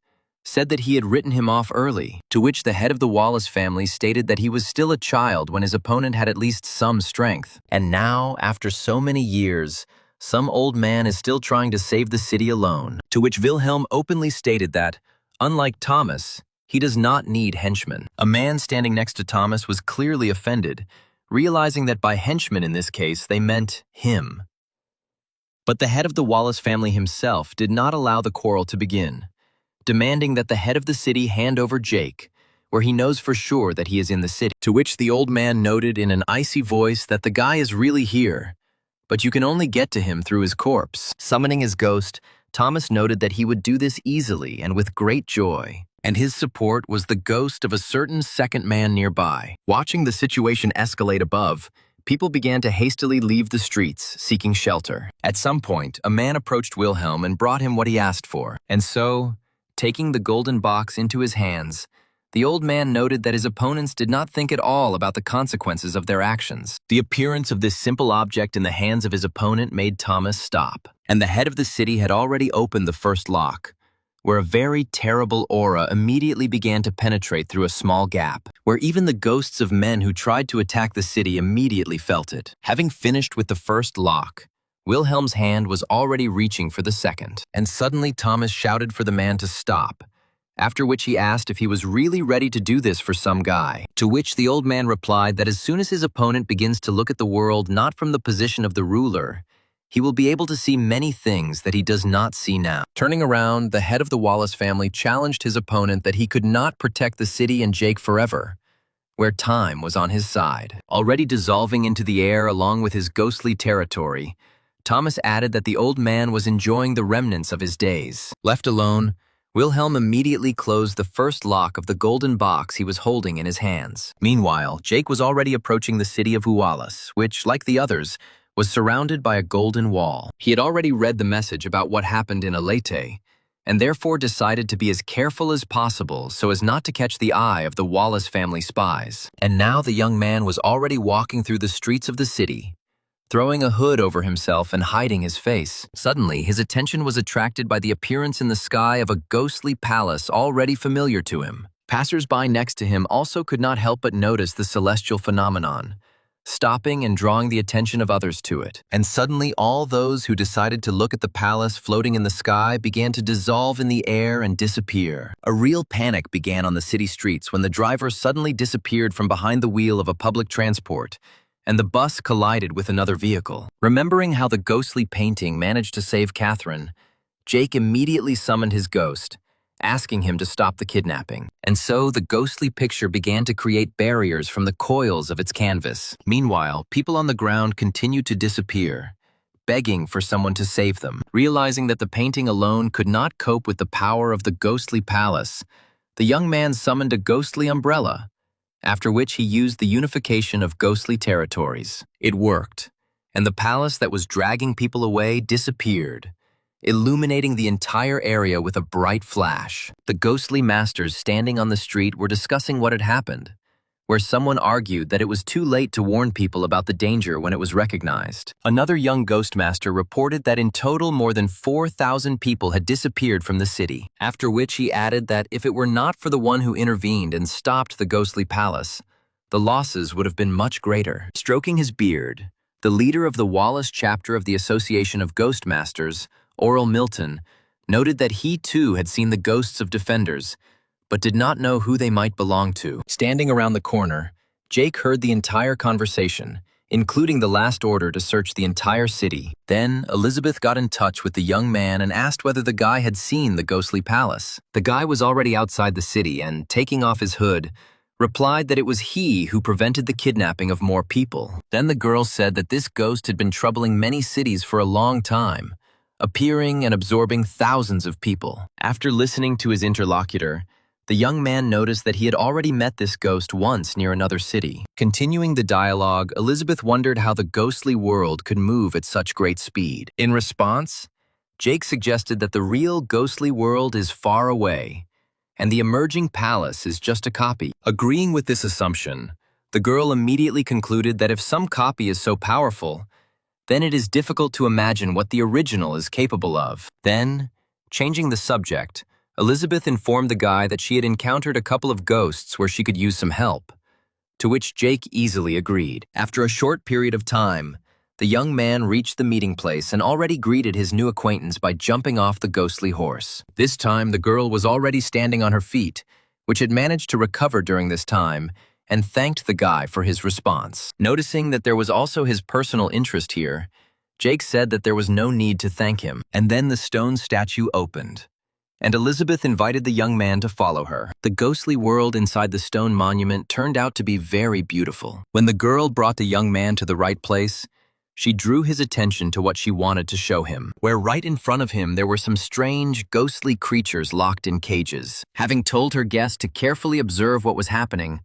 said that he had written him off early, to which the head of the Wallace family stated that he was still a child when his opponent had at least some strength. And now, after so many years, some old man is still trying to save the city alone, to which Wilhelm openly stated that, unlike Thomas, he does not need henchmen. A man standing next to Thomas was clearly offended, realizing that by henchmen in this case they meant him. But the head of the Wallace family himself did not allow the quarrel to begin, demanding that the head of the city hand over Jake, where he knows for sure that he is in the city. To which the old man noted in an icy voice that the guy is really here, but you can only get to him through his corpse. Summoning his ghost, Thomas noted that he would do this easily and with great joy, and his support was the ghost of a certain second man nearby. Watching the situation escalate above, people began to hastily leave the streets, seeking shelter. At some point, a man approached Wilhelm and brought him what he asked for, and so, taking the golden box into his hands, the old man noted that his opponents did not think at all about the consequences of their actions. The appearance of this simple object in the hands of his opponent made Thomas stop, and the head of the city had already opened the first lock, where a very terrible aura immediately began to penetrate through a small gap, where even the ghosts of men who tried to attack the city immediately felt it. Having finished with the first lock, Wilhelm's hand was already reaching for the second, and suddenly Thomas shouted for the man to stop, after which he asked if he was really ready to do this for some guy, to which the old man replied that as soon as his opponent begins to look at the world not from the position of the ruler, he will be able to see many things that he does not see now. Turning around, the head of the Wallace family challenged his opponent that he could not protect the city and Jake forever, where time was on his side. Already dissolving into the air along with his ghostly territory, Thomas added that the old man was enjoying the remnants of his days. Left alone, Wilhelm immediately closed the first lock of the golden box he was holding in his hands. Meanwhile, Jake was already approaching the city of Wallace, which, like the others, was surrounded by a golden wall. He had already read the message about what happened in Alete, and therefore decided to be as careful as possible so as not to catch the eye of the Wallace family spies. And now the young man was already walking through the streets of the city, throwing a hood over himself and hiding his face. Suddenly, his attention was attracted by the appearance in the sky of a ghostly palace already familiar to him. Passers-by next to him also could not help but notice the celestial phenomenon, stopping and drawing the attention of others to it. And suddenly, all those who decided to look at the palace floating in the sky began to dissolve in the air and disappear. A real panic began on the city streets when the driver suddenly disappeared from behind the wheel of a public transport, and the bus collided with another vehicle. Remembering how the ghostly painting managed to save Catherine, Jake immediately summoned his ghost, asking him to stop the kidnapping. And so the ghostly picture began to create barriers from the coils of its canvas. Meanwhile, people on the ground continued to disappear, begging for someone to save them. Realizing that the painting alone could not cope with the power of the ghostly palace, the young man summoned a ghostly umbrella, after which he used the unification of ghostly territories. It worked, and the palace that was dragging people away disappeared, illuminating the entire area with a bright flash. The ghostly masters standing on the street were discussing what had happened, where someone argued that it was too late to warn people about the danger when it was recognized. Another young ghost master reported that in total more than 4,000 people had disappeared from the city, after which he added that if it were not for the one who intervened and stopped the ghostly palace, the losses would have been much greater. Stroking his beard, the leader of the Wallace chapter of the Association of Ghost Masters, Oral Milton, noted that he too had seen the ghosts of defenders, but did not know who they might belong to. Standing around the corner, Jake heard the entire conversation, including the last order to search the entire city. Then, Elizabeth got in touch with the young man and asked whether the guy had seen the ghostly palace. The guy was already outside the city and, taking off his hood, replied that it was he who prevented the kidnapping of more people. Then the girl said that this ghost had been troubling many cities for a long time, appearing and absorbing thousands of people. After listening to his interlocutor, the young man noticed that he had already met this ghost once near another city. Continuing the dialogue, Elizabeth wondered how the ghostly world could move at such great speed. In response, Jake suggested that the real ghostly world is far away, and the emerging palace is just a copy. Agreeing with this assumption, the girl immediately concluded that if some copy is so powerful, then it is difficult to imagine what the original is capable of. Then, changing the subject, Elizabeth informed the guy that she had encountered a couple of ghosts where she could use some help, to which Jake easily agreed. After a short period of time, the young man reached the meeting place and already greeted his new acquaintance by jumping off the ghostly horse. This time, the girl was already standing on her feet, which had managed to recover during this time, and thanked the guy for his response. Noticing that there was also his personal interest here, Jake said that there was no need to thank him, and then the stone statue opened, and Elizabeth invited the young man to follow her. The ghostly world inside the stone monument turned out to be very beautiful. When the girl brought the young man to the right place, she drew his attention to what she wanted to show him, where right in front of him there were some strange, ghostly creatures locked in cages. Having told her guest to carefully observe what was happening,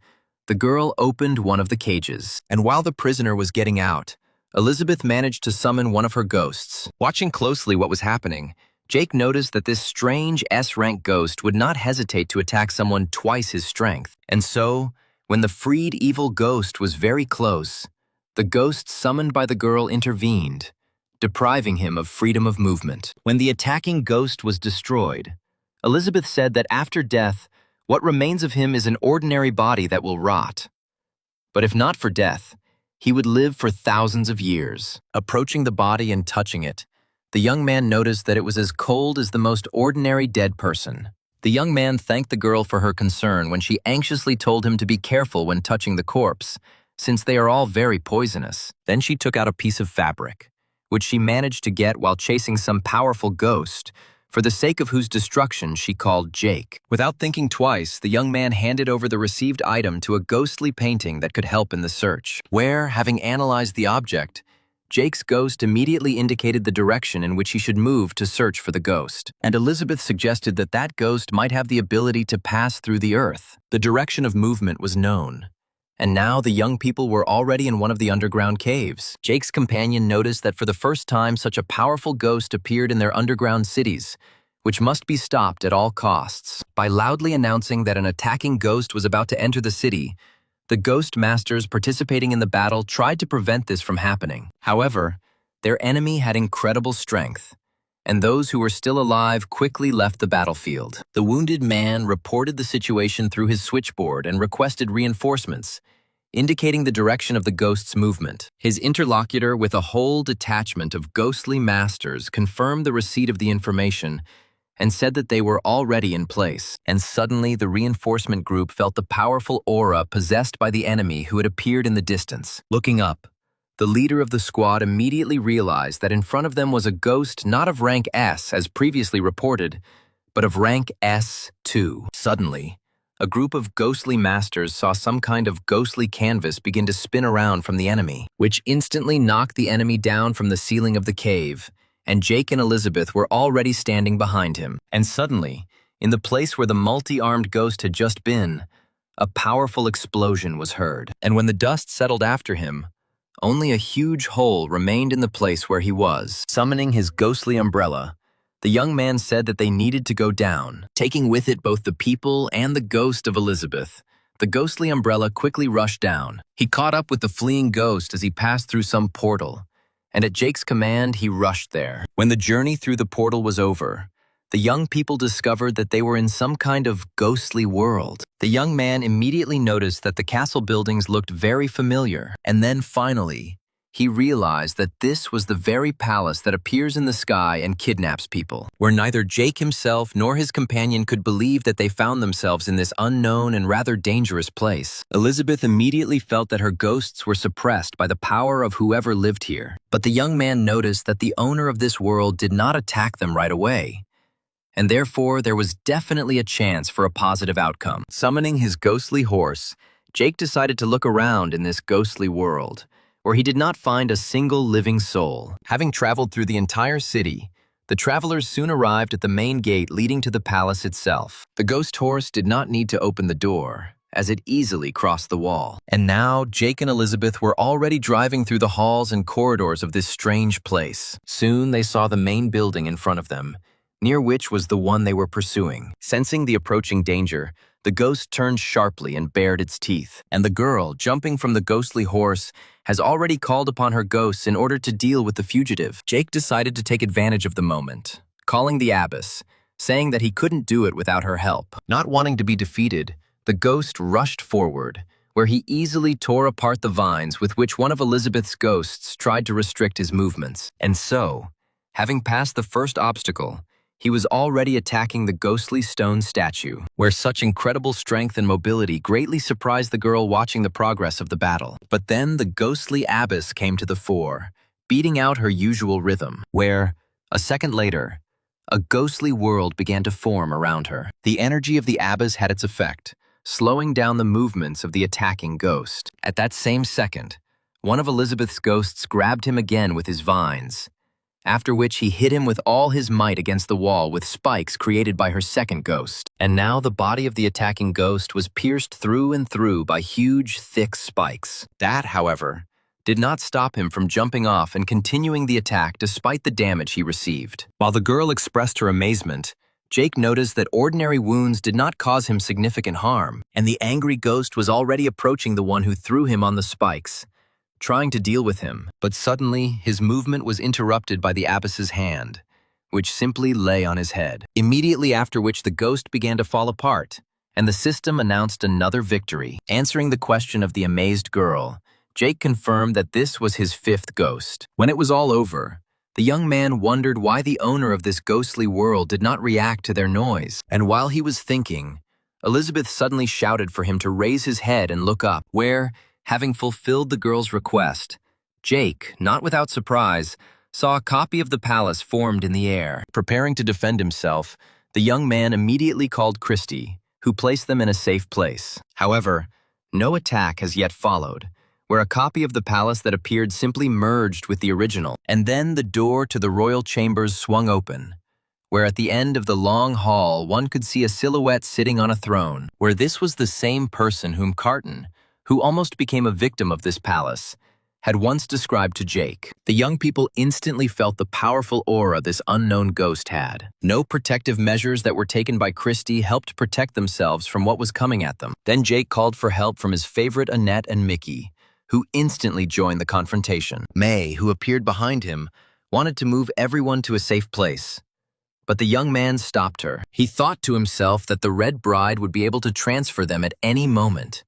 the girl opened one of the cages, and while the prisoner was getting out, Elizabeth managed to summon one of her ghosts. Watching closely what was happening, Jake noticed that this strange S-rank ghost would not hesitate to attack someone twice his strength. And so, when the freed evil ghost was very close, the ghost summoned by the girl intervened, depriving him of freedom of movement. When the attacking ghost was destroyed, Elizabeth said that after death, what remains of him is an ordinary body that will rot. But if not for death, he would live for thousands of years. Approaching the body and touching it, the young man noticed that it was as cold as the most ordinary dead person. The young man thanked the girl for her concern when she anxiously told him to be careful when touching the corpse, since they are all very poisonous. Then she took out a piece of fabric, which she managed to get while chasing some powerful ghost, for the sake of whose destruction she called Jake. Without thinking twice, the young man handed over the received item to a ghostly painting that could help in the search, where, having analyzed the object, Jake's ghost immediately indicated the direction in which he should move to search for the ghost, and Elizabeth suggested that that ghost might have the ability to pass through the earth. The direction of movement was known, and now the young people were already in one of the underground caves. Jake's companion noticed that for the first time such a powerful ghost appeared in their underground cities, which must be stopped at all costs. By loudly announcing that an attacking ghost was about to enter the city, the ghost masters participating in the battle tried to prevent this from happening. However, their enemy had incredible strength, and those who were still alive quickly left the battlefield. The wounded man reported the situation through his switchboard and requested reinforcements, indicating the direction of the ghost's movement. His interlocutor, with a whole detachment of ghostly masters, confirmed the receipt of the information and said that they were already in place. And suddenly, the reinforcement group felt the powerful aura possessed by the enemy who had appeared in the distance. Looking up, the leader of the squad immediately realized that in front of them was a ghost not of rank S, as previously reported, but of rank S2. Suddenly, a group of ghostly masters saw some kind of ghostly canvas begin to spin around from the enemy, which instantly knocked the enemy down from the ceiling of the cave, and Jake and Elizabeth were already standing behind him. And suddenly, in the place where the multi-armed ghost had just been, a powerful explosion was heard. And when the dust settled after him, only a huge hole remained in the place where he was. Summoning his ghostly umbrella, the young man said that they needed to go down, taking with it both the people and the ghost of Elizabeth. The ghostly umbrella quickly rushed down. He caught up with the fleeing ghost as he passed through some portal, and at Jake's command, he rushed there. When the journey through the portal was over, the young people discovered that they were in some kind of ghostly world. The young man immediately noticed that the castle buildings looked very familiar, and then finally, he realized that this was the very palace that appears in the sky and kidnaps people, where neither Jake himself nor his companion could believe that they found themselves in this unknown and rather dangerous place. Elizabeth immediately felt that her ghosts were suppressed by the power of whoever lived here. But the young man noticed that the owner of this world did not attack them right away, and therefore there was definitely a chance for a positive outcome. Summoning his ghostly horse, Jake decided to look around in this ghostly world, where he did not find a single living soul. Having traveled through the entire city, the travelers soon arrived at the main gate leading to the palace itself. The ghost horse did not need to open the door, as it easily crossed the wall. And now, Jake and Elizabeth were already driving through the halls and corridors of this strange place. Soon they saw the main building in front of them, near which was the one they were pursuing. Sensing the approaching danger, the ghost turned sharply and bared its teeth, and the girl, jumping from the ghostly horse, has already called upon her ghosts in order to deal with the fugitive. Jake decided to take advantage of the moment, calling the abbess, saying that he couldn't do it without her help. Not wanting to be defeated, the ghost rushed forward, where he easily tore apart the vines with which one of Elizabeth's ghosts tried to restrict his movements. And so, having passed the first obstacle, he was already attacking the ghostly stone statue, where such incredible strength and mobility greatly surprised the girl watching the progress of the battle. But then the ghostly abbess came to the fore, beating out her usual rhythm, where, a second later, a ghostly world began to form around her. The energy of the abbess had its effect, slowing down the movements of the attacking ghost. At that same second, one of Elizabeth's ghosts grabbed him again with his vines, after which he hit him with all his might against the wall with spikes created by her second ghost. And now the body of the attacking ghost was pierced through and through by huge, thick spikes. That, however, did not stop him from jumping off and continuing the attack despite the damage he received. While the girl expressed her amazement, Jake noticed that ordinary wounds did not cause him significant harm, and the angry ghost was already approaching the one who threw him on the spikes, trying to deal with him. But suddenly, his movement was interrupted by the abbess's hand, which simply lay on his head. Immediately after which the ghost began to fall apart, and the system announced another victory. Answering the question of the amazed girl, Jake confirmed that this was his fifth ghost. When it was all over, the young man wondered why the owner of this ghostly world did not react to their noise. And while he was thinking, Elizabeth suddenly shouted for him to raise his head and look up, where, having fulfilled the girl's request, Jake, not without surprise, saw a copy of the palace formed in the air. Preparing to defend himself, the young man immediately called Christie, who placed them in a safe place. However, no attack has yet followed, where a copy of the palace that appeared simply merged with the original. And then the door to the royal chambers swung open, where at the end of the long hall one could see a silhouette sitting on a throne, where this was the same person whom Carton, who almost became a victim of this palace, had once described to Jake. The young people instantly felt the powerful aura this unknown ghost had. No protective measures that were taken by Christie helped protect themselves from what was coming at them. Then Jake called for help from his favorite Annette and Mickey, who instantly joined the confrontation. May, who appeared behind him, wanted to move everyone to a safe place, but the young man stopped her. He thought to himself that the Red Bride would be able to transfer them at any moment,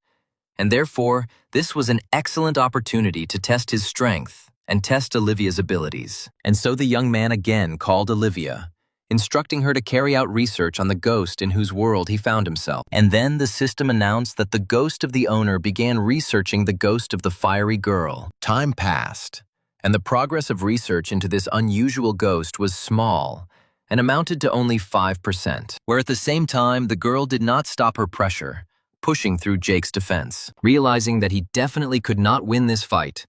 and therefore, this was an excellent opportunity to test his strength and test Olivia's abilities. And so the young man again called Olivia, instructing her to carry out research on the ghost in whose world he found himself. And then the system announced that the ghost of the owner began researching the ghost of the fiery girl. Time passed, and the progress of research into this unusual ghost was small and amounted to only 5%, where at the same time the girl did not stop her pressure, pushing through Jake's defense. Realizing that he definitely could not win this fight,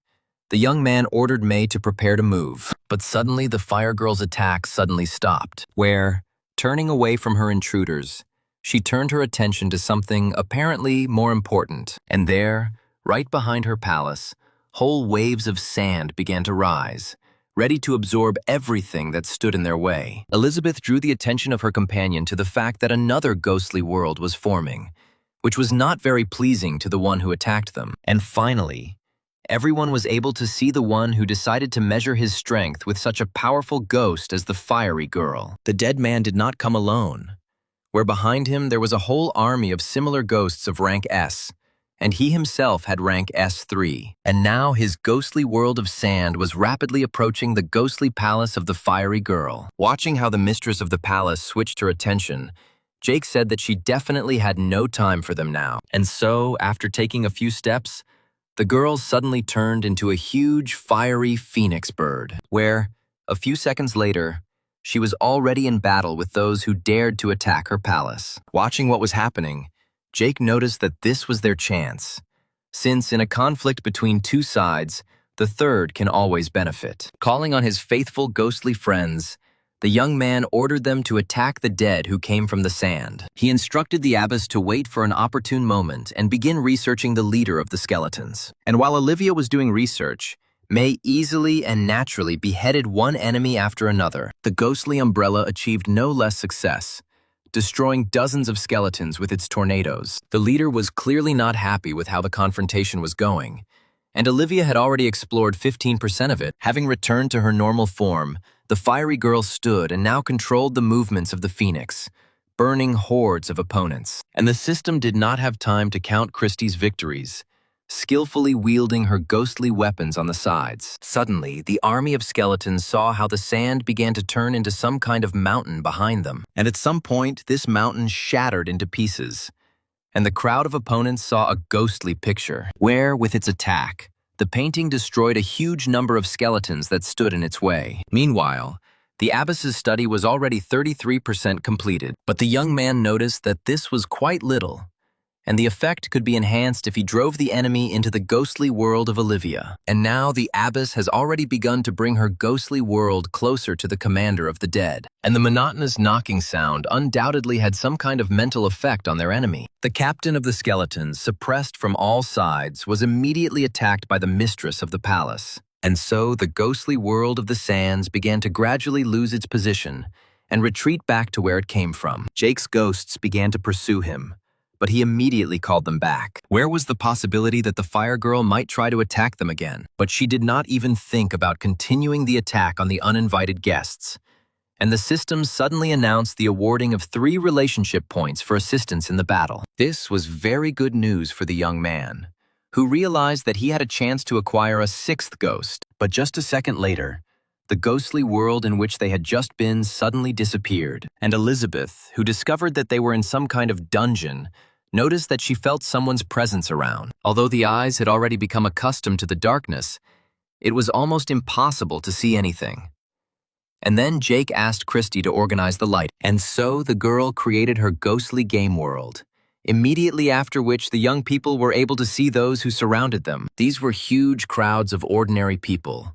the young man ordered May to prepare to move. But suddenly the fire girl's attack suddenly stopped, where, turning away from her intruders, she turned her attention to something apparently more important. And there, right behind her palace, whole waves of sand began to rise, ready to absorb everything that stood in their way. Elizabeth drew the attention of her companion to the fact that another ghostly world was forming, which was not very pleasing to the one who attacked them. And finally, everyone was able to see the one who decided to measure his strength with such a powerful ghost as the fiery girl. The dead man did not come alone, where behind him there was a whole army of similar ghosts of rank S, and he himself had rank S3. And now his ghostly world of sand was rapidly approaching the ghostly palace of the fiery girl. Watching how the mistress of the palace switched her attention, Jake said that she definitely had no time for them now. And so, after taking a few steps, the girl suddenly turned into a huge, fiery phoenix bird, where, a few seconds later, she was already in battle with those who dared to attack her palace. Watching what was happening, Jake noticed that this was their chance, since in a conflict between two sides, the third can always benefit. Calling on his faithful ghostly friends, the young man ordered them to attack the dead who came from the sand. He instructed the abbess to wait for an opportune moment and begin researching the leader of the skeletons. And while Olivia was doing research, May easily and naturally beheaded one enemy after another. The ghostly umbrella achieved no less success, destroying dozens of skeletons with its tornadoes. The leader was clearly not happy with how the confrontation was going, and Olivia had already explored 15% of it. Having returned to her normal form, the fiery girl stood and now controlled the movements of the phoenix, burning hordes of opponents. And the system did not have time to count Christie's victories, skillfully wielding her ghostly weapons on the sides. Suddenly, the army of skeletons saw how the sand began to turn into some kind of mountain behind them. And at some point, this mountain shattered into pieces, and the crowd of opponents saw a ghostly picture, where, with its attack, the painting destroyed a huge number of skeletons that stood in its way. Meanwhile, the abbess's study was already 33% completed, but the young man noticed that this was quite little, and the effect could be enhanced if he drove the enemy into the ghostly world of Olivia. And now the abbess has already begun to bring her ghostly world closer to the commander of the dead. And the monotonous knocking sound undoubtedly had some kind of mental effect on their enemy. The captain of the skeletons, suppressed from all sides, was immediately attacked by the mistress of the palace. And so the ghostly world of the sands began to gradually lose its position and retreat back to where it came from. Jake's ghosts began to pursue him, but he immediately called them back. Where was the possibility that the fire girl might try to attack them again? But she did not even think about continuing the attack on the uninvited guests. And the system suddenly announced the awarding of 3 relationship points for assistance in the battle. This was very good news for the young man, who realized that he had a chance to acquire a 6th ghost. But just a second later, the ghostly world in which they had just been suddenly disappeared, and Elizabeth, who discovered that they were in some kind of dungeon, noticed that she felt someone's presence around. Although the eyes had already become accustomed to the darkness, it was almost impossible to see anything. And then Jake asked Christie to organize the light, and so the girl created her ghostly game world, immediately after which the young people were able to see those who surrounded them. These were huge crowds of ordinary people,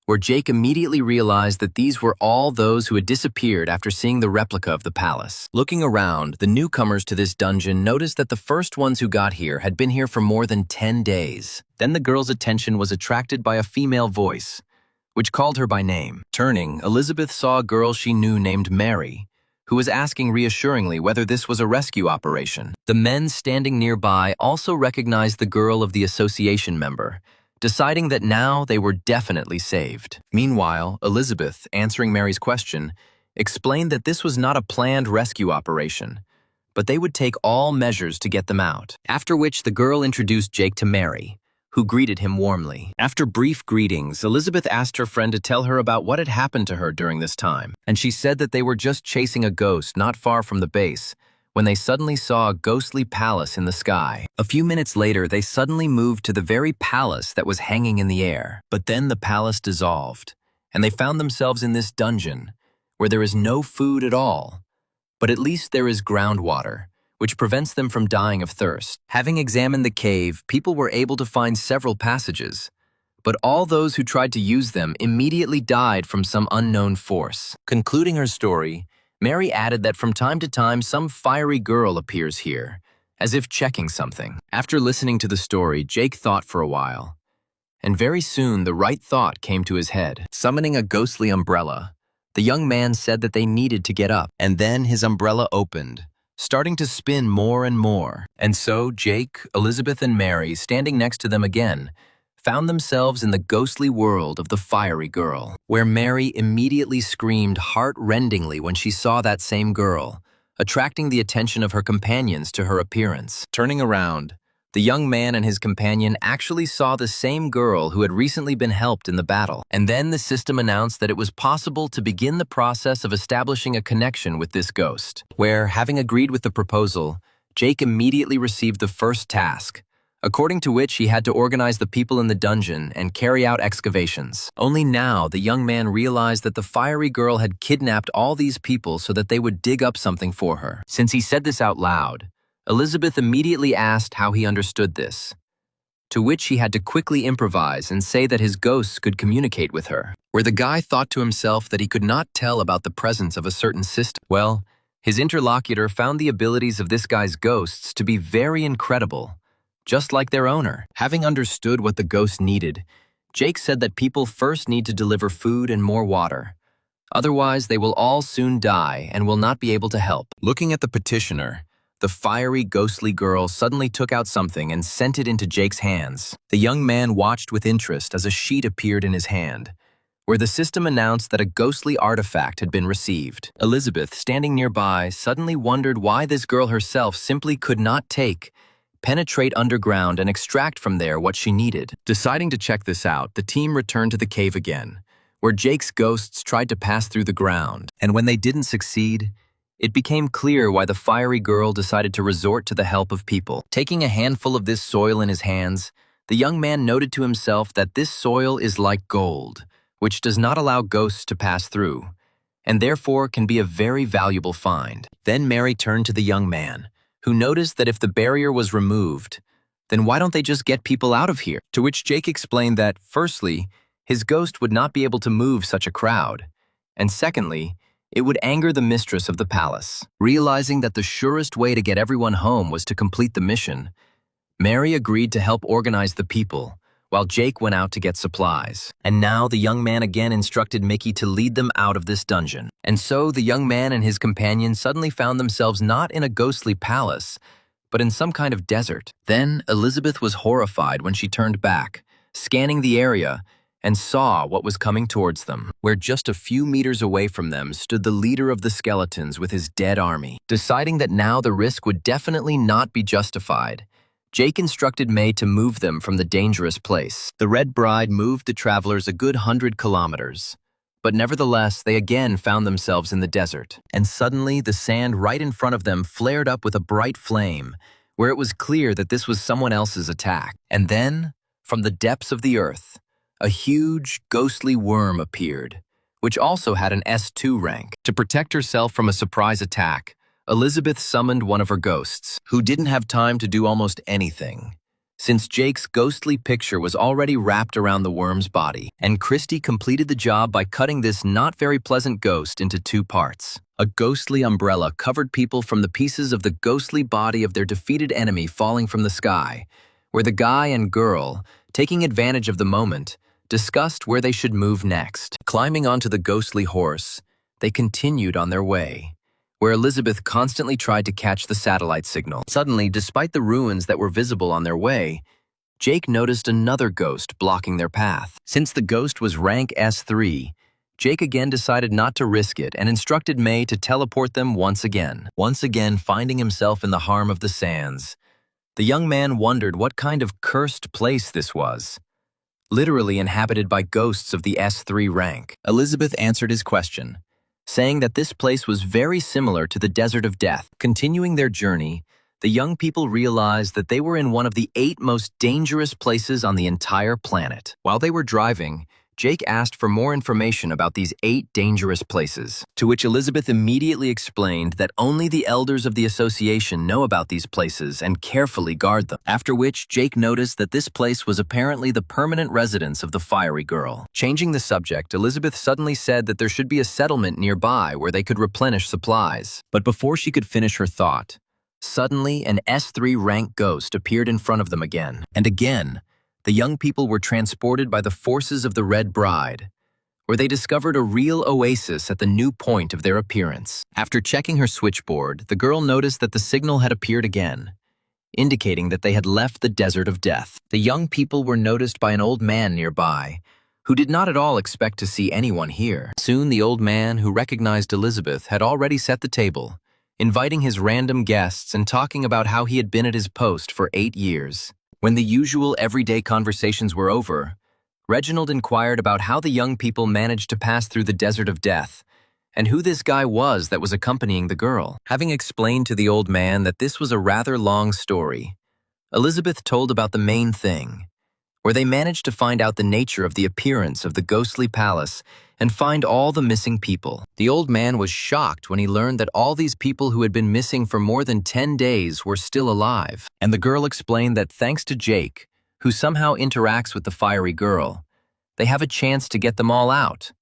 where Jake immediately realized that these were all those who had disappeared after seeing the replica of the palace. Looking around, the newcomers to this dungeon noticed that the first ones who got here had been here for more than 10 days. Then the girl's attention was attracted by a female voice, which called her by name. Turning, Elizabeth saw a girl she knew named Mary, who was asking reassuringly whether this was a rescue operation. The men standing nearby also recognized the girl of the association member, deciding that now they were definitely saved. Meanwhile, Elizabeth, answering Mary's question, explained that this was not a planned rescue operation, but they would take all measures to get them out. After which the girl introduced Jake to Mary, who greeted him warmly. After brief greetings, Elizabeth asked her friend to tell her about what had happened to her during this time, and she said that they were just chasing a ghost not far from the base, when they suddenly saw a ghostly palace in the sky. A few minutes later, they suddenly moved to the very palace that was hanging in the air. But then the palace dissolved, and they found themselves in this dungeon, where there is no food at all, but at least there is groundwater, which prevents them from dying of thirst. Having examined the cave, people were able to find several passages, but all those who tried to use them immediately died from some unknown force. Concluding her story, Mary added that from time to time some fiery girl appears here, as if checking something. After listening to the story, Jake thought for a while, and very soon the right thought came to his head. Summoning a ghostly umbrella, the young man said that they needed to get up, and then his umbrella opened, starting to spin more and more. And so Jake, Elizabeth, and Mary, standing next to them again, found themselves in the ghostly world of the fiery girl, where Mary immediately screamed heart-rendingly when she saw that same girl, attracting the attention of her companions to her appearance. Turning around, The young man and his companion actually saw the same girl who had recently been helped in the battle. And then the system announced that it was possible to begin the process of establishing a connection with this ghost, where, having agreed with the proposal, Jake immediately received the first task, according to which he had to organize the people in the dungeon and carry out excavations. Only now the young man realized that the fiery girl had kidnapped all these people so that they would dig up something for her. Since he said this out loud, Elizabeth immediately asked how he understood this, to which he had to quickly improvise and say that his ghosts could communicate with her. Where the guy thought to himself that he could not tell about the presence of a certain system, well, his interlocutor found the abilities of this guy's ghosts to be very incredible, just like their owner. Having understood what the ghost needed, Jake said that people first need to deliver food and more water. Otherwise, they will all soon die and will not be able to help. Looking at the petitioner, the fiery, ghostly girl suddenly took out something and sent it into Jake's hands. The young man watched with interest as a sheet appeared in his hand, where the system announced that a ghostly artifact had been received. Elizabeth, standing nearby, suddenly wondered why this girl herself simply could not penetrate underground and extract from there what she needed. Deciding to check this out, the team returned to the cave again, where Jake's ghosts tried to pass through the ground. And when they didn't succeed, it became clear why the fiery girl decided to resort to the help of people. Taking a handful of this soil in his hands, the young man noted to himself that this soil is like gold, which does not allow ghosts to pass through, and therefore can be a very valuable find. Then Mary turned to the young man, who noticed that if the barrier was removed, then why don't they just get people out of here? To which Jake explained that, firstly, his ghost would not be able to move such a crowd, and secondly, it would anger the mistress of the palace. Realizing that the surest way to get everyone home was to complete the mission, Mary agreed to help organize the people, while Jake went out to get supplies. And now the young man again instructed Mickey to lead them out of this dungeon. And so the young man and his companion suddenly found themselves not in a ghostly palace, but in some kind of desert. Then Elizabeth was horrified when she turned back, scanning the area, and saw what was coming towards them, where just a few meters away from them stood the leader of the skeletons with his dead army. Deciding that now the risk would definitely not be justified, Jake instructed May to move them from the dangerous place. The Red Bride moved the travelers a good 100 kilometers, but nevertheless they again found themselves in the desert, and suddenly the sand right in front of them flared up with a bright flame, where it was clear that this was someone else's attack. And then, from the depths of the earth, a huge, ghostly worm appeared, which also had an S2 rank. To protect herself from a surprise attack, Elizabeth summoned one of her ghosts, who didn't have time to do almost anything, since Jake's ghostly picture was already wrapped around the worm's body, and Christy completed the job by cutting this not very pleasant ghost into two parts. A ghostly umbrella covered people from the pieces of the ghostly body of their defeated enemy falling from the sky, where the guy and girl, taking advantage of the moment, discussed where they should move next. Climbing onto the ghostly horse, they continued on their way, where Elizabeth constantly tried to catch the satellite signal. Suddenly, despite the ruins that were visible on their way, Jake noticed another ghost blocking their path. Since the ghost was rank S3, Jake again decided not to risk it and instructed May to teleport them once again finding himself in the harm of the sands. The young man wondered what kind of cursed place this was, literally inhabited by ghosts of the S3 rank. Elizabeth answered his question, saying that this place was very similar to the Desert of Death. Continuing their journey, the young people realized that they were in one of the 8 most dangerous places on the entire planet. While they were driving, Jake asked for more information about these 8 dangerous places, to which Elizabeth immediately explained that only the elders of the association know about these places and carefully guard them. After which, Jake noticed that this place was apparently the permanent residence of the fiery girl. Changing the subject, Elizabeth suddenly said that there should be a settlement nearby where they could replenish supplies. But before she could finish her thought, suddenly an S3 rank ghost appeared in front of them again. And again, the young people were transported by the forces of the Red Bride, where they discovered a real oasis at the new point of their appearance. After checking her switchboard, the girl noticed that the signal had appeared again, indicating that they had left the Desert of Death. The young people were noticed by an old man nearby, who did not at all expect to see anyone here. Soon the old man, who recognized Elizabeth, had already set the table, inviting his random guests and talking about how he had been at his post for 8 years. When the usual everyday conversations were over, Reginald inquired about how the young people managed to pass through the desert of death, and who this guy was that was accompanying the girl. Having explained to the old man that this was a rather long story, Elizabeth told about the main thing, where they managed to find out the nature of the appearance of the ghostly palace and find all the missing people. The old man was shocked when he learned that all these people who had been missing for more than 10 days were still alive. And the girl explained that thanks to Jake, who somehow interacts with the fiery girl, they have a chance to get them all out,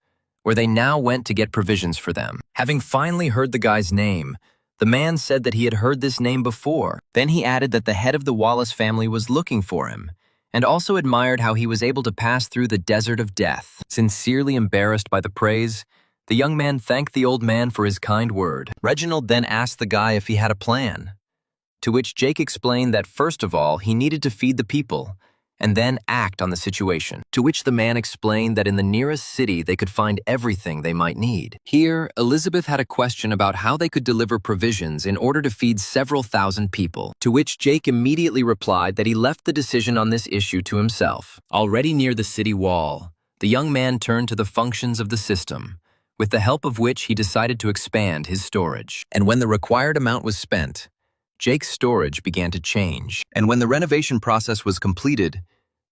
where they now went to get provisions for them. Having finally heard the guy's name, the man said that he had heard this name before. Then he added that the head of the Wallace family was looking for him, and also admired how he was able to pass through the desert of death. Sincerely embarrassed by the praise, the young man thanked the old man for his kind word. Reginald then asked the guy if he had a plan, to which Jake explained that first of all he needed to feed the people, and then act on the situation, to which the man explained that in the nearest city they could find everything they might need. Here, Elizabeth had a question about how they could deliver provisions in order to feed several thousand people, to which Jake immediately replied that he left the decision on this issue to himself. Already near the city wall, the young man turned to the functions of the system, with the help of which he decided to expand his storage. And when the required amount was spent, Jake's storage began to change. And when the renovation process was completed,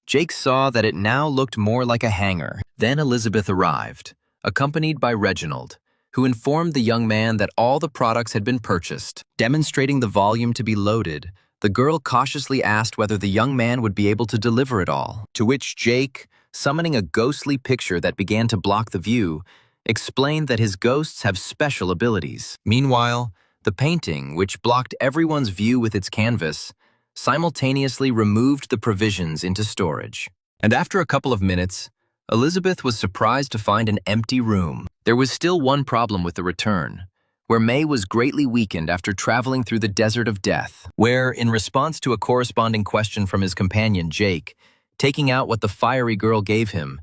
Jake saw that it now looked more like a hangar. Then Elizabeth arrived, accompanied by Reginald, who informed the young man that all the products had been purchased. Demonstrating the volume to be loaded, the girl cautiously asked whether the young man would be able to deliver it all, to which Jake, summoning a ghostly picture that began to block the view, explained that his ghosts have special abilities. Meanwhile, the painting, which blocked everyone's view with its canvas, simultaneously removed the provisions into storage. And after a couple of minutes, Elizabeth was surprised to find an empty room. There was still one problem with the return, where May was greatly weakened after traveling through the desert of death, where, in response to a corresponding question from his companion Jake, taking out what the fiery girl gave him,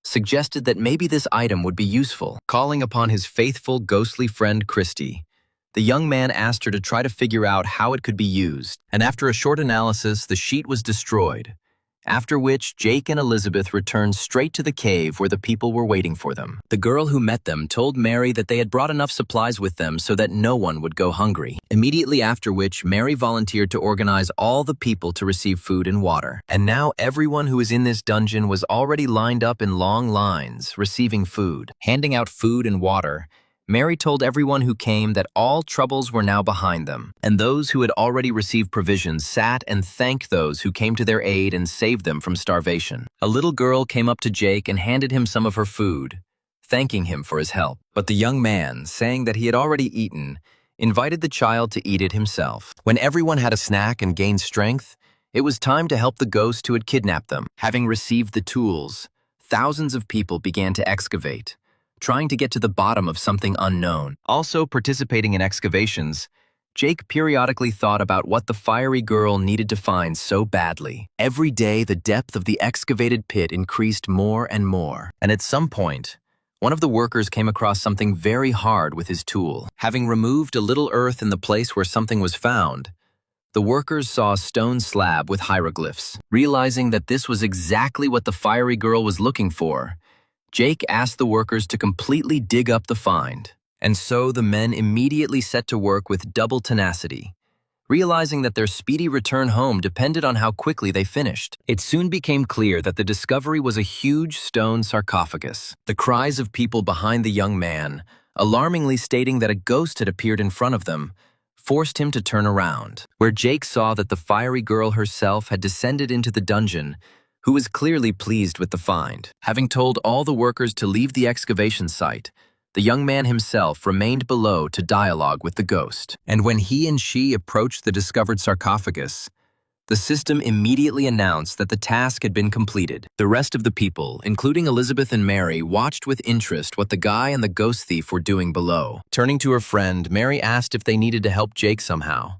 suggested that maybe this item would be useful. Calling upon his faithful, ghostly friend Christy, the young man asked her to try to figure out how it could be used, and after a short analysis, the sheet was destroyed, after which Jake and Elizabeth returned straight to the cave where the people were waiting for them. The girl who met them told Mary that they had brought enough supplies with them so that no one would go hungry, immediately after which Mary volunteered to organize all the people to receive food and water. And now everyone who was in this dungeon was already lined up in long lines, receiving food. Handing out food and water, Mary told everyone who came that all troubles were now behind them, and those who had already received provisions sat and thanked those who came to their aid and saved them from starvation. A little girl came up to Jake and handed him some of her food, thanking him for his help. But the young man, saying that he had already eaten, invited the child to eat it himself. When everyone had a snack and gained strength, it was time to help the ghost who had kidnapped them. Having received the tools, thousands of people began to excavate, trying to get to the bottom of something unknown. Also participating in excavations, Jake periodically thought about what the fiery girl needed to find so badly. Every day, the depth of the excavated pit increased more and more, and at some point, one of the workers came across something very hard with his tool. Having removed a little earth in the place where something was found, the workers saw a stone slab with hieroglyphs. Realizing that this was exactly what the fiery girl was looking for, Jake asked the workers to completely dig up the find, and so the men immediately set to work with double tenacity, realizing that their speedy return home depended on how quickly they finished. It soon became clear that the discovery was a huge stone sarcophagus. The cries of people behind the young man, alarmingly stating that a ghost had appeared in front of them, forced him to turn around, where Jake saw that the fiery girl herself had descended into the dungeon, who was clearly pleased with the find. Having told all the workers to leave the excavation site, the young man himself remained below to dialogue with the ghost. And when he and she approached the discovered sarcophagus, the system immediately announced that the task had been completed. The rest of the people, including Elizabeth and Mary, watched with interest what the guy and the ghost thief were doing below. Turning to her friend, Mary asked if they needed to help Jake somehow,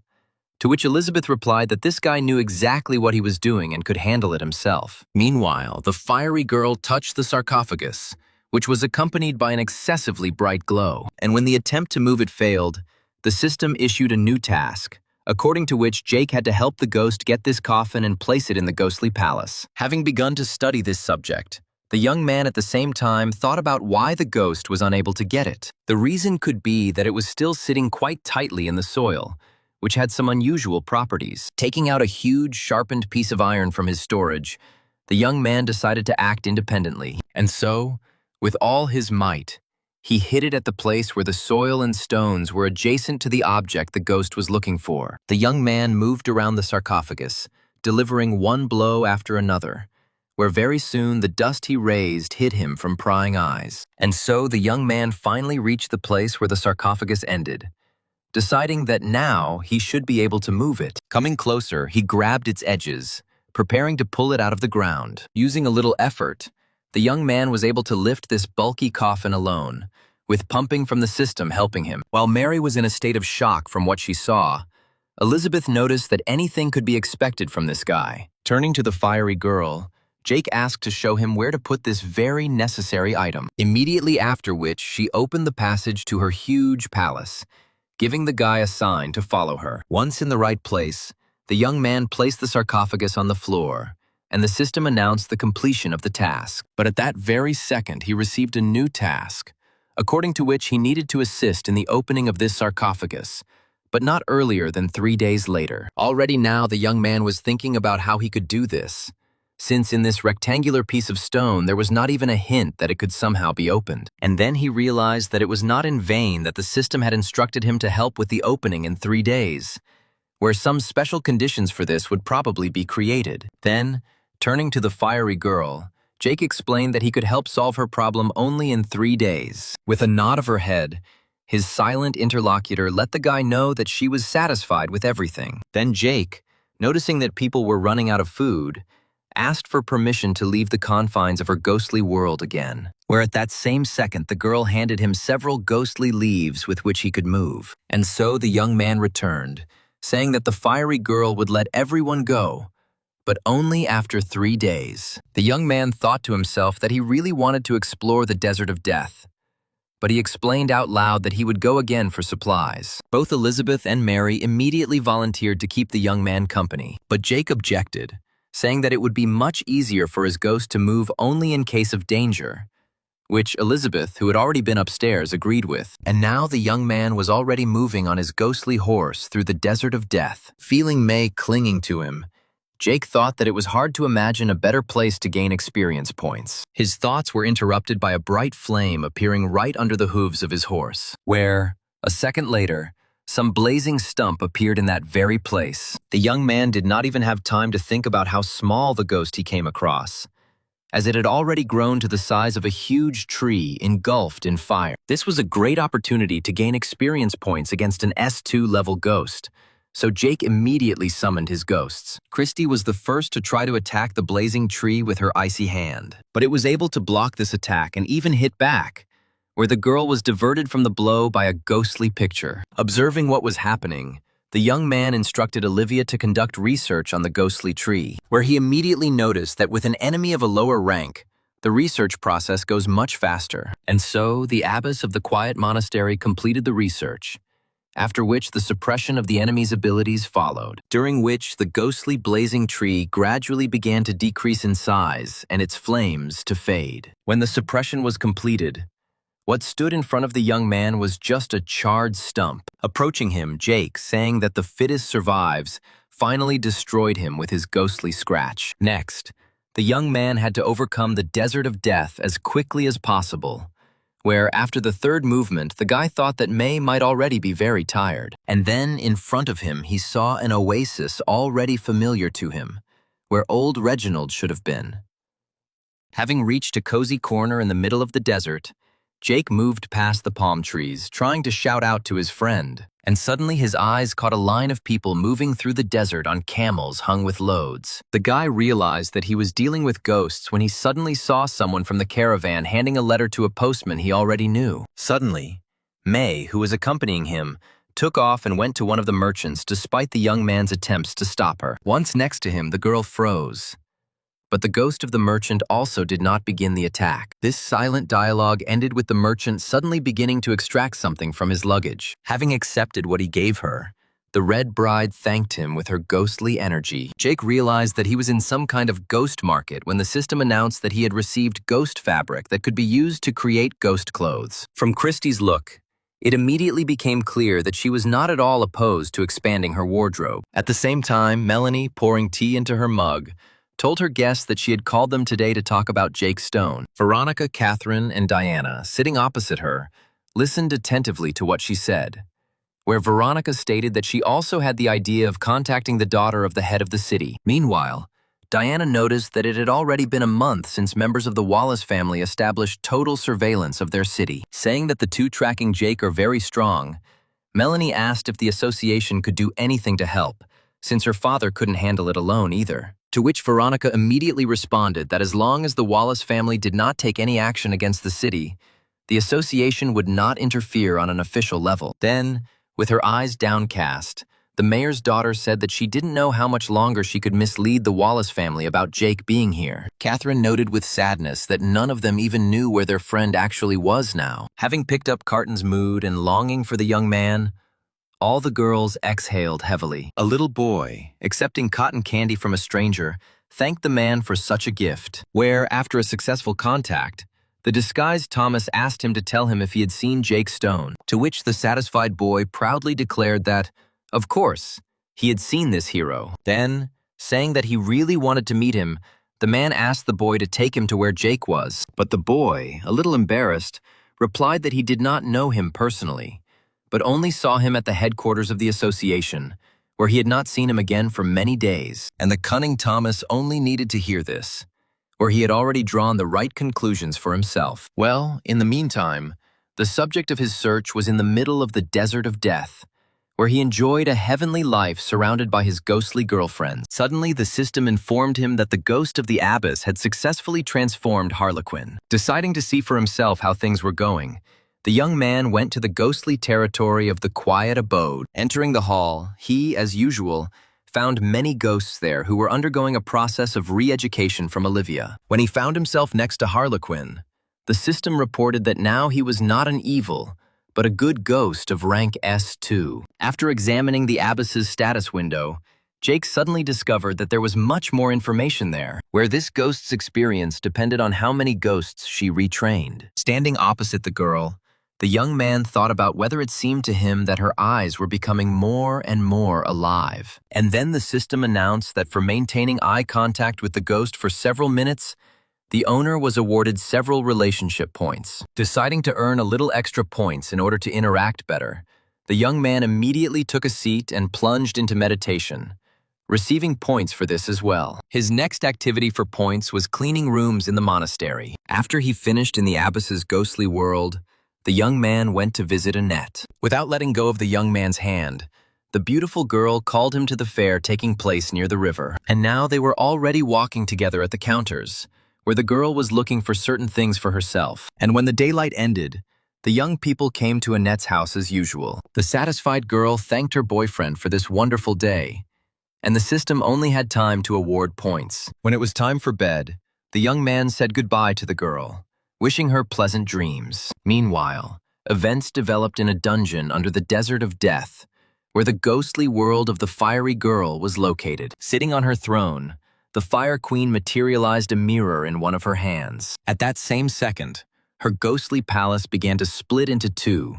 to which Elizabeth replied that this guy knew exactly what he was doing and could handle it himself. Meanwhile, the fiery girl touched the sarcophagus, which was accompanied by an excessively bright glow, and when the attempt to move it failed, the system issued a new task, according to which Jake had to help the ghost get this coffin and place it in the ghostly palace. Having begun to study this subject, the young man at the same time thought about why the ghost was unable to get it. The reason could be that it was still sitting quite tightly in the soil, which had some unusual properties. Taking out a huge, sharpened piece of iron from his storage, the young man decided to act independently. And so, with all his might, he hit it at the place where the soil and stones were adjacent to the object the ghost was looking for. The young man moved around the sarcophagus, delivering one blow after another, where very soon the dust he raised hid him from prying eyes. And so the young man finally reached the place where the sarcophagus ended, deciding that now he should be able to move it. Coming closer, he grabbed its edges, preparing to pull it out of the ground. Using a little effort, the young man was able to lift this bulky coffin alone, with pumping from the system helping him. While Mary was in a state of shock from what she saw, Elizabeth noticed that anything could be expected from this guy. Turning to the fiery girl, Jake asked to show him where to put this very necessary item. Immediately after which, she opened the passage to her huge palace, giving the guy a sign to follow her. Once in the right place, the young man placed the sarcophagus on the floor, and the system announced the completion of the task. But at that very second, he received a new task, according to which he needed to assist in the opening of this sarcophagus, but not earlier than 3 days later. Already now the young man was thinking about how he could do this, since in this rectangular piece of stone there was not even a hint that it could somehow be opened. And then he realized that it was not in vain that the system had instructed him to help with the opening in 3 days, where some special conditions for this would probably be created. Then, turning to the fiery girl, Jake explained that he could help solve her problem only in 3 days. With a nod of her head, his silent interlocutor let the guy know that she was satisfied with everything. Then Jake, noticing that people were running out of food, asked for permission to leave the confines of her ghostly world again, where at that same second the girl handed him several ghostly leaves with which he could move. And so the young man returned, saying that the fiery girl would let everyone go, but only after 3 days. The young man thought to himself that he really wanted to explore the desert of death, but he explained out loud that he would go again for supplies. Both Elizabeth and Mary immediately volunteered to keep the young man company, but Jake objected, saying that it would be much easier for his ghost to move only in case of danger, which Elizabeth, who had already been upstairs, agreed with. And now the young man was already moving on his ghostly horse through the desert of death. Feeling May clinging to him, Jake thought that it was hard to imagine a better place to gain experience points. His thoughts were interrupted by a bright flame appearing right under the hooves of his horse, where, a second later, some blazing stump appeared in that very place. The young man did not even have time to think about how small the ghost he came across, as it had already grown to the size of a huge tree engulfed in fire. This was a great opportunity to gain experience points against an S2 level ghost, so Jake immediately summoned his ghosts. Christy was the first to try to attack the blazing tree with her icy hand, but it was able to block this attack and even hit back, where the girl was diverted from the blow by a ghostly picture. Observing what was happening, the young man instructed Olivia to conduct research on the ghostly tree, where he immediately noticed that with an enemy of a lower rank, the research process goes much faster. And so the abbess of the quiet monastery completed the research, after which the suppression of the enemy's abilities followed, during which the ghostly blazing tree gradually began to decrease in size and its flames to fade. When the suppression was completed, what stood in front of the young man was just a charred stump. Approaching him, Jake, saying that the fittest survives, finally destroyed him with his ghostly scratch. Next, the young man had to overcome the desert of death as quickly as possible, where, after the third movement, the guy thought that May might already be very tired. And then, in front of him, he saw an oasis already familiar to him, where old Reginald should have been. Having reached a cozy corner in the middle of the desert, Jake moved past the palm trees, trying to shout out to his friend, and suddenly his eyes caught a line of people moving through the desert on camels hung with loads. The guy realized that he was dealing with ghosts when he suddenly saw someone from the caravan handing a letter to a postman he already knew. Suddenly, May, who was accompanying him, took off and went to one of the merchants despite the young man's attempts to stop her. Once next to him, the girl froze, But the ghost of the merchant also did not begin the attack. This silent dialogue ended with the merchant suddenly beginning to extract something from his luggage. Having accepted what he gave her, the red bride thanked him with her ghostly energy. Jake realized that he was in some kind of ghost market when the system announced that he had received ghost fabric that could be used to create ghost clothes. From Christie's look, it immediately became clear that she was not at all opposed to expanding her wardrobe. At the same time, Melanie, pouring tea into her mug, told her guests that she had called them today to talk about Jake Stone. Veronica, Catherine, and Diana, sitting opposite her, listened attentively to what she said, where Veronica stated that she also had the idea of contacting the daughter of the head of the city. Meanwhile, Diana noticed that it had already been a month since members of the Wallace family established total surveillance of their city. Saying that the two tracking Jake are very strong, Melanie asked if the association could do anything to help, since her father couldn't handle it alone either. To which Veronica immediately responded that as long as the Wallace family did not take any action against the city, the association would not interfere on an official level. Then, with her eyes downcast, the mayor's daughter said that she didn't know how much longer she could mislead the Wallace family about Jake being here. Catherine noted with sadness that none of them even knew where their friend actually was now. Having picked up Carton's mood and longing for the young man, all the girls exhaled heavily. A little boy, accepting cotton candy from a stranger, thanked the man for such a gift, where, after a successful contact, the disguised Thomas asked him to tell him if he had seen Jake Stone, to which the satisfied boy proudly declared that, of course, he had seen this hero. Then, saying that he really wanted to meet him, the man asked the boy to take him to where Jake was. But the boy, a little embarrassed, replied that he did not know him personally, but only saw him at the headquarters of the association, where he had not seen him again for many days. And the cunning Thomas only needed to hear this, where he had already drawn the right conclusions for himself. Well, in the meantime, the subject of his search was in the middle of the desert of death, where he enjoyed a heavenly life surrounded by his ghostly girlfriend. Suddenly, the system informed him that the ghost of the abbess had successfully transformed Harlequin. Deciding to see for himself how things were going, the young man went to the ghostly territory of the quiet abode. Entering the hall, he, as usual, found many ghosts there who were undergoing a process of re-education from Olivia. When he found himself next to Harlequin, the system reported that now he was not an evil, but a good ghost of rank S2. After examining the abbess's status window, Jake suddenly discovered that there was much more information there, where this ghost's experience depended on how many ghosts she retrained. Standing opposite the girl, the young man thought about whether it seemed to him that her eyes were becoming more and more alive. And then the system announced that for maintaining eye contact with the ghost for several minutes, the owner was awarded several relationship points. Deciding to earn a little extra points in order to interact better, the young man immediately took a seat and plunged into meditation, receiving points for this as well. His next activity for points was cleaning rooms in the monastery. After he finished in the abbess's ghostly world, the young man went to visit Annette. Without letting go of the young man's hand, the beautiful girl called him to the fair taking place near the river. And now they were already walking together at the counters, where the girl was looking for certain things for herself. And when the daylight ended, the young people came to Annette's house as usual. The satisfied girl thanked her boyfriend for this wonderful day, and the system only had time to award points. When it was time for bed, the young man said goodbye to the girl, wishing her pleasant dreams. Meanwhile, events developed in a dungeon under the desert of death, where the ghostly world of the fiery girl was located. Sitting on her throne, the Fire Queen materialized a mirror in one of her hands. At that same second, her ghostly palace began to split into two,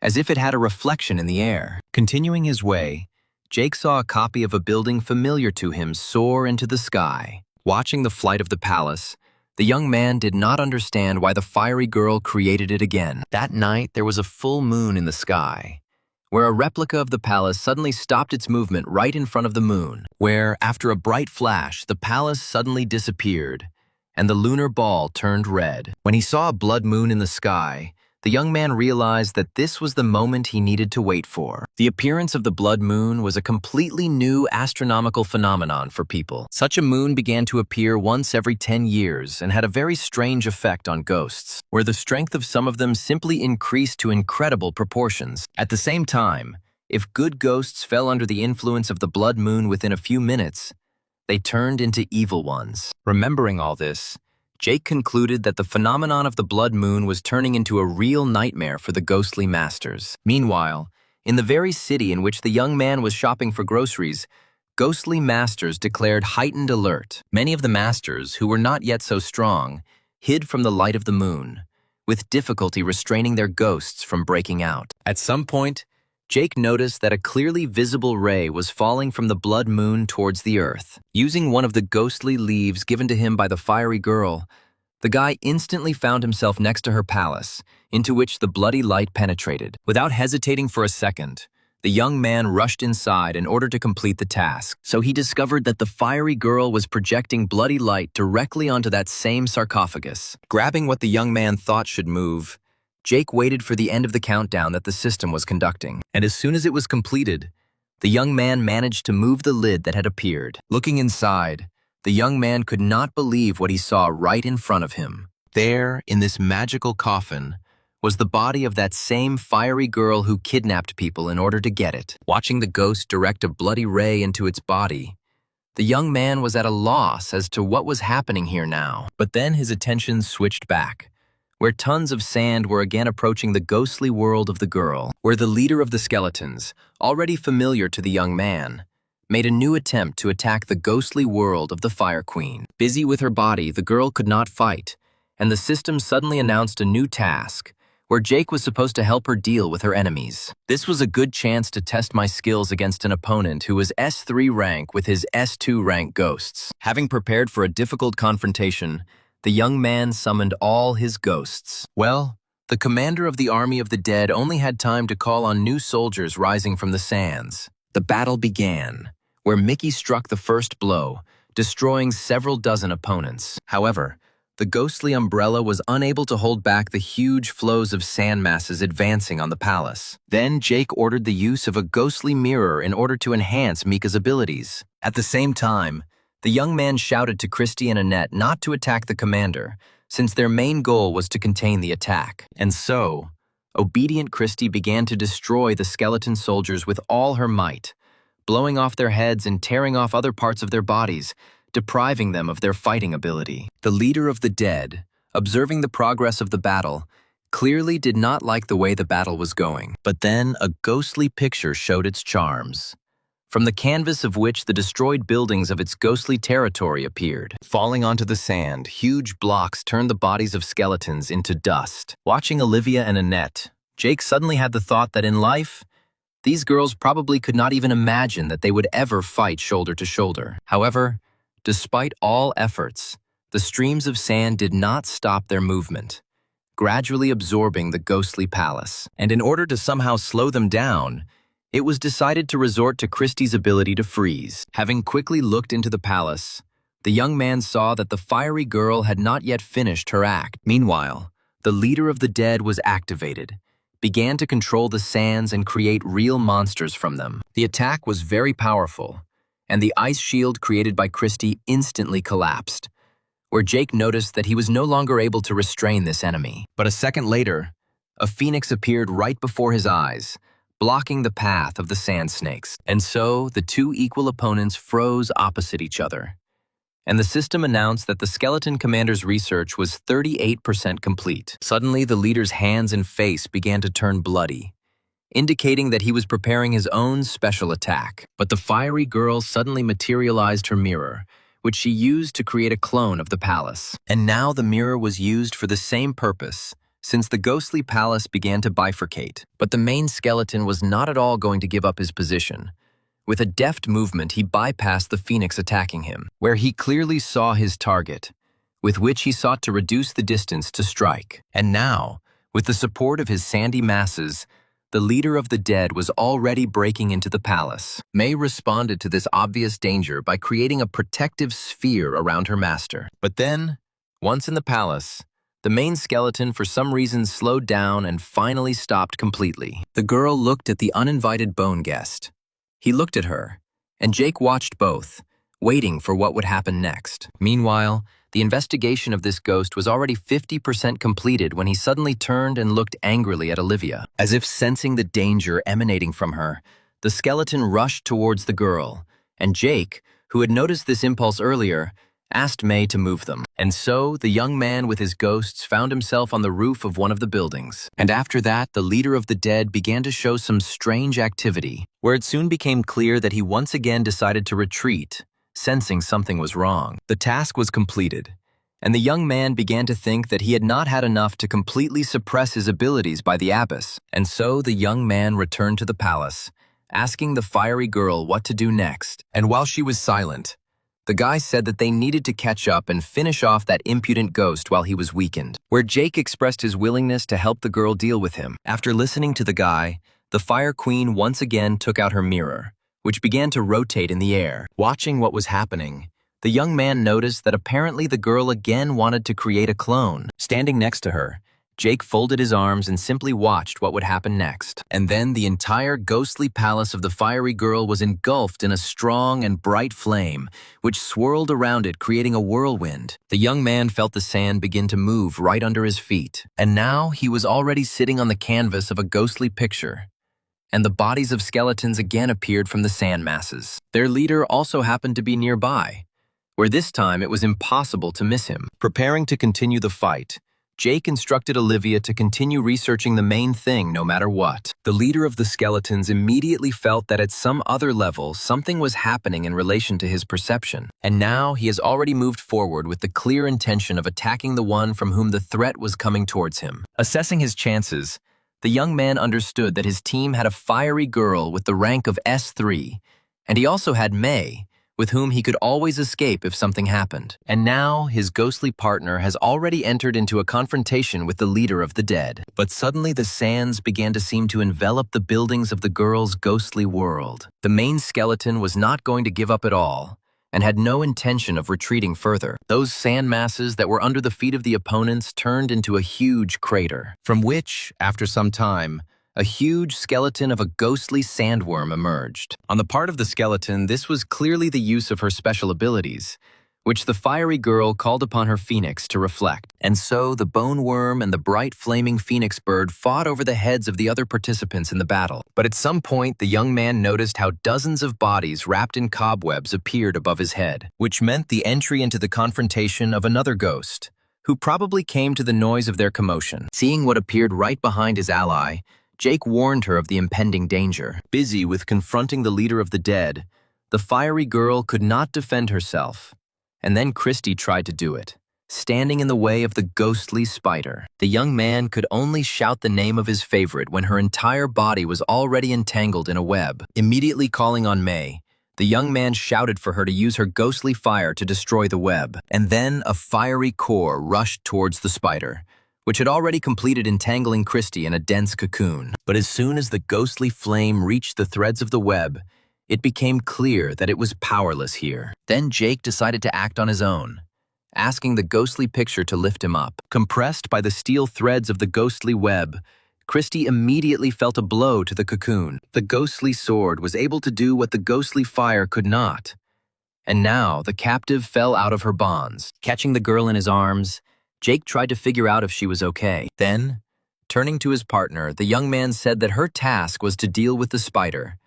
as if it had a reflection in the air. Continuing his way, Jake saw a copy of a building familiar to him soar into the sky. Watching the flight of the palace, the young man did not understand why the fiery girl created it again. That night, there was a full moon in the sky, where a replica of the palace suddenly stopped its movement right in front of the moon, where, after a bright flash, the palace suddenly disappeared, and the lunar ball turned red. When he saw a blood moon in the sky, the young man realized that this was the moment he needed to wait for. The appearance of the blood moon was a completely new astronomical phenomenon for people. Such a moon began to appear once every 10 years and had a very strange effect on ghosts, where the strength of some of them simply increased to incredible proportions. At the same time, if good ghosts fell under the influence of the blood moon within a few minutes, they turned into evil ones. Remembering all this, Jake concluded that the phenomenon of the blood moon was turning into a real nightmare for the ghostly masters. Meanwhile, in the very city in which the young man was shopping for groceries, ghostly masters declared heightened alert. Many of the masters, who were not yet so strong, hid from the light of the moon, with difficulty restraining their ghosts from breaking out. At some point, Jake noticed that a clearly visible ray was falling from the blood moon towards the earth. Using one of the ghostly leaves given to him by the fiery girl, the guy instantly found himself next to her palace, into which the bloody light penetrated. Without hesitating for a second, the young man rushed inside in order to complete the task. So he discovered that the fiery girl was projecting bloody light directly onto that same sarcophagus. Grabbing what the young man thought should move, Jake waited for the end of the countdown that the system was conducting. And as soon as it was completed, the young man managed to move the lid that had appeared. Looking inside, the young man could not believe what he saw right in front of him. There, in this magical coffin, was the body of that same fiery girl who kidnapped people in order to get it. Watching the ghost direct a bloody ray into its body, the young man was at a loss as to what was happening here now. But then his attention switched back, where tons of sand were again approaching the ghostly world of the girl, where the leader of the skeletons, already familiar to the young man, made a new attempt to attack the ghostly world of the Fire Queen. Busy with her body, the girl could not fight, and the system suddenly announced a new task, where Jake was supposed to help her deal with her enemies. This was a good chance to test my skills against an opponent who was S3 rank with his S2 rank ghosts. Having prepared for a difficult confrontation, the young man summoned all his ghosts. Well, the commander of the army of the dead only had time to call on new soldiers rising from the sands. The battle began, where Mickey struck the first blow, destroying several dozen opponents. However, the ghostly umbrella was unable to hold back the huge flows of sand masses advancing on the palace. Then Jake ordered the use of a ghostly mirror in order to enhance Mika's abilities. At the same time, the young man shouted to Christy and Annette not to attack the commander, since their main goal was to contain the attack. And so, obedient Christy began to destroy the skeleton soldiers with all her might, blowing off their heads and tearing off other parts of their bodies, depriving them of their fighting ability. The leader of the dead, observing the progress of the battle, clearly did not like the way the battle was going. But then a ghostly picture showed its charms, from the canvas of which the destroyed buildings of its ghostly territory appeared. Falling onto the sand, huge blocks turned the bodies of skeletons into dust. Watching Olivia and Annette, Jake suddenly had the thought that in life, these girls probably could not even imagine that they would ever fight shoulder to shoulder. However, despite all efforts, the streams of sand did not stop their movement, gradually absorbing the ghostly palace. And in order to somehow slow them down, it was decided to resort to Christie's ability to freeze. Having quickly looked into the palace, the young man saw that the fiery girl had not yet finished her act. Meanwhile, the leader of the dead was activated, began to control the sands and create real monsters from them. The attack was very powerful, and the ice shield created by Christie instantly collapsed, where Jake noticed that he was no longer able to restrain this enemy. But a second later, a phoenix appeared right before his eyes, blocking the path of the sand snakes. And so, the two equal opponents froze opposite each other, and the system announced that the skeleton commander's research was 38% complete. Suddenly, the leader's hands and face began to turn bloody, indicating that he was preparing his own special attack. But the fiery girl suddenly materialized her mirror, which she used to create a clone of the palace. And now the mirror was used for the same purpose, since the ghostly palace began to bifurcate. But the main skeleton was not at all going to give up his position. With a deft movement, he bypassed the phoenix attacking him, where he clearly saw his target, with which he sought to reduce the distance to strike. And now, with the support of his sandy masses, the leader of the dead was already breaking into the palace. May responded to this obvious danger by creating a protective sphere around her master. But then, once in the palace, the main skeleton for some reason slowed down and finally stopped completely. The girl looked at the uninvited bone guest. He looked at her, and Jake watched both, waiting for what would happen next. Meanwhile, the investigation of this ghost was already 50% completed when he suddenly turned and looked angrily at Olivia. As if sensing the danger emanating from her, the skeleton rushed towards the girl, and Jake, who had noticed this impulse earlier, asked May to move them. And so, the young man with his ghosts found himself on the roof of one of the buildings. And after that, the leader of the dead began to show some strange activity, where it soon became clear that he once again decided to retreat, sensing something was wrong. The task was completed, and the young man began to think that he had not had enough to completely suppress his abilities by the abyss. And so, the young man returned to the palace, asking the fiery girl what to do next. And while she was silent, the guy said that they needed to catch up and finish off that impudent ghost while he was weakened, where Jake expressed his willingness to help the girl deal with him. After listening to the guy, the Fire Queen once again took out her mirror, which began to rotate in the air. Watching what was happening, the young man noticed that apparently the girl again wanted to create a clone. Standing next to her, Jake folded his arms and simply watched what would happen next. And then the entire ghostly palace of the fiery girl was engulfed in a strong and bright flame, which swirled around it, creating a whirlwind. The young man felt the sand begin to move right under his feet. And now he was already sitting on the canvas of a ghostly picture, and the bodies of skeletons again appeared from the sand masses. Their leader also happened to be nearby, where this time it was impossible to miss him. Preparing to continue the fight, Jake instructed Olivia to continue researching the main thing no matter what. The leader of the skeletons immediately felt that at some other level, something was happening in relation to his perception. And now he has already moved forward with the clear intention of attacking the one from whom the threat was coming towards him. Assessing his chances, the young man understood that his team had a fiery girl with the rank of S3, and he also had May, with whom he could always escape if something happened. And now his ghostly partner has already entered into a confrontation with the leader of the dead. But suddenly the sands began to seem to envelop the buildings of the girl's ghostly world. The main skeleton was not going to give up at all, and had no intention of retreating further. Those sand masses that were under the feet of the opponents turned into a huge crater, from which, after some time, a huge skeleton of a ghostly sandworm emerged. On the part of the skeleton, this was clearly the use of her special abilities, which the fiery girl called upon her phoenix to reflect. And so the bone worm and the bright flaming phoenix bird fought over the heads of the other participants in the battle. But at some point, the young man noticed how dozens of bodies wrapped in cobwebs appeared above his head, which meant the entry into the confrontation of another ghost, who probably came to the noise of their commotion. Seeing what appeared right behind his ally, Jake warned her of the impending danger. Busy with confronting the leader of the dead, the fiery girl could not defend herself. And then Christy tried to do it, standing in the way of the ghostly spider. The young man could only shout the name of his favorite when her entire body was already entangled in a web. Immediately calling on May, the young man shouted for her to use her ghostly fire to destroy the web. And then a fiery core rushed towards the spider, which had already completed entangling Christy in a dense cocoon. But as soon as the ghostly flame reached the threads of the web, it became clear that it was powerless here. Then Jake decided to act on his own, asking the ghostly picture to lift him up. Compressed by the steel threads of the ghostly web, Christy immediately felt a blow to the cocoon. The ghostly sword was able to do what the ghostly fire could not. And now the captive fell out of her bonds. Catching the girl in his arms, Jake tried to figure out if she was okay. Then, turning to his partner, the young man said that her task was to deal with the spider,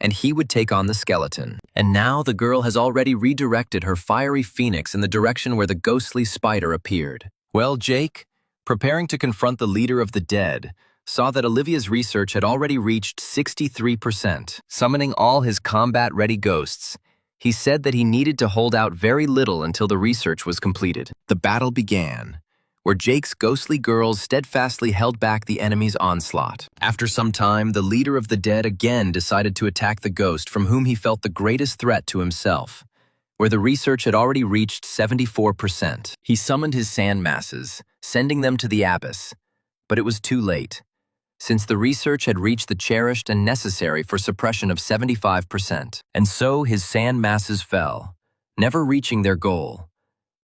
and he would take on the skeleton. And now the girl has already redirected her fiery phoenix in the direction where the ghostly spider appeared. Well, Jake, preparing to confront the leader of the dead, saw that Olivia's research had already reached 63%. Summoning all his combat-ready ghosts, he said that he needed to hold out very little until the research was completed. The battle began, where Jake's ghostly girls steadfastly held back the enemy's onslaught. After some time, the leader of the dead again decided to attack the ghost from whom he felt the greatest threat to himself, where the research had already reached 74%. He summoned his sand masses, sending them to the abyss, but it was too late, since the research had reached the cherished and necessary for suppression of 75%. And so his sand masses fell, never reaching their goal,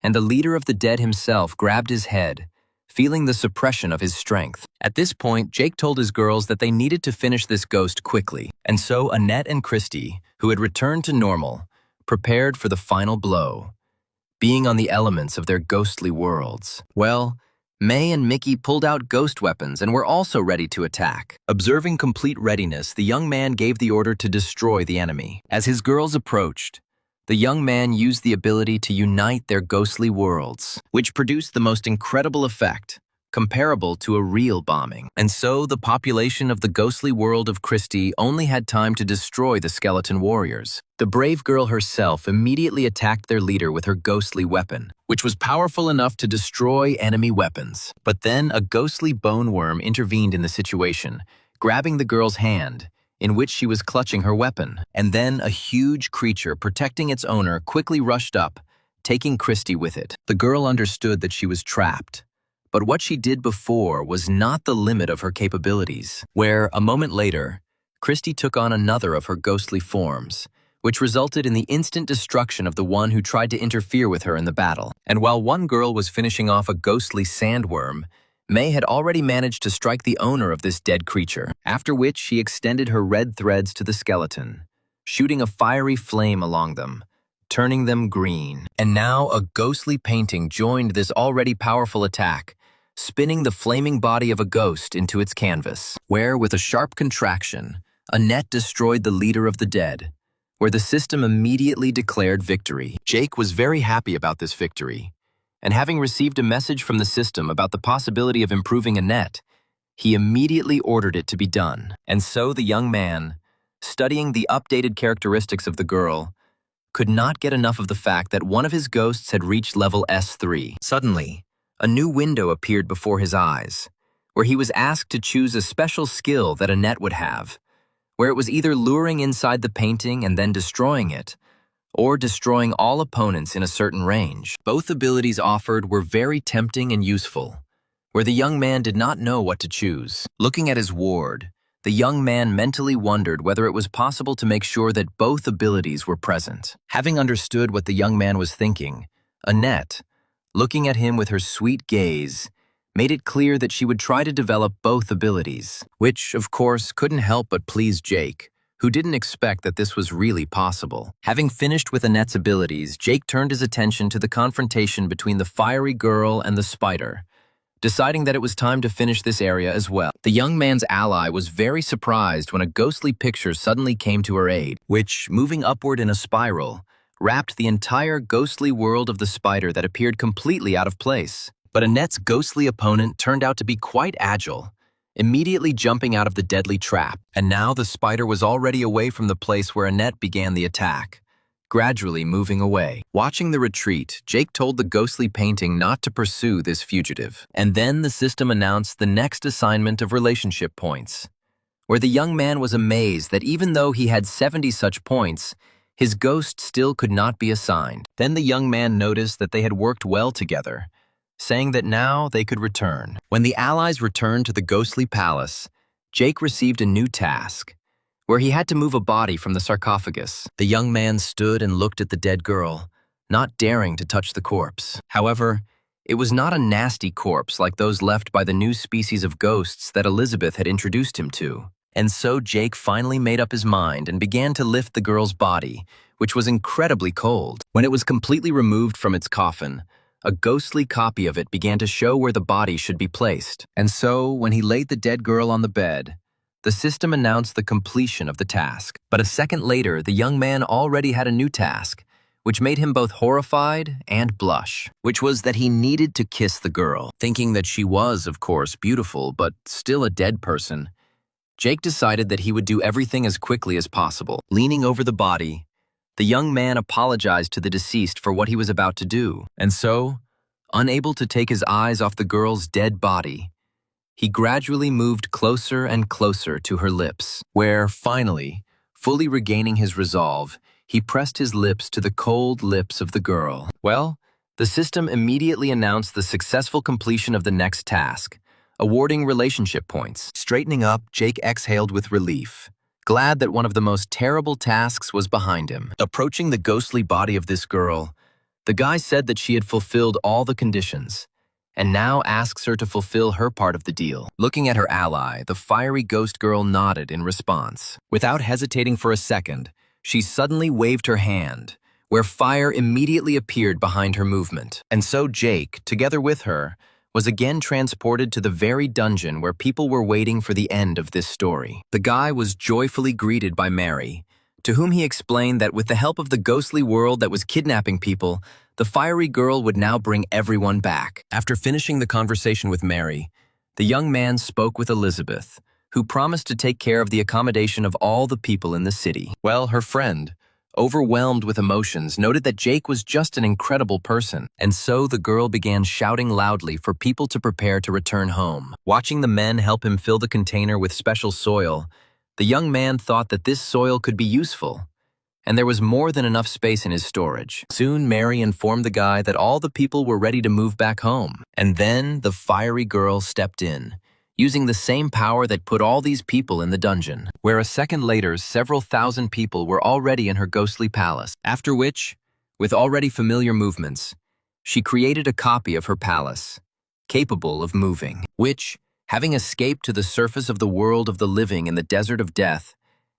and the leader of the dead himself grabbed his head, feeling the suppression of his strength. At this point, Jake told his girls that they needed to finish this ghost quickly, and so Annette and Christy, who had returned to normal, prepared for the final blow, being on the elements of their ghostly worlds. Well, May and Mickey pulled out ghost weapons and were also ready to attack. Observing complete readiness, the young man gave the order to destroy the enemy. As his girls approached, the young man used the ability to unite their ghostly worlds, which produced the most incredible effect, comparable to a real bombing. And so the population of the ghostly world of Christie only had time to destroy the skeleton warriors. The brave girl herself immediately attacked their leader with her ghostly weapon, which was powerful enough to destroy enemy weapons. But then a ghostly bone worm intervened in the situation, grabbing the girl's hand, in which she was clutching her weapon. And then a huge creature protecting its owner quickly rushed up, taking Christie with it. The girl understood that she was trapped. But what she did before was not the limit of her capabilities, where, a moment later, Christie took on another of her ghostly forms, which resulted in the instant destruction of the one who tried to interfere with her in the battle. And while one girl was finishing off a ghostly sandworm, May had already managed to strike the owner of this dead creature, after which she extended her red threads to the skeleton, shooting a fiery flame along them, turning them green. And now a ghostly painting joined this already powerful attack, spinning the flaming body of a ghost into its canvas, where, with a sharp contraction, a net destroyed the leader of the dead, where the system immediately declared victory. Jake was very happy about this victory, and having received a message from the system about the possibility of improving a net, he immediately ordered it to be done. And so the young man, studying the updated characteristics of the girl, could not get enough of the fact that one of his ghosts had reached level S3. Suddenly, a new window appeared before his eyes, where he was asked to choose a special skill that a net would have, where it was either luring inside the painting and then destroying it, or destroying all opponents in a certain range. Both abilities offered were very tempting and useful, where the young man did not know what to choose. Looking at his ward, the young man mentally wondered whether it was possible to make sure that both abilities were present. Having understood what the young man was thinking, Annette, looking at him with her sweet gaze, made it clear that she would try to develop both abilities, which, of course, couldn't help but please Jake, who didn't expect that this was really possible. Having finished with Annette's abilities, Jake turned his attention to the confrontation between the fiery girl and the spider, deciding that it was time to finish this area as well. The young man's ally was very surprised when a ghostly picture suddenly came to her aid, which, moving upward in a spiral, wrapped the entire ghostly world of the spider that appeared completely out of place. But Annette's ghostly opponent turned out to be quite agile, immediately jumping out of the deadly trap. And now the spider was already away from the place where Annette began the attack, gradually moving away. Watching the retreat, Jake told the ghostly painting not to pursue this fugitive. And then the system announced the next assignment of relationship points, where the young man was amazed that even though he had 70 such points, his ghost still could not be assigned. Then the young man noticed that they had worked well together, saying that now they could return. When the allies returned to the ghostly palace, Jake received a new task, where he had to move a body from the sarcophagus. The young man stood and looked at the dead girl, not daring to touch the corpse. However, it was not a nasty corpse like those left by the new species of ghosts that Elizabeth had introduced him to. And so Jake finally made up his mind and began to lift the girl's body, which was incredibly cold. When it was completely removed from its coffin, a ghostly copy of it began to show where the body should be placed. And so, when he laid the dead girl on the bed, the system announced the completion of the task. But a second later, the young man already had a new task, which made him both horrified and blush, which was that he needed to kiss the girl. Thinking that she was, of course, beautiful, but still a dead person, Jake decided that he would do everything as quickly as possible. Leaning over the body, the young man apologized to the deceased for what he was about to do. And so, unable to take his eyes off the girl's dead body, he gradually moved closer and closer to her lips, where, finally, fully regaining his resolve, he pressed his lips to the cold lips of the girl. Well, the system immediately announced the successful completion of the next task, awarding relationship points. Straightening up, Jake exhaled with relief, glad that one of the most terrible tasks was behind him. Approaching the ghostly body of this girl, the guy said that she had fulfilled all the conditions, and now asks her to fulfill her part of the deal. Looking at her ally, the fiery ghost girl nodded in response. Without hesitating for a second, she suddenly waved her hand, where fire immediately appeared behind her movement. And so Jake, together with her, was again transported to the very dungeon where people were waiting for the end of this story. The guy was joyfully greeted by Mary, to whom he explained that with the help of the ghostly world that was kidnapping people, the fiery girl would now bring everyone back. After finishing the conversation with Mary, the young man spoke with Elizabeth, who promised to take care of the accommodation of all the people in the city. Well, her friend, overwhelmed with emotions, noted that Jake was just an incredible person, and so the girl began shouting loudly for people to prepare to return home. Watching the men help him fill the container with special soil, the young man thought that this soil could be useful, and there was more than enough space in his storage. Soon, Mary informed the guy that all the people were ready to move back home, and then the fiery girl stepped in, using the same power that put all these people in the dungeon, where a second later several thousand people were already in her ghostly palace. After which, with already familiar movements, she created a copy of her palace, capable of moving, which, having escaped to the surface of the world of the living in the desert of death,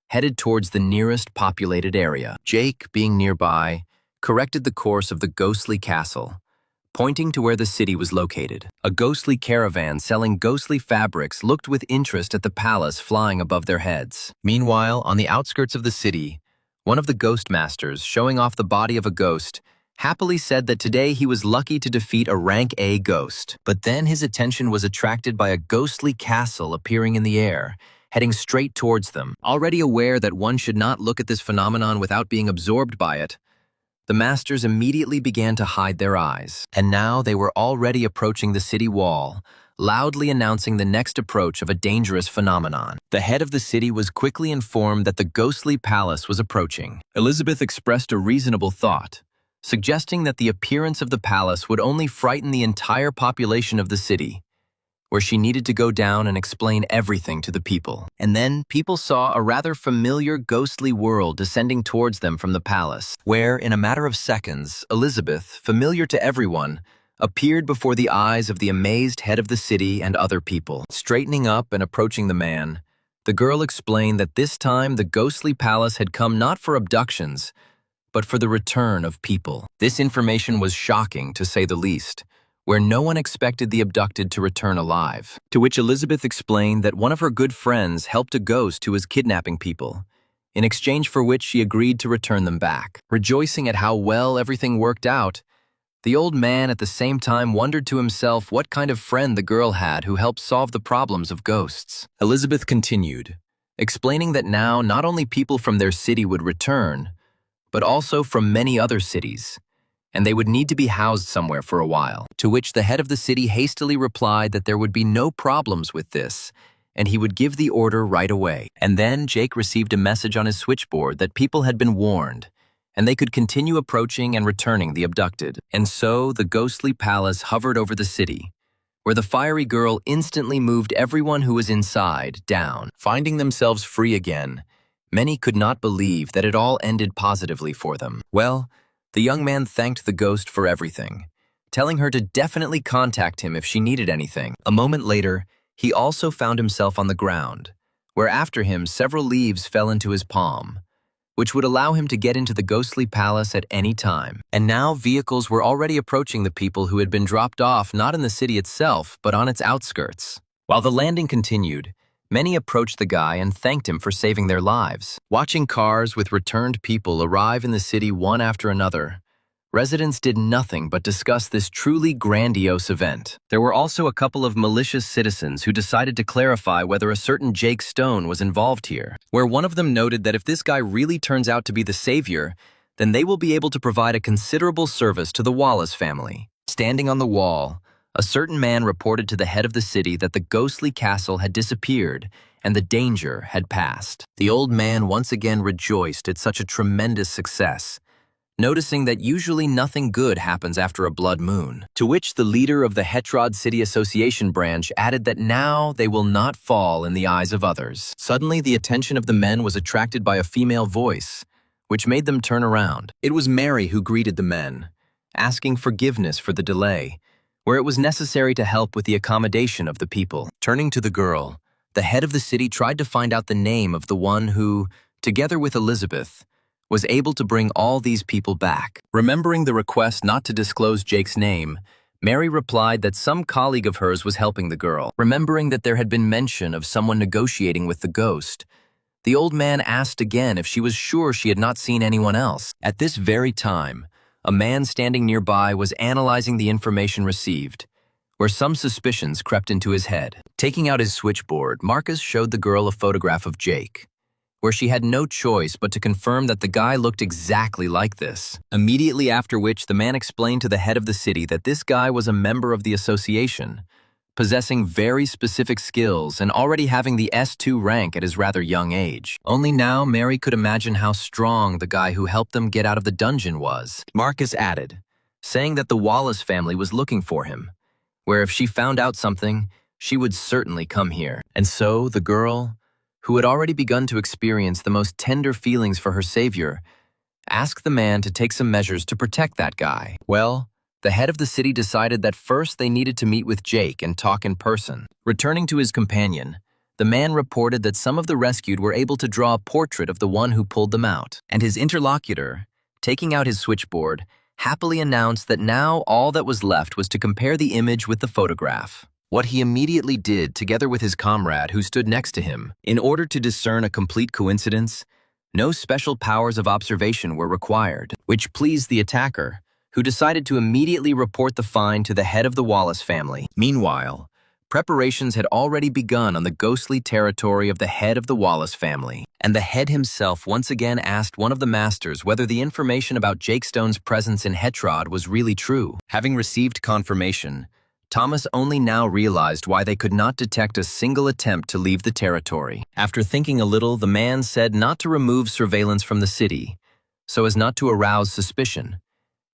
headed towards the nearest populated area. Jake, being nearby, corrected the course of the ghostly castle, pointing to where the city was located. A ghostly caravan selling ghostly fabrics looked with interest at the palace flying above their heads. Meanwhile, on the outskirts of the city, one of the ghost masters, showing off the body of a ghost, happily said that today he was lucky to defeat a rank A ghost. But then his attention was attracted by a ghostly castle appearing in the air, heading straight towards them. Already aware that one should not look at this phenomenon without being absorbed by it, the masters immediately began to hide their eyes. And now they were already approaching the city wall, loudly announcing the next approach of a dangerous phenomenon. The head of the city was quickly informed that the ghostly palace was approaching. Elizabeth expressed a reasonable thought, suggesting that the appearance of the palace would only frighten the entire population of the city, where she needed to go down and explain everything to the people. And then people saw a rather familiar ghostly world descending towards them from the palace, where, in a matter of seconds, Elizabeth, familiar to everyone, appeared before the eyes of the amazed head of the city and other people. Straightening up and approaching the man, the girl explained that this time the ghostly palace had come not for abductions, but for the return of people. This information was shocking, to say the least, where no one expected the abducted to return alive. To which Elizabeth explained that one of her good friends helped a ghost who was kidnapping people, in exchange for which she agreed to return them back. Rejoicing at how well everything worked out, the old man at the same time wondered to himself what kind of friend the girl had who helped solve the problems of ghosts. Elizabeth continued, explaining that now not only people from their city would return, but also from many other cities, and they would need to be housed somewhere for a while. To which the head of the city hastily replied that there would be no problems with this, and he would give the order right away. And then Jake received a message on his switchboard that people had been warned, and they could continue approaching and returning the abducted. And so the ghostly palace hovered over the city, where the fiery girl instantly moved everyone who was inside down. Finding themselves free again, many could not believe that it all ended positively for them. Well, the young man thanked the ghost for everything, telling her to definitely contact him if she needed anything. A moment later, he also found himself on the ground, where after him several leaves fell into his palm, which would allow him to get into the ghostly palace at any time. And now vehicles were already approaching the people who had been dropped off not in the city itself, but on its outskirts. While the landing continued, many approached the guy and thanked him for saving their lives. Watching cars with returned people arrive in the city one after another, residents did nothing but discuss this truly grandiose event. There were also a couple of malicious citizens who decided to clarify whether a certain Jake Stone was involved here, where one of them noted that if this guy really turns out to be the savior, then they will be able to provide a considerable service to the Wallace family. Standing on the wall, a certain man reported to the head of the city that the ghostly castle had disappeared and the danger had passed. The old man once again rejoiced at such a tremendous success, noticing that usually nothing good happens after a blood moon. To which the leader of the Hetrod City Association branch added that now they will not fall in the eyes of others. Suddenly, the attention of the men was attracted by a female voice, which made them turn around. It was Mary who greeted the men, asking forgiveness for the delay, where it was necessary to help with the accommodation of the people. Turning to the girl, the head of the city tried to find out the name of the one who, together with Elizabeth, was able to bring all these people back. Remembering the request not to disclose Jake's name, Mary replied that some colleague of hers was helping the girl. Remembering that there had been mention of someone negotiating with the ghost, The old man asked again if she was sure she had not seen anyone else. At this very time, a man standing nearby was analyzing the information received, where some suspicions crept into his head. Taking out his switchboard, Marcus showed the girl a photograph of Jake, where she had no choice but to confirm that the guy looked exactly like this. Immediately after which, the man explained to the head of the city that this guy was a member of the association, possessing very specific skills and already having the S2 rank at his rather young age. Only now Mary could imagine how strong the guy who helped them get out of the dungeon was. Marcus added, saying that the Wallace family was looking for him, where if she found out something, she would certainly come here. And so the girl, who had already begun to experience the most tender feelings for her savior, asked the man to take some measures to protect that guy. Well, the head of the city decided that first they needed to meet with Jake and talk in person. Returning to his companion, the man reported that some of the rescued were able to draw a portrait of the one who pulled them out, and his interlocutor, taking out his switchboard, happily announced that now all that was left was to compare the image with the photograph. What he immediately did, together with his comrade who stood next to him, in order to discern a complete coincidence, no special powers of observation were required, which pleased the attacker, who decided to immediately report the find to the head of the Wallace family. Meanwhile, preparations had already begun on the ghostly territory of the head of the Wallace family, and the head himself once again asked one of the masters whether the information about Jake Stone's presence in Hetrod was really true. Having received confirmation, Thomas only now realized why they could not detect a single attempt to leave the territory. After thinking a little, the man said not to remove surveillance from the city, so as not to arouse suspicion,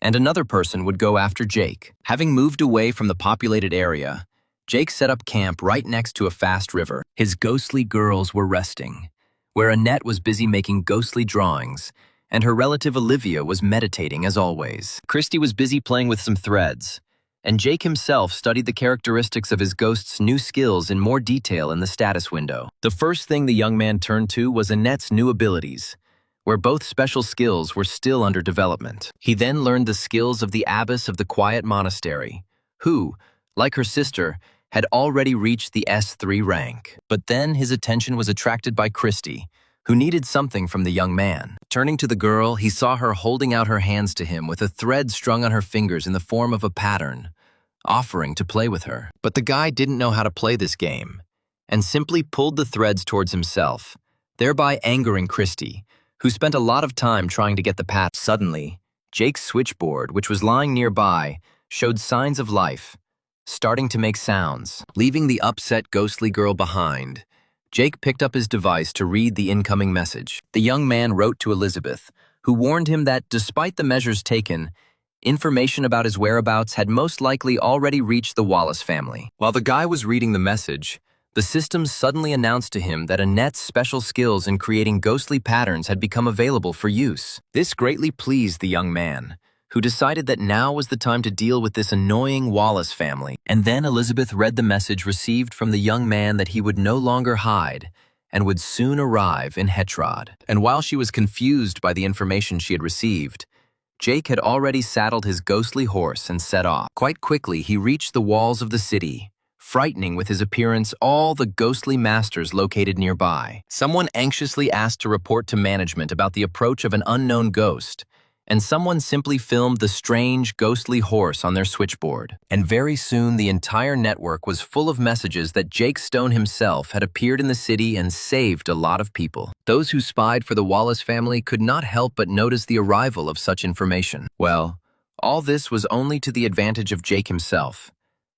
and another person would go after Jake. Having moved away from the populated area, Jake set up camp right next to a fast river. His ghostly girls were resting, where Annette was busy making ghostly drawings, and her relative Olivia was meditating as always. Christy was busy playing with some threads, and Jake himself studied the characteristics of his ghost's new skills in more detail in the status window. The first thing the young man turned to was Annette's new abilities, where both special skills were still under development. He then learned the skills of the abbess of the quiet monastery, who, like her sister, had already reached the S3 rank. But then his attention was attracted by Christy, who needed something from the young man. Turning to the girl, he saw her holding out her hands to him with a thread strung on her fingers in the form of a pattern, offering to play with her. But the guy didn't know how to play this game, and simply pulled the threads towards himself, thereby angering Christy, who spent a lot of time trying to get the pattern. Suddenly, Jake's switchboard, which was lying nearby, showed signs of life, starting to make sounds. Leaving the upset ghostly girl behind, Jake picked up his device to read the incoming message. The young man wrote to Elizabeth, who warned him that despite the measures taken, information about his whereabouts had most likely already reached the Wallace family. While the guy was reading the message, the system suddenly announced to him that Annette's special skills in creating ghostly patterns had become available for use. This greatly pleased the young man, who decided that now was the time to deal with this annoying Wallace family. And then Elizabeth read the message received from the young man that he would no longer hide and would soon arrive in Hetrod. And while she was confused by the information she had received, Jake had already saddled his ghostly horse and set off. Quite quickly, he reached the walls of the city, frightening with his appearance all the ghostly masters located nearby. Someone anxiously asked to report to management about the approach of an unknown ghost, and someone simply filmed the strange, ghostly horse on their switchboard. And very soon the entire network was full of messages that Jake Stone himself had appeared in the city and saved a lot of people. Those who spied for the Wallace family could not help but notice the arrival of such information. Well, all this was only to the advantage of Jake himself,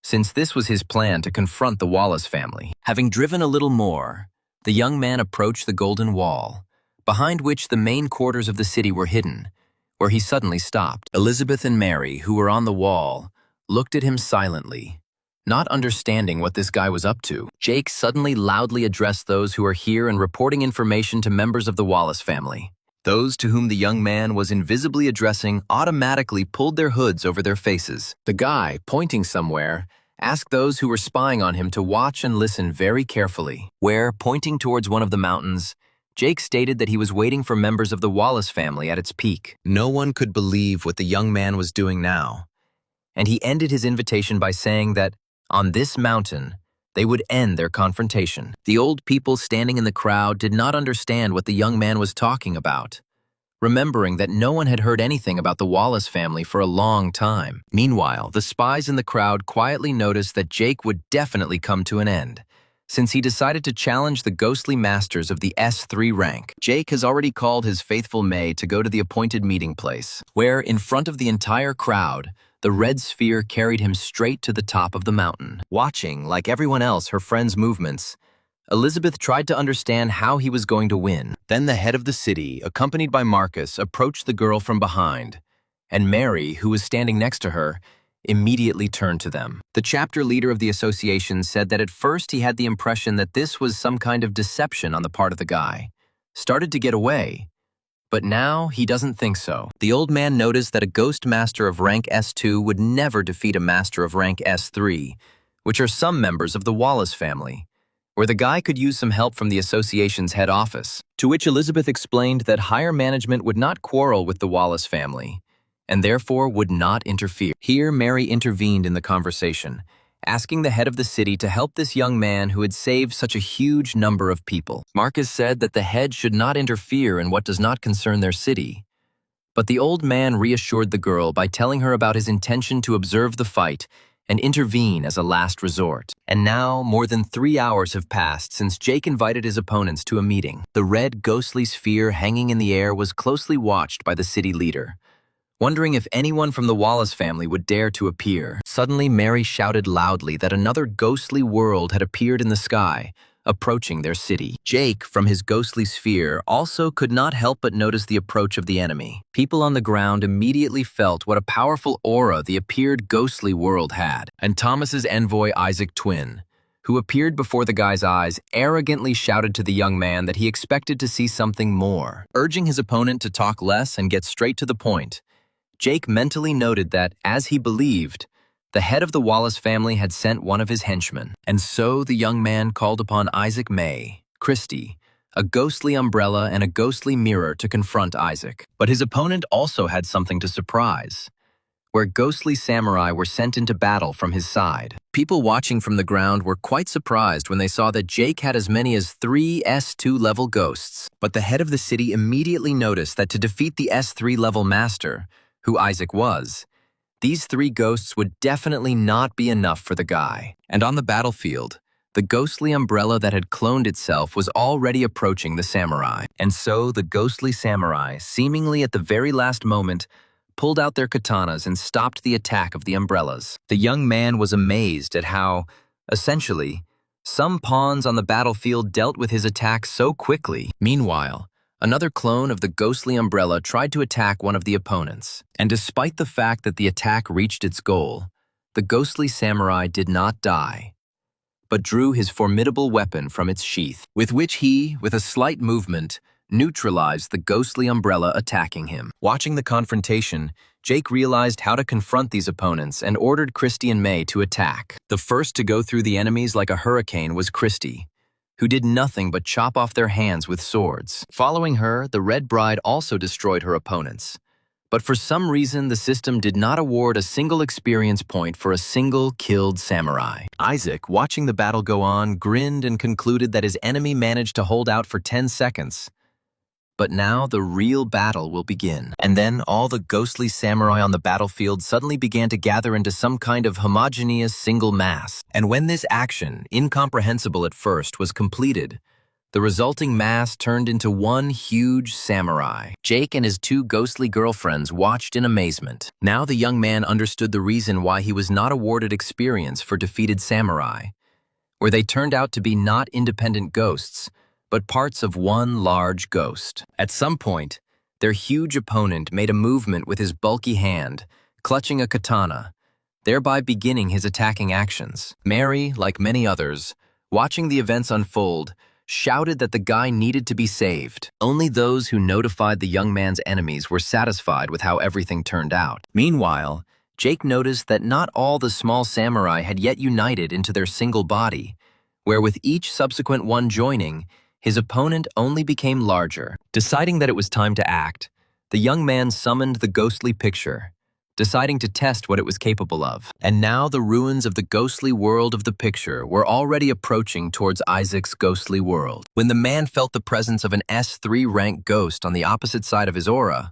since this was his plan to confront the Wallace family. Having driven a little more, the young man approached the Golden Wall, behind which the main quarters of the city were hidden, where he suddenly stopped. Elizabeth and Mary, who were on the wall, looked at him silently, not understanding what this guy was up to. Jake suddenly loudly addressed those who are here and reporting information to members of the Wallace family. Those to whom the young man was invisibly addressing automatically pulled their hoods over their faces. The guy, pointing somewhere, asked those who were spying on him to watch and listen very carefully, where, pointing towards one of the mountains, Jake stated that he was waiting for members of the Wallace family at its peak. No one could believe what the young man was doing now, and he ended his invitation by saying that, on this mountain, they would end their confrontation. The old people standing in the crowd did not understand what the young man was talking about, remembering that no one had heard anything about the Wallace family for a long time. Meanwhile, the spies in the crowd quietly noticed that Jake would definitely come to an end, since he decided to challenge the ghostly masters of the S3 rank. Jake has already called his faithful May to go to the appointed meeting place, where, in front of the entire crowd, the red sphere carried him straight to the top of the mountain. Watching, like everyone else, her friend's movements, Elizabeth tried to understand how he was going to win. Then the head of the city, accompanied by Marcus, approached the girl from behind, and Mary, who was standing next to her, immediately turned to them. The chapter leader of the association said that at first he had the impression that this was some kind of deception on the part of the guy. Started to get away, but now he doesn't think so. The old man noticed that a ghost master of rank S2 would never defeat a master of rank S3, which are some members of the Wallace family, where the guy could use some help from the association's head office, to which Elizabeth explained that higher management would not quarrel with the Wallace family, and therefore would not interfere. Here, Mary intervened in the conversation, asking the head of the city to help this young man who had saved such a huge number of people. Marcus said that the head should not interfere in what does not concern their city, but the old man reassured the girl by telling her about his intention to observe the fight and intervene as a last resort. And now, more than 3 hours have passed since Jake invited his opponents to a meeting. The red, ghostly sphere hanging in the air was closely watched by the city leader, wondering if anyone from the Wallace family would dare to appear. Suddenly, Mary shouted loudly that another ghostly world had appeared in the sky, approaching their city. Jake, from his ghostly sphere, also could not help but notice the approach of the enemy. People on the ground immediately felt what a powerful aura the appeared ghostly world had, and Thomas's envoy Isaac Twin, who appeared before the guy's eyes, arrogantly shouted to the young man that he expected to see something more. Urging his opponent to talk less and get straight to the point, Jake mentally noted that, as he believed, the head of the Wallace family had sent one of his henchmen. And so the young man called upon Isaac May, Christie, a ghostly umbrella and a ghostly mirror to confront Isaac. But his opponent also had something to surprise, where ghostly samurai were sent into battle from his side. People watching from the ground were quite surprised when they saw that Jake had as many as 3 S2 level ghosts. But the head of the city immediately noticed that to defeat the S3 level master, who Isaac was, these 3 ghosts would definitely not be enough for the guy. And on the battlefield, the ghostly umbrella that had cloned itself was already approaching the samurai. And so the ghostly samurai, seemingly at the very last moment, pulled out their katanas and stopped the attack of the umbrellas. The young man was amazed at how, essentially, some pawns on the battlefield dealt with his attack so quickly. Meanwhile, another clone of the ghostly umbrella tried to attack one of the opponents, and despite the fact that the attack reached its goal, the ghostly samurai did not die, but drew his formidable weapon from its sheath, with which he, with a slight movement, neutralized the ghostly umbrella attacking him. Watching the confrontation, Jake realized how to confront these opponents and ordered Christie and May to attack. The first to go through the enemies like a hurricane was Christie, who did nothing but chop off their hands with swords. Following her, the Red Bride also destroyed her opponents. But for some reason, the system did not award a single experience point for a single killed samurai. Isaac, watching the battle go on, grinned and concluded that his enemy managed to hold out for 10 seconds. But now the real battle will begin. And then all the ghostly samurai on the battlefield suddenly began to gather into some kind of homogeneous single mass. And when this action, incomprehensible at first, was completed, the resulting mass turned into one huge samurai. Jake and his 2 ghostly girlfriends watched in amazement. Now the young man understood the reason why he was not awarded experience for defeated samurai, where they turned out to be not independent ghosts, but parts of one large ghost. At some point, their huge opponent made a movement with his bulky hand, clutching a katana, thereby beginning his attacking actions. Mary, like many others, watching the events unfold, shouted that the guy needed to be saved. Only those who notified the young man's enemies were satisfied with how everything turned out. Meanwhile, Jake noticed that not all the small samurai had yet united into their single body, where with each subsequent one joining, his opponent only became larger. Deciding that it was time to act, the young man summoned the ghostly picture, deciding to test what it was capable of. And now the ruins of the ghostly world of the picture were already approaching towards Isaac's ghostly world. When the man felt the presence of an S3 rank ghost on the opposite side of his aura,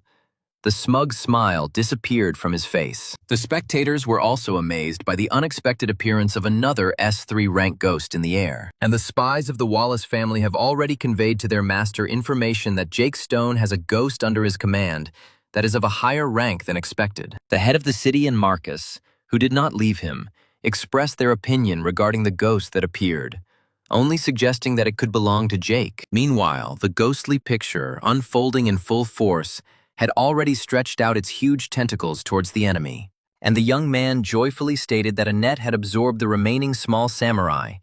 the smug smile disappeared from his face. The spectators were also amazed by the unexpected appearance of another S3 rank ghost in the air. And the spies of the Wallace family have already conveyed to their master information that Jake Stone has a ghost under his command that is of a higher rank than expected. The head of the city and Marcus, who did not leave him, expressed their opinion regarding the ghost that appeared, only suggesting that it could belong to Jake. Meanwhile, the ghostly picture, unfolding in full force, had already stretched out its huge tentacles towards the enemy, and the young man joyfully stated that a net had absorbed the remaining small samurai,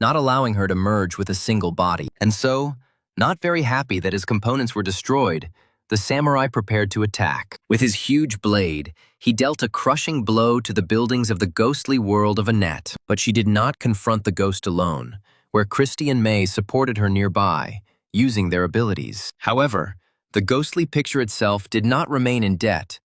not allowing her to merge with a single body. And so, not very happy that his components were destroyed, the samurai prepared to attack. With his huge blade, he dealt a crushing blow to the buildings of the ghostly world of Annette. But she did not confront the ghost alone, where Christy and May supported her nearby, using their abilities. However, the ghostly picture itself did not remain in debt,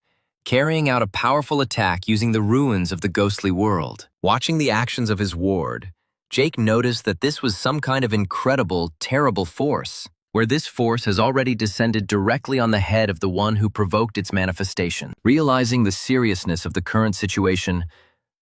carrying out a powerful attack using the ruins of the ghostly world. Watching the actions of his ward, Jake noticed that this was some kind of incredible, terrible force, where this force has already descended directly on the head of the one who provoked its manifestation. Realizing the seriousness of the current situation,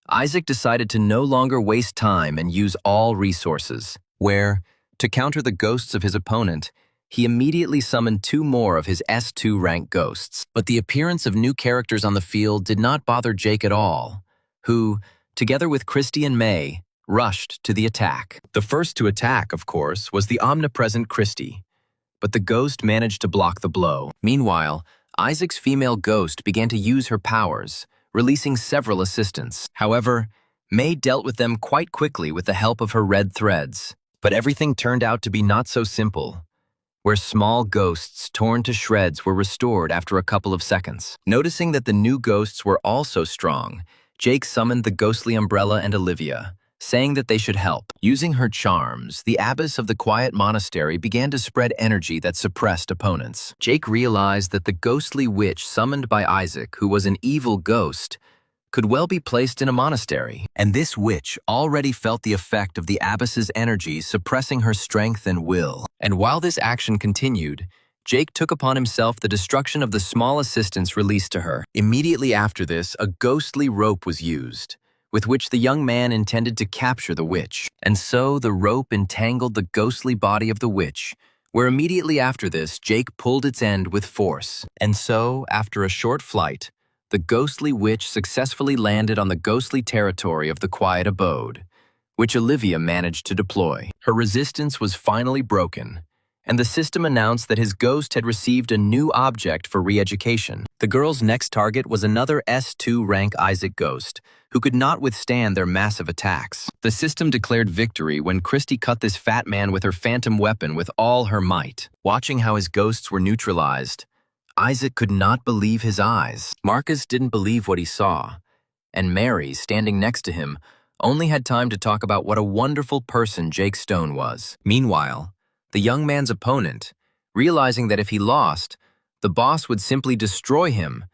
Isaac decided to no longer waste time and use all resources, where, to counter the ghosts of his opponent, he immediately summoned 2 more of his S2 rank ghosts. But the appearance of new characters on the field did not bother Jake at all, who, together with Christy and May, rushed to the attack. The first to attack, of course, was the omnipresent Christy, but the ghost managed to block the blow. Meanwhile, Isaac's female ghost began to use her powers, releasing several assistants. However, May dealt with them quite quickly with the help of her red threads. But everything turned out to be not so simple, where small ghosts torn to shreds were restored after a couple of seconds. Noticing that the new ghosts were also strong, Jake summoned the ghostly Umbrella and Olivia, saying that they should help. Using her charms, the abbess of the quiet monastery began to spread energy that suppressed opponents. Jake realized that the ghostly witch summoned by Isaac, who was an evil ghost, could well be placed in a monastery. And this witch already felt the effect of the abbess's energy suppressing her strength and will. And while this action continued, Jake took upon himself the destruction of the small assistants released to her. Immediately after this, a ghostly rope was used, with which the young man intended to capture the witch. And so the rope entangled the ghostly body of the witch, where immediately after this, Jake pulled its end with force. And so, after a short flight, the ghostly witch successfully landed on the ghostly territory of the quiet abode, which Olivia managed to deploy. Her resistance was finally broken, and the system announced that his ghost had received a new object for re-education. The girl's next target was another S2 rank Isaac ghost, who could not withstand their massive attacks. The system declared victory when Christy cut this fat man with her phantom weapon with all her might. Watching how his ghosts were neutralized, Isaac could not believe his eyes. Marcus didn't believe what he saw, and Mary, standing next to him, only had time to talk about what a wonderful person Jake Stone was. Meanwhile, the young man's opponent, realizing that if he lost, the boss would simply destroy him,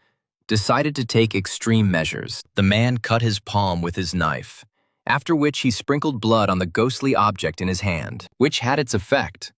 decided to take extreme measures. The man cut his palm with his knife, after which he sprinkled blood on the ghostly object in his hand, which had its effect,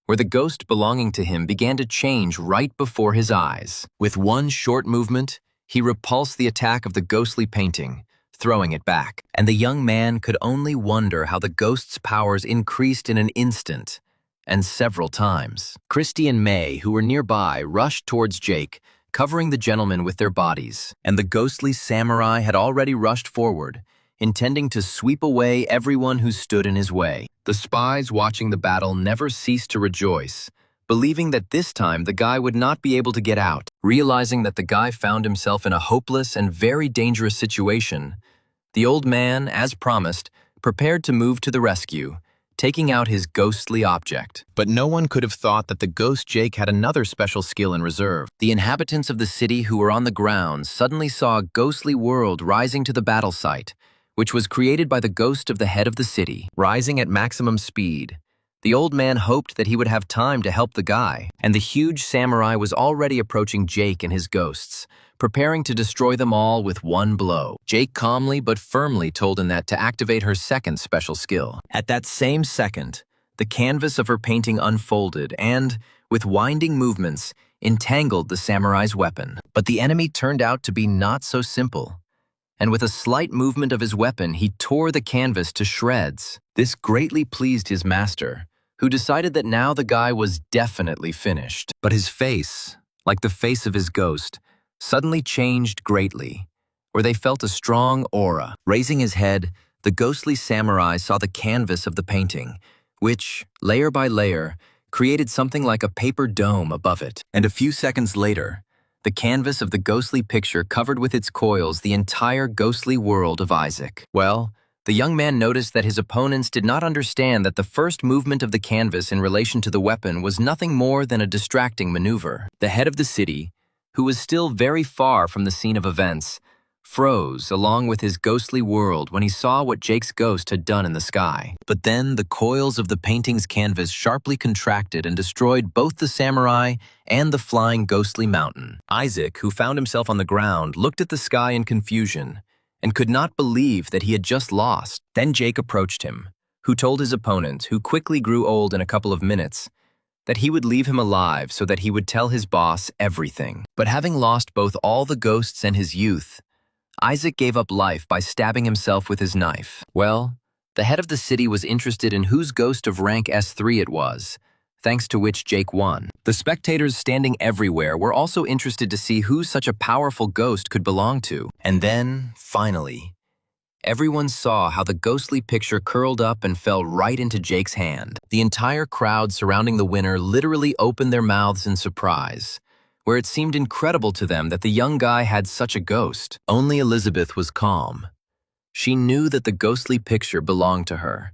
where the ghost belonging to him began to change right before his eyes. With one short movement, he repulsed the attack of the ghostly painting, throwing it back. And the young man could only wonder how the ghost's powers increased in an instant, and several times. Christy and May, who were nearby, rushed towards Jake, covering the gentleman with their bodies, and the ghostly samurai had already rushed forward, intending to sweep away everyone who stood in his way. The spies watching the battle never ceased to rejoice, believing that this time the guy would not be able to get out. Realizing that the guy found himself in a hopeless and very dangerous situation, the old man, as promised, prepared to move to the rescue, taking out his ghostly object. But no one could have thought that the ghost Jake had another special skill in reserve. The inhabitants of the city who were on the ground suddenly saw a ghostly world rising to the battle site, which was created by the ghost of the head of the city. Rising at maximum speed, the old man hoped that he would have time to help the guy, and the huge samurai was already approaching Jake and his ghosts, preparing to destroy them all with one blow. Jake calmly but firmly told Annette to activate her second special skill. At that same second, the canvas of her painting unfolded and, with winding movements, entangled the samurai's weapon. But the enemy turned out to be not so simple, and with a slight movement of his weapon, he tore the canvas to shreds. This greatly pleased his master, who decided that now the guy was definitely finished. But his face, like the face of his ghost, suddenly changed greatly, where they felt a strong aura. Raising his head, the ghostly samurai saw the canvas of the painting, which, layer by layer, created something like a paper dome above it. And a few seconds later, the canvas of the ghostly picture covered with its coils the entire ghostly world of Isaac. Well, the young man noticed that his opponents did not understand that the first movement of the canvas in relation to the weapon was nothing more than a distracting maneuver. The head of the city, who was still very far from the scene of events, froze along with his ghostly world when he saw what Jake's ghost had done in the sky. But then the coils of the painting's canvas sharply contracted and destroyed both the samurai and the flying ghostly mountain. Isaac, who found himself on the ground, looked at the sky in confusion and could not believe that he had just lost. Then Jake approached him, who told his opponent, who quickly grew old in a couple of minutes, that he would leave him alive so that he would tell his boss everything. But having lost both all the ghosts and his youth, Isaac gave up life by stabbing himself with his knife. Well, the head of the city was interested in whose ghost of rank S3 it was, thanks to which Jake won. The spectators standing everywhere were also interested to see who such a powerful ghost could belong to. And then, finally, everyone saw how the ghostly picture curled up and fell right into Jake's hand. The entire crowd surrounding the winner literally opened their mouths in surprise, where it seemed incredible to them that the young guy had such a ghost. Only Elizabeth was calm. She knew that the ghostly picture belonged to her,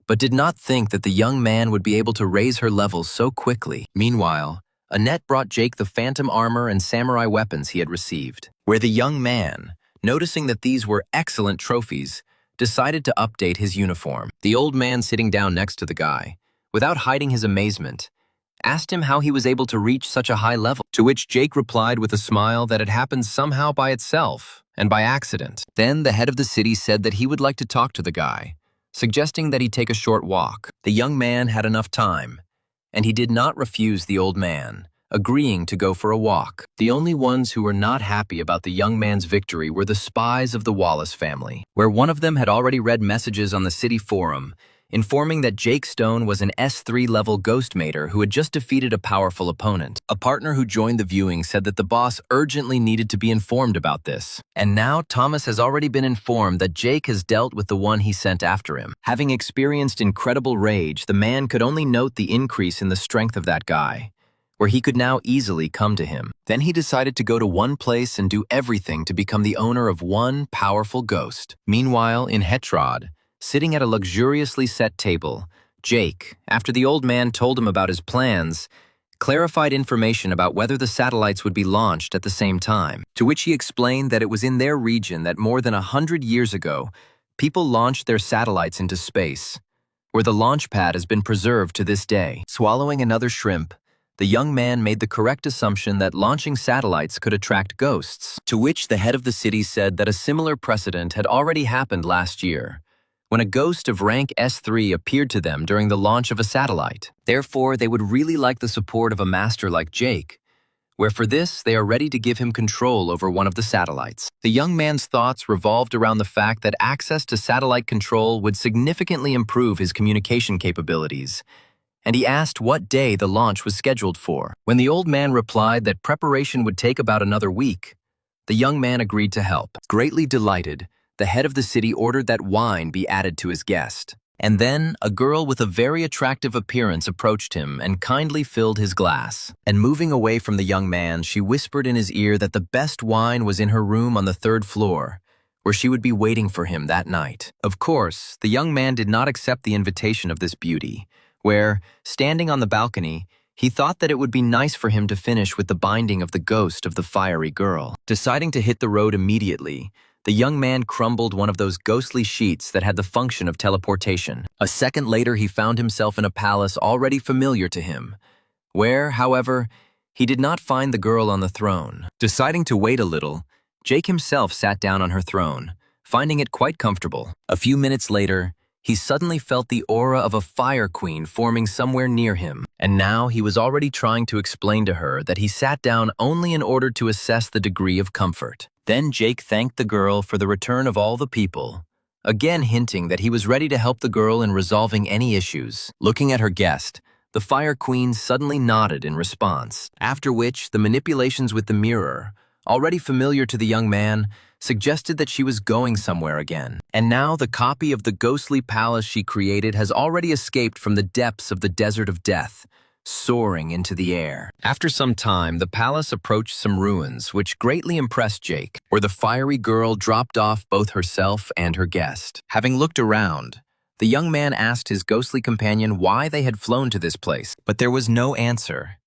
but did not think that the young man would be able to raise her levels so quickly. Meanwhile, Annette brought Jake the phantom armor and samurai weapons he had received, where the young man, noticing that these were excellent trophies, decided to update his uniform. The old man sitting down next to the guy, without hiding his amazement, asked him how he was able to reach such a high level, to which Jake replied with a smile that it happened somehow by itself and by accident. Then the head of the city said that he would like to talk to the guy, suggesting that he take a short walk. The young man had enough time, and he did not refuse the old man, agreeing to go for a walk. The only ones who were not happy about the young man's victory were the spies of the Wallace family, where one of them had already read messages on the city forum informing that Jake Stone was an S3 level ghost mater who had just defeated a powerful opponent. A partner who joined the viewing said that the boss urgently needed to be informed about this. And now Thomas has already been informed that Jake has dealt with the one he sent after him. Having experienced incredible rage, the man could only note the increase in the strength of that guy, where he could now easily come to him. Then he decided to go to one place and do everything to become the owner of one powerful ghost. Meanwhile, in Hetrod, sitting at a luxuriously set table, Jake, after the old man told him about his plans, clarified information about whether the satellites would be launched at the same time, to which he explained that it was in their region that more than 100 years ago, people launched their satellites into space, where the launch pad has been preserved to this day. Swallowing another shrimp, the young man made the correct assumption that launching satellites could attract ghosts, to which the head of the city said that a similar precedent had already happened last year, when a ghost of rank S3 appeared to them during the launch of a satellite. Therefore, they would really like the support of a master like Jake, where for this they are ready to give him control over one of the satellites. The young man's thoughts revolved around the fact that access to satellite control would significantly improve his communication capabilities, and he asked what day the launch was scheduled for. When the old man replied that preparation would take about another week, the young man agreed to help. Greatly delighted, the head of the city ordered that wine be added to his guest. And then a girl with a very attractive appearance approached him and kindly filled his glass. And moving away from the young man, she whispered in his ear that the best wine was in her room on the 3rd floor, where she would be waiting for him that night. Of course, the young man did not accept the invitation of this beauty, where, standing on the balcony, he thought that it would be nice for him to finish with the binding of the ghost of the fiery girl. Deciding to hit the road immediately, the young man crumbled one of those ghostly sheets that had the function of teleportation. A second later, he found himself in a palace already familiar to him, where, however, he did not find the girl on the throne. Deciding to wait a little, Jake himself sat down on her throne, finding it quite comfortable. A few minutes later, he suddenly felt the aura of a fire queen forming somewhere near him, and now he was already trying to explain to her that he sat down only in order to assess the degree of comfort. Then Jake thanked the girl for the return of all the people, again hinting that he was ready to help the girl in resolving any issues. Looking at her guest, the Fire Queen suddenly nodded in response, after which the manipulations with the mirror, already familiar to the young man, suggested that she was going somewhere again. And now the copy of the ghostly palace she created has already escaped from the depths of the desert of death, soaring into the air. After some time, the palace approached some ruins, which greatly impressed Jake, where the fiery girl dropped off both herself and her guest. Having looked around, the young man asked his ghostly companion why they had flown to this place, but there was no answer,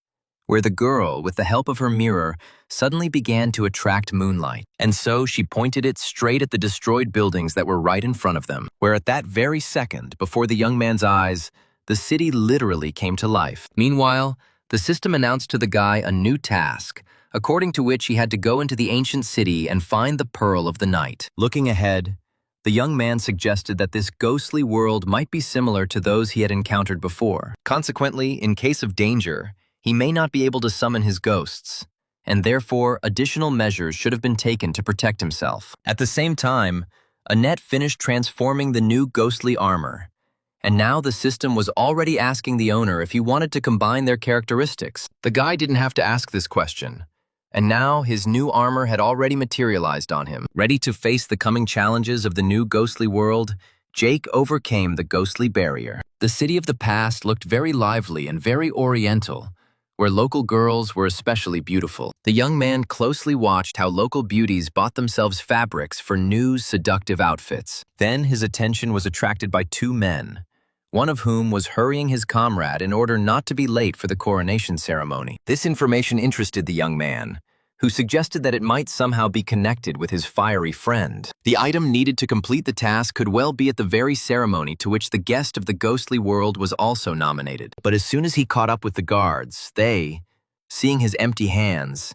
where the girl, with the help of her mirror, suddenly began to attract moonlight, and so she pointed it straight at the destroyed buildings that were right in front of them, where at that very second, before the young man's eyes, the city literally came to life. Meanwhile, the system announced to the guy a new task, according to which he had to go into the ancient city and find the Pearl of the Night. Looking ahead, the young man suggested that this ghostly world might be similar to those he had encountered before. Consequently, in case of danger, he may not be able to summon his ghosts, and therefore additional measures should have been taken to protect himself. At the same time, Annette finished transforming the new ghostly armor, and now the system was already asking the owner if he wanted to combine their characteristics. The guy didn't have to ask this question, and now his new armor had already materialized on him. Ready to face the coming challenges of the new ghostly world, Jake overcame the ghostly barrier. The city of the past looked very lively and very oriental, where local girls were especially beautiful. The young man closely watched how local beauties bought themselves fabrics for new, seductive outfits. Then his attention was attracted by two men, one of whom was hurrying his comrade in order not to be late for the coronation ceremony. This information interested the young man, who suggested that it might somehow be connected with his fiery friend. The item needed to complete the task could well be at the very ceremony to which the guest of the ghostly world was also nominated. But as soon as he caught up with the guards, they, seeing his empty hands,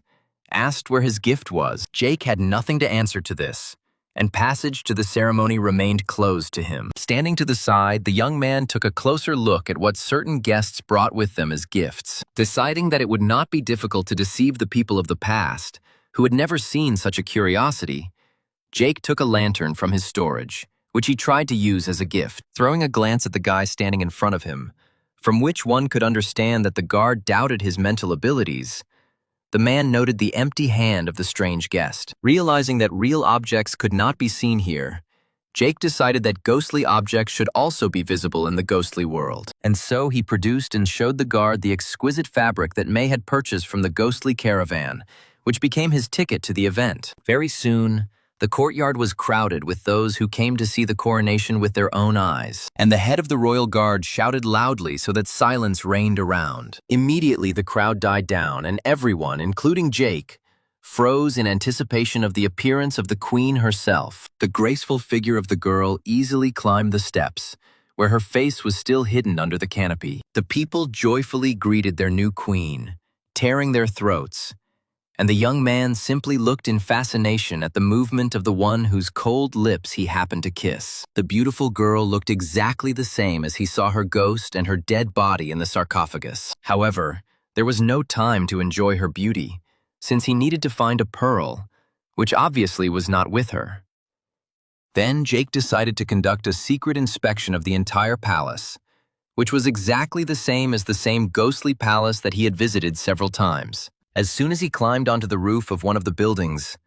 asked where his gift was. Jake had nothing to answer to this, and passage to the ceremony remained closed to him. Standing to the side, the young man took a closer look at what certain guests brought with them as gifts. Deciding that it would not be difficult to deceive the people of the past, who had never seen such a curiosity, Jake took a lantern from his storage, which he tried to use as a gift. Throwing a glance at the guy standing in front of him, from which one could understand that the guard doubted his mental abilities, the man noted the empty hand of the strange guest. Realizing that real objects could not be seen here, Jake decided that ghostly objects should also be visible in the ghostly world. And so he produced and showed the guard the exquisite fabric that May had purchased from the ghostly caravan, which became his ticket to the event. Very soon, the courtyard was crowded with those who came to see the coronation with their own eyes, and the head of the royal guard shouted loudly so that silence reigned around. Immediately the crowd died down, and everyone, including Jake, froze in anticipation of the appearance of the queen herself. The graceful figure of the girl easily climbed the steps, where her face was still hidden under the canopy. The people joyfully greeted their new queen, tearing their throats, and the young man simply looked in fascination at the movement of the one whose cold lips he happened to kiss. The beautiful girl looked exactly the same as he saw her ghost and her dead body in the sarcophagus. However, there was no time to enjoy her beauty, since he needed to find a pearl, which obviously was not with her. Then Jake decided to conduct a secret inspection of the entire palace, which was exactly the same as the same ghostly palace that he had visited several times. As soon as he climbed onto the roof of one of the buildings,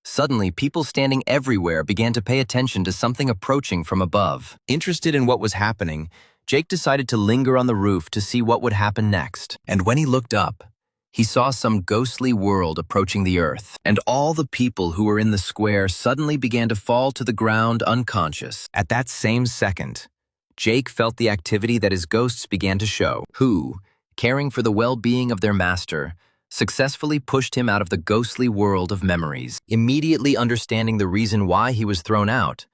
suddenly people standing everywhere began to pay attention to something approaching from above. Interested in what was happening, Jake decided to linger on the roof to see what would happen next. And when he looked up, he saw some ghostly world approaching the earth, and all the people who were in the square suddenly began to fall to the ground unconscious. At that same second, Jake felt the activity that his ghosts began to show, who, caring for the well-being of their master, successfully pushed him out of the ghostly world of memories. Immediately understanding the reason why he was thrown out,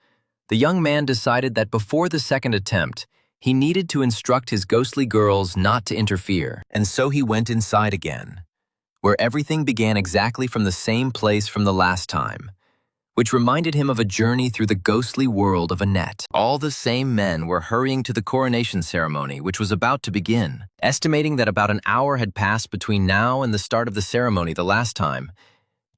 the young man decided that before the second attempt, he needed to instruct his ghostly girls not to interfere, and so he went inside again, where everything began exactly from the same place from the last time, which reminded him of a journey through the ghostly world of Annette. All the same men were hurrying to the coronation ceremony, which was about to begin. Estimating that about an hour had passed between now and the start of the ceremony the last time,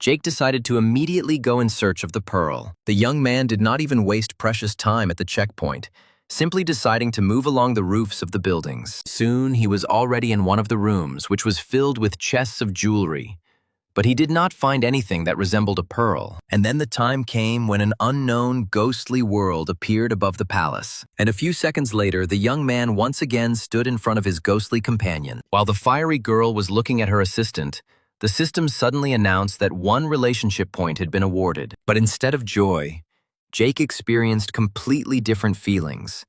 Jake decided to immediately go in search of the pearl. The young man did not even waste precious time at the checkpoint, simply deciding to move along the roofs of the buildings. Soon he was already in one of the rooms, which was filled with chests of jewelry. But he did not find anything that resembled a pearl. And then the time came when an unknown, ghostly world appeared above the palace. And a few seconds later, the young man once again stood in front of his ghostly companion. While the fiery girl was looking at her assistant, the system suddenly announced that one relationship point had been awarded. But instead of joy, Jake experienced completely different feelings,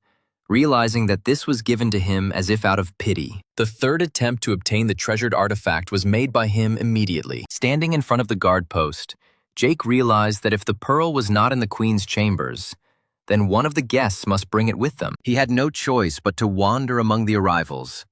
realizing that this was given to him as if out of pity. The third attempt to obtain the treasured artifact was made by him immediately. Standing in front of the guard post, Jake realized that if the pearl was not in the queen's chambers, then one of the guests must bring it with them. He had no choice but to wander among the arrivals,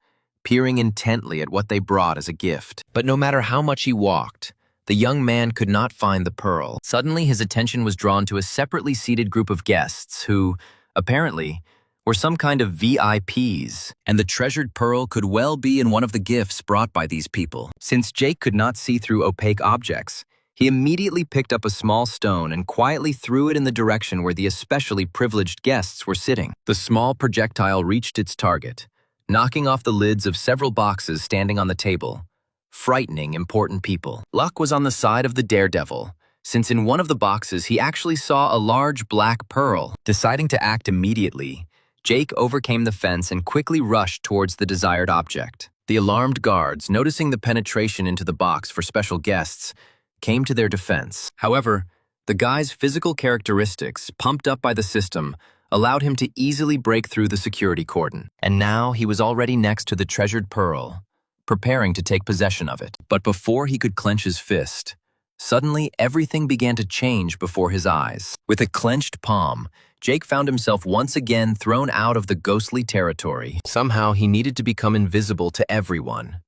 peering intently at what they brought as a gift. But no matter how much he walked, the young man could not find the pearl. Suddenly, his attention was drawn to a separately seated group of guests who, apparently, were some kind of VIPs, and the treasured pearl could well be in one of the gifts brought by these people. Since Jake could not see through opaque objects, he immediately picked up a small stone and quietly threw it in the direction where the especially privileged guests were sitting. The small projectile reached its target, knocking off the lids of several boxes standing on the table, frightening important people. Luck was on the side of the daredevil, since in one of the boxes he actually saw a large black pearl. Deciding to act immediately, Jake overcame the fence and quickly rushed towards the desired object. The alarmed guards, noticing the penetration into the box for special guests, came to their defense. However, the guy's physical characteristics, pumped up by the system, allowed him to easily break through the security cordon. And now he was already next to the treasured pearl, preparing to take possession of it. But before he could clench his fist, suddenly everything began to change before his eyes. With a clenched palm, Jake found himself once again thrown out of the ghostly territory. Somehow he needed to become invisible to everyone,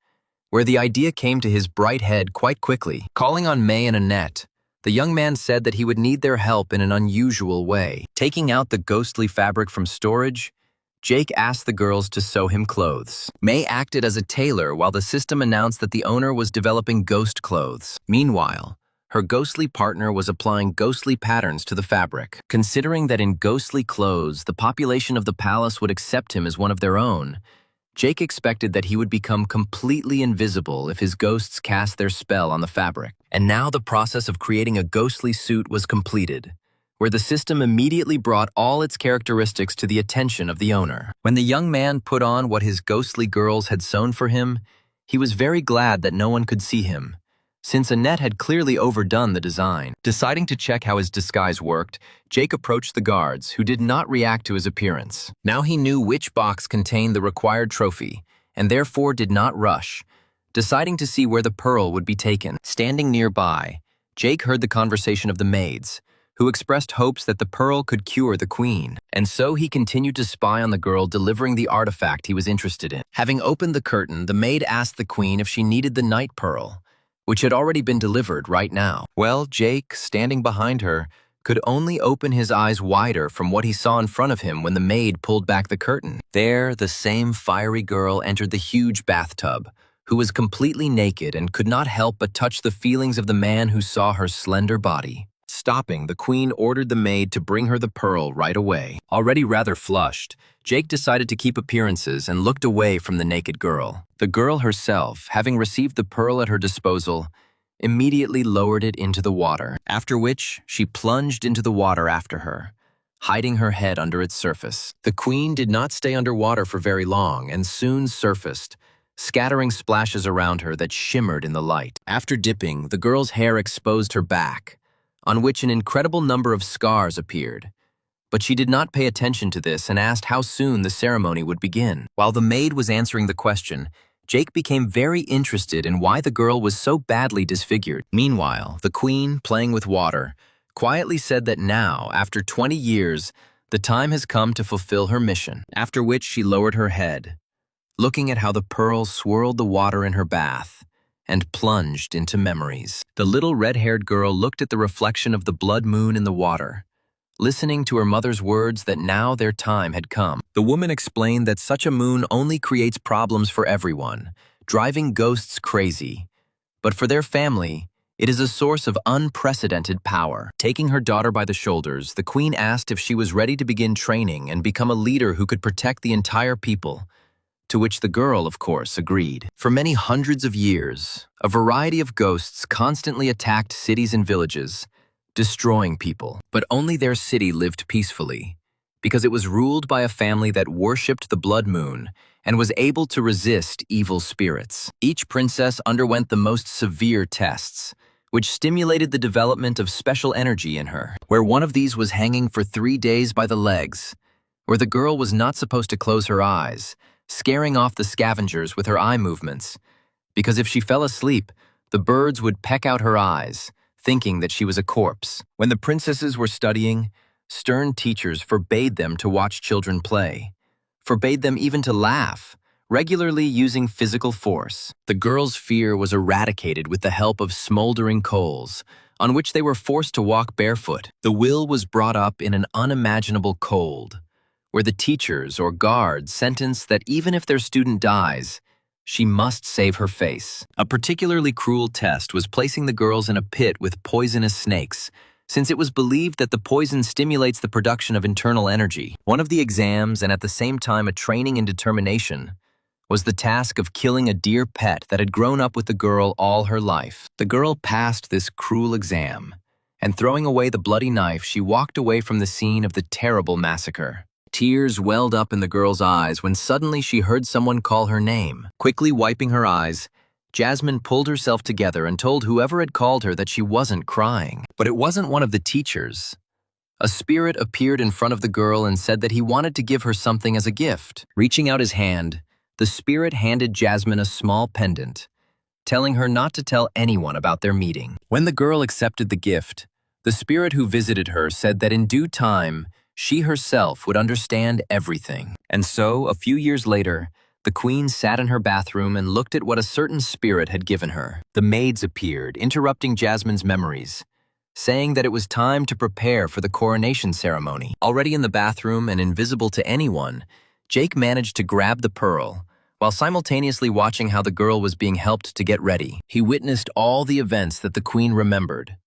where the idea came to his bright head quite quickly. Calling on May and Annette, the young man said that he would need their help in an unusual way. Taking out the ghostly fabric from storage, Jake asked the girls to sew him clothes. May acted as a tailor while the system announced that the owner was developing ghost clothes. Meanwhile, her ghostly partner was applying ghostly patterns to the fabric. Considering that in ghostly clothes, the population of the palace would accept him as one of their own, Jake expected that he would become completely invisible if his ghosts cast their spell on the fabric. And now the process of creating a ghostly suit was completed, where the system immediately brought all its characteristics to the attention of the owner. When the young man put on what his ghostly girls had sewn for him, he was very glad that no one could see him, since Annette had clearly overdone the design. Deciding to check how his disguise worked, Jake approached the guards, who did not react to his appearance. Now he knew which box contained the required trophy, and therefore did not rush, deciding to see where the pearl would be taken. Standing nearby, Jake heard the conversation of the maids, who expressed hopes that the pearl could cure the queen. And so he continued to spy on the girl delivering the artifact he was interested in. Having opened the curtain, the maid asked the queen if she needed the night pearl, which had already been delivered right now. Well, Jake, standing behind her, could only open his eyes wider from what he saw in front of him when the maid pulled back the curtain. There, the same fiery girl entered the huge bathtub, who was completely naked and could not help but touch the feelings of the man who saw her slender body. Stopping, the queen ordered the maid to bring her the pearl right away. Already rather flushed, Jake decided to keep appearances and looked away from the naked girl. The girl herself, having received the pearl at her disposal, immediately lowered it into the water, after which she plunged into the water after her, hiding her head under its surface. The queen did not stay underwater for very long and soon surfaced, scattering splashes around her that shimmered in the light. After dipping, the girl's hair exposed her back, on which an incredible number of scars appeared. But she did not pay attention to this and asked how soon the ceremony would begin. While the maid was answering the question, Jake became very interested in why the girl was so badly disfigured. Meanwhile, the queen, playing with water, quietly said that now, after 20 years, the time has come to fulfill her mission, after which she lowered her head, looking at how the pearl swirled the water in her bath, and plunged into memories. The little red-haired girl looked at the reflection of the blood moon in the water, listening to her mother's words that now their time had come. The woman explained that such a moon only creates problems for everyone, driving ghosts crazy. But for their family, it is a source of unprecedented power. Taking her daughter by the shoulders, the queen asked if she was ready to begin training and become a leader who could protect the entire people, to which the girl, of course, agreed. For many hundreds of years, a variety of ghosts constantly attacked cities and villages, destroying people. But only their city lived peacefully, because it was ruled by a family that worshipped the blood moon and was able to resist evil spirits. Each princess underwent the most severe tests, which stimulated the development of special energy in her. Where one of these was hanging for 3 days by the legs, where the girl was not supposed to close her eyes, scaring off the scavengers with her eye movements, because if she fell asleep, the birds would peck out her eyes, thinking that she was a corpse. When the princesses were studying, stern teachers forbade them to watch children play, forbade them even to laugh, regularly using physical force. The girls' fear was eradicated with the help of smoldering coals, on which they were forced to walk barefoot. The will was brought up in an unimaginable cold, where the teachers or guards sentenced that even if their student dies, she must save her face. A particularly cruel test was placing the girls in a pit with poisonous snakes, since it was believed that the poison stimulates the production of internal energy. One of the exams, and at the same time a training in determination, was the task of killing a dear pet that had grown up with the girl all her life. The girl passed this cruel exam, and throwing away the bloody knife, she walked away from the scene of the terrible massacre. Tears welled up in the girl's eyes when suddenly she heard someone call her name. Quickly wiping her eyes, Jasmine pulled herself together and told whoever had called her that she wasn't crying. But it wasn't one of the teachers. A spirit appeared in front of the girl and said that he wanted to give her something as a gift. Reaching out his hand, the spirit handed Jasmine a small pendant, telling her not to tell anyone about their meeting. When the girl accepted the gift, the spirit who visited her said that in due time, she herself would understand everything. And so, a few years later, the queen sat in her bathroom and looked at what a certain spirit had given her. The maids appeared, interrupting Jasmine's memories, saying that it was time to prepare for the coronation ceremony. Already in the bathroom and invisible to anyone, Jake managed to grab the pearl, while simultaneously watching how the girl was being helped to get ready. He witnessed all the events that the queen remembered,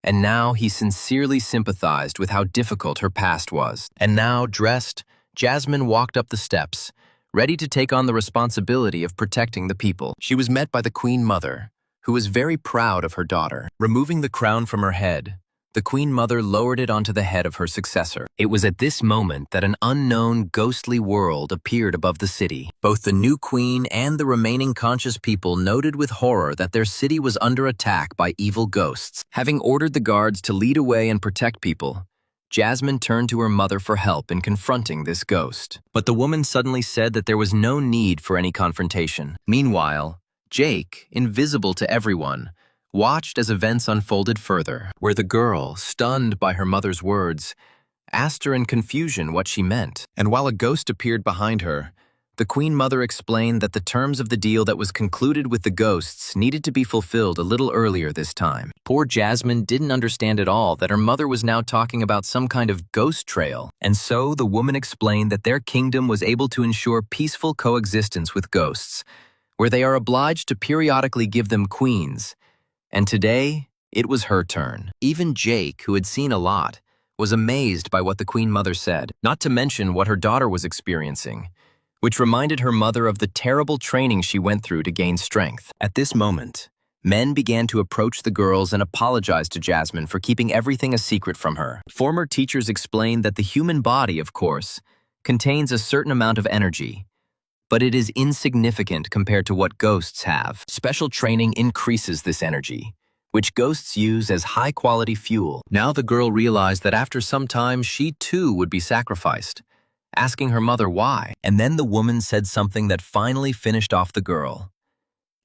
and now he sincerely sympathized with how difficult her past was. And now, dressed, Jasmine walked up the steps, ready to take on the responsibility of protecting the people. She was met by the Queen Mother, who was very proud of her daughter. Removing the crown from her head, the Queen Mother lowered it onto the head of her successor. It was at this moment that an unknown, ghostly world appeared above the city. Both the new queen and the remaining conscious people noted with horror that their city was under attack by evil ghosts. Having ordered the guards to lead away and protect people, Jasmine turned to her mother for help in confronting this ghost. But the woman suddenly said that there was no need for any confrontation. Meanwhile, Jake, invisible to everyone, watched as events unfolded further, where the girl, stunned by her mother's words, asked her in confusion what she meant. And while a ghost appeared behind her, the Queen Mother explained that the terms of the deal that was concluded with the ghosts needed to be fulfilled a little earlier this time. Poor Jasmine didn't understand at all that her mother was now talking about some kind of ghost trail, and so the woman explained that their kingdom was able to ensure peaceful coexistence with ghosts, where they are obliged to periodically give them queens. And today, it was her turn. Even Jake, who had seen a lot, was amazed by what the Queen Mother said, not to mention what her daughter was experiencing, which reminded her mother of the terrible training she went through to gain strength. At this moment, men began to approach the girls and apologize to Jasmine for keeping everything a secret from her. Former teachers explained that the human body, of course, contains a certain amount of energy, but it is insignificant compared to what ghosts have. Special training increases this energy, which ghosts use as high-quality fuel. Now the girl realized that after some time she too would be sacrificed, asking her mother why. And then the woman said something that finally finished off the girl,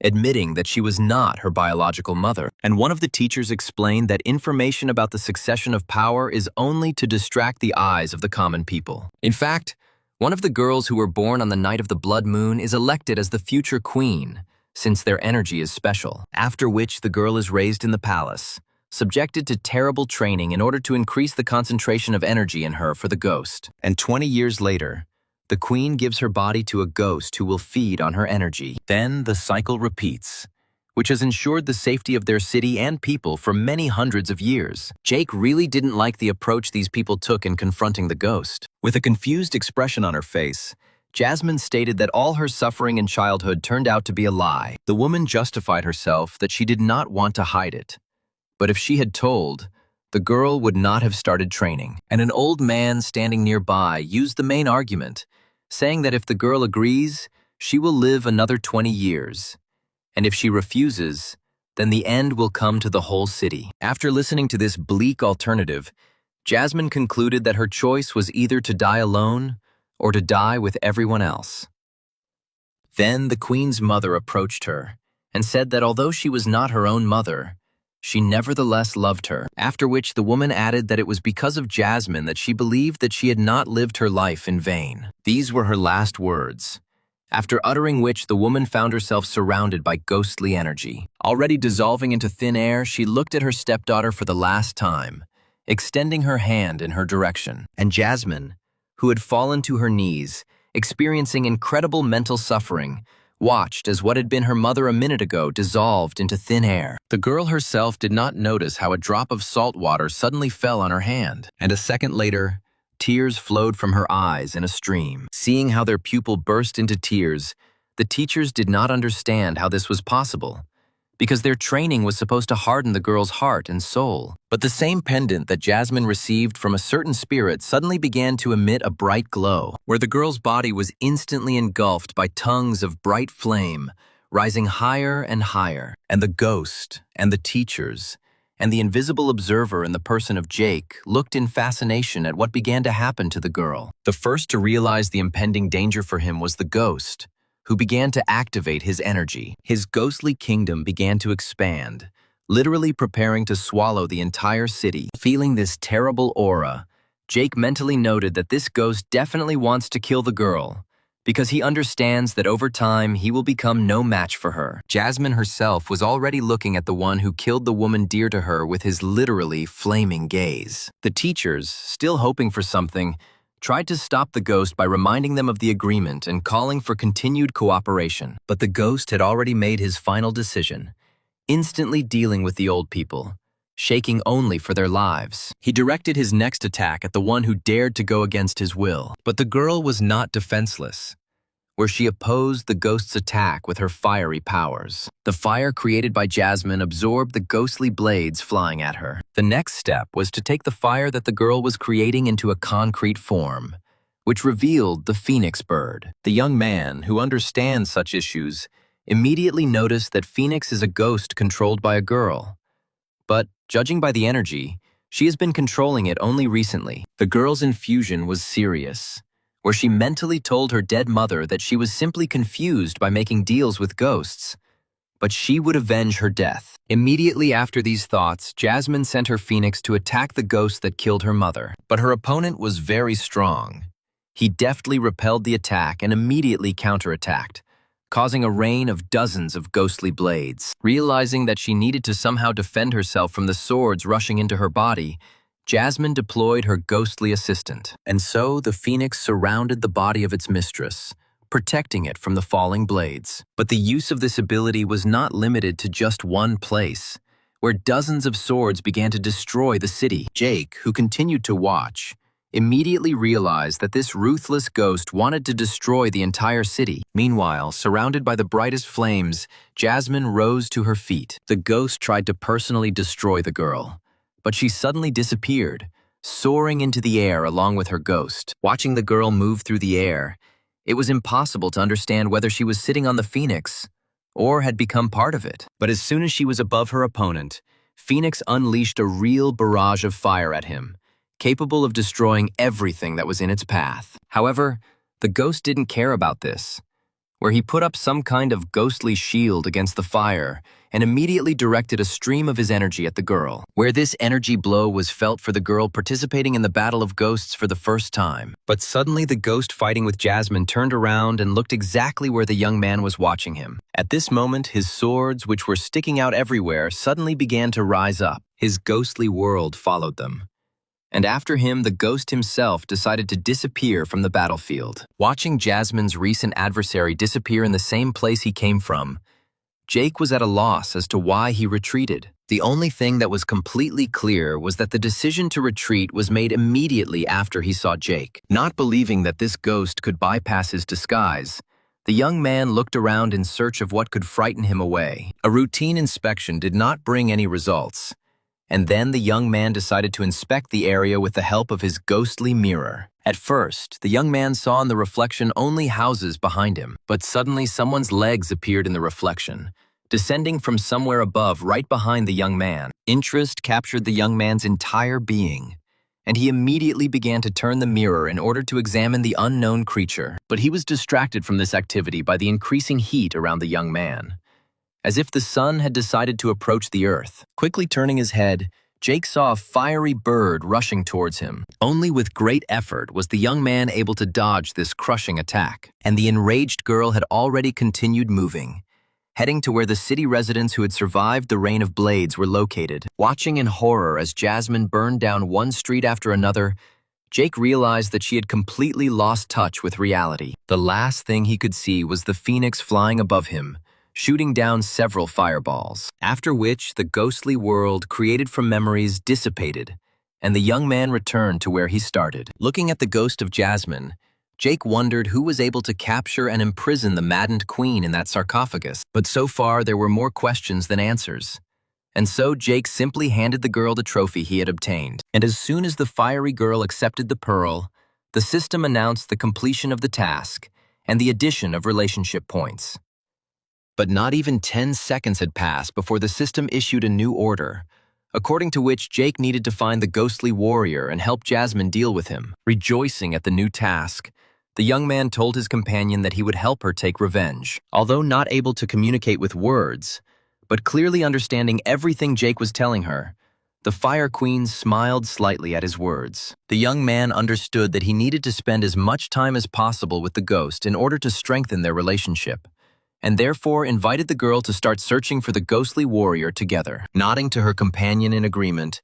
admitting that she was not her biological mother. And one of the teachers explained that information about the succession of power is only to distract the eyes of the common people. In fact, one of the girls who were born on the night of the blood moon is elected as the future queen, since their energy is special. After which the girl is raised in the palace, subjected to terrible training in order to increase the concentration of energy in her for the ghost. And 20 years later, the queen gives her body to a ghost who will feed on her energy. Then the cycle repeats, which has ensured the safety of their city and people for many hundreds of years. Jake really didn't like the approach these people took in confronting the ghost. With a confused expression on her face, Jasmine stated that all her suffering in childhood turned out to be a lie. The woman justified herself that she did not want to hide it. But if she had told, the girl would not have started training. And an old man standing nearby used the main argument, saying that if the girl agrees, she will live another 20 years. And if she refuses, then the end will come to the whole city. After listening to this bleak alternative, Jasmine concluded that her choice was either to die alone or to die with everyone else. Then the queen's mother approached her and said that although she was not her own mother, she nevertheless loved her, after which the woman added that it was because of Jasmine that she believed that she had not lived her life in vain. These were her last words, after uttering which the woman found herself surrounded by ghostly energy. Already dissolving into thin air, she looked at her stepdaughter for the last time, extending her hand in her direction. And Jasmine, who had fallen to her knees, experiencing incredible mental suffering, watched as what had been her mother a minute ago dissolved into thin air. The girl herself did not notice how a drop of salt water suddenly fell on her hand, and a second later, tears flowed from her eyes in a stream. Seeing how their pupil burst into tears, the teachers did not understand how this was possible, because their training was supposed to harden the girl's heart and soul. But the same pendant that Jasmine received from a certain spirit suddenly began to emit a bright glow, where the girl's body was instantly engulfed by tongues of bright flame, rising higher and higher. And the ghost, and the teachers, and the invisible observer in the person of Jake looked in fascination at what began to happen to the girl. The first to realize the impending danger for him was the ghost, who began to activate his energy. His ghostly kingdom began to expand, literally preparing to swallow the entire city. Feeling this terrible aura, Jake mentally noted that this ghost definitely wants to kill the girl, because he understands that over time he will become no match for her. Jasmine herself was already looking at the one who killed the woman dear to her with his literally flaming gaze. The teachers, still hoping for something, tried to stop the ghost by reminding them of the agreement and calling for continued cooperation. But the ghost had already made his final decision, instantly dealing with the old people, shaking only for their lives. He directed his next attack at the one who dared to go against his will. But the girl was not defenseless, where she opposed the ghost's attack with her fiery powers. The fire created by Jasmine absorbed the ghostly blades flying at her. The next step was to take the fire that the girl was creating into a concrete form, which revealed the phoenix bird. The young man, who understands such issues, immediately noticed that Phoenix is a ghost controlled by a girl. But, judging by the energy, she has been controlling it only recently. The girl's infusion was serious, where she mentally told her dead mother that she was simply confused by making deals with ghosts, but she would avenge her death. Immediately after these thoughts, Jasmine sent her phoenix to attack the ghost that killed her mother. But her opponent was very strong. He deftly repelled the attack and immediately counterattacked, causing a rain of dozens of ghostly blades. Realizing that she needed to somehow defend herself from the swords rushing into her body, Jasmine deployed her ghostly assistant. And so the phoenix surrounded the body of its mistress, protecting it from the falling blades. But the use of this ability was not limited to just one place, where dozens of swords began to destroy the city. Jake, who continued to watch, immediately realized that this ruthless ghost wanted to destroy the entire city. Meanwhile, surrounded by the brightest flames, Jasmine rose to her feet. The ghost tried to personally destroy the girl, but she suddenly disappeared, soaring into the air along with her ghost. Watching the girl move through the air, it was impossible to understand whether she was sitting on the phoenix or had become part of it. But as soon as she was above her opponent, Phoenix unleashed a real barrage of fire at him, capable of destroying everything that was in its path. However, the ghost didn't care about this. where he put up some kind of ghostly shield against the fire and immediately directed a stream of his energy at the girl, where this energy blow was felt for the girl participating in the battle of ghosts for the first time. But suddenly the ghost fighting with Jasmine turned around and looked exactly where the young man was watching him. At this moment, his swords, which were sticking out everywhere, suddenly began to rise up. His ghostly world followed them. And after him, the ghost himself decided to disappear from the battlefield. Watching Jasmine's recent adversary disappear in the same place he came from, Jake was at a loss as to why he retreated. The only thing that was completely clear was that the decision to retreat was made immediately after he saw Jake. Not believing that this ghost could bypass his disguise, the young man looked around in search of what could frighten him away. A routine inspection did not bring any results, and then the young man decided to inspect the area with the help of his ghostly mirror. At first, the young man saw in the reflection only houses behind him, but suddenly someone's legs appeared in the reflection, descending from somewhere above right behind the young man. Interest captured the young man's entire being, and he immediately began to turn the mirror in order to examine the unknown creature. But he was distracted from this activity by the increasing heat around the young man, as if the sun had decided to approach the earth. Quickly turning his head, Jake saw a fiery bird rushing towards him. Only with great effort was the young man able to dodge this crushing attack, and the enraged girl had already continued moving, heading to where the city residents who had survived the rain of blades were located. Watching in horror as Jasmine burned down one street after another, Jake realized that she had completely lost touch with reality. The last thing he could see was the phoenix flying above him, shooting down several fireballs, after which the ghostly world created from memories dissipated, and the young man returned to where he started. Looking at the ghost of Jasmine, Jake wondered who was able to capture and imprison the maddened queen in that sarcophagus. But so far, there were more questions than answers. And so Jake simply handed the girl the trophy he had obtained. And as soon as the fiery girl accepted the pearl, the system announced the completion of the task and the addition of relationship points. But not even 10 seconds had passed before the system issued a new order, according to which Jake needed to find the ghostly warrior and help Jasmine deal with him. Rejoicing at the new task, the young man told his companion that he would help her take revenge. Although not able to communicate with words, but clearly understanding everything Jake was telling her, the Fire Queen smiled slightly at his words. The young man understood that he needed to spend as much time as possible with the ghost in order to strengthen their relationship, and therefore invited the girl to start searching for the ghostly warrior together. Nodding to her companion in agreement,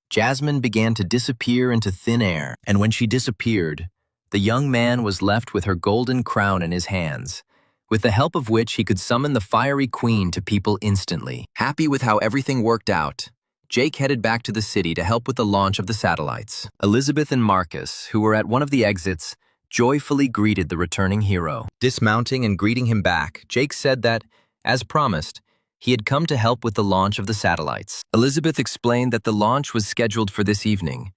Jasmine began to disappear into thin air, and when she disappeared, the young man was left with her golden crown in his hands, with the help of which he could summon the fiery queen to people instantly. Happy with how everything worked out, Jake headed back to the city to help with the launch of the satellites. Elizabeth and Marcus, who were at one of the exits, joyfully greeted the returning hero. Dismounting and greeting him back, Jake said that, as promised, he had come to help with the launch of the satellites. Elizabeth explained that the launch was scheduled for this evening,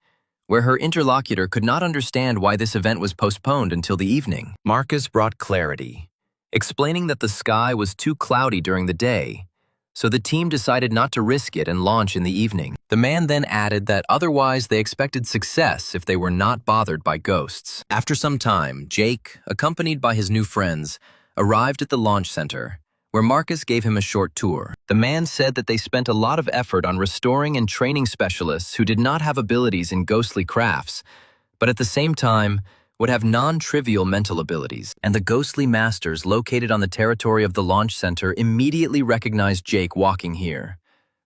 where her interlocutor could not understand why this event was postponed until the evening. Marcus brought clarity, explaining that the sky was too cloudy during the day, so the team decided not to risk it and launch in the evening. The man then added that otherwise they expected success if they were not bothered by ghosts. After some time, Jake, accompanied by his new friends, arrived at the launch center, where Marcus gave him a short tour. The man said that they spent a lot of effort on restoring and training specialists who did not have abilities in ghostly crafts, but at the same time would have non-trivial mental abilities. And the ghostly masters located on the territory of the launch center immediately recognized Jake walking here,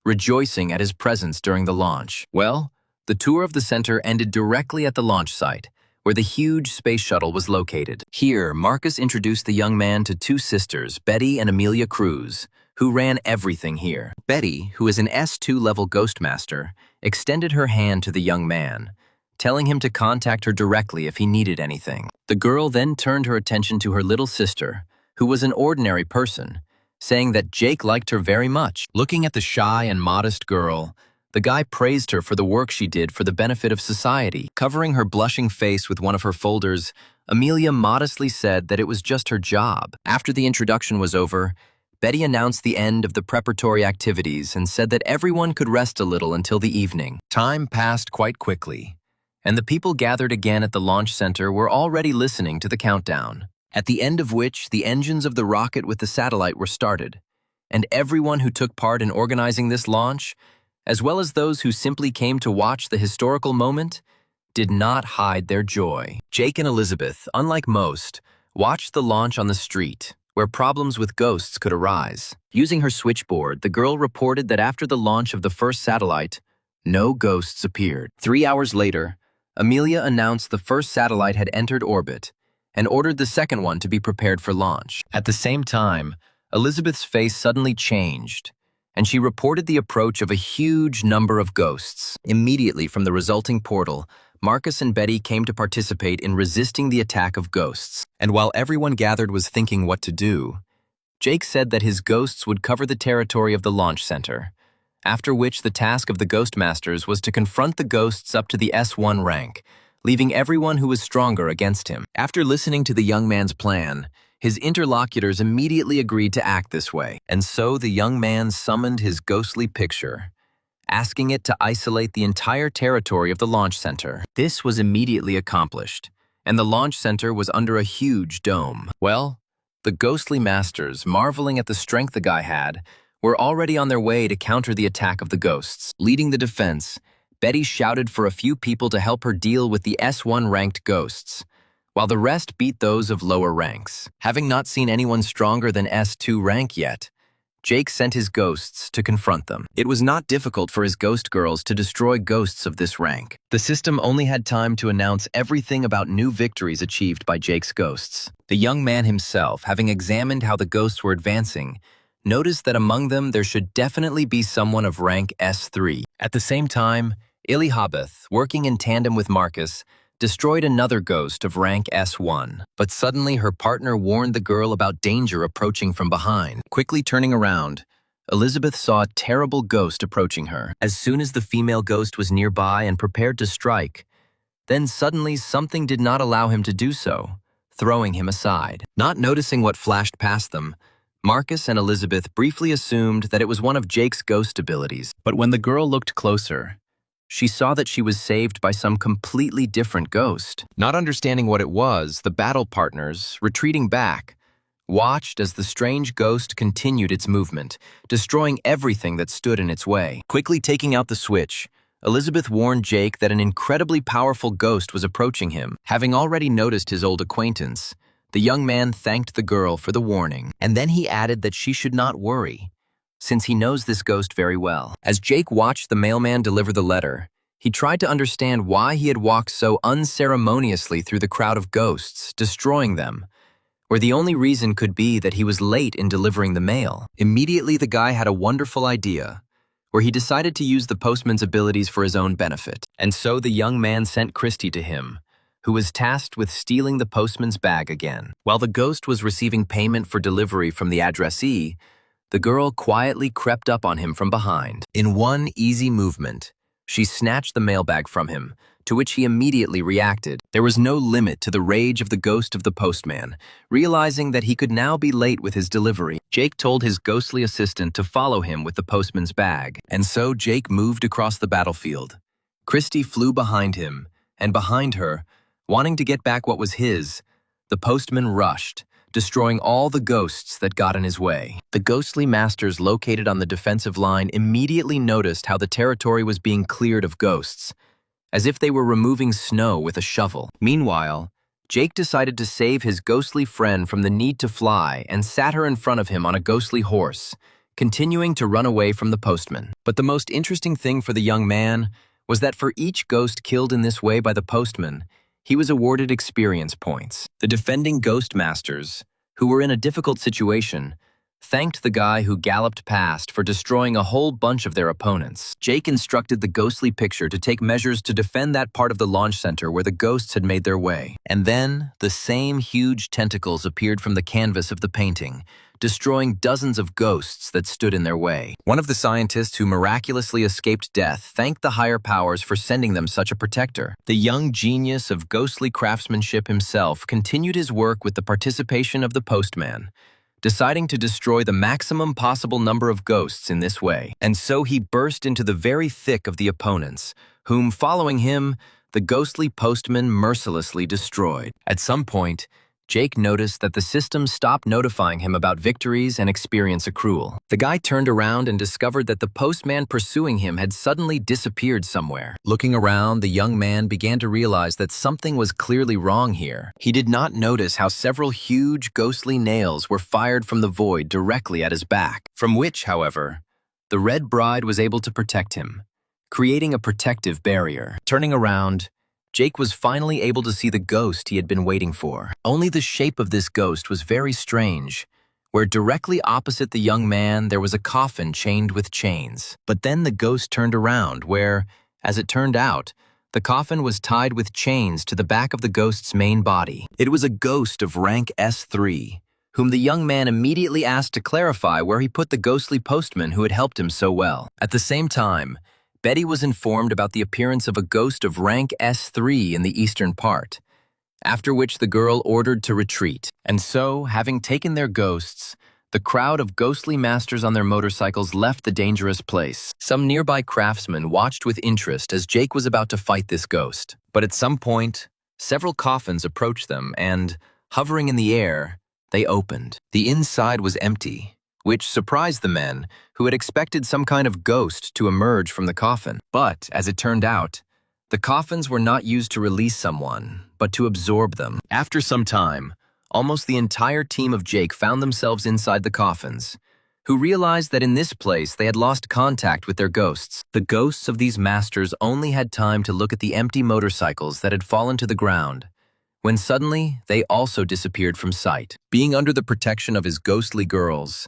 rejoicing at his presence during the launch. Well, the tour of the center ended directly at the launch site, where the huge space shuttle was located. Here, Marcus introduced the young man to two sisters, Betty and Amelia Cruz, who ran everything here. Betty, who is an S2 level ghost master, extended her hand to the young man, telling him to contact her directly if he needed anything. The girl then turned her attention to her little sister, who was an ordinary person, saying that Jake liked her very much. Looking at the shy and modest girl, the guy praised her for the work she did for the benefit of society. Covering her blushing face with one of her folders, Amelia modestly said that it was just her job. After the introduction was over, Betty announced the end of the preparatory activities and said that everyone could rest a little until the evening. Time passed quite quickly, and the people gathered again at the launch center were already listening to the countdown. at the end of which the engines of the rocket with the satellite were started, and everyone who took part in organizing this launch, as well as those who simply came to watch the historical moment, did not hide their joy. Jake and Elizabeth, unlike most, watched the launch on the street, where problems with ghosts could arise. Using her switchboard, the girl reported that after the launch of the first satellite, no ghosts appeared. 3 hours later, Amelia announced the first satellite had entered orbit and ordered the second one to be prepared for launch. At the same time, Elizabeth's face suddenly changed, and she reported the approach of a huge number of ghosts. Immediately from the resulting portal, Marcus and Betty came to participate in resisting the attack of ghosts. And while everyone gathered was thinking what to do, Jake said that his ghosts would cover the territory of the launch center, after which the task of the Ghost Masters was to confront the ghosts up to the S1 rank, leaving everyone who was stronger against him. After listening to the young man's plan, his interlocutors immediately agreed to act this way, and so the young man summoned his ghostly picture, asking it to isolate the entire territory of the launch center. This was immediately accomplished, and the launch center was under a huge dome. Well, the ghostly masters, marveling at the strength the guy had, were already on their way to counter the attack of the ghosts. Leading the defense, Betty shouted for a few people to help her deal with the S1 ranked ghosts, while the rest beat those of lower ranks. Having not seen anyone stronger than S2 rank yet, Jake sent his ghosts to confront them. It was not difficult for his ghost girls to destroy ghosts of this rank. The system only had time to announce everything about new victories achieved by Jake's ghosts. The young man himself, having examined how the ghosts were advancing, noticed that among them there should definitely be someone of rank S3. At the same time, Elihabeth, working in tandem with Marcus, destroyed another ghost of rank S1. But suddenly her partner warned the girl about danger approaching from behind. Quickly turning around, Elizabeth saw a terrible ghost approaching her. As soon as the female ghost was nearby and prepared to strike, then suddenly something did not allow him to do so, throwing him aside. Not noticing what flashed past them, Marcus and Elizabeth briefly assumed that it was one of Jake's ghost abilities. But when the girl looked closer, she saw that she was saved by some completely different ghost. Not understanding what it was, the battle partners, retreating back, watched as the strange ghost continued its movement, destroying everything that stood in its way. Quickly taking out the switch, Elizabeth warned Jake that an incredibly powerful ghost was approaching him. Having already noticed his old acquaintance, the young man thanked the girl for the warning, and then he added that she should not worry, since he knows this ghost very well. As Jake watched the mailman deliver the letter, he tried to understand why he had walked so unceremoniously through the crowd of ghosts, destroying them, where the only reason could be that he was late in delivering the mail. Immediately, the guy had a wonderful idea, where he decided to use the postman's abilities for his own benefit. And so the young man sent Christy to him, who was tasked with stealing the postman's bag again. While the ghost was receiving payment for delivery from the addressee, the girl quietly crept up on him from behind. In one easy movement, she snatched the mailbag from him, to which he immediately reacted. There was no limit to the rage of the ghost of the postman, realizing that he could now be late with his delivery. Jake told his ghostly assistant to follow him with the postman's bag, and so Jake moved across the battlefield. Christy flew behind him, and behind her, wanting to get back what was his, the postman rushed, destroying all the ghosts that got in his way. The ghostly masters located on the defensive line immediately noticed how the territory was being cleared of ghosts, as if they were removing snow with a shovel. Meanwhile, Jake decided to save his ghostly friend from the need to fly and sat her in front of him on a ghostly horse, continuing to run away from the postman. But the most interesting thing for the young man was that for each ghost killed in this way by the postman, he was awarded experience points. The defending Ghost Masters, who were in a difficult situation, thanked the guy who galloped past for destroying a whole bunch of their opponents. Jake instructed the ghostly picture to take measures to defend that part of the launch center where the ghosts had made their way. And then, the same huge tentacles appeared from the canvas of the painting, destroying dozens of ghosts that stood in their way. One of the scientists who miraculously escaped death thanked the higher powers for sending them such a protector. The young genius of ghostly craftsmanship himself continued his work with the participation of the postman, deciding to destroy the maximum possible number of ghosts in this way. And so he burst into the very thick of the opponents, whom, following him, the ghostly postman mercilessly destroyed. At some point, Jake noticed that the system stopped notifying him about victories and experience accrual. The guy turned around and discovered that the postman pursuing him had suddenly disappeared somewhere. Looking around, the young man began to realize that something was clearly wrong here. He did not notice how several huge, ghostly nails were fired from the void directly at his back, from which, however, the Red Bride was able to protect him, creating a protective barrier. Turning around, Jake was finally able to see the ghost he had been waiting for. Only the shape of this ghost was very strange, where directly opposite the young man there was a coffin chained with chains. But then the ghost turned around where, as it turned out, the coffin was tied with chains to the back of the ghost's main body. It was a ghost of rank S3, whom the young man immediately asked to clarify where he put the ghostly postman who had helped him so well. At the same time, Betty was informed about the appearance of a ghost of rank S3 in the eastern part, after which the girl ordered to retreat. And so, having taken their ghosts, the crowd of ghostly masters on their motorcycles left the dangerous place. Some nearby craftsmen watched with interest as Jake was about to fight this ghost. But at some point, several coffins approached them and, hovering in the air, they opened. The inside was empty, which surprised the men, who had expected some kind of ghost to emerge from the coffin. But, as it turned out, the coffins were not used to release someone, but to absorb them. After some time, almost the entire team of Jake found themselves inside the coffins, who realized that in this place they had lost contact with their ghosts. The ghosts of these masters only had time to look at the empty motorcycles that had fallen to the ground, when suddenly they also disappeared from sight. Being under the protection of his ghostly girls,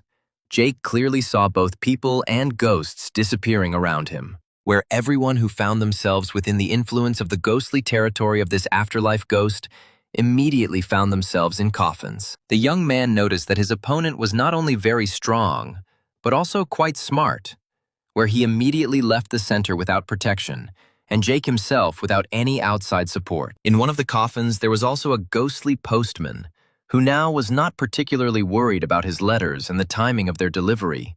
Jake clearly saw both people and ghosts disappearing around him, where everyone who found themselves within the influence of the ghostly territory of this afterlife ghost immediately found themselves in coffins. The young man noticed that his opponent was not only very strong, but also quite smart, where he immediately left the center without protection, and Jake himself without any outside support. In one of the coffins, there was also a ghostly postman, who now was not particularly worried about his letters and the timing of their delivery,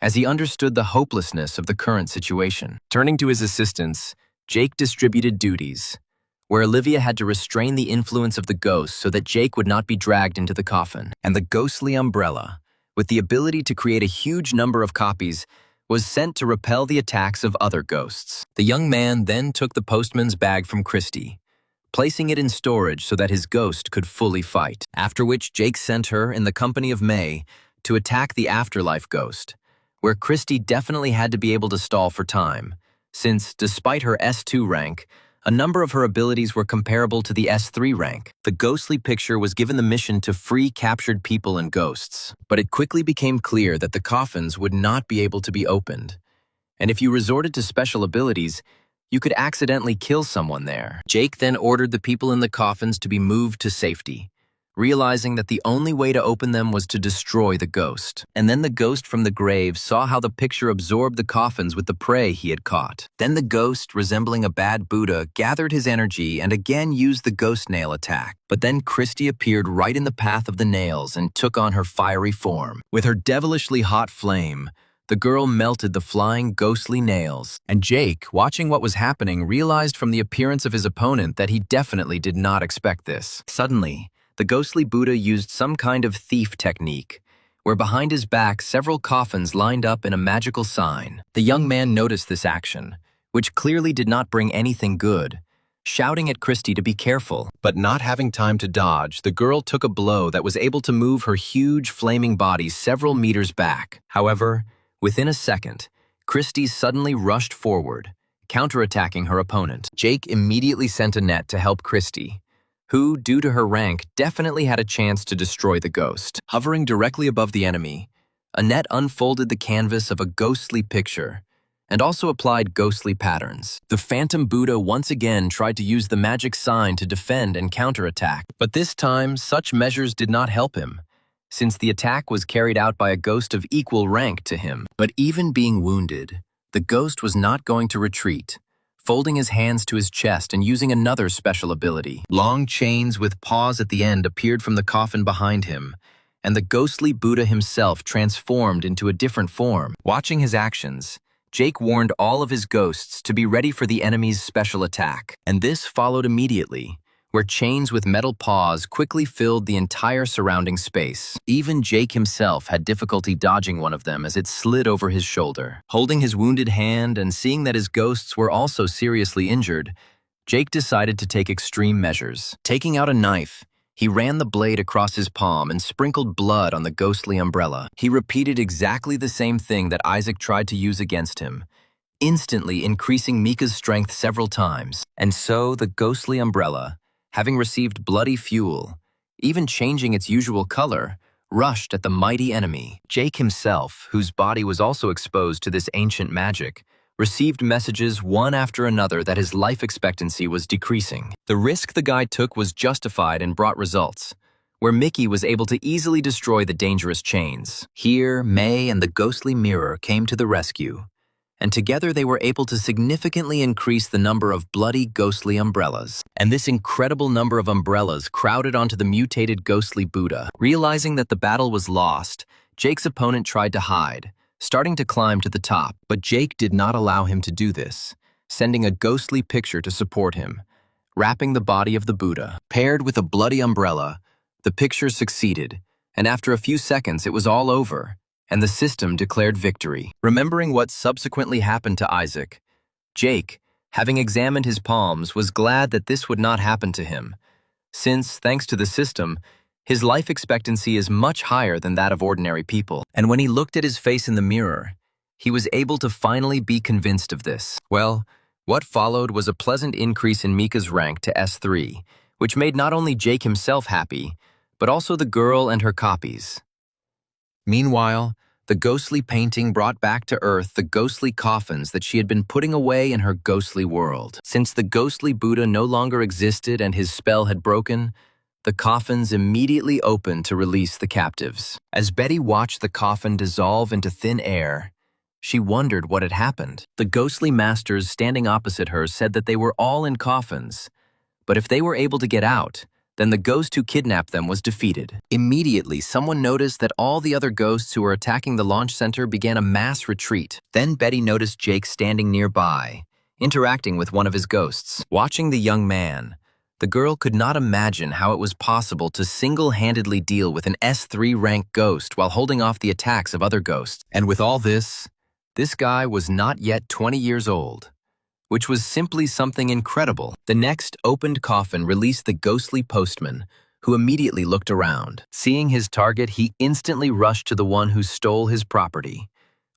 as he understood the hopelessness of the current situation. Turning to his assistants, Jake distributed duties, where Olivia had to restrain the influence of the ghost so that Jake would not be dragged into the coffin, and the ghostly umbrella, with the ability to create a huge number of copies, was sent to repel the attacks of other ghosts. The young man then took the postman's bag from Christy, placing it in storage so that his ghost could fully fight, after which Jake sent her, in the company of May, to attack the afterlife ghost, where Christy definitely had to be able to stall for time, since, despite her S2 rank, a number of her abilities were comparable to the S3 rank. The ghostly picture was given the mission to free captured people and ghosts, but it quickly became clear that the coffins would not be able to be opened, and if you resorted to special abilities, you could accidentally kill someone there. Jake then ordered the people in the coffins to be moved to safety, realizing that the only way to open them was to destroy the ghost. And then the ghost from the grave saw how the picture absorbed the coffins with the prey he had caught. Then the ghost, resembling a bad Buddha, gathered his energy and again used the ghost nail attack. But then Christy appeared right in the path of the nails and took on her fiery form. With her devilishly hot flame, the girl melted the flying ghostly nails, and Jake, watching what was happening, realized from the appearance of his opponent that he definitely did not expect this. Suddenly, the ghostly Buddha used some kind of thief technique, where behind his back several coffins lined up in a magical sign. The young man noticed this action, which clearly did not bring anything good, shouting at Christy to be careful. But not having time to dodge, the girl took a blow that was able to move her huge flaming body several meters back. However, within a second, Christy suddenly rushed forward, counterattacking her opponent. Jake immediately sent a net to help Christy, who, due to her rank, definitely had a chance to destroy the ghost. Hovering directly above the enemy, a net unfolded the canvas of a ghostly picture, and also applied ghostly patterns. The Phantom Buddha once again tried to use the magic sign to defend and counterattack, but this time such measures did not help him, since the attack was carried out by a ghost of equal rank to him. But even being wounded, the ghost was not going to retreat, folding his hands to his chest and using another special ability. Long chains with paws at the end appeared from the coffin behind him, and the ghostly Buddha himself transformed into a different form. Watching his actions, Jake warned all of his ghosts to be ready for the enemy's special attack, and this followed immediately, where chains with metal paws quickly filled the entire surrounding space. Even Jake himself had difficulty dodging one of them as it slid over his shoulder. Holding his wounded hand and seeing that his ghosts were also seriously injured, Jake decided to take extreme measures. Taking out a knife, he ran the blade across his palm and sprinkled blood on the ghostly umbrella. He repeated exactly the same thing that Isaac tried to use against him, instantly increasing Mika's strength several times. And so the ghostly umbrella, having received bloody fuel, even changing its usual color, rushed at the mighty enemy. Jake himself, whose body was also exposed to this ancient magic, received messages one after another that his life expectancy was decreasing. The risk the guy took was justified and brought results, where Mickey was able to easily destroy the dangerous chains. Here, May and the ghostly mirror came to the rescue, and together they were able to significantly increase the number of bloody ghostly umbrellas. And this incredible number of umbrellas crowded onto the mutated ghostly Buddha. Realizing that the battle was lost, Jake's opponent tried to hide, starting to climb to the top, but Jake did not allow him to do this, sending a ghostly picture to support him, wrapping the body of the Buddha. Paired with a bloody umbrella, the picture succeeded, and after a few seconds it was all over, and the system declared victory. Remembering what subsequently happened to Isaac, Jake, having examined his palms, was glad that this would not happen to him, since, thanks to the system, his life expectancy is much higher than that of ordinary people. And when he looked at his face in the mirror, he was able to finally be convinced of this. Well, what followed was a pleasant increase in Mika's rank to S3, which made not only Jake himself happy, but also the girl and her copies. Meanwhile, the ghostly painting brought back to Earth the ghostly coffins that she had been putting away in her ghostly world. Since the ghostly Buddha no longer existed and his spell had broken, the coffins immediately opened to release the captives. As Betty watched the coffin dissolve into thin air, she wondered what had happened. The ghostly masters standing opposite her said that they were all in coffins, but if they were able to get out, then the ghost who kidnapped them was defeated. Immediately, someone noticed that all the other ghosts who were attacking the launch center began a mass retreat. Then Betty noticed Jake standing nearby, interacting with one of his ghosts. Watching the young man, the girl could not imagine how it was possible to single-handedly deal with an S3 rank ghost while holding off the attacks of other ghosts. And with all this guy was not yet 20 years old, which was simply something incredible. The next opened coffin released the ghostly postman, who immediately looked around. Seeing his target, he instantly rushed to the one who stole his property,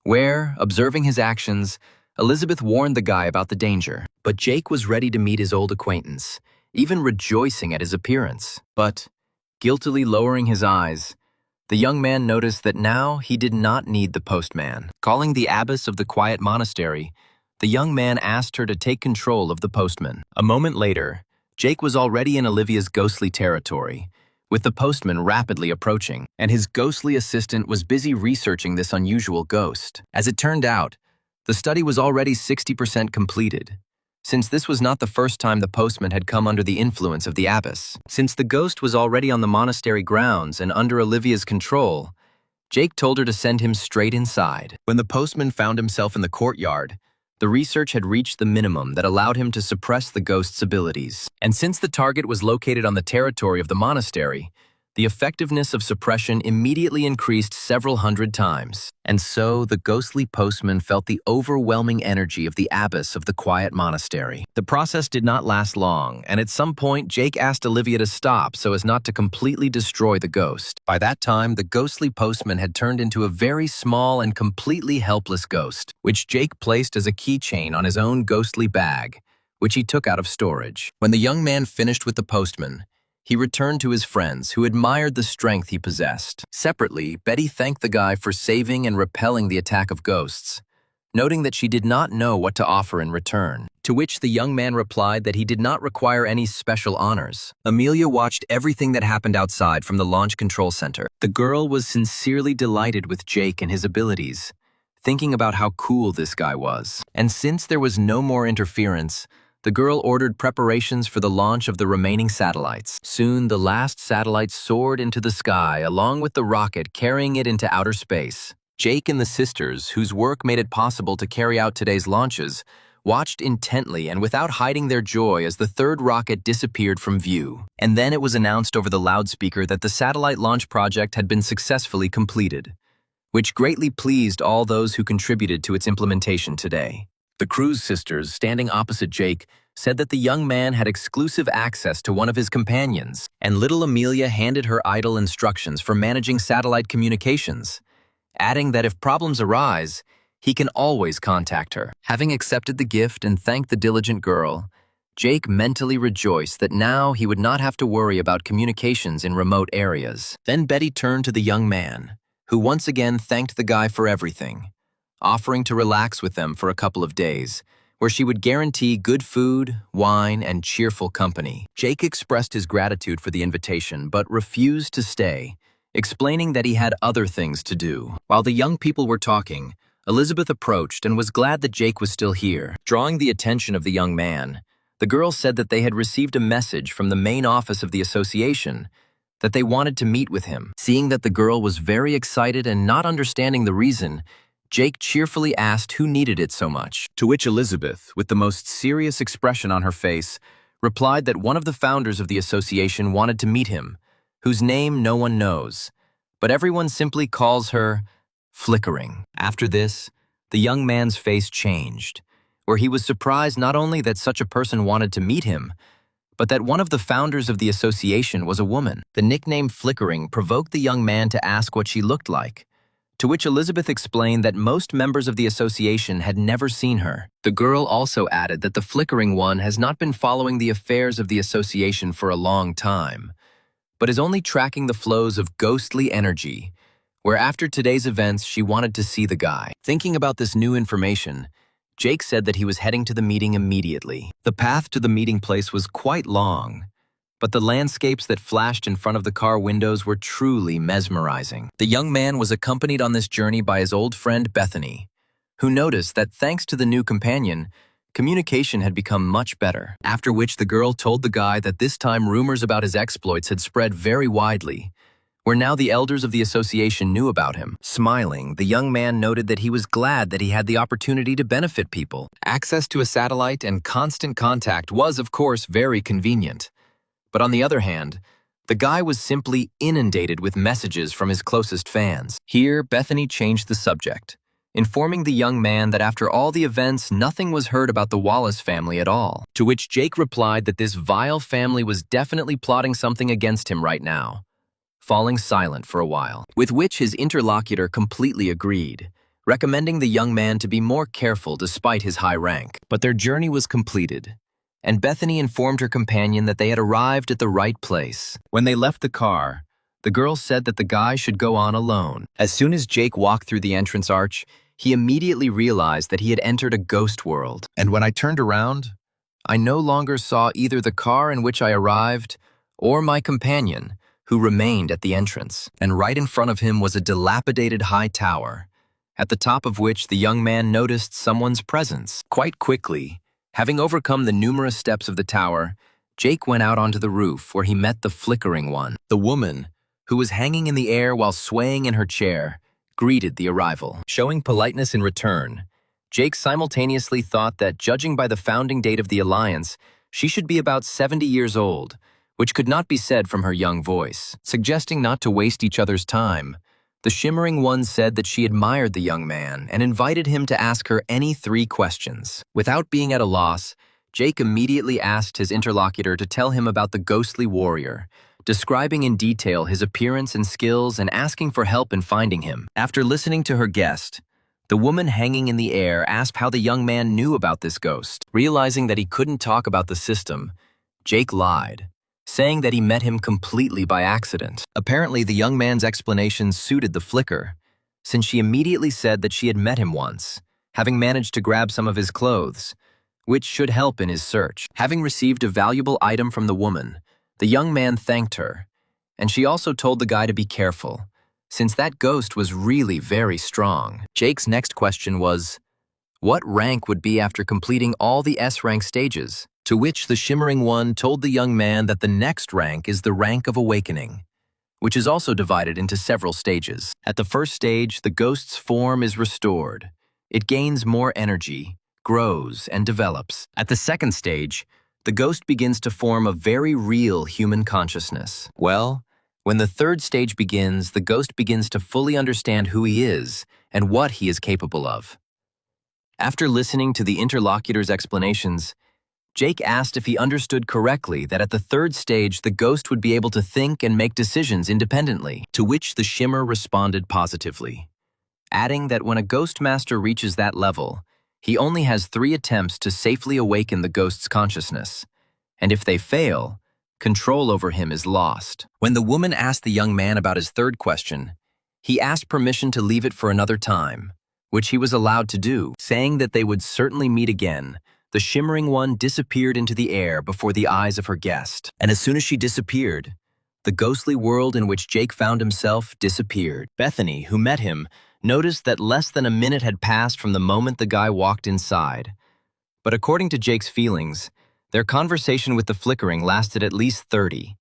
where, observing his actions, Elizabeth warned the guy about the danger. But Jake was ready to meet his old acquaintance, even rejoicing at his appearance. But, guiltily lowering his eyes, the young man noticed that now he did not need the postman. Calling the abbess of the quiet monastery, the young man asked her to take control of the postman. A moment later, Jake was already in Olivia's ghostly territory, with the postman rapidly approaching, and his ghostly assistant was busy researching this unusual ghost. As it turned out, the study was already 60% completed, since this was not the first time the postman had come under the influence of the abbess. Since the ghost was already on the monastery grounds and under Olivia's control, Jake told her to send him straight inside. When the postman found himself in the courtyard, the research had reached the minimum that allowed him to suppress the ghost's abilities. And since the target was located on the territory of the monastery, the effectiveness of suppression immediately increased several hundred times. And so the ghostly postman felt the overwhelming energy of the abbess of the quiet monastery. The process did not last long, and at some point Jake asked Olivia to stop so as not to completely destroy the ghost. By that time, the ghostly postman had turned into a very small and completely helpless ghost, which Jake placed as a keychain on his own ghostly bag, which he took out of storage. When the young man finished with the postman, he returned to his friends, who admired the strength he possessed. Separately, Betty thanked the guy for saving and repelling the attack of ghosts, noting that she did not know what to offer in return, to which the young man replied that he did not require any special honors. Amelia watched everything that happened outside from the launch control center. The girl was sincerely delighted with Jake and his abilities, thinking about how cool this guy was. And since there was no more interference, the girl ordered preparations for the launch of the remaining satellites. Soon, the last satellite soared into the sky, along with the rocket carrying it into outer space. Jake and the sisters, whose work made it possible to carry out today's launches, watched intently and without hiding their joy as the third rocket disappeared from view. And then it was announced over the loudspeaker that the satellite launch project had been successfully completed, which greatly pleased all those who contributed to its implementation today. The Cruz sisters, standing opposite Jake, said that the young man had exclusive access to one of his companions, and little Amelia handed her idle instructions for managing satellite communications, adding that if problems arise, he can always contact her. Having accepted the gift and thanked the diligent girl, Jake mentally rejoiced that now he would not have to worry about communications in remote areas. Then Betty turned to the young man, who once again thanked the guy for everything, offering to relax with them for a couple of days, where she would guarantee good food, wine, and cheerful company. Jake expressed his gratitude for the invitation but refused to stay, explaining that he had other things to do. While the young people were talking, Elizabeth approached and was glad that Jake was still here. Drawing the attention of the young man, the girl said that they had received a message from the main office of the association that they wanted to meet with him. Seeing that the girl was very excited and not understanding the reason, Jake cheerfully asked who needed it so much, to which Elizabeth, with the most serious expression on her face, replied that one of the founders of the association wanted to meet him, whose name no one knows, but everyone simply calls her Flickering. After this, the young man's face changed, where he was surprised not only that such a person wanted to meet him, but that one of the founders of the association was a woman. The nickname Flickering provoked the young man to ask what she looked like, to which Elizabeth explained that most members of the association had never seen her. The girl also added that the Flickering one has not been following the affairs of the association for a long time, but is only tracking the flows of ghostly energy, where after today's events she wanted to see the guy. Thinking about this new information, Jake said that he was heading to the meeting immediately. The path to the meeting place was quite long, but the landscapes that flashed in front of the car windows were truly mesmerizing. The young man was accompanied on this journey by his old friend Bethany, who noticed that thanks to the new companion, communication had become much better. After which the girl told the guy that this time rumors about his exploits had spread very widely, where now the elders of the association knew about him. Smiling, the young man noted that he was glad that he had the opportunity to benefit people. Access to a satellite and constant contact was, of course, very convenient. But on the other hand, the guy was simply inundated with messages from his closest fans. Here, Bethany changed the subject, informing the young man that after all the events, nothing was heard about the Wallace family at all. To which Jake replied that this vile family was definitely plotting something against him right now, falling silent for a while. With which his interlocutor completely agreed, recommending the young man to be more careful despite his high rank. But their journey was completed, and Bethany informed her companion that they had arrived at the right place. When they left the car, the girl said that the guy should go on alone. As soon as Jake walked through the entrance arch, he immediately realized that he had entered a ghost world. And when I turned around, I no longer saw either the car in which I arrived or my companion, who remained at the entrance. And right in front of him was a dilapidated high tower, at the top of which the young man noticed someone's presence. Quite quickly, having overcome the numerous steps of the tower, Jake went out onto the roof where he met the Flickering one. The woman, who was hanging in the air while swaying in her chair, greeted the arrival. Showing politeness in return, Jake simultaneously thought that, judging by the founding date of the alliance, she should be about 70 years old, which could not be said from her young voice. Suggesting not to waste each other's time, the Shimmering One said that she admired the young man and invited him to ask her any 3 questions. Without being at a loss, Jake immediately asked his interlocutor to tell him about the ghostly warrior, describing in detail his appearance and skills and asking for help in finding him. After listening to her guest, the woman hanging in the air asked how the young man knew about this ghost. Realizing that he couldn't talk about the system, Jake lied, saying that he met him completely by accident. Apparently, the young man's explanation suited the Flicker, since she immediately said that she had met him once, having managed to grab some of his clothes, which should help in his search. Having received a valuable item from the woman, the young man thanked her, and she also told the guy to be careful, since that ghost was really very strong. Jake's next question was, what rank would be after completing all the S-rank stages? To which the Shimmering One told the young man that the next rank is the rank of Awakening, which is also divided into several stages. At the first stage, the ghost's form is restored. It gains more energy, grows and develops. At the second stage, the ghost begins to form a very real human consciousness. Well, when the third stage begins, the ghost begins to fully understand who he is and what he is capable of. After listening to the interlocutor's explanations, Jake asked if he understood correctly that at the third stage the ghost would be able to think and make decisions independently, to which the shimmer responded positively, adding that when a ghost master reaches that level, he only has 3 attempts to safely awaken the ghost's consciousness, and if they fail, control over him is lost. When the woman asked the young man about his third question, he asked permission to leave it for another time, which he was allowed to do, saying that they would certainly meet again. The shimmering one disappeared into the air before the eyes of her guest, and as soon as she disappeared, the ghostly world in which Jake found himself disappeared. Bethany, who met him, noticed that less than a minute had passed from the moment the guy walked inside. But according to Jake's feelings, their conversation with the flickering lasted at least 30,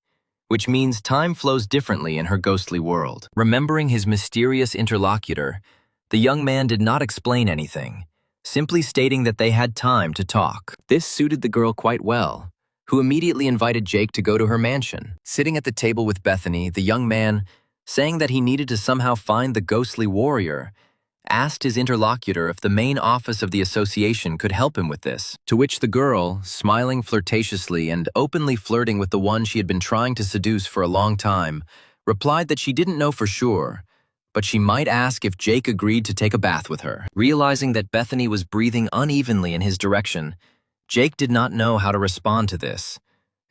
which means time flows differently in her ghostly world. Remembering his mysterious interlocutor, the young man did not explain anything, simply stating that they had time to talk. This suited the girl quite well, who immediately invited Jake to go to her mansion. Sitting at the table with Bethany, the young man, saying that he needed to somehow find the ghostly warrior, asked his interlocutor if the main office of the association could help him with this, to which the girl, smiling flirtatiously and openly flirting with the one she had been trying to seduce for a long time, replied that she didn't know for sure, but she might ask if Jake agreed to take a bath with her. Realizing that Bethany was breathing unevenly in his direction, Jake did not know how to respond to this,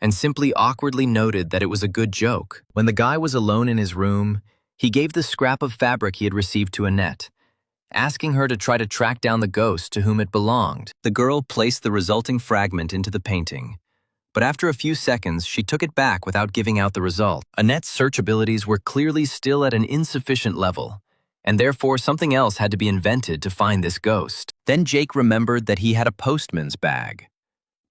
and simply awkwardly noted that it was a good joke. When the guy was alone in his room, he gave the scrap of fabric he had received to Annette, asking her to try to track down the ghost to whom it belonged. The girl placed the resulting fragment into the painting, but after a few seconds, she took it back without giving out the result. Annette's search abilities were clearly still at an insufficient level, and therefore something else had to be invented to find this ghost. Then Jake remembered that he had a postman's bag,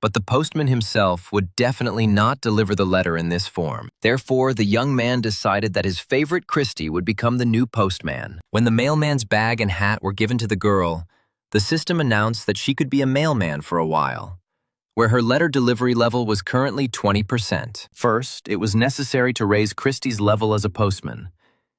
but the postman himself would definitely not deliver the letter in this form. Therefore, the young man decided that his favorite Christy would become the new postman. When the mailman's bag and hat were given to the girl, the system announced that she could be a mailman for a while, where her letter delivery level was currently 20%. First, it was necessary to raise Christy's level as a postman,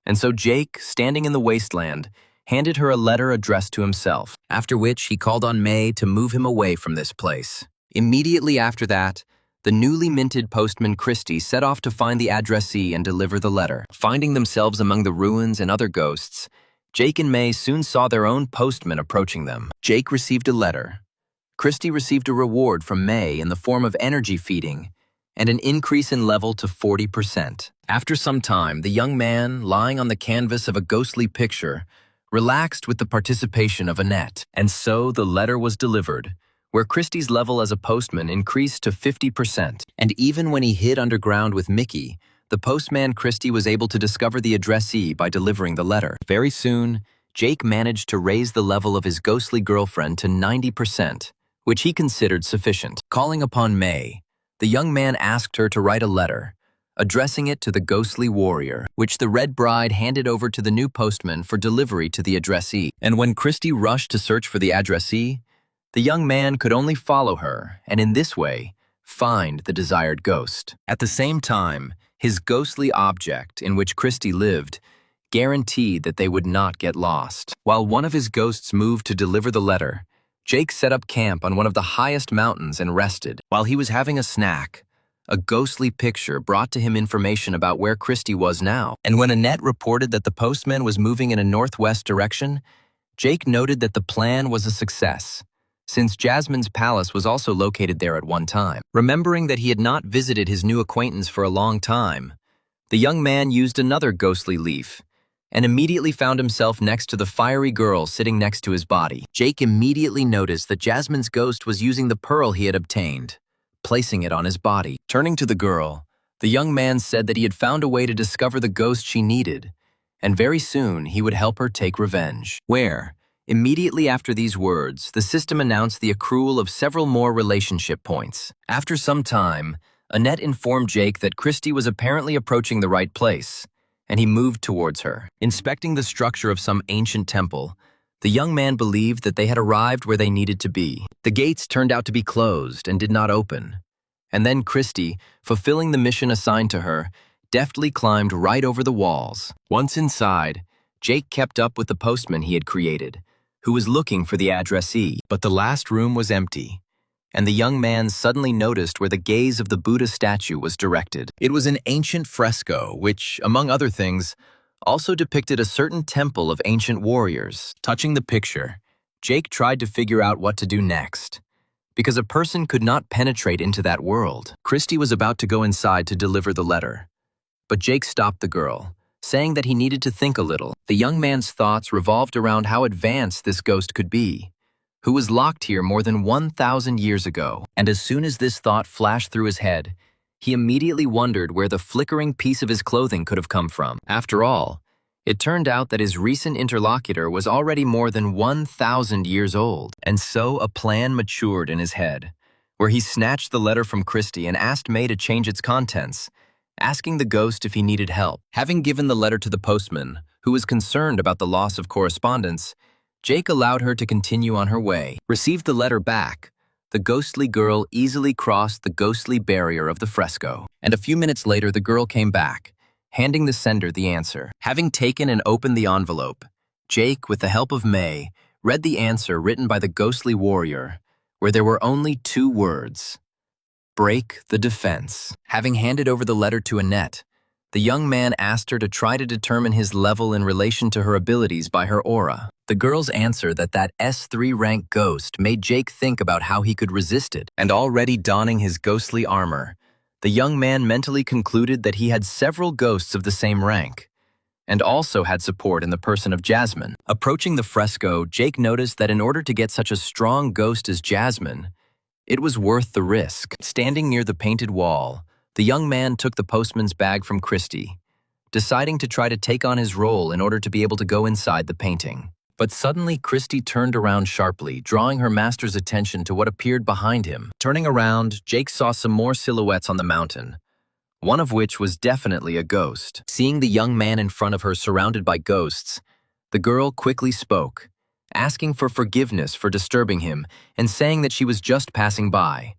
and so Jake, standing in the wasteland, handed her a letter addressed to himself, after which he called on May to move him away from this place. Immediately after that, the newly minted postman Christy set off to find the addressee and deliver the letter. Finding themselves among the ruins and other ghosts, Jake and May soon saw their own postman approaching them. Jake received a letter. Christy received a reward from May in the form of energy feeding and an increase in level to 40%. After some time, the young man, lying on the canvas of a ghostly picture, relaxed with the participation of Annette. And so the letter was delivered, where Christy's level as a postman increased to 50%. And even when he hid underground with Mickey, the postman Christy was able to discover the addressee by delivering the letter. Very soon, Jake managed to raise the level of his ghostly girlfriend to 90%, which he considered sufficient. Calling upon May, the young man asked her to write a letter, addressing it to the ghostly warrior, which the Red Bride handed over to the new postman for delivery to the addressee. And when Christy rushed to search for the addressee, the young man could only follow her, and in this way, find the desired ghost. At the same time, his ghostly object, in which Christy lived, guaranteed that they would not get lost. While one of his ghosts moved to deliver the letter, Jake set up camp on one of the highest mountains and rested. While he was having a snack, a ghostly picture brought to him information about where Christy was now. And when Annette reported that the postman was moving in a northwest direction, Jake noted that the plan was a success, since Jasmine's palace was also located there at one time. Remembering that he had not visited his new acquaintance for a long time, the young man used another ghostly leaf and immediately found himself next to the fiery girl sitting next to his body. Jake immediately noticed that Jasmine's ghost was using the pearl he had obtained, placing it on his body. Turning to the girl, the young man said that he had found a way to discover the ghost she needed, and very soon he would help her take revenge. Immediately after these words, the system announced the accrual of several more relationship points. After some time, Annette informed Jake that Christy was apparently approaching the right place, and he moved towards her. Inspecting the structure of some ancient temple, the The young man believed that they had arrived where they needed to be. The gates turned out to be closed and did not open. And then Christy, fulfilling the mission assigned to her, deftly climbed right over the walls. Once inside, Jake kept up with the postman he had created, who was looking for the addressee. But the last room was empty, and the young man suddenly noticed where the gaze of the Buddha statue was directed. It was an ancient fresco, which, among other things, also depicted a certain temple of ancient warriors. Touching the picture, Jake tried to figure out what to do next, because a person could not penetrate into that world. Christy was about to go inside to deliver the letter, but Jake stopped the girl, saying that he needed to think a little. The young man's thoughts revolved around how advanced this ghost could be, who was locked here more than 1,000 years ago. And as soon as this thought flashed through his head, he immediately wondered where the flickering piece of his clothing could have come from. After all, it turned out that his recent interlocutor was already more than 1,000 years old. And so a plan matured in his head, where he snatched the letter from Christy and asked May to change its contents, asking the ghost if he needed help. Having given the letter to the postman, who was concerned about the loss of correspondence, Jake allowed her to continue on her way. Received the letter back, the ghostly girl easily crossed the ghostly barrier of the fresco. And a few minutes later, the girl came back, handing the sender the answer. Having taken and opened the envelope, Jake, with the help of May, read the answer written by the ghostly warrior, where there were only 2 words: break the defense. Having handed over the letter to Annette, the young man asked her to try to determine his level in relation to her abilities by her aura. The girl's answer that S3 rank ghost made Jake think about how he could resist it. And already donning his ghostly armor, the young man mentally concluded that he had several ghosts of the same rank, and also had support in the person of Jasmine. Approaching the fresco, Jake noticed that in order to get such a strong ghost as Jasmine, it was worth the risk. Standing near the painted wall, the young man took the postman's bag from Christy, deciding to try to take on his role in order to be able to go inside the painting. But suddenly, Christy turned around sharply, drawing her master's attention to what appeared behind him. Turning around, Jake saw some more silhouettes on the mountain, one of which was definitely a ghost. Seeing the young man in front of her surrounded by ghosts, the girl quickly spoke, asking for forgiveness for disturbing him and saying that she was just passing by.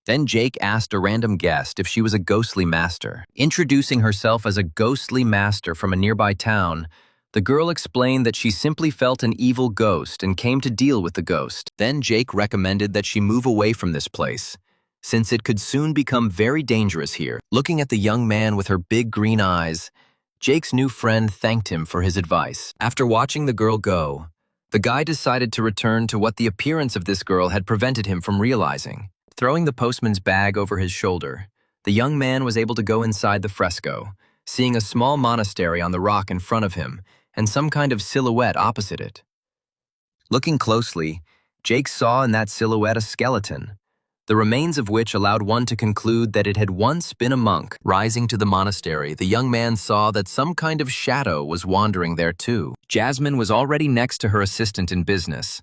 Then Jake asked a random guest if she was a ghostly master. Introducing herself as a ghostly master from a nearby town, the girl explained that she simply felt an evil ghost and came to deal with the ghost. Then Jake recommended that she move away from this place, since it could soon become very dangerous here. Looking at the young man with her big green eyes, Jake's new friend thanked him for his advice. After watching the girl go, the guy decided to return to what the appearance of this girl had prevented him from realizing. Throwing the postman's bag over his shoulder, the young man was able to go inside the fresco, seeing a small monastery on the rock in front of him and some kind of silhouette opposite it. Looking closely, Jake saw in that silhouette a skeleton, the remains of which allowed one to conclude that it had once been a monk. Rising to the monastery, the young man saw that some kind of shadow was wandering there too. Jasmine was already next to her assistant in business,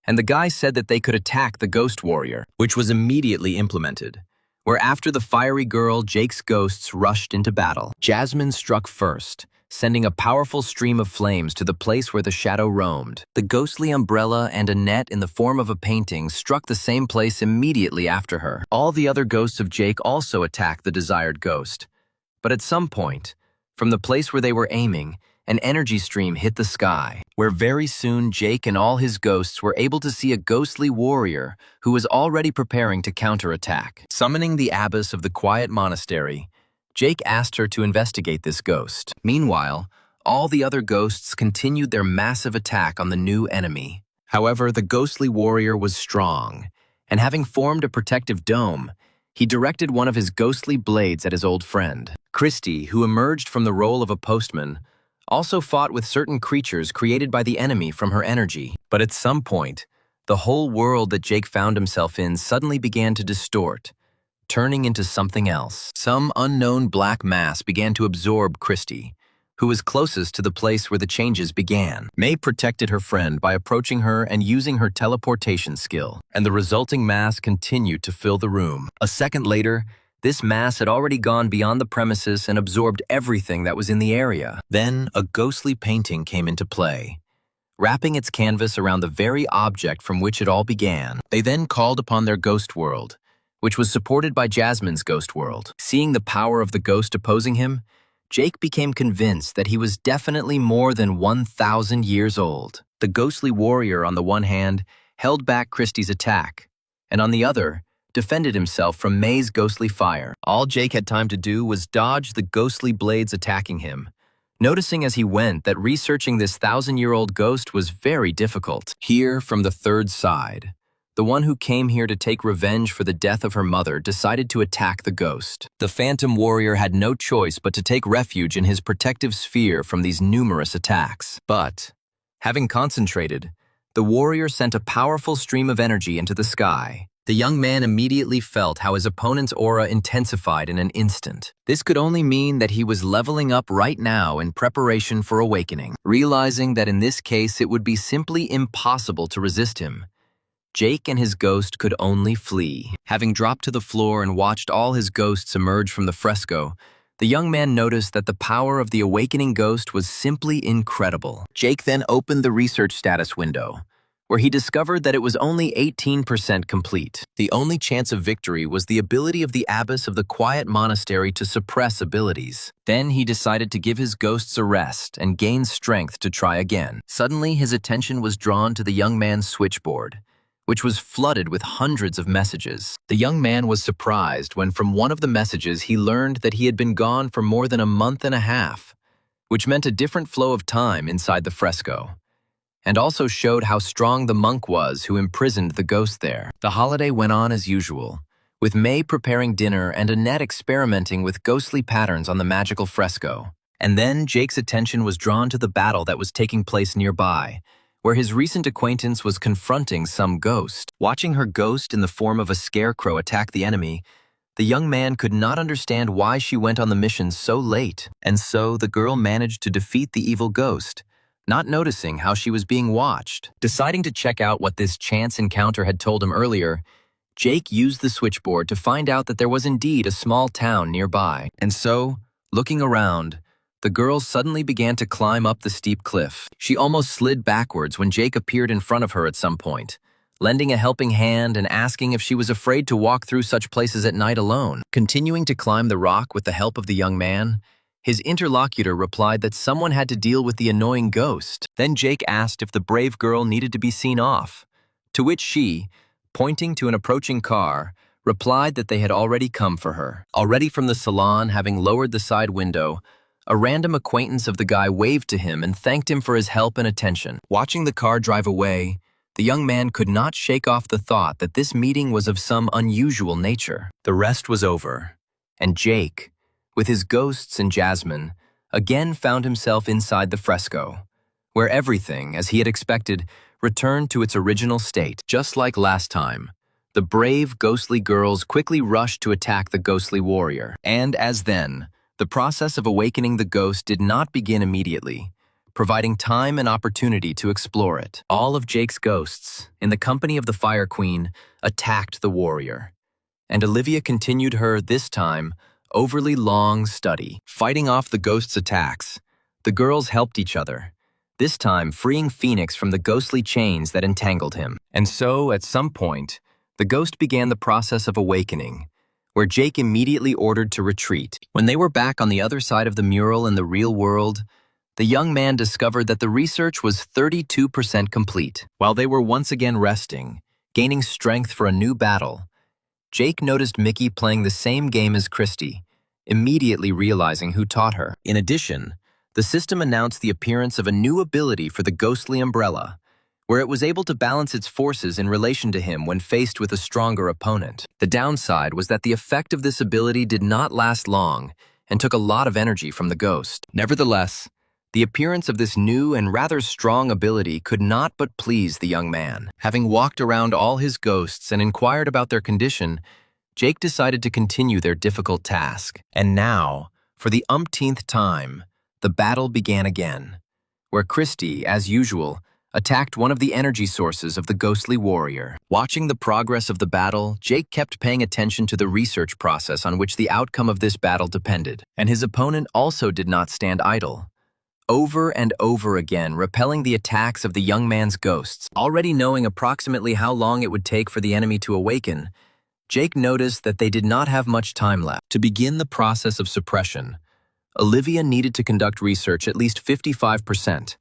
and the guy said that they could attack the ghost warrior, which was immediately implemented, where after the fiery girl, Jake's ghosts rushed into battle. Jasmine struck first, sending a powerful stream of flames to the place where the shadow roamed. The ghostly umbrella and a net in the form of a painting struck the same place immediately after her. All the other ghosts of Jake also attacked the desired ghost, but at some point, from the place where they were aiming, an energy stream hit the sky, where very soon Jake and all his ghosts were able to see a ghostly warrior who was already preparing to counterattack. Summoning the abbess of the quiet monastery, Jake asked her to investigate this ghost. Meanwhile, all the other ghosts continued their massive attack on the new enemy. However, the ghostly warrior was strong, and having formed a protective dome, he directed one of his ghostly blades at his old friend. Christy, who emerged from the role of a postman, also fought with certain creatures created by the enemy from her energy. But at some point, the whole world that Jake found himself in suddenly began to distort, turning into something else. Some unknown black mass began to absorb Christy, who was closest to the place where the changes began. May protected her friend by approaching her and using her teleportation skill, and the resulting mass continued to fill the room. A second later, this mass had already gone beyond the premises and absorbed everything that was in the area. Then, a ghostly painting came into play, wrapping its canvas around the very object from which it all began. They then called upon their ghost world, which was supported by Jasmine's ghost world. Seeing the power of the ghost opposing him, Jake became convinced that he was definitely more than 1,000 years old. The ghostly warrior, on the one hand, held back Christie's attack, and on the other, defended himself from May's ghostly fire. All Jake had time to do was dodge the ghostly blades attacking him, noticing as he went that researching this 1,000-year-old ghost was very difficult. Here, from the third side, the one who came here to take revenge for the death of her mother decided to attack the ghost. The phantom warrior had no choice but to take refuge in his protective sphere from these numerous attacks. But, having concentrated, the warrior sent a powerful stream of energy into the sky. The young man immediately felt how his opponent's aura intensified in an instant. This could only mean that he was leveling up right now in preparation for awakening. Realizing that in this case it would be simply impossible to resist him, Jake and his ghost could only flee. Having dropped to the floor and watched all his ghosts emerge from the fresco, the young man noticed that the power of the awakening ghost was simply incredible. Jake then opened the research status window, where he discovered that it was only 18% complete. The only chance of victory was the ability of the abbess of the quiet monastery to suppress abilities. Then he decided to give his ghosts a rest and gain strength to try again. Suddenly, his attention was drawn to the young man's switchboard, which was flooded with hundreds of messages. The young man was surprised when from one of the messages he learned that he had been gone for more than a month and a half, which meant a different flow of time inside the fresco, and also showed how strong the monk was who imprisoned the ghost there. The holiday went on as usual, with May preparing dinner and Annette experimenting with ghostly patterns on the magical fresco. And then Jake's attention was drawn to the battle that was taking place nearby, where his recent acquaintance was confronting some ghost. Watching her ghost in the form of a scarecrow attack the enemy, the young man could not understand why she went on the mission so late, and so the girl managed to defeat the evil ghost, not noticing how she was being watched. Deciding to check out what this chance encounter had told him earlier, Jake used the switchboard to find out that there was indeed a small town nearby. And so, looking around, the girl suddenly began to climb up the steep cliff. She almost slid backwards when Jake appeared in front of her at some point, lending a helping hand and asking if she was afraid to walk through such places at night alone. Continuing to climb the rock with the help of the young man, his interlocutor replied that someone had to deal with the annoying ghost. Then Jake asked if the brave girl needed to be seen off, to which she, pointing to an approaching car, replied that they had already come for her. Already from the salon, having lowered the side window, a random acquaintance of the guy waved to him and thanked him for his help and attention. Watching the car drive away, the young man could not shake off the thought that this meeting was of some unusual nature. The rest was over, and Jake, with his ghosts and Jasmine, again found himself inside the fresco, where everything, as he had expected, returned to its original state. Just like last time, the brave, ghostly girls quickly rushed to attack the ghostly warrior. And as then, the process of awakening the ghost did not begin immediately, providing time and opportunity to explore it. All of Jake's ghosts, in the company of the Fire Queen, attacked the warrior, and Olivia continued her, this time, overly long study. Fighting off the ghost's attacks, the girls helped each other, this time freeing Phoenix from the ghostly chains that entangled him. And so, at some point, the ghost began the process of awakening, where Jake immediately ordered to retreat. When they were back on the other side of the mural in the real world, the young man discovered that the research was 32% complete. While they were once again resting, gaining strength for a new battle, Jake noticed Mickey playing the same game as Christy, immediately realizing who taught her. In addition, the system announced the appearance of a new ability for the ghostly umbrella, where it was able to balance its forces in relation to him when faced with a stronger opponent. The downside was that the effect of this ability did not last long and took a lot of energy from the ghost. Nevertheless, the appearance of this new and rather strong ability could not but please the young man. Having walked around all his ghosts and inquired about their condition, Jake decided to continue their difficult task. And now, for the umpteenth time, the battle began again, where Christy, as usual, attacked one of the energy sources of the ghostly warrior. Watching the progress of the battle, Jake kept paying attention to the research process on which the outcome of this battle depended, and his opponent also did not stand idle. over and over again, repelling the attacks of the young man's ghosts. Already knowing approximately how long it would take for the enemy to awaken, Jake noticed that they did not have much time left. To begin the process of suppression, Olivia needed to conduct research at least 55%,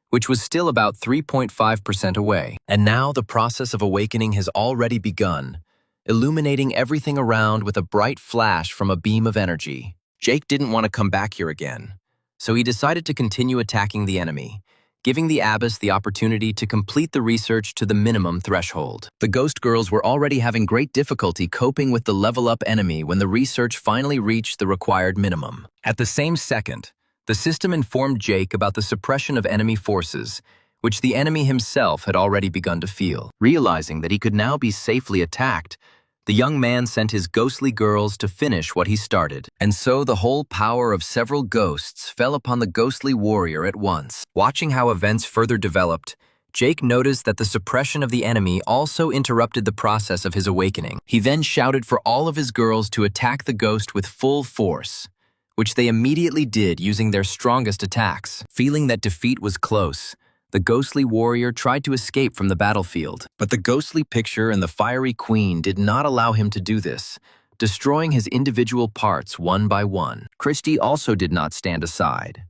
which was still about 3.5% away. And now the process of awakening has already begun, illuminating everything around with a bright flash from a beam of energy. Jake didn't want to come back here again, so he decided to continue attacking the enemy, giving the abbess the opportunity to complete the research to the minimum threshold. The ghost girls were already having great difficulty coping with the level-up enemy when the research finally reached the required minimum. At the same second, the system informed Jake about the suppression of enemy forces, which the enemy himself had already begun to feel. Realizing that he could now be safely attacked, the young man sent his ghostly girls to finish what he started. And so the whole power of several ghosts fell upon the ghostly warrior at once. Watching how events further developed, Jake noticed that the suppression of the enemy also interrupted the process of his awakening. He then shouted for all of his girls to attack the ghost with full force, which they immediately did using their strongest attacks. Feeling that defeat was close, the ghostly warrior tried to escape from the battlefield, but the ghostly picture and the fiery queen did not allow him to do this, destroying his individual parts one by one. Christie also did not stand aside,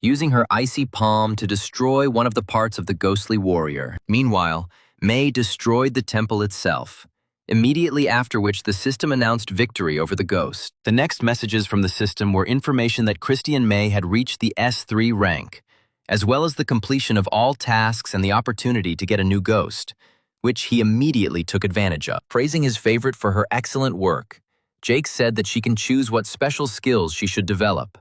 using her icy palm to destroy one of the parts of the ghostly warrior. Meanwhile, May destroyed the temple itself, immediately after which the system announced victory over the ghost. The next messages from the system were information that Christie and May had reached the S3 rank, as well as the completion of all tasks and the opportunity to get a new ghost, which he immediately took advantage of. Praising his favorite for her excellent work, Jake said that she can choose what special skills she should develop,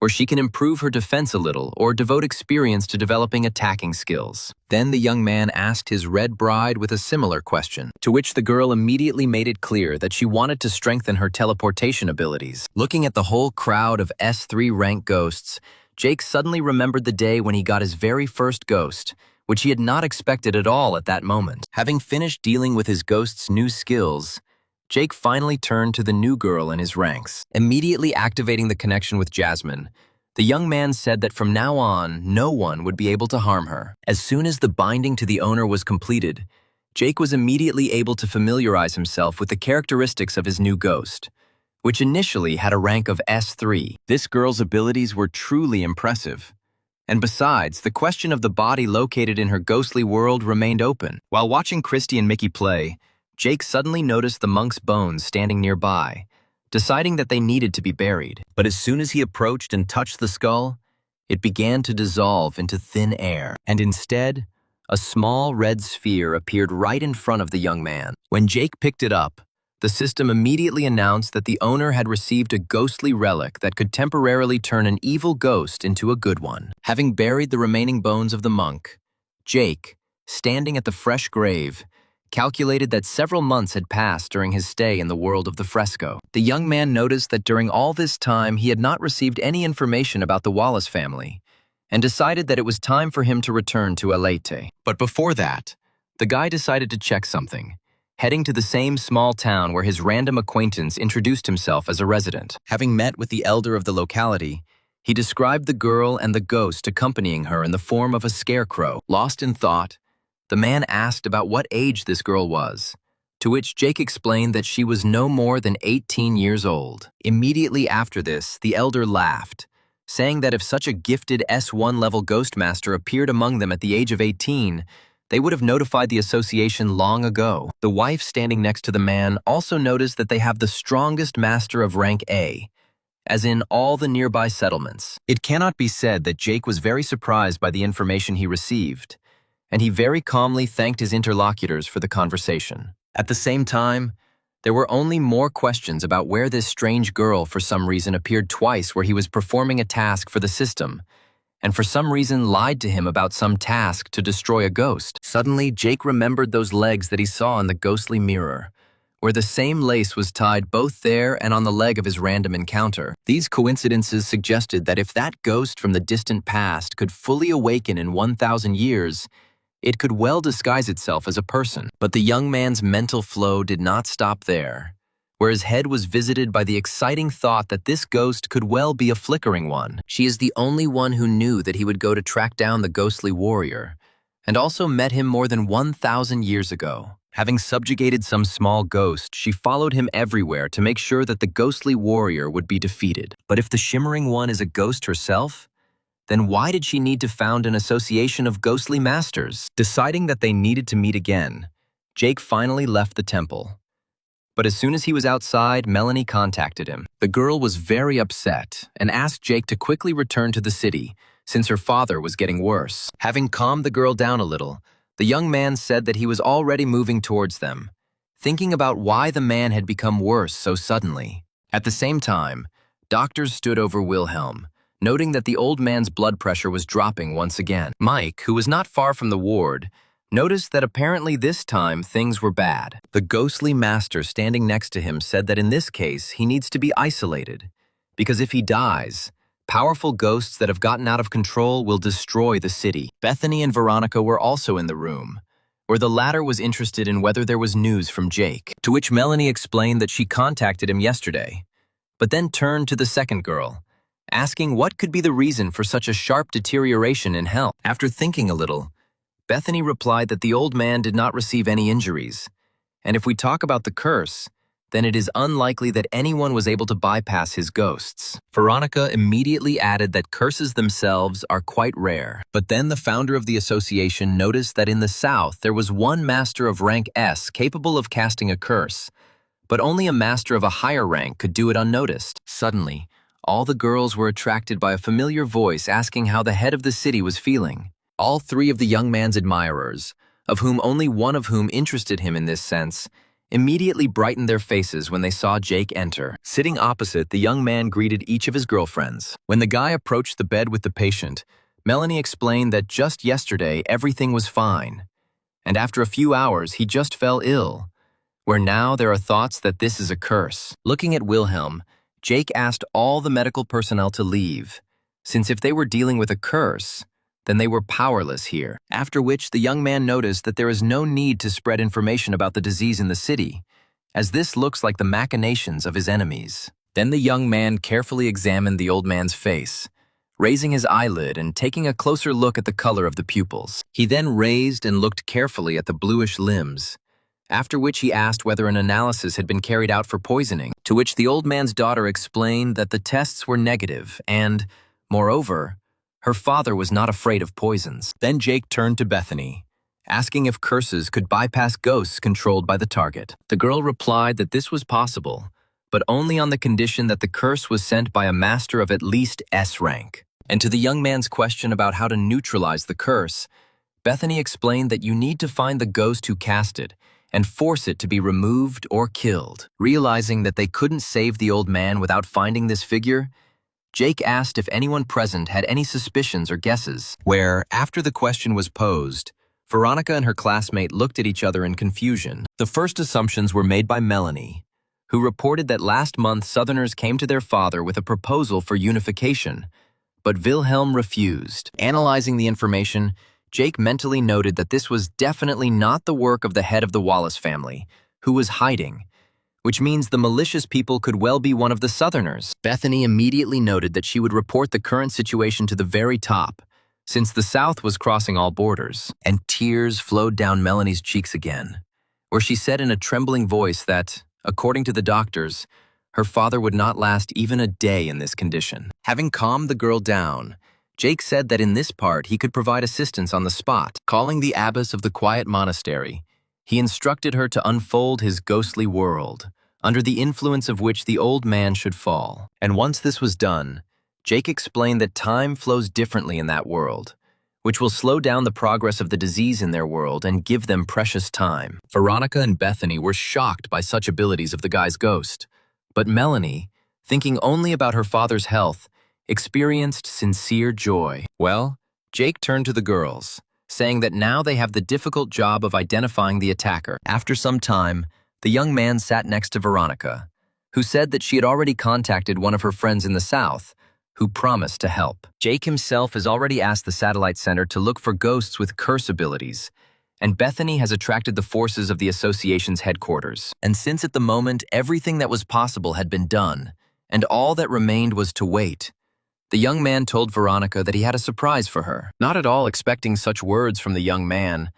or she can improve her defense a little or devote experience to developing attacking skills. Then the young man asked his red bride with a similar question, to which the girl immediately made it clear that she wanted to strengthen her teleportation abilities. Looking at the whole crowd of S3 rank ghosts, Jake suddenly remembered the day when he got his very first ghost, which he had not expected at all at that moment. Having finished dealing with his ghost's new skills, Jake finally turned to the new girl in his ranks. Immediately activating the connection with Jasmine, the young man said that from now on, no one would be able to harm her. As soon as the binding to the owner was completed, Jake was immediately able to familiarize himself with the characteristics of his new ghost, which initially had a rank of S3. This girl's abilities were truly impressive. And besides, the question of the body located in her ghostly world remained open. While watching Christie and Mickey play, Jake suddenly noticed the monk's bones standing nearby, deciding that they needed to be buried. But as soon as he approached and touched the skull, it began to dissolve into thin air. And instead, a small red sphere appeared right in front of the young man. When Jake picked it up, the system immediately announced that the owner had received a ghostly relic that could temporarily turn an evil ghost into a good one. Having buried the remaining bones of the monk, Jake, standing at the fresh grave, calculated that several months had passed during his stay in the world of the fresco. The young man noticed that during all this time he had not received any information about the Wallace family, and decided that it was time for him to return to Elete. But before that, the guy decided to check something, heading to the same small town where his random acquaintance introduced himself as a resident. Having met with the elder of the locality, he described the girl and the ghost accompanying her in the form of a scarecrow. Lost in thought, the man asked about what age this girl was, to which Jake explained that she was no more than 18 years old. Immediately after this, the elder laughed, saying that if such a gifted S1 level ghost master appeared among them at the age of 18, they would have notified the association long ago. The wife standing next to the man also noticed that they have the strongest master of rank A, as in all the nearby settlements. It cannot be said that Jake was very surprised by the information he received, and he very calmly thanked his interlocutors for the conversation. At the same time, there were only more questions about where this strange girl for some reason appeared twice where he was performing a task for the system, and for some reason lied to him about some task to destroy a ghost. Suddenly, Jake remembered those legs that he saw in the ghostly mirror, where the same lace was tied both there and on the leg of his random encounter. These coincidences suggested that if that ghost from the distant past could fully awaken in 1,000 years, it could well disguise itself as a person. But the young man's mental flow did not stop there. where his head was visited by the exciting thought that this ghost could well be a flickering one. She is the only one who knew that he would go to track down the ghostly warrior, and also met him more than 1,000 years ago. Having subjugated some small ghost, she followed him everywhere to make sure that the ghostly warrior would be defeated. But if the Shimmering One is a ghost herself, then why did she need to found an association of ghostly masters? Deciding that they needed to meet again, Jake finally left the temple. But as soon as he was outside, Melanie contacted him. The girl was very upset and asked Jake to quickly return to the city, since her father was getting worse. Having calmed the girl down a little, the young man said that he was already moving towards them, thinking about why the man had become worse so suddenly. At the same time, doctors stood over Wilhelm, noting that the old man's blood pressure was dropping once again. Mike, who was not far from the ward, noticed that apparently this time things were bad. The ghostly master standing next to him said that in this case he needs to be isolated, because if he dies, powerful ghosts that have gotten out of control will destroy the city. Bethany and Veronica were also in the room, where the latter was interested in whether there was news from Jake, to which Melanie explained that she contacted him yesterday, but then turned to the second girl, asking what could be the reason for such a sharp deterioration in health. After thinking a little, Bethany replied that the old man did not receive any injuries, and if we talk about the curse, then it is unlikely that anyone was able to bypass his ghosts. Veronica immediately added that curses themselves are quite rare. But then the founder of the association noticed that in the south there was one master of rank S capable of casting a curse, but only a master of a higher rank could do it unnoticed. Suddenly, all the girls were attracted by a familiar voice asking how the head of the city was feeling. All three of the young man's admirers, of whom only one of whom interested him in this sense, immediately brightened their faces when they saw Jake enter. Sitting opposite, the young man greeted each of his girlfriends. When the guy approached the bed with the patient, Melanie explained that just yesterday everything was fine, and after a few hours he just fell ill, where now there are thoughts that this is a curse. Looking at Wilhelm, Jake asked all the medical personnel to leave, since if they were dealing with a curse, then they were powerless here. After which the young man noticed that there is no need to spread information about the disease in the city, as this looks like the machinations of his enemies. Then the young man carefully examined the old man's face, raising his eyelid and taking a closer look at the color of the pupils. He then raised and looked carefully at the bluish limbs, after which he asked whether an analysis had been carried out for poisoning, to which the old man's daughter explained that the tests were negative and, moreover, her father was not afraid of poisons. Then Jake turned to Bethany, asking if curses could bypass ghosts controlled by the target. The girl replied that this was possible, but only on the condition that the curse was sent by a master of at least S rank. And to the young man's question about how to neutralize the curse, Bethany explained that you need to find the ghost who cast it and force it to be removed or killed. Realizing that they couldn't save the old man without finding this figure, Jake asked if anyone present had any suspicions or guesses, where, after the question was posed, Veronica and her classmate looked at each other in confusion. The first assumptions were made by Melanie, who reported that last month Southerners came to their father with a proposal for unification, but Wilhelm refused. Analyzing the information, Jake mentally noted that this was definitely not the work of the head of the Wallace family, who was hiding, which means the malicious people could well be one of the Southerners. Bethany immediately noted that she would report the current situation to the very top, since the South was crossing all borders, and tears flowed down Melanie's cheeks again, where she said in a trembling voice that, according to the doctors, her father would not last even a day in this condition. Having calmed the girl down, Jake said that in this part he could provide assistance on the spot. Calling the abbess of the quiet monastery, he instructed her to unfold his ghostly world, under the influence of which the old man should fall. And once this was done, Jake explained that time flows differently in that world, which will slow down the progress of the disease in their world and give them precious time. Veronica and Bethany were shocked by such abilities of the guy's ghost, but Melanie, thinking only about her father's health, experienced sincere joy. Well, Jake turned to the girls, saying that now they have the difficult job of identifying the attacker. After some time, the young man sat next to Veronica, who said that she had already contacted one of her friends in the South, who promised to help. Jake himself has already asked the satellite center to look for ghosts with curse abilities, and Bethany has attracted the forces of the association's headquarters. And since at the moment everything that was possible had been done, and all that remained was to wait, the young man told Veronica that he had a surprise for her. Not at all expecting such words from the young man,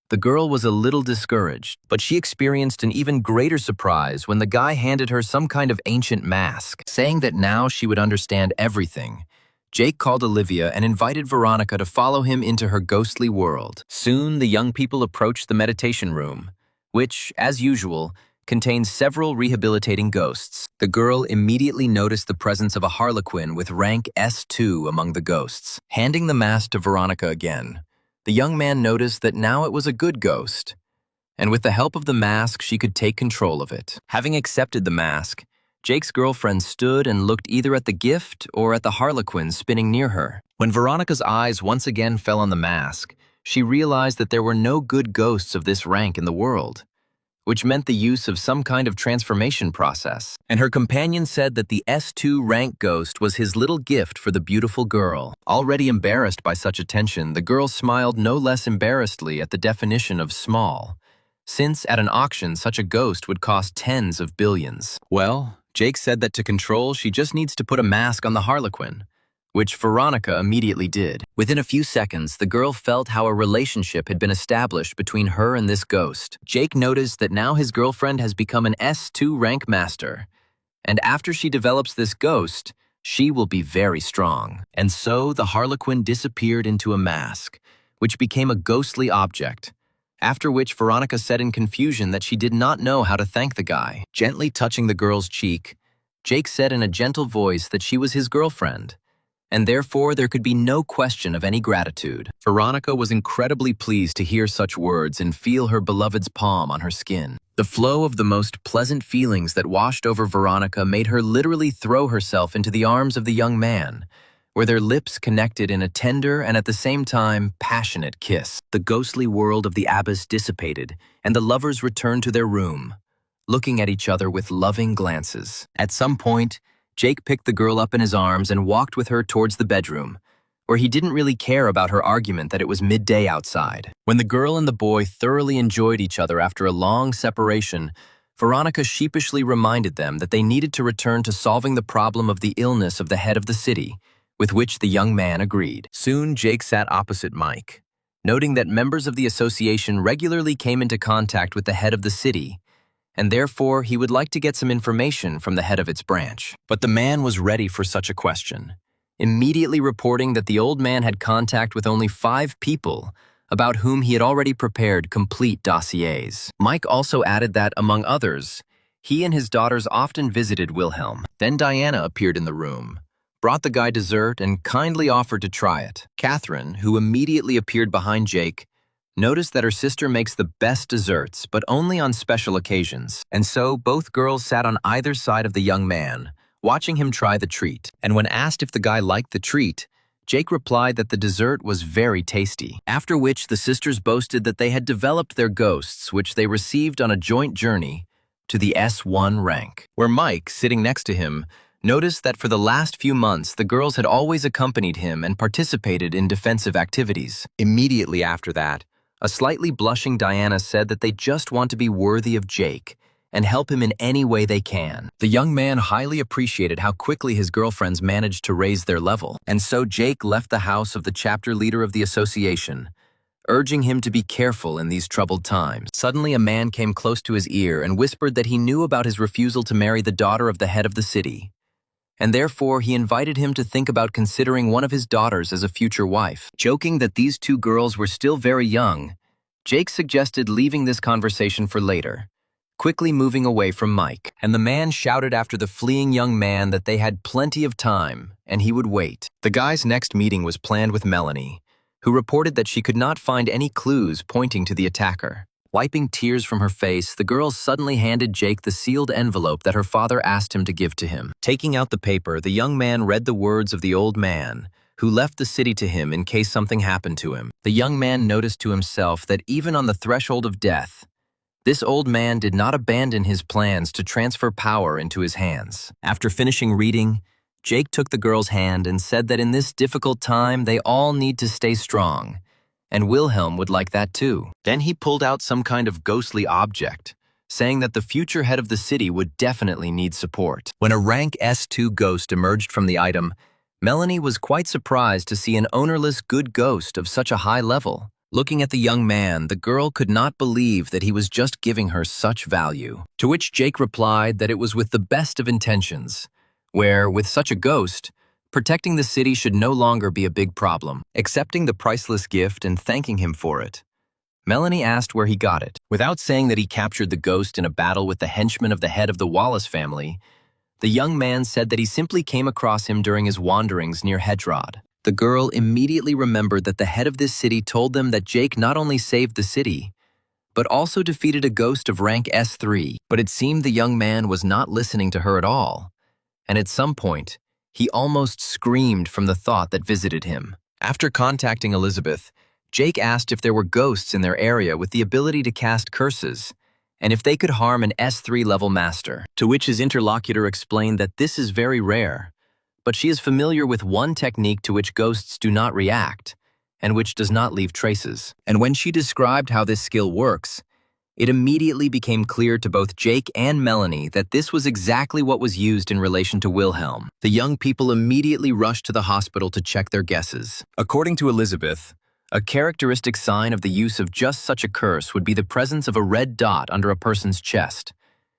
the girl was a little discouraged, but she experienced an even greater surprise when the guy handed her some kind of ancient mask, saying that now she would understand everything. Jake called Olivia and invited Veronica to follow him into her ghostly world. Soon, the young people approached the meditation room, which, as usual, contained several rehabilitating ghosts. The girl immediately noticed the presence of a harlequin with rank S2 among the ghosts. Handing the mask to Veronica again, the young man noticed that now it was a good ghost, and with the help of the mask, she could take control of it. Having accepted the mask, Jake's girlfriend stood and looked either at the gift or at the harlequin spinning near her. When Veronica's eyes once again fell on the mask, she realized that there were no good ghosts of this rank in the world, which meant the use of some kind of transformation process. And her companion said that the S2 rank ghost was his little gift for the beautiful girl. Already embarrassed by such attention, the girl smiled no less embarrassedly at the definition of small, since at an auction such a ghost would cost tens of billions. Well, Jake said that to control, she just needs to put a mask on the harlequin, which Veronica immediately did. Within a few seconds, the girl felt how a relationship had been established between her and this ghost. Jake noticed that now his girlfriend has become an S2 rank master, and after she develops this ghost, she will be very strong. And so the harlequin disappeared into a mask, which became a ghostly object, after which Veronica said in confusion that she did not know how to thank the guy. Gently touching the girl's cheek, Jake said in a gentle voice that she was his girlfriend, and therefore there could be no question of any gratitude. Veronica was incredibly pleased to hear such words and feel her beloved's palm on her skin. The flow of the most pleasant feelings that washed over Veronica made her literally throw herself into the arms of the young man, where their lips connected in a tender and at the same time passionate kiss. The ghostly world of the abyss dissipated, and the lovers returned to their room, looking at each other with loving glances. At some point, Jake picked the girl up in his arms and walked with her towards the bedroom, where he didn't really care about her argument that it was midday outside. When the girl and the boy thoroughly enjoyed each other after a long separation, Veronica sheepishly reminded them that they needed to return to solving the problem of the illness of the head of the city, with which the young man agreed. Soon, Jake sat opposite Mike, noting that members of the association regularly came into contact with the head of the city, and therefore he would like to get some information from the head of its branch. But the man was ready for such a question, immediately reporting that the old man had contact with only 5 people, about whom he had already prepared complete dossiers. Mike also added that, among others, he and his daughters often visited Wilhelm. Then Diana appeared in the room, brought the guy dessert, and kindly offered to try it. Catherine, who immediately appeared behind Jake, noticed that her sister makes the best desserts, but only on special occasions. And so both girls sat on either side of the young man, watching him try the treat. And when asked if the guy liked the treat, Jake replied that the dessert was very tasty. After which the sisters boasted that they had developed their ghosts, which they received on a joint journey to the S1 rank, where Mike, sitting next to him, noticed that for the last few months the girls had always accompanied him and participated in defensive activities. Immediately after that, a slightly blushing Diana said that they just want to be worthy of Jake and help him in any way they can. The young man highly appreciated how quickly his girlfriends managed to raise their level, and so Jake left the house of the chapter leader of the association, urging him to be careful in these troubled times. Suddenly a man came close to his ear and whispered that he knew about his refusal to marry the daughter of the head of the city, and therefore he invited him to think about considering one of his daughters as a future wife. Joking that these 2 girls were still very young, Jake suggested leaving this conversation for later, quickly moving away from Mike. And the man shouted after the fleeing young man that they had plenty of time and he would wait. The guy's next meeting was planned with Melanie, who reported that she could not find any clues pointing to the attacker. Wiping tears from her face, the girl suddenly handed Jake the sealed envelope that her father asked him to give to him. Taking out the paper, the young man read the words of the old man, who left the city to him in case something happened to him. The young man noticed to himself that even on the threshold of death, this old man did not abandon his plans to transfer power into his hands. After finishing reading, Jake took the girl's hand and said that in this difficult time they all need to stay strong, and Wilhelm would like that too. Then he pulled out some kind of ghostly object, saying that the future head of the city would definitely need support. When a rank S2 ghost emerged from the item, Melanie was quite surprised to see an ownerless good ghost of such a high level. Looking at the young man, the girl could not believe that he was just giving her such value. To which Jake replied that it was with the best of intentions, where, with such a ghost, protecting the city should no longer be a big problem. Accepting the priceless gift and thanking him for it, Melanie asked where he got it. Without saying that he captured the ghost in a battle with the henchmen of the head of the Wallace family, the young man said that he simply came across him during his wanderings near Hedrod. The girl immediately remembered that the head of this city told them that Jake not only saved the city, but also defeated a ghost of rank S3. But it seemed the young man was not listening to her at all, and at some point, he almost screamed from the thought that visited him. After contacting Elizabeth, Jake asked if there were ghosts in their area with the ability to cast curses, and if they could harm an S3 level master, to which his interlocutor explained that this is very rare, but she is familiar with one technique to which ghosts do not react, and which does not leave traces. And when she described how this skill works, it immediately became clear to both Jake and Melanie that this was exactly what was used in relation to Wilhelm. The young people immediately rushed to the hospital to check their guesses. According to Elizabeth, a characteristic sign of the use of just such a curse would be the presence of a red dot under a person's chest,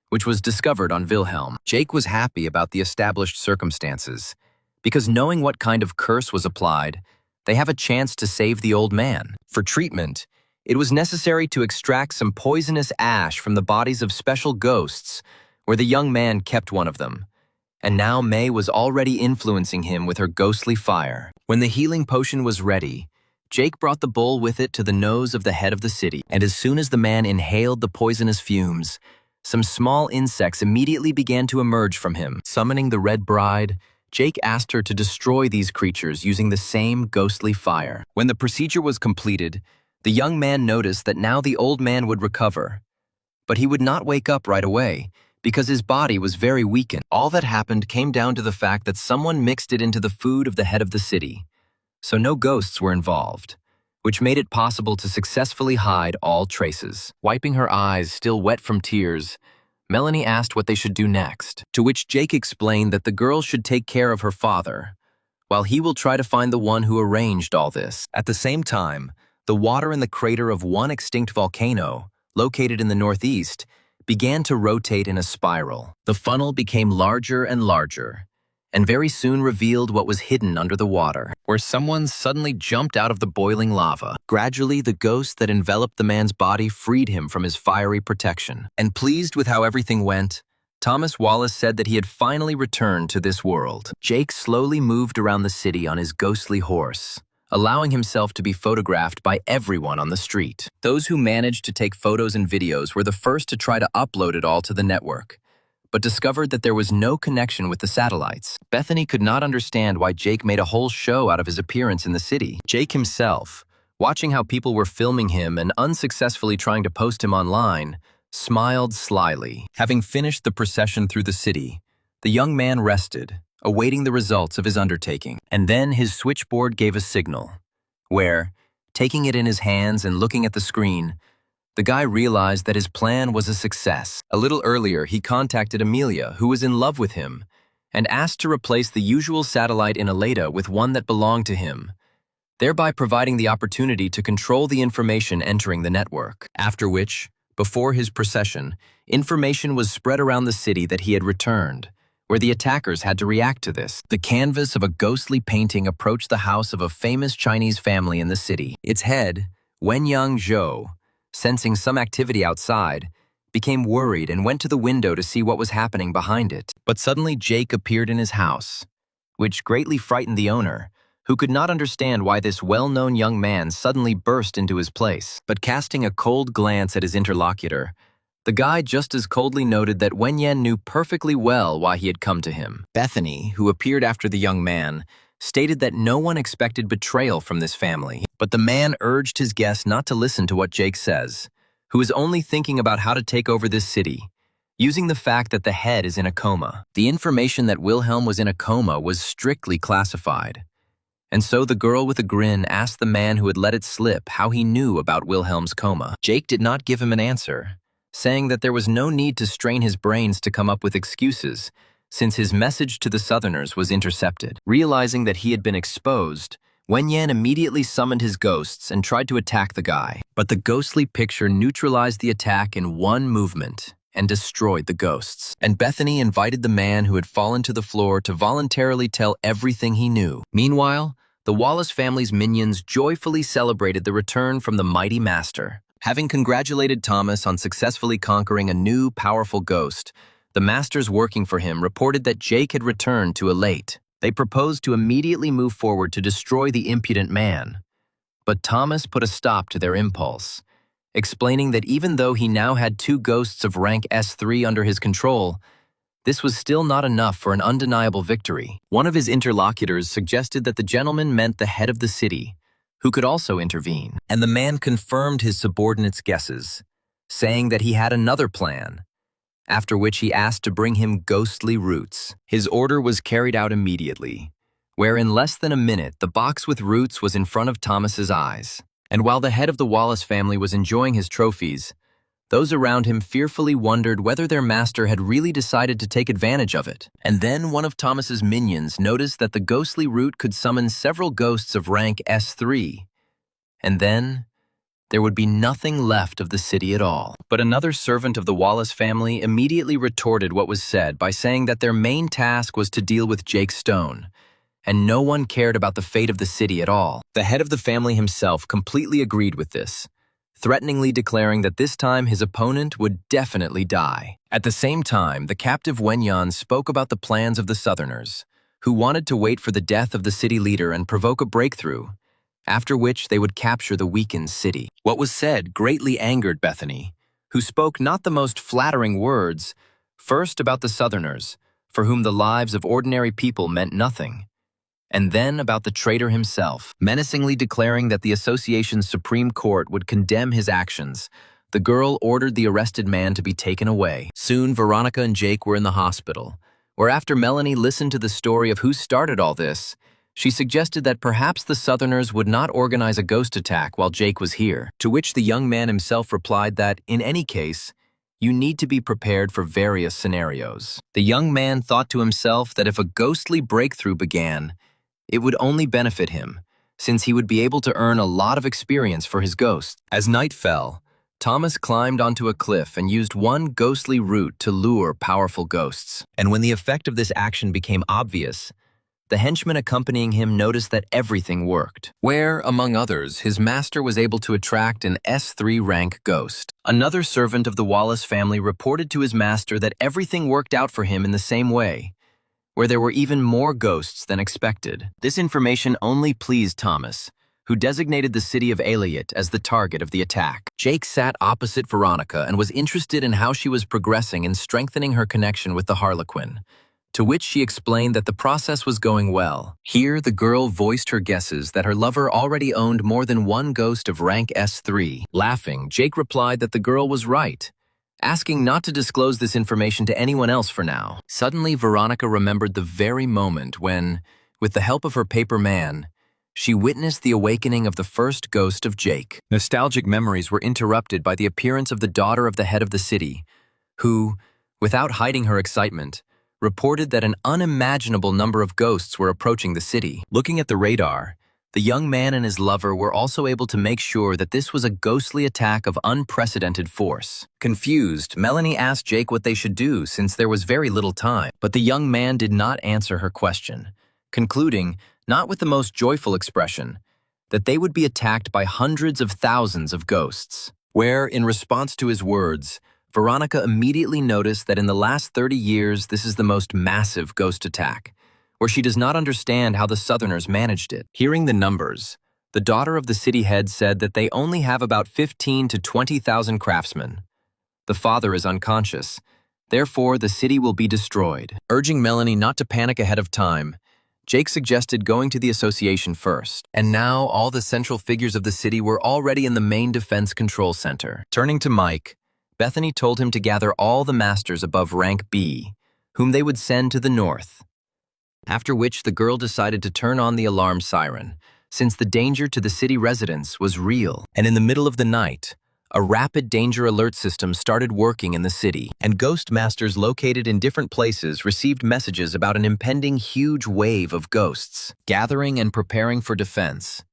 which was discovered on Wilhelm. Jake was happy about the established circumstances, because knowing what kind of curse was applied, they have a chance to save the old man. For treatment, it was necessary to extract some poisonous ash from the bodies of special ghosts, where the young man kept one of them. And now May was already influencing him with her ghostly fire. When the healing potion was ready, Jake brought the bowl with it to the nose of the head of the city, and as soon as the man inhaled the poisonous fumes, some small insects immediately began to emerge from him. Summoning the Red Bride, Jake asked her to destroy these creatures using the same ghostly fire. When the procedure was completed, the young man noticed that now the old man would recover, but he would not wake up right away because his body was very weakened. All that happened came down to the fact that someone mixed it into the food of the head of the city, so no ghosts were involved, which made it possible to successfully hide all traces. Wiping her eyes, still wet from tears, Melanie asked what they should do next, to which Jake explained that the girl should take care of her father, while he will try to find the one who arranged all this. At the same time, the water in the crater of one extinct volcano, located in the northeast, began to rotate in a spiral. The funnel became larger and larger, and very soon revealed what was hidden under the water, where someone suddenly jumped out of the boiling lava. Gradually, the ghost that enveloped the man's body freed him from his fiery protection. And pleased with how everything went, Thomas Wallace said that he had finally returned to this world. Jake slowly moved around the city on his ghostly horse, allowing himself to be photographed by everyone on the street. Those who managed to take photos and videos were the first to try to upload it all to the network, but discovered that there was no connection with the satellites. Bethany could not understand why Jake made a whole show out of his appearance in the city. Jake himself, watching how people were filming him and unsuccessfully trying to post him online, smiled slyly. Having finished the procession through the city, the young man rested, awaiting the results of his undertaking. And then his switchboard gave a signal, where, taking it in his hands and looking at the screen, the guy realized that his plan was a success. A little earlier, he contacted Amelia, who was in love with him, and asked to replace the usual satellite in Aleda with one that belonged to him, thereby providing the opportunity to control the information entering the network. After which, before his procession, information was spread around the city that he had returned, where the attackers had to react to this. The canvas of a ghostly painting approached the house of a famous Chinese family in the city. Its head, Wenyang Zhou, sensing some activity outside, became worried and went to the window to see what was happening behind it. But suddenly Jake appeared in his house, which greatly frightened the owner, who could not understand why this well-known young man suddenly burst into his place. But casting a cold glance at his interlocutor, the guy just as coldly noted that Wenyan knew perfectly well why he had come to him. Bethany, who appeared after the young man, stated that no one expected betrayal from this family, but the man urged his guest not to listen to what Jake says, who is only thinking about how to take over this city, using the fact that the head is in a coma. The information that Wilhelm was in a coma was strictly classified, And so the girl with a grin asked the man who had let it slip how he knew about Wilhelm's coma. Jake did not give him an answer, saying that there was no need to strain his brains to come up with excuses, since his message to the Southerners was intercepted. Realizing that he had been exposed, Wenyan immediately summoned his ghosts and tried to attack the guy. But the ghostly picture neutralized the attack in one movement and destroyed the ghosts. And Bethany invited the man who had fallen to the floor to voluntarily tell everything he knew. Meanwhile, the Wallace family's minions joyfully celebrated the return from the mighty master. Having congratulated Thomas on successfully conquering a new, powerful ghost, the masters working for him reported that Jake had returned to Elate. They proposed to immediately move forward to destroy the impudent man. But Thomas put a stop to their impulse, explaining that even though he now had 2 ghosts of rank S3 under his control, this was still not enough for an undeniable victory. One of his interlocutors suggested that the gentleman meant the head of the city, who could also intervene. And the man confirmed his subordinate's guesses, saying that he had another plan, after which he asked to bring him ghostly roots. His order was carried out immediately, where in less than a minute the box with roots was in front of Thomas's eyes. And while the head of the Wallace family was enjoying his trophies, those around him fearfully wondered whether their master had really decided to take advantage of it. And then one of Thomas's minions noticed that the ghostly root could summon several ghosts of rank S3. And then there would be nothing left of the city at all. But another servant of the Wallace family immediately retorted what was said by saying that their main task was to deal with Jake Stone, and no one cared about the fate of the city at all. The head of the family himself completely agreed with this, threateningly declaring that this time his opponent would definitely die. At the same time, the captive Wenyan spoke about the plans of the Southerners, who wanted to wait for the death of the city leader and provoke a breakthrough, after which they would capture the weakened city. What was said greatly angered Bethany, who spoke not the most flattering words, first about the Southerners, for whom the lives of ordinary people meant nothing, and then about the traitor himself. Menacingly declaring that the association's Supreme Court would condemn his actions, the girl ordered the arrested man to be taken away. Soon, Veronica and Jake were in the hospital, where after Melanie listened to the story of who started all this, she suggested that perhaps the Southerners would not organize a ghost attack while Jake was here, to which the young man himself replied that, in any case, you need to be prepared for various scenarios. The young man thought to himself that if a ghostly breakthrough began, it would only benefit him, since he would be able to earn a lot of experience for his ghost. As night fell, Thomas climbed onto a cliff and used one ghostly root to lure powerful ghosts. And when the effect of this action became obvious, the henchman accompanying him noticed that everything worked, where, among others, his master was able to attract an S3 rank ghost. Another servant of the Wallace family reported to his master that everything worked out for him in the same way, where there were even more ghosts than expected. This information only pleased Thomas, who designated the city of Aliot as the target of the attack. Jake sat opposite Veronica and was interested in how she was progressing in strengthening her connection with the Harlequin, to which she explained that the process was going well. Here, the girl voiced her guesses that her lover already owned more than one ghost of rank S3. Laughing, Jake replied that the girl was right, asking not to disclose this information to anyone else for now. Suddenly, Veronica remembered the very moment when, with the help of her paper man, she witnessed the awakening of the first ghost of Jake. Nostalgic memories were interrupted by the appearance of the daughter of the head of the city, who, without hiding her excitement, reported that an unimaginable number of ghosts were approaching the city. Looking at the radar, the young man and his lover were also able to make sure that this was a ghostly attack of unprecedented force. Confused, Melanie asked Jake what they should do since there was very little time, but the young man did not answer her question, concluding, not with the most joyful expression, that they would be attacked by hundreds of thousands of ghosts. Where, in response to his words, Veronica immediately noticed that in the last 30 years this is the most massive ghost attack, where she does not understand how the Southerners managed it. Hearing the numbers, the daughter of the city head said that they only have about 15 to 20,000 craftsmen. The father is unconscious, therefore the city will be destroyed. Urging Melanie not to panic ahead of time, Jake suggested going to the association first. And now all the central figures of the city were already in the main defense control center. Turning to Mike, Bethany told him to gather all the masters above rank B, whom they would send to the north. After which the girl decided to turn on the alarm siren, since the danger to the city residents was real. And in the middle of the night, a rapid danger alert system started working in the city, and ghost masters located in different places received messages about an impending huge wave of ghosts, gathering and preparing for defense.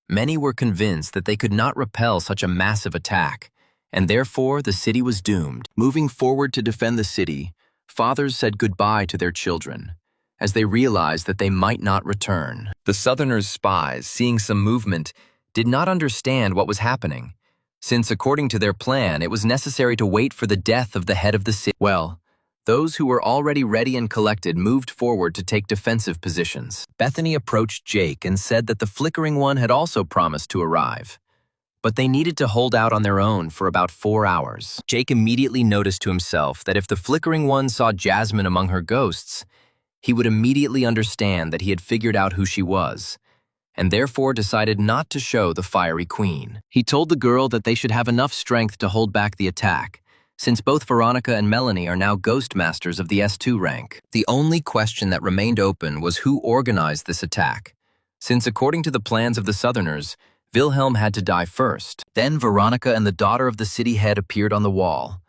Many were convinced that they could not repel such a massive attack, and therefore the city was doomed. Moving forward to defend the city, fathers said goodbye to their children, as they realized that they might not return. The Southerners' spies, seeing some movement, did not understand what was happening, since according to their plan, it was necessary to wait for the death of the head of the city. Well, those who were already ready and collected moved forward to take defensive positions. Bethany approached Jake and said that the flickering one had also promised to arrive, but they needed to hold out on their own for about 4 hours. Jake immediately noticed to himself that if the flickering one saw Jasmine among her ghosts, he would immediately understand that he had figured out who she was, and therefore decided not to show the fiery queen. He told the girl that they should have enough strength to hold back the attack, since both Veronica and Melanie are now ghost masters of the S2 rank. The only question that remained open was who organized this attack, since according to the plans of the Southerners, Wilhelm had to die first. Then Veronica and the daughter of the city head appeared on the wall,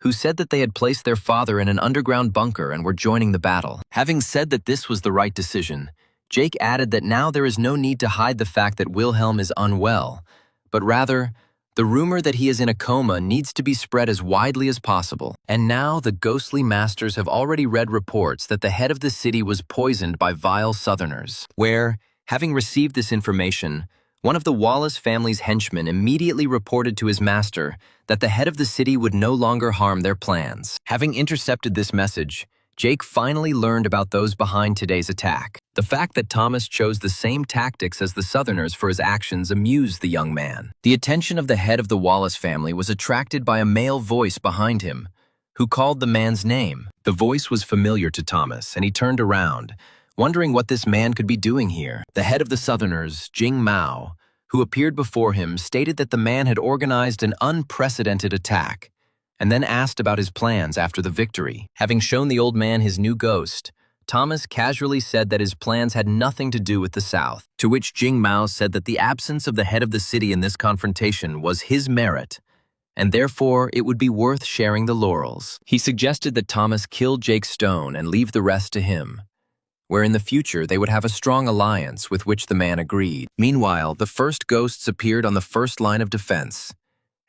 who said that they had placed their father in an underground bunker and were joining the battle. Having said that this was the right decision, Jake added that now there is no need to hide the fact that Wilhelm is unwell, but rather, the rumor that he is in a coma needs to be spread as widely as possible. And now the ghostly masters have already read reports that the head of the city was poisoned by vile Southerners, where, having received this information, one of the Wallace family's henchmen immediately reported to his master that the head of the city would no longer harm their plans. Having intercepted this message, Jake finally learned about those behind today's attack. The fact that Thomas chose the same tactics as the Southerners for his actions amused the young man. The attention of the head of the Wallace family was attracted by a male voice behind him, who called the man's name. The voice was familiar to Thomas, and he turned around, wondering what this man could be doing here. The head of the Southerners, Jing Mao, who appeared before him, stated that the man had organized an unprecedented attack, and then asked about his plans after the victory. Having shown the old man his new ghost, Thomas casually said that his plans had nothing to do with the South, to which Jing Mao said that the absence of the head of the city in this confrontation was his merit, and therefore it would be worth sharing the laurels. He suggested that Thomas kill Jake Stone and leave the rest to him, where in the future they would have a strong alliance, with which the man agreed. Meanwhile, the first ghosts appeared on the first line of defense,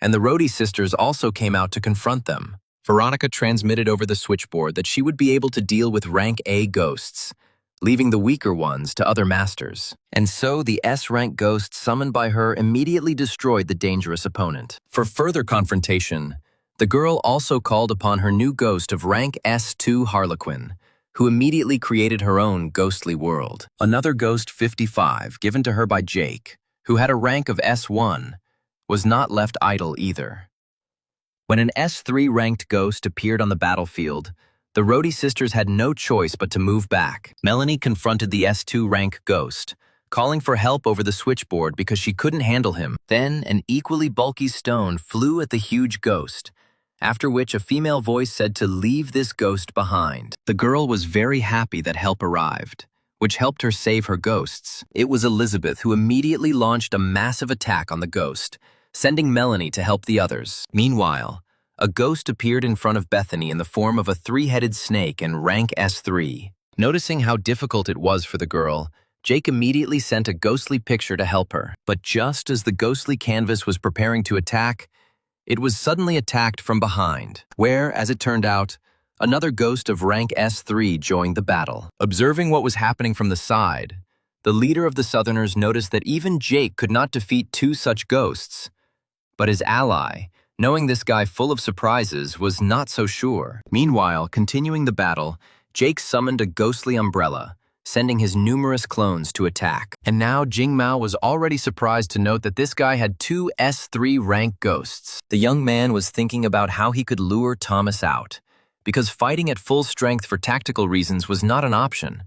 and the Rhodey sisters also came out to confront them. Veronica transmitted over the switchboard that she would be able to deal with rank A ghosts, leaving the weaker ones to other masters. And so the S-rank ghosts summoned by her immediately destroyed the dangerous opponent. For further confrontation, the girl also called upon her new ghost of rank S2 Harlequin, who immediately created her own ghostly world. Another ghost 55, given to her by Jake, who had a rank of S1, was not left idle either. When an S3 ranked ghost appeared on the battlefield, the Rhodey sisters had no choice but to move back. Melanie confronted the S2 rank ghost, calling for help over the switchboard because she couldn't handle him. Then an equally bulky stone flew at the huge ghost, after which a female voice said to leave this ghost behind. The girl was very happy that help arrived, which helped her save her ghosts. It was Elizabeth who immediately launched a massive attack on the ghost, sending Melanie to help the others. Meanwhile, a ghost appeared in front of Bethany in the form of a 3-headed snake in rank S3. Noticing how difficult it was for the girl, Jake immediately sent a ghostly picture to help her. But just as the ghostly canvas was preparing to attack, it was suddenly attacked from behind, where, as it turned out, another ghost of rank S3 joined the battle. Observing what was happening from the side, the leader of the Southerners noticed that even Jake could not defeat 2 such ghosts. But his ally, knowing this guy full of surprises, was not so sure. Meanwhile, continuing the battle, Jake summoned a ghostly umbrella, sending his numerous clones to attack. And now Jing Mao was already surprised to note that this guy had 2 S3 rank ghosts. The young man was thinking about how he could lure Thomas out, because fighting at full strength for tactical reasons was not an option.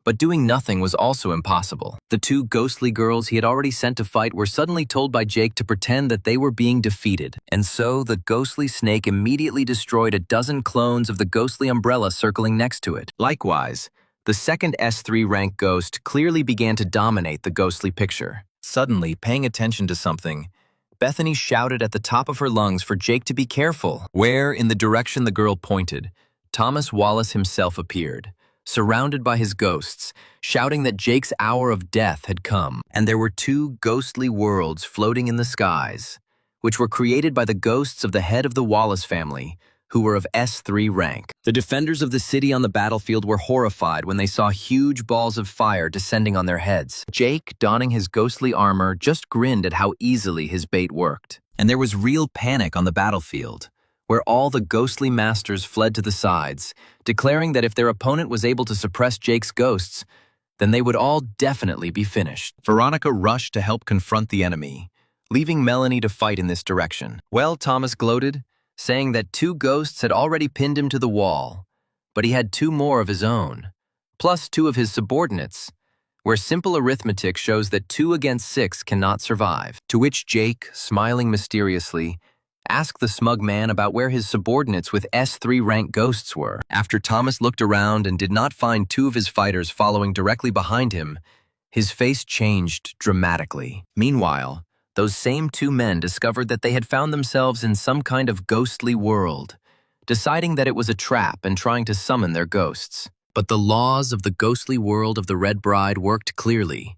But doing nothing was also impossible. The 2 ghostly girls he had already sent to fight were suddenly told by Jake to pretend that they were being defeated, and so the ghostly snake immediately destroyed a dozen clones of the ghostly umbrella circling next to it. Likewise, The second S3 rank ghost clearly began to dominate the ghostly picture. Suddenly, paying attention to something, Bethany shouted at the top of her lungs for Jake to be careful. Where, in the direction the girl pointed, Thomas Wallace himself appeared, surrounded by his ghosts, shouting that Jake's hour of death had come. And there were two ghostly worlds floating in the skies, which were created by the ghosts of the head of the Wallace family, who were of S3 rank. The defenders of the city on the battlefield were horrified when they saw huge balls of fire descending on their heads. Jake, donning his ghostly armor, just grinned at how easily his bait worked. And there was real panic on the battlefield, where all the ghostly masters fled to the sides, declaring that if their opponent was able to suppress Jake's ghosts, then they would all definitely be finished. Veronica rushed to help confront the enemy, leaving Melanie to fight in this direction. Well, Thomas gloated, saying that two ghosts had already pinned him to the wall, but he had two more of his own, plus two of his subordinates, where simple arithmetic shows that 2 against 6 cannot survive. To which Jake, smiling mysteriously, asked the smug man about where his subordinates with S3 rank ghosts were. After Thomas looked around and did not find two of his fighters following directly behind him, his face changed dramatically. Meanwhile, those same two men discovered that they had found themselves in some kind of ghostly world, deciding that it was a trap and trying to summon their ghosts. But the laws of the ghostly world of the Red Bride worked clearly,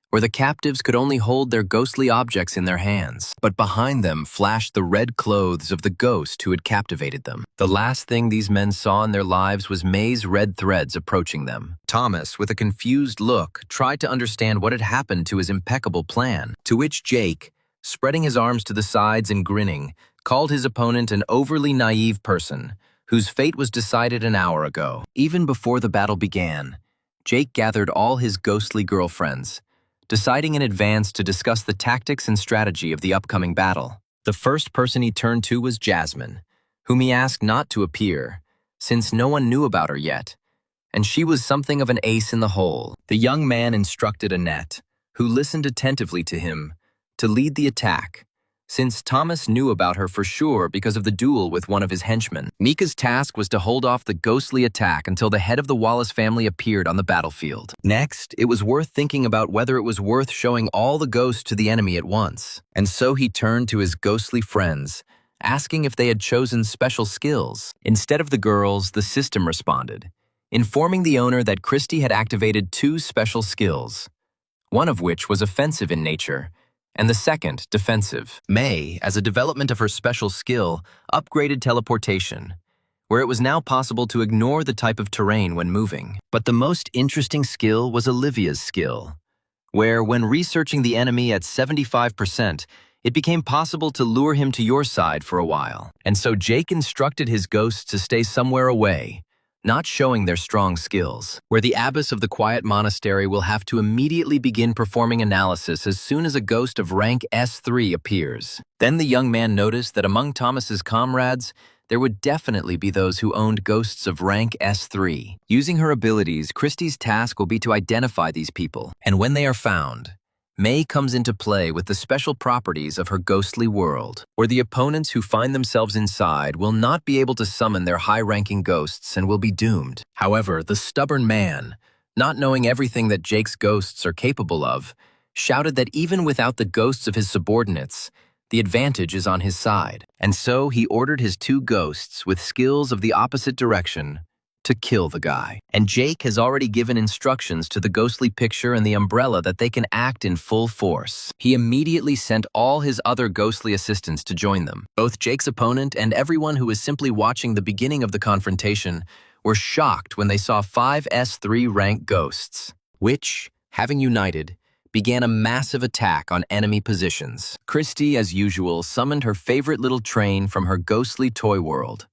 where the captives could only hold their ghostly objects in their hands, but behind them flashed the red clothes of the ghost who had captivated them. The last thing these men saw in their lives was May's red threads approaching them. Thomas, with a confused look, tried to understand what had happened to his impeccable plan, to which Jake, spreading his arms to the sides and grinning, called his opponent an overly naive person, whose fate was decided an hour ago. Even before the battle began, Jake gathered all his ghostly girlfriends, deciding in advance to discuss the tactics and strategy of the upcoming battle. The first person he turned to was Jasmine, whom he asked not to appear, since no one knew about her yet, and she was something of an ace in the hole. The young man instructed Annette, who listened attentively to him, to lead the attack, since Thomas knew about her for sure because of the duel with one of his henchmen. Mika's task was to hold off the ghostly attack until the head of the Wallace family appeared on the battlefield. Next, it was worth thinking about whether it was worth showing all the ghosts to the enemy at once. And so he turned to his ghostly friends, asking if they had chosen special skills. Instead of the girls, the system responded, informing the owner that Christy had activated 2 special skills, one of which was offensive in nature, and the second, defensive. May, as a development of her special skill, upgraded teleportation, where it was now possible to ignore the type of terrain when moving. But the most interesting skill was Olivia's skill, where, when researching the enemy at 75%, it became possible to lure him to your side for a while. And so Jake instructed his ghosts to stay somewhere away, not showing their strong skills, where the abbess of the quiet monastery will have to immediately begin performing analysis as soon as a ghost of rank S3 appears. Then the young man noticed that among Thomas's comrades, there would definitely be those who owned ghosts of rank S3. Using her abilities, Christie's task will be to identify these people, and when they are found, May comes into play with the special properties of her ghostly world, where the opponents who find themselves inside will not be able to summon their high-ranking ghosts and will be doomed. However, the stubborn man, not knowing everything that Jake's ghosts are capable of, shouted that even without the ghosts of his subordinates, the advantage is on his side. And so he ordered his 2 ghosts with skills of the opposite direction to kill the guy. And Jake has already given instructions to the ghostly picture and the umbrella that they can act in full force. He immediately sent all his other ghostly assistants to join them. Both Jake's opponent and everyone who was simply watching the beginning of the confrontation were shocked when they saw 5 S3 rank ghosts, which, having united, began a massive attack on enemy positions. Christy, as usual, summoned her favorite little train from her ghostly toy world,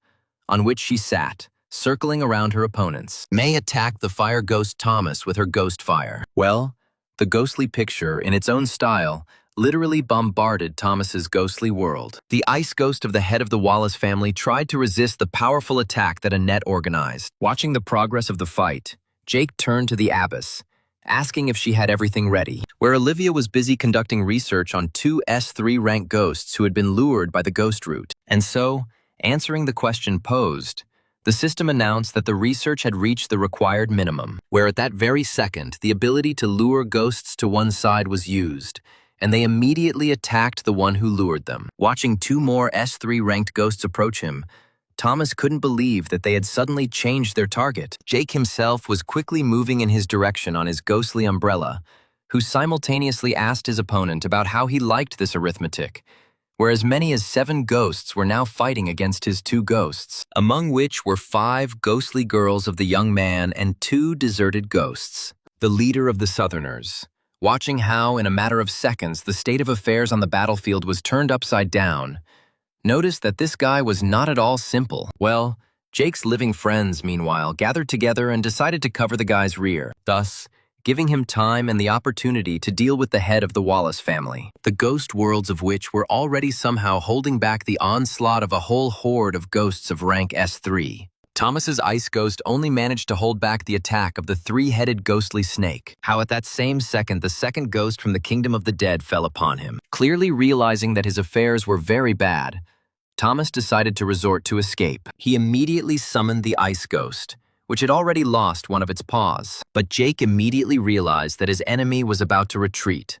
on which she sat, circling around her opponents. May attacked the fire ghost Thomas with her ghost fire. Well, the ghostly picture, in its own style, literally bombarded Thomas's ghostly world. The ice ghost of the head of the Wallace family tried to resist the powerful attack that Annette organized. Watching the progress of the fight, Jake turned to the abbess, asking if she had everything ready, where Olivia was busy conducting research on 2 S3 rank ghosts who had been lured by the ghost route. And so, answering the question posed, The system announced that the research had reached the required minimum, where at that very second, the ability to lure ghosts to one side was used, and they immediately attacked the one who lured them. Watching two more S3 ranked ghosts approach him, Thomas couldn't believe that they had suddenly changed their target. Jake himself was quickly moving in his direction on his ghostly umbrella, who simultaneously asked his opponent about how he liked this arithmetic, where as many as 7 ghosts were now fighting against his 2 ghosts, among which were 5 ghostly girls of the young man and 2 deserted ghosts. The leader of the Southerners, watching how, in a matter of seconds, the state of affairs on the battlefield was turned upside down, noticed that this guy was not at all simple. Well, Jake's living friends, meanwhile, gathered together and decided to cover the guy's rear, thus giving him time and the opportunity to deal with the head of the Wallace family, the ghost worlds of which were already somehow holding back the onslaught of a whole horde of ghosts of rank S3. Thomas's ice ghost only managed to hold back the attack of the 3-headed ghostly snake. How at that same second, the second ghost from the kingdom of the dead fell upon him. Clearly realizing that his affairs were very bad, Thomas decided to resort to escape. He immediately summoned the ice ghost, which had already lost one of its paws. But Jake immediately realized that his enemy was about to retreat,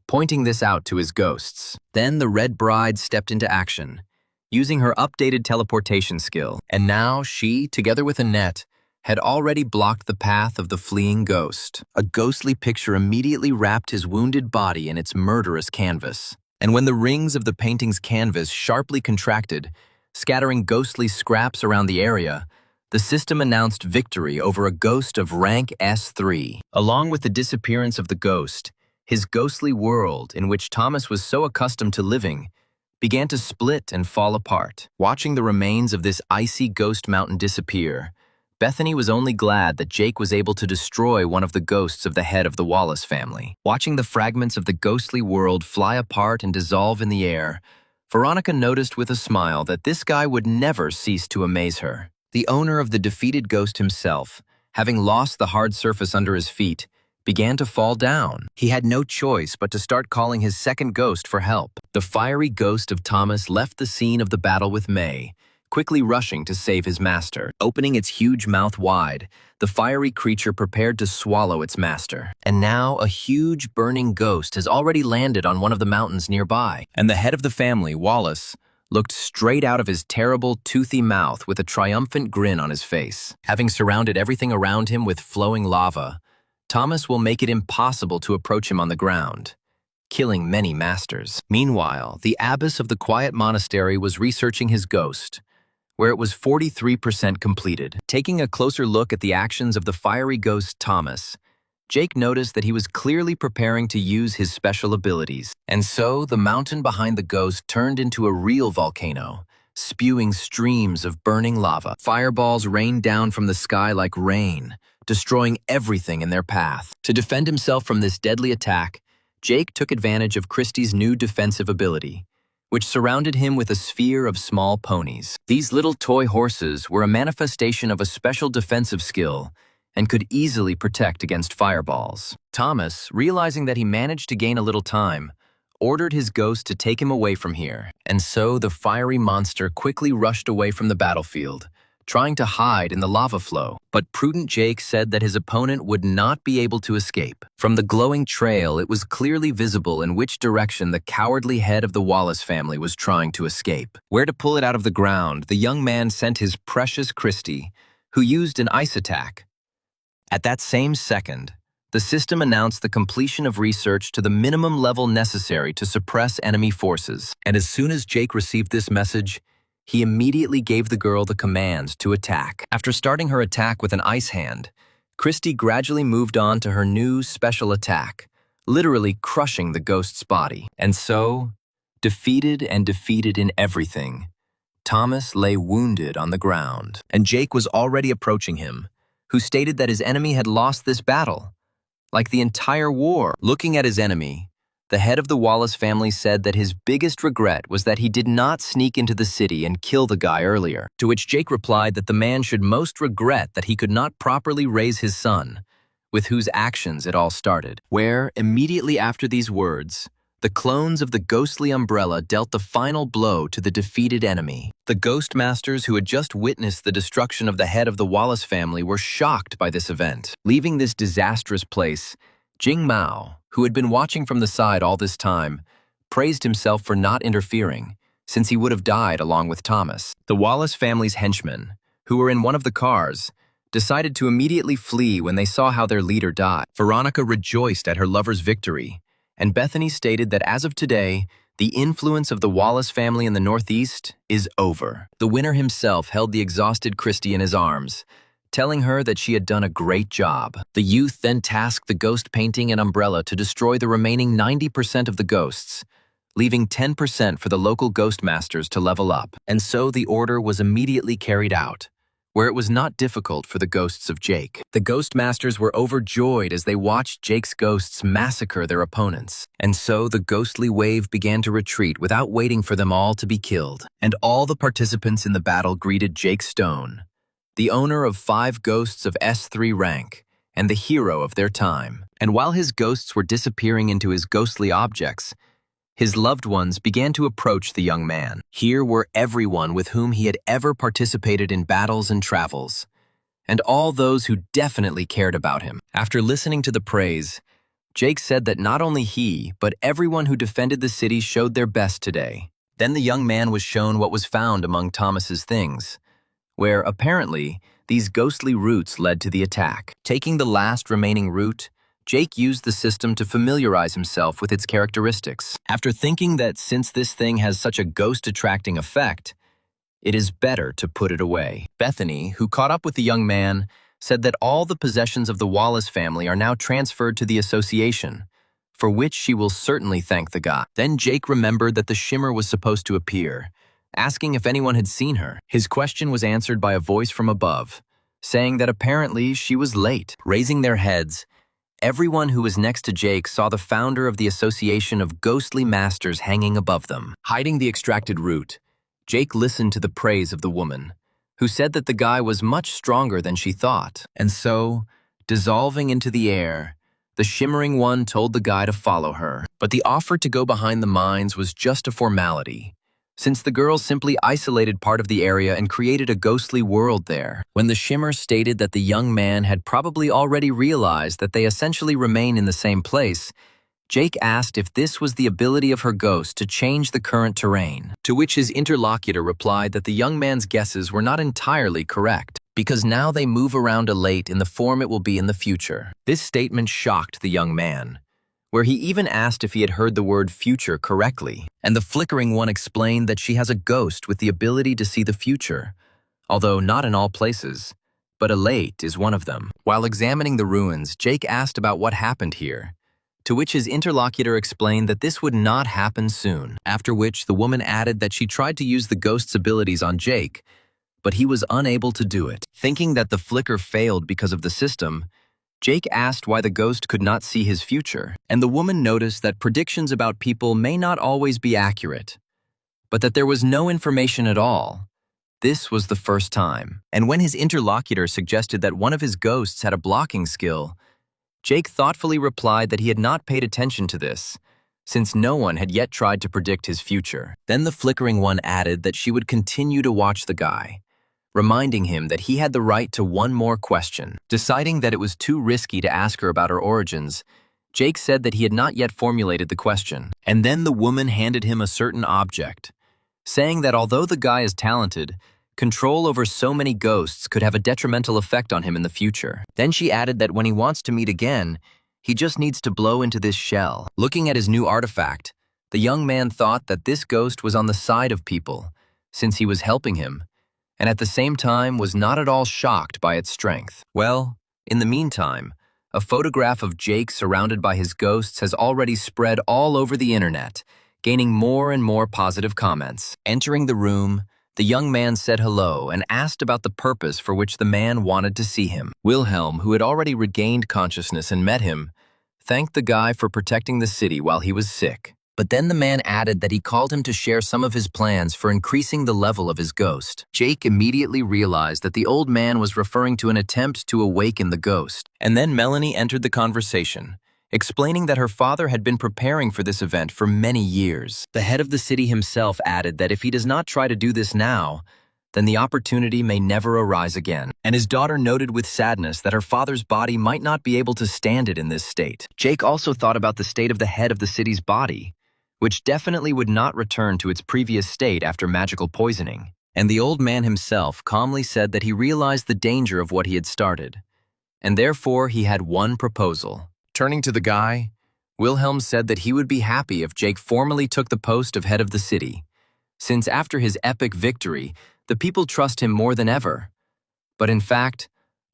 pointing this out to his ghosts. Then the Red Bride stepped into action, using her updated teleportation skill, and now she, together with Annette, had already blocked the path of the fleeing ghost. A ghostly picture immediately wrapped his wounded body in its murderous canvas. And when the rings of the painting's canvas sharply contracted, scattering ghostly scraps around the area, the system announced victory over a ghost of rank S3. Along with the disappearance of the ghost, his ghostly world, in which Thomas was so accustomed to living, began to split and fall apart. Watching the remains of this icy ghost mountain disappear, Bethany was only glad that Jake was able to destroy one of the ghosts of the head of the Wallace family. Watching the fragments of the ghostly world fly apart and dissolve in the air, Veronica noticed with a smile that this guy would never cease to amaze her. The owner of the defeated ghost himself, having lost the hard surface under his feet, began to fall down. He had no choice but to start calling his second ghost for help. The fiery ghost of Thomas left the scene of the battle with May, quickly rushing to save his master. Opening its huge mouth wide, the fiery creature prepared to swallow its master. And now a huge burning ghost has already landed on one of the mountains nearby, and the head of the family, Wallace, looked straight out of his terrible, toothy mouth with a triumphant grin on his face. Having surrounded everything around him with flowing lava, Thomas will make it impossible to approach him on the ground, killing many masters. Meanwhile, the abbess of the quiet monastery was researching his ghost, where it was 43% completed. Taking a closer look at the actions of the fiery ghost Thomas, Jake noticed that he was clearly preparing to use his special abilities. And so, the mountain behind the ghost turned into a real volcano, spewing streams of burning lava. Fireballs rained down from the sky like rain, destroying everything in their path. To defend himself from this deadly attack, Jake took advantage of Christie's new defensive ability, which surrounded him with a sphere of small ponies. These little toy horses were a manifestation of a special defensive skill and could easily protect against fireballs. Thomas, realizing that he managed to gain a little time, ordered his ghost to take him away from here, and so the fiery monster quickly rushed away from the battlefield, trying to hide in the lava flow. But prudent Jake said that his opponent would not be able to escape. From the glowing trail, it was clearly visible in which direction the cowardly head of the Wallace family was trying to escape. Where to pull it out of the ground, the young man sent his precious Christie, who used an ice attack. At that same second, the system announced the completion of research to the minimum level necessary to suppress enemy forces. And as soon as Jake received this message, he immediately gave the girl the commands to attack. After starting her attack with an ice hand, Christie gradually moved on to her new special attack, literally crushing the ghost's body. And so, defeated in everything, Thomas lay wounded on the ground, and Jake was already approaching him, who stated that his enemy had lost this battle, like the entire war. Looking at his enemy, the head of the Wallace family said that his biggest regret was that he did not sneak into the city and kill the guy earlier, to which Jake replied that the man should most regret that he could not properly raise his son, with whose actions it all started. Where, immediately after these words, The clones of the ghostly umbrella dealt the final blow to the defeated enemy. The Ghost Masters who had just witnessed the destruction of the head of the Wallace family were shocked by this event. Leaving this disastrous place, Jing Mao, who had been watching from the side all this time, praised himself for not interfering, since he would have died along with Thomas. The Wallace family's henchmen, who were in one of the cars, decided to immediately flee when they saw how their leader died. Veronica rejoiced at her lover's victory, and Bethany stated that as of today, the influence of the Wallace family in the Northeast is over. The winner himself held the exhausted Christie in his arms, telling her that she had done a great job. The youth then tasked the ghost painting and umbrella to destroy the remaining 90% of the ghosts, leaving 10% for the local ghost masters to level up. And so the order was immediately carried out, where it was not difficult for the ghosts of Jake. The ghost masters were overjoyed as they watched Jake's ghosts massacre their opponents. And so the ghostly wave began to retreat without waiting for them all to be killed. And all the participants in the battle greeted Jake Stone, the owner of 5 ghosts of S3 rank, and the hero of their time. And while his ghosts were disappearing into his ghostly objects, his loved ones began to approach the young man. Here were everyone with whom he had ever participated in battles and travels, and all those who definitely cared about him. After listening to the praise, Jake said that not only he, but everyone who defended the city showed their best today. Then the young man was shown what was found among Thomas's things, where apparently these ghostly roots led to the attack. Taking the last remaining root, Jake used the system to familiarize himself with its characteristics. After thinking that since this thing has such a ghost-attracting effect, it is better to put it away. Bethany, who caught up with the young man, said that all the possessions of the Wallace family are now transferred to the association, for which she will certainly thank the god. Then Jake remembered that the shimmer was supposed to appear, asking if anyone had seen her. His question was answered by a voice from above, saying that apparently she was late. Raising their heads, everyone who was next to Jake saw the founder of the Association of Ghostly Masters hanging above them. Hiding the extracted root, Jake listened to the praise of the woman, who said that the guy was much stronger than she thought. And so, dissolving into the air, the shimmering one told the guy to follow her. But the offer to go behind the mines was just a formality, since the girl simply isolated part of the area and created a ghostly world there. When the shimmer stated that the young man had probably already realized that they essentially remain in the same place, Jake asked if this was the ability of her ghost to change the current terrain, to which his interlocutor replied that the young man's guesses were not entirely correct, because now they move around Elate in the form it will be in the future. This statement shocked the young man, where he even asked if he had heard the word future correctly, and the flickering one explained that she has a ghost with the ability to see the future, although not in all places, but Elate is one of them. While examining the ruins, Jake asked about what happened here, to which his interlocutor explained that this would not happen soon, after which the woman added that she tried to use the ghost's abilities on Jake, but he was unable to do it. Thinking that the flicker failed because of the system, Jake asked why the ghost could not see his future, and the woman noticed that predictions about people may not always be accurate, but that there was no information at all. This was the first time, and when his interlocutor suggested that one of his ghosts had a blocking skill, Jake thoughtfully replied that he had not paid attention to this, since no one had yet tried to predict his future. Then the flickering one added that she would continue to watch the guy, reminding him that he had the right to one more question. Deciding that it was too risky to ask her about her origins, Jake said that he had not yet formulated the question. And then the woman handed him a certain object, saying that although the guy is talented, control over so many ghosts could have a detrimental effect on him in the future. Then she added that when he wants to meet again, he just needs to blow into this shell. Looking at his new artifact, the young man thought that this ghost was on the side of people, since he was helping him, and at the same time was not at all shocked by its strength. Well, in the meantime, a photograph of Jake surrounded by his ghosts has already spread all over the internet, gaining more and more positive comments. Entering the room, the young man said hello and asked about the purpose for which the man wanted to see him. Wilhelm, who had already regained consciousness and met him, thanked the guy for protecting the city while he was sick. But then the man added that he called him to share some of his plans for increasing the level of his ghost. Jake immediately realized that the old man was referring to an attempt to awaken the ghost. And then Melanie entered the conversation, explaining that her father had been preparing for this event for many years. The head of the city himself added that if he does not try to do this now, then the opportunity may never arise again. And his daughter noted with sadness that her father's body might not be able to stand it in this state. Jake also thought about the state of the head of the city's body, which definitely would not return to its previous state after magical poisoning. And the old man himself calmly said that he realized the danger of what he had started, and therefore he had one proposal. Turning to the guy, Wilhelm said that he would be happy if Jake formally took the post of head of the city, since after his epic victory, the people trust him more than ever. But in fact,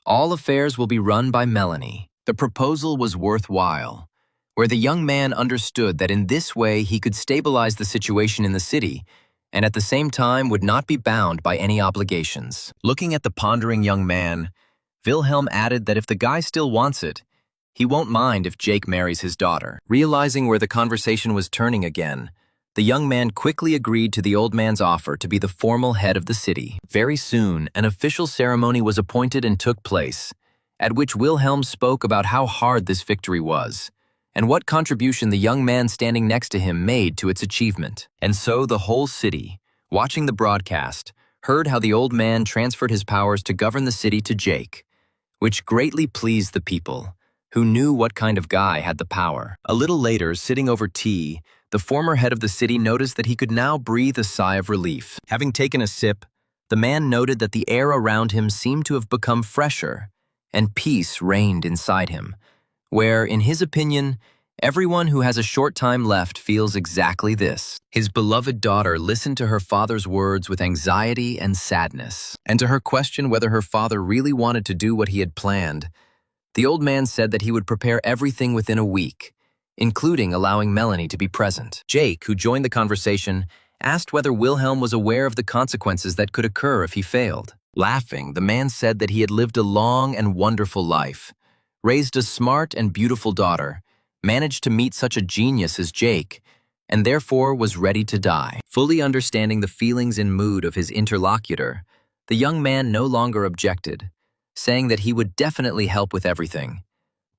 all affairs will be run by Melanie. The proposal was worthwhile, where the young man understood that in this way he could stabilize the situation in the city and at the same time would not be bound by any obligations. Looking at the pondering young man, Wilhelm added that if the guy still wants it, he won't mind if Jake marries his daughter. Realizing where the conversation was turning again, the young man quickly agreed to the old man's offer to be the formal head of the city. Very soon, an official ceremony was appointed and took place, at which Wilhelm spoke about how hard this victory was, and what contribution the young man standing next to him made to its achievement. And so the whole city, watching the broadcast, heard how the old man transferred his powers to govern the city to Jake, which greatly pleased the people, who knew what kind of guy had the power. A little later, sitting over tea, the former head of the city noticed that he could now breathe a sigh of relief. Having taken a sip, the man noted that the air around him seemed to have become fresher, and peace reigned inside him, where, in his opinion, everyone who has a short time left feels exactly this. His beloved daughter listened to her father's words with anxiety and sadness, and to her question whether her father really wanted to do what he had planned, the old man said that he would prepare everything within a week, including allowing Melanie to be present. Jake, who joined the conversation, asked whether Wilhelm was aware of the consequences that could occur if he failed. Laughing, the man said that he had lived a long and wonderful life, raised a smart and beautiful daughter, managed to meet such a genius as Jake, and therefore was ready to die. Fully understanding the feelings and mood of his interlocutor, the young man no longer objected, saying that he would definitely help with everything.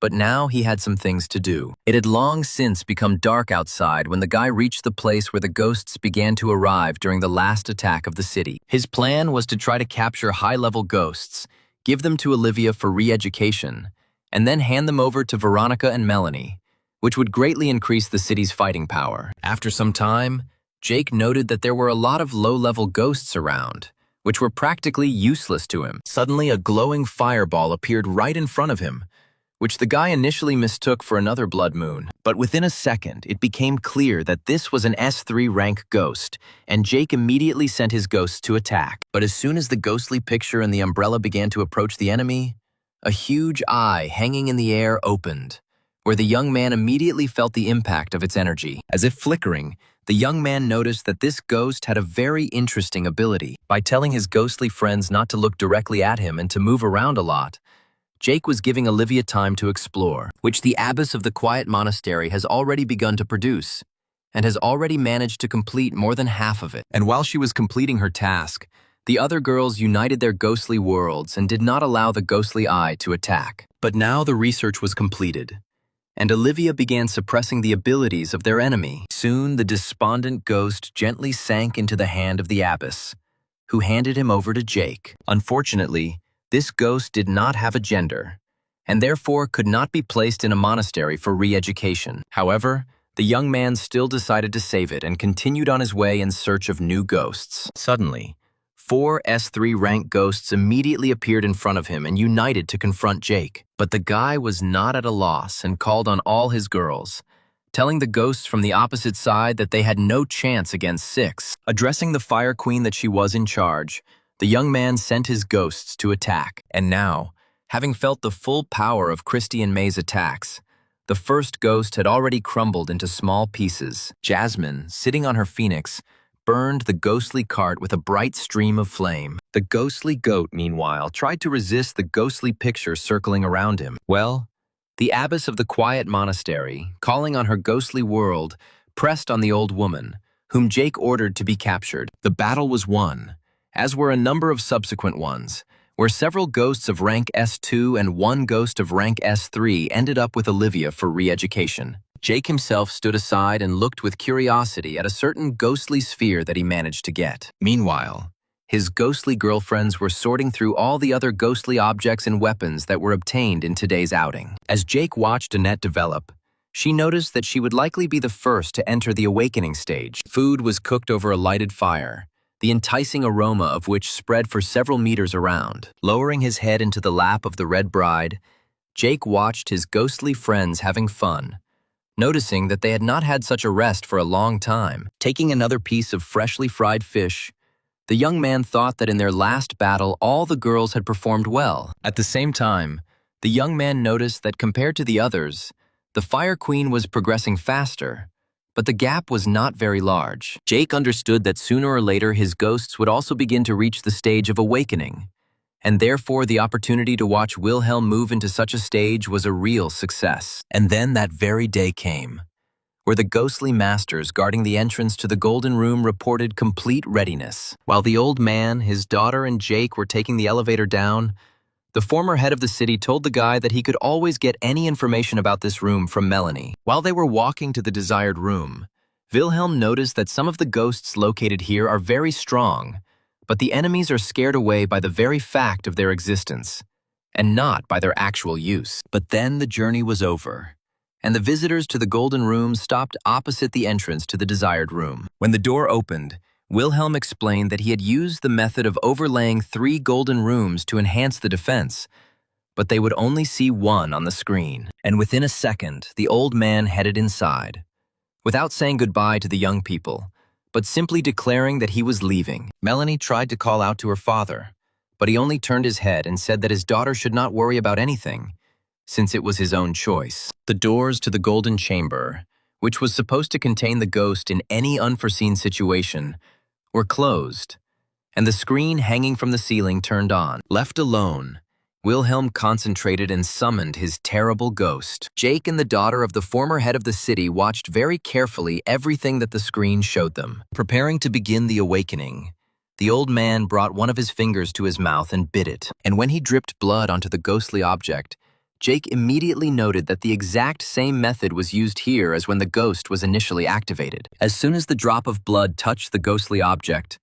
But now he had some things to do. It had long since become dark outside when the guy reached the place where the ghosts began to arrive during the last attack of the city. His plan was to try to capture high-level ghosts, give them to Olivia for re-education, and then hand them over to Veronica and Melanie, which would greatly increase the city's fighting power. After some time, Jake noted that there were a lot of low-level ghosts around, which were practically useless to him. Suddenly, a glowing fireball appeared right in front of him, which the guy initially mistook for another blood moon. But within a second, it became clear that this was an S3 rank ghost, and Jake immediately sent his ghosts to attack. But as soon as the ghostly picture and the umbrella began to approach the enemy, a huge eye hanging in the air opened, where the young man immediately felt the impact of its energy. As if flickering, the young man noticed that this ghost had a very interesting ability. By telling his ghostly friends not to look directly at him and to move around a lot, Jake was giving Olivia time to explore, which the abbess of the quiet monastery has already begun to produce, and has already managed to complete more than half of it. And while she was completing her task, the other girls united their ghostly worlds and did not allow the ghostly eye to attack. But now the research was completed, and Olivia began suppressing the abilities of their enemy. Soon the despondent ghost gently sank into the hand of the abbess, who handed him over to Jake. Unfortunately, this ghost did not have a gender, and therefore could not be placed in a monastery for re-education. However, the young man still decided to save it and continued on his way in search of new ghosts. Suddenly, 4 S3 rank ghosts immediately appeared in front of him and united to confront Jake. But the guy was not at a loss and called on all his girls, telling the ghosts from the opposite side that they had no chance against 6. Addressing the Fire Queen that she was in charge, the young man sent his ghosts to attack. And now, having felt the full power of Christy and May's attacks, the first ghost had already crumbled into small pieces. Jasmine, sitting on her phoenix, burned the ghostly cart with a bright stream of flame. The ghostly goat, meanwhile, tried to resist the ghostly picture circling around him. Well, the abbess of the quiet monastery, calling on her ghostly world, pressed on the old woman, whom Jake ordered to be captured. The battle was won, as were a number of subsequent ones, where several ghosts of rank S2 and one ghost of rank S3 ended up with Olivia for re-education. Jake himself stood aside and looked with curiosity at a certain ghostly sphere that he managed to get. Meanwhile, his ghostly girlfriends were sorting through all the other ghostly objects and weapons that were obtained in today's outing. As Jake watched Annette develop, she noticed that she would likely be the first to enter the awakening stage. Food was cooked over a lighted fire, the enticing aroma of which spread for several meters around. Lowering his head into the lap of the red bride, Jake watched his ghostly friends having fun, noticing that they had not had such a rest for a long time. Taking another piece of freshly fried fish, the young man thought that in their last battle all the girls had performed well. At the same time, the young man noticed that compared to the others, the Fire Queen was progressing faster, but the gap was not very large. Jake understood that sooner or later his ghosts would also begin to reach the stage of awakening, and therefore the opportunity to watch Wilhelm move into such a stage was a real success. And then that very day came, where the ghostly masters guarding the entrance to the Golden Room reported complete readiness. While the old man, his daughter, and Jake were taking the elevator down, the former head of the city told the guy that he could always get any information about this room from Melanie. While they were walking to the desired room, Wilhelm noticed that some of the ghosts located here are very strong, but the enemies are scared away by the very fact of their existence, and not by their actual use. But then the journey was over, and the visitors to the Golden Room stopped opposite the entrance to the desired room. When the door opened, Wilhelm explained that he had used the method of overlaying 3 golden rooms to enhance the defense, but they would only see one on the screen. And within a second, the old man headed inside, without saying goodbye to the young people, but simply declaring that he was leaving. Melanie tried to call out to her father, but he only turned his head and said that his daughter should not worry about anything, since it was his own choice. The doors to the Golden Chamber, which was supposed to contain the ghost in any unforeseen situation, were closed, and the screen hanging from the ceiling turned on. Left alone, Wilhelm concentrated and summoned his terrible ghost. Jake and the daughter of the former head of the city watched very carefully everything that the screen showed them. Preparing to begin the awakening, the old man brought one of his fingers to his mouth and bit it, and when he dripped blood onto the ghostly object, Jake immediately noted that the exact same method was used here as when the ghost was initially activated. As soon as the drop of blood touched the ghostly object,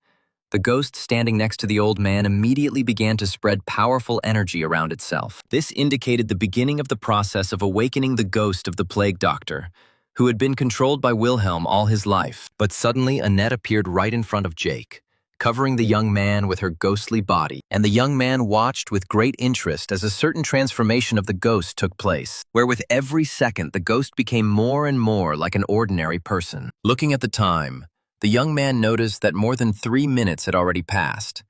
the ghost standing next to the old man immediately began to spread powerful energy around itself. This indicated the beginning of the process of awakening the ghost of the plague doctor, who had been controlled by Wilhelm all his life. But suddenly Annette appeared right in front of Jake, covering the young man with her ghostly body, and the young man watched with great interest as a certain transformation of the ghost took place, where with every second the ghost became more and more like an ordinary person. Looking at the time, the young man noticed that more than 3 minutes had already passed,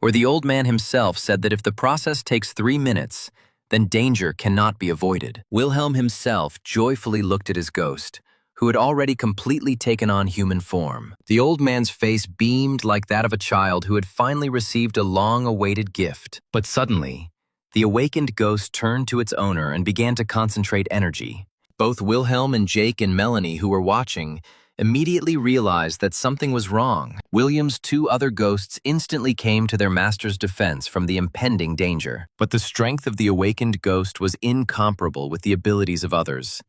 where the old man himself said that if the process takes 3 minutes, then danger cannot be avoided. Wilhelm himself joyfully looked at his ghost, who had already completely taken on human form. The old man's face beamed like that of a child who had finally received a long-awaited gift. But suddenly, the awakened ghost turned to its owner and began to concentrate energy. Both Wilhelm and Jake and Melanie, who were watching, immediately realized that something was wrong. William's 2 other ghosts instantly came to their master's defense from the impending danger. But the strength of the awakened ghost was incomparable with the abilities of others,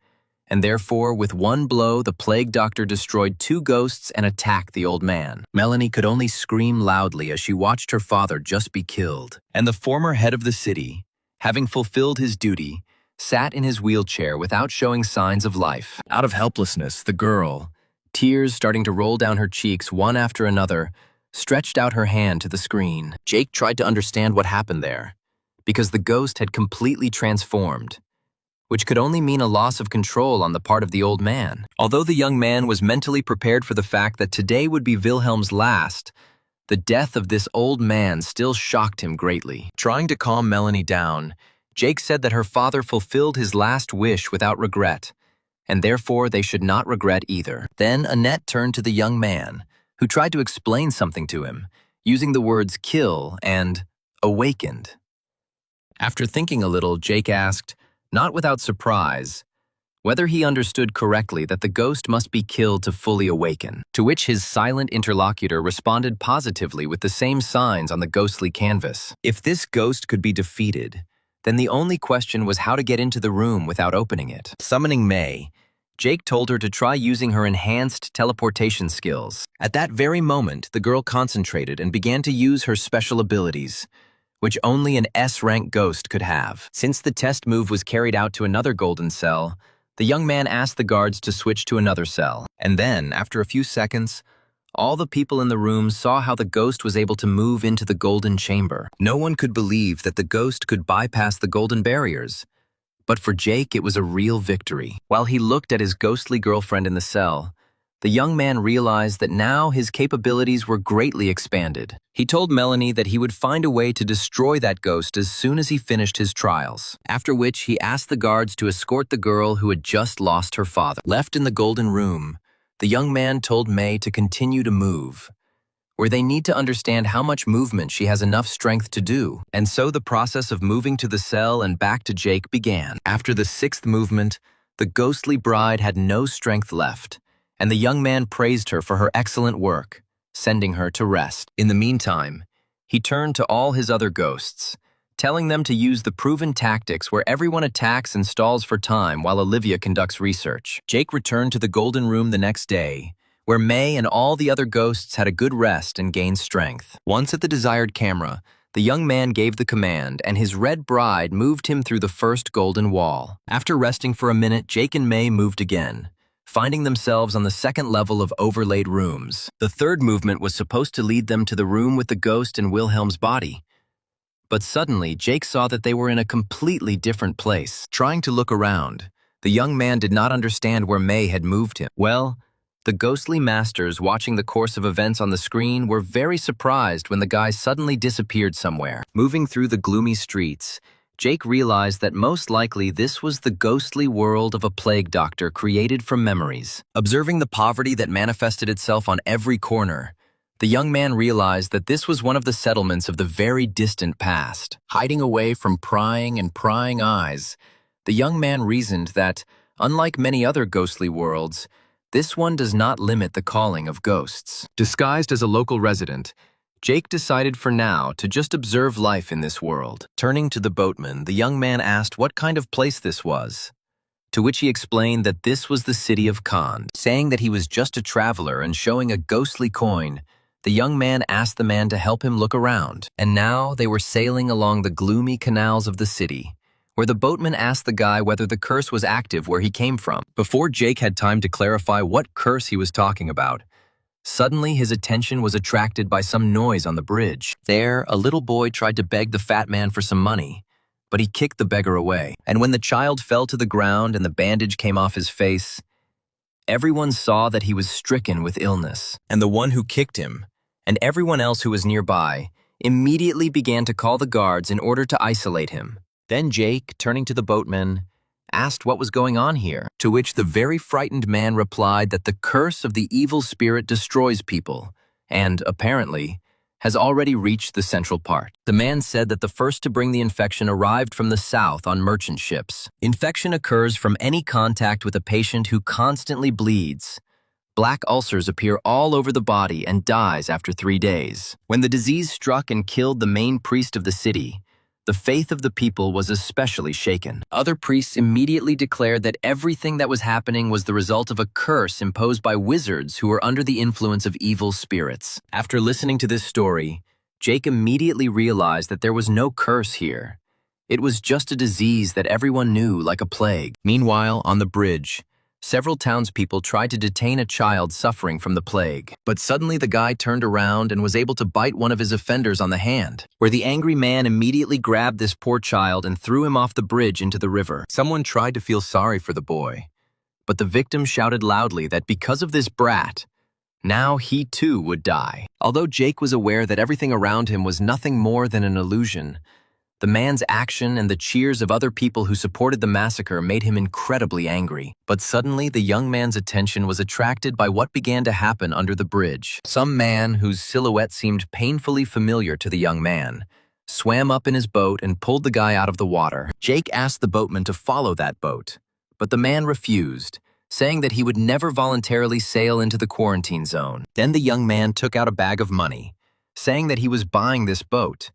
and therefore, with one blow, the plague doctor destroyed 2 ghosts and attacked the old man. Melanie could only scream loudly as she watched her father just be killed. And the former head of the city, having fulfilled his duty, sat in his wheelchair without showing signs of life. Out of helplessness, the girl, tears starting to roll down her cheeks one after another, stretched out her hand to the screen. Jake tried to understand what happened there, because the ghost had completely transformed, which could only mean a loss of control on the part of the old man. Although the young man was mentally prepared for the fact that today would be Wilhelm's last, the death of this old man still shocked him greatly. Trying to calm Melanie down, Jake said that her father fulfilled his last wish without regret, and therefore they should not regret either. Then Annette turned to the young man, who tried to explain something to him, using the words kill and awakened. After thinking a little, Jake asked, not without surprise, whether he understood correctly that the ghost must be killed to fully awaken, to which his silent interlocutor responded positively with the same signs on the ghostly canvas. If this ghost could be defeated, then the only question was how to get into the room without opening it. Summoning May, Jake told her to try using her enhanced teleportation skills. At that very moment, the girl concentrated and began to use her special abilities, which only an S-rank ghost could have. Since the test move was carried out to another golden cell, the young man asked the guards to switch to another cell. And then, after a few seconds, all the people in the room saw how the ghost was able to move into the golden chamber. No one could believe that the ghost could bypass the golden barriers. But for Jake, it was a real victory. While he looked at his ghostly girlfriend in the cell, the young man realized that now his capabilities were greatly expanded. He told Melanie that he would find a way to destroy that ghost as soon as he finished his trials, after which he asked the guards to escort the girl who had just lost her father. Left in the golden room, the young man told May to continue to move, where they need to understand how much movement she has enough strength to do. And so the process of moving to the cell and back to Jake began. After the 6th movement, the ghostly bride had no strength left, and the young man praised her for her excellent work, sending her to rest. In the meantime, he turned to all his other ghosts, telling them to use the proven tactics where everyone attacks and stalls for time while Olivia conducts research. Jake returned to the golden room the next day, where May and all the other ghosts had a good rest and gained strength. Once at the desired camera, the young man gave the command, and his red bride moved him through the first golden wall. After resting for a minute, Jake and May moved again, finding themselves on the 2nd level of overlaid rooms. The 3rd movement was supposed to lead them to the room with the ghost and Wilhelm's body. But suddenly, Jake saw that they were in a completely different place. Trying to look around, the young man did not understand where May had moved him. Well, the ghostly masters watching the course of events on the screen were very surprised when the guy suddenly disappeared somewhere. Moving through the gloomy streets, Jake realized that most likely this was the ghostly world of a plague doctor created from memories. Observing the poverty that manifested itself on every corner, the young man realized that this was one of the settlements of the very distant past. Hiding away from prying and prying eyes, the young man reasoned that, unlike many other ghostly worlds, this one does not limit the calling of ghosts. Disguised as a local resident, Jake decided for now to just observe life in this world. Turning to the boatman, the young man asked what kind of place this was, to which he explained that this was the city of Khand. Saying that he was just a traveler and showing a ghostly coin, the young man asked the man to help him look around. And now they were sailing along the gloomy canals of the city, where the boatman asked the guy whether the curse was active where he came from. Before Jake had time to clarify what curse he was talking about, suddenly his attention was attracted by some noise on the bridge. There, a little boy tried to beg the fat man for some money, but he kicked the beggar away. And when the child fell to the ground and the bandage came off his face, everyone saw that he was stricken with illness. And the one who kicked him, and everyone else who was nearby, immediately began to call the guards in order to isolate him. Then Jake, turning to the boatman, asked what was going on here, to which the very frightened man replied that the curse of the evil spirit destroys people, and, apparently, has already reached the central part. The man said that the first to bring the infection arrived from the south on merchant ships. Infection occurs from any contact with a patient who constantly bleeds. Black ulcers appear all over the body and dies after 3 days. When the disease struck and killed the main priest of the city, the faith of the people was especially shaken. Other priests immediately declared that everything that was happening was the result of a curse imposed by wizards who were under the influence of evil spirits. After listening to this story, Jake immediately realized that there was no curse here. It was just a disease that everyone knew, like a plague. Meanwhile, on the bridge, several townspeople tried to detain a child suffering from the plague. But suddenly the guy turned around and was able to bite one of his offenders on the hand, where the angry man immediately grabbed this poor child and threw him off the bridge into the river. Someone tried to feel sorry for the boy, but the victim shouted loudly that because of this brat, now he too would die. Although Jake was aware that everything around him was nothing more than an illusion, the man's action and the cheers of other people who supported the massacre made him incredibly angry. But suddenly, the young man's attention was attracted by what began to happen under the bridge. Some man whose silhouette seemed painfully familiar to the young man swam up in his boat and pulled the guy out of the water. Jake asked the boatman to follow that boat, but the man refused, saying that he would never voluntarily sail into the quarantine zone. Then the young man took out a bag of money, saying that he was buying this boat,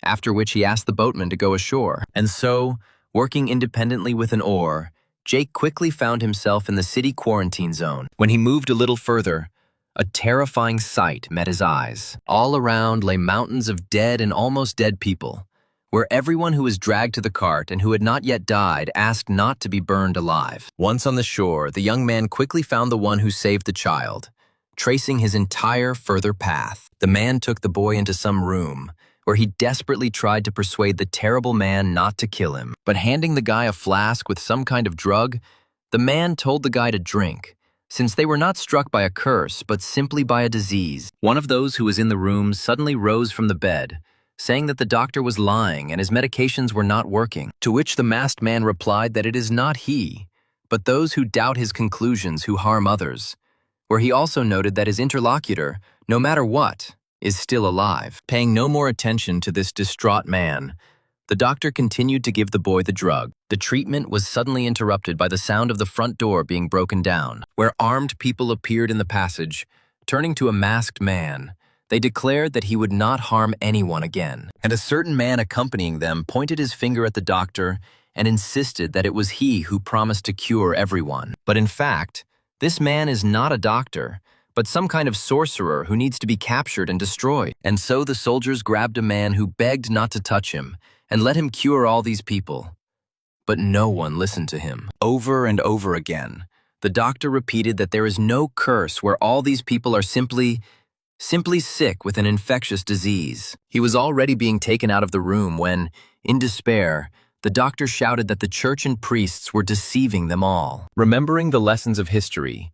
after which he asked the boatman to go ashore. And so, working independently with an oar, Jake quickly found himself in the city quarantine zone. When he moved a little further, a terrifying sight met his eyes. All around lay mountains of dead and almost dead people, where everyone who was dragged to the cart and who had not yet died asked not to be burned alive. Once on the shore, the young man quickly found the one who saved the child, tracing his entire further path. The man took the boy into some room, where he desperately tried to persuade the terrible man not to kill him. But handing the guy a flask with some kind of drug, the man told the guy to drink, since they were not struck by a curse, but simply by a disease. One of those who was in the room suddenly rose from the bed, saying that the doctor was lying and his medications were not working, to which the masked man replied that it is not he, but those who doubt his conclusions who harm others, where he also noted that his interlocutor, no matter what, is still alive. Paying no more attention to this distraught man, the doctor continued to give the boy the drug. The treatment was suddenly interrupted by the sound of the front door being broken down, where armed people appeared in the passage. Turning to a masked man, they declared that he would not harm anyone again. And a certain man accompanying them pointed his finger at the doctor and insisted that it was he who promised to cure everyone. But in fact, this man is not a doctor, but some kind of sorcerer who needs to be captured and destroyed. And so the soldiers grabbed a man who begged not to touch him and let him cure all these people. But no one listened to him. Over and over again, the doctor repeated that there is no curse where all these people are simply sick with an infectious disease. He was already being taken out of the room when, in despair, the doctor shouted that the church and priests were deceiving them all. Remembering the lessons of history,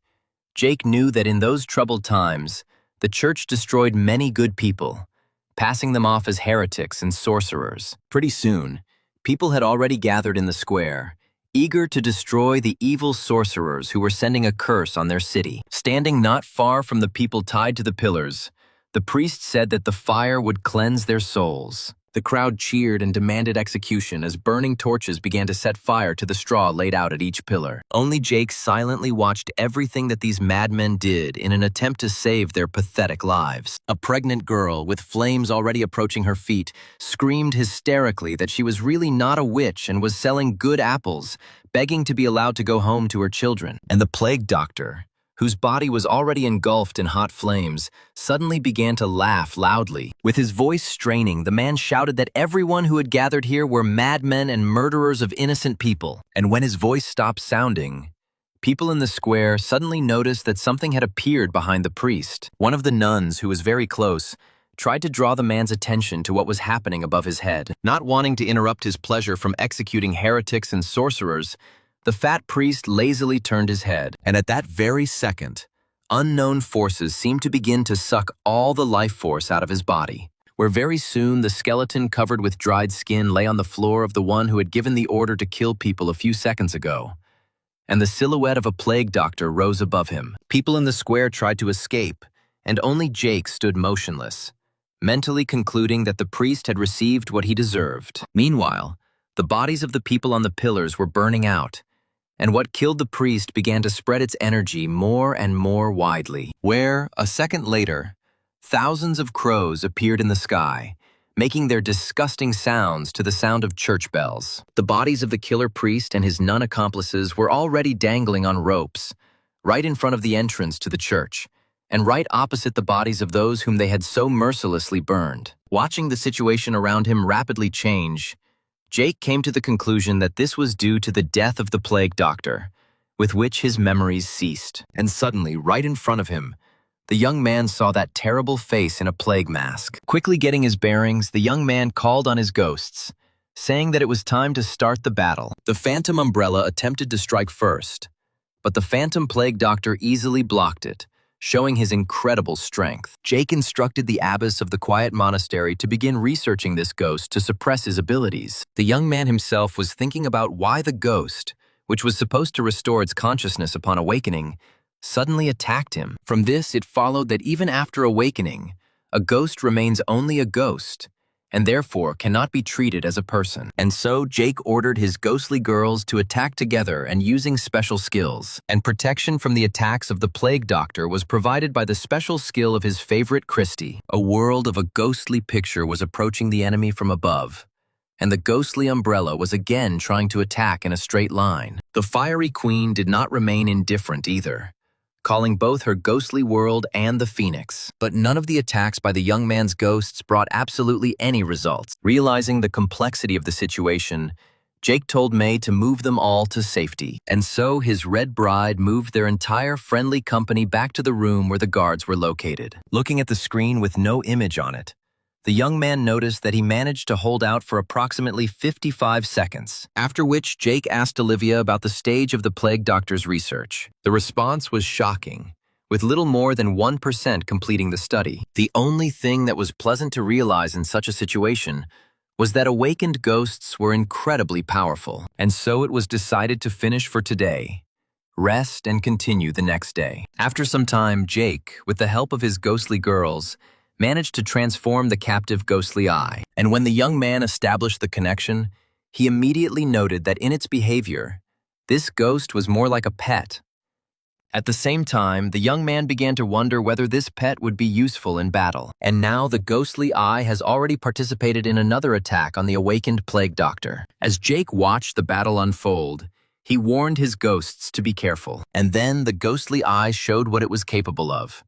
Jake knew that in those troubled times, the church destroyed many good people, passing them off as heretics and sorcerers. Pretty soon, people had already gathered in the square, eager to destroy the evil sorcerers who were sending a curse on their city. Standing not far from the people tied to the pillars, the priest said that the fire would cleanse their souls. The crowd cheered and demanded execution as burning torches began to set fire to the straw laid out at each pillar. Only Jake silently watched everything that these madmen did in an attempt to save their pathetic lives. A pregnant girl, with flames already approaching her feet, screamed hysterically that she was really not a witch and was selling good apples, begging to be allowed to go home to her children. And the plague doctor, whose body was already engulfed in hot flames, suddenly began to laugh loudly. With his voice straining, the man shouted that everyone who had gathered here were madmen and murderers of innocent people. And when his voice stopped sounding, people in the square suddenly noticed that something had appeared behind the priest. One of the nuns, who was very close, tried to draw the man's attention to what was happening above his head. Not wanting to interrupt his pleasure from executing heretics and sorcerers, the fat priest lazily turned his head, and at that very second, unknown forces seemed to begin to suck all the life force out of his body, where very soon the skeleton covered with dried skin lay on the floor of the one who had given the order to kill people a few seconds ago, and the silhouette of a plague doctor rose above him. People in the square tried to escape, and only Jake stood motionless, mentally concluding that the priest had received what he deserved. Meanwhile, the bodies of the people on the pillars were burning out, and what killed the priest began to spread its energy more and more widely, where, a second later, thousands of crows appeared in the sky, making their disgusting sounds to the sound of church bells. The bodies of the killer priest and his nun accomplices were already dangling on ropes, right in front of the entrance to the church, and right opposite the bodies of those whom they had so mercilessly burned. Watching the situation around him rapidly change, Jake came to the conclusion that this was due to the death of the plague doctor, with which his memories ceased. And suddenly, right in front of him, the young man saw that terrible face in a plague mask. Quickly getting his bearings, the young man called on his ghosts, saying that it was time to start the battle. The phantom umbrella attempted to strike first, but the phantom plague doctor easily blocked it, showing his incredible strength. Jake instructed the abbess of the quiet monastery to begin researching this ghost to suppress his abilities. The young man himself was thinking about why the ghost, which was supposed to restore its consciousness upon awakening, suddenly attacked him. From this, it followed that even after awakening, a ghost remains only a ghost, and therefore cannot be treated as a person. And so Jake ordered his ghostly girls to attack together and using special skills. And protection from the attacks of the plague doctor was provided by the special skill of his favorite Christie. A world of a ghostly picture was approaching the enemy from above, and the ghostly umbrella was again trying to attack in a straight line. The fiery queen did not remain indifferent either, calling both her ghostly world and the phoenix. But none of the attacks by the young man's ghosts brought absolutely any results. Realizing the complexity of the situation, Jake told May to move them all to safety. And so his red bride moved their entire friendly company back to the room where the guards were located. Looking at the screen with no image on it, the young man noticed that he managed to hold out for approximately 55 seconds, after which Jake asked Olivia about the stage of the plague doctor's research. The response was shocking, with little more than 1% completing the study. The only thing that was pleasant to realize in such a situation was that awakened ghosts were incredibly powerful, and so it was decided to finish for today, rest and continue the next day. After some time, Jake, with the help of his ghostly girls, managed to transform the captive ghostly eye. And when the young man established the connection, he immediately noted that in its behavior, this ghost was more like a pet. At the same time, the young man began to wonder whether this pet would be useful in battle. And now the ghostly eye has already participated in another attack on the awakened plague doctor. As Jake watched the battle unfold, he warned his ghosts to be careful. And then the ghostly eye showed what it was capable of,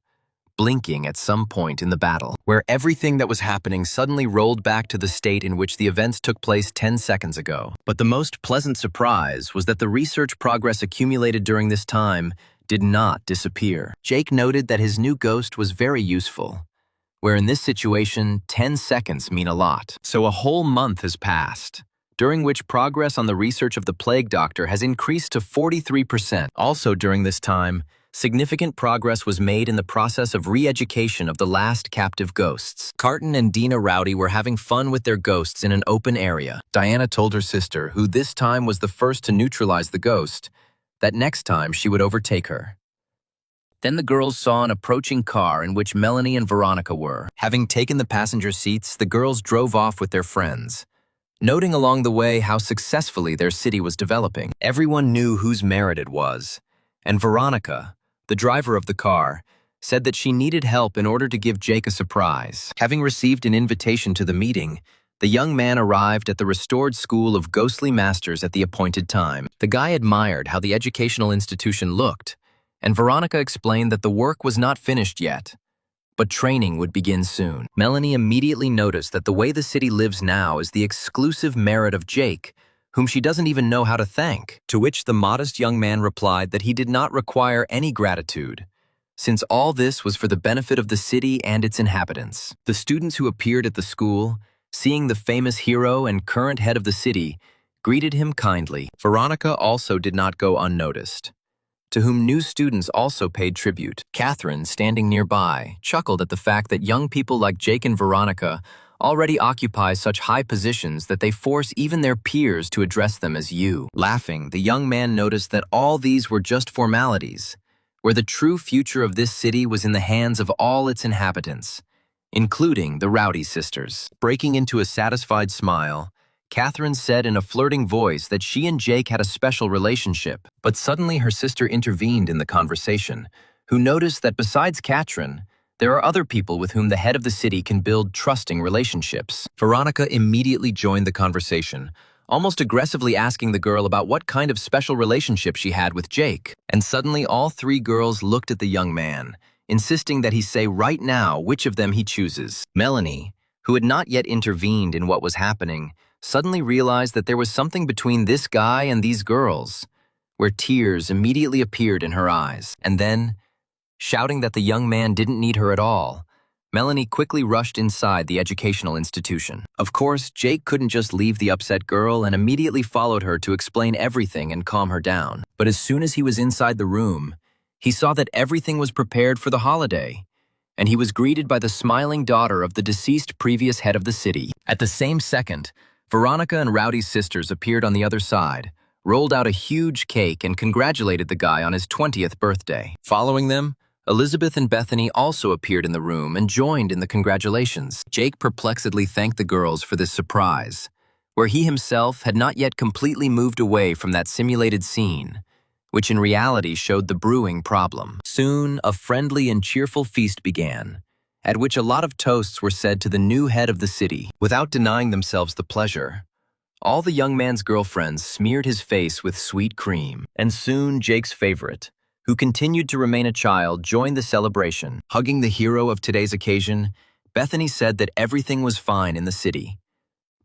blinking at some point in the battle, where everything that was happening suddenly rolled back to the state in which the events took place 10 seconds ago. But the most pleasant surprise was that the research progress accumulated during this time did not disappear. Jake noted that his new ghost was very useful, where in this situation, 10 seconds mean a lot. So a whole month has passed, during which progress on the research of the plague doctor has increased to 43%. Also during this time, significant progress was made in the process of re-education of the last captive ghosts. Carton and Dina Rowdy were having fun with their ghosts in an open area. Diana told her sister, who this time was the first to neutralize the ghost, that next time she would overtake her. Then the girls saw an approaching car in which Melanie and Veronica were. Having taken the passenger seats, the girls drove off with their friends, noting along the way how successfully their city was developing. Everyone knew whose merit it was, and Veronica, the driver of the car, said that she needed help in order to give Jake a surprise. Having received an invitation to the meeting, the young man arrived at the restored school of ghostly masters at the appointed time. The guy admired how the educational institution looked, and Veronica explained that the work was not finished yet, but training would begin soon. Melanie immediately noticed that the way the city lives now is the exclusive merit of Jake, whom she doesn't even know how to thank. To which the modest young man replied that he did not require any gratitude, since all this was for the benefit of the city and its inhabitants. The students who appeared at the school, seeing the famous hero and current head of the city, greeted him kindly. Veronica also did not go unnoticed, to whom new students also paid tribute. Catherine, standing nearby, chuckled at the fact that young people like Jake and Veronica already occupy such high positions that they force even their peers to address them as you. Laughing, the young man noticed that all these were just formalities, where the true future of this city was in the hands of all its inhabitants, including the Rowdy sisters. Breaking into a satisfied smile, Catherine said in a flirting voice that she and Jake had a special relationship. But suddenly her sister intervened in the conversation, who noticed that besides Catherine, there are other people with whom the head of the city can build trusting relationships. Veronica immediately joined the conversation, almost aggressively asking the girl about what kind of special relationship she had with Jake. And suddenly all three girls looked at the young man, insisting that he say right now which of them he chooses. Melanie, who had not yet intervened in what was happening, suddenly realized that there was something between this guy and these girls, where tears immediately appeared in her eyes. And then, shouting that the young man didn't need her at all, Melanie quickly rushed inside the educational institution. Of course, Jake couldn't just leave the upset girl and immediately followed her to explain everything and calm her down. But as soon as he was inside the room, he saw that everything was prepared for the holiday, and he was greeted by the smiling daughter of the deceased previous head of the city. At the same second, Veronica and Rowdy's sisters appeared on the other side, rolled out a huge cake and congratulated the guy on his 20th birthday. Following them, Elizabeth and Bethany also appeared in the room and joined in the congratulations. Jake perplexedly thanked the girls for this surprise, where he himself had not yet completely moved away from that simulated scene, which in reality showed the brewing problem. Soon, a friendly and cheerful feast began, at which a lot of toasts were said to the new head of the city. Without denying themselves the pleasure, all the young man's girlfriends smeared his face with sweet cream, and soon Jake's favorite, who continued to remain a child, joined the celebration. Hugging the hero of today's occasion, Bethany said that everything was fine in the city,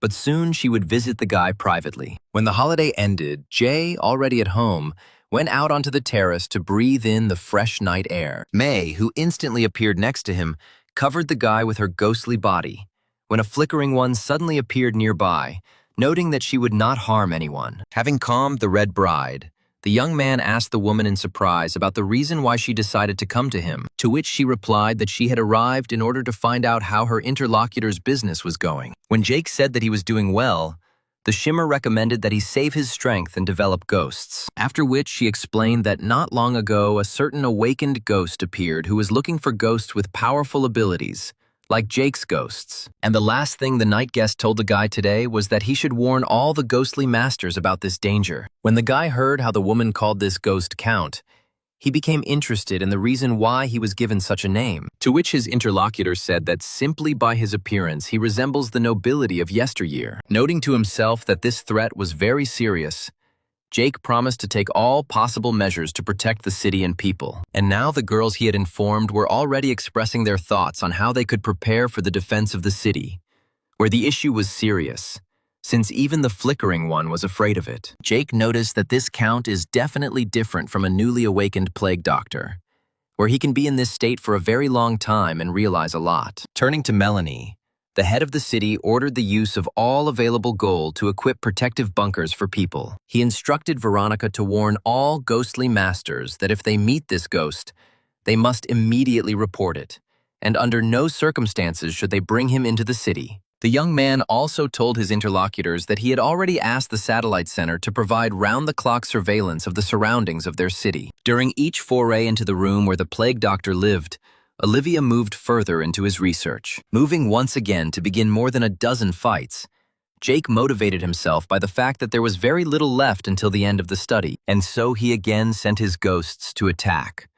but soon she would visit the guy privately. When the holiday ended, Jay, already at home, went out onto the terrace to breathe in the fresh night air. May, who instantly appeared next to him, covered the guy with her ghostly body, when a flickering one suddenly appeared nearby, noting that she would not harm anyone. Having calmed the red bride, the young man asked the woman in surprise about the reason why she decided to come to him, to which she replied that she had arrived in order to find out how her interlocutor's business was going. When Jake said that he was doing well, the Shimmer recommended that he save his strength and develop ghosts, after which she explained that not long ago a certain awakened ghost appeared who was looking for ghosts with powerful abilities, like Jake's ghosts. And the last thing the night guest told the guy today was that he should warn all the ghostly masters about this danger. When the guy heard how the woman called this ghost Count, he became interested in the reason why he was given such a name, to which his interlocutor said that simply by his appearance he resembles the nobility of yesteryear. Noting to himself that this threat was very serious, Jake promised to take all possible measures to protect the city and people. And now the girls he had informed were already expressing their thoughts on how they could prepare for the defense of the city, where the issue was serious, since even the flickering one was afraid of it. Jake noticed that this Count is definitely different from a newly awakened plague doctor, where he can be in this state for a very long time and realize a lot. Turning to Melanie, the head of the city ordered the use of all available gold to equip protective bunkers for people. He instructed Veronica to warn all ghostly masters that if they meet this ghost, they must immediately report it, and under no circumstances should they bring him into the city. The young man also told his interlocutors that he had already asked the satellite center to provide round-the-clock surveillance of the surroundings of their city. During each foray into the room where the plague doctor lived, Olivia moved further into his research. Moving once again to begin more than a dozen fights, Jake motivated himself by the fact that there was very little left until the end of the study, and so he again sent his ghosts to attack,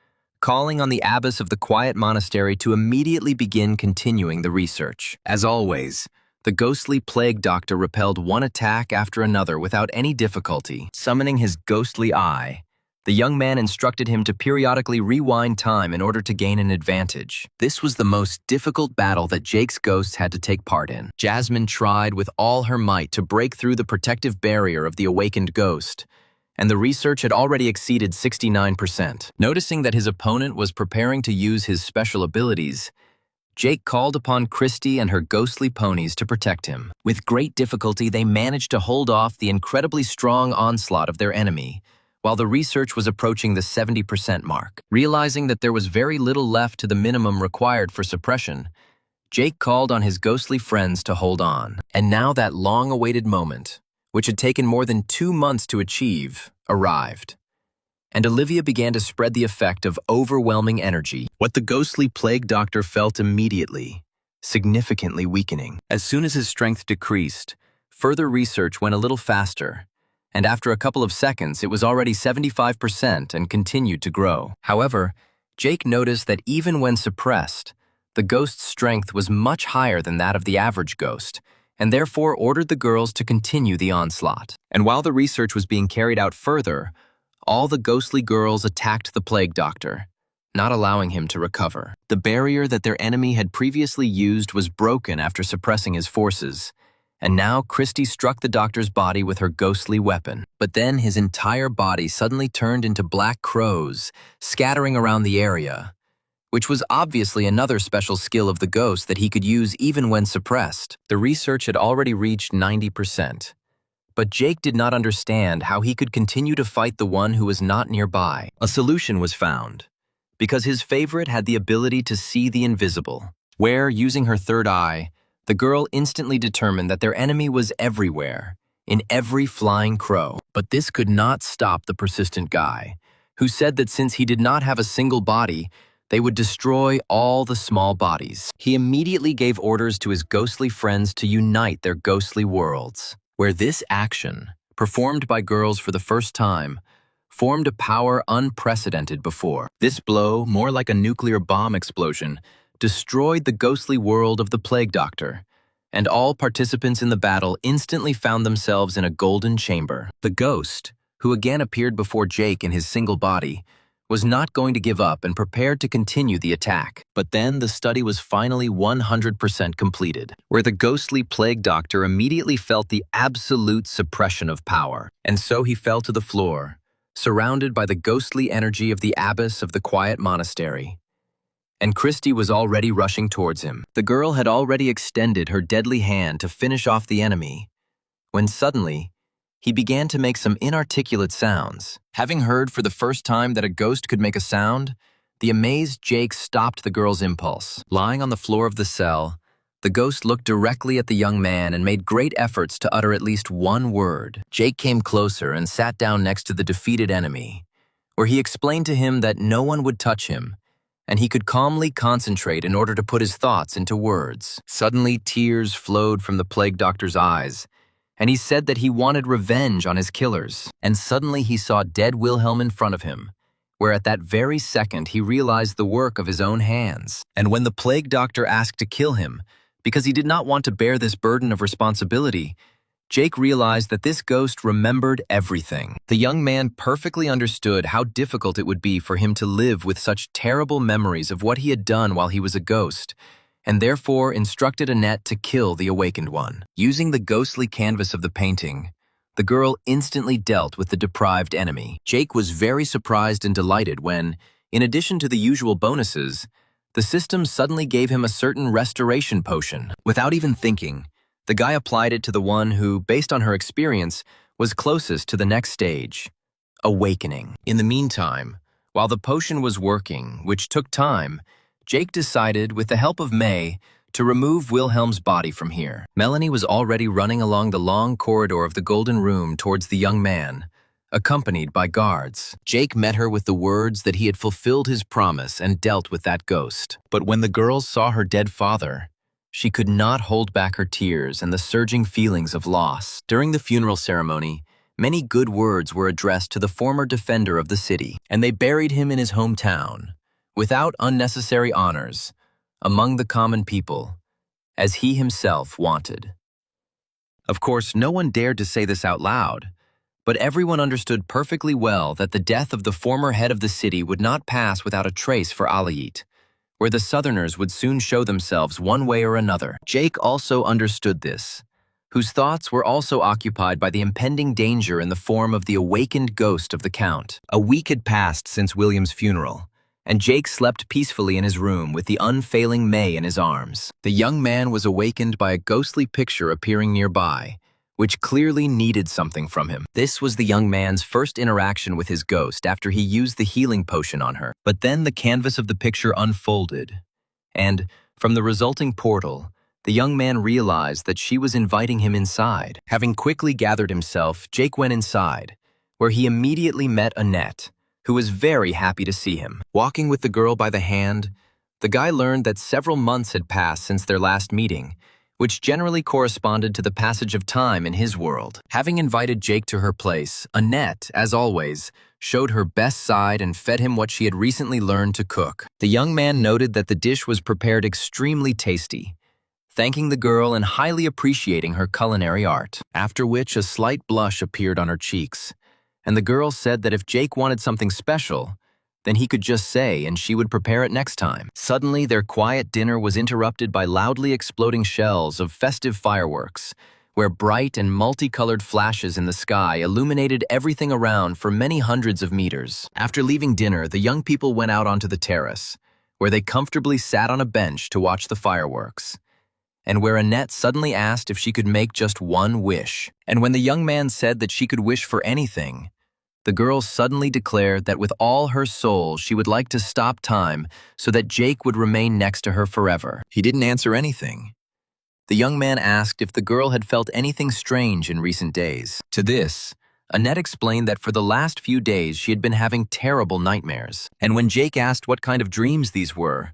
calling on the abbess of the quiet monastery to immediately begin continuing the research. As always, the ghostly plague doctor repelled one attack after another without any difficulty. Summoning his ghostly eye, the young man instructed him to periodically rewind time in order to gain an advantage. This was the most difficult battle that Jake's ghost had to take part in. Jasmine tried with all her might to break through the protective barrier of the awakened ghost, and the research had already exceeded 69%. Noticing that his opponent was preparing to use his special abilities, Jake called upon Christy and her ghostly ponies to protect him. With great difficulty, they managed to hold off the incredibly strong onslaught of their enemy, while the research was approaching the 70% mark. Realizing that there was very little left to the minimum required for suppression, Jake called on his ghostly friends to hold on. And now that long-awaited moment, which had taken more than 2 months to achieve, arrived. And Olivia began to spread the effect of overwhelming energy, what the ghostly plague doctor felt immediately, significantly weakening. As soon as his strength decreased, further research went a little faster, and after a couple of seconds, it was already 75% and continued to grow. However, Jake noticed that even when suppressed, the ghost's strength was much higher than that of the average ghost, and therefore ordered the girls to continue the onslaught. And while the research was being carried out further, all the ghostly girls attacked the plague doctor, not allowing him to recover. The barrier that their enemy had previously used was broken after suppressing his forces, and now Christy struck the doctor's body with her ghostly weapon. But then his entire body suddenly turned into black crows, scattering around the area, which was obviously another special skill of the ghost that he could use even when suppressed. The research had already reached 90%, but Jake did not understand how he could continue to fight the one who was not nearby. A solution was found, because his favorite had the ability to see the invisible, where, using her third eye, the girl instantly determined that their enemy was everywhere, in every flying crow. But this could not stop the persistent guy, who said that since he did not have a single body, They would destroy all the small bodies. He immediately gave orders to his ghostly friends to unite their ghostly worlds, where this action, performed by girls for the first time, formed a power unprecedented before. This blow, more like a nuclear bomb explosion, destroyed the ghostly world of the Plague Doctor, and all participants in the battle instantly found themselves in a golden chamber. The ghost, who again appeared before Jake in his single body, was not going to give up and prepared to continue the attack. But then the study was finally 100% completed, where the ghostly Plague Doctor immediately felt the absolute suppression of power. And so he fell to the floor, surrounded by the ghostly energy of the abbess of the quiet monastery. And Christy was already rushing towards him. The girl had already extended her deadly hand to finish off the enemy, when suddenly, he began to make some inarticulate sounds. Having heard for the first time that a ghost could make a sound, the amazed Jake stopped the girl's impulse. Lying on the floor of the cell, the ghost looked directly at the young man and made great efforts to utter at least one word. Jake came closer and sat down next to the defeated enemy, where he explained to him that no one would touch him, and he could calmly concentrate in order to put his thoughts into words. Suddenly, tears flowed from the Plague Doctor's eyes, and he said that he wanted revenge on his killers. And suddenly he saw dead Wilhelm in front of him, where at that very second he realized the work of his own hands. And when the Plague Doctor asked to kill him, because he did not want to bear this burden of responsibility, Jake realized that this ghost remembered everything. The young man perfectly understood how difficult it would be for him to live with such terrible memories of what he had done while he was a ghost, and therefore instructed Annette to kill the awakened one. Using the ghostly canvas of the painting, the girl instantly dealt with the deprived enemy. Jake was very surprised and delighted when, in addition to the usual bonuses, the system suddenly gave him a certain restoration potion. Without even thinking, the guy applied it to the one who, based on her experience, was closest to the next stage, awakening. In the meantime, while the potion was working, which took time, Jake decided, with the help of May, to remove Wilhelm's body from here. Melanie was already running along the long corridor of the Golden Room towards the young man, accompanied by guards. Jake met her with the words that he had fulfilled his promise and dealt with that ghost. But when the girls saw her dead father, she could not hold back her tears and the surging feelings of loss. During the funeral ceremony, many good words were addressed to the former defender of the city, and they buried him in his hometown, without unnecessary honors, among the common people, as he himself wanted. Of course, no one dared to say this out loud, but everyone understood perfectly well that the death of the former head of the city would not pass without a trace for Alayit, where the Southerners would soon show themselves one way or another. Jake also understood this, whose thoughts were also occupied by the impending danger in the form of the awakened ghost of the Count. A week had passed since William's funeral, and Jake slept peacefully in his room with the unfailing May in his arms. The young man was awakened by a ghostly picture appearing nearby, which clearly needed something from him. This was the young man's first interaction with his ghost after he used the healing potion on her. But then the canvas of the picture unfolded, and, from the resulting portal, the young man realized that she was inviting him inside. Having quickly gathered himself, Jake went inside, where he immediately met Annette, who was very happy to see him. Walking with the girl by the hand, the guy learned that several months had passed since their last meeting, which generally corresponded to the passage of time in his world. Having invited Jake to her place, Annette, as always, showed her best side and fed him what she had recently learned to cook. The young man noted that the dish was prepared extremely tasty, thanking the girl and highly appreciating her culinary art, after which a slight blush appeared on her cheeks, and the girl said that if Jake wanted something special, then he could just say and she would prepare it next time. Suddenly, their quiet dinner was interrupted by loudly exploding shells of festive fireworks, where bright and multicolored flashes in the sky illuminated everything around for many hundreds of meters. After leaving dinner, the young people went out onto the terrace, where they comfortably sat on a bench to watch the fireworks, and where Annette suddenly asked if she could make just one wish. And when the young man said that she could wish for anything, the girl suddenly declared that with all her soul she would like to stop time so that Jake would remain next to her forever. He didn't answer anything. The young man asked if the girl had felt anything strange in recent days. To this, Annette explained that for the last few days she had been having terrible nightmares. And when Jake asked what kind of dreams these were,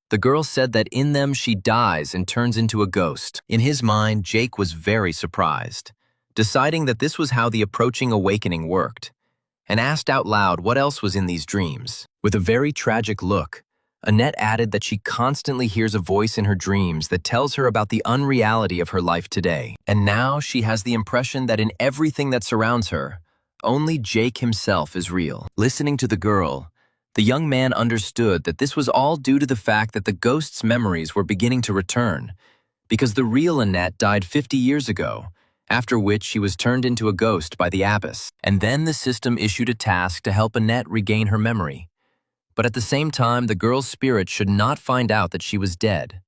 the girl said that in them she dies and turns into a ghost. In his mind, Jake was very surprised, deciding that this was how the approaching awakening worked, and asked out loud what else was in these dreams. With a very tragic look, Annette added that she constantly hears a voice in her dreams that tells her about the unreality of her life today. And now she has the impression that in everything that surrounds her, only Jake himself is real. Listening to the girl, the young man understood that this was all due to the fact that the ghost's memories were beginning to return, because the real Annette died 50 years ago, after which she was turned into a ghost by the abbess. And then the system issued a task to help Annette regain her memory. But at the same time, the girl's spirit should not find out that she was dead.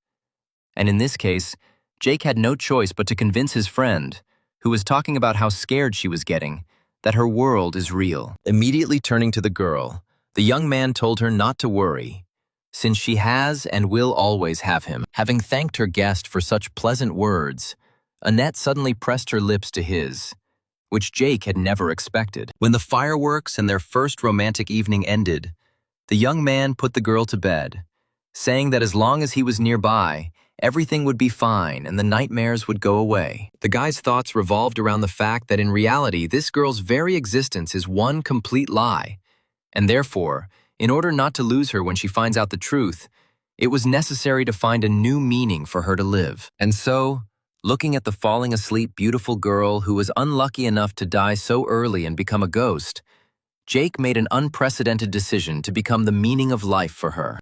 And in this case, Jake had no choice but to convince his friend, who was talking about how scared she was getting, that her world is real. Immediately turning to the girl, the young man told her not to worry, since she has and will always have him. Having thanked her guest for such pleasant words, Annette suddenly pressed her lips to his, which Jake had never expected. When the fireworks and their first romantic evening ended, the young man put the girl to bed, saying that as long as he was nearby, everything would be fine and the nightmares would go away. The guy's thoughts revolved around the fact that in reality, this girl's very existence is one complete lie, and therefore, in order not to lose her when she finds out the truth, it was necessary to find a new meaning for her to live. And so, looking at the falling asleep beautiful girl who was unlucky enough to die so early and become a ghost, Jake made an unprecedented decision to become the meaning of life for her.